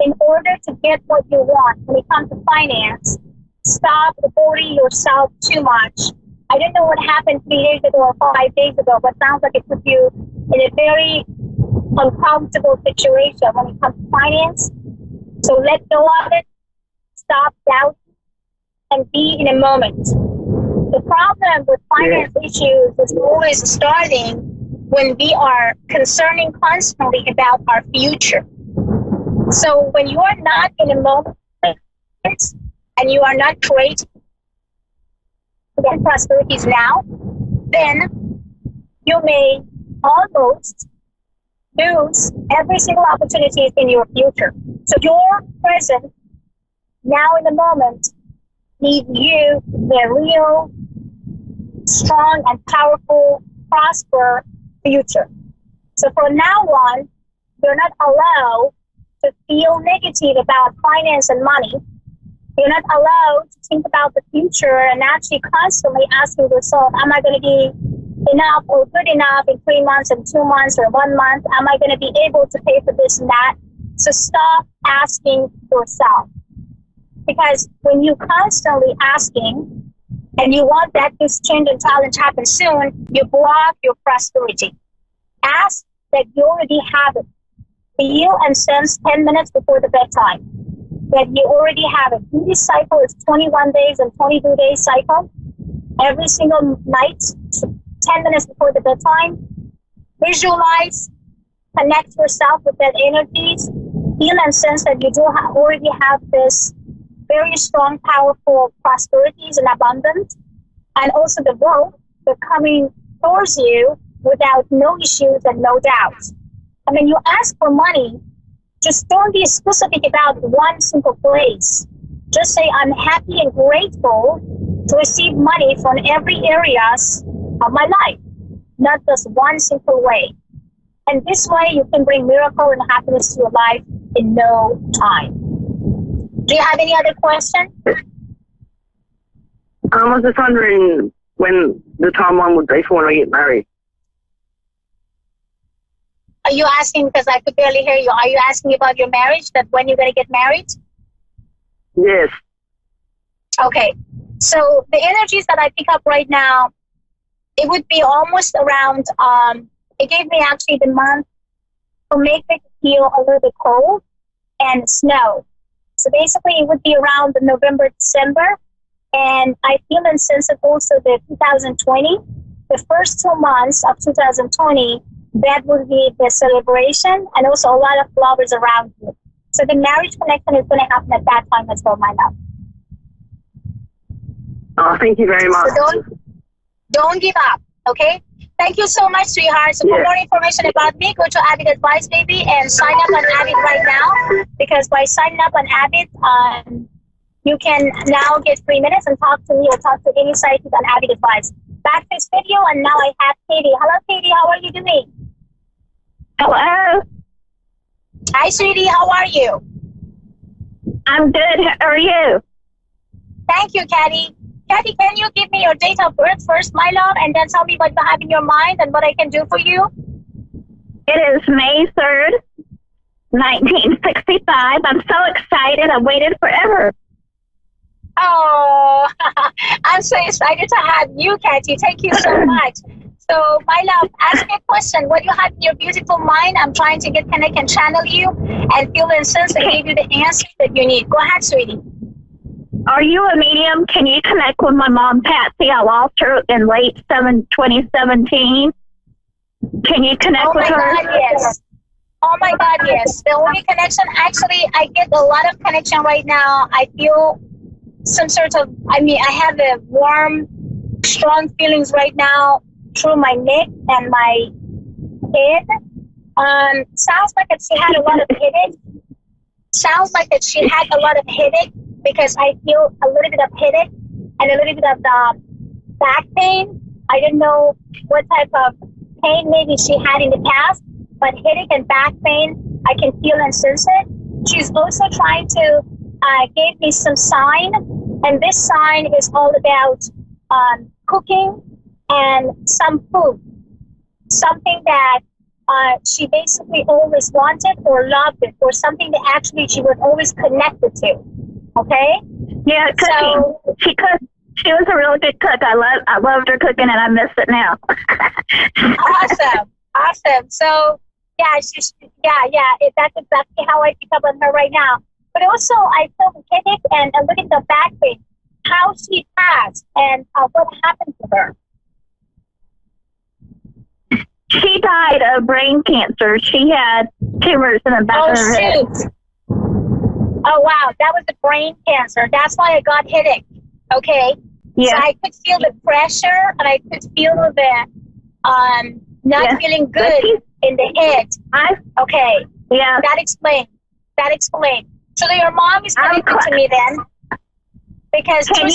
in order to get what you want when it comes to finance, stop worrying yourself too much. I don't know what happened 3 days ago or 5 days ago, but sounds like it put you in a very uncomfortable situation when it comes to finance. So let go of it, stop doubting, and be in a moment. The problem with finance issues is always starting when we are concerning constantly about our future. So when you are not in a moment and you are not creating prosperities now, then you may almost lose every single opportunity in your future. So your present, now in the moment, need you the real, strong and powerful, prosper future. So from now on, you're not allowed to feel negative about finance and money. You're not allowed to think about the future and actually constantly asking yourself, am I going to be enough or good enough in 3 months and 2 months or 1 month? Am I going to be able to pay for this and that? So stop asking yourself. Because when you constantly asking and you want that this change and challenge happen soon, you block your prosperity. Ask that you already have it. Feel and sense 10 minutes before the bedtime that you already have it. This cycle is 21 days and 22 days cycle. Every single night, 10 minutes before the bedtime, visualize, connect yourself with that energies, feel and sense that you do already have this very strong, powerful prosperities and abundance, and also the wealth that coming towards you without no issues and no doubts. And when you ask for money, just don't be specific about one simple place. Just say, I'm happy and grateful to receive money from every areas of my life, not just one simple way. And this way you can bring miracle and happiness to your life in no time. Do you have any other question? I was just wondering when the timeline would be for when I get married. Are you asking, because I could barely hear you, are you asking about your marriage, that when you're going to get married? Yes. Okay. So the energies that I pick up right now, it would be almost around, it gave me actually the month to make it feel a little bit cold and snow. So basically it would be around November, December. And I feel and sense it also the 2020, the first 2 months of 2020, that would be the celebration and also a lot of flowers around you. So the marriage connection is going to happen at that time as well, my love. Oh, thank you very much. So don't give up, okay? Thank you so much, sweetheart. So for more information about me, go to Avid Advice, baby, and sign up on Avid right now. Because by signing up on Avid, You can now get 3 minutes and talk to me or talk to any psychic on Avid Advice. Back to this video, and now I have Katie. Hello, Katie. How are you doing? Hello. Hi, sweetie. How are you? I'm good. How are you? Thank you, Katie. Katie, can you give me your date of birth first, my love, and then tell me what you have in your mind and what I can do for you? It is May 3rd, 1965. I'm so excited. I've waited forever. Oh, I'm so excited to have you, Katie. Thank you so much. So, my love, ask me a question. What you have in your beautiful mind, I'm trying to get connect and channel you and feel and sense and give you the answers that you need. Go ahead, sweetie. Are you a medium? Can you connect with my mom, Patsy? I lost her in late 2017. Can you connect with her? Oh, my God, yes. Oh, my God, yes. The only connection, actually, I get a lot of connection right now. I feel some sort of, I have a warm, strong feelings right now through my neck and my head. Sounds like that she had a lot of headache. Sounds like that she had a lot of headache, because I feel a little bit of headache and a little bit of back pain. I don't know what type of pain maybe she had in the past, but headache and back pain, I can feel and sense it. She's also trying to give me some sign, and this sign is all about cooking and some food, something that she basically always wanted or loved it, or something that actually she was always connected to. Okay? Yeah, cooking. So, she cooked. She was a really good cook. I loved her cooking, and I miss it now. Awesome. So that's exactly how I pick up on her right now. But also, I feel the headache and look at the back pain. How she passed and what happened to her. She died of brain cancer. She had tumors in the back of her head. Oh, wow. That was the brain cancer. That's why I got headache. Okay? Yeah. So I could feel the pressure, and I could feel the not feeling good in the head. Okay. Yeah. That explains. So your mom is connected to me then? Because can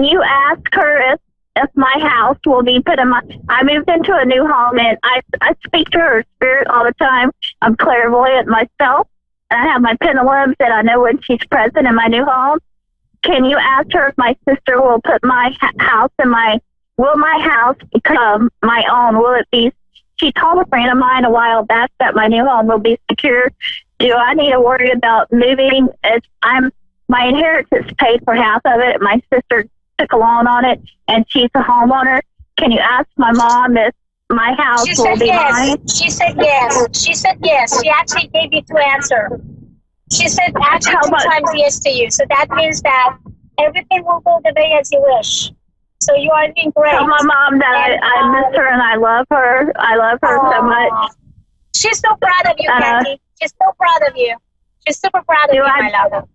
you ask her if my house will be put in I moved into a new home, and I speak to her spirit all the time. I'm clairvoyant myself, and I have my pendulums that I know when she's present in my new home. Can you ask her if my sister will put my house will my house become my own? Will it be, she told a friend of mine a while back that my new home will be secure. Do I need to worry about moving? My inheritance paid for half of it. My sister took a loan on it, and she's a homeowner. Can you ask my mom if my house will be mine? She said yes. She actually gave you two answers. She said actually 2 times yes to you. So that means that everything will go the way as you wish. So you are doing great. Tell my mom that I miss her and I love her. I love her so much. She's so proud of you, Kathy. She's so proud of you. She's super proud of you, my love.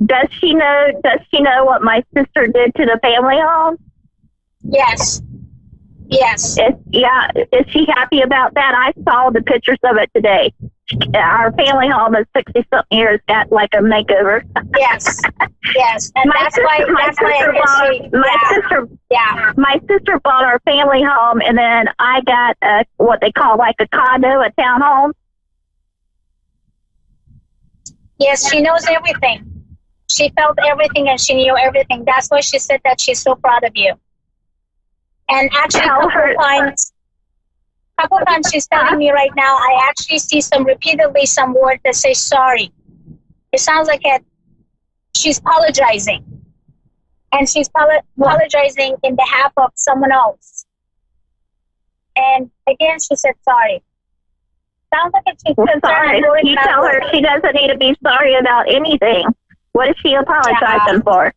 Does she know what my sister did to the family home? Yes. Is she happy about that? I saw the pictures of it today. Our family home is 60-something years, got like a makeover. Yes. And my sister bought our family home, and then I got what they call like a condo, a townhome. Yes, she knows everything. She felt everything and she knew everything. That's why she said that she's so proud of you. And actually, a couple times she's telling me right now, I actually see repeatedly some word that says sorry. It sounds like she's apologizing. And she's apologizing in behalf of someone else. And again, she said sorry. Sounds like she's concerned. You tell her she doesn't need to be sorry about anything. What is she apologizing for?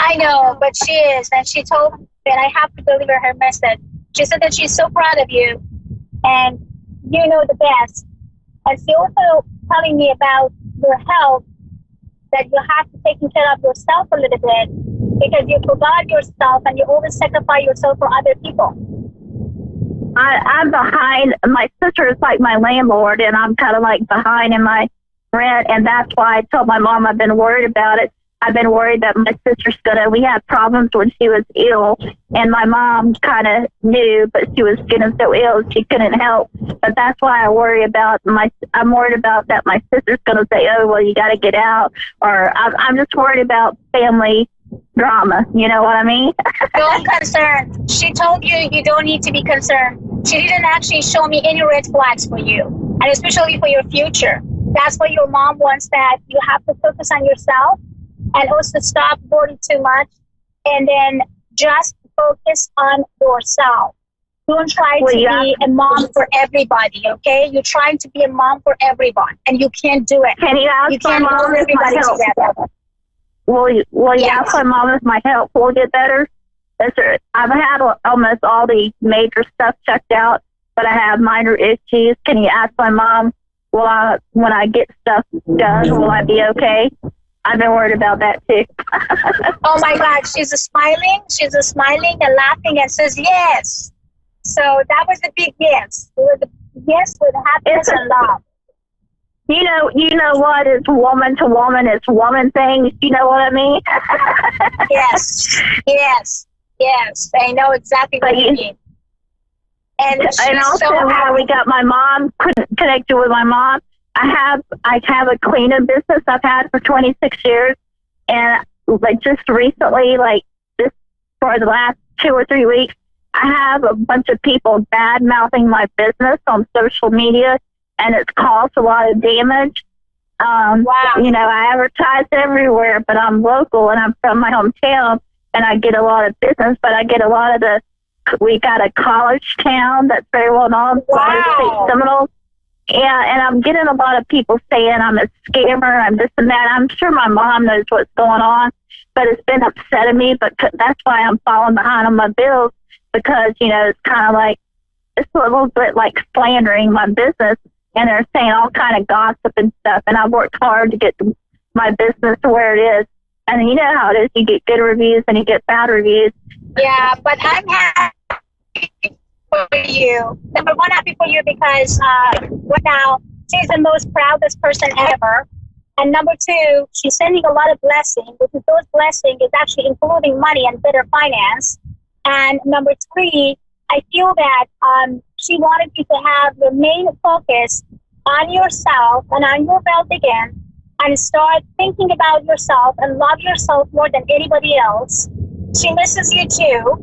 I know, but she is. And she told me that I have to deliver her message. She said that she's so proud of you and you know the best. And she also telling me about your health, that you have to take care of yourself a little bit because you forgot yourself and you always sacrifice yourself for other people. I'm behind. My sister is like my landlord, and I'm kind of like behind in my rent, and that's why I told my mom I've been worried about it. I've been worried that my sister's we had problems when she was ill, and my mom kind of knew, but she was getting so ill she couldn't help. But that's why I worry about I'm worried about that my sister's going to say, oh, well, you got to get out, or I'm just worried about family drama. You know what I mean? Don't concern. She told you you don't need to be concerned. She didn't actually show me any red flags for you, and especially for your future. That's why your mom wants that you have to focus on yourself and also stop worrying too much, and then just focus on yourself. Don't try to be a mom for everybody, okay? You're trying to be a mom for everyone, and you can't do it. Can you ask you can't my mom hold if everybody my help? together. Will you ask my mom if my health will get better? I've had almost all the major stuff checked out, but I have minor issues. Can you ask my mom, when I get stuff done, will I be okay? I've been worried about that too. Oh my God, she's smiling and laughing and says yes. So that was a big yes. It was a yes with happiness and love. You know what? It's woman to woman. It's woman things. You know what I mean? Yes. I know exactly what you mean. And also so how we got my mom connected with my mom. I have a cleaning business I've had for 26 years, and like just recently, like this for the last 2 or 3 weeks, I have a bunch of people bad mouthing my business on social media, and it's caused a lot of damage. Wow. You know, I advertise everywhere, but I'm local and I'm from my hometown, and I get a lot of business, but I get a lot of we got a college town that's very well known, State Seminoles. Yeah, and I'm getting a lot of people saying I'm a scammer, I'm this and that. I'm sure my mom knows what's going on, but it's been upsetting me. But that's why I'm falling behind on my bills, because, you know, it's kind of like, it's a little bit like slandering my business, and they're saying all kind of gossip and stuff. And I've worked hard to get my business to where it is. And you know how it is, you get good reviews and you get bad reviews. Yeah, but I'm happy for you. Number one, happy for you because now she's the most proudest person ever. And number two, she's sending a lot of blessings, because those blessings is actually including money and better finance. And number three, I feel that she wanted you to have your main focus on yourself and on your wealth again, and start thinking about yourself and love yourself more than anybody else. She misses you too.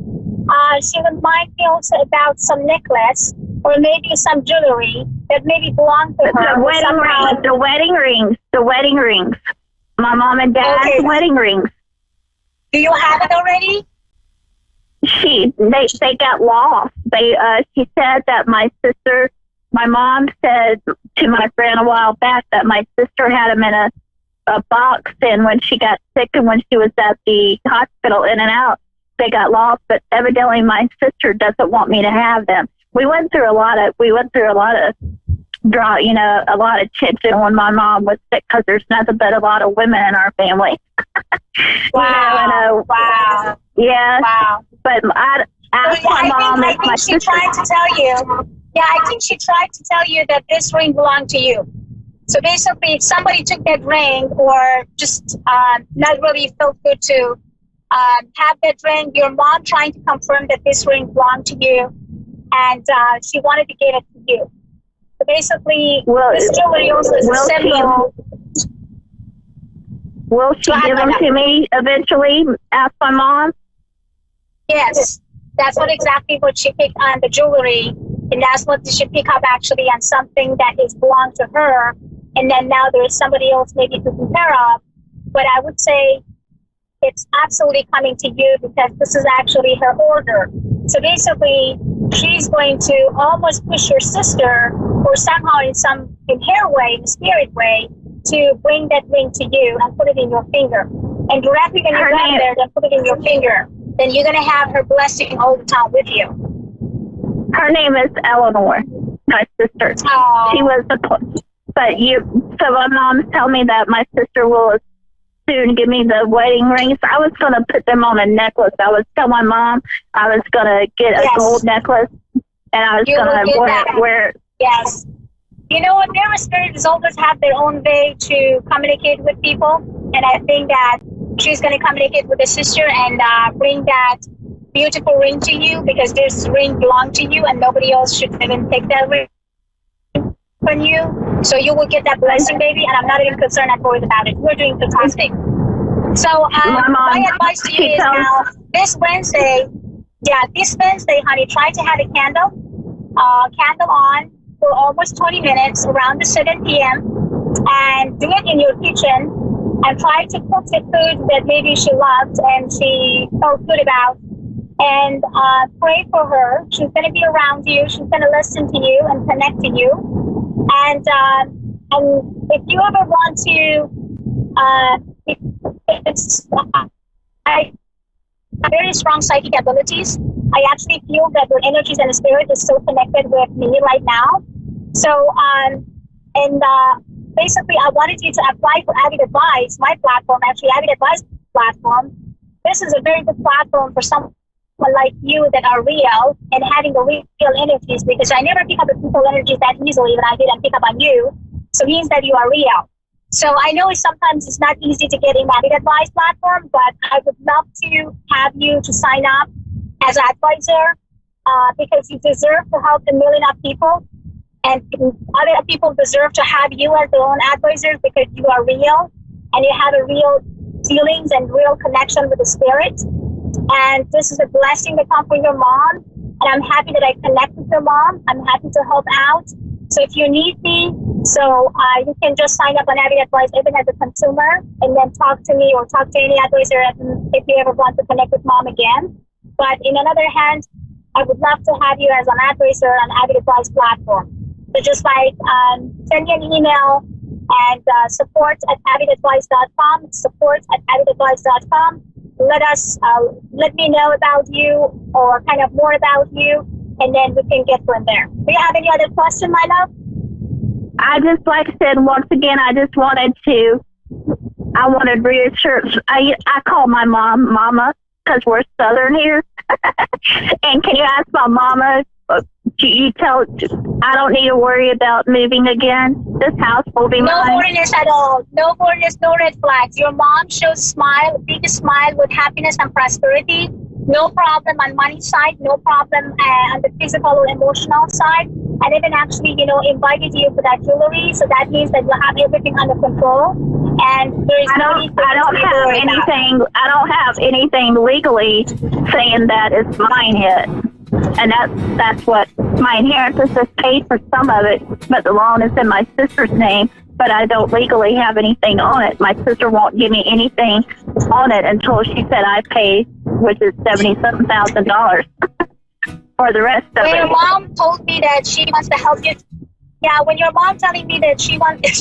She would mind me also about some necklace or maybe some jewelry that maybe belong to her. The wedding rings. My mom and dad's wedding rings. Do you have it already? They got lost. She said that my mom said to my friend a while back that my sister had them in a box, and when she got sick and when she was at the hospital in and out, they got lost. But evidently my sister doesn't want me to have them. We went through a lot of a lot of tension when my mom was sick, because there's nothing but a lot of women in our family. Wow. Wow. Yeah. Wow. But I think she tried to tell you. Yeah, I think she tried to tell you that this ring belonged to you. So basically, if somebody took that ring, or just not really felt good to have that ring, your mom trying to confirm that this ring belonged to you, and she wanted to give it to you. So basically, this jewelry also is a symbol. Will she give them to me eventually? Ask my mom. Yes, that's exactly what she picked on the jewelry, and that's what she picked up actually on something that is belonged to her, and then now there's somebody else maybe to compare of. But I would say it's absolutely coming to you, because this is actually her order. So basically, she's going to almost push your sister, or somehow in her way, in a spirit way, to bring that ring to you and put it in your finger. And directly when you get there, then put it in your finger. Then you're going to have her blessing all the time with you. Her name is A1R, my sister. Oh. She was so my mom's telling me that my sister will soon give me the wedding rings. I was going to put them on a necklace. I was telling my mom I was going to get a gold necklace, and I was going to wear it. Yes. You know what? Mirror spirits always have their own way to communicate with people. And I think that she's going to communicate with the sister and bring that beautiful ring to you, because this ring belongs to you and nobody else should even take that ring from you. So you will get that blessing, baby. And I'm not even concerned at all about it. You're doing fantastic. So my advice to you is now, this Wednesday, honey, try to have a candle on for almost 20 minutes around the 7 p.m. and do it in your kitchen and try to cook the food that maybe she loved and she felt good about, and pray for her. She's going to be around you. She's going to listen to you and connect to you. And if you ever want to, I have very strong psychic abilities. I actually feel that your energies and the spirit is so connected with me right now. So, basically, I wanted you to apply for Avid Advice, my platform, actually Avid Advice platform. This is a very good platform for someone like you that are real and having the real energies, because I never pick up the people energies that easily when I didn't pick up on you. So it means that you are real. So I know sometimes it's not easy to get in Avid Advice platform, but I would love to have you to sign up as an advisor, because you deserve to help a million of people, and other people deserve to have you as their own advisors, because you are real and you have a real feelings and real connection with the spirit. And this is a blessing that comes from your mom, and I'm happy that I connect with your mom. I'm happy to help out. So if you need me, you can just sign up on Avid Advice even as a consumer, and then talk to me or talk to any advisor if you ever want to connect with mom again. But in another hand, I would love to have you as an advisor on Avid Advice platform. So just send me an email and support@avidadvice.com, support@avidadvice.com. Let me know about you or kind of more about you, and then we can get from there. Do you have any other question, my love? I just, like I said, once again, I wanted reassurance. I call my mom Mama, because we're Southern here. And can you ask my mama, I don't need to worry about moving again? This house will be mine. No worriness at all. No worriness, no red flags. Your mom shows big smile with happiness and prosperity. No problem on money side, no problem on the physical or emotional side. And even actually, invited you for that jewelry. So that means that you have everything under control. And there is I don't have anything legally saying that it's mine yet. And that's what my inheritance is paid for some of it, but the loan is in my sister's name, but I don't legally have anything on it. My sister won't give me anything on it until she said I pay, which is $77,000 for the rest of it. Your mom told me that she wants to help you. Yeah, when your mom telling me that she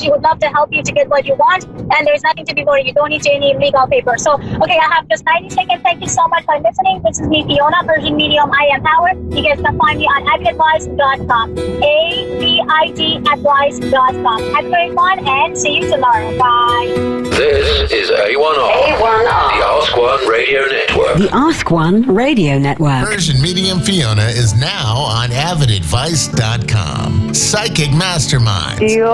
would love to help you to get what you want, and there's nothing to be worried. You don't need any legal paper. So, okay, I have just 90 seconds. Thank you so much for listening. This is me, Fiona, Persian Medium. I am Howard. You guys can find me on avidadvice.com. avidadvice.com. Have a great one, and see you tomorrow. Bye. This is A1R. The Ask One Radio Network. The Ask One Radio Network. Persian Medium Fiona is now on avidadvice.com. Psychic Mastermind. Do you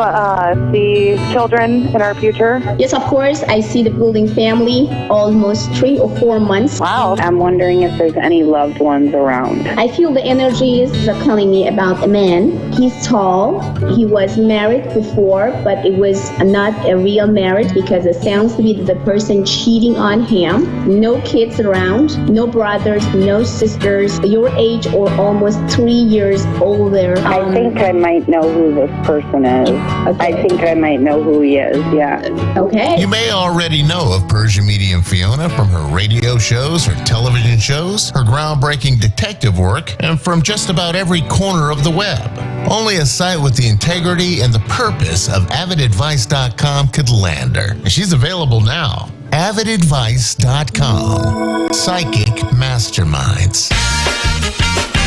see children in our future? Yes, of course. I see the building family almost 3 or 4 months. Wow. I'm wondering if there's any loved ones around. I feel the energies are telling me about a man. He's tall. He was married before, but it was not a real marriage, because it sounds to be the person cheating on him. No kids around, no brothers, no sisters. Your age or almost 3 years older. I think I might know who this person is. Okay. I think I might know who he is, yeah. Okay. You may already know of Persian Medium Fiona from her radio shows, her television shows, her groundbreaking detective work, and from just about every corner of the web. Only a site with the integrity and the purpose of avidadvice.com could land her. And she's available now. avidadvice.com. Psychic Masterminds.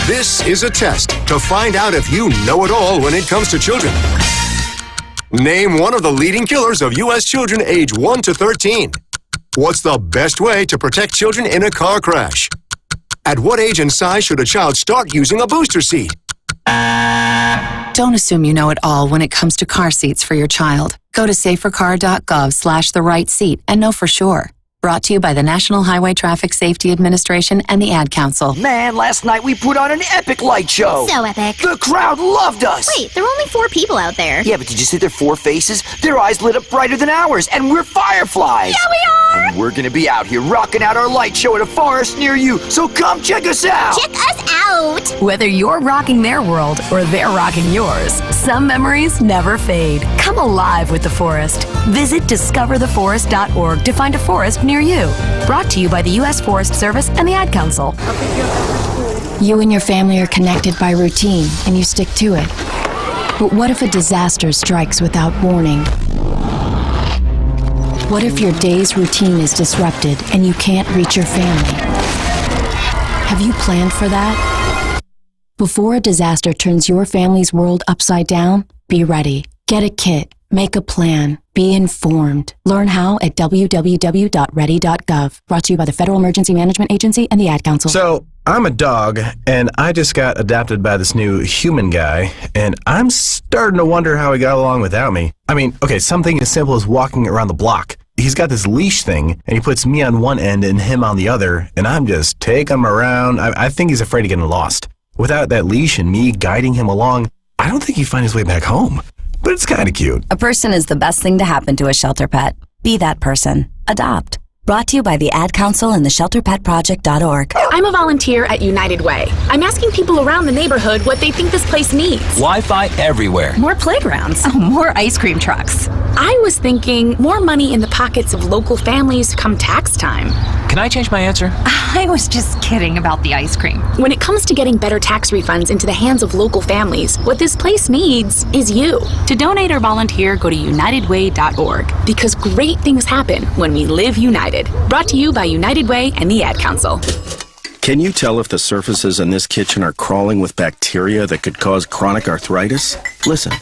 This is a test to find out if you know it all when it comes to children. Name one of the leading killers of U.S. children age 1 to 13. What's the best way to protect children in a car crash? At what age and size should a child start using a booster seat? Don't assume you know it all when it comes to car seats for your child. Go to safercar.gov/the-right-seat and know for sure. Brought to you by the National Highway Traffic Safety Administration and the Ad Council. Man, last night we put on an epic light show. So epic. The crowd loved us. Wait, there were only 4 people out there. Yeah, but did you see their 4 faces? Their eyes lit up brighter than ours, and we're fireflies. Yeah, we are. And we're gonna be out here rocking out our light show at a forest near you, so come check us out. Check us out. Whether you're rocking their world or they're rocking yours, some memories never fade. Come alive with the forest. Visit discovertheforest.org to find a forest near you. Brought to you by the U.S. Forest Service and the Ad Council. You and your family are connected by routine, and you stick to it. But what if a disaster strikes without warning? What if your day's routine is disrupted and you can't reach your family? Have you planned for that? Before a disaster turns your family's world upside down, be ready. Get a kit. Make a plan. Be informed. Learn how at www.ready.gov. Brought to you by the Federal Emergency Management Agency and the Ad Council. So, I'm a dog, and I just got adopted by this new human guy, and I'm starting to wonder how he got along without me. I mean, okay, something as simple as walking around the block. He's got this leash thing, and he puts me on one end and him on the other, and I'm just taking him around. I think he's afraid of getting lost. Without that leash and me guiding him along, I don't think he'd find his way back home. But it's kind of cute. A person is the best thing to happen to a shelter pet. Be that person. Adopt. Brought to you by the Ad Council and the ShelterPetProject.org. I'm a volunteer at United Way. I'm asking people around the neighborhood what they think this place needs. Wi-Fi everywhere. More playgrounds. More ice cream trucks. I was thinking more money in the pockets of local families come tax time. Can I change my answer? I was just kidding about the ice cream. When it comes to getting better tax refunds into the hands of local families, what this place needs is you. To donate or volunteer, go to UnitedWay.org. Because great things happen when we live united. Brought to you by United Way and the Ad Council. Can you tell if the surfaces in this kitchen are crawling with bacteria that could cause chronic arthritis? Listen.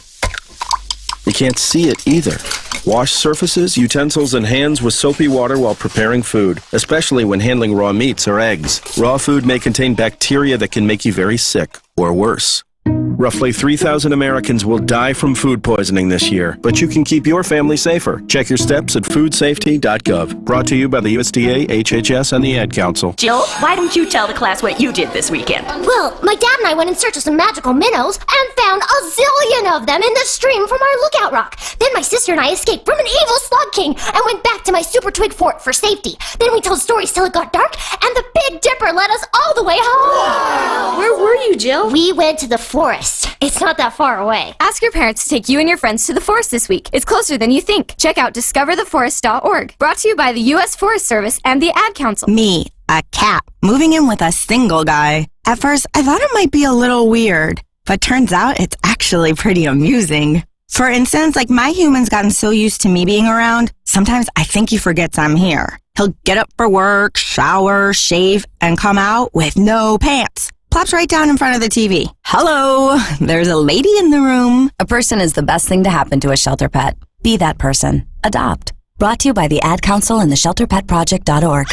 You can't see it either. Wash surfaces, utensils, and hands with soapy water while preparing food, especially when handling raw meats or eggs. Raw food may contain bacteria that can make you very sick, or worse. Roughly 3,000 Americans will die from food poisoning this year, but you can keep your family safer. Check your steps at foodsafety.gov. Brought to you by the USDA, HHS, and the Ad Council. Jill, why don't you tell the class what you did this weekend? Well, my dad and I went in search of some magical minnows and found a zillion of them in the stream from our lookout rock. Then my sister and I escaped from an evil slug king and went back to my super twig fort for safety. Then we told stories till it got dark, and the Big Dipper led us all the way home. Wow. Where were you, Jill? We went to the forest. It's not that far away. Ask your parents to take you and your friends to the forest this week. It's closer than you think. Check out discovertheforest.org. Brought to you by the U.S. Forest Service and the Ad Council. Me, a cat, moving in with a single guy. At first, I thought it might be a little weird, but turns out it's actually pretty amusing. For instance, like my human's gotten so used to me being around, sometimes I think he forgets I'm here. He'll get up for work, shower, shave, and come out with no pants. Plops right down in front of the TV. Hello, there's a lady in the room. A person is the best thing to happen to a shelter pet. Be that person. Adopt. Brought to you by the Ad Council and the ShelterPetProject.org.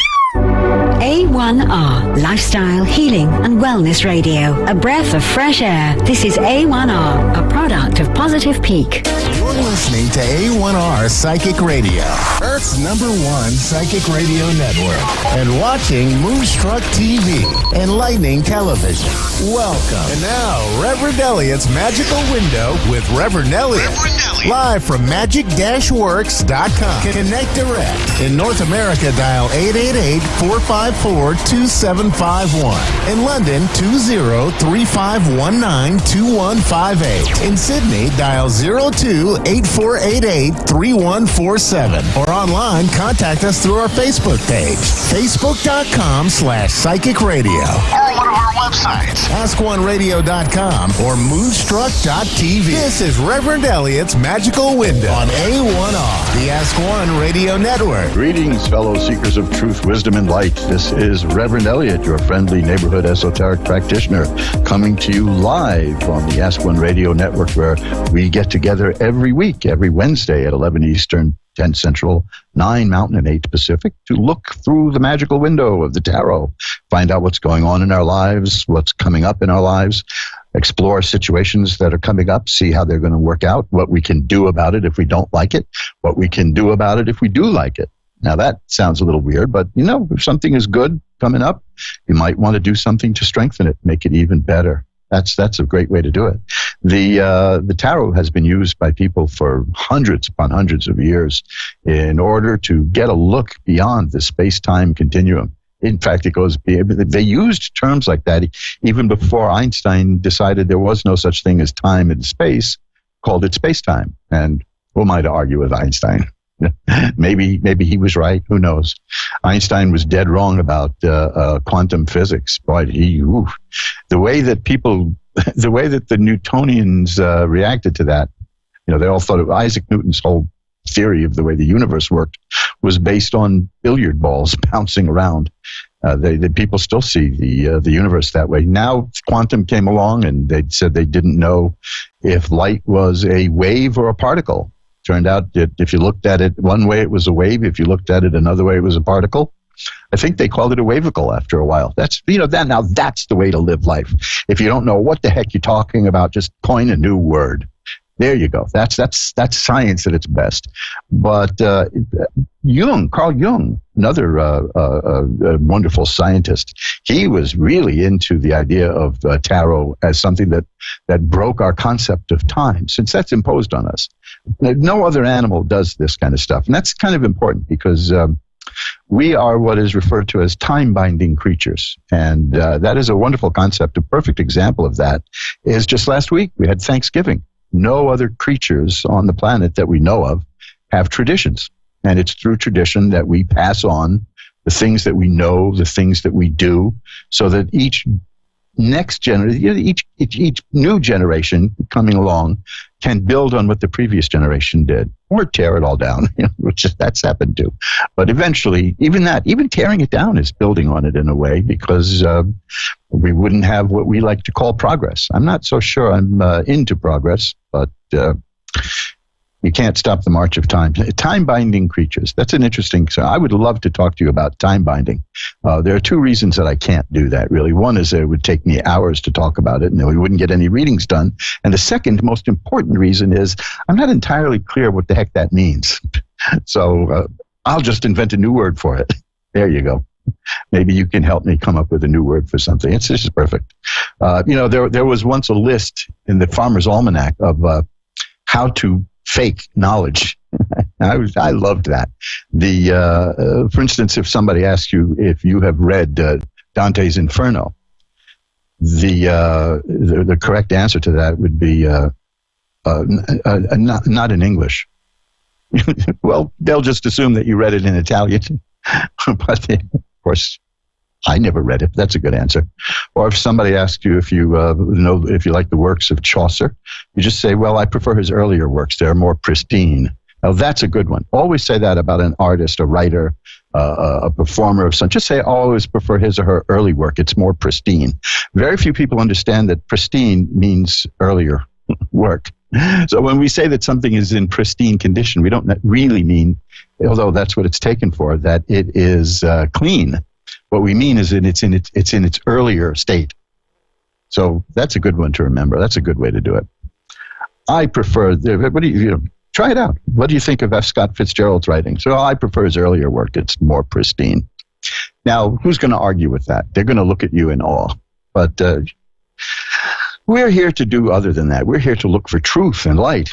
A1R, Lifestyle, Healing and Wellness Radio. A breath of fresh air. This is A1R, a product of Positive Peak. You're listening to A1R Psychic Radio, Earth's #1 psychic radio network, and watching Moonstruck TV and Lightning Television. Welcome. And now, Reverend Elliot's Magical Window with Reverend Elliot. Live from magic-works.com. Connect direct. In North America, dial 888-454-2751. In London, 20-3519-2158. In Sydney, dial 02-8488-3147. Or online, contact us through our Facebook page, facebook.com/psychic radio. Or one of our websites, askoneradio.com or moonstruck.tv. This is Reverend Elliot's Magical Window on A1R, the Ask One Radio Network. Greetings, fellow seekers of truth, wisdom, and light. This is Reverend Elliot, your friendly neighborhood esoteric practitioner, coming to you live on the Ask One Radio Network, where we get together every week, every Wednesday at 11 Eastern, 10 Central, 9 Mountain, and 8 Pacific, to look through the magical window of the tarot, find out what's going on in our lives, what's coming up in our lives, explore situations that are coming up, see how they're going to work out, what we can do about it if we don't like it, what we can do about it if we do like it. Now, that sounds a little weird, but, if something is good coming up, you might want to do something to strengthen it, make it even better. That's a great way to do it. The tarot has been used by people for hundreds upon hundreds of years in order to get a look beyond the space-time continuum. In fact, they used terms like that even before Einstein decided there was no such thing as time and space, called it space-time. And who am I to argue with Einstein? Maybe he was right. Who knows? Einstein was dead wrong about quantum physics. Boy, the way that the Newtonians reacted to that, they all thought of Isaac Newton's whole theory of the way the universe worked was based on billiard balls bouncing around. The people still see the universe that way. Now quantum came along, and they said they didn't know if light was a wave or a particle. Turned out that if you looked at it one way, it was a wave. If you looked at it another way, it was a particle. I think they called it a wavicle after a while. That's that's the way to live life. If you don't know what the heck you're talking about, just coin a new word. There you go. That's science at its best. But Carl Jung, another wonderful scientist, he was really into the idea of tarot as something that broke our concept of time, since that's imposed on us. No other animal does this kind of stuff. And that's kind of important because we are what is referred to as time-binding creatures. And that is a wonderful concept. A perfect example of that is just last week we had Thanksgiving. No other creatures on the planet that we know of have traditions. And it's through tradition that we pass on the things that we know, the things that we do, so that each next generation, each new generation coming along can build on what the previous generation did, or tear it all down, which that's happened too. But eventually, even tearing it down is building on it in a way, because we wouldn't have what we like to call progress. I'm not so sure I'm into progress, but you can't stop the march of time. Time-binding creatures. That's an interesting. So I would love to talk to you about time-binding. There are two reasons that I can't do that, really. One is that it would take me hours to talk about it, and we wouldn't get any readings done. And the second most important reason is I'm not entirely clear what the heck that means. So I'll just invent a new word for it. There you go. Maybe you can help me come up with a new word for something. This is perfect. There was once a list in the Farmer's Almanac of how to fake knowledge. I loved that. For instance, if somebody asks you if you have read Dante's Inferno, the correct answer to that would be not in English. Well, they'll just assume that you read it in Italian. But of course, I never read it. That's a good answer. Or if somebody asks you if you if you like the works of Chaucer, you just say, well, I prefer his earlier works. They're more pristine. Now, that's a good one. Always say that about an artist, a writer, a performer of some. Just say, I always prefer his or her early work. It's more pristine. Very few people understand that pristine means earlier work. So when we say that something is in pristine condition, we don't really mean, although that's what it's taken for, that it is clean. What we mean is that it's in its earlier state. So that's a good one to remember. That's a good way to do it. I prefer. Try it out. What do you think of F. Scott Fitzgerald's writing? So I prefer his earlier work. It's more pristine. Now, who's going to argue with that? They're going to look at you in awe. But we're here to do other than that. We're here to look for truth and light.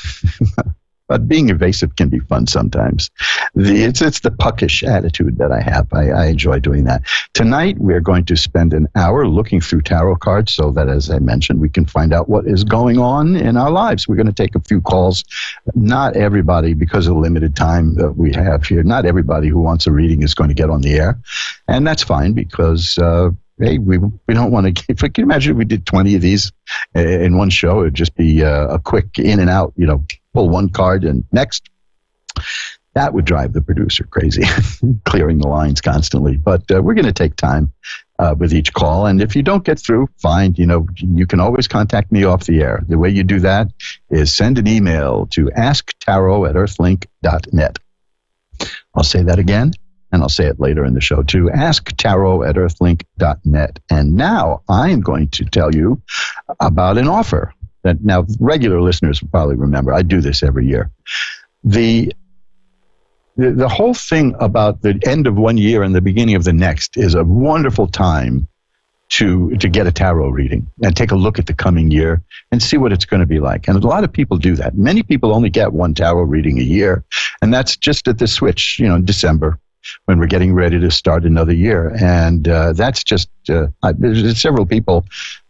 But being evasive can be fun sometimes. It's the puckish attitude that I have. I enjoy doing that. Tonight, we're going to spend an hour looking through tarot cards so that, as I mentioned, we can find out what is going on in our lives. We're going to take a few calls. Not everybody, because of the limited time that we have here, not everybody who wants a reading is going to get on the air. And that's fine because... hey, we don't want to. If I can imagine if we did 20 of these in one show, it'd just be a quick in and out. Pull one card and next. That would drive the producer crazy, clearing the lines constantly. But we're going to take time with each call, and if you don't get through, fine. You can always contact me off the air. The way you do that is send an email to asktarot@earthlink.net. I'll say that again, and I'll say it later in the show too. Ask Tarot at earthlink.net. And now I'm going to tell you about an offer that now regular listeners will probably remember. I do this every year. The whole thing about the end of one year and the beginning of the next is a wonderful time to get a tarot reading and take a look at the coming year and see what it's going to be like. And a lot of people do that. Many people only get one tarot reading a year, and that's just at the switch, in December, when we're getting ready to start another year. And that's just, there's several people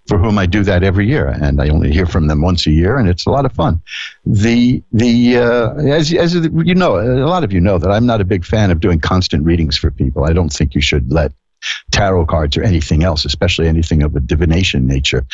for whom I do that every year, and I only hear from them once a year, and it's a lot of fun. As you know, a lot of you know that I'm not a big fan of doing constant readings for people. I don't think you should let tarot cards or anything else, especially anything of a divination nature,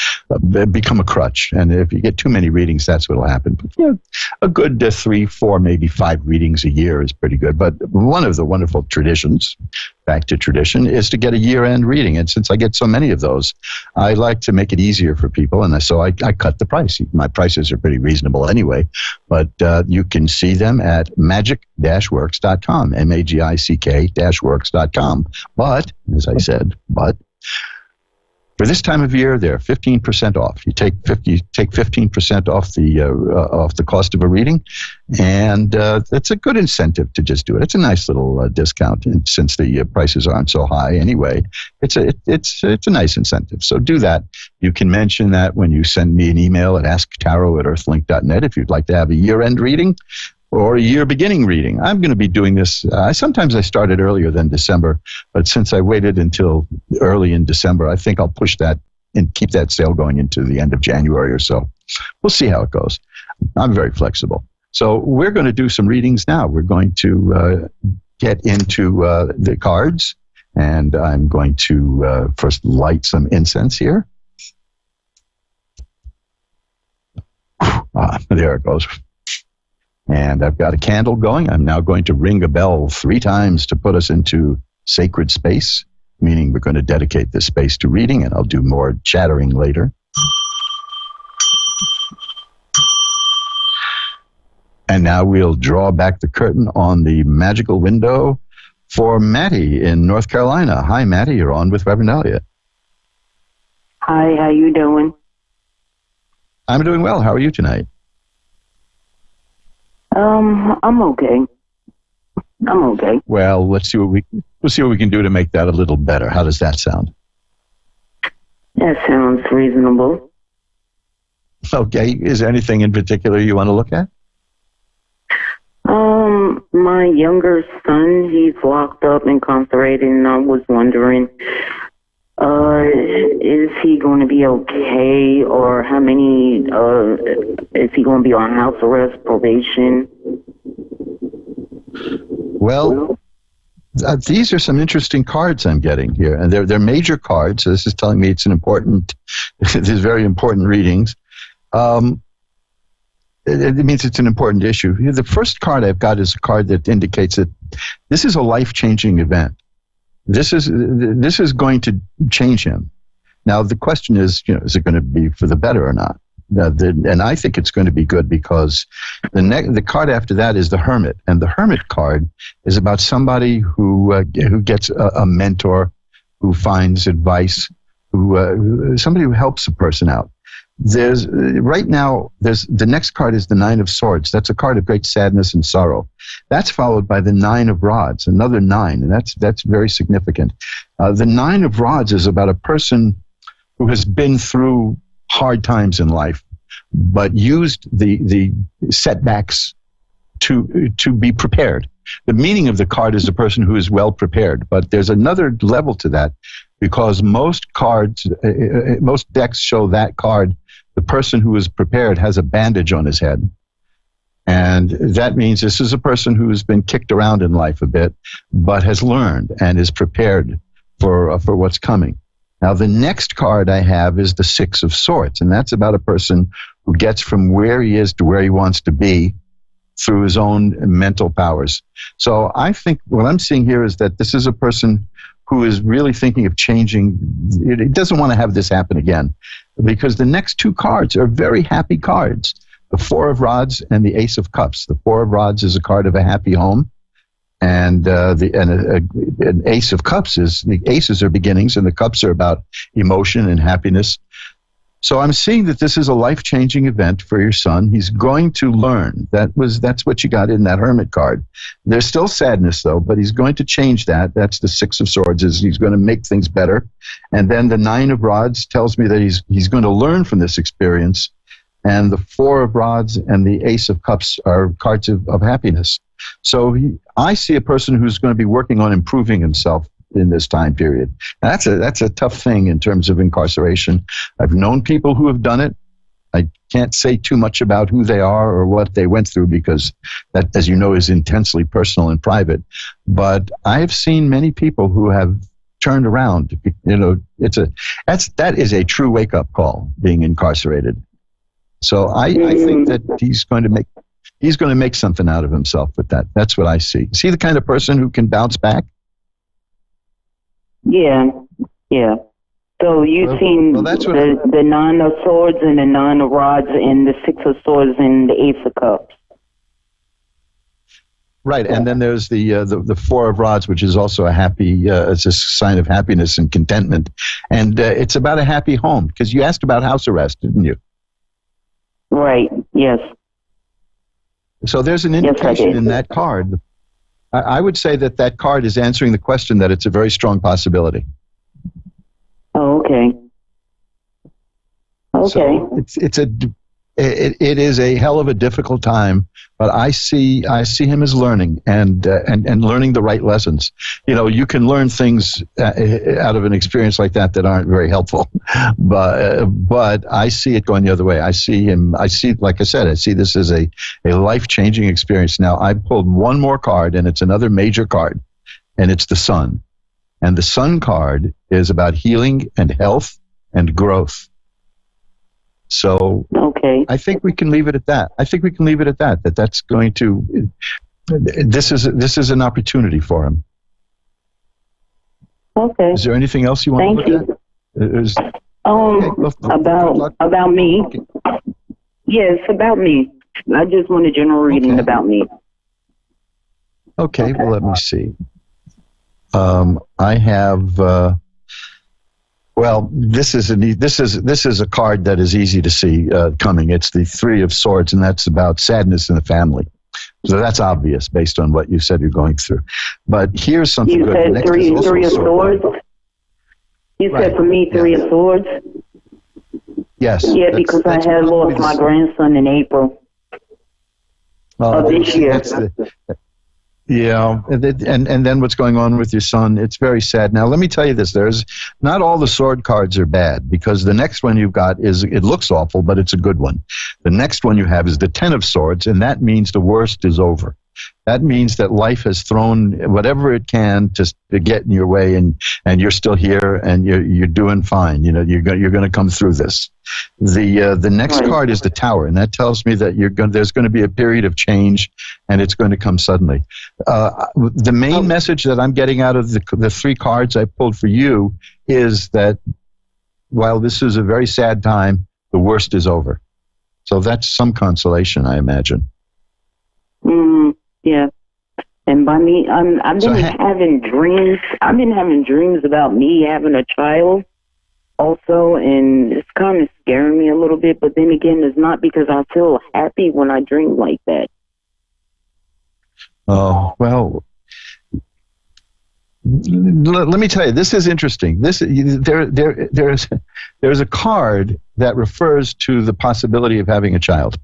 become a crutch. And if you get too many readings, that's what will happen. But, a good 3, 4, maybe 5 readings a year is pretty good. But one of the wonderful traditions, back to tradition, is to get a year-end reading. And since I get so many of those, I like to make it easier for people. And so I cut the price. My prices are pretty reasonable anyway. But you can see them at magic-works.com, magick-works.com. But, as I said, for this time of year, they're 15% off. You take 15% off the cost of a reading, and it's a good incentive to just do it. It's a nice little discount, and since the prices aren't so high anyway, it's a nice incentive. So do that. You can mention that when you send me an email at asktarot@earthlink.net if you'd like to have a year-end reading or a year beginning reading. I'm going to be doing this. Sometimes I started earlier than December, but since I waited until early in December, I think I'll push that and keep that sale going into the end of January or so. We'll see how it goes. I'm very flexible. So we're going to do some readings now. We're going to get into the cards, and I'm going to first light some incense here. There it goes. And I've got a candle going. I'm now going to ring a bell 3 times to put us into sacred space, meaning we're going to dedicate this space to reading, and I'll do more chattering later. And now we'll draw back the curtain on the magical window for Mattie in North Carolina. Hi, Mattie. You're on with Reverend Elliot. Hi, how you doing? I'm doing well. How are you tonight? I'm okay. Well, let's see what we can do to make that a little better. How does that sound? That sounds reasonable. Okay. Is there anything in particular you want to look at? My younger son, he's locked up, incarcerated, and I was wondering, is he going to be okay, or how many, is he going to be on house arrest, probation? Well, these are some interesting cards I'm getting here, and they're major cards. So this is telling me it's an important, these very important readings. It means it's an important issue. The first card I've got is a card that indicates that this is a life-changing event. This is going to change him. Now, the question is, is it going to be for the better or not? And I think it's going to be good, because the card after that is the Hermit. And the Hermit card is about somebody who gets a mentor, who finds advice, somebody who helps a person out. The next card is the Nine of Swords. That's a card of great sadness and sorrow. That's followed by the Nine of Rods, another 9, and that's very significant. The Nine of Rods is about a person who has been through hard times in life, but used the setbacks to be prepared. The meaning of the card is a person who is well prepared, but there's another level to that, because most decks show that card. The person who is prepared has a bandage on his head. And that means this is a person who has been kicked around in life a bit, but has learned and is prepared for what's coming. Now, the next card I have is the Six of Swords, and that's about a person who gets from where he is to where he wants to be through his own mental powers. So I think what I'm seeing here is that this is a person who is really thinking of changing. He doesn't want to have this happen again, because the next 2 cards are very happy cards. The Four of Rods and the Ace of Cups. The Four of Rods is a card of a happy home, And an Ace of Cups is, the aces are beginnings, and the cups are about emotion and happiness. So I'm seeing that this is a life-changing event for your son. He's going to learn. That's what you got in that Hermit card. There's still sadness, though, but he's going to change that. That's the Six of Swords, is he's going to make things better. And then the Nine of Rods tells me that he's going to learn from this experience. And the Four of Rods and the Ace of Cups are cards of happiness. So I see a person who's going to be working on improving himself in this time period. That's a tough thing in terms of incarceration. I've known people who have done it. I can't say too much about who they are or what they went through, because that, as you know, is intensely personal and private. But I've seen many people who have turned around. You know, that is a true wake-up call, being incarcerated. So I think that he's going to make something out of himself with that. That's what I see. See the kind of person who can bounce back? Yeah. So you've seen the Nine of Swords and the Nine of Rods and the Six of Swords and the Ace of Cups. Right, and then there's the Four of Rods, which is also it's a sign of happiness and contentment. And it's about a happy home, because you asked about house arrest, didn't you? Right, yes. So there's an indication in that card. I would say that card is answering the question that it's a very strong possibility. Oh, okay. So it is a hell of a difficult time, but I see him as learning and learning the right lessons. You know, you can learn things out of an experience like that aren't very helpful, but I see it going the other way. Like I said, I see this as a life-changing experience. Now, I pulled one more card, and it's another major card, and it's the Sun. And the Sun card is about healing and health and growth. So I think we can leave it at that. That's going to. This is an opportunity for him. Okay. Is there anything else you want to look at? About me. Yes, about me. I just want a general reading about me. Okay. Well, let me see. I have. Well, this is a card that is easy to see coming. It's the Three of Swords, and that's about sadness in the family. So that's obvious based on what you said you're going through. But here's something good. You said three of Swords? You said for me, Three of Swords? Yes. Yeah, because I had lost my grandson in April of this year. Yeah, and then what's going on with your son, it's very sad. Now, let me tell you this. Not all the sword cards are bad, because the next one you've got it looks awful, but it's a good one. The next one you have is the Ten of Swords, and that means the worst is over. That means that life has thrown whatever it can to get in your way, and you're still here, and you're doing fine. You know, you're going to come through this. The next card is the Tower, and that tells me that there's going to be a period of change, and it's going to come suddenly. The main message that I'm getting out of the three cards I pulled for you is that while this is a very sad time, the worst is over. So that's some consolation, I imagine. Yeah. And by me, I've been having dreams. I've been having dreams about me having a child also, and it's kind of scaring me a little bit. But then again, it's not, because I feel happy when I dream like that. Oh, well, let me tell you, this is interesting. There's a card that refers to the possibility of having a child.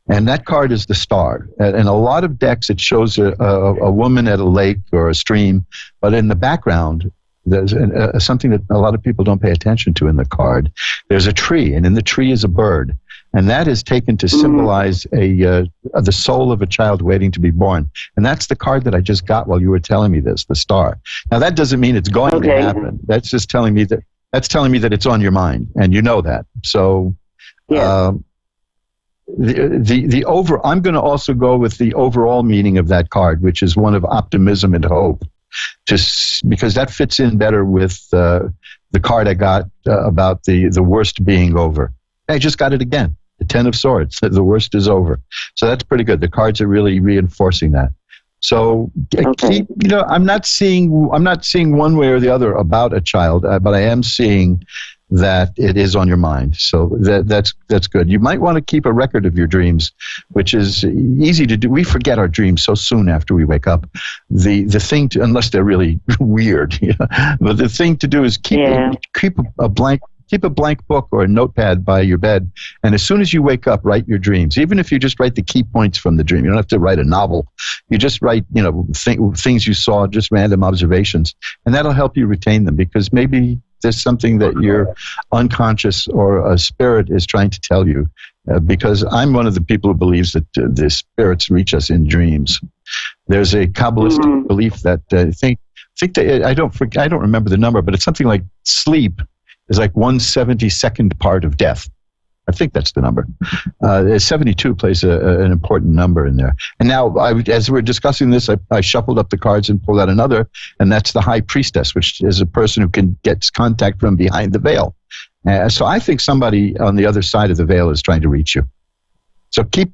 And that card is the Star. In a lot of decks, it shows a woman at a lake or a stream, but in the background, there's something that a lot of people don't pay attention to in the card. There's a tree, and in the tree is a bird. And that is taken to symbolize the soul of a child waiting to be born. And that's the card that I just got while you were telling me this, the Star. Now, that doesn't mean it's going to happen. That's just telling me that it's on your mind, and you know that. So, I'm going to also go with the overall meaning of that card, which is one of optimism and hope, because that fits in better with the card I got about the worst being over. I just got it again, the Ten of Swords. The worst is over. So that's pretty good. The cards are really reinforcing that. So keep, I'm not seeing one way or the other about a child, but I am seeing that it is on your mind. So that's good. You might want to keep a record of your dreams, which is easy to do. We forget our dreams so soon after we wake up. The thing to, unless they're really weird, but the thing to do is keep a blank book or a notepad by your bed, and as soon as you wake up, write your dreams. Even if you just write the key points from the dream, you don't have to write a novel. You just write, things you saw, just random observations, and that'll help you retain them, because maybe there's something that your unconscious or a spirit is trying to tell you. Because I'm one of the people who believes that the spirits reach us in dreams. There's a Kabbalistic belief that I don't remember the number, but it's something like sleep is like 1/72nd part of death. I think that's the number. 72 plays an important number in there. And now, as we're discussing this, I shuffled up the cards and pulled out another, and that's the High Priestess, which is a person who gets contact from behind the veil. So I think somebody on the other side of the veil is trying to reach you. So keep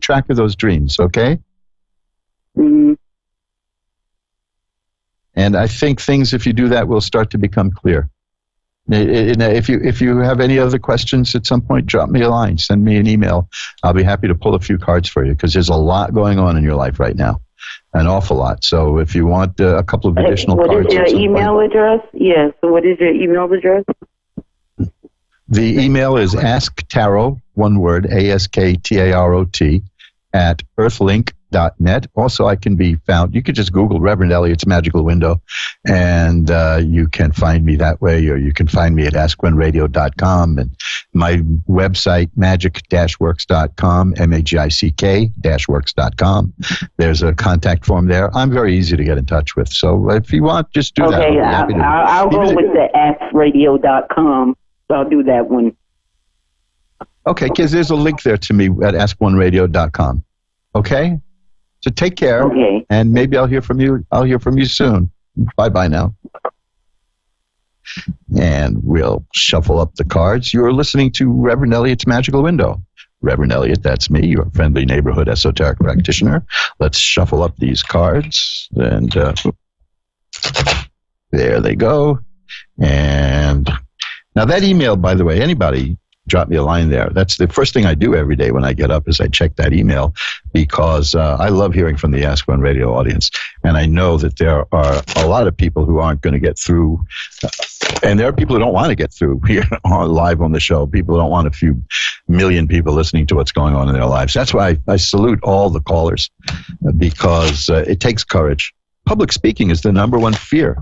track of those dreams, okay? Mm-hmm. And I think things, if you do that, will start to become clear. If you have any other questions at some point, drop me a line, send me an email. I'll be happy to pull a few cards for you, because there's a lot going on in your life right now, an awful lot. So if you want a couple of additional cards. What is your email address? Yes. So what is your email address? The email is asktarot, one word, ASKTAROT, at earthlink.net. Also, I can be found. You could just Google Reverend Elliot's Magical Window, and you can find me that way, or you can find me at AskOneRadio.com, and my website, magic-works.com, MAGICK-works.com. There's a contact form there. I'm very easy to get in touch with. So if you want, just do that. Okay, I'll go with the AskRadio.com. So I'll do that one. Okay, because there's a link there to me at AskOneRadio.com. Okay? So take care. Okay. And maybe I'll hear from you. I'll hear from you soon. Bye-bye now. And we'll shuffle up the cards. You're listening to Reverend Elliot's Magical Window. Reverend Elliot, that's me, your friendly neighborhood esoteric practitioner. Let's shuffle up these cards. And there they go. And now that email, by the way, anybody drop me a line there. That's the first thing I do every day when I get up, is I check that email, because I love hearing from the Ask One Radio audience. And I know that there are a lot of people who aren't going to get through. And there are people who don't want to get through here live on the show. People don't want a few million people listening to what's going on in their lives. That's why I salute all the callers, because it takes courage. Public speaking is the number one fear.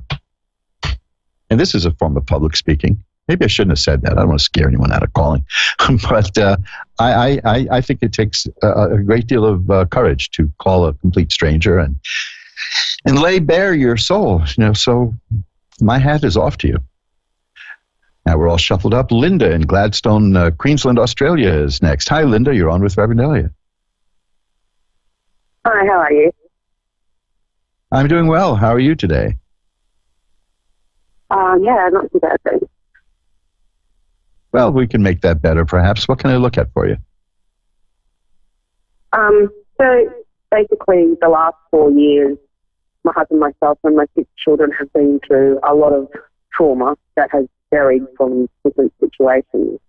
And this is a form of public speaking. Maybe I shouldn't have said that. I don't want to scare anyone out of calling. But I think it takes a great deal of courage to call a complete stranger and lay bare your soul. So my hat is off to you. Now we're all shuffled up. Linda in Gladstone, Queensland, Australia is next. Hi, Linda. You're on with Reverend Elliot. Hi, how are you? I'm doing well. How are you today? Yeah, not too bad, thanks. Well, we can make that better, perhaps. What can I look at for you? So basically, the last 4 years, my husband, myself, and my 6 children have been through a lot of trauma that has varied from different situations.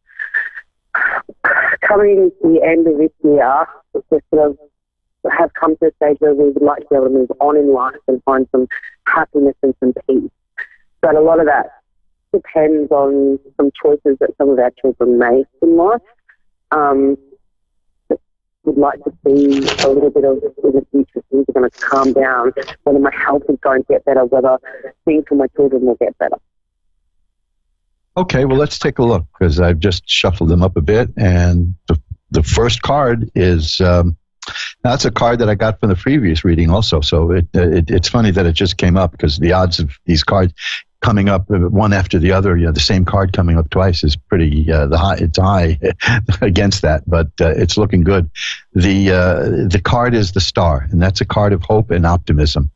Coming to the end of this year, we sort of have come to a stage where we would like to be able to move on in life and find some happiness and some peace. But a lot of that depends on some choices that some of our children make in life. Would like to see a little bit of, in the future, things are going to calm down, whether my health is going to get better, whether things for my children will get better. Okay, well, let's take a look, because I've just shuffled them up a bit, and the first card is, that's a card that I got from the previous reading also, so it's funny that it just came up, because the odds of these cards coming up one after the other, the same card coming up twice is pretty, it's high against that, but it's looking good. The card is the Star, and that's a card of hope and optimism.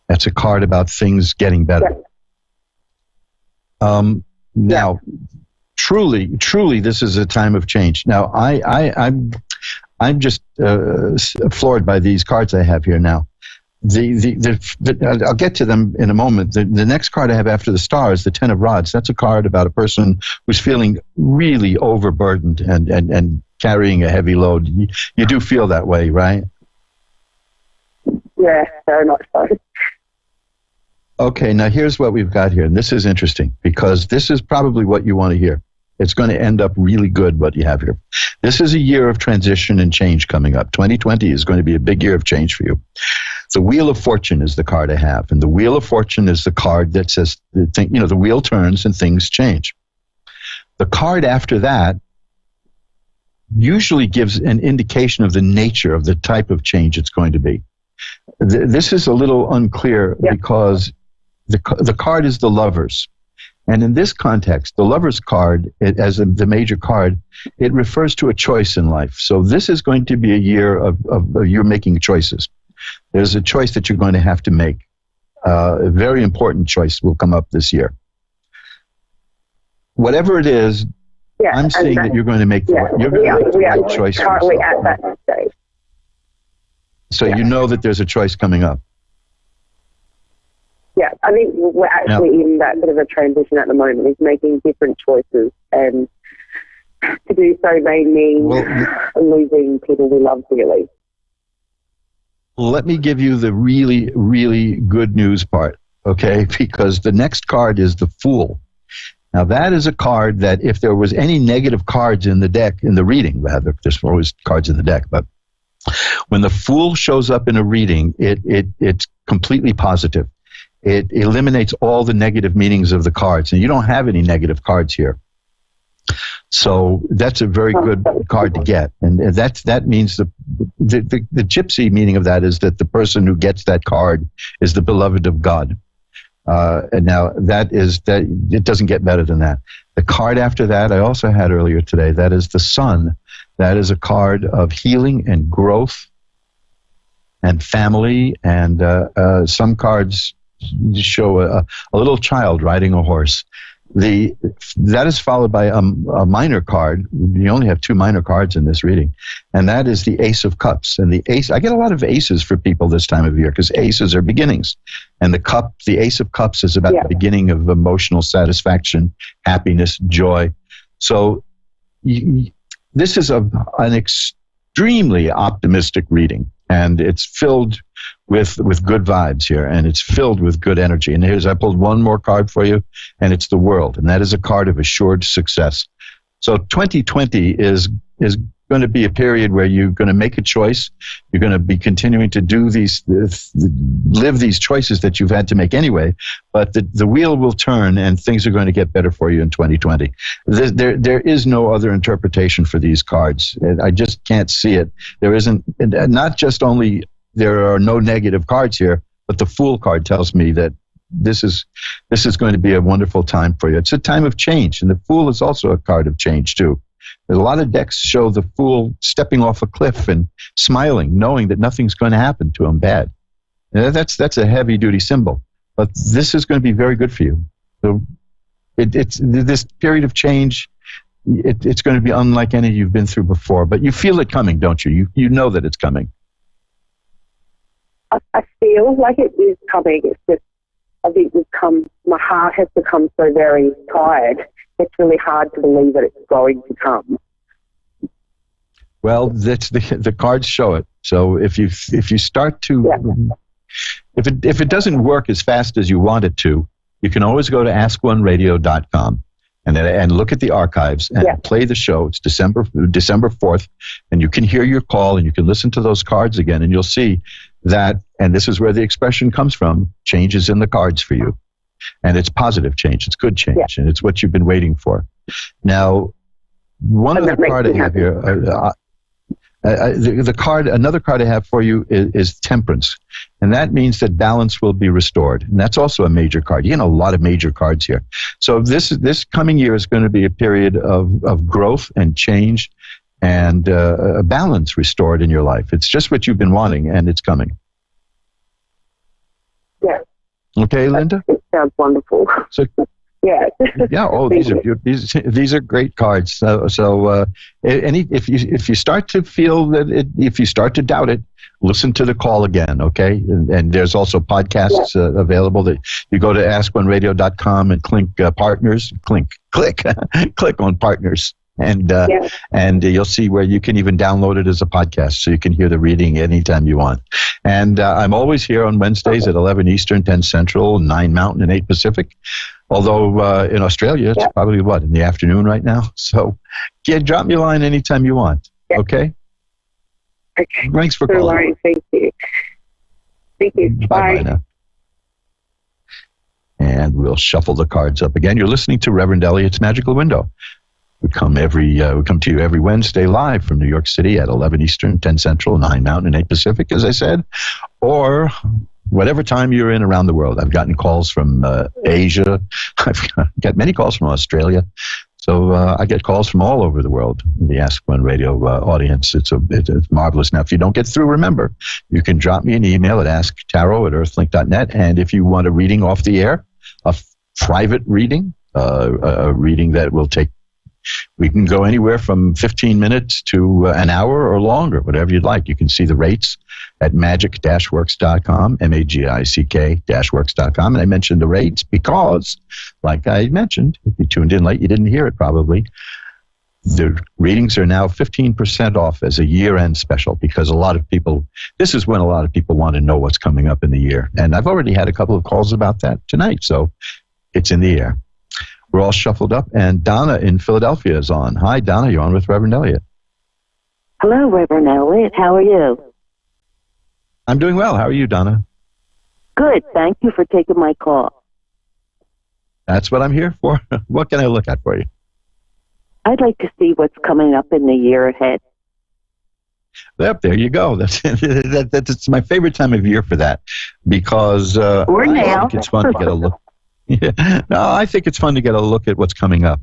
That's a card about things getting better. Now, truly, this is a time of change. Now, I'm just floored by these cards I have here now. I'll get to them in a moment. The next card I have after the star is the Ten of Rods. That's a card about a person who's feeling really overburdened and carrying a heavy load. You do feel that way, right? Yeah, very much so. Okay, now here's what we've got here, and this is interesting because this is probably what you want to hear. It's going to end up really good, what you have here. This is a year of transition and change coming up. 2020 is going to be a big year of change for you. The Wheel of Fortune is the card I have, and the Wheel of Fortune is the card that says, the wheel turns and things change. The card after that usually gives an indication of the nature of the type of change it's going to be. This is a little unclear because the card is the Lovers. And in this context, the Lovers card, as the major card, it refers to a choice in life. So this is going to be a year of you're making choices. There's a choice that you're going to have to make. A very important choice will come up this year. Whatever it is, I'm saying that you're going to make the right choice. Currently at that stage. So you know that there's a choice coming up. Yeah, I think we're actually in that bit of a transition at the moment, is making different choices, and to do so may mean losing people we love dearly. Let me give you the really, really good news part, okay? Because the next card is the Fool. Now, that is a card that if there was any negative cards in the deck, in the reading, rather, there's always cards in the deck, but when the Fool shows up in a reading, it's completely positive. It eliminates all the negative meanings of the cards, and you don't have any negative cards here. So that's a very good card to get, and that means the gypsy meaning of that is that the person who gets that card is the beloved of God. And now that it doesn't get better than that. The card after that I also had earlier today, that is the Sun. That is a card of healing and growth and family, and some cards show a little child riding a horse. That is followed by a minor card. You only have 2 minor cards in this reading, and that is the Ace of Cups. And the Ace, I get a lot of aces for people this time of year because aces are beginnings, and the Ace of Cups is about the beginning of emotional satisfaction, happiness, joy. So this is an extremely optimistic reading, and it's filled with good vibes here, and it's filled with good energy. And I pulled one more card for you, and it's the World, and that is a card of assured success. So 2020 is going to be a period where you're going to make a choice. You're going to be continuing to live these choices that you've had to make anyway, but the wheel will turn and things are going to get better for you in 2020. There is no other interpretation for these cards. I just can't see it. There isn't, not just only there are no negative cards here, but the Fool card tells me that this is going to be a wonderful time for you. It's a time of change, and the Fool is also a card of change too. There's a lot of decks show the Fool stepping off a cliff and smiling, knowing that nothing's going to happen to him bad. That's a heavy-duty symbol, but this is going to be very good for you. So it's this period of change. It's going to be unlike any you've been through before, but you feel it coming, don't you? You know that it's coming. I feel like it is coming. It's just, I think my heart has become so very tired. It's really hard to believe that it's going to come. Well, that's the cards show it. So if you start to, if it doesn't work as fast as you want it to, you can always go to AskOneRadio.com and look at the archives and play the show. It's December 4th, and you can hear your call and you can listen to those cards again, and you'll see that, and this is where the expression comes from, changes in the cards for you. And it's positive change, it's good change, and it's what you've been waiting for. Now, another card I have here, another card I have for you is Temperance, and that means that balance will be restored, and that's also a major card. You get a lot of major cards here. So this coming year is going to be a period of growth and change, and a balance restored in your life. It's just what you've been wanting, and it's coming. Yeah. Okay, Linda? It sounds wonderful. So, yeah. Yeah. Oh, these are great cards. So if you start to feel that if you start to doubt it, listen to the call again, okay? And there's also podcasts available that you go to askoneradio.com and click partners, click on partners. And you'll see where you can even download it as a podcast, so you can hear the reading anytime you want. And I'm always here on Wednesdays at 11 Eastern, 10 Central, 9 Mountain, and 8 Pacific. Although in Australia, it's probably, in the afternoon right now? So drop me a line anytime you want, okay? Okay. Thanks for calling. Lauren, thank you. Thank you. Bye now. And we'll shuffle the cards up again. You're listening to Reverend Elliot's Magical Window. We come to you every Wednesday live from New York City at 11 Eastern, 10 Central, 9 Mountain, and 8 Pacific, as I said, or whatever time you're in around the world. I've gotten calls from Asia. I've got many calls from Australia. So I get calls from all over the world, the Ask One Radio audience. It's marvelous. Now, if you don't get through, remember, you can drop me an email at asktarot@earthlink.net. And if you want a reading off the air, a private reading, a reading that will take, we can go anywhere from 15 minutes to an hour or longer, whatever you'd like. You can see the rates at magic-works.com, magic-works.com. And I mentioned the rates because, like I mentioned, if you tuned in late, you didn't hear it probably. The readings are now 15% off as a year-end special because this is when a lot of people want to know what's coming up in the year. And I've already had a couple of calls about that tonight, so it's in the air. We're all shuffled up, and Donna in Philadelphia is on. Hi, Donna. You're on with Reverend Elliot. Hello, Reverend Elliot. How are you? I'm doing well. How are you, Donna? Good. Thank you for taking my call. That's what I'm here for. What can I look at for you? I'd like to see what's coming up in the year ahead. Yep, there you go. That's my favorite time of year for that because I think it's fun to get a look. Yeah. No, I think it's fun to get a look at what's coming up.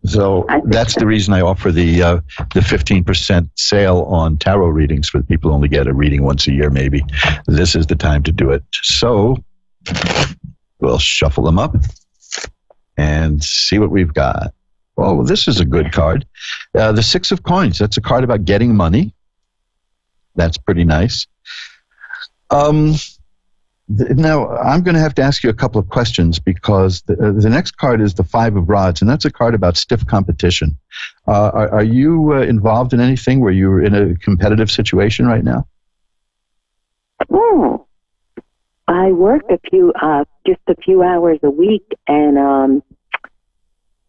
So that's the reason I offer the 15% sale on tarot readings for people who only get a reading once a year, maybe. This is the time to do it. So we'll shuffle them up and see what we've got. Oh, this is a good card. The Six of Coins. That's a card about getting money. That's pretty nice. Now, I'm going to have to ask you a couple of questions because the next card is the Five of Rods, and that's a card about stiff competition. Are you involved in anything where you're in a competitive situation right now? I work just a few hours a week, and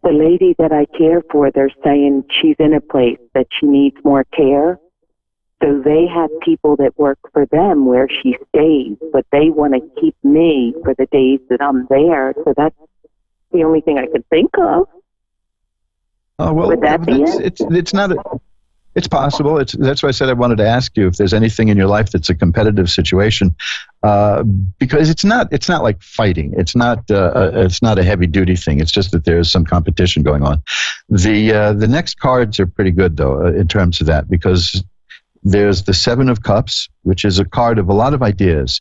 the lady that I care for, they're saying she's in a place that she needs more care. So they have people that work for them where she stays, but they want to keep me for the days that I'm there. So that's the only thing I could think of. Oh, well, would that be it? It's not. It's possible. That's why I said I wanted to ask you if there's anything in your life that's a competitive situation, because it's not like fighting. It's not a heavy duty thing. It's just that there's some competition going on. The next cards are pretty good though in terms of that because there's the Seven of Cups, which is a card of a lot of ideas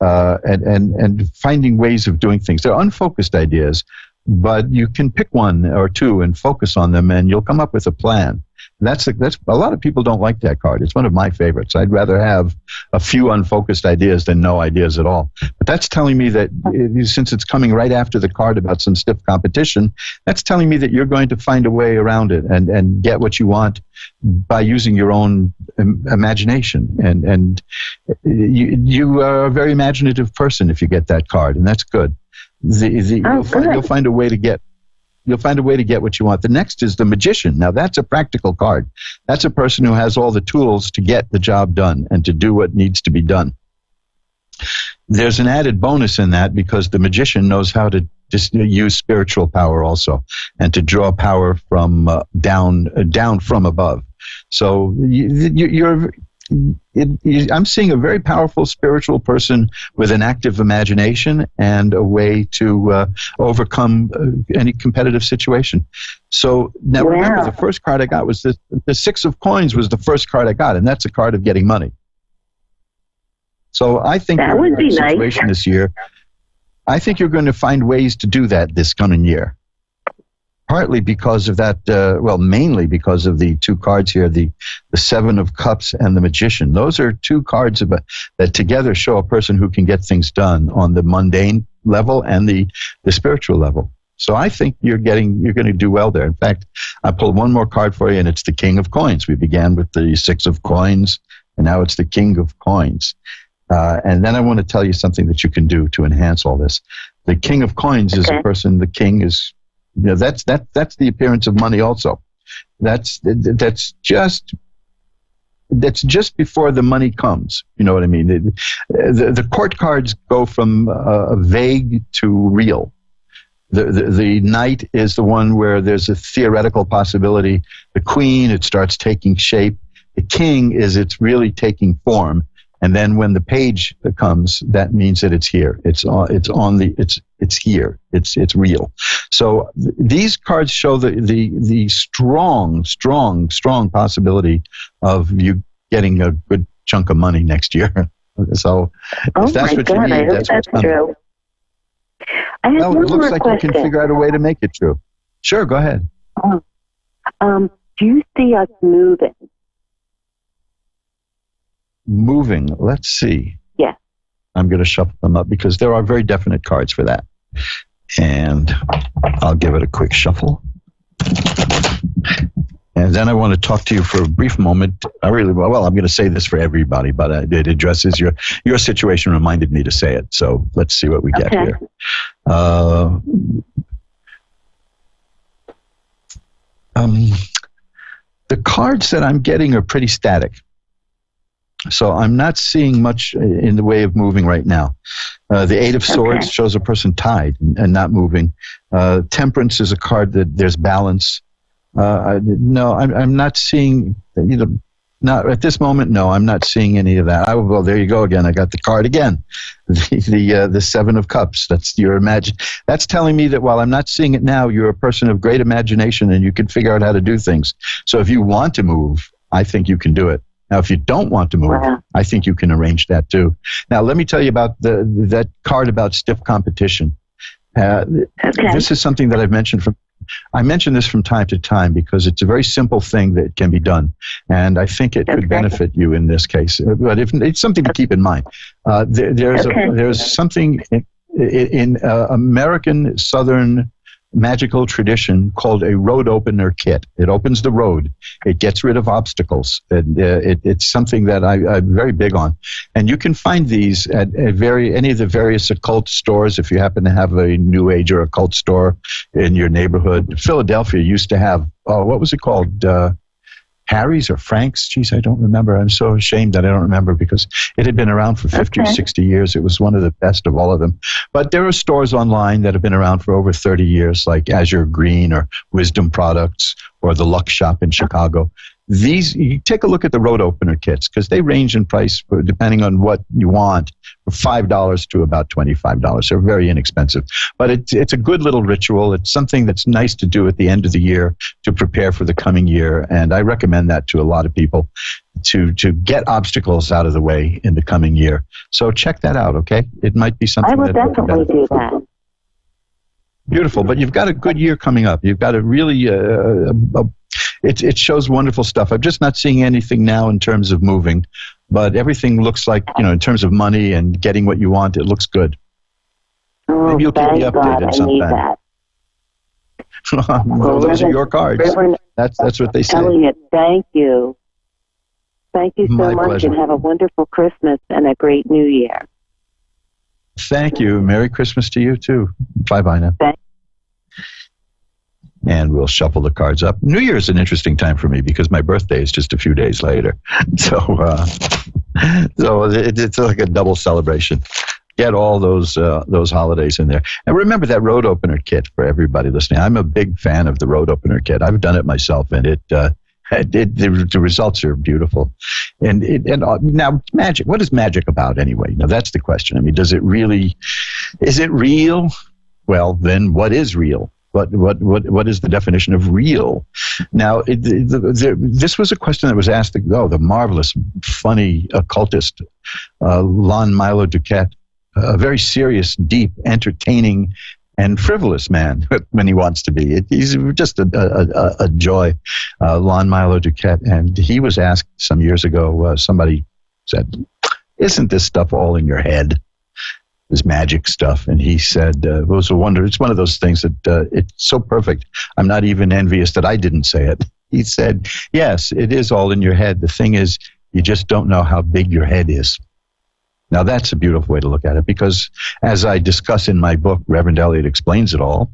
and finding ways of doing things. They're unfocused ideas, but you can pick one or two and focus on them, and you'll come up with a plan. That's a lot of people don't like that card. It's one of my favorites. I'd rather have a few unfocused ideas than no ideas at all. But that's telling me that since it's coming right after the card about some stiff competition, that's telling me that you're going to find a way around it and get what you want by using your own imagination. And you are a very imaginative person if you get that card, and that's good. You'll find a way to get. You'll find a way to get what you want. The next is the Magician. Now, that's a practical card. That's a person who has all the tools to get the job done and to do what needs to be done. There's an added bonus in that because the Magician knows how to just use spiritual power also and to draw power from down from above. So I'm seeing a very powerful spiritual person with an active imagination and a way to overcome any competitive situation. So now remember, the first card I got was the Six of Coins was the first card I got, and that's a card of getting money. So I think you're in a situation this year. I think you're going to find ways to do that this coming year. partly because of that, mainly because of the two cards here, the Seven of Cups and the Magician. Those are two cards that together show a person who can get things done on the mundane level and the spiritual level. So I think you're going to do well there. In fact, I pulled one more card for you, and it's the King of Coins. We began with the Six of Coins, and now it's the King of Coins. And then I want to tell you something that you can do to enhance all this. The King of Coins is a person. The king is, that's the appearance of money. Also, that's just before the money comes. You know what I mean? The court cards go from vague to real. The knight is the one where there's a theoretical possibility. The queen, it starts taking shape. The king is it's really taking form. And then when the page comes, that means that it's here. It's here. It's real. So these cards show the strong possibility of you getting a good chunk of money next year. So if that's what you need, that's what's true. Well, it looks like you can figure out a way to make it true. Sure, go ahead. Do you see us moving? Moving. Let's see. Yes. I'm going to shuffle them up because there are very definite cards for that. And I'll give it a quick shuffle. And then I want to talk to you for a brief moment. I'm going to say this for everybody, but it addresses your situation, reminded me to say it. So let's see what we get here. The cards that I'm getting are pretty static. So I'm not seeing much in the way of moving right now. The Eight of Swords shows a person tied and not moving. Temperance is a card that there's balance. No, I'm not seeing, not at this moment, no, I'm not seeing any of that. Well, there you go again. I got the card again. The Seven of Cups. That's your That's telling me that while I'm not seeing it now, you're a person of great imagination and you can figure out how to do things. So if you want to move, I think you can do it. Now, if you don't want to move, I think you can arrange that too. Now, let me tell you about that card about stiff competition. This is something that I mention this from time to time because it's a very simple thing that can be done, and I think it could benefit you in this case. But it's something to keep in mind. There's something in American Southern magical tradition called a road opener kit. It opens the road. It gets rid of obstacles. It's something that I'm very big on. And you can find these at any of the various occult stores if you happen to have a New Age or occult store in your neighborhood. Philadelphia used to have, what was it called? Harry's or Frank's? Geez, I don't remember. I'm so ashamed that I don't remember because it had been around for 50 or 60 years. It was one of the best of all of them. But there are stores online that have been around for over 30 years, like Azure Green or Wisdom Products or the Luck Shop in Chicago. You take a look at the road opener kits because they range in price depending on what you want, from $5 to about $25. They're very inexpensive, but it's a good little ritual. It's something that's nice to do at the end of the year to prepare for the coming year, and I recommend that to a lot of people to get obstacles out of the way in the coming year. So check that out, okay? It might be something I will definitely do that. Beautiful, but you've got a good year coming up. You've got a really it shows wonderful stuff. I'm just not seeing anything now in terms of moving, but everything looks like, in terms of money and getting what you want, it looks good. Maybe you'll keep me updated sometime. Well, those are your cards. That's what they say. Elliot, thank you. Thank you so much, pleasure. and have a wonderful Christmas and a great New Year. Thank you. Merry Christmas to you, too. Bye-bye now. And we'll shuffle the cards up. New Year is an interesting time for me because my birthday is just a few days later. So it's like a double celebration. Get all those holidays in there. And remember that road opener kit for everybody listening. I'm a big fan of the road opener kit. I've done it myself, and the results are beautiful. And now magic. What is magic about anyway? Now that's the question. I mean, is it real? Well, then what is real? What is the definition of real? Now, this was a question that was asked the marvelous, funny occultist, Lon Milo Duquette, a very serious, deep, entertaining, and frivolous man when he wants to be. He's just a joy, Lon Milo Duquette. And he was asked some years ago, somebody said, isn't this stuff all in your head? This magic stuff. And he said, it was a wonder. It's one of those things that it's so perfect. I'm not even envious that I didn't say it. He said, yes, it is all in your head. The thing is, you just don't know how big your head is. Now, that's a beautiful way to look at it, because as I discuss in my book, Reverend Elliot Explains It All,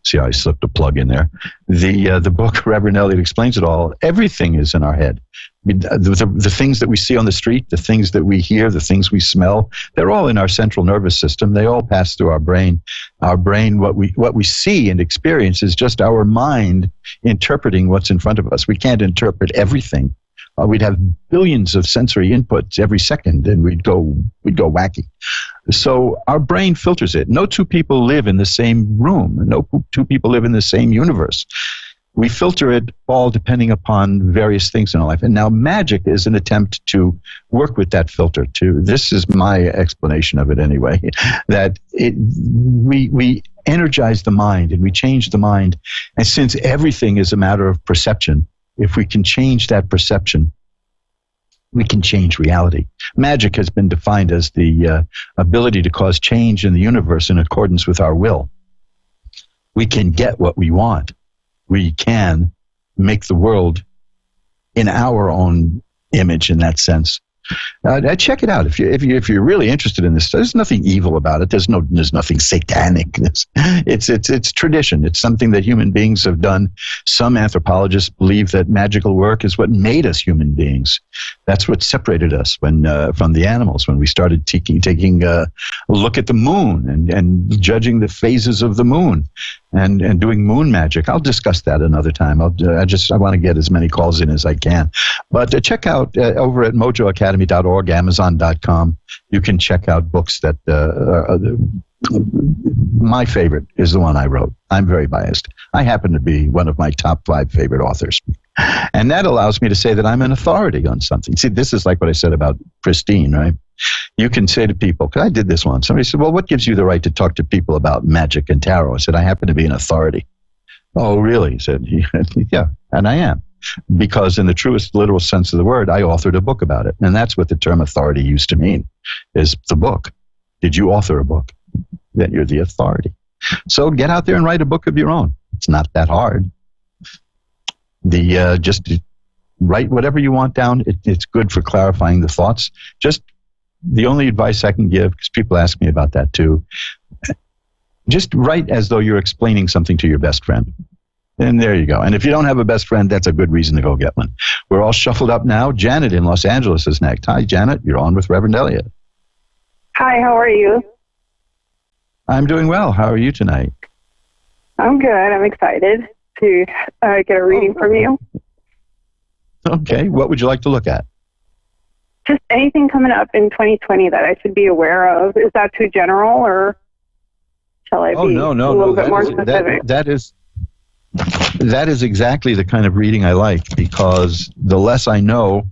see how I slipped a plug in there, the book, Reverend Elliot Explains It All, everything is in our head. I mean, the things that we see on the street, the things that we hear, the things we smell, they're all in our central nervous system. They all pass through our brain. Our brain, what we see and experience is just our mind interpreting what's in front of us. We can't interpret everything. We'd have billions of sensory inputs every second, and we'd go wacky. So our brain filters it. No two people live in the same room. No two people live in the same universe. We filter it all depending upon various things in our life. And now magic is an attempt to work with that filter too. This is my explanation of it anyway, that we energize the mind and we change the mind. And since everything is a matter of perception, if we can change that perception, we can change reality. Magic has been defined as the ability to cause change in the universe in accordance with our will. We can get what we want. We can make the world in our own image in that sense. Check it out if you're really interested in this. There's nothing evil about it. There's nothing satanic. It's tradition. It's something that human beings have done. Some anthropologists believe that magical work is what made us human beings. That's what separated us from the animals, when we started taking a look at the moon and judging the phases of the moon and doing moon magic. I'll discuss that another time. I want to get as many calls in as I can. But check out over at mojoacademy.org, Amazon.com. You can check out books that my favorite is the one I wrote. I'm very biased. I happen to be one of my top 5 favorite authors. And that allows me to say that I'm an authority on something. See, this is like what I said about Christine, right? You can say to people, because I did this once. Somebody said, well, what gives you the right to talk to people about magic and tarot? I said, I happen to be an authority. Oh, really? He said, yeah, and I am. Because in the truest literal sense of the word, I authored a book about it. And that's what the term authority used to mean, is the book. Did you author a book? Then you're the authority. So get out there and write a book of your own. It's not that hard. Just write whatever you want down. It's good for clarifying the thoughts. Just the only advice I can give, because people ask me about that too, just write as though you're explaining something to your best friend. And there you go. And if you don't have a best friend, that's a good reason to go get one. We're all shuffled up now. Janet in Los Angeles is next. Hi, Janet. You're on with Reverend Elliot. Hi, how are you? I'm doing well. How are you tonight? I'm good. I'm excited to get a reading from you. Okay. What would you like to look at? Just anything coming up in 2020 that I should be aware of. Is that too general, or shall I be a little bit more specific? That is exactly the kind of reading I like, because the less I know,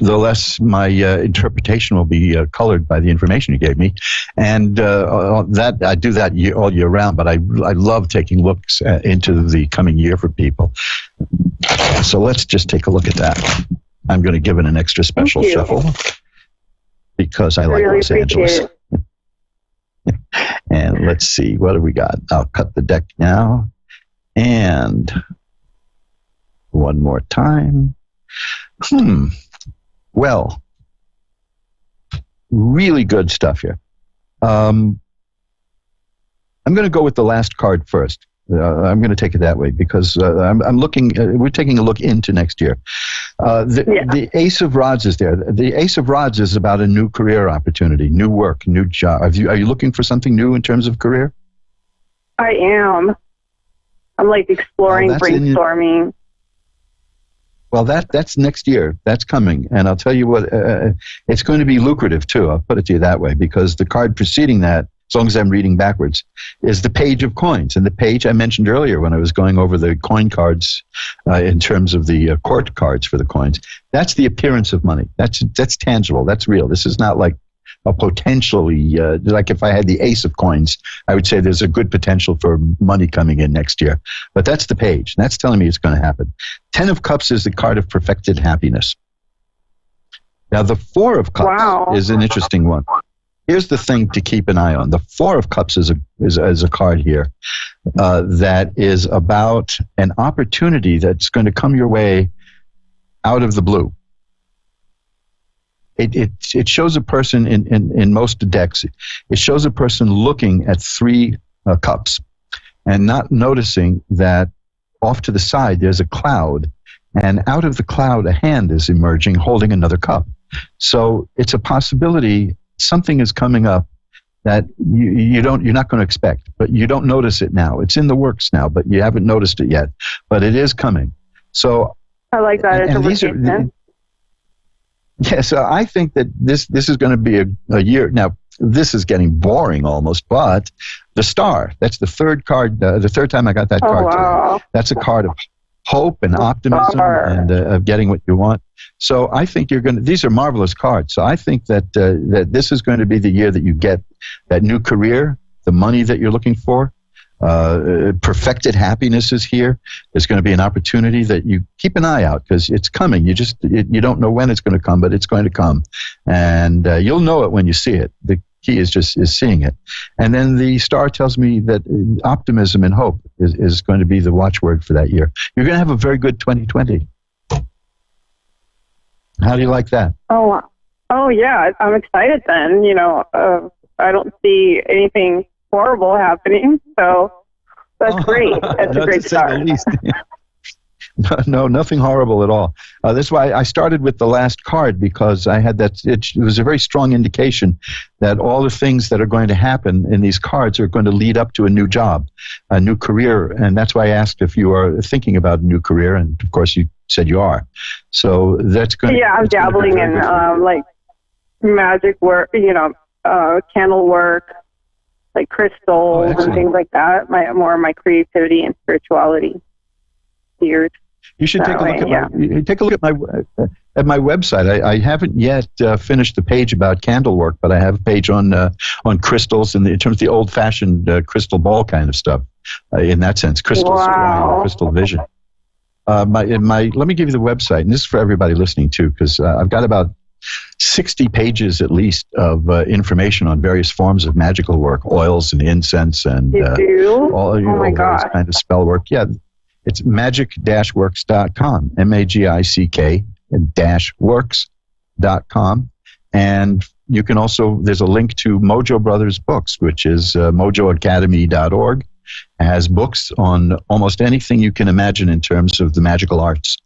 the less my interpretation will be colored by the information you gave me. And that I do that all year round, but I love taking looks into the coming year for people. So let's just take a look at that. I'm going to give it an extra special shuffle because I like Los Angeles. And let's see, what do we got? I'll cut the deck now. And one more time. Well, really good stuff here. I'm going to go with the last card first. I'm going to take it that way because I'm looking. We're taking a look into next year. The Ace of Rods is there. The Ace of Rods is about a new career opportunity, new work, new job. Are you looking for something new in terms of career? I am. I'm like exploring, brainstorming. Well, that's next year. That's coming. And I'll tell you what, it's going to be lucrative too. I'll put it to you that way, because the card preceding that, as long as I'm reading backwards, is the Page of Coins. And the page I mentioned earlier when I was going over the coin cards in terms of the court cards for the coins, that's the appearance of money. That's tangible. That's real. This is not like potentially, like if I had the ace of coins, I would say there's a good potential for money coming in next year. But that's the page. That's telling me it's going to happen. 10 of Cups is the card of perfected happiness. Now, the 4 of Cups is an interesting one. Here's the thing to keep an eye on. The 4 of Cups is a card here that is about an opportunity that's going to come your way out of the blue. It shows a person in most decks. It shows a person looking at 3 cups and not noticing that off to the side there's a cloud, and out of the cloud a hand is emerging holding another cup. So it's a possibility something is coming up that you're not going to expect, but you don't notice it now. It's in the works now, but you haven't noticed it yet. But it is coming. So I like that. So I think that this is going to be a year. Now, this is getting boring almost, but the star, that's the third card, the third time I got that card today. That's a card of hope and optimism and of getting what you want. So I think these are marvelous cards. So I think that this is going to be the year that you get that new career, the money that you're looking for. Perfected happiness is here. There's going to be an opportunity that you keep an eye out because it's coming. You don't know when it's going to come, but it's going to come, and you'll know it when you see it. The key is seeing it. And then the star tells me that optimism and hope is going to be the watchword for that year. You're going to have a very good 2020. How do you like that? Oh yeah, I'm excited then. I don't see anything horrible happening, so that's great. That's a great start. No, nothing horrible at all. That's why I started with the last card, because I had that. It was a very strong indication that all the things that are going to happen in these cards are going to lead up to a new job, a new career, and that's why I asked if you are thinking about a new career, and of course you said you are. So that's going. Yeah, I'm dabbling in like magic work, candle work, like crystals and things like that. More of my creativity and spirituality spheres. You should take a look at my website. I haven't yet finished the page about candle work, but I have a page on crystals in terms of the old-fashioned crystal ball kind of stuff. In that sense, crystal scrying, crystal vision. Let me give you the website, and this is for everybody listening too, because I've got about 60 pages at least of information on various forms of magical work, oils and incense and all various kind of spell work. Yeah, it's magic-works.com, magic-works.com. And you can also, there's a link to Mojo Brothers Books, which is mojoacademy.org. Has books on almost anything you can imagine in terms of the magical arts.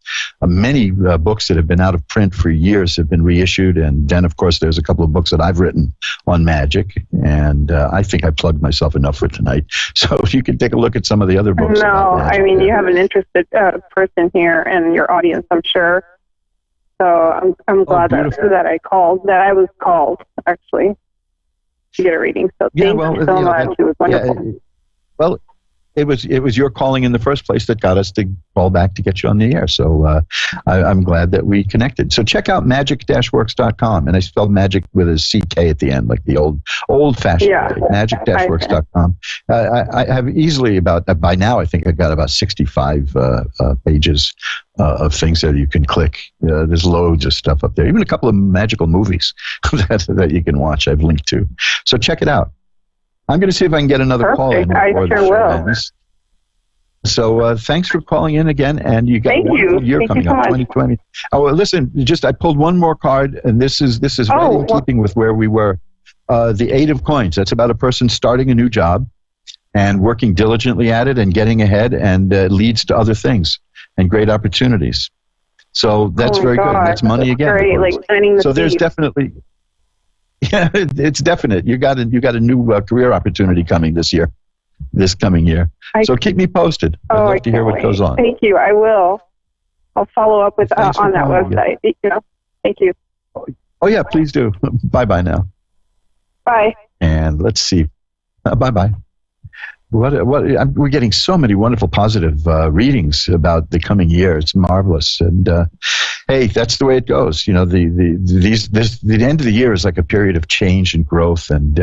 Many books that have been out of print for years have been reissued, and then, of course, there's a couple of books that I've written on magic, and I think I plugged myself enough for tonight. So if you can take a look at some of the other books. No, I mean, you have an interested person here and your audience, I'm sure. So I'm glad that I was called, actually, to get a reading. So thank you so much. It was wonderful. Well, it was your calling in the first place that got us to call back to get you on the air. So I'm glad that we connected. So check out magic-works.com, and I spelled magic with a CK at the end, like the old-fashioned way. Magic-works.com. I have easily by now I think I've got about 65 pages of things that you can click. There's loads of stuff up there, even a couple of magical movies that you can watch I've linked to. So check it out. I'm going to see if I can get another call in. I sure will. So thanks for calling in again, and you got a year coming up, 2020. Oh, well, listen, I pulled one more card, and this is right in keeping with where we were. The 8 of Coins. That's about a person starting a new job and working diligently at it and getting ahead, and leads to other things and great opportunities. So that's very good. That's money again. Great, like planting the so there's definitely. Yeah, it's definite. You got a new career opportunity coming this coming year. So keep me posted. I'd love to hear what goes on. Thank you. I will. I'll follow up with on that website. Thank you. Oh yeah, please do. Bye now. Bye. And let's see. Bye. We're getting so many wonderful positive readings about the coming year. It's marvelous. And hey, Hey, that's the way it goes. The end of the year is like a period of change and growth, and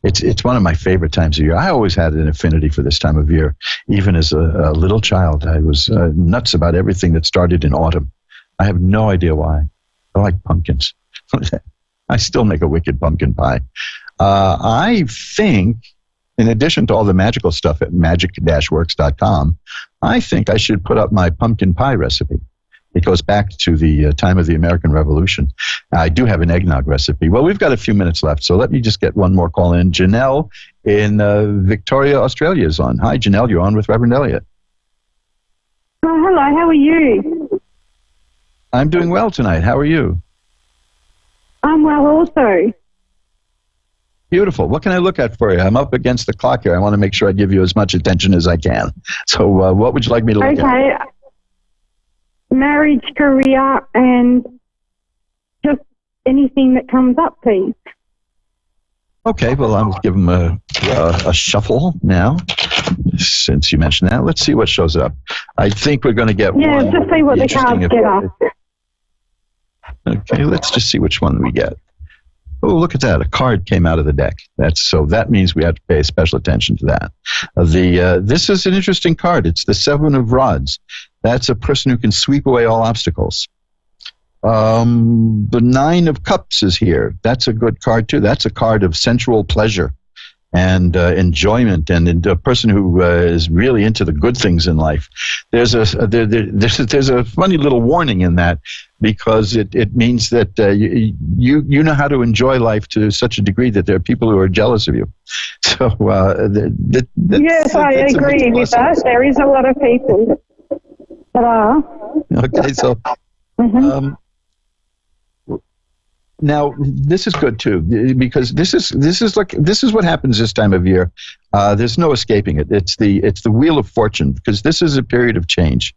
it's one of my favorite times of year. I always had an affinity for this time of year. Even as a little child, I was nuts about everything that started in autumn. I have no idea why. I like pumpkins. I still make a wicked pumpkin pie. I think, in addition to all the magical stuff at magic-works.com, I think I should put up my pumpkin pie recipe. It goes back to the time of the American Revolution. I do have an eggnog recipe. Well, we've got a few minutes left, so let me just get one more call in. Janelle in Victoria, Australia is on. Hi, Janelle. You're on with Reverend Elliot. Oh, hello. How are you? I'm doing well tonight. How are you? I'm well also. Beautiful. What can I look at for you? I'm up against the clock here. I want to make sure I give you as much attention as I can. So what would you like me to look at? Okay. Marriage, career, and just anything that comes up, please. Okay, well, I'll give them a shuffle now, since you mentioned that. Let's see what shows up. I think we're going to get one. Yeah, just see what the cards get up. Okay, let's just see which one we get. Oh, look at that. A card came out of the deck. That means we have to pay special attention to that. This is an interesting card. It's the Seven of Rods. That's a person who can sweep away all obstacles. The Nine of Cups is here. That's a good card, too. That's a card of sensual pleasure and enjoyment, and a person who is really into the good things in life. There's a funny little warning in that, because it means that you know how to enjoy life to such a degree that there are people who are jealous of you. So yes, I agree with that. There is a lot of people that are. Okay, so now this is good too, because this is what happens this time of year. There's no escaping it. It's the Wheel of Fortune, because this is a period of change,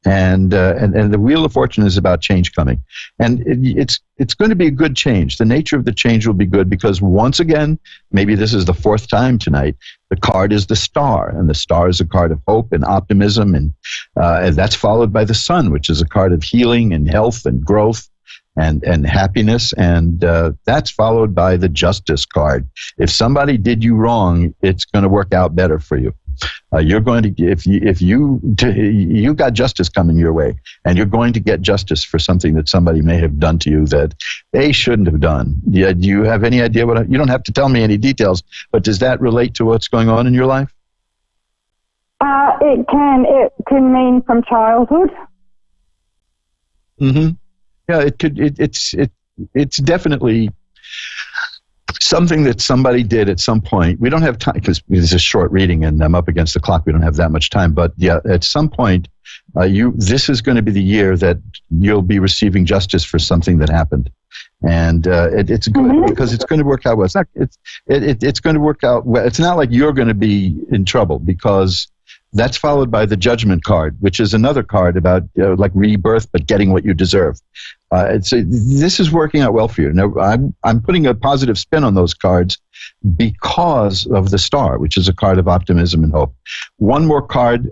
and the Wheel of Fortune is about change coming, and it's going to be a good change. The nature of the change will be good, because once again, maybe this is the fourth time tonight, the card is the Star, and the Star is a card of hope and optimism, and that's followed by the Sun, which is a card of healing and health and growth and happiness, and that's followed by the Justice card. If somebody did you wrong, it's going to work out better for you. You're going to, if you got justice coming your way, and you're going to get justice for something that somebody may have done to you that they shouldn't have done. Do you have any idea what? You don't have to tell me any details, but does that relate to what's going on in your life? It can mean from childhood. Mm-hmm. Yeah, it could. It's definitely something that somebody did at some point. We don't have time, because this is a short reading and I'm up against the clock. We don't have that much time. But yeah, at some point, this is going to be the year that you'll be receiving justice for something that happened, and it's good because it's going to work out well. It's going to work out well. It's not like you're going to be in trouble, because that's followed by the Judgment card, which is another card about like rebirth, but getting what you deserve. This is working out well for you. Now, I'm putting a positive spin on those cards because of the Star, which is a card of optimism and hope. One more card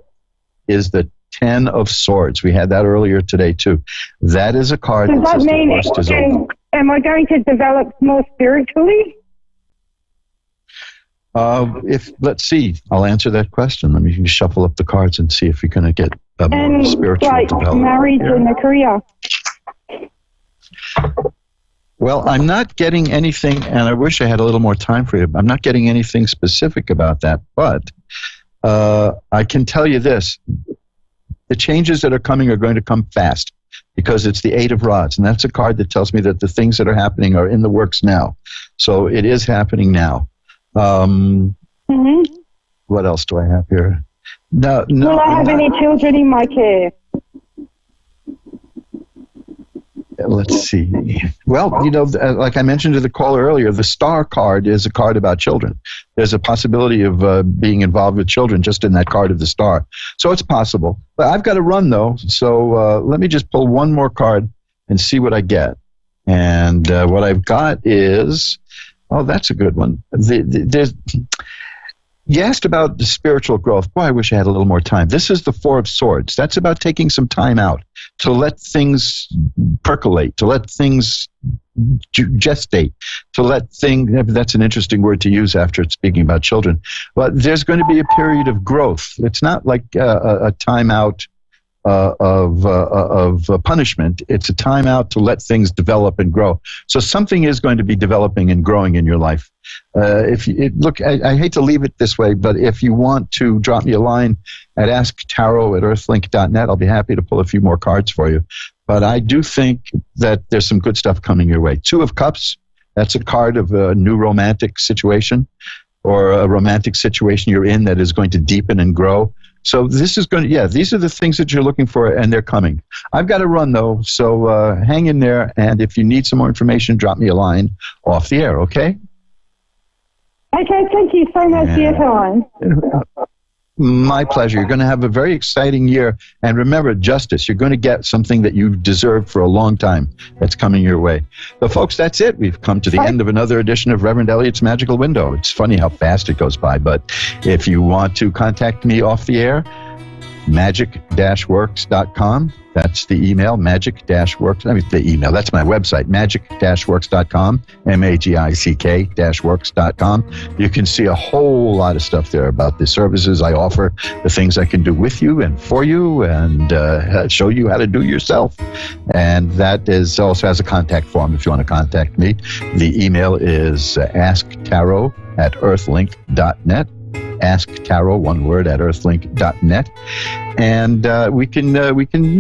is the Ten of Swords. We had that earlier today, too. That is a card that says the worst is over. Am I going to develop more spiritually? Let's see, I'll answer that question. Let me shuffle up the cards and see if you're going to get more spiritual development. Marriage and a career. Well, I'm not getting anything, and I wish I had a little more time for you. I'm not getting anything specific about that, but I can tell you this. The changes that are coming are going to come fast, because it's the Eight of Rods, and that's a card that tells me that the things that are happening are in the works now. So it is happening now. What else do I have here? No. Will I have any children in my care? Let's see. Well, like I mentioned to the caller earlier, the Star card is a card about children. There's a possibility of being involved with children just in that card of the Star. So it's possible. But I've got to run, though. So let me just pull one more card and see what I get. And what I've got is... Oh, that's a good one. You asked about the spiritual growth. Boy, I wish I had a little more time. This is the Four of Swords. That's about taking some time out to let things percolate, to let things gestate, to let things, that's an interesting word to use after speaking about children. But there's going to be a period of growth. It's not like a time out of punishment. It's a time out to let things develop and grow. So something is going to be developing and growing in your life. Look, I hate to leave it this way, but if you want to drop me a line at asktarot@earthlink.net, I'll be happy to pull a few more cards for you. But I do think that there's some good stuff coming your way. Two of Cups, that's a card of a new romantic situation or a romantic situation you're in that is going to deepen and grow. So this is going to, these are the things that you're looking for, and they're coming. I've got to run, though, so hang in there, and if you need some more information, drop me a line off the air, okay? Okay, thank you so much for your time. My pleasure. You're going to have a very exciting year, and remember, justice. You're going to get something that you've deserved for a long time that's coming your way. So, folks, that's it. We've come to the end of another edition of Reverend Elliot's Magical Window. It's funny how fast it goes by, but if you want to contact me off the air, magic-works.com. That's the email, magic-works. I mean, the email. That's my website, magic-works.com, magic-works.com. You can see a whole lot of stuff there about the services I offer, the things I can do with you and for you, and show you how to do yourself. And that is also has a contact form if you want to contact me. The email is asktarot@earthlink.net. Ask Tarot, one word, at earthlink.net, and we can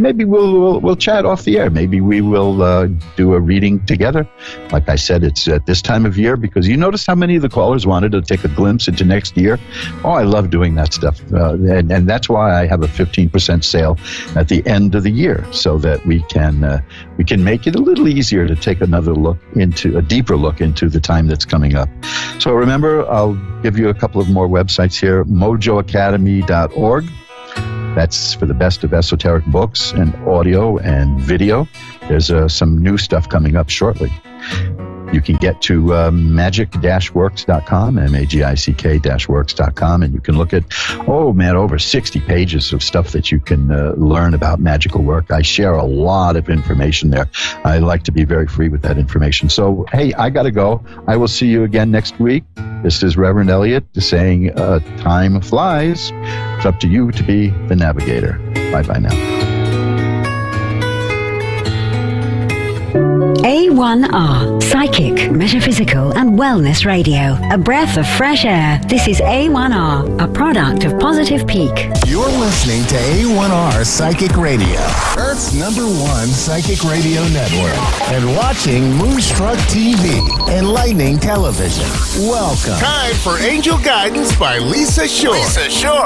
maybe we'll chat off the air. Maybe we will do a reading together. Like I said, it's at this time of year because you notice how many of the callers wanted to take a glimpse into next year. Oh, I love doing that stuff, and that's why I have a 15% sale at the end of the year, so that we can make it a little easier to take a deeper look into the time that's coming up. So remember, I'll give you a couple of more websites here, mojoacademy.org. That's for the best of esoteric books and audio and video. There's some new stuff coming up shortly. You can get to magic-works.com, magic-works.com, and you can look at, over 60 pages of stuff that you can learn about magical work. I share a lot of information there. I like to be very free with that information. So, hey, I got to go. I will see you again next week. This is Reverend Elliot saying, time flies. It's up to you to be the navigator. Bye-bye now. A1R, psychic, metaphysical, and wellness radio. A breath of fresh air. This is A1R, a product of Positive Peak. You're listening to A1R Psychic Radio, Earth's #1 psychic radio network, and watching Moonstruck TV, enlightening television. Welcome. Time for Angel Guidance by Lisa Shore.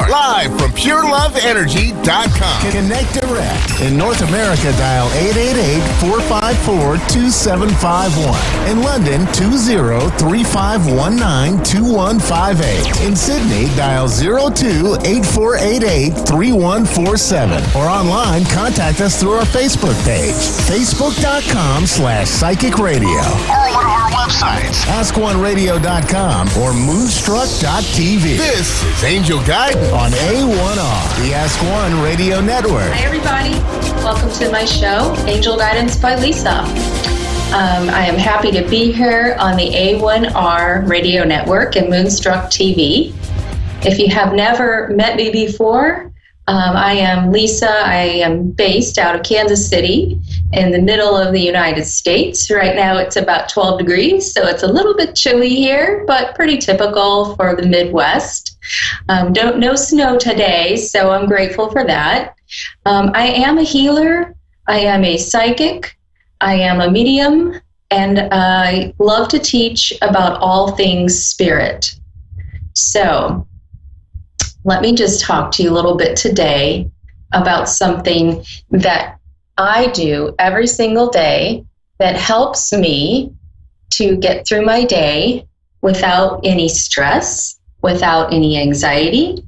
Live from PureLoveEnergy.com. Connect direct. In North America, dial 888-454-2751. In London, 20-3519-2158. In Sydney, dial 02-8488-3147. Or online, contact us through our Facebook page, facebook.com/psychic radio. Or one of our websites, AskOneRadio.com or Moonstruck.tv. This is Angel Guidance on A1R, the Ask One Radio Network. Hi, everybody. Welcome to my show, Angel Guidance by Lisa. I am happy to be here on the A1R Radio Network and Moonstruck TV. If you have never met me before, I am Lisa. I am based out of Kansas City in the middle of the United States. Right now it's about 12 degrees, so it's a little bit chilly here, but pretty typical for the Midwest. No snow today, so I'm grateful for that. I am a healer. I am a psychic. I am a medium, and I love to teach about all things spirit. So let me just talk to you a little bit today about something that I do every single day that helps me to get through my day without any stress, without any anxiety.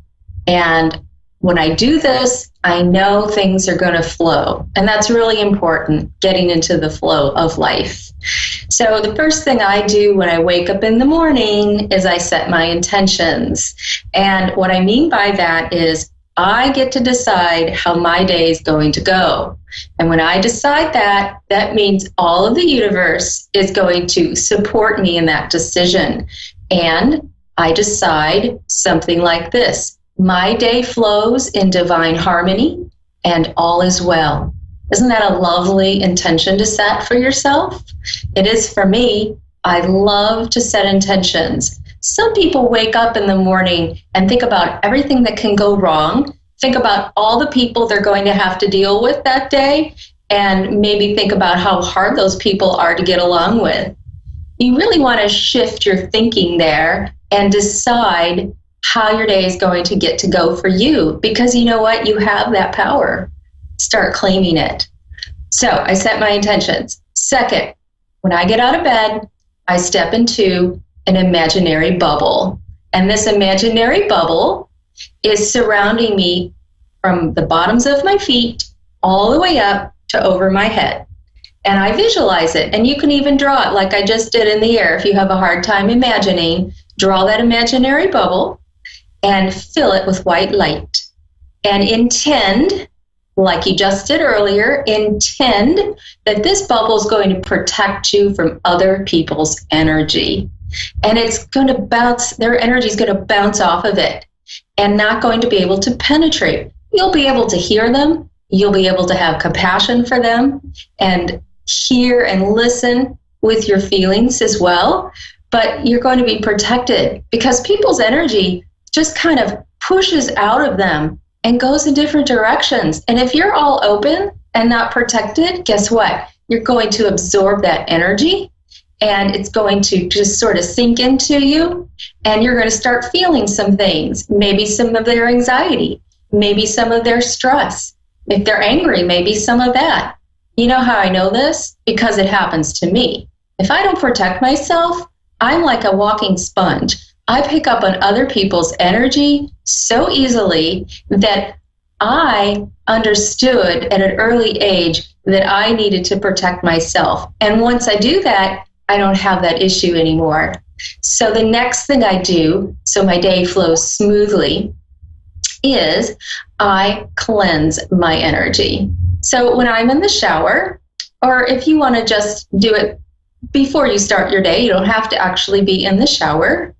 And when I do this, I know things are going to flow. And that's really important, getting into the flow of life. So the first thing I do when I wake up in the morning is I set my intentions. And what I mean by that is I get to decide how my day is going to go. And when I decide that, that means all of the universe is going to support me in that decision. And I decide something like this: my day flows in divine harmony and all is well. Isn't that a lovely intention to set for yourself? It is for me. I love to set intentions. Some people wake up in the morning and think about everything that can go wrong, think about all the people they're going to have to deal with that day, and maybe think about how hard those people are to get along with. You really want to shift your thinking there and decide how your day is going to get to go for you, because you know what? You have that power. Start claiming it. So I set my intentions. Second, when I get out of bed, I step into an imaginary bubble. And this imaginary bubble is surrounding me from the bottoms of my feet all the way up to over my head. And I visualize it. And you can even draw it like I just did in the air. If you have a hard time imagining, draw that imaginary bubble and fill it with white light. And intend, like you just did earlier, intend that this bubble is going to protect you from other people's energy. And it's going to bounce, their energy is going to bounce off of it and not going to be able to penetrate. You'll be able to hear them. You'll be able to have compassion for them and hear and listen with your feelings as well. But you're going to be protected because people's energy just kind of pushes out of them and goes in different directions. And if you're all open and not protected, guess what? You're going to absorb that energy and it's going to just sort of sink into you, and you're going to start feeling some things, maybe some of their anxiety, maybe some of their stress. If they're angry, maybe some of that. You know how I know this? Because it happens to me. If I don't protect myself, I'm like a walking sponge. I pick up on other people's energy so easily that I understood at an early age that I needed to protect myself. And once I do that, I don't have that issue anymore. So the next thing I do, so my day flows smoothly, is I cleanse my energy. So when I'm in the shower, or if you want to just do it before you start your day, you don't have to actually be in the shower.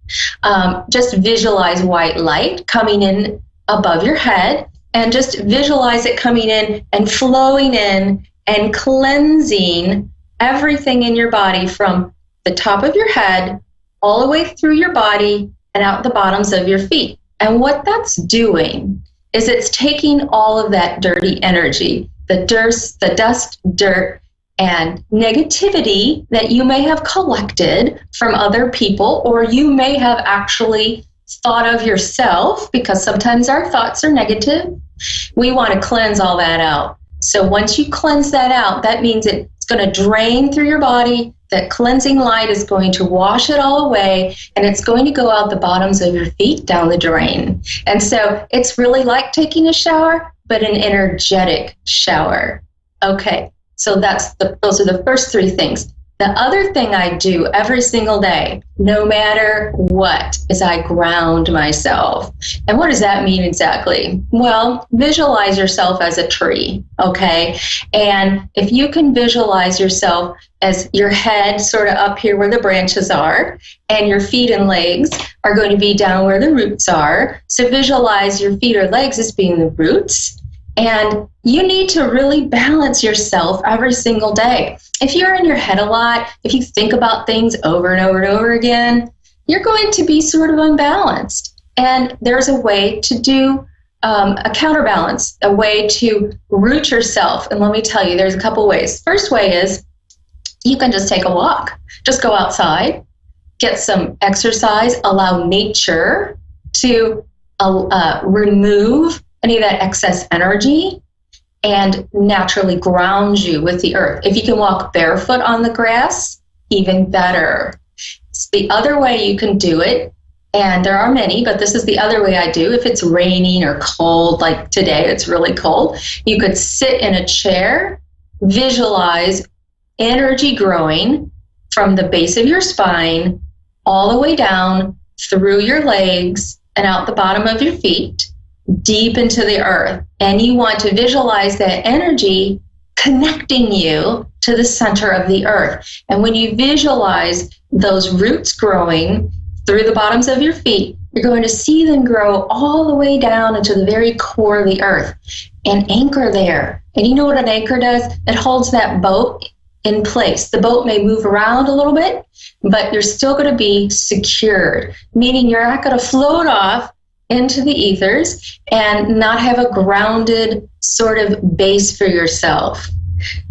Just visualize white light coming in above your head, and just visualize it coming in and flowing in and cleansing everything in your body from the top of your head all the way through your body and out the bottoms of your feet. And what that's doing is it's taking all of that dirty energy, the dust, dirt, and negativity that you may have collected from other people, or you may have actually thought of yourself, because sometimes our thoughts are negative. We want to cleanse all that out. So once you cleanse that out, that means it's going to drain through your body. That cleansing light is going to wash it all away, and it's going to go out the bottoms of your feet down the drain. And so it's really like taking a shower, but an energetic shower. Okay, so those are the first three things. The other thing I do every single day, no matter what, is I ground myself. And what does that mean exactly? Well, visualize yourself as a tree, okay? And if you can visualize yourself as your head sort of up here where the branches are, and your feet and legs are going to be down where the roots are. So visualize your feet or legs as being the roots. And you need to really balance yourself every single day. If you're in your head a lot, if you think about things over and over and over again, you're going to be sort of unbalanced. And there's a way to do a counterbalance, a way to root yourself. And let me tell you, there's a couple ways. First way is you can just take a walk. Just go outside, get some exercise, allow nature to remove any of that excess energy and naturally ground you with the earth. If you can walk barefoot on the grass, even better. It's the other way you can do it, and there are many, but this is the other way I do. If it's raining or cold, like today, it's really cold, you could sit in a chair, visualize energy growing from the base of your spine all the way down through your legs and out the bottom of your feet, deep into the earth. And you want to visualize that energy connecting you to the center of the earth. And when you visualize those roots growing through the bottoms of your feet, you're going to see them grow all the way down into the very core of the earth and anchor there. And you know what an anchor does? It holds that boat in place. The boat may move around a little bit, but you're still going to be secured, meaning you're not going to float off into the ethers and not have a grounded sort of base for yourself.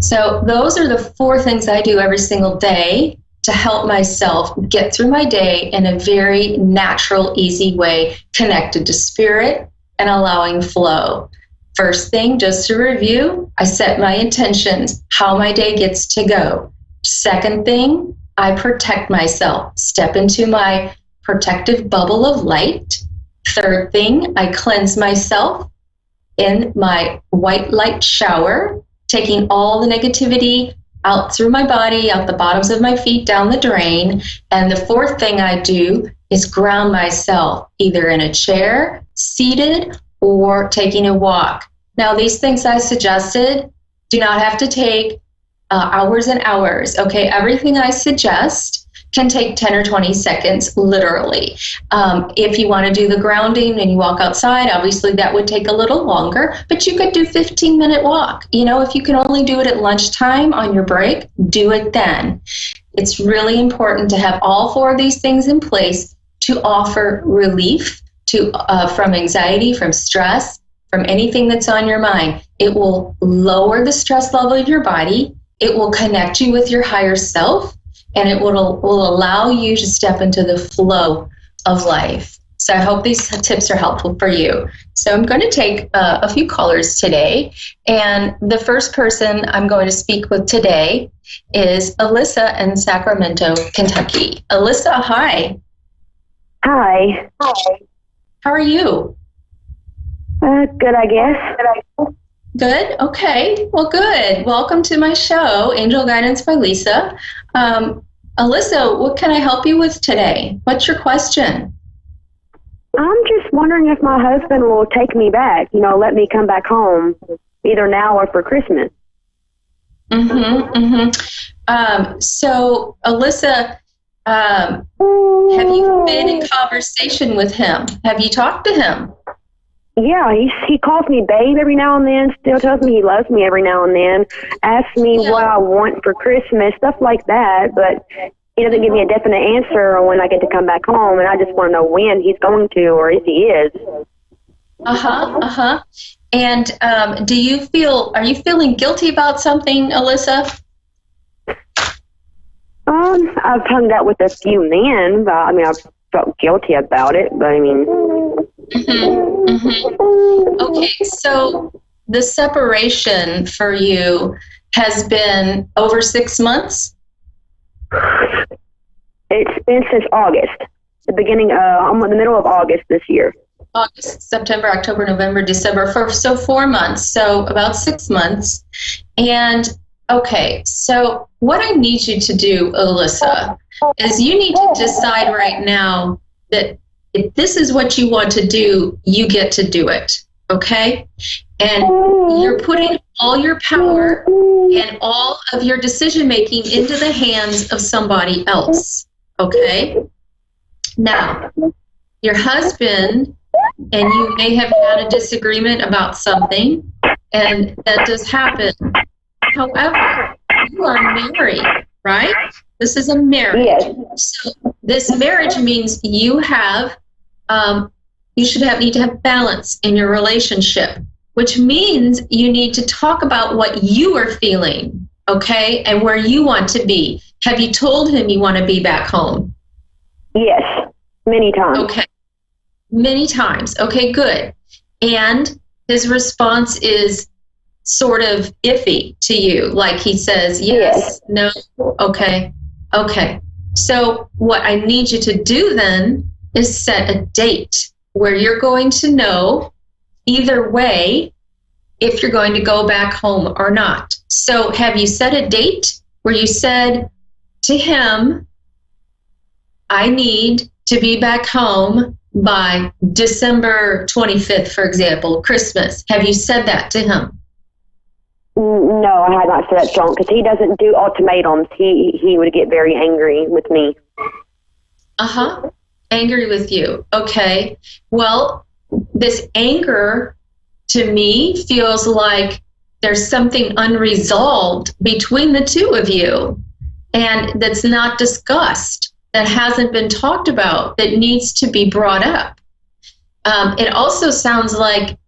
So those are the 4 things I do every single day to help myself get through my day in a very natural, easy way, connected to spirit and allowing flow. First thing, just to review, I set my intentions, how my day gets to go. Second thing, I protect myself, step into my protective bubble of light. Third thing, I cleanse myself in my white light shower, taking all the negativity out through my body, out the bottoms of my feet, down the drain. And the fourth thing I do is ground myself, either in a chair, seated, or taking a walk. Now, these things I suggested do not have to take hours and hours, okay? Everything I suggest can take 10 or 20 seconds, literally. If you want to do the grounding and you walk outside, obviously that would take a little longer, but you could do 15-minute walk. You know, if you can only do it at lunchtime on your break, do it then. It's really important to have all 4 of these things in place to offer relief from anxiety, from stress, from anything that's on your mind. It will lower the stress level of your body. It will connect you with your higher self, and it will allow you to step into the flow of life. So I hope these tips are helpful for you. So I'm going to take a few callers today, and the first person I'm going to speak with today is Alyssa in Sacramento, Kentucky. Alyssa, hi. Hi. How are you? Good, I guess. Good. Okay. Well, good. Welcome to my show, Angel Guidance by Lisa. Alyssa, what can I help you with today? What's your question? I'm just wondering if my husband will take me back, let me come back home, either now or for Christmas. So, Alyssa, have you been in conversation with him? Have you talked to him? Yeah, he calls me babe every now and then, still tells me he loves me every now and then, asks me what I want for Christmas, stuff like that, but he doesn't give me a definite answer on when I get to come back home, and I just want to know when he's going to, or if he is. And are you feeling guilty about something, Alyssa? I've hung out with a few men, but I've felt guilty about it, but Okay, so the separation for you has been over 6 months? It's been since August, I'm in the middle of August this year. August, September, October, November, December, so 4 months, so about 6 months. And okay, so what I need you to do, Alyssa, is you need to decide right now that if this is what you want to do, you get to do it, okay? And you're putting all your power and all of your decision-making into the hands of somebody else, okay? Now, your husband and you may have had a disagreement about something, and that does happen. However, you are married, right? This is a marriage. Yes. So this marriage means you have need to have balance in your relationship, which means you need to talk about what you are feeling, okay, and where you want to be. Have you told him you want to be back home? Yes, many times. Okay, many times. Okay, good. And his response is sort of iffy to you, like he says, yes. No, okay. So what I need you to do then is set a date where you're going to know either way if you're going to go back home or not. So have you set a date where you said to him, I need to be back home by December 25th, for example, Christmas. Have you said that to him? No, I had not said that to him because he doesn't do ultimatums. He would get very angry with me. Uh-huh. Angry with you. Okay. Well, this anger to me feels like there's something unresolved between the two of you, and that's not discussed, that hasn't been talked about, that needs to be brought up. It also sounds like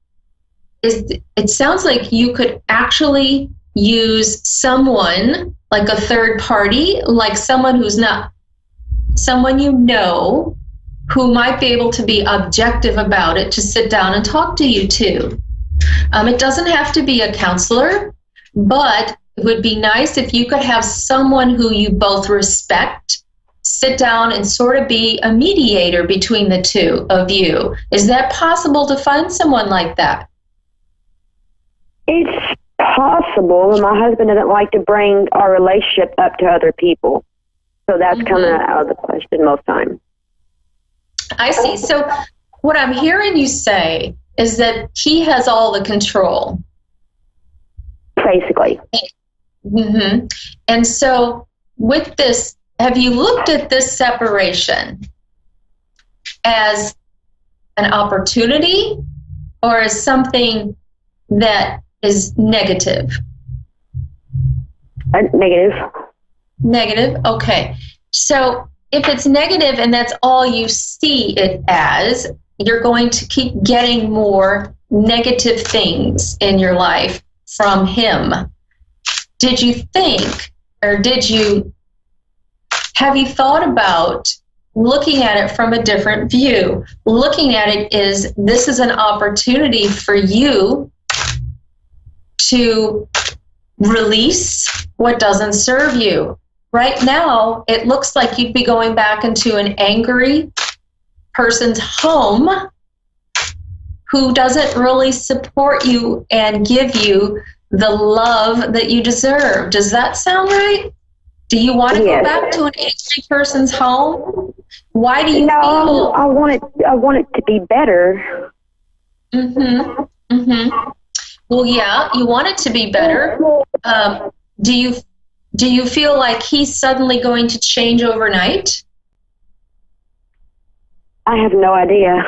you could actually use someone, like a third party, like someone who's not someone you know, who might be able to be objective about it, to sit down and talk to you too. It doesn't have to be a counselor, but it would be nice if you could have someone who you both respect sit down and sort of be a mediator between the two of you. Is that possible to find someone like that? It's possible, and my husband doesn't like to bring our relationship up to other people. So that's kind of out of the question most times. I see. So what I'm hearing you say is that he has all the control. Basically. Mm-hmm. And so with this, have you looked at this separation as an opportunity or as something that is negative? Negative. Negative. Okay. So if it's negative and that's all you see it as, you're going to keep getting more negative things in your life from him. Did you think, or have you thought about looking at it from a different view? Looking at it is, this is an opportunity for you to release what doesn't serve you. Right now, it looks like you'd be going back into an angry person's home who doesn't really support you and give you the love that you deserve. Does that sound right? Do you want to go back to an angry person's home? Why do you feel? I want it to be better. Mm-hmm. Mm-hmm. Well, yeah, you want it to be better. Do you feel like he's suddenly going to change overnight? I have no idea.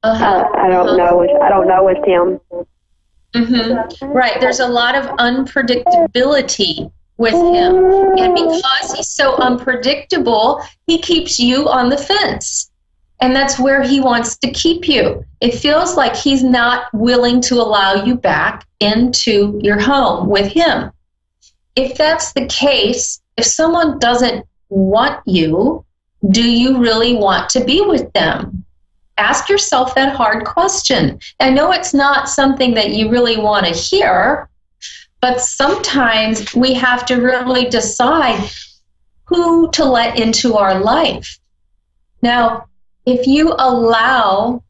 I don't know. I don't know with him. Mm-hmm. Right. There's a lot of unpredictability with him. And because he's so unpredictable, he keeps you on the fence. And that's where he wants to keep you. It feels like he's not willing to allow you back into your home with him. If that's the case, if someone doesn't want you, do you really want to be with them? Ask yourself that hard question. I know it's not something that you really want to hear, but sometimes we have to really decide who to let into our life. Now, if you allow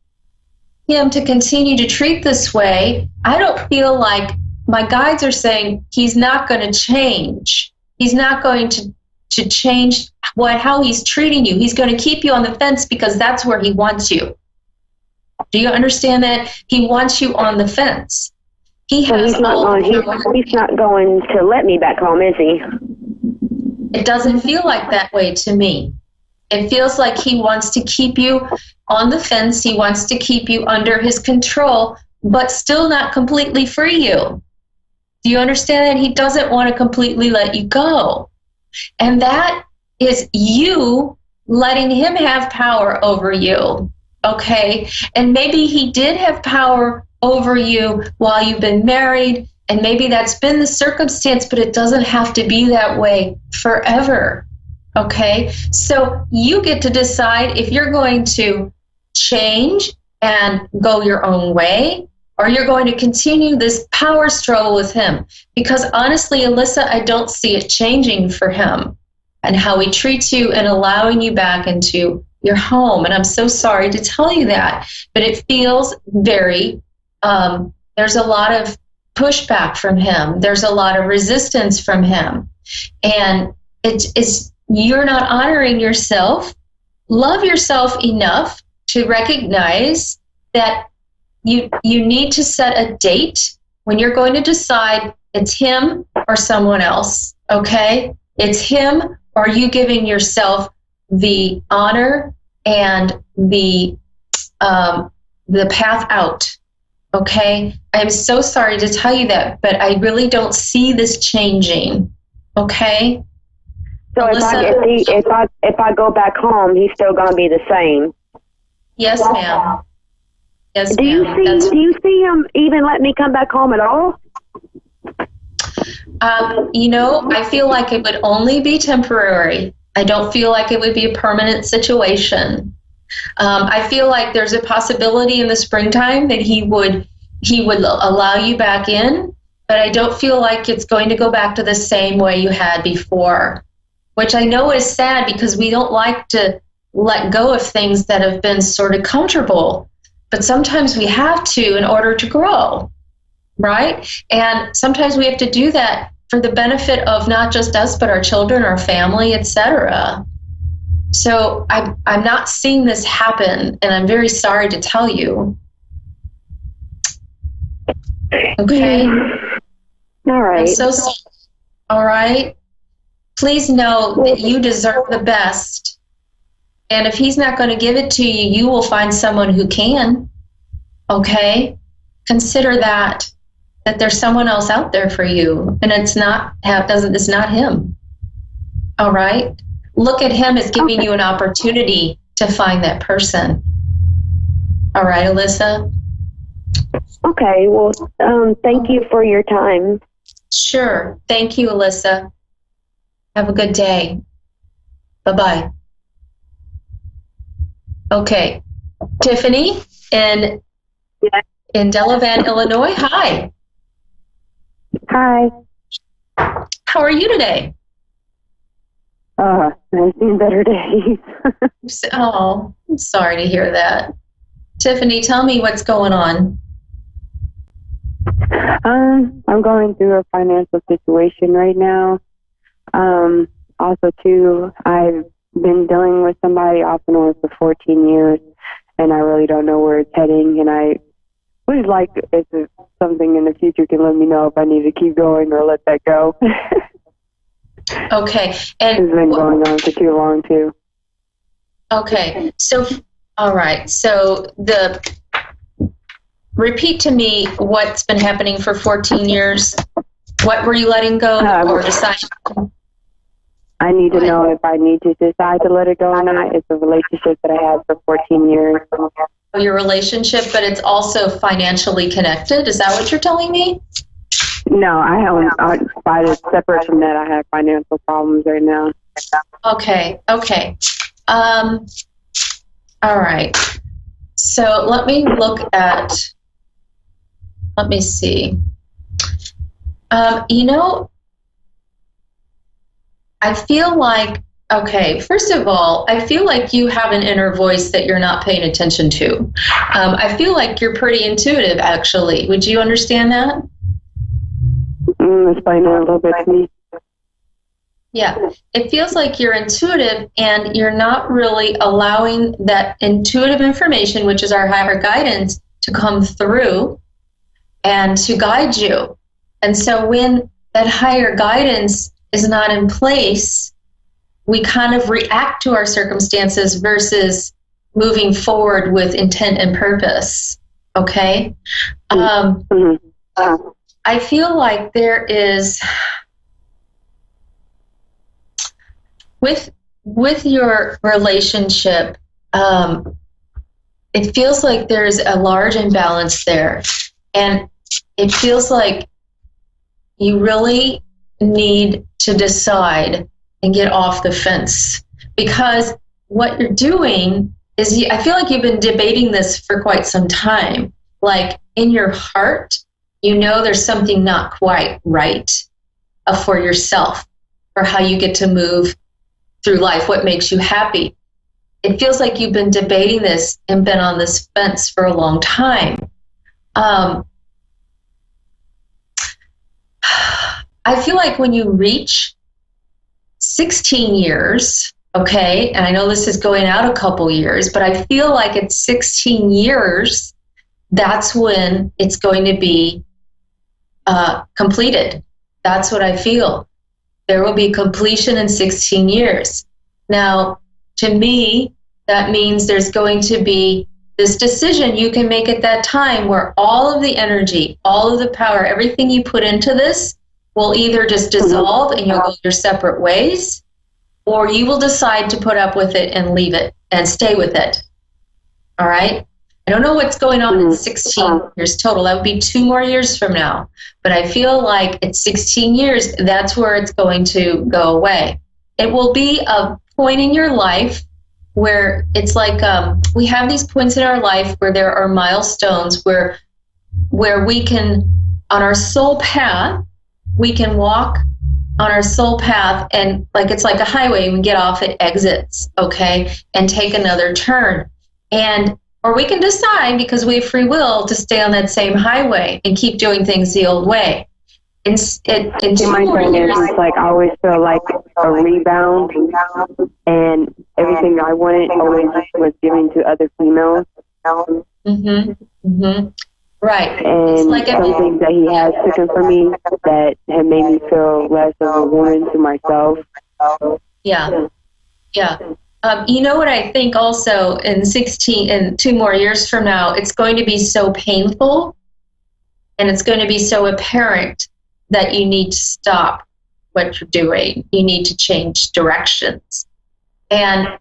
him to continue to treat this way, I don't feel like, my guides are saying he's not going to change. He's not going to change how he's treating you. He's going to keep you on the fence because that's where he wants you. Do you understand that? He wants you on the fence. He's not going to let me back home, is he? It doesn't feel like that way to me. It feels like he wants to keep you on the fence. He wants to keep you under his control, but still not completely free you. Do you understand that? He doesn't want to completely let you go. And that is you letting him have power over you, okay? And maybe he did have power over you while you've been married, and maybe that's been the circumstance, but it doesn't have to be that way forever, okay? So you get to decide if you're going to change and go your own way, or you're going to continue this power struggle with him. Because honestly, Alyssa, I don't see it changing for him and how he treats you and allowing you back into your home. And I'm so sorry to tell you that, but it feels very, there's a lot of pushback from him. There's a lot of resistance from him. And you're not honoring yourself. Love yourself enough to recognize that you need to set a date when you're going to decide it's him or someone else, okay? It's him or you giving yourself the honor and the path out, okay? I'm so sorry to tell you that, but I really don't see this changing, okay? So if I go back home, he's still going to be the same. Yes, ma'am. Yes, do you see him even let me come back home at all? I feel like it would only be temporary. I don't feel like it would be a permanent situation. I feel like there's a possibility in the springtime that he would allow you back in, but I don't feel like it's going to go back to the same way you had before, which I know is sad because we don't like to let go of things that have been sort of comfortable, but sometimes we have to in order to grow, right? And sometimes we have to do that for the benefit of not just us, but our children, our family, etc. So I'm not seeing this happen, and I'm very sorry to tell you. Okay? All right. I'm so sorry. All right? Please know that you deserve the best. And if he's not going to give it to you, you will find someone who can. Okay? Consider that there's someone else out there for you, and it's not him. All right? Look at him as giving you an opportunity to find that person. All right, Alyssa? Okay, well, thank you for your time. Sure. Thank you, Alyssa. Have a good day. Bye-bye. Okay. Tiffany in Delavan, Illinois. Hi. Hi. How are you today? I've seen better days. Oh, I'm sorry to hear that. Tiffany, tell me what's going on. I'm going through a financial situation right now. Also, too, I've been dealing with somebody off and on for 14 years, and I really don't know where it's heading, and I would like if something in the future can let me know if I need to keep going or let that go. Okay. And it's been going on for too long, too. Okay. So, all right. So repeat to me what's been happening for 14 years. What were you letting go or deciding? I need to know if I need to decide to let it go or not. It's a relationship that I had for 14 years. Your relationship, but it's also financially connected. Is that what you're telling me? No, I haven't. Separate from that, I have financial problems right now. Okay. All right. So let me see. I feel like, first of all, I feel like you have an inner voice that you're not paying attention to. I feel like you're pretty intuitive, actually. Would you understand that? Explain that a little bit to me. Yeah, it feels like you're intuitive and you're not really allowing that intuitive information, which is our higher guidance, to come through and to guide you. And so when that higher guidance is not in place, we kind of react to our circumstances versus moving forward with intent and purpose. Okay? I feel like there is, with your relationship, it feels like there's a large imbalance there. And it feels like you really need to decide and get off the fence, because what you're doing is, I feel like you've been debating this for quite some time. Like in your heart, you know there's something not quite right for yourself, for how you get to move through life, what makes you happy. It feels like you've been debating this and been on this fence for a long time. I feel like when you reach 16 years, okay, and I know this is going out a couple years, but I feel like at 16 years, that's when it's going to be completed. That's what I feel. There will be completion in 16 years. Now, to me, that means there's going to be this decision you can make at that time where all of the energy, all of the power, everything you put into this will either just dissolve and you'll go your separate ways, or you will decide to put up with it and leave it and stay with it. All right? I don't know what's going on in 16 years total. That would be 2 more years from now. But I feel like at 16 years, that's where it's going to go away. It will be a point in your life where it's like we have these points in our life where there are milestones where we can, on our soul path, we can walk on our soul path and like it's like a highway and we get off at exits, okay, and take another turn. Or we can decide, because we have free will, to stay on that same highway and keep doing things the old way. In 2 more years, it's like I always feel like a rebound, and everything I wanted always was given to other females. Right. And it's like some things that he has taken from me that have made me feel less of a woman to myself. Yeah. You know what I think also in 2 more years from now, it's going to be so painful and it's going to be so apparent that you need to stop what you're doing. You need to change directions. And,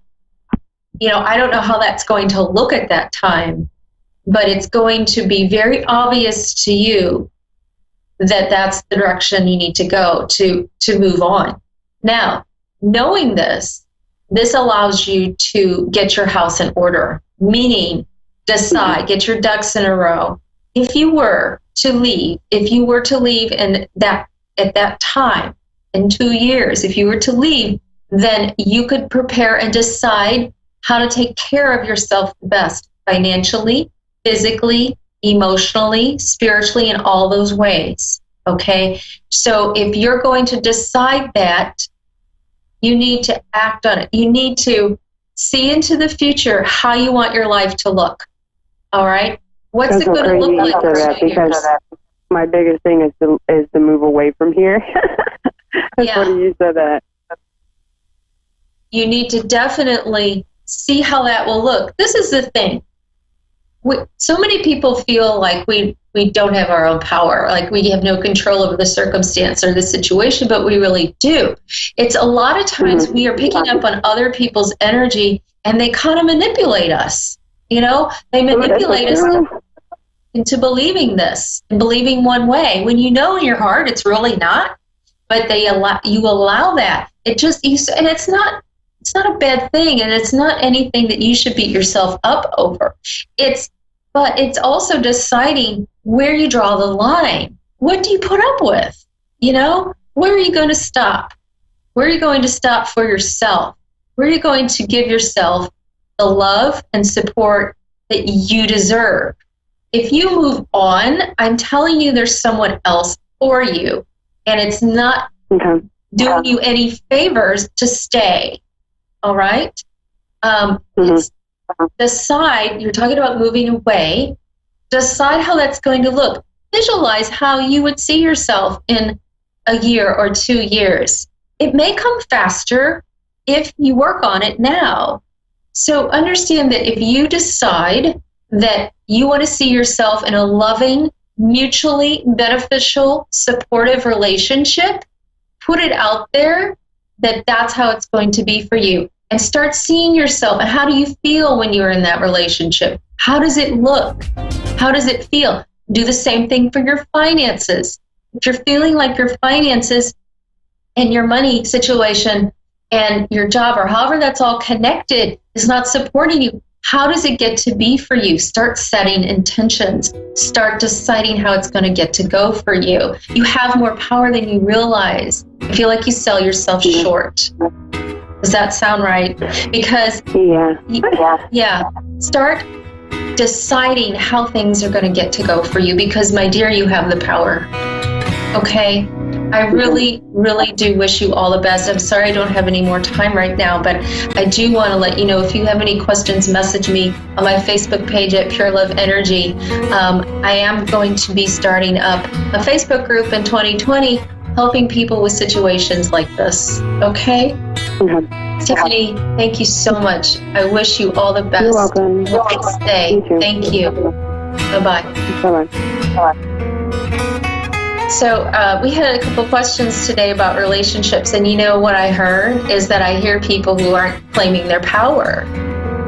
I don't know how that's going to look at that time, but it's going to be very obvious to you that that's the direction you need to go to move on. Now, knowing this allows you to get your house in order, meaning decide, get your ducks in a row. If you were to leave at that time, in 2 years, if you were to leave, then you could prepare and decide how to take care of yourself the best, financially, physically, emotionally, spiritually, in all those ways, okay? So if you're going to decide that, you need to act on it. You need to see into the future how you want your life to look. All right? What's it going to look like for that? Because my biggest thing is to move away from here. That's funny you said that. You need to definitely see how that will look. This is the thing. So many people feel like we don't have our own power, like we have no control over the circumstance or the situation, but we really do. It's a lot of times we are picking up on other people's energy and they kind of manipulate us. They manipulate us into believing this and believing one way when in your heart it's really not, but you allow that. And it's not a bad thing, and it's not anything that you should beat yourself up over. But it's also deciding where you draw the line. What do you put up with? Where are you going to stop? Where are you going to stop for yourself? Where are you going to give yourself the love and support that you deserve? If you move on, I'm telling you there's someone else for you, and it's not doing you any favors to stay. All right? Decide, you're talking about moving away, decide how that's going to look. Visualize how you would see yourself in a year or 2 years. It may come faster if you work on it now. So understand that if you decide that you want to see yourself in a loving, mutually beneficial, supportive relationship, put it out there that that's how it's going to be for you. And start seeing yourself. And how do you feel when you're in that relationship? How does it look? How does it feel? Do the same thing for your finances. If you're feeling like your finances and your money situation and your job or however that's all connected is not supporting you, how does it get to be for you? Start setting intentions. Start deciding how it's going to get to go for you. You have more power than you realize. I feel like you sell yourself short. Does that sound right? Because start deciding how things are going to get to go for you, because my dear, you have the power. Okay? I really, really do wish you all the best. I'm sorry I don't have any more time right now, but I do want to let you know, if you have any questions, message me on my Facebook page at Pure Love Energy. I am going to be starting up a Facebook group in 2020, helping people with situations like this. Okay? Tiffany, thank you so much. I wish you all the best. You're welcome. Stay. Thank you. Bye-bye. Bye-bye. So we had a couple questions today about relationships, and you know what I heard is that I hear people who aren't claiming their power.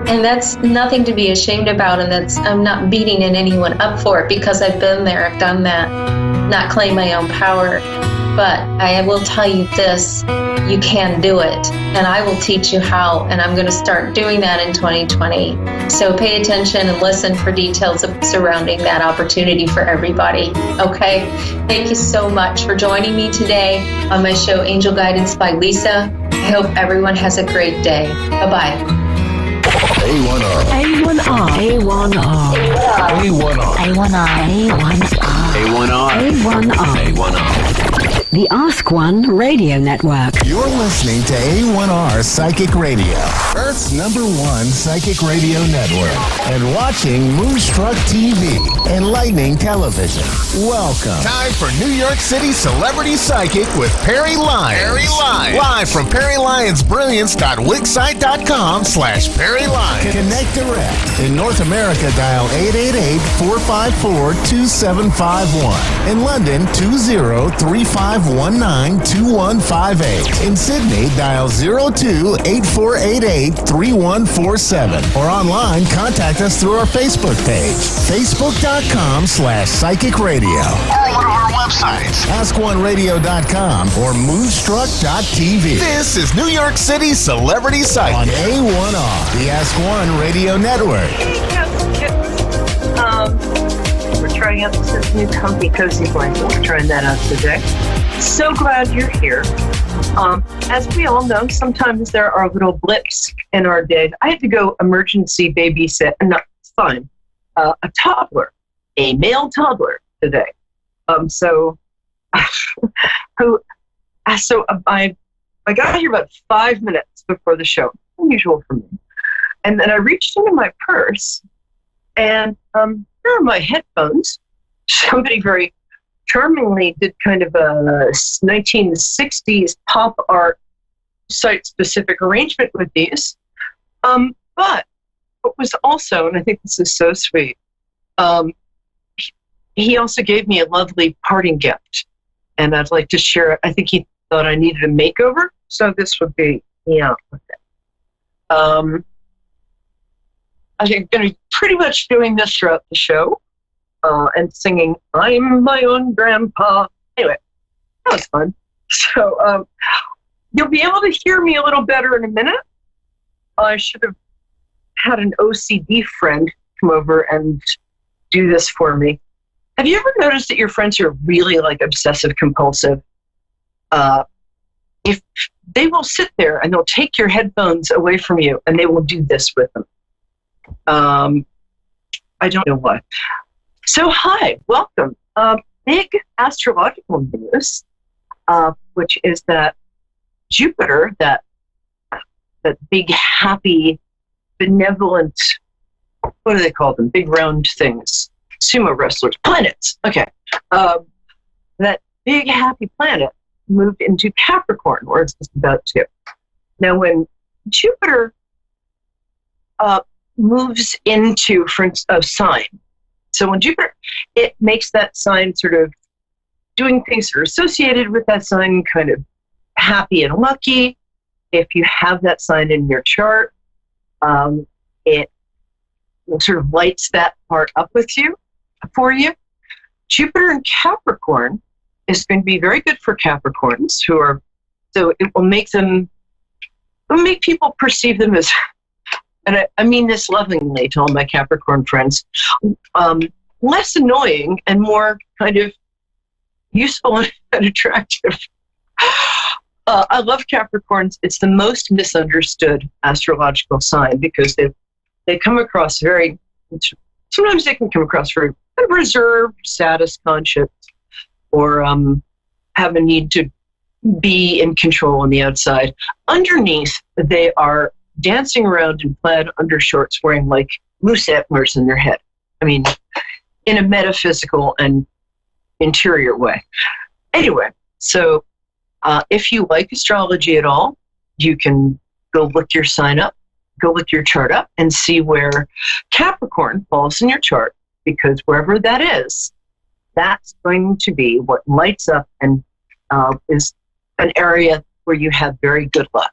And that's nothing to be ashamed about, and I'm not beating anyone up for it, because I've been there, I've done that, not claim my own power. But I will tell you this, you can do it, and I will teach you how, and I'm going to start doing that in 2020. So pay attention and listen for details surrounding that opportunity for everybody, okay? Thank you so much for joining me today on my show, Angel Guidance by Lisa. I hope everyone has a great day. Bye-bye. A1R. A1R. A1R. A1R. A1R. A1R. The Ask One Radio Network. You're listening to A1R Psychic Radio, Earth's #1 psychic radio network, and watching Moonstruck TV, Enlightening Television. Welcome. Time for New York City Celebrity Psychic with Perry Lyons. Perry Lyons. Live from PerryLyonsBrilliance.Wixsite.com/Perry Lyons. Connect direct. In North America, dial 888-454-2751. In London, 20-3519-2158. In Sydney, dial 02-8488-3147. Or online, contact us through our Facebook page, Facebook.com/Psychic Radio. Or one of our websites, AskOneRadio.com or Moonstruck.tv. This is New York City Celebrity Psychic on A1R, the Ask One Radio Network. We're trying out this new comfy cozy blanket. We're trying that out today. So glad you're here. As we all know, sometimes there are little blips in our day. I had to go emergency babysit, a toddler, a male toddler today. So I got here about 5 minutes before the show, unusual for me. And then I reached into my purse, and here are my headphones. Somebody very charmingly did kind of a 1960s pop art site-specific arrangement with these. But what was also, and I think this is so sweet, he also gave me a lovely parting gift, and I'd like to share it. I think he thought I needed a makeover, so this would be with it. I'm going to be pretty much doing this throughout the show, and singing "I'm My Own Grandpa." Anyway, that was fun. So you'll be able to hear me a little better in a minute. I should have had an OCD friend come over and do this for me. Have you ever noticed that your friends are really like obsessive compulsive? If they will sit there and they'll take your headphones away from you and they will do this with them. I don't know why. So hi, welcome. Big astrological news, which is that Jupiter, that big, happy, benevolent, what do they call them? Big round things. Sumo wrestlers. Planets. Okay. That big, happy planet moved into Capricorn, or it's just about to. Now, when Jupiter moves into a sign, so when Jupiter, it makes that sign sort of doing things that are associated with that sign kind of happy and lucky. If you have that sign in your chart, it sort of lights that part up for you. Jupiter in Capricorn is going to be very good for Capricorns so it will make people perceive them as, and I mean this lovingly to all my Capricorn friends, less annoying and more kind of useful and attractive. I love Capricorns. It's the most misunderstood astrological sign because they come across sometimes they can come across very reserved, status conscious, or have a need to be in control on the outside. Underneath, they are dancing around in plaid undershorts wearing like moose antlers in their head. I mean, in a metaphysical and interior way. Anyway, so if you like astrology at all, you can go look your sign up, go look your chart up and see where Capricorn falls in your chart, because wherever that is, that's going to be what lights up and is an area where you have very good luck.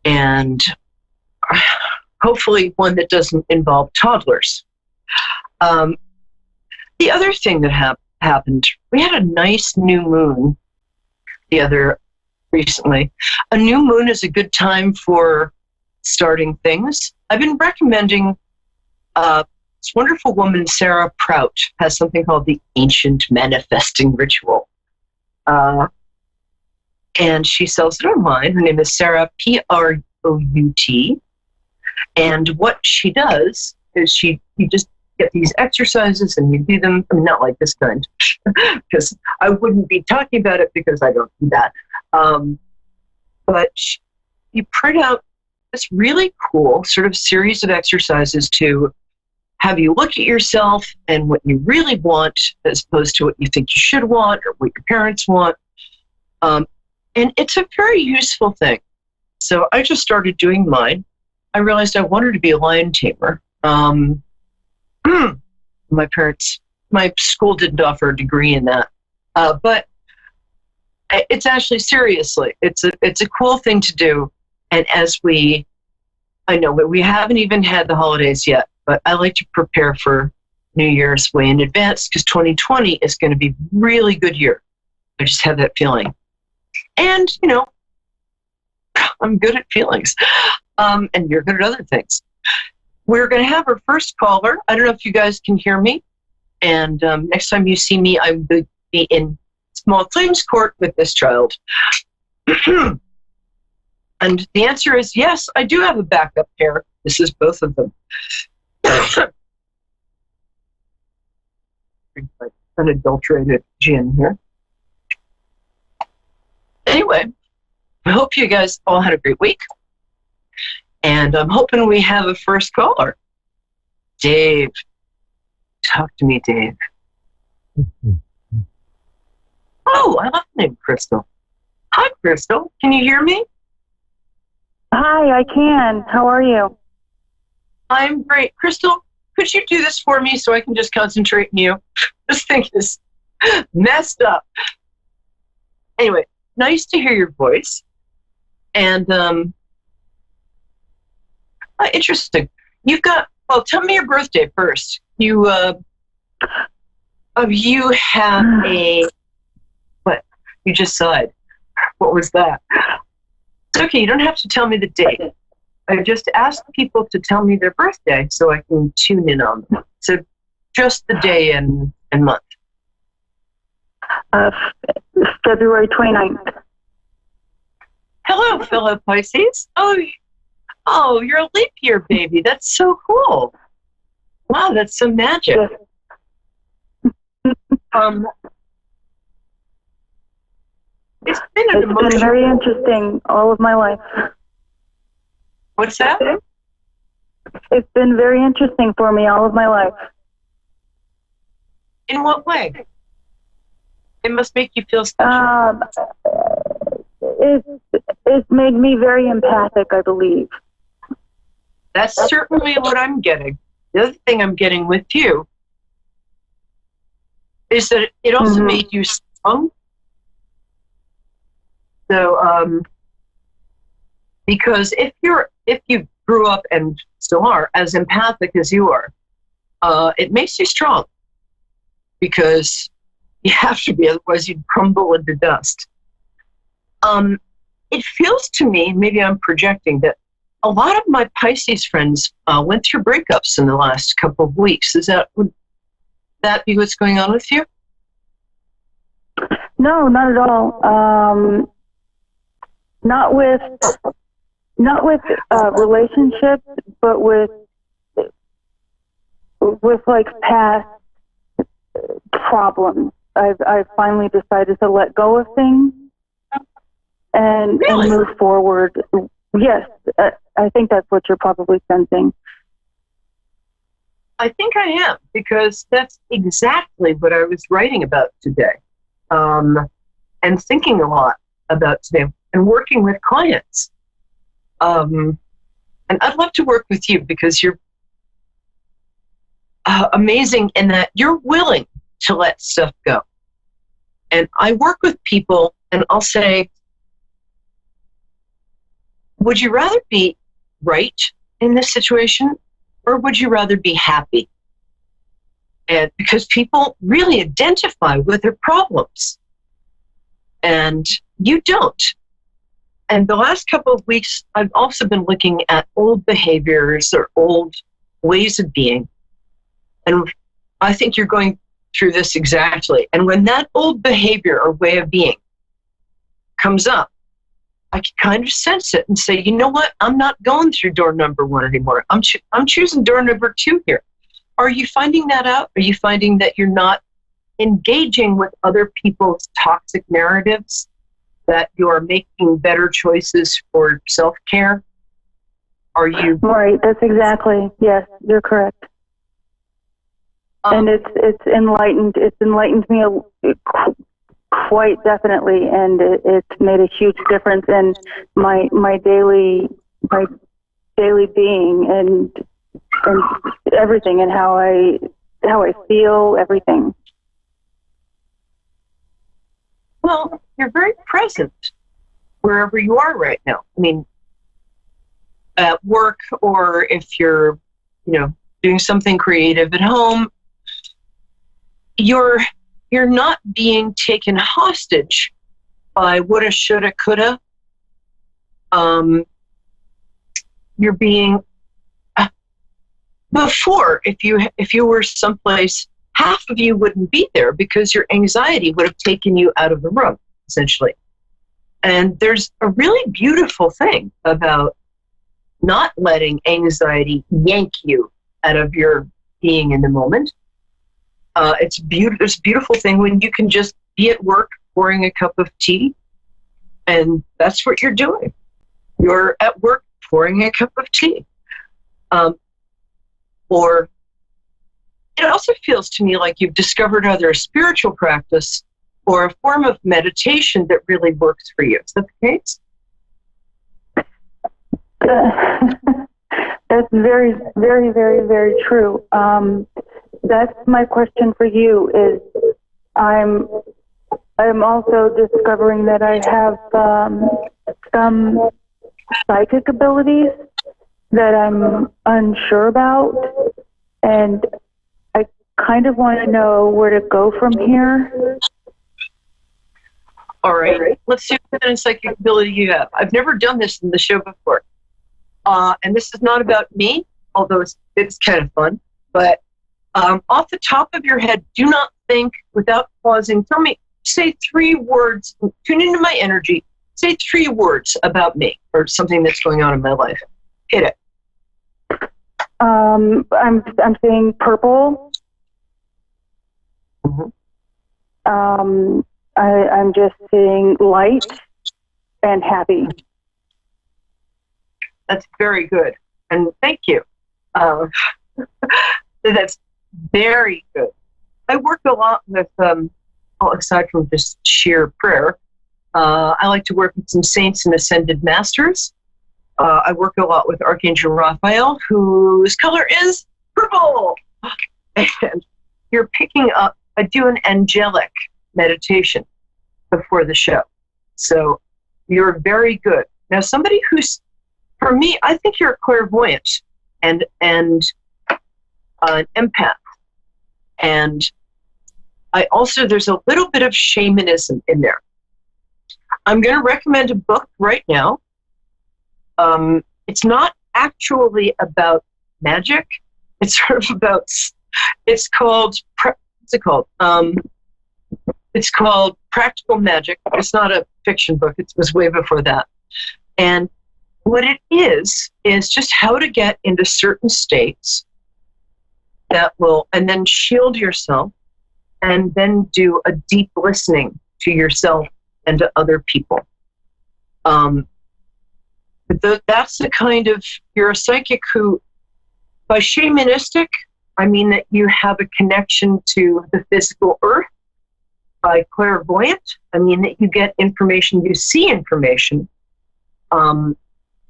And hopefully one that doesn't involve toddlers. The other thing that happened, we had a nice new moon recently. A new moon is a good time for starting things. I've been recommending this wonderful woman, Sarah Prout, has something called the Ancient Manifesting Ritual. And she sells it online. Her name is Sarah, Prout. And what she does is you just get these exercises and you do them, not like this kind, because I wouldn't be talking about it because I don't do that. But you print out this really cool sort of series of exercises to have you look at yourself and what you really want as opposed to what you think you should want or what your parents want. And it's a very useful thing. So I just started doing mine. I realized I wanted to be a lion tamer. My school didn't offer a degree in that. But it's actually, seriously, it's a cool thing to do. And I know that we haven't even had the holidays yet, but I like to prepare for New Year's way in advance because 2020 is going to be a really good year. I just have that feeling. And, I'm good at feelings. And you're good at other things. We're going to have our first caller. I don't know if you guys can hear me. And next time you see me, I will be in small claims court with this child. And the answer is yes, I do have a backup pair. This is both of them. Unadulterated gin here. Anyway, I hope you guys all had a great week. And I'm hoping we have a first caller. Dave. Talk to me, Dave. Oh, I love the name Crystal. Hi, Crystal. Can you hear me? Hi, I can. How are you? I'm great. Crystal, could you do this for me so I can just concentrate on you? This thing is messed up. Anyway, nice to hear your voice. And interesting. Tell me your birthday first. You have what? You just sighed. What was that? It's okay, you don't have to tell me the date. I just asked people to tell me their birthday so I can tune in on them. So just the day and month. February 29th. Hello, fellow Pisces. Oh, you're a leap year baby. That's so cool. Wow, that's so magic. It's been very interesting all of my life. What's that? It's been very interesting for me all of my life. In what way? It must make you feel special. It's made me very empathic, I believe. That's certainly what I'm getting. The other thing I'm getting with you is that it also made you strong. So, because if you grew up and still are as empathic as you are, it makes you strong because you have to be, otherwise you'd crumble into dust. It feels to me, maybe I'm projecting, that a lot of my Pisces friends went through breakups in the last couple of weeks. Would that be what's going on with you? No, not at all. Not with relationships, but with like past problems. I've finally decided to let go of things and move forward. Yes, I think that's what you're probably sensing. I think I am, because that's exactly what I was writing about today, and thinking a lot about today, and working with clients. And I'd love to work with you because you're amazing in that you're willing to let stuff go. And I work with people, and I'll say, would you rather be right in this situation, or would you rather be happy? And because people really identify with their problems, and you don't. And the last couple of weeks, I've also been looking at old behaviors or old ways of being. And I think you're going through this exactly. And when that old behavior or way of being comes up, I can kind of sense it and say, you know what? I'm not going through door number 1 anymore. I'm choosing door number 2 here. Are you finding that out? Are you finding that you're not engaging with other people's toxic narratives, that you're making better choices for self-care? Are you? Right, that's exactly, yes, you're correct. And it's enlightened me quite definitely, and it's made a huge difference in my daily being and everything, and how I feel, everything. Well, you're very present wherever you are right now. I mean, at work, or if you're, doing something creative at home, you're not being taken hostage by woulda, shoulda, coulda. You're being before, if you were someplace, half of you wouldn't be there because your anxiety would have taken you out of the room, essentially. And there's a really beautiful thing about not letting anxiety yank you out of your being in the moment. It's a beautiful thing when you can just be at work pouring a cup of tea, and that's what you're doing. You're at work pouring a cup of tea. Or it also feels to me like you've discovered either a spiritual practice or a form of meditation that really works for you. Is that the case? That's very, very, very, very true. That's my question for you. Is I'm also discovering that I have some psychic abilities that I'm unsure about, and I kind of want to know where to go from here. All right, let's see what kind of psychic ability you have. I've never done this in the show before. And this is not about me, although it's kind of fun. But off the top of your head, do not think without pausing. Say 3 words, tune into my energy, say 3 words about me or something that's going on in my life. Hit it. I'm seeing purple. Mm-hmm. I'm just seeing light and happy. That's very good. And thank you. That's very good. I work a lot with, aside from just sheer prayer, I like to work with some saints and ascended masters. I work a lot with Archangel Raphael, whose color is purple. And you're picking up, I do an angelic meditation before the show. So you're very good. Now, somebody who's, for me, I think you're a clairvoyant and an empath. And there's a little bit of shamanism in there. I'm going to recommend a book right now. It's not actually about magic. It's sort of about, it's called Practical Magic. It's not a fiction book. It was way before that. And what it is just how to get into certain states that will, and then shield yourself and then do a deep listening to yourself and to other people. That's the kind of, you're a psychic who, by shamanistic, I mean that you have a connection to the physical earth. By clairvoyant, I mean that you get information, you see information. An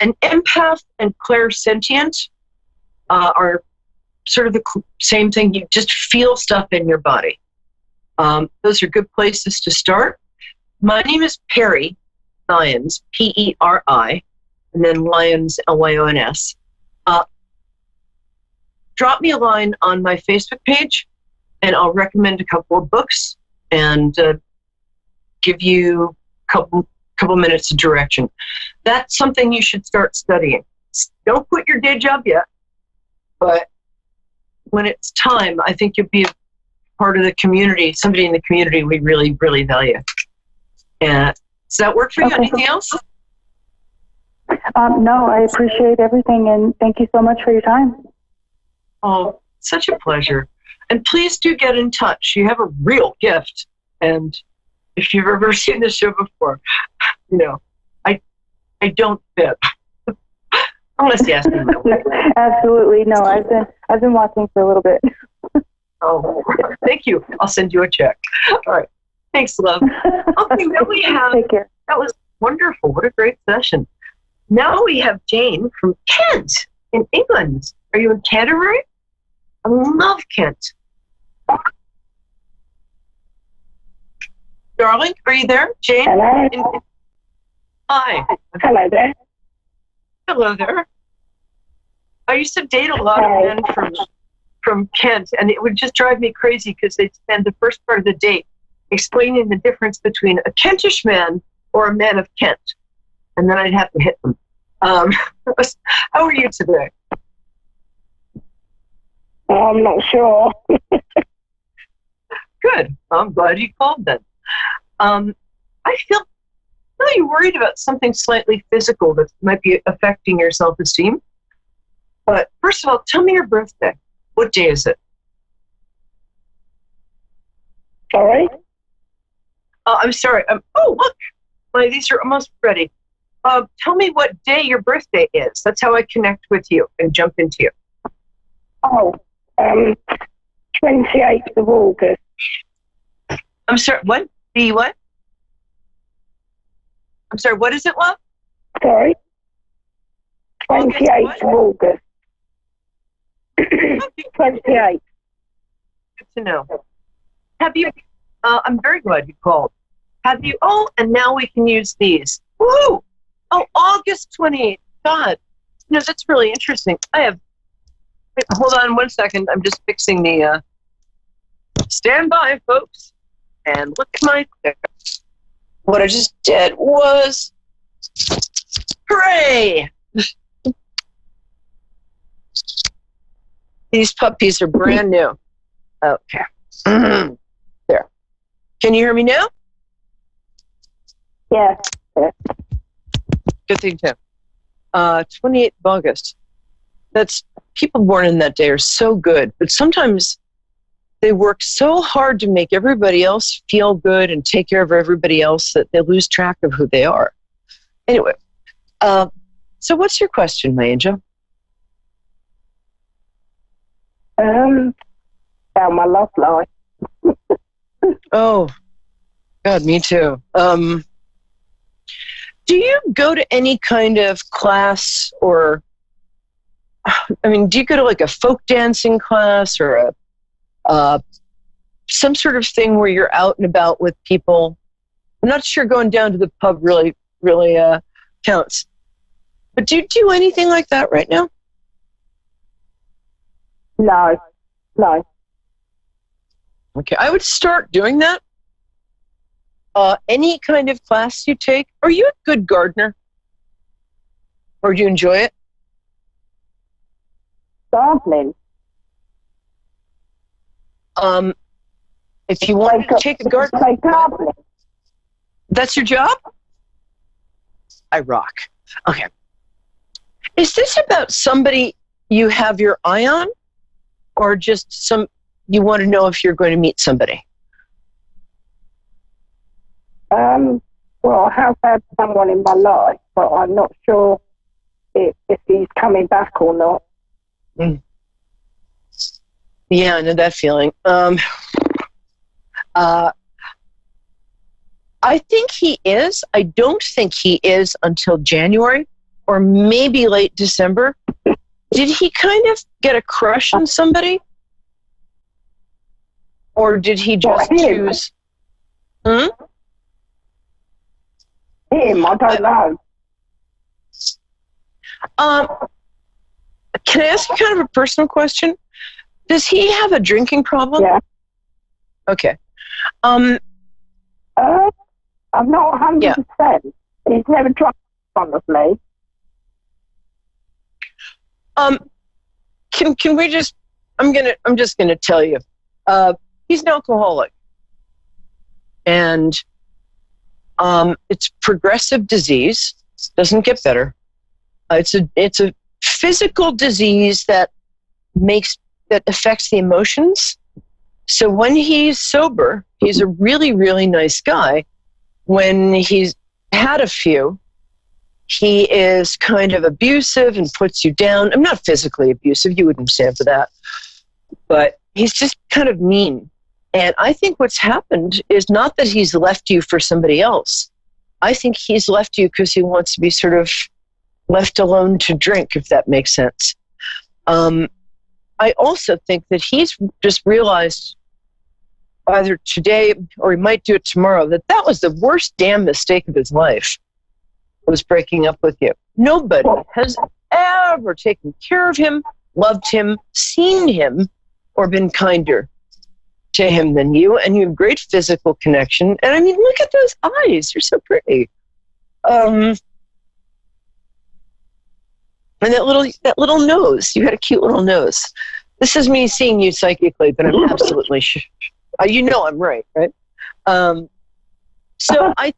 empath and clairsentient are sort of the same thing. You just feel stuff in your body. Those are good places to start. My name is Perry Lyons, P-E-R-I, and then Lyons, L-Y-O-N-S. Drop me a line on my Facebook page, and I'll recommend a couple of books and give you a couple minutes of direction. That's something you should start studying. Don't quit your day job yet, but when it's time, I think you'll be a part of the community, somebody in the community we really, really value. And does that work for you? Anything else? No, I appreciate everything, and thank you so much for your time. Oh, such a pleasure. And please do get in touch. You have a real gift. And if you've ever seen the show before, you know, I don't fit. Unless you ask me my way. Absolutely. No, I've been watching for a little bit. Oh, thank you. I'll send you a check. All right. Thanks, love. Okay, now we have, Take care. That was wonderful. What a great session. Now we have Jane from Kent in England. Are you in Canterbury? I love Kent. Darling, are you there? Jane? Hello. Hi. Hello there. Hello there. I used to date a lot of men from Kent, and it would just drive me crazy because they'd spend the first part of the date explaining the difference between a Kentish man or a man of Kent. And then I'd have to hit them. How are you today? I'm not sure. Good. I'm glad you called then. I feel really worried about something slightly physical that might be affecting your self-esteem. But first of all, tell me your birthday. What day is it? Sorry? I'm sorry. Oh, look. These are almost ready. Tell me what day your birthday is. That's how I connect with you and jump into you. Oh, 28th of August. I'm sorry, what? The what? I'm sorry, what is it, love? Sorry? 28th of August. 28th. Good to know. Have you, I'm very glad you called. Have you, and now we can use these. Woo! Oh, August 28th. God. No, that's really interesting. Wait, hold on 1 second. I'm just fixing the, stand by, folks. And look at my, what I just did was, hooray! These puppies are brand new. Okay. There. Can you hear me now? Yeah. Good thing, too. 28th of August. That's, people born in that day are so good, but sometimes they work so hard to make everybody else feel good and take care of everybody else that they lose track of who they are. Anyway, so what's your question, my angel? About my love life. Oh, God, me too. Do you go to any kind of class or, do you go to like a folk dancing class or some sort of thing where you're out and about with people? I'm not sure going down to the pub really counts. But do you do anything like that right now? No. Okay, I would start doing that. Any kind of class you take. Are you a good gardener? Or do you enjoy it? Gardening. If you want to take a garden, that's your job? I rock. Okay. Is this about somebody you have your eye on? Or just you want to know if you're going to meet somebody? Well, I have had someone in my life, but I'm not sure if he's coming back or not. Yeah, I know that feeling. I think he is. I don't think he is until January or maybe late December. Did he kind of get a crush on somebody? Or did he just choose? Him, I don't know. Can I ask you kind of a personal question? Does he have a drinking problem? Yeah. Okay. I'm not 100%. He's never tried one of me. Can we just? I'm just gonna tell you. He's an alcoholic, and it's progressive disease. Doesn't get better. It's a physical disease that affects the emotions. So when he's sober, he's a really, really nice guy. When he's had a few, he is kind of abusive and puts you down. I'm not physically abusive. You wouldn't stand for that. But he's just kind of mean. And I think what's happened is not that he's left you for somebody else. I think he's left you because he wants to be sort of left alone to drink, if that makes sense. I also think that he's just realized either today or he might do it tomorrow that was the worst damn mistake of his life, was breaking up with you. Nobody has ever taken care of him, loved him, seen him, or been kinder to him than you, and you have great physical connection. And I mean, look at those eyes. You're so pretty. And that little nose. You had a cute little nose. This is me seeing you psychically, but I'm absolutely sure. You know I'm right? So I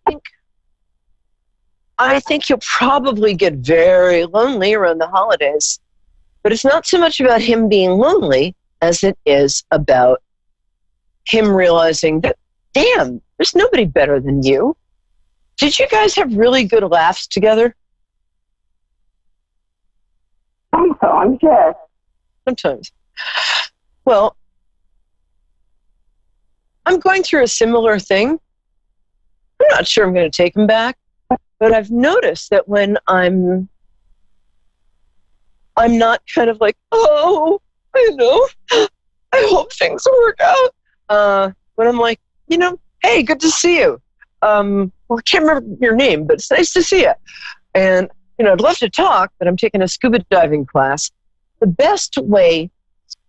think you'll probably get very lonely around the holidays. But it's not so much about him being lonely as it is about him realizing that, damn, there's nobody better than you. Did you guys have really good laughs together? Sometimes, yes. Sometimes. Well, I'm going through a similar thing. I'm not sure I'm going to take him back, but I've noticed that when I'm not kind of like, oh, I hope things work out. When I'm like, hey, good to see you. Well, I can't remember your name, but it's nice to see you. And, I'd love to talk, but I'm taking a scuba diving class. The best way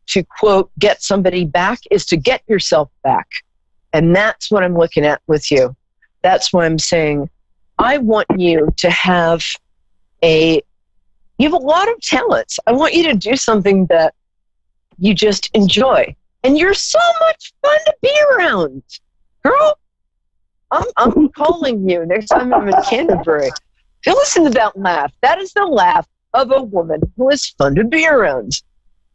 to, quote, get somebody back is to get yourself back. And that's what I'm looking at with you. That's why I'm saying I want you to have you have a lot of talents. I want you to do something that you just enjoy. And you're so much fun to be around. Girl, I'm calling you next time I'm in Canterbury. You listen to that laugh. That is the laugh of a woman who is fun to be around.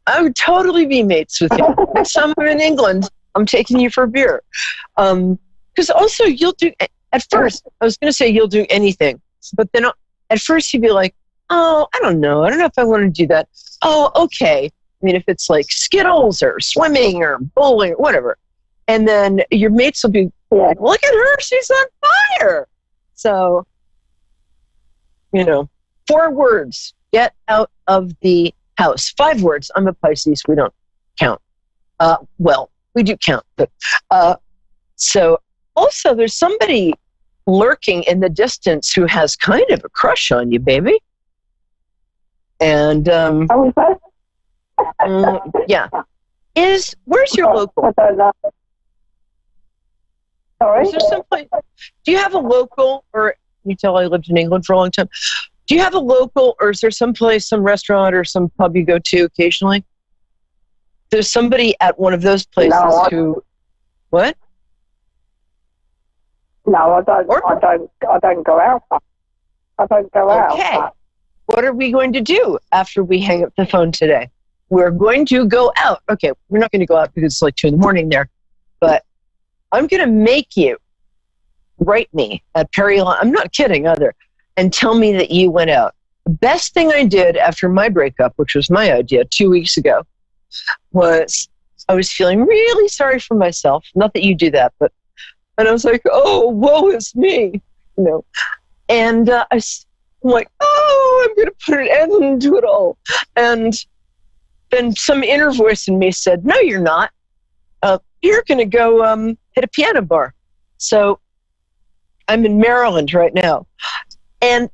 I would totally be mates with you. Next time I'm in England, I'm taking you for a beer. Because also you'll do, at first, I was going to say you'll do anything. But then at first you'd be like, oh, I don't know. I don't know if I want to do that. Oh, okay. I mean, if it's like Skittles or swimming or bowling or whatever. And then your mates will be like, look at her. She's on fire. So, 4 words, get out of the house. 5 words. I'm a Pisces. We don't count. Well, we do count. But so also there's somebody lurking in the distance who has kind of a crush on you, baby. And yeah. Where's your local? Sorry? Is there someplace? Do you have a local, or you tell I lived in England for a long time? Do you have a local, or is there someplace, some restaurant or some pub you go to occasionally? There's somebody at one of those places who. What? No, I don't go out. I don't go out. Okay. What are we going to do after we hang up the phone today? We're going to go out. Okay, we're not going to go out because it's like 2 a.m. there, but I'm going to make you write me at Perry Law. I'm not kidding either. And tell me that you went out. The best thing I did after my breakup, which was my idea 2 weeks ago, was I was feeling really sorry for myself. Not that you do that, and I was like, oh, woe is me, And I'm like, oh, I'm going to put an end to it all. And then some inner voice in me said, no, you're not. You're going to go hit a piano bar. So I'm in Maryland right now. And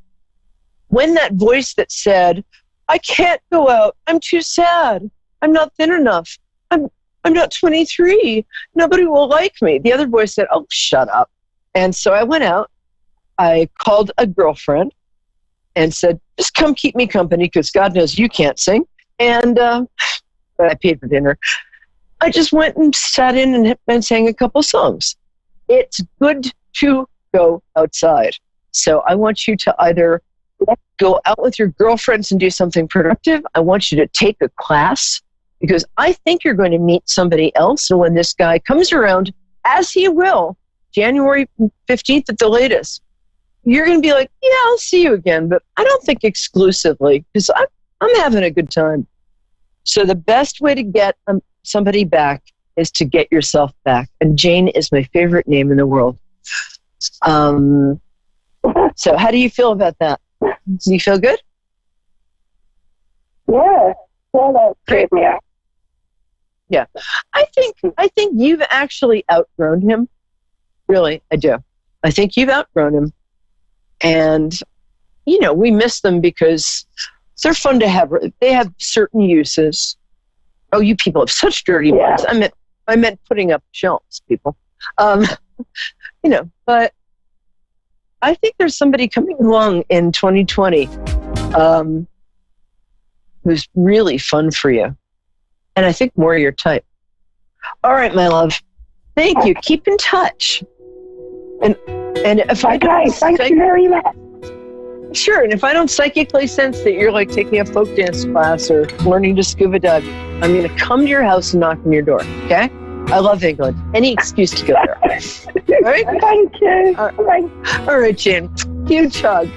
when that voice that said, I can't go out, I'm too sad, I'm not thin enough, I'm not 23, nobody will like me. The other voice said, oh, shut up. And so I went out, I called a girlfriend and said, just come keep me company because God knows you can't sing. And I paid for dinner. I just went and sat in and sang a couple songs. It's good to go outside. So I want you to either go out with your girlfriends and do something productive. I want you to take a class because I think you're going to meet somebody else. And when this guy comes around, as he will, January 15th at the latest, you're going to be like, yeah, I'll see you again. But I don't think exclusively because I'm having a good time. So the best way to get somebody back is to get yourself back. And Jane is my favorite name in the world. So how do you feel about that? Do you feel good? Yeah. Well, great. Yeah. I think you've actually outgrown him. Really, I do. I think you've outgrown him. And, we miss them because they're fun to have. They have certain uses. Oh, you people have such dirty minds. I meant putting up shelves, people. But I think there's somebody coming along in 2020 who's really fun for you. And I think more your type. All right, my love. Thank you. Keep in touch. And if I thank you very much. Sure, and if I don't psychically sense that you're like taking a folk dance class or learning to scuba dive, I'm going to come to your house and knock on your door, okay? I love England. Any excuse to go there. All right? Thank you. All right, Jane. Huge hug.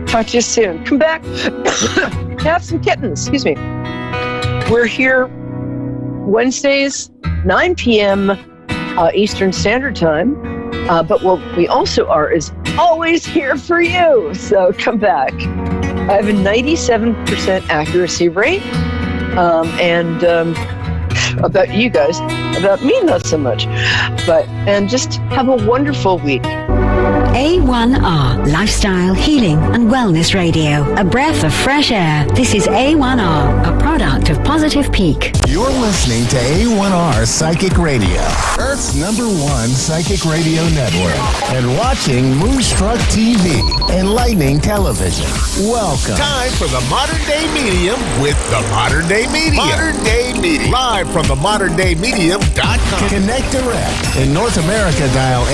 Talk to you soon. Come back. Have some kittens. Excuse me. We're here Wednesdays, 9 p.m. Eastern Standard Time. But what we also are is always here for you. So come back. I have a 97% accuracy rate. About you guys, about me, not so much. And just have a wonderful week. A1R, Lifestyle, Healing and Wellness Radio. A breath of fresh air. This is A1R, a product of Positive Peak. You're listening to A1R Psychic Radio, Earth's #1 psychic radio network, and watching Moonstruck TV, enlightening television. Welcome. Time for the Modern Day Medium with the Modern Day Medium. Modern Day Medium. Live from the moderndayMedium.com. Connect direct. In North America, dial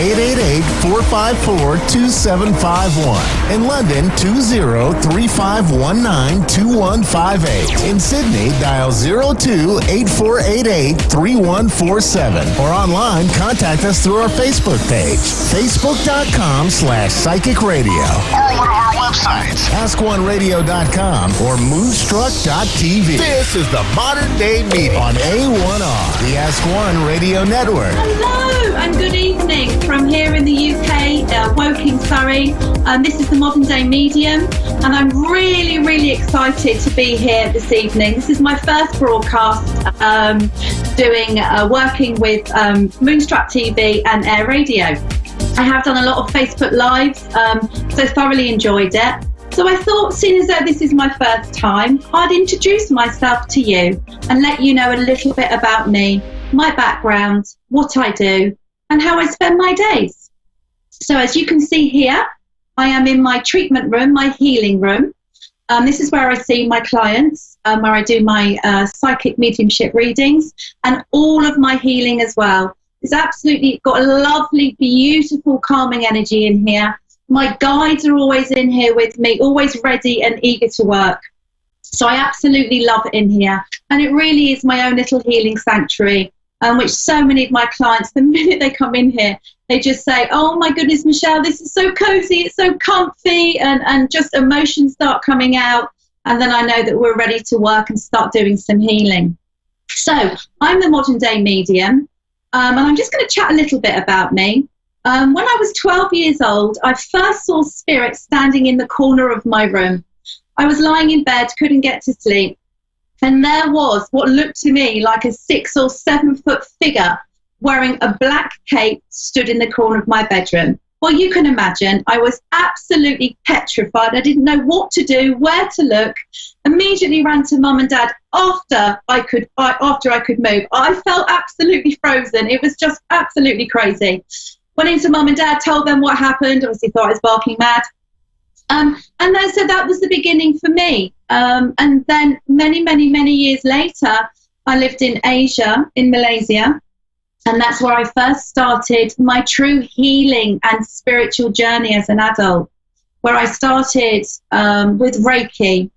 888-454-2751. In London, 20-3519-2158. In Sydney, dial 02-8488-3147. Or online, contact us through our Facebook page, facebook.com/psychic radio. Or one of our websites, askoneradio.com or moonstruck.tv. This is the Modern Day Medium on A1R, the Ask One Radio Network. Hello and good evening from here in the UK, Woking, Surrey. This is the Modern Day Medium, and I'm really, really excited to be here this evening. This is my first broadcast working with Moonstruck TV and Air Radio. I have done a lot of Facebook Lives, so thoroughly enjoyed it. So I thought, seeing as though this is my first time, I'd introduce myself to you and let you know a little bit about me, my background, what I do, and how I spend my days. So as you can see here, I am in my treatment room, my healing room. This is where I see my clients, where I do my psychic mediumship readings and all of my healing as well. It's absolutely got a lovely, beautiful, calming energy in here. My guides are always in here with me, always ready and eager to work. So I absolutely love it in here. And it really is my own little healing sanctuary, which so many of my clients, the minute they come in here, They just say, oh my goodness, Michelle, this is so cozy, it's so comfy, and just emotions start coming out. And then I know that we're ready to work and start doing some healing. So I'm the modern day medium, and I'm just going to chat a little bit about me. When I was 12 years old, I first saw spirit standing in the corner of my room. I was lying in bed, couldn't get to sleep. And there was what looked to me like a 6 or 7 foot figure wearing a black cape stood in the corner of my bedroom. Well, you can imagine, I was absolutely petrified. I didn't know what to do, where to look. Immediately ran to mum and dad after I could move. I felt absolutely frozen. It was just absolutely crazy. Went into mum and dad, told them what happened. Obviously thought I was barking mad. And then so that was the beginning for me. And then many years later, I lived in Asia, in Malaysia. And that's where I first started my true healing and spiritual journey as an adult, where I started with Reiki,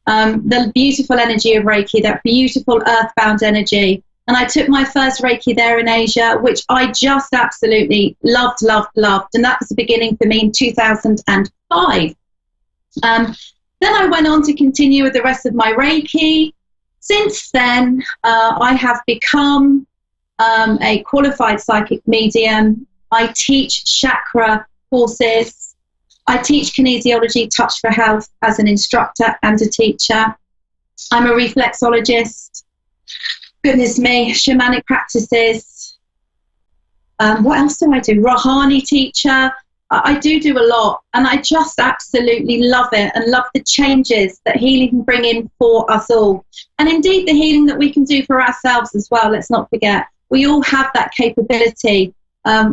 the beautiful energy of Reiki, that beautiful earthbound energy. And I took my first Reiki there in Asia, which I just absolutely loved. And that was the beginning for me in 2005. Then I went on to continue with the rest of my Reiki. Since then, I have become a qualified psychic medium. I teach chakra courses. I teach kinesiology, touch for health, as an instructor and a teacher. I'm a reflexologist. Goodness me, shamanic practices. What else do I do? Rohani teacher. I do a lot, and I just absolutely love it and love the changes that healing can bring in for us all. And indeed, the healing that we can do for ourselves as well, let's not forget. We all have that capability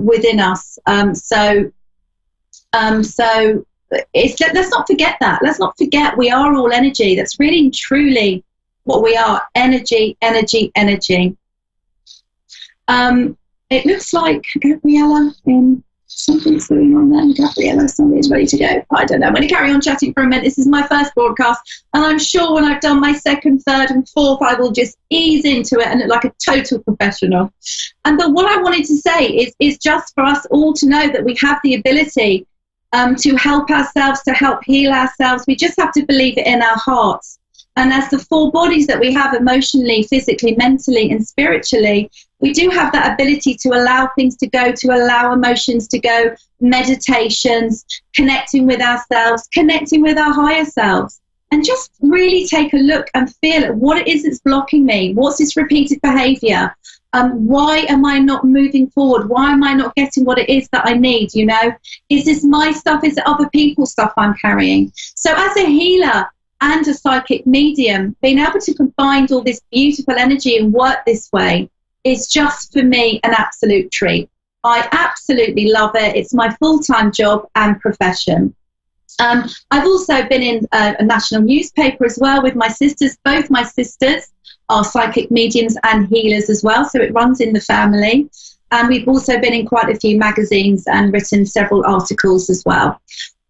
within us. So let's not forget that. Let's not forget we are all energy. That's really and truly what we are. Energy. It looks like Gabriella something's going on there. Gabriella, somebody's ready to go. I don't know. I'm going to carry on chatting for a minute. This is my first broadcast, and I'm sure when I've done my second, third, and fourth, I will just ease into it and look like a total professional. And but what I wanted to say is just for us all to know that we have the ability to help ourselves, to help heal ourselves. We just have to believe it in our hearts. And as the 4 bodies that we have emotionally, physically, mentally, and spiritually, we do have that ability to allow things to go, to allow emotions to go, meditations, connecting with ourselves, connecting with our higher selves, and just really take a look and feel what it is that's blocking me. What's this repeated behavior? Why am I not moving forward? Why am I not getting what it is that I need? You know, is this my stuff? Is it other people's stuff I'm carrying? So as a healer and a psychic medium, being able to combine all this beautiful energy and work this way is just, for me, an absolute treat. I absolutely love it. It's my full-time job and profession. I've also been in a national newspaper as well with my sisters. Both my sisters are psychic mediums and healers as well, so it runs in the family. And we've also been in quite a few magazines and written several articles as well,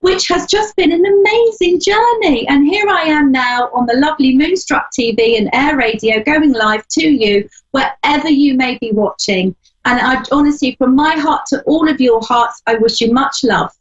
which has just been an amazing journey. And here I am now on the lovely Moonstruck TV and Air Radio, going live to you wherever you may be watching. And I honestly, from my heart to all of your hearts, I wish you much love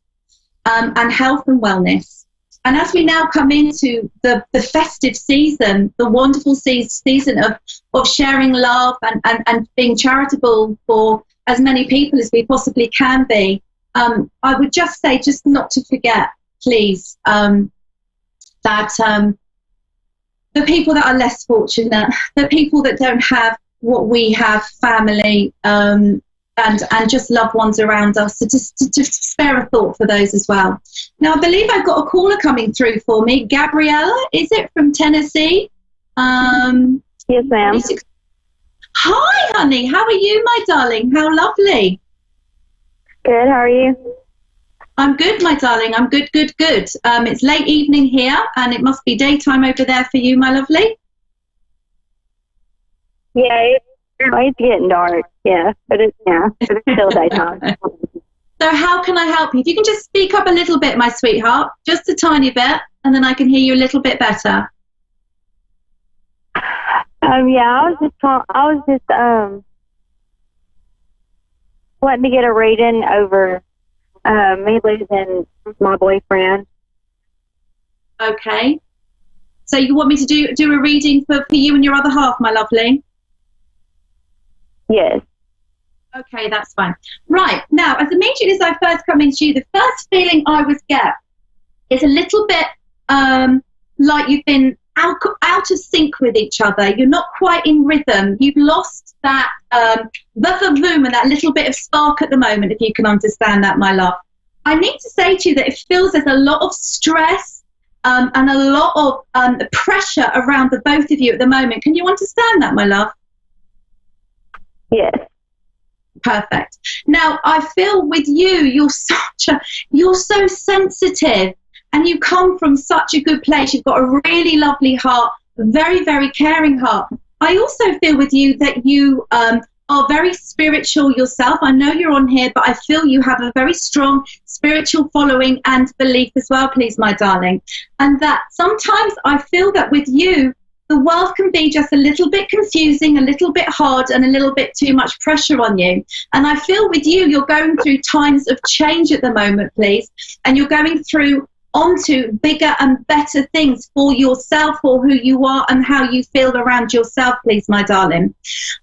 and health and wellness. And as we now come into the festive season, the wonderful season of sharing love and being charitable for as many people as we possibly can be, I would just say, just not to forget, please, that the people that are less fortunate, the people that don't have what we have, family, and just loved ones around us, so just to spare a thought for those as well. Now, I believe I've got a caller coming through for me. Gabriella, is it from Tennessee? Yes, ma'am. Hi, honey. How are you, my darling? How lovely. Good, how are you? I'm good, my darling. I'm good. It's late evening here, and it must be daytime over there for you, my lovely. Yeah, it's getting dark, but it's still daytime. So how can I help you? If you can just speak up a little bit, my sweetheart, just a tiny bit, and then I can hear you a little bit better. wanting to get a reading over me losing my boyfriend. Okay. So you want me to do a reading for you and your other half, my lovely? Yes. Okay, that's fine. Right, now, as immediately as I first come into you, the first feeling I would get is a little bit like you've been out of sync with each other. You're not quite in rhythm. You've lost that boom and that little bit of spark at the moment, if you can understand that, my love. I need to say to you that it feels there's a lot of stress and a lot of pressure around the both of you at the moment. Can you understand that, my love? Yes. Perfect. Now, I feel with you, you're so sensitive, and you come from such a good place. You've got a really lovely heart, a very, very caring heart. I also feel with you that you are very spiritual yourself. I know you're on here, but I feel you have a very strong spiritual following and belief as well, please, my darling. And that sometimes I feel that with you, the world can be just a little bit confusing, a little bit hard, and a little bit too much pressure on you. And I feel with you, you're going through times of change at the moment, please, and you're going through onto bigger and better things for yourself, for who you are and how you feel around yourself, please, my darling.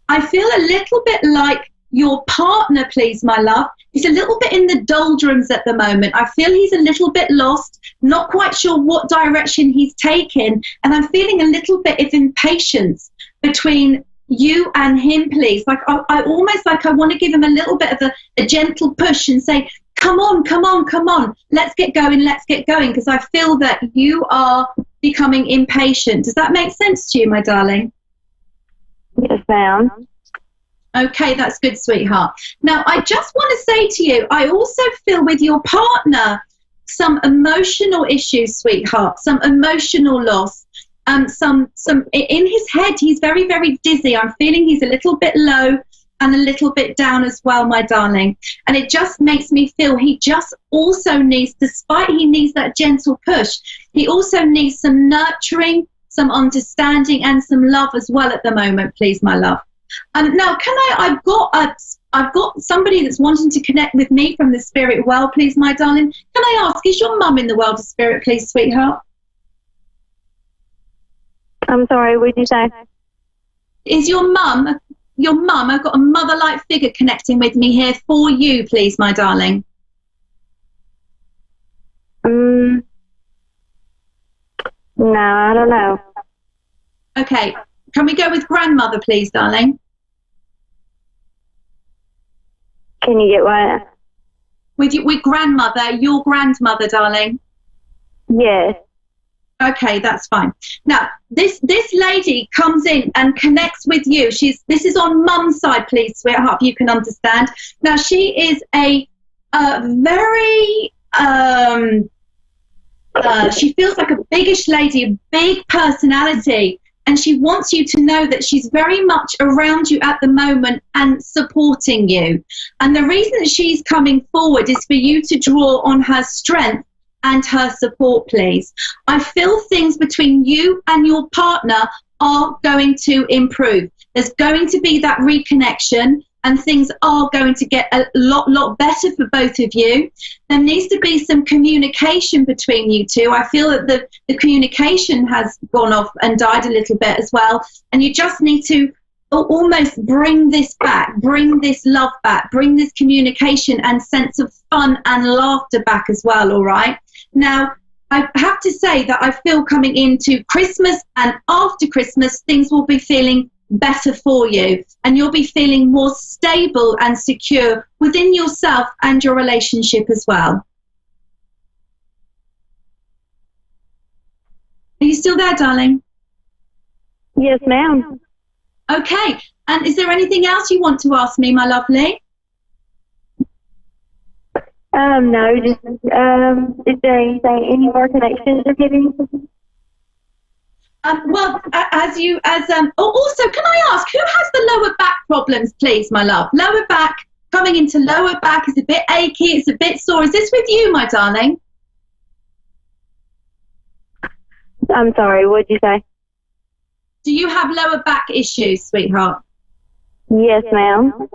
I feel a little bit like your partner, please, my love, he's a little bit in the doldrums at the moment. I feel he's a little bit lost, not quite sure what direction he's taken, and I'm feeling a little bit of impatience between you and him, please. Like I almost like I want to give him a little bit of a gentle push and say, come on, let's get going, because I feel that you are becoming impatient. Does that make sense to you, my darling? Yes, ma'am. Okay, that's good, sweetheart. Now, I just want to say to you, I also feel with your partner some emotional issues, sweetheart, some emotional loss. Some in his head, he's very, very dizzy. I'm feeling he's a little bit low and a little bit down as well, my darling. And it just makes me feel he just also needs, despite he needs that gentle push, he also needs some nurturing, some understanding, and some love as well at the moment, please, my love. Now, I've got somebody that's wanting to connect with me from the spirit world, please, my darling. Can I ask, is your mum in the world of spirit, please, sweetheart? I'm sorry, what did you say? Is your mum, I've got a mother-like figure connecting with me here for you, please, my darling. No, I don't know. Okay, can we go with grandmother, please, darling? Can you get what? With grandmother, your grandmother, darling? Yes. Okay, that's fine. Now, this lady comes in and connects with you. This is on mum's side, please, sweetheart, you can understand. Now, she is a very, she feels like a biggish lady, a big personality, and she wants you to know that she's very much around you at the moment and supporting you. And the reason that she's coming forward is for you to draw on her strength and her support, please. I feel things between you and your partner are going to improve. There's going to be that reconnection, and things are going to get a lot better for both of you. There needs to be some communication between you two. I feel that the communication has gone off and died a little bit as well, and you just need to almost bring this back, bring this love back, bring this communication and sense of fun and laughter back as well, all right? Now, I have to say that I feel coming into Christmas and after Christmas, things will be feeling better for you, and you'll be feeling more stable and secure within yourself and your relationship as well. Are you still there, darling? Yes, ma'am. Okay, and is there anything else you want to ask me, my lovely? No, just, is there anything, any more connections you're giving? Also, can I ask, who has the lower back problems, please, my love? Lower back, coming into lower back, is a bit achy, it's a bit sore. Is this with you, my darling? I'm sorry, what did you say? Do you have lower back issues, sweetheart? Yes, ma'am.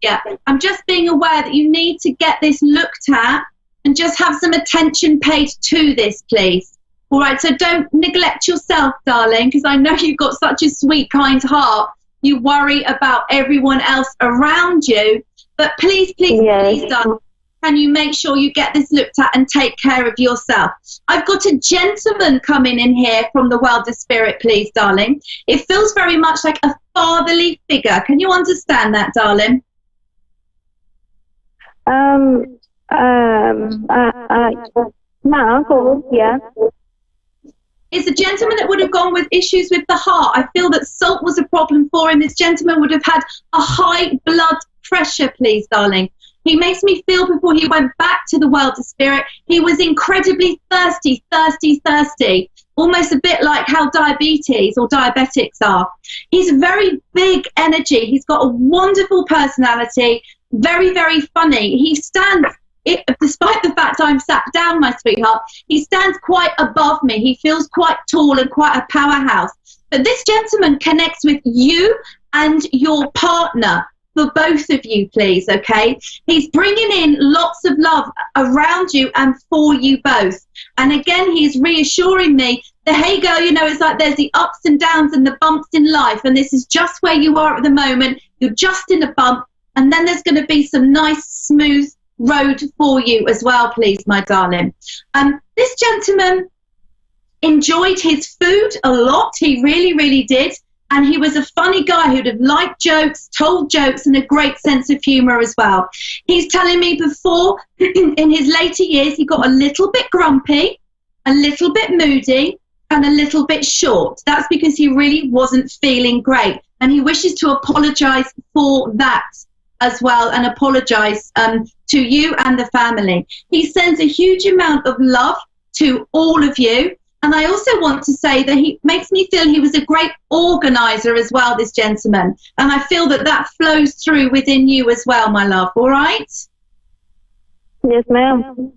Yeah, I'm just being aware that you need to get this looked at and just have some attention paid to this, please. All right, so don't neglect yourself, darling, because I know you've got such a sweet, kind heart. You worry about everyone else around you. But please, please, darling, can you make sure you get this looked at and take care of yourself? I've got a gentleman coming in here from the world of spirit, please, darling. It feels very much like a fatherly figure. Can you understand that, darling? My uncle, yeah. It's a gentleman that would have gone with issues with the heart. I feel that salt was a problem for him. This gentleman would have had a high blood pressure, please, darling. He makes me feel before he went back to the world of spirit, he was incredibly thirsty, almost a bit like how diabetes or diabetics are. He's very big energy. He's got a wonderful personality, very, very funny. He stands, despite the fact I'm sat down, my sweetheart, he stands quite above me. He feels quite tall and quite a powerhouse. But this gentleman connects with you and your partner. For both of you, please, okay? He's bringing in lots of love around you and for you both. And again, he's reassuring me that, hey, girl, you know, it's like there's the ups and downs and the bumps in life, and this is just where you are at the moment. You're just in a bump, and then there's going to be some nice, smooth road for you as well, please, my darling. This gentleman enjoyed his food a lot. He really, really did. And he was a funny guy who'd have liked jokes, told jokes, and a great sense of humour as well. He's telling me before, in his later years, he got a little bit grumpy, a little bit moody, and a little bit short. That's because he really wasn't feeling great. And he wishes to apologise for that as well, and apologise to you and the family. He sends a huge amount of love to all of you. And I also want to say that he makes me feel he was a great organizer as well, this gentleman. And I feel that that flows through within you as well, my love. All right? Yes, ma'am.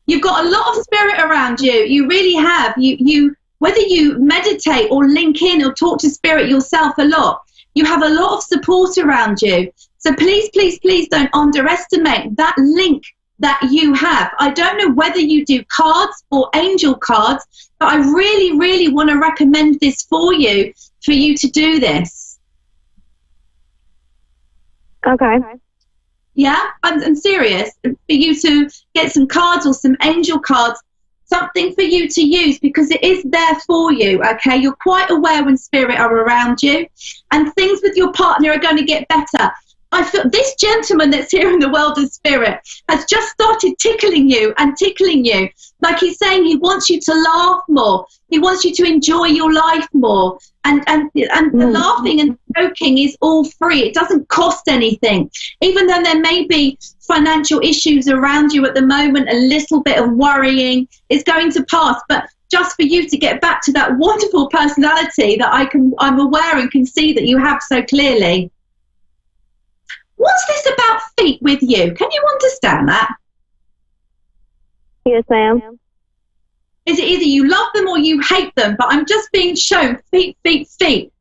You've got a lot of spirit around you. You really have. You whether you meditate or link in or talk to spirit yourself a lot, you have a lot of support around you. So please, please, please don't underestimate that link that you have. I don't know whether you do cards or angel cards, but I really, really want to recommend this for you to do this. Okay. Yeah, I'm serious. For you to get some cards or some angel cards, something for you to use, because it is there for you, okay? You're quite aware when spirit are around you, and things with your partner are going to get better. I feel this gentleman that's here in the world of spirit has just started tickling you. Like he's saying he wants you to laugh more. He wants you to enjoy your life more. And the laughing and joking is all free. It doesn't cost anything. Even though there may be financial issues around you at the moment, a little bit of worrying is going to pass. But just for you to get back to that wonderful personality that I'm aware and can see that you have so clearly. What's this about feet with you? Can you understand that? Yes, ma'am. Is it either you love them or you hate them? But I'm just being shown feet,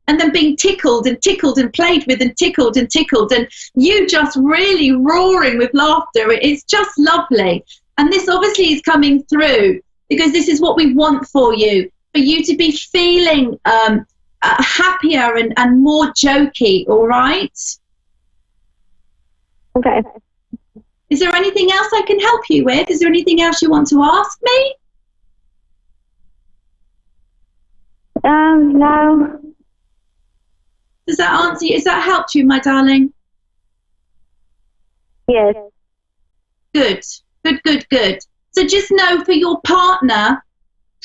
and then being tickled and played with and tickled, and you just really roaring with laughter. It's just lovely. And this obviously is coming through because this is what we want for you to be feeling happier and more jokey, all right? Okay. Is there anything else I can help you with? Is there anything else you want to ask me? No. Does that answer you? Has that helped you, my darling? Yes. Good. So just know for your partner,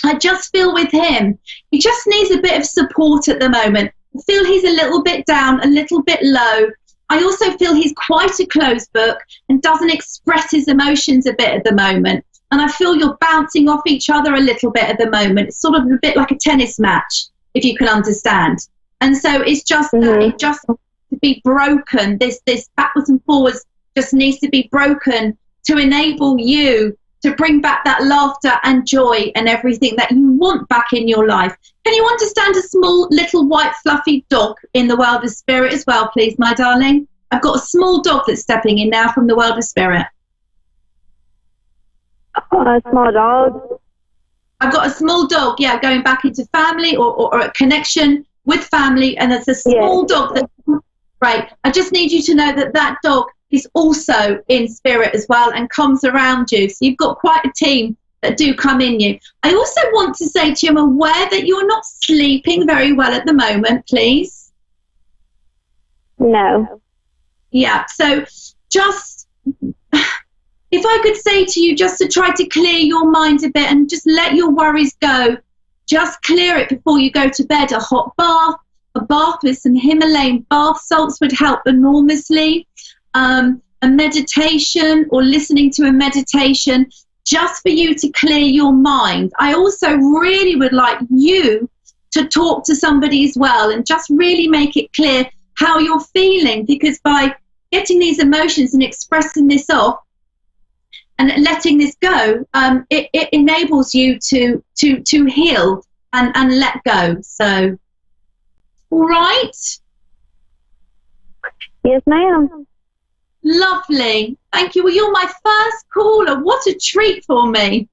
I just feel with him, he just needs a bit of support at the moment. I feel he's a little bit down, a little bit low. I also feel he's quite a closed book and doesn't express his emotions a bit at the moment. And I feel you're bouncing off each other a little bit at the moment. It's sort of a bit like a tennis match, if you can understand. And so it's just that it just needs to be broken. This backwards and forwards just needs to be broken to enable you to bring back that laughter and joy and everything that you want back in your life. Can you understand a small, little, white, fluffy dog in the world of spirit as well, please, my darling? I've got a small dog that's stepping in now from the world of spirit. A small dog? I've got a small dog, yeah, going back into family or a connection with family, and it's a small dog that, right, I just need you to know that that dog is also in spirit as well and comes around you. So you've got quite a team that do come in you. I also want to say to you, I'm aware that you're not sleeping very well at the moment, please. No. Yeah, so just, if I could say to you just to try to clear your mind a bit and just let your worries go, just clear it before you go to bed. A hot bath, a bath with some Himalayan bath salts would help enormously. A meditation or listening to a meditation just for you to clear your mind. I also really would like you to talk to somebody as well and just really make it clear how you're feeling, because by getting these emotions and expressing this off and letting this go, it enables you to heal and let go. So, all right? Yes, ma'am. Lovely. Thank you. Well, you're my first caller. What a treat for me.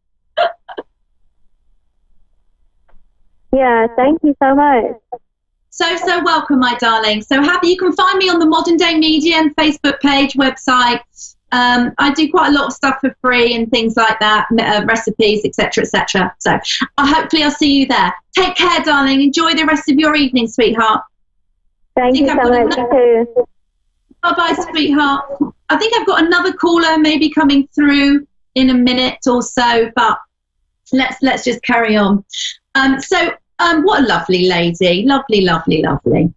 Yeah, thank you so much. So welcome, my darling. So happy. You can find me on the Modern Day Medium Facebook page, website. I do quite a lot of stuff for free and things like that, recipes, etc., etc. So hopefully I'll see you there. Take care, darling. Enjoy the rest of your evening, sweetheart. Thank you so much, too. Bye-bye, sweetheart. I think I've got another caller maybe coming through in a minute or so, but let's just carry on. What a lovely lady. Lovely, lovely, lovely.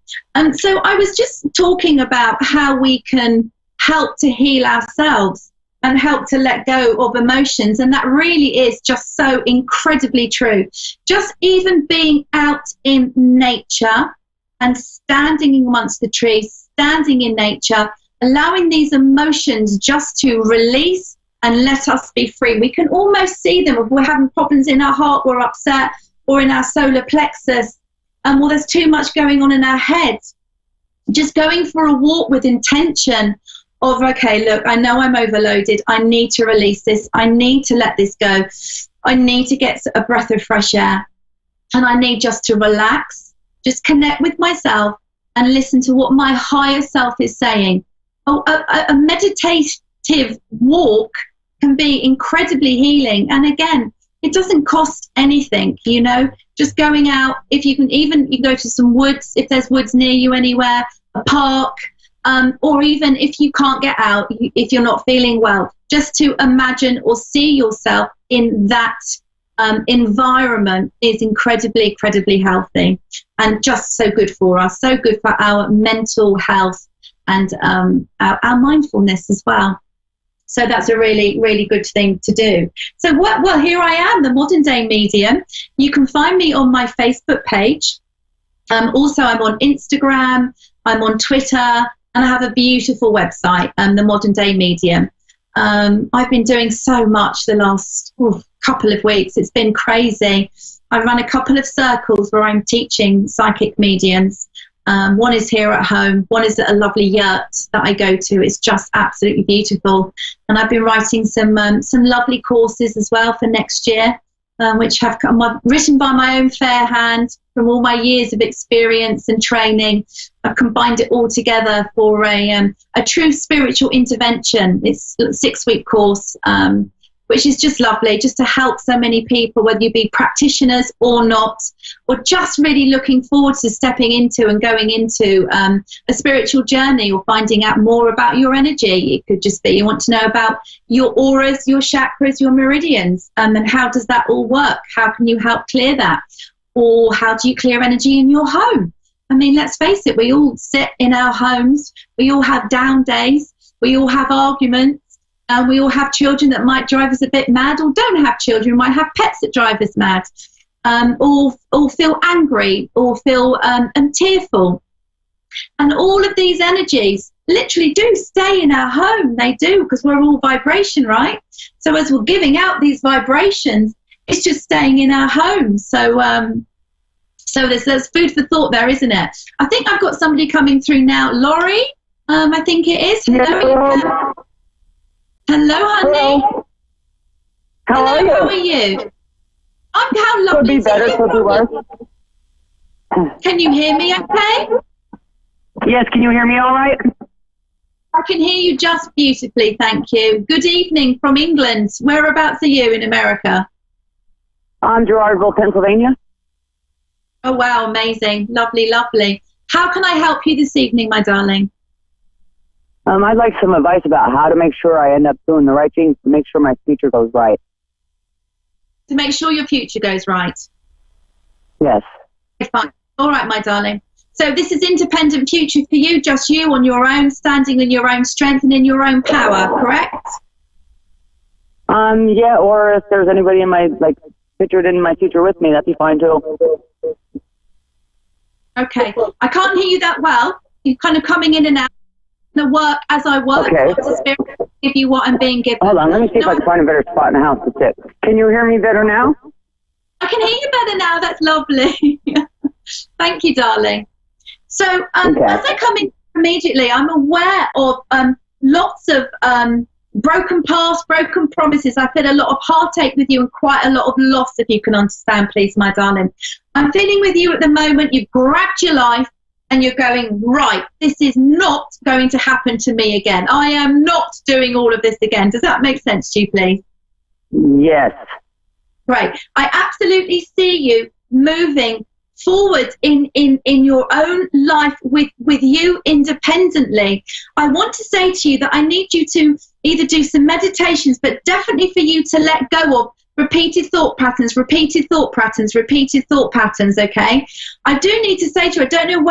So I was just talking about how we can help to heal ourselves and help to let go of emotions, and that really is just so incredibly true. Just even being out in nature and standing amongst the trees, standing in nature, allowing these emotions just to release and let us be free. We can almost see them if we're having problems in our heart, we're upset, or in our solar plexus, and well, there's too much going on in our head. Just going for a walk with intention of, okay, look, I know I'm overloaded. I need to release this. I need to let this go. I need to get a breath of fresh air, and I need just to relax, just connect with myself and listen to what my higher self is saying. A meditative walk can be incredibly healing. And again, it doesn't cost anything, you know, just going out. If you can, even you go to some woods, if there's woods near you anywhere, a park, or even if you can't get out, if you're not feeling well, just to imagine or see yourself in that environment is incredibly, incredibly healthy and just so good for us, so good for our mental health and our mindfulness as well. So that's a really, really good thing to do. So well, here I am, the Modern Day Medium. You can find me on my Facebook page. Also, I'm on Instagram, I'm on Twitter, and I have a beautiful website, the Modern Day Medium. I've been doing so much the last couple of weeks. It's been crazy. I run a couple of circles where I'm teaching psychic mediums. One is here at home, one is at a lovely yurt that I go to. It's just absolutely beautiful. And I've been writing some lovely courses as well for next year, which have written by my own fair hand from all my years of experience and training. I've combined it all together for a true spiritual intervention. It's a 6-week course, which is just lovely, just to help so many people, whether you be practitioners or not, or just really looking forward to stepping into and going into a spiritual journey or finding out more about your energy. It could just be you want to know about your auras, your chakras, your meridians, and how does that all work? How can you help clear that? Or how do you clear energy in your home? I mean, let's face it, we all sit in our homes, we all have down days, we all have arguments, and we all have children that might drive us a bit mad, or don't have children, might have pets that drive us mad, or feel angry, or feel tearful. And all of these energies literally do stay in our home. They do, because we're all vibration, right? So as we're giving out these vibrations, it's just staying in our home. So there's food for thought there, isn't it? I think I've got somebody coming through now. Laurie, I think it is. Hello, hello, honey. How are you? How are you? How lovely. Could be better, could be worse. Can you hear me okay? Yes, can you hear me all right? I can hear you just beautifully, thank you. Good evening from England. Whereabouts are you in America? I'm Gerardville, Pennsylvania. Oh, wow, amazing. Lovely, lovely. How can I help you this evening, my darling? I'd like some advice about how to make sure I end up doing the right things to make sure my future goes right. To make sure your future goes right? Yes. Okay, fine. All right, my darling. So this is independent future for you, just you on your own, standing in your own strength and in your own power, correct? Yeah, or if there's anybody in my, pictured in my future with me, that'd be fine too. Okay. I can't hear you that well. You're kind of coming in and out. The work as I work. Okay. The spirit will give you what I'm being given. Hold on, let me see if I can find a better spot in the house to sit. Can you hear me better now? I can hear you better now. That's lovely. Thank you, darling. So as I come in immediately, I'm aware of lots of broken past, broken promises. I feel a lot of heartache with you and quite a lot of loss, if you can understand, please, my darling. I'm feeling with you at the moment. You've grabbed your life and you're going, right, this is not going to happen to me again. I am not doing all of this again. Does that make sense to you, please? Yes. Right. I absolutely see you moving forward in your own life with you independently. I want to say to you that I need you to either do some meditations, but definitely for you to let go of repeated thought patterns, okay? I do need to say to you, I don't know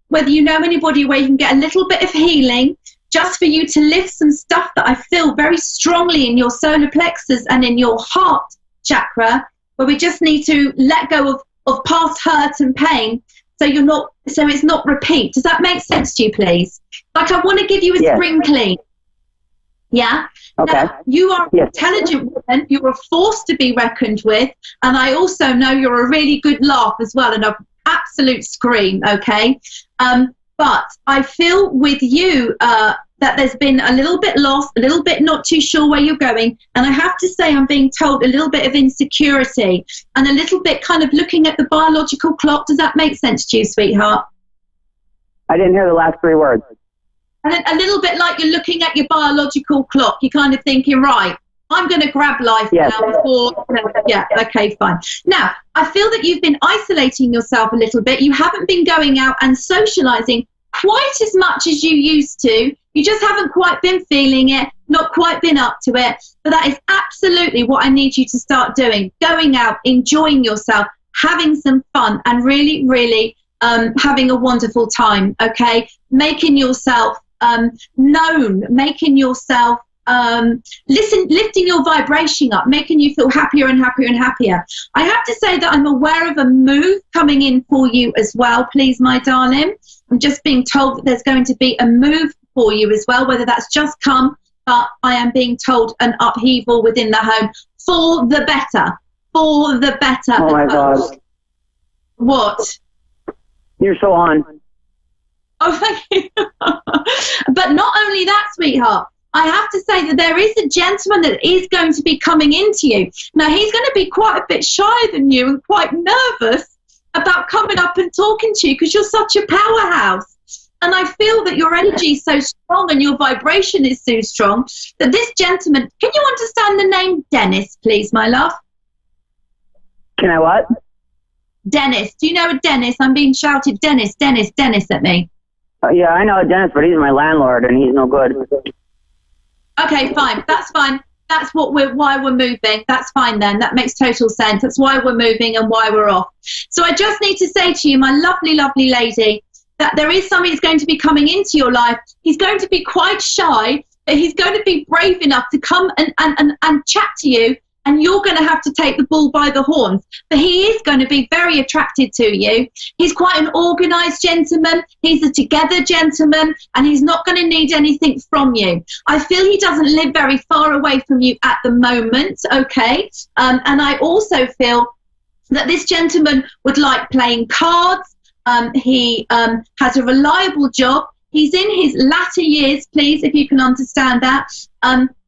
whether you know anybody where you can get a little bit of healing just for you to lift some stuff that I feel very strongly in your solar plexus and in your heart chakra, where we just need to let go of past hurt and pain so it's not repeat. Does that make sense to you, please? Like, I want to give you a spring clean. Yeah? Okay. Now, you are an intelligent woman. You're a force to be reckoned with. And I also know you're a really good laugh as well, and an absolute scream, okay? But I feel with you that there's been a little bit lost, a little bit not too sure where you're going. And I have to say, I'm being told a little bit of insecurity and a little bit kind of looking at the biological clock. Does that make sense to you, sweetheart? I didn't hear the last 3 words. And then a little bit like you're looking at your biological clock. You're kind of thinking, right, I'm going to grab life now before. Yeah, okay, fine. Now, I feel that you've been isolating yourself a little bit. You haven't been going out and socializing quite as much as you used to. You just haven't quite been feeling it, not quite been up to it. But that is absolutely what I need you to start doing. Going out, enjoying yourself, having some fun, and really, really having a wonderful time, okay? Making yourself known, making yourself lifting your vibration up, making you feel happier and happier and happier. I have to say that I'm aware of a move coming in for you as well, please, my darling. I'm just being told that there's going to be a move for you as well, whether that's just come, but I am being told an upheaval within the home for the better. For the better. Oh, my God. What? You're so on. Oh, thank you. But not only that, sweetheart, I have to say that there is a gentleman that is going to be coming into you. Now, he's going to be quite a bit shyer than you and quite nervous about coming up and talking to you because you're such a powerhouse. And I feel that your energy is so strong and your vibration is so strong that this gentleman, can you understand the name Dennis, please, my love? Can I what? Dennis. Do you know a Dennis? I'm being shouted, Dennis, Dennis, Dennis at me. Yeah, I know a Dennis, but he's my landlord and he's no good. Okay, fine. That's fine. That's why we're moving. That's fine then. That makes total sense. That's why we're moving and why we're off. So I just need to say to you, my lovely, lovely lady, that there is somebody who's going to be coming into your life. He's going to be quite shy, but he's going to be brave enough to come and chat to you, and you're going to have to take the bull by the horns. But he is going to be very attracted to you. He's quite an organised gentleman. He's a together gentleman, and he's not going to need anything from you. I feel he doesn't live very far away from you at the moment, okay? And I also feel that this gentleman would like playing cards. He has a reliable job. He's in his latter years, please, if you can understand that.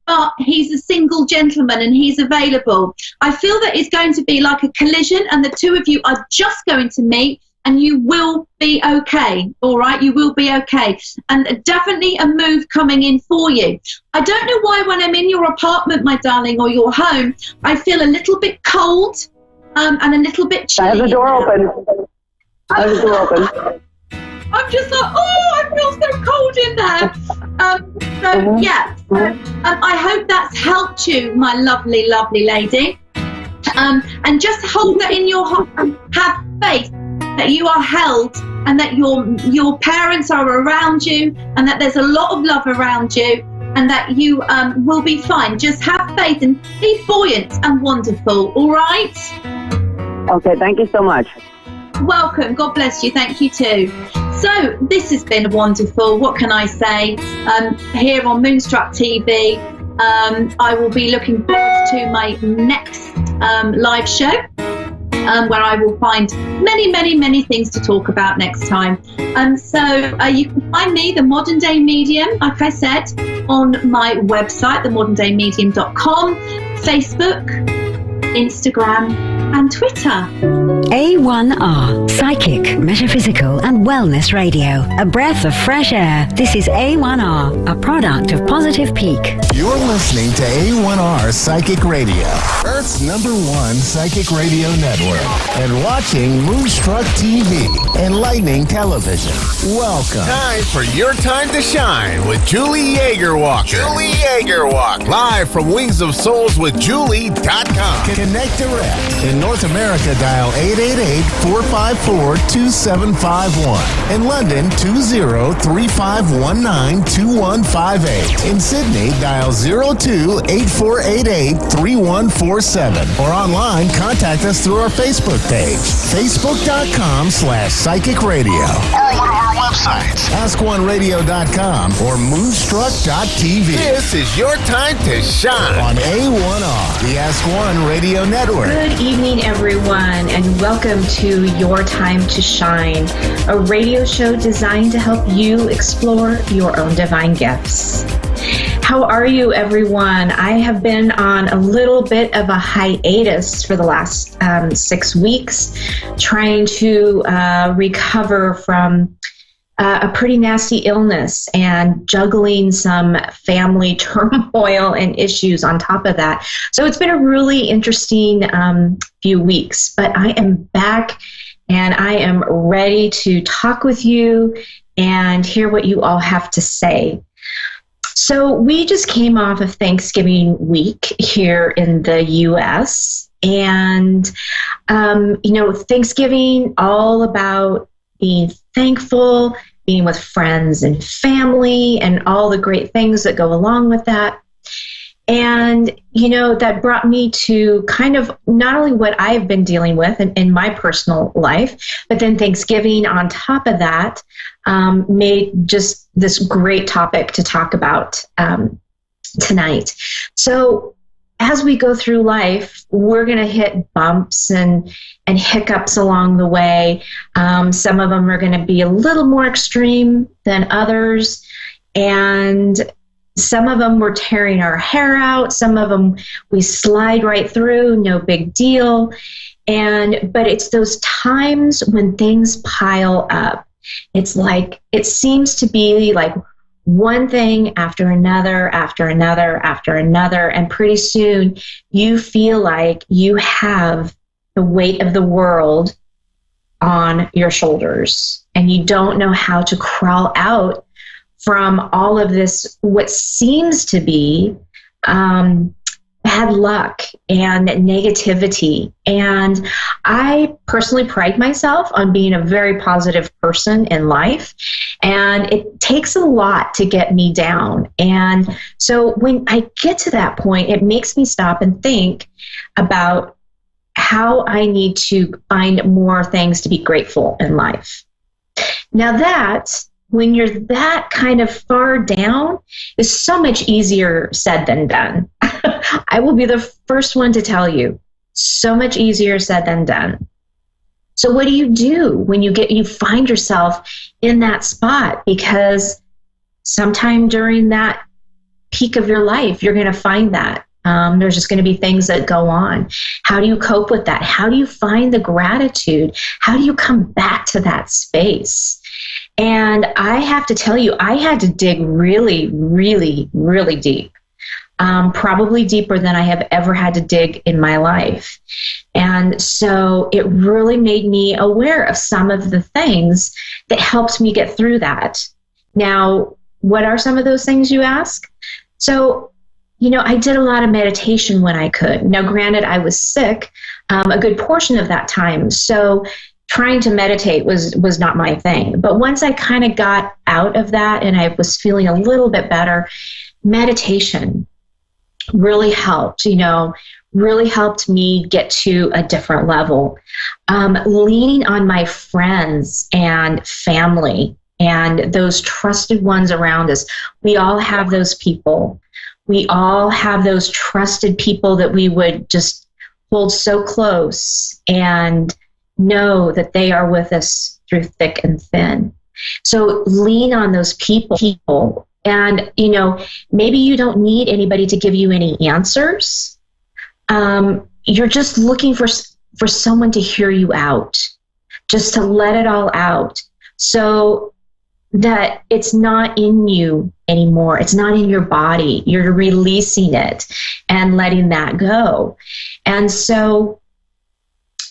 But he's a single gentleman and he's available. I feel that it's going to be like a collision and the two of you are just going to meet and you will be okay, all right? You will be okay. And definitely a move coming in for you. I don't know why when I'm in your apartment, my darling, or your home, I feel a little bit cold and a little bit chilly. I have the door open. I have the door open. I'm just like, oh, I feel so cold in there. Yeah, I hope that's helped you, my lovely, lovely lady. And just hold that in your heart and have faith that you are held and that your parents are around you and that there's a lot of love around you and that you will be fine. Just have faith and be buoyant and wonderful, all right? Okay, thank you so much. Welcome. God bless you. Thank you too. So this has been wonderful. What can I say? Here on Moonstruck TV, I will be looking forward to my next live show where I will find many, many, many things to talk about next time. So you can find me, The Modern Day Medium, like I said, on my website, themoderndaymedium.com, Facebook, Instagram, and Twitter. A1R, psychic, metaphysical, and wellness radio. A breath of fresh air. This is A1R, a product of Positive Peak. You're listening to A1R Psychic Radio, Earth's #1 psychic radio network, and watching Moonstruck TV, enlightening television. Welcome. Time for Your Time to Shine with Julie Yeager-Walker. Julie Yeager-Walker. Live from Wings of Souls with Julie.com. Connect direct. In North America, dial 888-454-2751. In London, 20-3519-2158. In Sydney, dial 02-8488-3147. Or online, contact us through our Facebook page, facebook.com/psychic radio. Or one of our websites, askoneradio.com or moonstruck.tv. This is Your Time to Shine on A1R, the Ask One Radio Network. Good evening, everyone, and welcome to Your Time to Shine, a radio show designed to help you explore your own divine gifts. How are you, everyone? I have been on a little bit of a hiatus for the last 6 weeks, trying to recover from a pretty nasty illness and juggling some family turmoil and issues on top of that. So it's been a really interesting few weeks, but I am back and I am ready to talk with you and hear what you all have to say. So we just came off of Thanksgiving week here in the U.S. and, Thanksgiving, all about being thankful, being with friends and family, and all the great things that go along with that. And, that brought me to kind of not only what I've been dealing with in my personal life, but then Thanksgiving on top of that made just this great topic to talk about tonight. So as we go through life, we're going to hit bumps and hiccups along the way. Some of them are going to be a little more extreme than others. And some of them we're tearing our hair out. Some of them we slide right through, no big deal. But it's those times when things pile up. It's like, it seems to be like one thing after another, after another, after another. And pretty soon you feel like you have the weight of the world on your shoulders and you don't know how to crawl out from all of this, what seems to be bad luck and negativity. And I personally pride myself on being a very positive person in life. And it takes a lot to get me down. And so when I get to that point, it makes me stop and think about how I need to find more things to be grateful in life. Now that, when you're that kind of far down, is so much easier said than done. I will be the first one to tell you, so much easier said than done. So what do when you find yourself in that spot? Because sometime during that peak of your life, you're going to find that. There's just going to be things that go on. How do you cope with that? How do you find the gratitude? How do you come back to that space? And I have to tell you, I had to dig really, really, really deep. Probably deeper than I have ever had to dig in my life. And so it really made me aware of some of the things that helped me get through that. Now, what are some of those things, you ask? So, I did a lot of meditation when I could. Now, granted, I was sick a good portion of that time, so trying to meditate was not my thing. But once I kind of got out of that and I was feeling a little bit better, meditation really helped, really helped me get to a different level. Leaning on my friends and family and those trusted ones around us. We all have those people. We all have those trusted people that we would just hold so close and know that they are with us through thick and thin. So lean on those people. And, maybe you don't need anybody to give you any answers. You're just looking for someone to hear you out, just to let it all out so that it's not in you anymore. It's not in your body. You're releasing it and letting that go. And so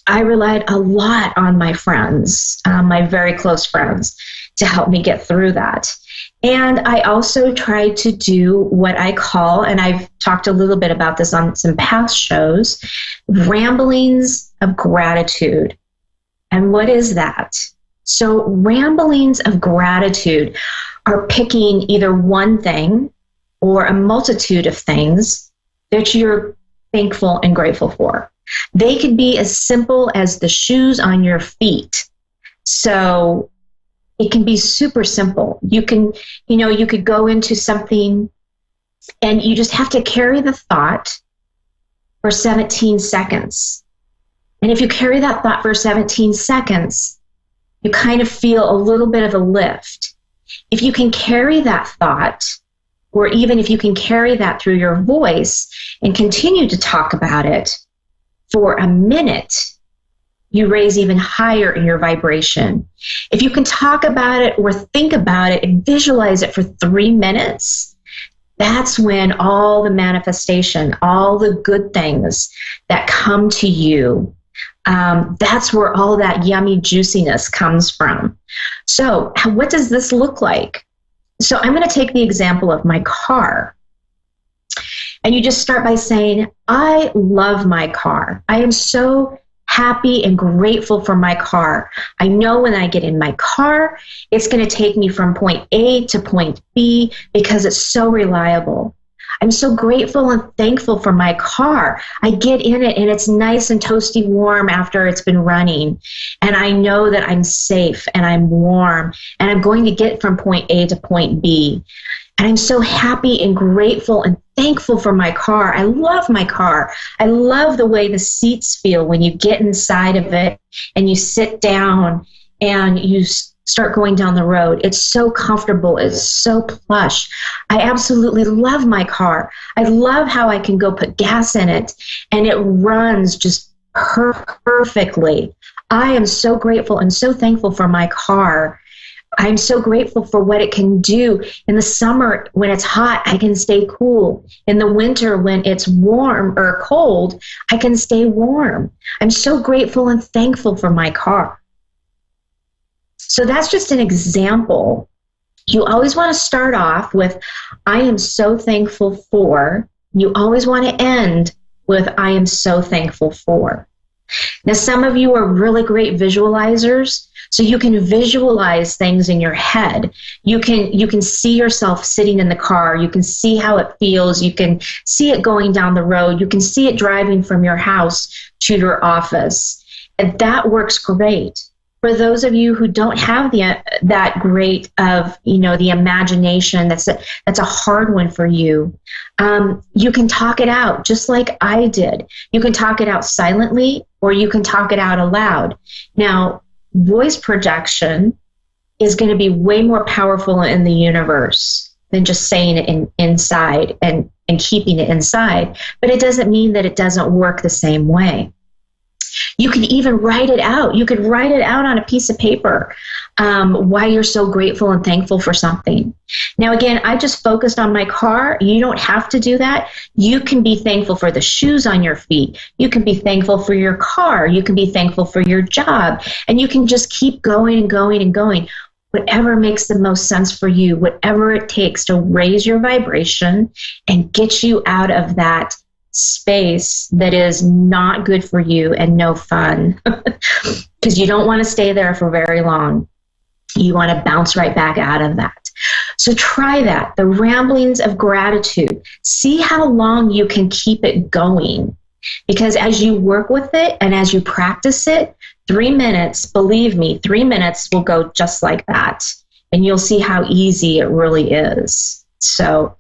I relied a lot on my friends, my very close friends, to help me get through that. And I also tried to do what I call, and I've talked a little bit about this on some past shows, ramblings of gratitude. And what is that? So ramblings of gratitude are picking either one thing or a multitude of things that you're thankful and grateful for. They could be as simple as the shoes on your feet. So it can be super simple. You can, you could go into something and you just have to carry the thought for 17 seconds. And if you carry that thought for 17 seconds, you kind of feel a little bit of a lift. If you can carry that thought, or even if you can carry that through your voice and continue to talk about it for a minute, you raise even higher in your vibration. If you can talk about it or think about it and visualize it for 3 minutes, that's when all the manifestation, all the good things that come to you, that's where all that yummy juiciness comes from. So what does this look like? So I'm going to take the example of my car. And you just start by saying, I love my car. I am so happy and grateful for my car. I know when I get in my car, it's going to take me from point A to point B because it's so reliable. I'm so grateful and thankful for my car. I get in it and it's nice and toasty warm after it's been running. And I know that I'm safe and I'm warm and I'm going to get from point A to point B. And I'm so happy and grateful and thankful for my car. I love my car. I love the way the seats feel when you get inside of it and you sit down and you start going down the road. It's so comfortable. It's so plush. I absolutely love my car. I love how I can go put gas in it and it runs just perfectly. I am so grateful and so thankful for my car. I'm so grateful for what it can do. In the summer, when it's hot, I can stay cool. In the winter, when it's warm or cold, I can stay warm. I'm so grateful and thankful for my car. So that's just an example. You always want to start off with, I am so thankful for. You always want to end with, I am so thankful for. Now, some of you are really great visualizers, so you can visualize things in your head. You can see yourself sitting in the car. You can see how it feels. You can see it going down the road. You can see it driving from your house to your office. And that works great. for those of you who don't have that great of, the imagination, that's a hard one for you, you can talk it out just like I did. You can talk it out silently, or you can talk it out aloud. Now, voice projection is going to be way more powerful in the universe than just saying it inside and keeping it inside. But it doesn't mean that it doesn't work the same way. You can even write it out. You could write it out on a piece of paper, why you're so grateful and thankful for something. Now, again, I just focused on my car. You don't have to do that. You can be thankful for the shoes on your feet. You can be thankful for your car. You can be thankful for your job. And you can just keep going and going and going. Whatever makes the most sense for you, whatever it takes to raise your vibration and get you out of that space that is not good for you and no fun, because you don't want to stay there for very long. You want to bounce right back out of that. So try that, the ramblings of gratitude. See how long you can keep it going, because as you work with it and as you practice it, 3 minutes, believe me, 3 minutes will go just like that, and you'll see how easy it really is. So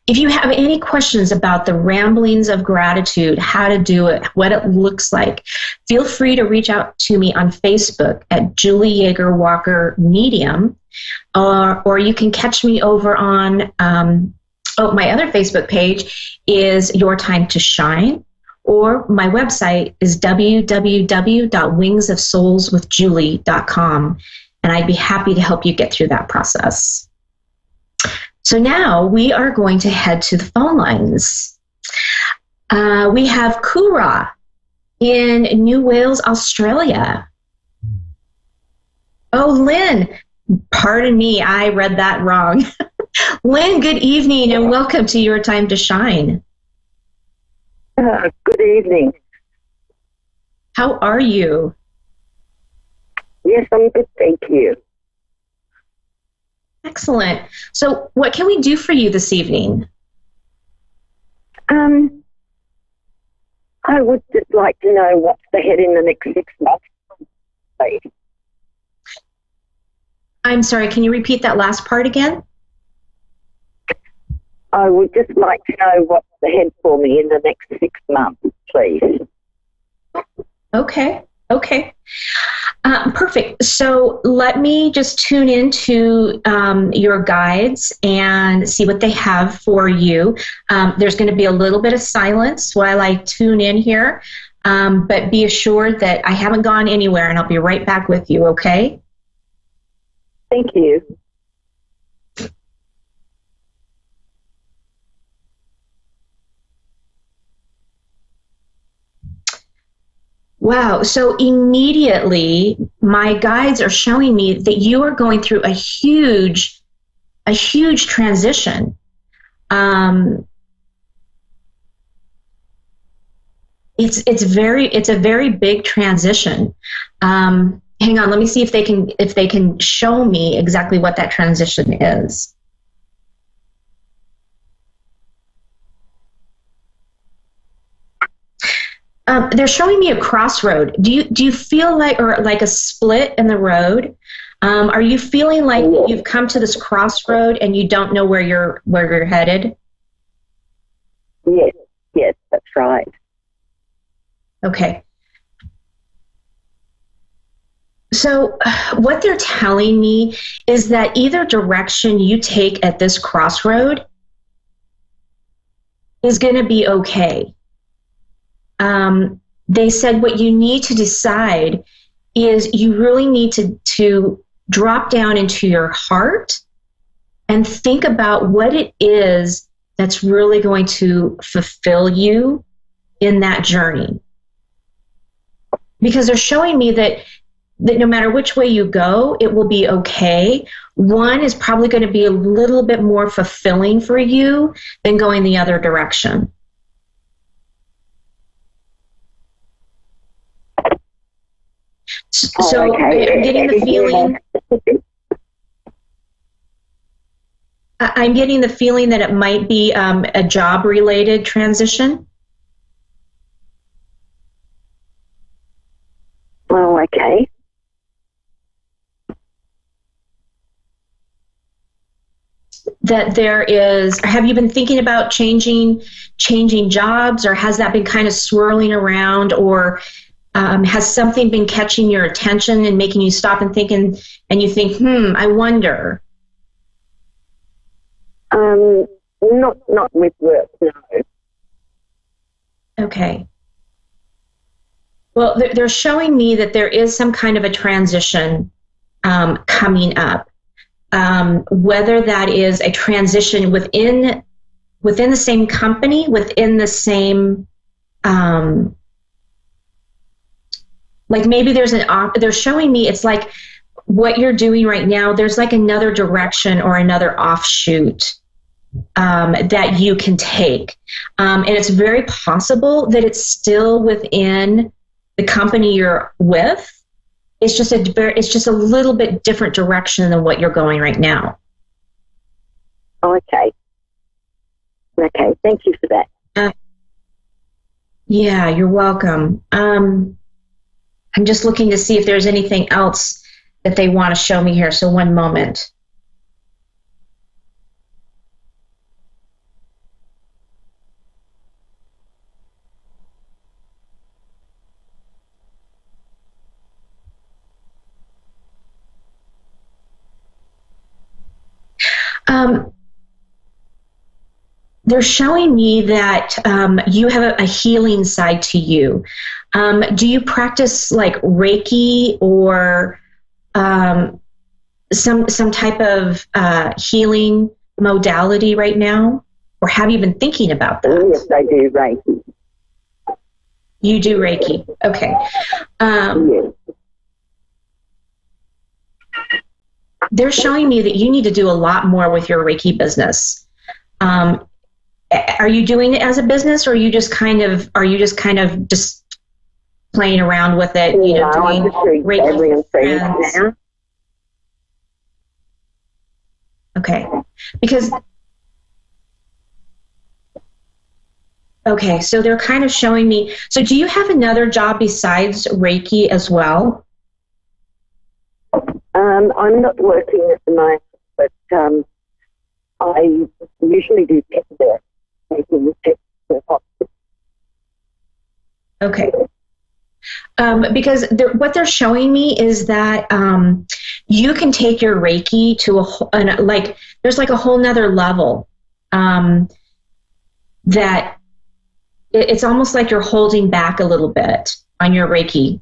if you have any questions about the ramblings of gratitude, how to do it, what it looks like, feel free to reach out to me on Facebook at Julie Yeager Walker Medium, or you can catch me over on, my other Facebook page is Your Time to Shine, or my website is www.wingsofsoulswithjulie.com, and I'd be happy to help you get through that process. So now we are going to head to the phone lines. We have Kura in New Wales, Australia. Oh, Lynn, pardon me, I read that wrong. Lynn, good evening and welcome to Your Time to Shine. Good evening. How are you? Yes, I'm good, thank you. Excellent. So what can we do for you this evening? I would just like to know what's ahead in the next 6 months, please. I'm sorry, can you repeat that last part again? I would just like to know what's ahead for me in the next 6 months, please. Okay. Perfect. So let me just tune into your guides and see what they have for you. There's going to be a little bit of silence while I tune in here, but be assured that I haven't gone anywhere and I'll be right back with you, okay? Thank you. Wow. So immediately my guides are showing me that you are going through a huge transition. It's a very big transition. Hang on, let me see if they can show me exactly what that transition is. They're showing me a crossroad. Do you feel like a split in the road? Are you feeling like you've come to this crossroad and you don't know where you're headed? Yes, that's right. Okay. So what they're telling me is that either direction you take at this crossroad is going to be okay. They said what you need to decide is you really need to drop down into your heart and think about what it is that's really going to fulfill you in that journey. Because they're showing me that no matter which way you go, it will be okay. One is probably going to be a little bit more fulfilling for you than going the other direction. So okay. I'm getting the feeling. I'm getting the feeling that it might be a job-related transition. Oh, okay. that there is, have you been thinking about changing jobs, or has that been kind of swirling around, or has something been catching your attention and making you stop and think, and you think, I wonder? Not with work, no. Okay. Well, they're showing me that there is some kind of a transition coming up. Whether that is a transition within the same company, within the same, like maybe they're showing me it's like what you're doing right now, there's like another direction or another offshoot that you can take. And it's very possible that it's still within the company you're with. It's just a little bit different direction than what you're going right now. Okay. Thank you for that. Yeah, you're welcome. I'm just looking to see if there's anything else that they want to show me here. So one moment. They're showing me that you have a healing side to you. Do you practice like Reiki or some type of healing modality right now? Or have you been thinking about that? Yes, I do Reiki. You do Reiki. Okay. Yes. They're showing me that you need to do a lot more with your Reiki business. Are you doing it as a business, or are you just kind of just playing around with it? You know, doing Reiki friends? Now. Okay, because so they're kind of showing me. So, do you have another job besides Reiki as well? I'm not working at the moment, but I usually do pet work, making the pets for hospital. Okay. Because what they're showing me is that you can take your Reiki to there's like a whole nother level that it's almost like you're holding back a little bit on your Reiki.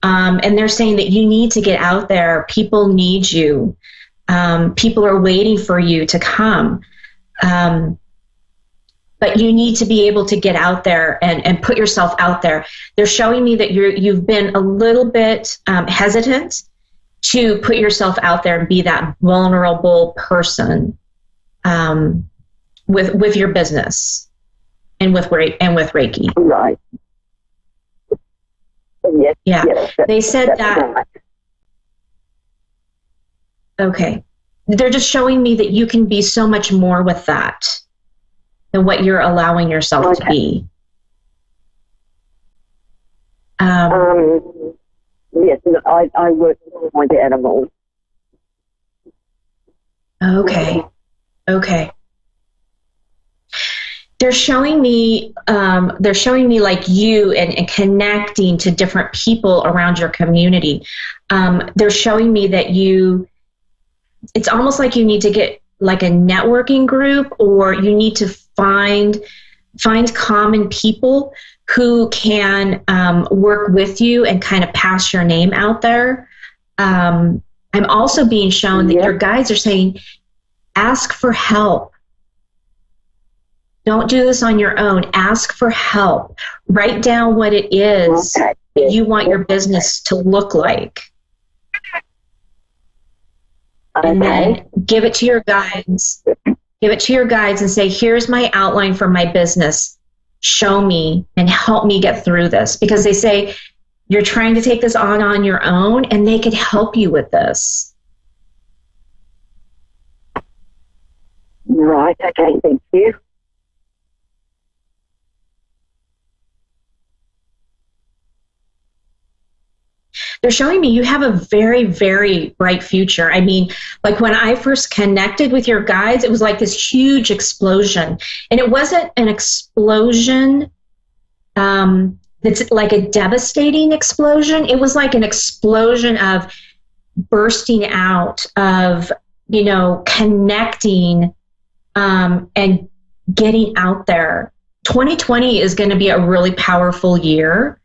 And they're saying that you need to get out there. People need you. People are waiting for you to come. But you need to be able to get out there and put yourself out there. They're showing me that you've been a little bit hesitant to put yourself out there and be that vulnerable person with your business and with Reiki. Right. Yes. Yeah. Yes, they said that. Right. Okay. They're just showing me that you can be so much more with that than what you're allowing yourself to be. Yes, I work with animals. Okay. They're showing me like you and connecting to different people around your community. They're showing me that it's almost like you need to get like a networking group, or you need to find common people who can work with you and kind of pass your name out there. I'm also being shown that your guides are saying, ask for help. Don't do this on your own. Ask for help. Write down what it is that you want your business to look like. And then give it to your guides. Give it to your guides and say, here's my outline for my business. Show me and help me get through this. Because they say you're trying to take this on your own, and they could help you with this. Right. Okay. Thank you. they're showing me you have a very, very bright future. I mean, like when I first connected with your guides, it was like this huge explosion. And it wasn't an explosion that's like a devastating explosion. It was like an explosion of bursting out, of, you know, connecting and getting out there. 2020 is going to be a really powerful year.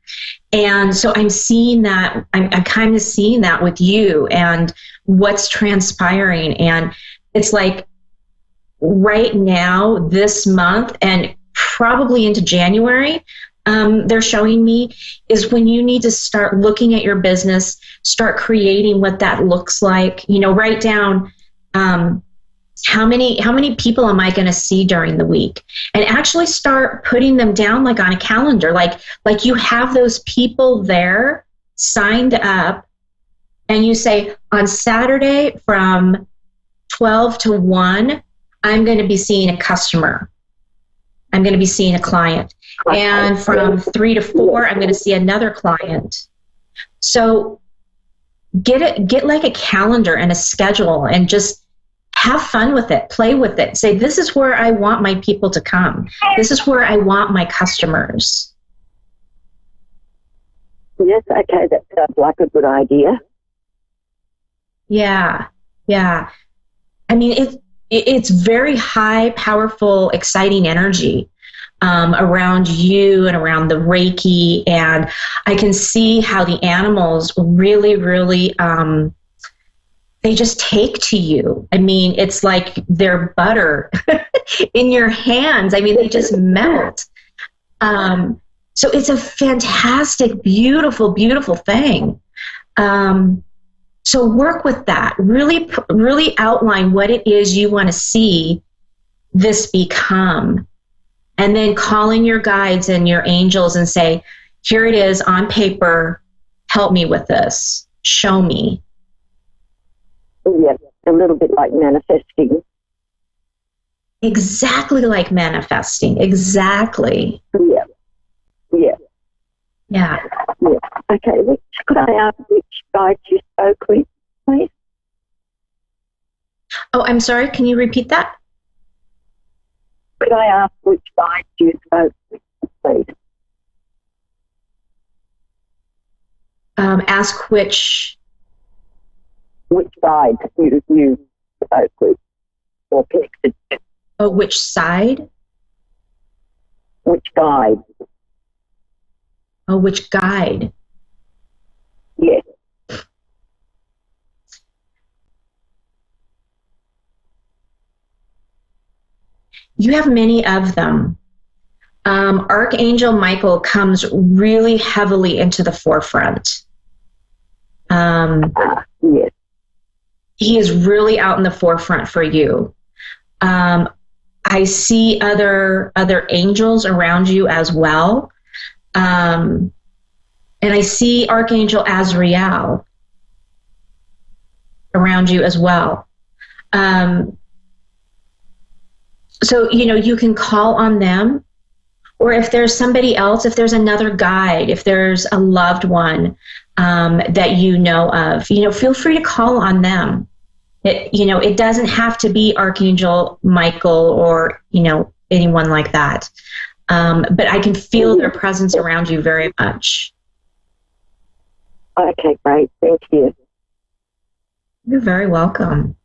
And so I'm seeing that, I'm kind of seeing that with you and what's transpiring. And it's like right now, this month, and probably into January, they're showing me is when you need to start looking at your business, start creating what that looks like. You know, write down how many people am I going to see during the week, and actually start putting them down like on a calendar, like you have those people there signed up, and you say on Saturday from 12 to 1, I'm going to be seeing a customer. I'm going to be seeing a client. And from 3 to 4, I'm going to see another client. So get like a calendar and a schedule and just have fun with it, play with it. Say, this is where I want my people to come. This is where I want my customers. Yes, okay, that sounds like a good idea. Yeah. I mean, it's very high, powerful, exciting energy around you and around the Reiki. And I can see how the animals really, really, they just take to you. I mean, it's like they're butter in your hands. I mean, they just melt. So it's a fantastic, beautiful, beautiful thing. So work with that. Really outline what it is you want to see this become. And then call in your guides and your angels and say, here it is on paper. Help me with this. Show me. Yeah, a little bit like manifesting. Exactly like manifesting. Exactly. Yeah. Okay, could I ask which guide you spoke with, please? Oh, I'm sorry. Can you repeat that? Could I ask which guide you spoke with, please? Ask which guide you spoke with or connected to. Oh, which side? Which guide? Oh, which guide? Yes. You have many of them. Archangel Michael comes really heavily into the forefront. Yes. He is really out in the forefront for you. I see other angels around you as well. And I see Archangel Azrael around you as well. So, you know, you can call on them, or if there's somebody else, if there's another guide, if there's a loved one that you know of, you know, feel free to call on them. It doesn't have to be Archangel Michael or, you know, anyone like that. But I can feel their presence around you very much. Okay, great. Thank you. You're very welcome.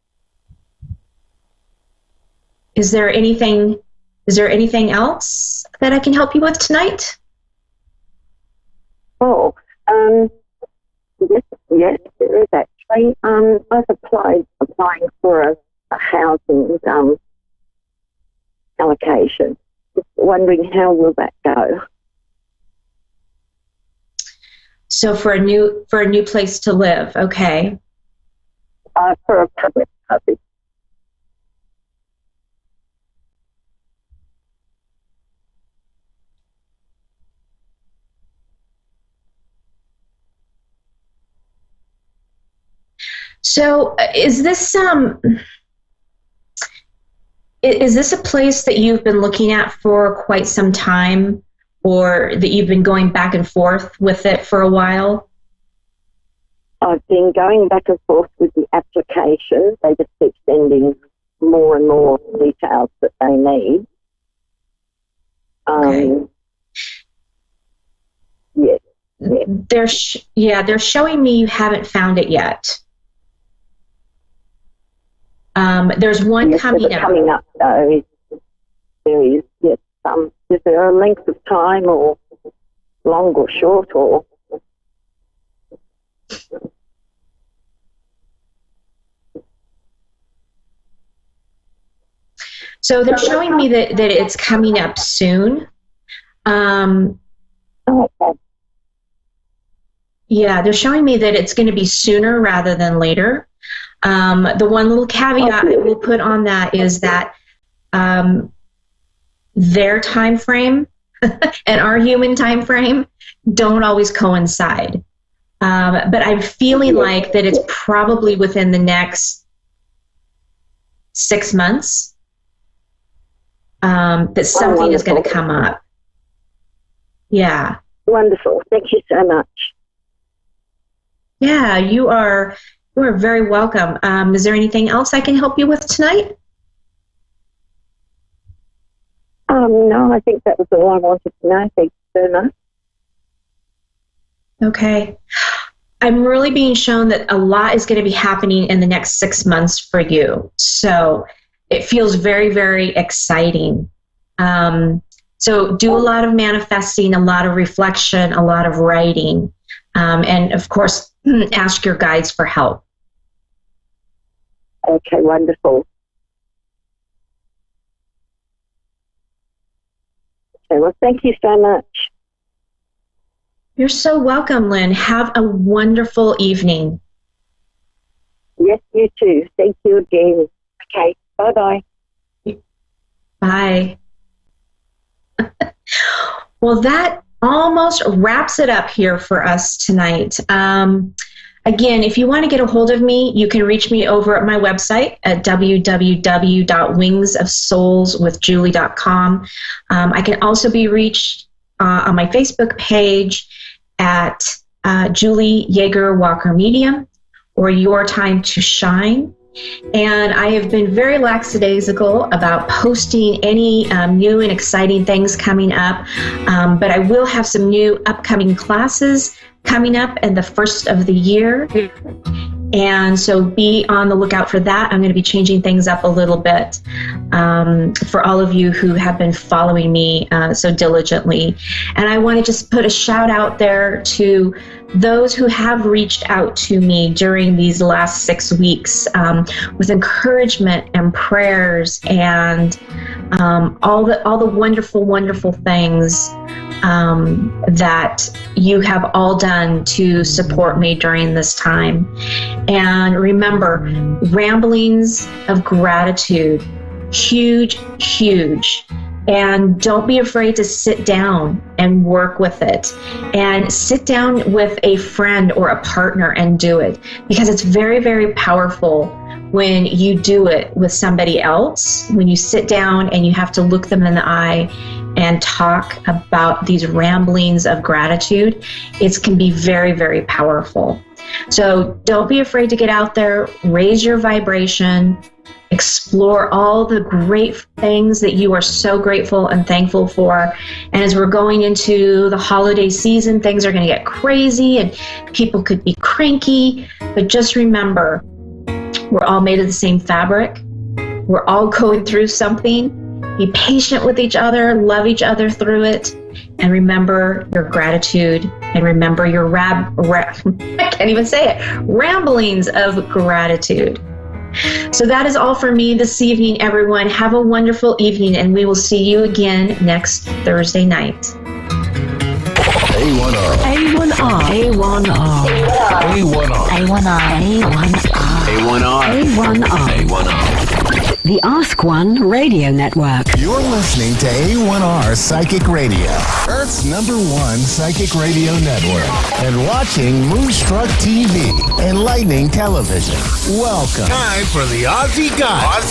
Is there anything else that I can help you with tonight? Oh, yes, there is actually. I was applying for a housing allocation. Just wondering how will that go? So for a new place to live, okay. For a public housing. So is this a place that you've been looking at for quite some time, or that you've been going back and forth with it for a while? I've been going back and forth with the application. They just keep sending more and more details that they need. Okay. Yes. They're showing me you haven't found it yet. There's one coming up. Coming up, though, there is, yes. Is there a length of time, or long or short, or? So they're showing me that it's coming up soon. Yeah, they're showing me that it's going to be sooner rather than later. The one little caveat I will put on that is that their time frame and our human time frame don't always coincide. But I'm feeling like that it's probably within the next 6 months that something is going to come up. Yeah. Wonderful. Thank you so much. Yeah, you are very welcome. Is there anything else I can help you with tonight? No, I think that was all I wanted to know. Thank you so much. Okay. I'm really being shown that a lot is going to be happening in the next 6 months for you. So it feels very, very exciting. So do a lot of manifesting, a lot of reflection, a lot of writing, and of course, ask your guides for help. Okay, wonderful. Okay, well, thank you so much. You're so welcome, Lynn. Have a wonderful evening. Yes, you too. Thank you again. Okay, bye-bye. Bye. Well, that almost wraps it up here for us tonight. Again, if you want to get a hold of me, you can reach me over at my website at www.wingsofsoulswithjulie.com. I can also be reached on my Facebook page at Julie Yeager Walker Medium, or Your Time to Shine. And I have been very lackadaisical about posting any new and exciting things coming up, but I will have some new upcoming classes coming up in the first of the year. And so be on the lookout for that. I'm going to be changing things up a little bit for all of you who have been following me so diligently. And I want to just put a shout out there to those who have reached out to me during these last 6 weeks with encouragement and prayers and all the wonderful, wonderful things that you have all done to support me during this time. And remember, ramblings of gratitude, huge, huge. And don't be afraid to sit down and work with it. And sit down with a friend or a partner and do it. Because it's very, very powerful when you do it with somebody else, when you sit down and you have to look them in the eye and talk about these ramblings of gratitude. It can be very, very powerful. So don't be afraid to get out there, raise your vibration, explore all the great things that you are so grateful and thankful for. And as we're going into the holiday season, things are going to get crazy and people could be cranky. But just remember, we're all made of the same fabric. We're all going through something. Be patient with each other, love each other through it, and remember your gratitude, and remember your I can't even say it, ramblings of gratitude. So that is all for me this evening, everyone. Have a wonderful evening, and we will see you again next Thursday night. A1R. A1R. A1R. A1R. A1R. A1R. A1R. A1R. A1R. the Ask One Radio Network. You're listening to A1R Psychic Radio, Earth's #1 psychic radio network, and watching Moonstruck TV and Lightning Television. Welcome. Time for the Aussie Goddess.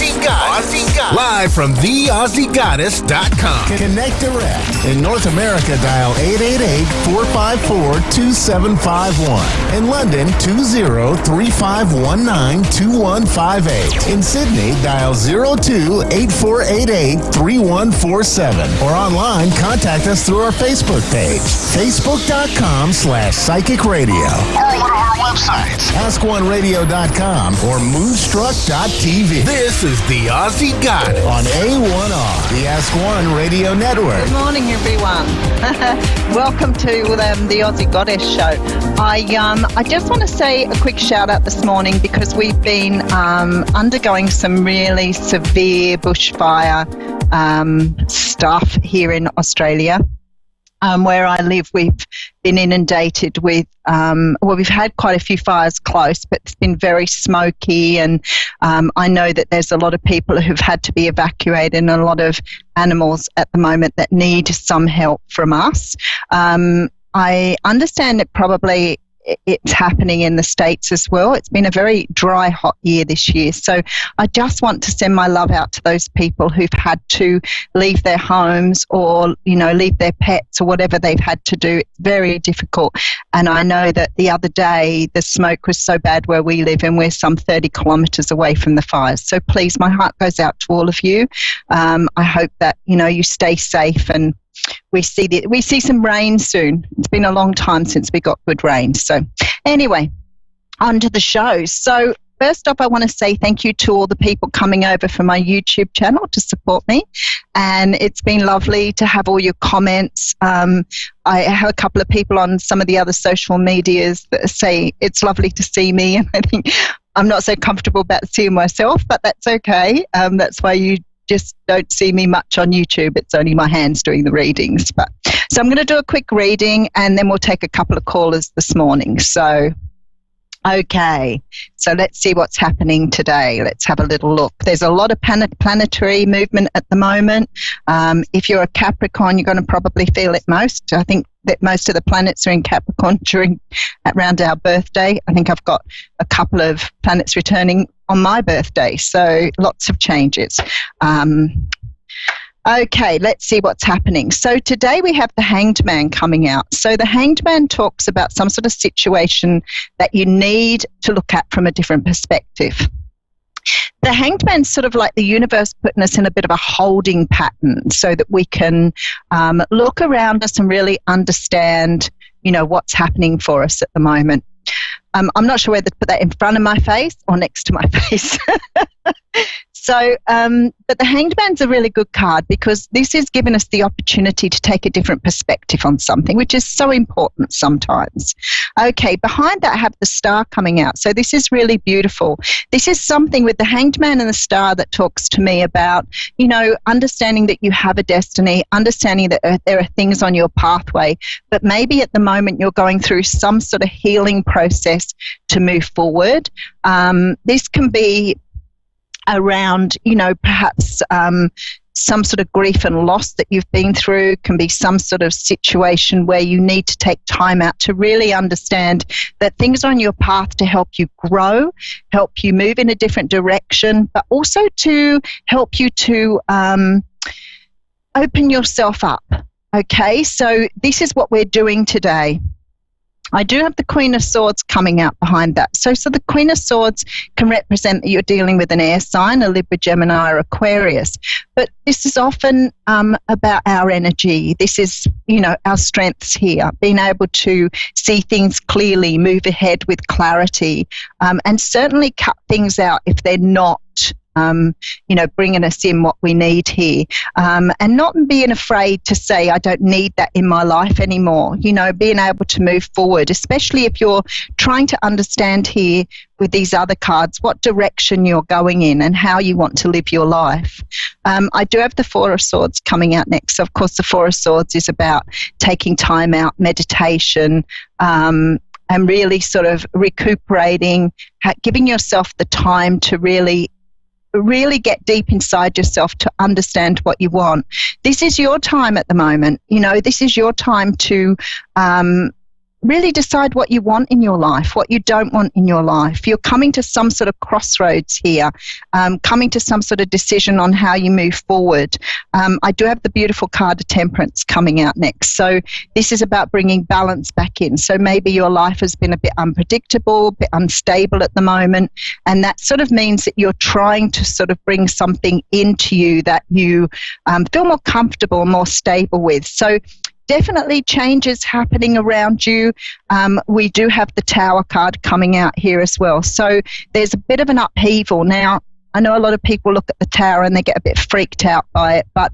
Live from theausiegoddess.com. Connect direct. In North America, dial 888-454-2751. In London, 20-3519-2158. In Sydney, dial 02-8488-3147. Or online, contact us through our Facebook page, facebook.com/psychic radio. Or one of our websites, askoneradio.com or moonstruck.tv. This is the Aussie Goddess on A1R, the Ask One Radio Network. Good morning, everyone. Welcome to the Aussie Goddess Show. I just want to say a quick shout out this morning because we've been undergoing some really severe bushfire stuff here in Australia. Where I live, we've been inundated with, we've had quite a few fires close, but it's been very smoky, and I know that there's a lot of people who've had to be evacuated and a lot of animals at the moment that need some help from us. I understand that probably it's happening in the States as well. It's been a very dry, hot year this year. So I just want to send my love out to those people who've had to leave their homes or, leave their pets or whatever they've had to do. It's very difficult. And I know that the other day the smoke was so bad where we live, and we're some 30 kilometres away from the fires. So please, my heart goes out to all of you. I hope that, you stay safe, and we see some rain soon. It's been a long time since we got good rain. So anyway, on to the show. So first off, I want to say thank you to all the people coming over from my YouTube channel to support me. And it's been lovely to have all your comments. I have a couple of people on some of the other social medias that say it's lovely to see me. And I think I'm not so comfortable about seeing myself, but that's okay. That's why you just don't see me much on YouTube. It's only my hands doing the readings. So I'm going to do a quick reading, and then we'll take a couple of callers this morning. So, okay. So let's see what's happening today. Let's have a little look. There's a lot of planetary movement at the moment. If you're a Capricorn, you're going to probably feel it most. I think that most of the planets are in Capricorn around our birthday. I think I've got a couple of planets returning on my birthday, so lots of changes. Okay, let's see what's happening. So today we have the Hanged Man coming out. So the Hanged Man talks about some sort of situation that you need to look at from a different perspective. The Hanged Man's sort of like the universe putting us in a bit of a holding pattern so that we can look around us and really understand, what's happening for us at the moment. I'm not sure whether to put that in front of my face or next to my face. So, but the Hanged Man's a really good card because this has given us the opportunity to take a different perspective on something, which is so important sometimes. Okay, behind that I have the Star coming out. So this is really beautiful. This is something with the Hanged Man and the Star that talks to me about, understanding that you have a destiny, understanding that there are things on your pathway, but maybe at the moment you're going through some sort of healing process to move forward. This can be around, perhaps some sort of grief and loss that you've been through, can be some sort of situation where you need to take time out to really understand that things are on your path to help you grow, help you move in a different direction, but also to help you to open yourself up. Okay, so this is what we're doing today. I do have the Queen of Swords coming out behind that. So the Queen of Swords can represent that you're dealing with an air sign, a Libra, Gemini, or Aquarius. But this is often about our energy. This is, our strengths here, being able to see things clearly, move ahead with clarity, and certainly cut things out if they're not bringing us in what we need here, and not being afraid to say, I don't need that in my life anymore, being able to move forward, especially if you're trying to understand here with these other cards what direction you're going in and how you want to live your life. I do have the Four of Swords coming out next. So of course, the Four of Swords is about taking time out, meditation, and really sort of recuperating, giving yourself the time to really really get deep inside yourself to understand what you want. This is your time at the moment. This is your time to really decide what you want in your life, what you don't want in your life. You're coming to some sort of crossroads here, coming to some sort of decision on how you move forward. I do have the beautiful card of Temperance coming out next. So this is about bringing balance back in. So maybe your life has been a bit unpredictable, a bit unstable at the moment, and that sort of means that you're trying to sort of bring something into you that you feel more comfortable, more stable with. So definitely changes happening around you. We do have the Tower card coming out here as well. So there's a bit of an upheaval. Now, I know a lot of people look at the Tower and they get a bit freaked out by it, but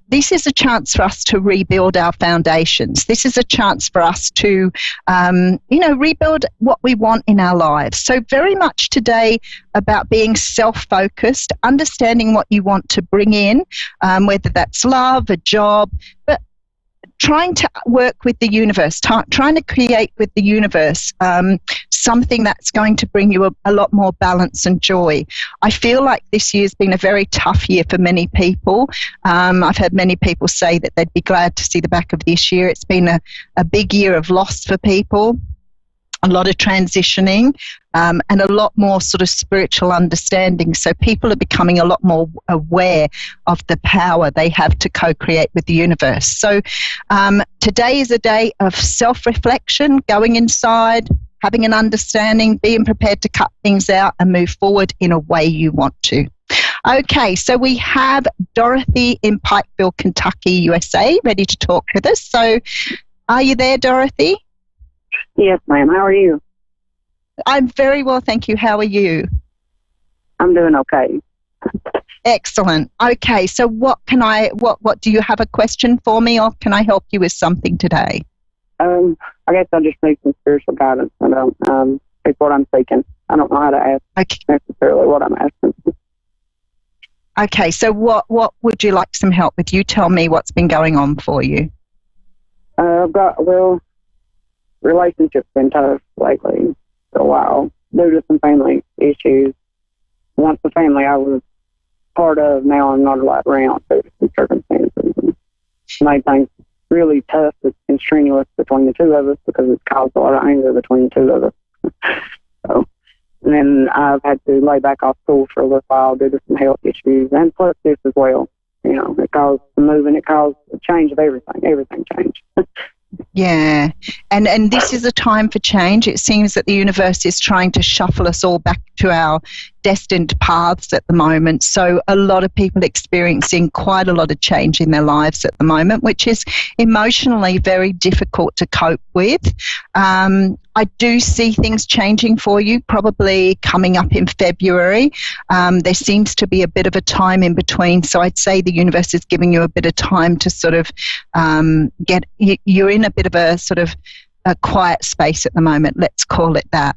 this is a chance for us to rebuild our foundations. This is a chance for us to, rebuild what we want in our lives. So very much today about being self-focused, understanding what you want to bring in, whether that's love, a job, but trying to work with the universe, trying to create with the universe something that's going to bring you a lot more balance and joy. I feel like this year's been a very tough year for many people. I've had many people say that they'd be glad to see the back of this year. It's been a big year of loss for people, a lot of transitioning, and a lot more sort of spiritual understanding. So people are becoming a lot more aware of the power they have to co-create with the universe. So today is a day of self-reflection, going inside, having an understanding, being prepared to cut things out and move forward in a way you want to. Okay, so we have Dorothy in Pikeville, Kentucky, USA, ready to talk with us. So are you there, Dorothy? Yes, ma'am. How are you? I'm very well, thank you. How are you? I'm doing okay. Excellent. Okay, so what do you have a question for me, or can I help you with something today? I guess I just need some spiritual guidance. I don't, it's what I'm seeking. I don't know how to ask necessarily what I'm asking. Okay, so what would you like some help with? You tell me what's been going on for you. Relationship's been tough lately for a while due to some family issues. Once the family I was part of, now I'm not allowed around due to some circumstances. And made things really tough and strenuous between the two of us because it's caused a lot of anger between the two of us. So, and then I've had to lay back off school for a little while due to some health issues, and plus this as well. It caused the moving, it caused a change of everything. Everything changed. Yeah, and this is a time for change. It seems that the universe is trying to shuffle us all back to our destined paths at the moment. So a lot of people experiencing quite a lot of change in their lives at the moment, which is emotionally very difficult to cope with. I do see things changing for you, probably coming up in February. There seems to be a bit of a time in between. So I'd say the universe is giving you a bit of time to sort of you're in a bit of a sort of a quiet space at the moment. Let's call it that.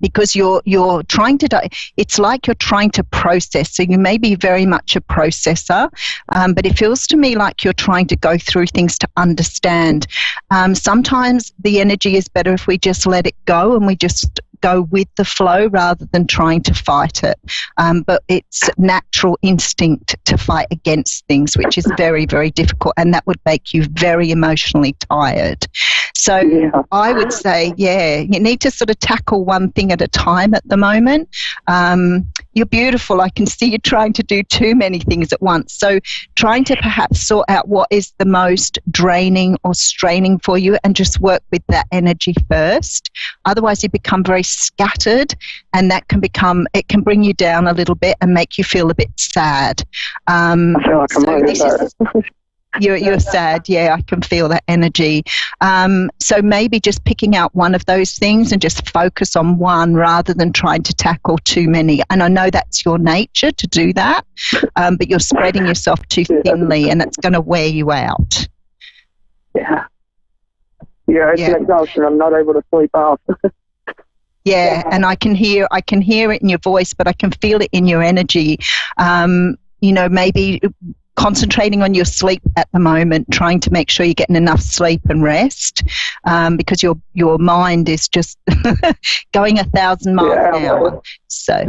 Because you're trying to, it's like you're trying to process. So you may be very much a processor, but it feels to me like you're trying to go through things to understand. Sometimes the energy is better if we just let it go and we just go with the flow rather than trying to fight it. But it's natural instinct to fight against things, which is very, very difficult, and that would make you very emotionally tired. So I would say, you need to sort of tackle one thing at a time at the moment. You're beautiful. I can see you trying to do too many things at once. So trying to perhaps sort out what is the most draining or straining for you and just work with that energy first. Otherwise you become very scattered, and that can bring you down a little bit and make you feel a bit sad. I feel like I'm really sad. You're sad, yeah, I can feel that energy. So maybe just picking out one of those things and just focus on one rather than trying to tackle too many. And I know that's your nature to do that, but you're spreading yourself too thinly and it's going to wear you out. Yeah, it's an exhaustion. I'm not able to sleep off. Yeah, and I can hear it in your voice, but I can feel it in your energy. Maybe concentrating on your sleep at the moment, trying to make sure you're getting enough sleep and rest, because your mind is just going 1,000 miles an hour. So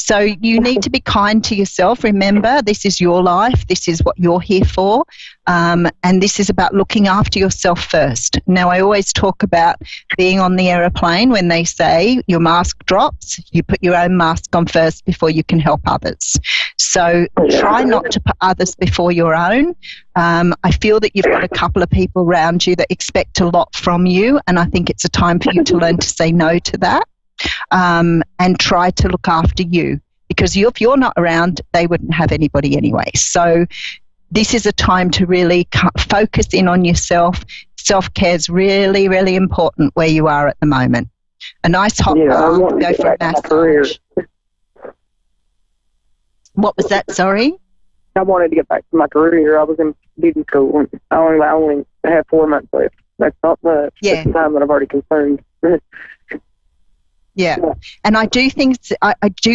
So you need to be kind to yourself. Remember, this is your life. This is what you're here for. And this is about looking after yourself first. Now, I always talk about being on the aeroplane when they say your mask drops, you put your own mask on first before you can help others. So try not to put others before your own. I feel that you've got a couple of people around you that expect a lot from you, and I think it's a time for you to learn to say no to that. And try to look after you, because if you're not around, they wouldn't have anybody anyway. So this is a time to really focus in on yourself. Self-care is really, really important where you are at the moment. A nice hot bath, go for a massage. What was that, sorry? I wanted to get back to my career. I was in beauty school, and I only have 4 months left. That's not much. Yeah. That's the time that I've already consumed. Yeah, and I do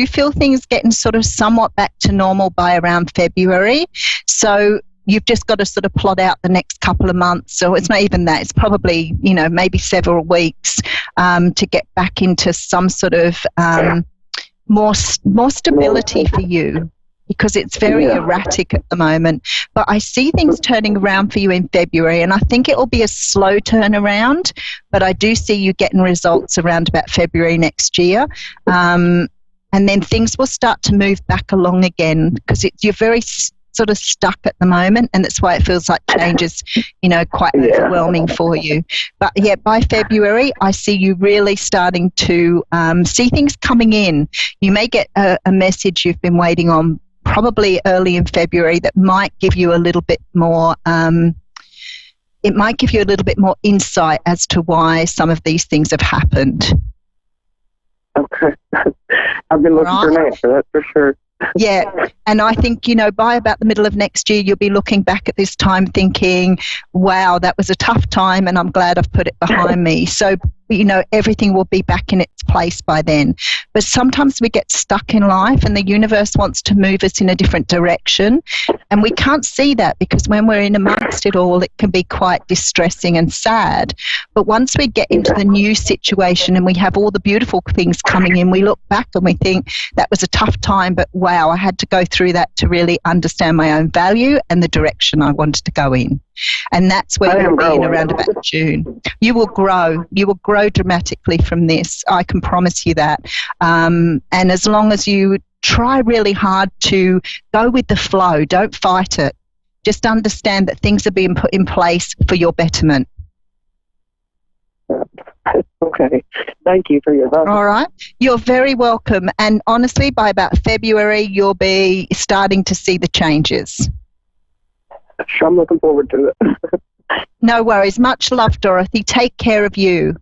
feel things getting sort of somewhat back to normal by around February. So you've just got to sort of plot out the next couple of months. So it's not even that. It's probably, maybe several weeks to get back into some sort of more stability for you, because it's very erratic at the moment. But I see things turning around for you in February, and I think it will be a slow turnaround, but I do see you getting results around about February next year. And then things will start to move back along again, because you're very sort of stuck at the moment, and that's why it feels like change is, quite overwhelming for you. But yeah, by February, I see you really starting to see things coming in. You may get a message you've been waiting on probably early in February that might give you a little bit more it might give you a little bit more insight as to why some of these things have happened. Okay. I've been looking for an answer, that's for sure. Yeah, and I think, by about the middle of next year, you'll be looking back at this time thinking, wow, that was a tough time, and I'm glad I've put it behind me. So, everything will be back in its place by then. But sometimes we get stuck in life, and the universe wants to move us in a different direction, and we can't see that, because when we're in amongst it all, it can be quite distressing and sad. But once we get into the new situation and we have all the beautiful things coming in, we look back and we think, that was a tough time, but wow, I had to go through that to really understand my own value and the direction I wanted to go in. And that's where you'll be in around about June. You will grow. You will grow dramatically from this. I can promise you that. And as long as you try really hard to go with the flow, don't fight it. Just understand that things are being put in place for your betterment. Okay. Thank you for your help. All right. You're very welcome. And honestly, by about February, you'll be starting to see the changes. I'm looking forward to it. No worries. Much love, Dorothy. Take care of you.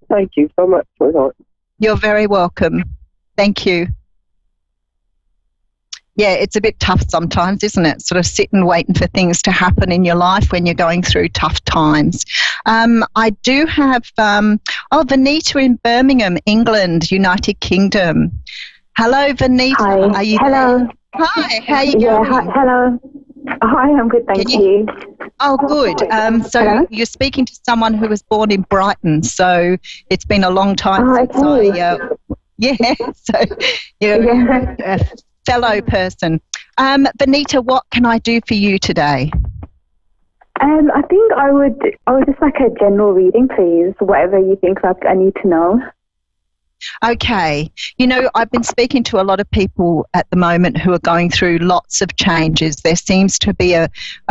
Thank you so much, sweetheart. You're very welcome. Thank you. Yeah, it's a bit tough sometimes, isn't it? Sort of sitting waiting for things to happen in your life when you're going through tough times. I do have, Vanita in Birmingham, England, United Kingdom. Hello, Vanita. Hi. Are you Hello. there? Hi, how are you going? Hello. Hi, I'm good, thank you. Oh, good. So Hello? you're speaking to someone who was born in Brighton, so it's been a long time since so you're a fellow person. Vanita, what can I do for you today? I think I would just like a general reading, please, whatever you think like I need to know. Okay. I've been speaking to a lot of people at the moment who are going through lots of changes. There seems to be a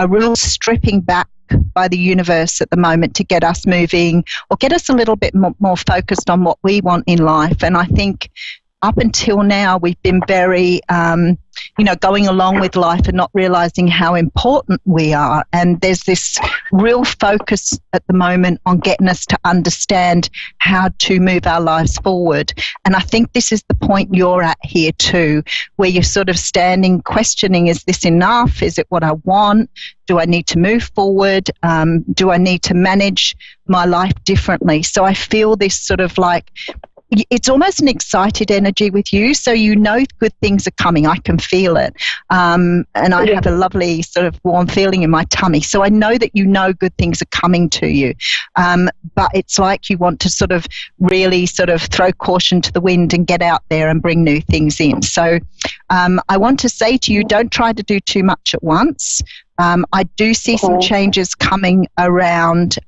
real stripping back by the universe at the moment to get us moving or get us a little bit more focused on what we want in life. And I think up until now, we've been very, going along with life and not realizing how important we are. And there's this real focus at the moment on getting us to understand how to move our lives forward. And I think this is the point you're at here too, where you're sort of standing, questioning, is this enough? Is it what I want? Do I need to move forward? Do I need to manage my life differently? So I feel this sort of like it's almost an excited energy with you, so you know good things are coming. I can feel it. And I have a lovely sort of warm feeling in my tummy. So I know that you know good things are coming to you. But it's like you want to sort of really sort of throw caution to the wind and get out there and bring new things in. So I want to say to you, don't try to do too much at once. I do see some changes coming around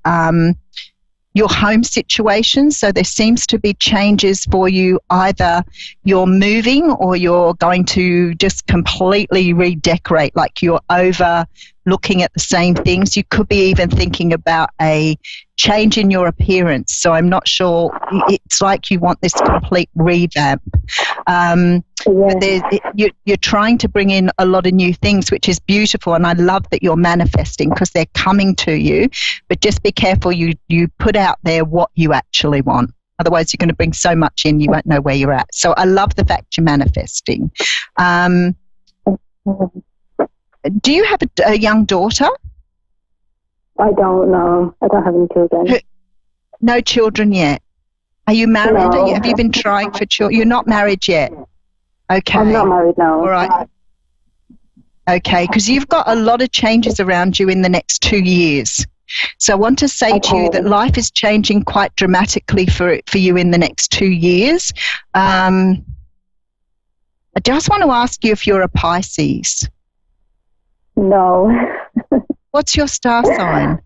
your home situation. So there seems to be changes for you. Either you're moving or you're going to just completely redecorate, like you're over looking at the same things. You could be even thinking about a change in your appearance. So I'm not sure. It's like you want this complete revamp. But you're trying to bring in a lot of new things, which is beautiful. And I love that you're manifesting because they're coming to you. But just be careful you put out there what you actually want. Otherwise, you're going to bring so much in, you won't know where you're at. So I love the fact you're manifesting. Do you have a young daughter? I don't know. I don't have any children. No children yet. Are you married? No. Have you been trying for children? You're not married yet? Okay. I'm not married now. All right. Okay, because you've got a lot of changes around you in the next 2 years. So I want to say to you that life is changing quite dramatically for you in the next 2 years. I just want to ask you if you're a Pisces. No. What's your star sign?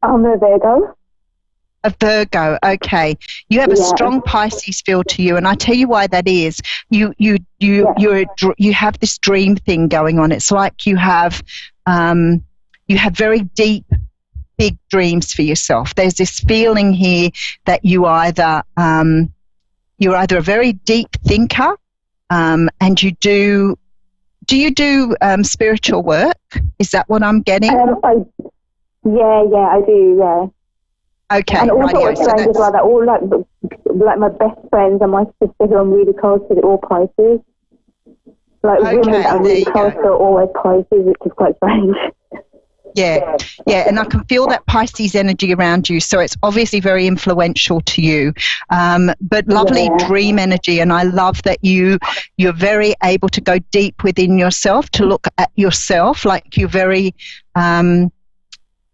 I'm a Virgo. A Virgo, okay. You have a strong Pisces feel to you, and I tell you why that is. You have this dream thing going on. It's like you have very deep, big dreams for yourself. There's this feeling here that you're either a very deep thinker, and you do. Do you do spiritual work? Is that what I'm getting? I do, yeah. Okay, and also with strangers like that, all like my best friends and my sister who I'm really close to, they're all Pisces. Like women that I'm really close to are always Pisces, which is quite strange. Yeah, and I can feel that Pisces energy around you, so it's obviously very influential to you. But lovely dream energy, and I love that you're very able to go deep within yourself, to look at yourself, like you're very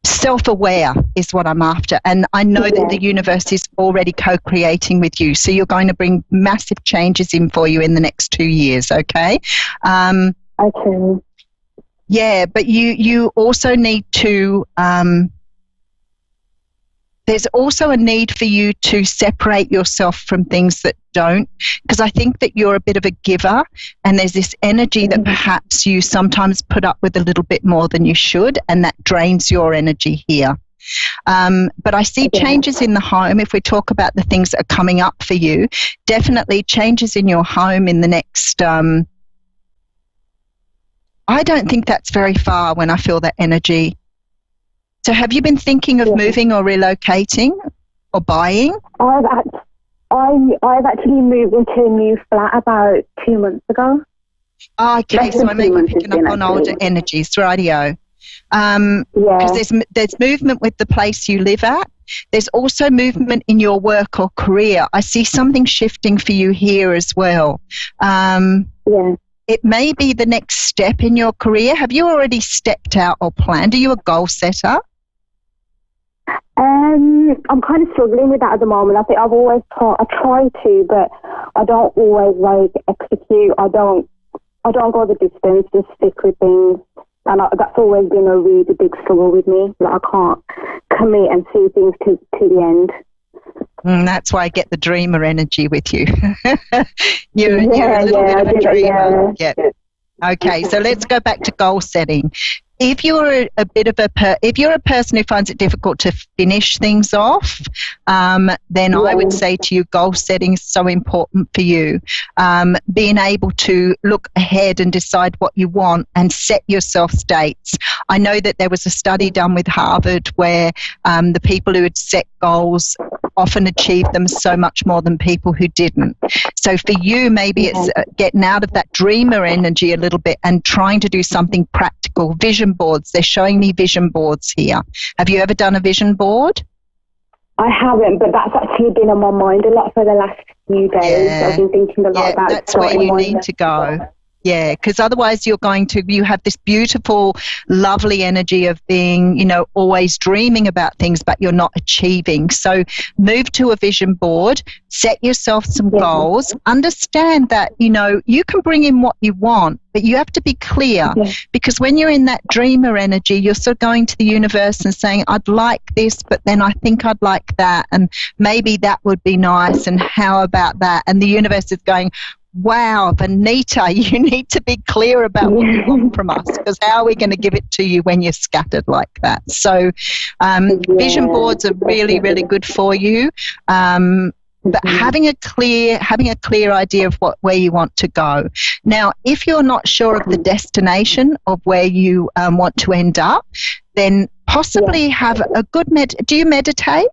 self-aware is what I'm after. And I know that the universe is already co-creating with you, so you're going to bring massive changes in for you in the next 2 years, okay? Okay. Yeah, but you also need to, there's also a need for you to separate yourself from things that don't, because I think that you're a bit of a giver, and there's this energy that perhaps you sometimes put up with a little bit more than you should, and that drains your energy here. But I see changes in the home. If we talk about the things that are coming up for you, definitely changes in your home in the next I don't think that's very far when I feel that energy. So have you been thinking of moving or relocating or buying? I've actually moved into a new flat about 2 months ago. Okay, so I may be picking up on older energies, rightio. Because there's movement with the place you live at. There's also movement in your work or career. I see something shifting for you here as well. It may be the next step in your career. Have you already stepped out or planned? Are you a goal setter? I'm kind of struggling with that at the moment. I think I try to, but I don't always execute. I don't go the distance, just stick with things. And that's always been a really big struggle with me. I can't commit and see things to the end. That's why I get the dreamer energy with you. You're a little bit of a dreamer. Yeah. Okay, so let's go back to goal setting. If you're if you're a person who finds it difficult to finish things off, then I would say to you, goal setting is so important for you. Being able to look ahead and decide what you want and set yourself dates. I know that there was a study done with Harvard where the people who had set goals often achieved them so much more than people who didn't. So for you, maybe it's getting out of that dreamer energy a little bit and trying to do something practical. Vision boards. They're showing me vision boards here. Have you ever done a vision board? I haven't, but that's actually been on my mind a lot for the last few days. Yeah. I've been thinking a lot about that's where you starting need to go. Yeah, because otherwise you have this beautiful, lovely energy of being, always dreaming about things, but you're not achieving. So move to a vision board, set yourself some goals, understand that, you can bring in what you want, but you have to be clear because when you're in that dreamer energy, you're sort of going to the universe and saying, I'd like this, but then I think I'd like that. And maybe that would be nice. And how about that? And the universe is going, wow, Benita, you need to be clear about what you want from us, because how are we going to give it to you when you're scattered like that? So vision boards are really, really good for you. But having a clear idea of where you want to go. Now, if you're not sure of the destination of where you want to end up, then possibly have a good do you meditate?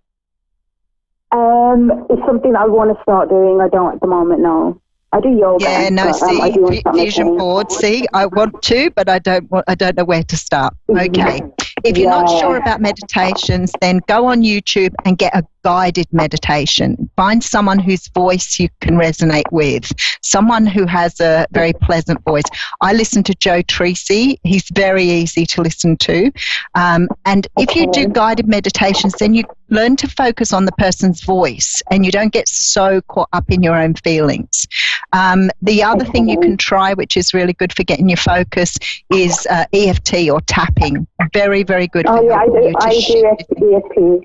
It's something I want to start doing. I don't at the moment, no. I do yoga. Yeah, no, but, vision board. See, I want to, but I don't know where to start. Okay. If you're not sure about meditations, then go on YouTube and get a guided meditation. Find someone whose voice you can resonate with, someone who has a very pleasant voice. I listen to Joe Treacy. He's very easy to listen to. And if you do guided meditations, then you learn to focus on the person's voice and you don't get so caught up in your own feelings. The other thing you can try, which is really good for getting your focus, is EFT or tapping. Very, very good. Oh, yeah, I do EFT.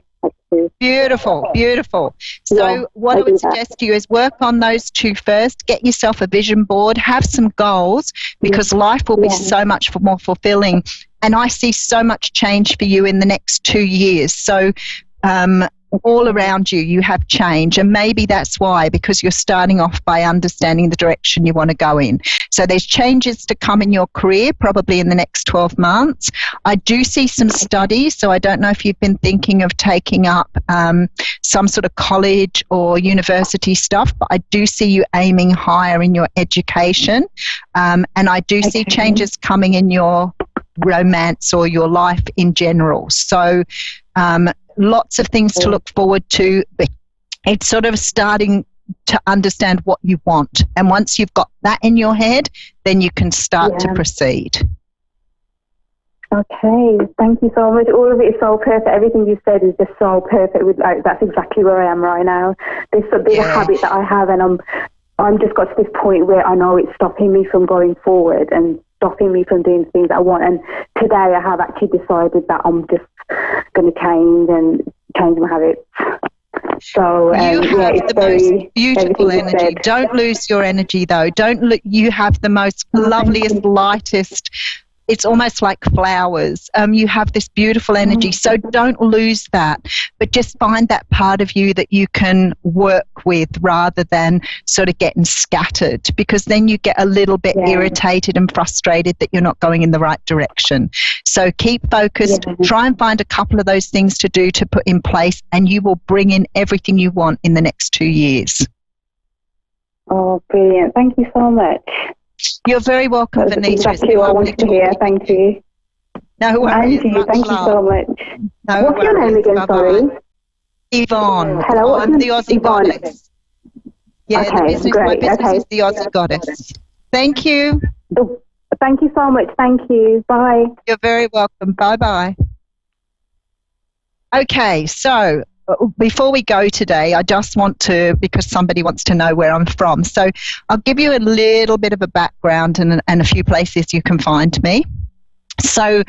Beautiful, beautiful. So what I would suggest to you is work on those two first. Get yourself a vision board. Have some goals, because life will be so much more fulfilling. And I see so much change for you in the next 2 years. So all around you have change, and maybe that's why, because you're starting off by understanding the direction you want to go in. So there's changes to come in your career probably in the next 12 months. I do see some studies, so I don't know if you've been thinking of taking up some sort of college or university stuff, but I do see you aiming higher in your education, and I do see changes coming in your romance or your life in general. So lots of things to look forward to. It's sort of starting to understand what you want. And once you've got that in your head, then you can start to proceed. Okay, thank you so much. All of it is so perfect. Everything you said is just so perfect. That's exactly where I am right now. There's a bit of habit that I have, and I'm just got to this point where I know it's stopping me from going forward and stopping me from doing things I want. And today I have actually decided that I'm just going to change my habits. So you have the most beautiful energy. Don't lose your energy, though. You have the most loveliest, lightest. It's almost like flowers. You have this beautiful energy, so don't lose that. But just find that part of you that you can work with rather than sort of getting scattered, because then you get a little bit irritated and frustrated that you're not going in the right direction. So keep focused. Try and find a couple of those things to do, to put in place, and you will bring in everything you want in the next 2 years. Oh, brilliant. Thank you so much. You're very welcome, Vanita. Exactly what I wanted to hear. Thank you. No worries. Thank you. Thank you so much. No What's your name again? Bye-bye. Sorry. Yvonne. Hello. I'm the Aussie Yvonne. Goddess. Yeah, okay, my business is the Aussie Goddess. Thank you. Thank you so much. Thank you. Bye. You're very welcome. Bye-bye. Okay, so before we go today, I just want to, because somebody wants to know where I'm from, so I'll give you a little bit of a background and a few places you can find me. So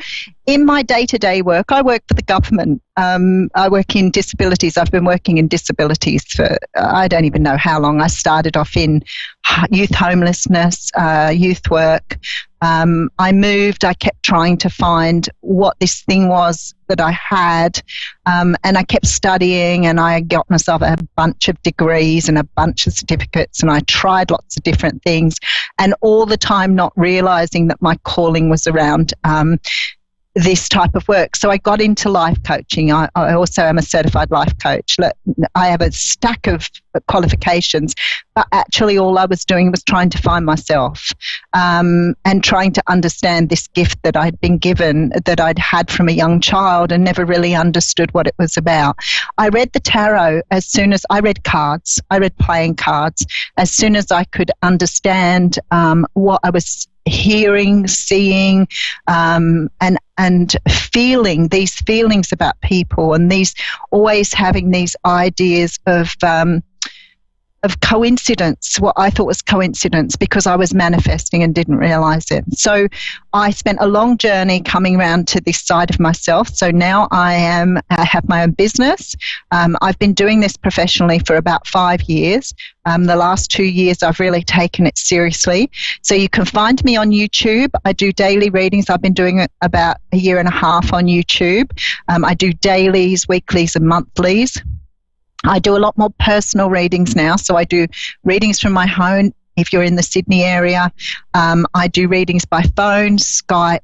in my day-to-day work, I work for the government. I work in disabilities. I've been working in disabilities for, I don't even know how long. I started off in youth homelessness, youth work. I moved. I kept trying to find what this thing was that I had, and I kept studying, and I got myself a bunch of degrees and a bunch of certificates, and I tried lots of different things, and all the time not realizing that my calling was around this type of work. So I got into life coaching. I also am a certified life coach. I have a stack of qualifications, but actually all I was doing was trying to find myself, and trying to understand this gift that I'd been given, that I'd had from a young child, and never really understood what it was about. I read the tarot as soon as I read cards. I read playing cards as soon as I could understand what I was hearing, seeing, and feeling these feelings about people, and these always having these ideas of coincidence, what I thought was coincidence, because I was manifesting and didn't realize it. So I spent a long journey coming around to this side of myself. So now I have my own business. I've been doing this professionally for about 5 years. The last 2 years I've really taken it seriously. So you can find me on YouTube. I do daily readings. I've been doing it about 1.5 years on YouTube. I do dailies, weeklies and monthlies. I do a lot more personal readings now. So I do readings from my home if you're in the Sydney area. I do readings by phone, Skype,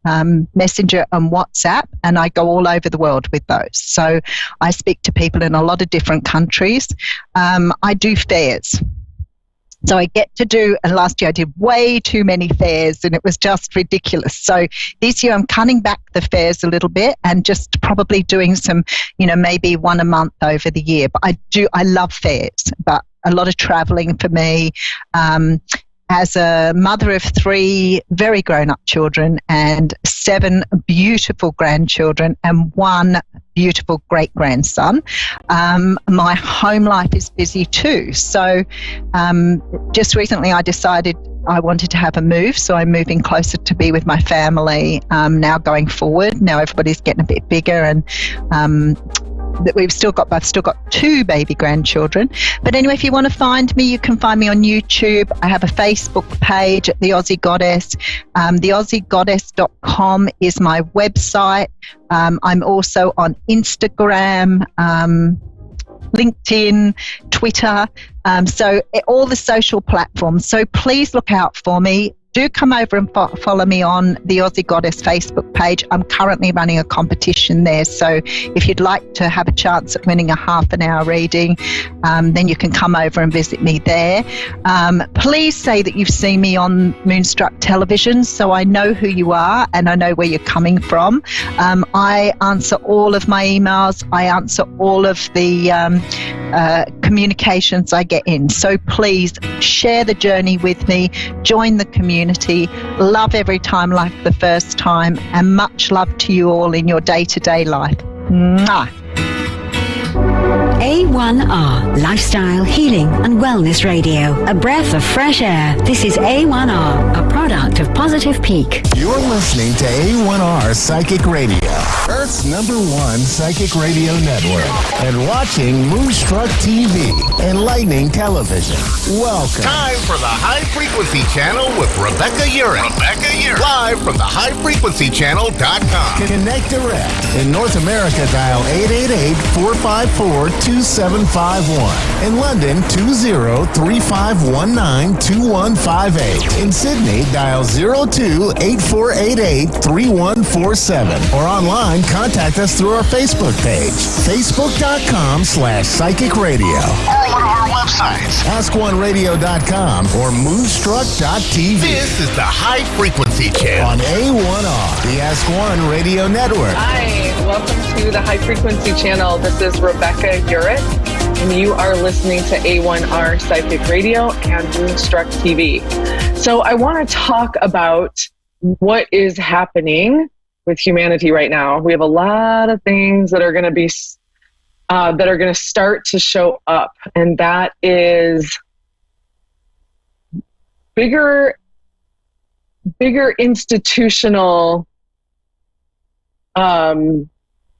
Messenger and WhatsApp, and I go all over the world with those. So I speak to people in a lot of different countries. I do fairs. So I get to do, and last year I did way too many fairs and it was just ridiculous. So this year I'm cutting back the fairs a little bit and just probably doing some, maybe one a month over the year. But I love fairs, but a lot of traveling for me. As a mother of 3 very grown-up children and 7 beautiful grandchildren and 1 beautiful great-grandson, my home life is busy too. So just recently I decided I wanted to have a move, so I'm moving closer to be with my family now going forward. Now everybody's getting a bit bigger, and I've still got 2 baby grandchildren. But anyway, if you want to find me, you can find me on YouTube. I have a Facebook page at The Aussie Goddess. TheAussieGoddess.com is my website. I'm also on Instagram, LinkedIn, Twitter, so all the social platforms. So please look out for me. Do come over and follow me on the Aussie Goddess Facebook page. I'm currently running a competition there. So if you'd like to have a chance at winning a half-an-hour reading, then you can come over and visit me there. Please say that you've seen me on Moonstruck Television so I know who you are and I know where you're coming from. I answer all of my emails. I answer all of the communications I get in. So please share the journey with me. Join the community. Love every time like the first time, and much love to you all in your day-to-day life. Mwah. A1R, Lifestyle, Healing and Wellness Radio. A breath of fresh air. This is A1R, a product of Positive Peak. You're listening to A1R Psychic Radio, Earth's #1 psychic radio network, and watching Moonstruck TV and Lightning Television. Welcome. Time for the High Frequency Channel with Rebecca Urich. Live from the highfrequencychannel.com. Connect direct. In North America, dial 888-454-2751. In London, 20-3519-2158. In Sydney, dial 02-8488-3147. Or online, contact us through our Facebook page, facebook.com/psychic radio. Or one of our websites, askoneradio.com or moonstruck.tv. This is the High Frequency Channel on A1R, the Ask One Radio Network. Hi, welcome to the High Frequency Channel. This is Rebecca Urich, and you are listening to A1R Psychic Radio and Moonstruck TV. So I want to talk about what is happening with humanity right now. We have a lot of things that are going to be that are going to start to show up, and that is bigger institutional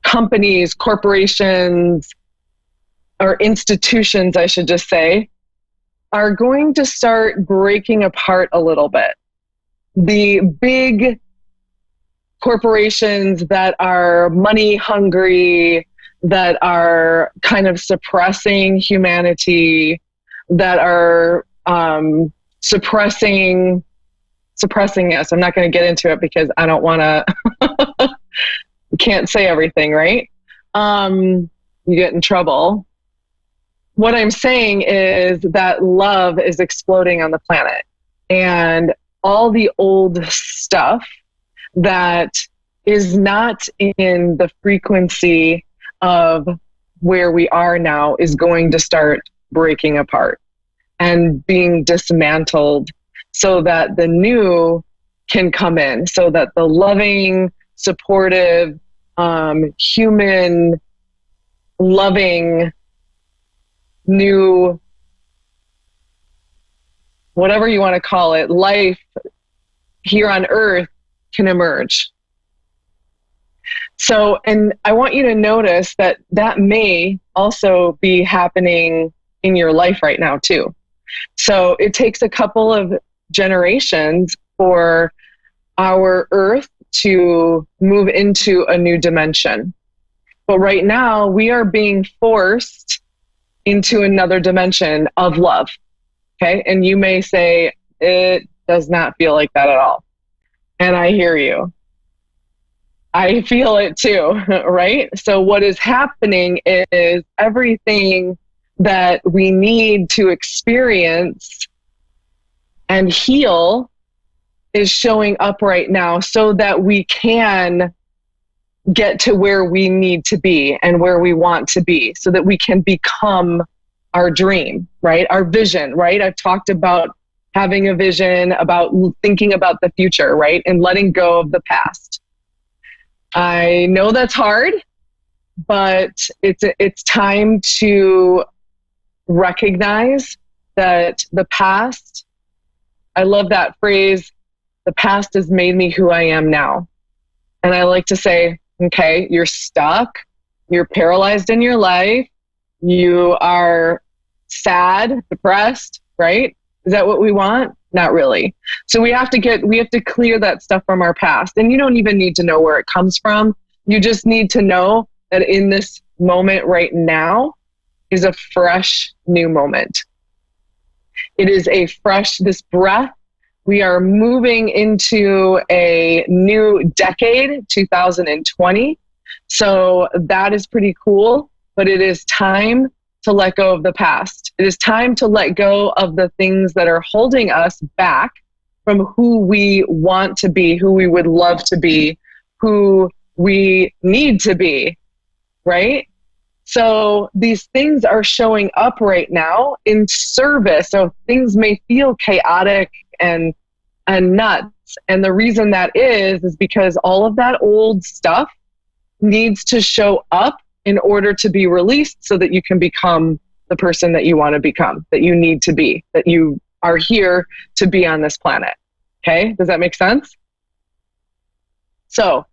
companies, corporations, or institutions, I should just say, are going to start breaking apart a little bit. The big corporations that are money hungry, that are kind of suppressing humanity, that are suppressing us. I'm not going to get into it because I don't want to, can't say everything, right? You get in trouble. what I'm saying is that love is exploding on the planet, and all the old stuff that is not in the frequency of where we are now is going to start breaking apart and being dismantled so that the new can come in, so that the loving, supportive, human, loving, new, whatever you want to call it, life here on earth can emerge. So, and I want you to notice that that may also be happening in your life right now too. So it takes a couple of generations for our earth to move into a new dimension. But right now we are being forced into another dimension of love. Okay. And you may say, it does not feel like that at all. And I hear you. I feel it too, right? So what is happening is everything that we need to experience and heal is showing up right now so that we can get to where we need to be and where we want to be, so that we can become our dream, right? Our vision, right? I've talked about having a vision, about thinking about the future, right? And letting go of the past. I know that's hard, but it's time to recognize that the past, I love that phrase, the past has made me who I am now. And I like to say, okay, you're stuck, you're paralyzed in your life, you are sad, depressed, right? Is that what we want? Not really. So we have to clear that stuff from our past. And you don't even need to know where it comes from. You just need to know that in this moment right now is a fresh new moment. It is a fresh, this breath. We are moving into a new decade, 2020. So that is pretty cool, but it is time to let go of the past. It is time to let go of the things that are holding us back from who we want to be, who we would love to be, who we need to be, right? So these things are showing up right now in service. So things may feel chaotic and nuts. And the reason that is because all of that old stuff needs to show up in order to be released so that you can become the person that you want to become, that you need to be, that you are here to be on this planet. Okay? Does that make sense? So,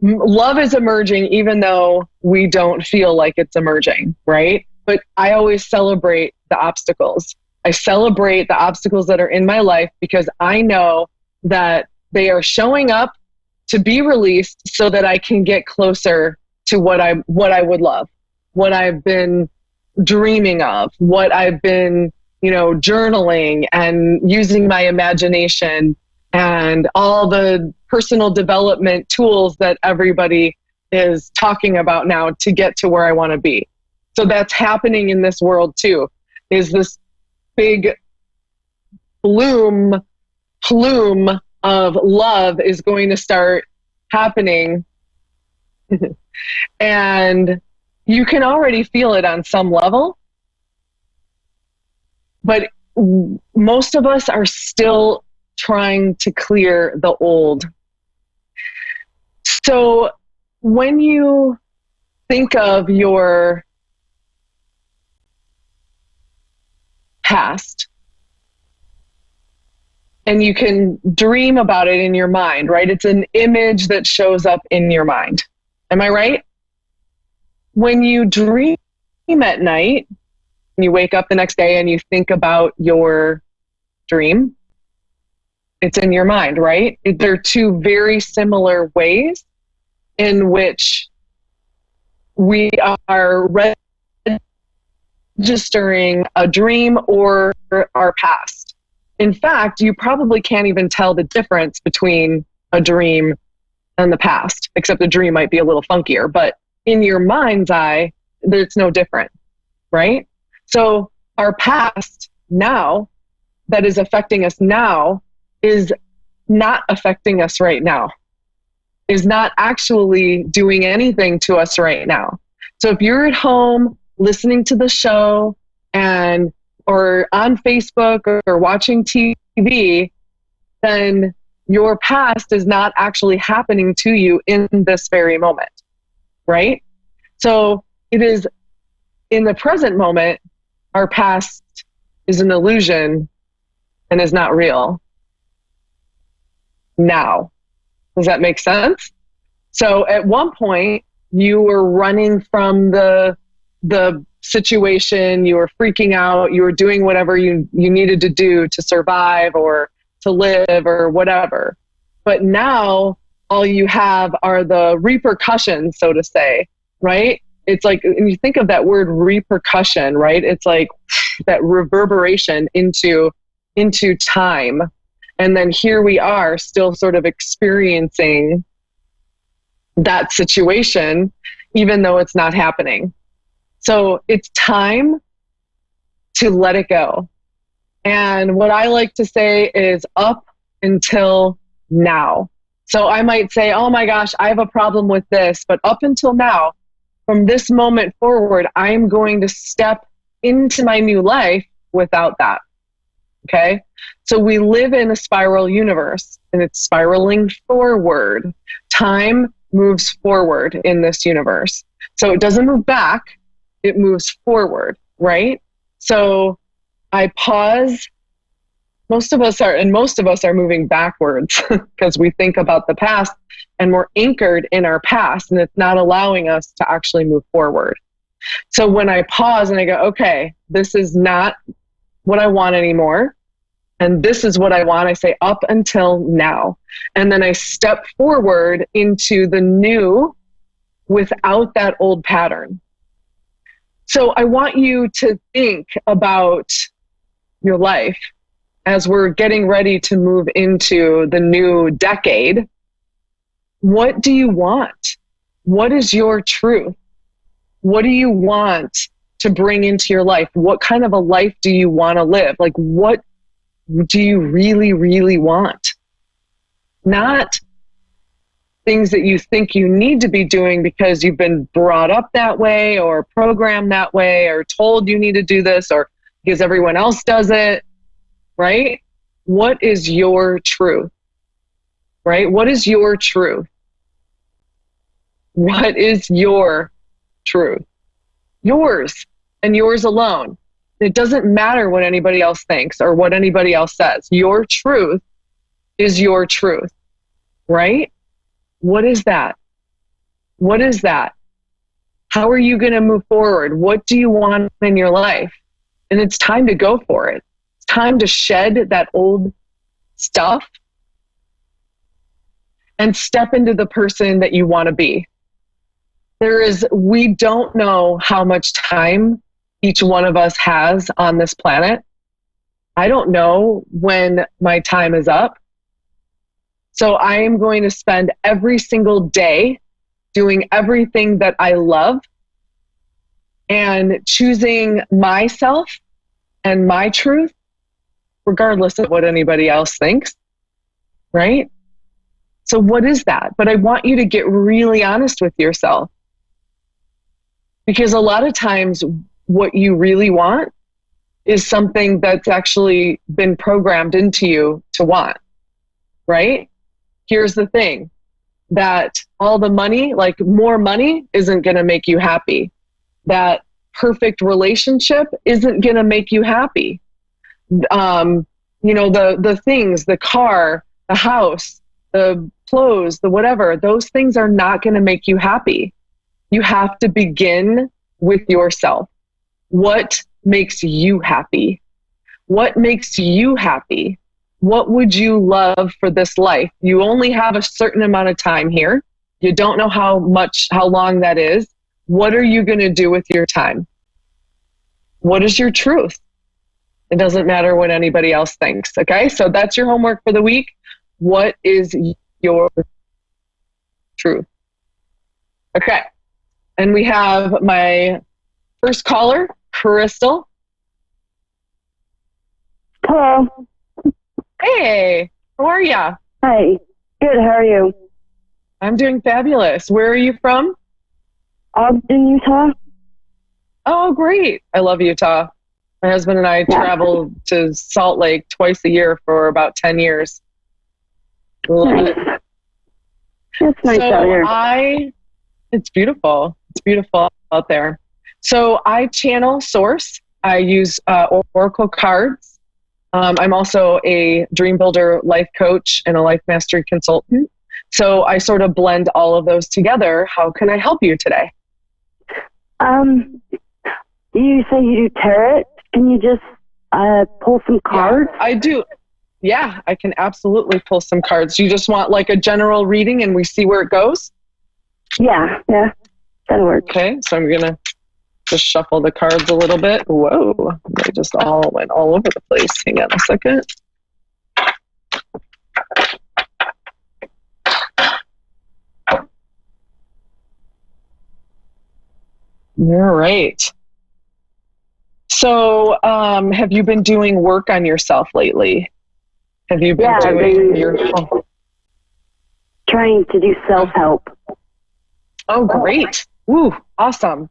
love is emerging even though we don't feel like it's emerging, right? But I always celebrate the obstacles. I celebrate the obstacles that are in my life because I know that they are showing up to be released so that I can get closer to what I would love, what I've been dreaming of, what I've been, journaling and using my imagination and all the personal development tools that everybody is talking about now to get to where I want to be. So that's happening in this world too, is this big plume of love is going to start happening. And you can already feel it on some level, but most of us are still trying to clear the old. So when you think of your past, and you can dream about it in your mind, right? It's an image that shows up in your mind. Am I right? When you dream at night, and you wake up the next day and you think about your dream, it's in your mind, right? They're two very similar ways in which we are registering a dream or our past. In fact, you probably can't even tell the difference between a dream and the past, except the dream might be a little funkier. But in your mind's eye, it's no different. right? So our past now that is affecting us now is not affecting us right now, is not actually doing anything to us right now. So if you're at home listening to the show and or on Facebook or watching TV, then your past is not actually happening to you in this very moment, right? So it is in the present moment, our past is an illusion and is not real now. Does that make sense? So at one point, you were running from the situation, you were freaking out, you were doing whatever you needed to do to survive or to live or whatever. But now all you have are the repercussions, so to say, right? It's like, and you think of that word repercussion, right? It's like that reverberation into time. And then here we are still sort of experiencing that situation, even though it's not happening. So it's time to let it go. And what I like to say is up until now. So I might say, oh my gosh, I have a problem with this, but up until now, from this moment forward, I'm going to step into my new life without that. Okay? So we live in a spiral universe and it's spiraling forward. Time moves forward in this universe. So it doesn't move back, it moves forward, right? So I pause. Most of us are moving backwards because we think about the past and we're anchored in our past and it's not allowing us to actually move forward. So when I pause and I go, okay, this is not what I want anymore. And this is what I want. I say up until now. And then I step forward into the new without that old pattern. So I want you to think about your life as we're getting ready to move into the new decade. What do you want? What is your truth? What do you want to bring into your life? What kind of a life do you want to live? Like, what do you really, really want? Not things that you think you need to be doing because you've been brought up that way or programmed that way or told you need to do this or because everyone else does it, right? What is your truth, right? What is your truth? What is your truth? Yours and yours alone. It doesn't matter what anybody else thinks or what anybody else says. Your truth is your truth, right? What is that? What is that? How are you going to move forward? What do you want in your life? And it's time to go for it. It's time to shed that old stuff and step into the person that you want to be. We don't know how much time each one of us has on this planet. I don't know when my time is up. So I am going to spend every single day doing everything that I love and choosing myself and my truth, regardless of what anybody else thinks, right? So what is that? But I want you to get really honest with yourself. Because a lot of times what you really want is something that's actually been programmed into you to want, right? Here's the thing, that all the money, like more money, isn't going to make you happy. That perfect relationship isn't going to make you happy. The things, the car, the house, the clothes, the whatever, those things are not going to make you happy. You have to begin with yourself. What makes you happy? What makes you happy? What would you love for this life? You only have a certain amount of time here. You don't know how long that is. What are you going to do with your time? What is your truth? It doesn't matter what anybody else thinks. Okay, so that's your homework for the week. What is your truth? Okay, and we have my first caller Crystal. Hello. Hey, how are ya? Hi. Good. How are you? I'm doing fabulous. Where are you from? Ogden, Utah. Oh, great. I love Utah. My husband and I travel to Salt Lake twice a year for about 10 years. Love it. It's nice out here. It's beautiful. It's beautiful out there. So I channel source. I use Oracle cards. I'm also a dream builder life coach and a life mastery consultant. So I sort of blend all of those together. How can I help you today? You say you do tarot. Can you just pull some cards? Yeah, I do. Yeah, I can absolutely pull some cards. You just want like a general reading and we see where it goes? Yeah, that'll work. Okay, so I'm going to just shuffle the cards a little bit. Whoa, they just all went all over the place. Hang on a second. All right. So, have you been doing work on yourself lately? Have you been doing your... Trying to do self-help. Oh, great. Woo, awesome.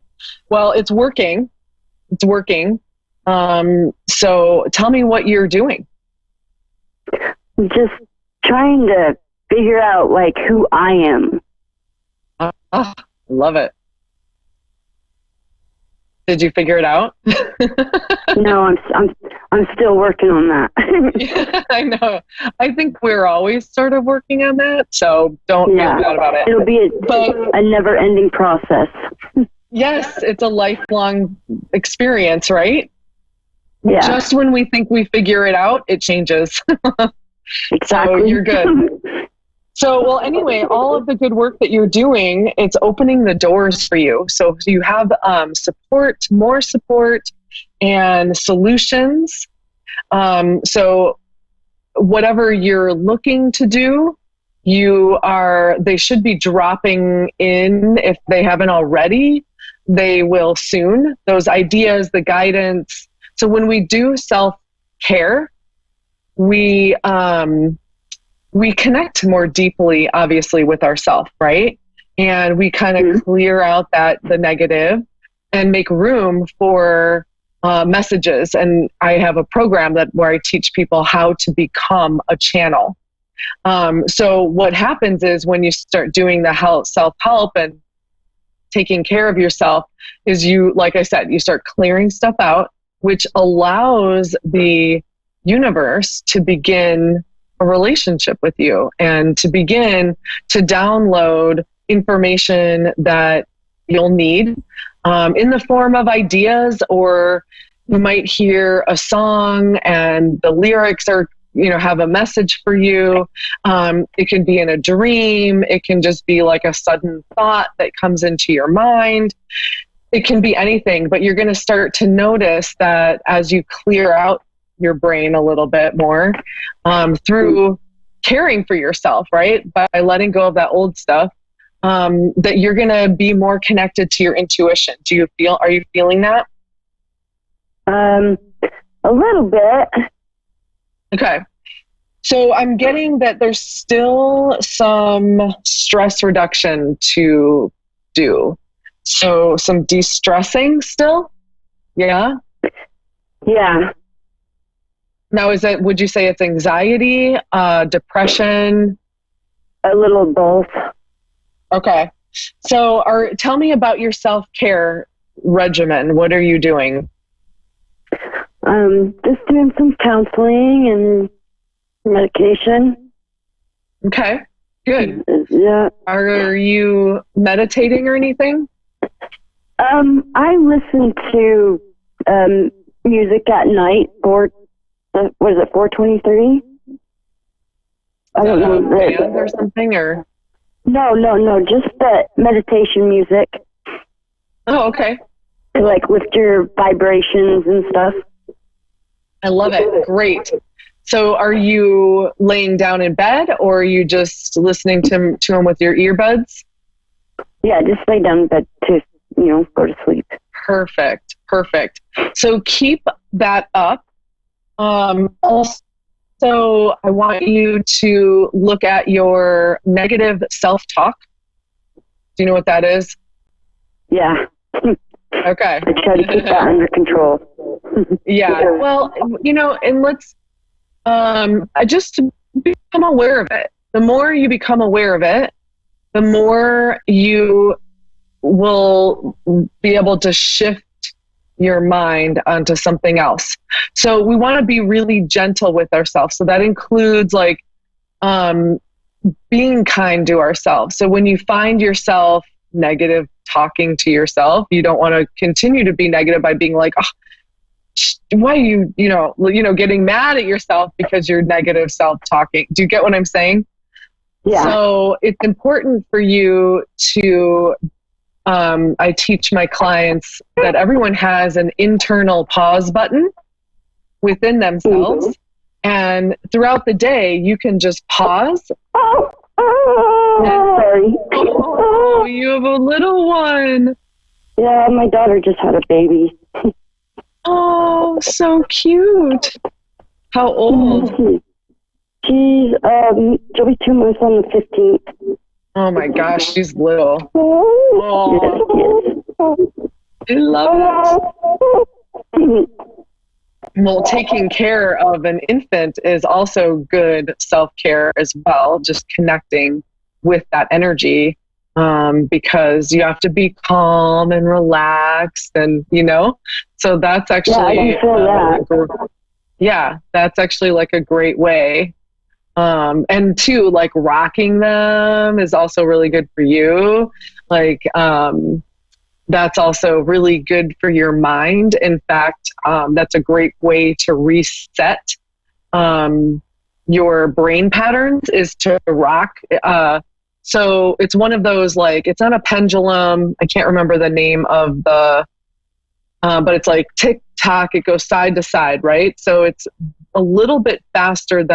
Well, it's working. It's working. So tell me what you're doing. Just trying to figure out like who I am. Love it. Did you figure it out? No, I'm still working on that. I know. I think we're always sort of working on that, so don't feel bad about it. It'll be a never-ending process. Yes, it's a lifelong experience, right? Yeah. Just when we think we figure it out, it changes. Exactly. So you're good. So, well, anyway, all of the good work that you're doing, it's opening the doors for you. So you have support, more support, and solutions. So whatever you're looking to do, they should be dropping in. If they haven't already, they will soon. Those ideas, the guidance. So when we do self-care, we connect more deeply, obviously, with ourselves, right? And we kind of clear out the negative and make room for messages. And I have a program where I teach people how to become a channel. So what happens is when you start doing the self-help and taking care of yourself is like I said, you start clearing stuff out, which allows the universe to begin a relationship with you and to begin to download information that you'll need in the form of ideas, or you might hear a song and the lyrics are, have a message for you. It can be in a dream. It can just be like a sudden thought that comes into your mind. It can be anything, but you're going to start to notice that as you clear out your brain a little bit more through caring for yourself, right? By letting go of that old stuff, that you're going to be more connected to your intuition. Are you feeling that? A little bit. Okay. So I'm getting that there's still some stress reduction to do. So some de-stressing still? Yeah? Yeah. Now, would you say it's anxiety, depression? A little both. Okay. So tell me about your self-care regimen. What are you doing? Just doing some counseling and medication. Okay, good. Yeah. Are you meditating or anything? I listen to music at night. What is it, 423? I don't know. Band or something, or? No, just the meditation music. Oh, okay. To like lift your vibrations and stuff. I love it. Great. So are you laying down in bed, or are you just listening to them with your earbuds? Yeah, just lay down in bed to, go to sleep. Perfect. Perfect. So keep that up. Also, I want you to look at your negative self-talk. Do you know what that is? Yeah. Okay. I try to keep that under control. Yeah. Well, and let's just become aware of it. The more you become aware of it, the more you will be able to shift your mind onto something else. So we want to be really gentle with ourselves. So that includes being kind to ourselves. So when you find yourself negative talking to yourself, you don't want to continue to be negative by being like, oh, why are you getting mad at yourself because you're negative self-talking. Do you get what I'm saying? Yeah. So it's important for you to, I teach my clients that everyone has an internal pause button within themselves. Mm-hmm. And throughout the day, you can just pause. Sorry. Oh, you have a little one. Yeah, my daughter just had a baby. Oh, so cute. How old? She'll be 2 months on the 15th. Oh my gosh, she's little. Oh, I love it. Well, taking care of an infant is also good self-care as well, just connecting with that energy, because you have to be calm and relaxed and, so that's actually, that's actually like a great way. And two, like rocking them is also really good for you. Like, that's also really good for your mind. In fact, that's a great way to reset your brain patterns is to rock. So it's one of those, like, it's on a pendulum. I can't remember the name of the, but it's like tick tock. It goes side to side, right? So it's a little bit faster than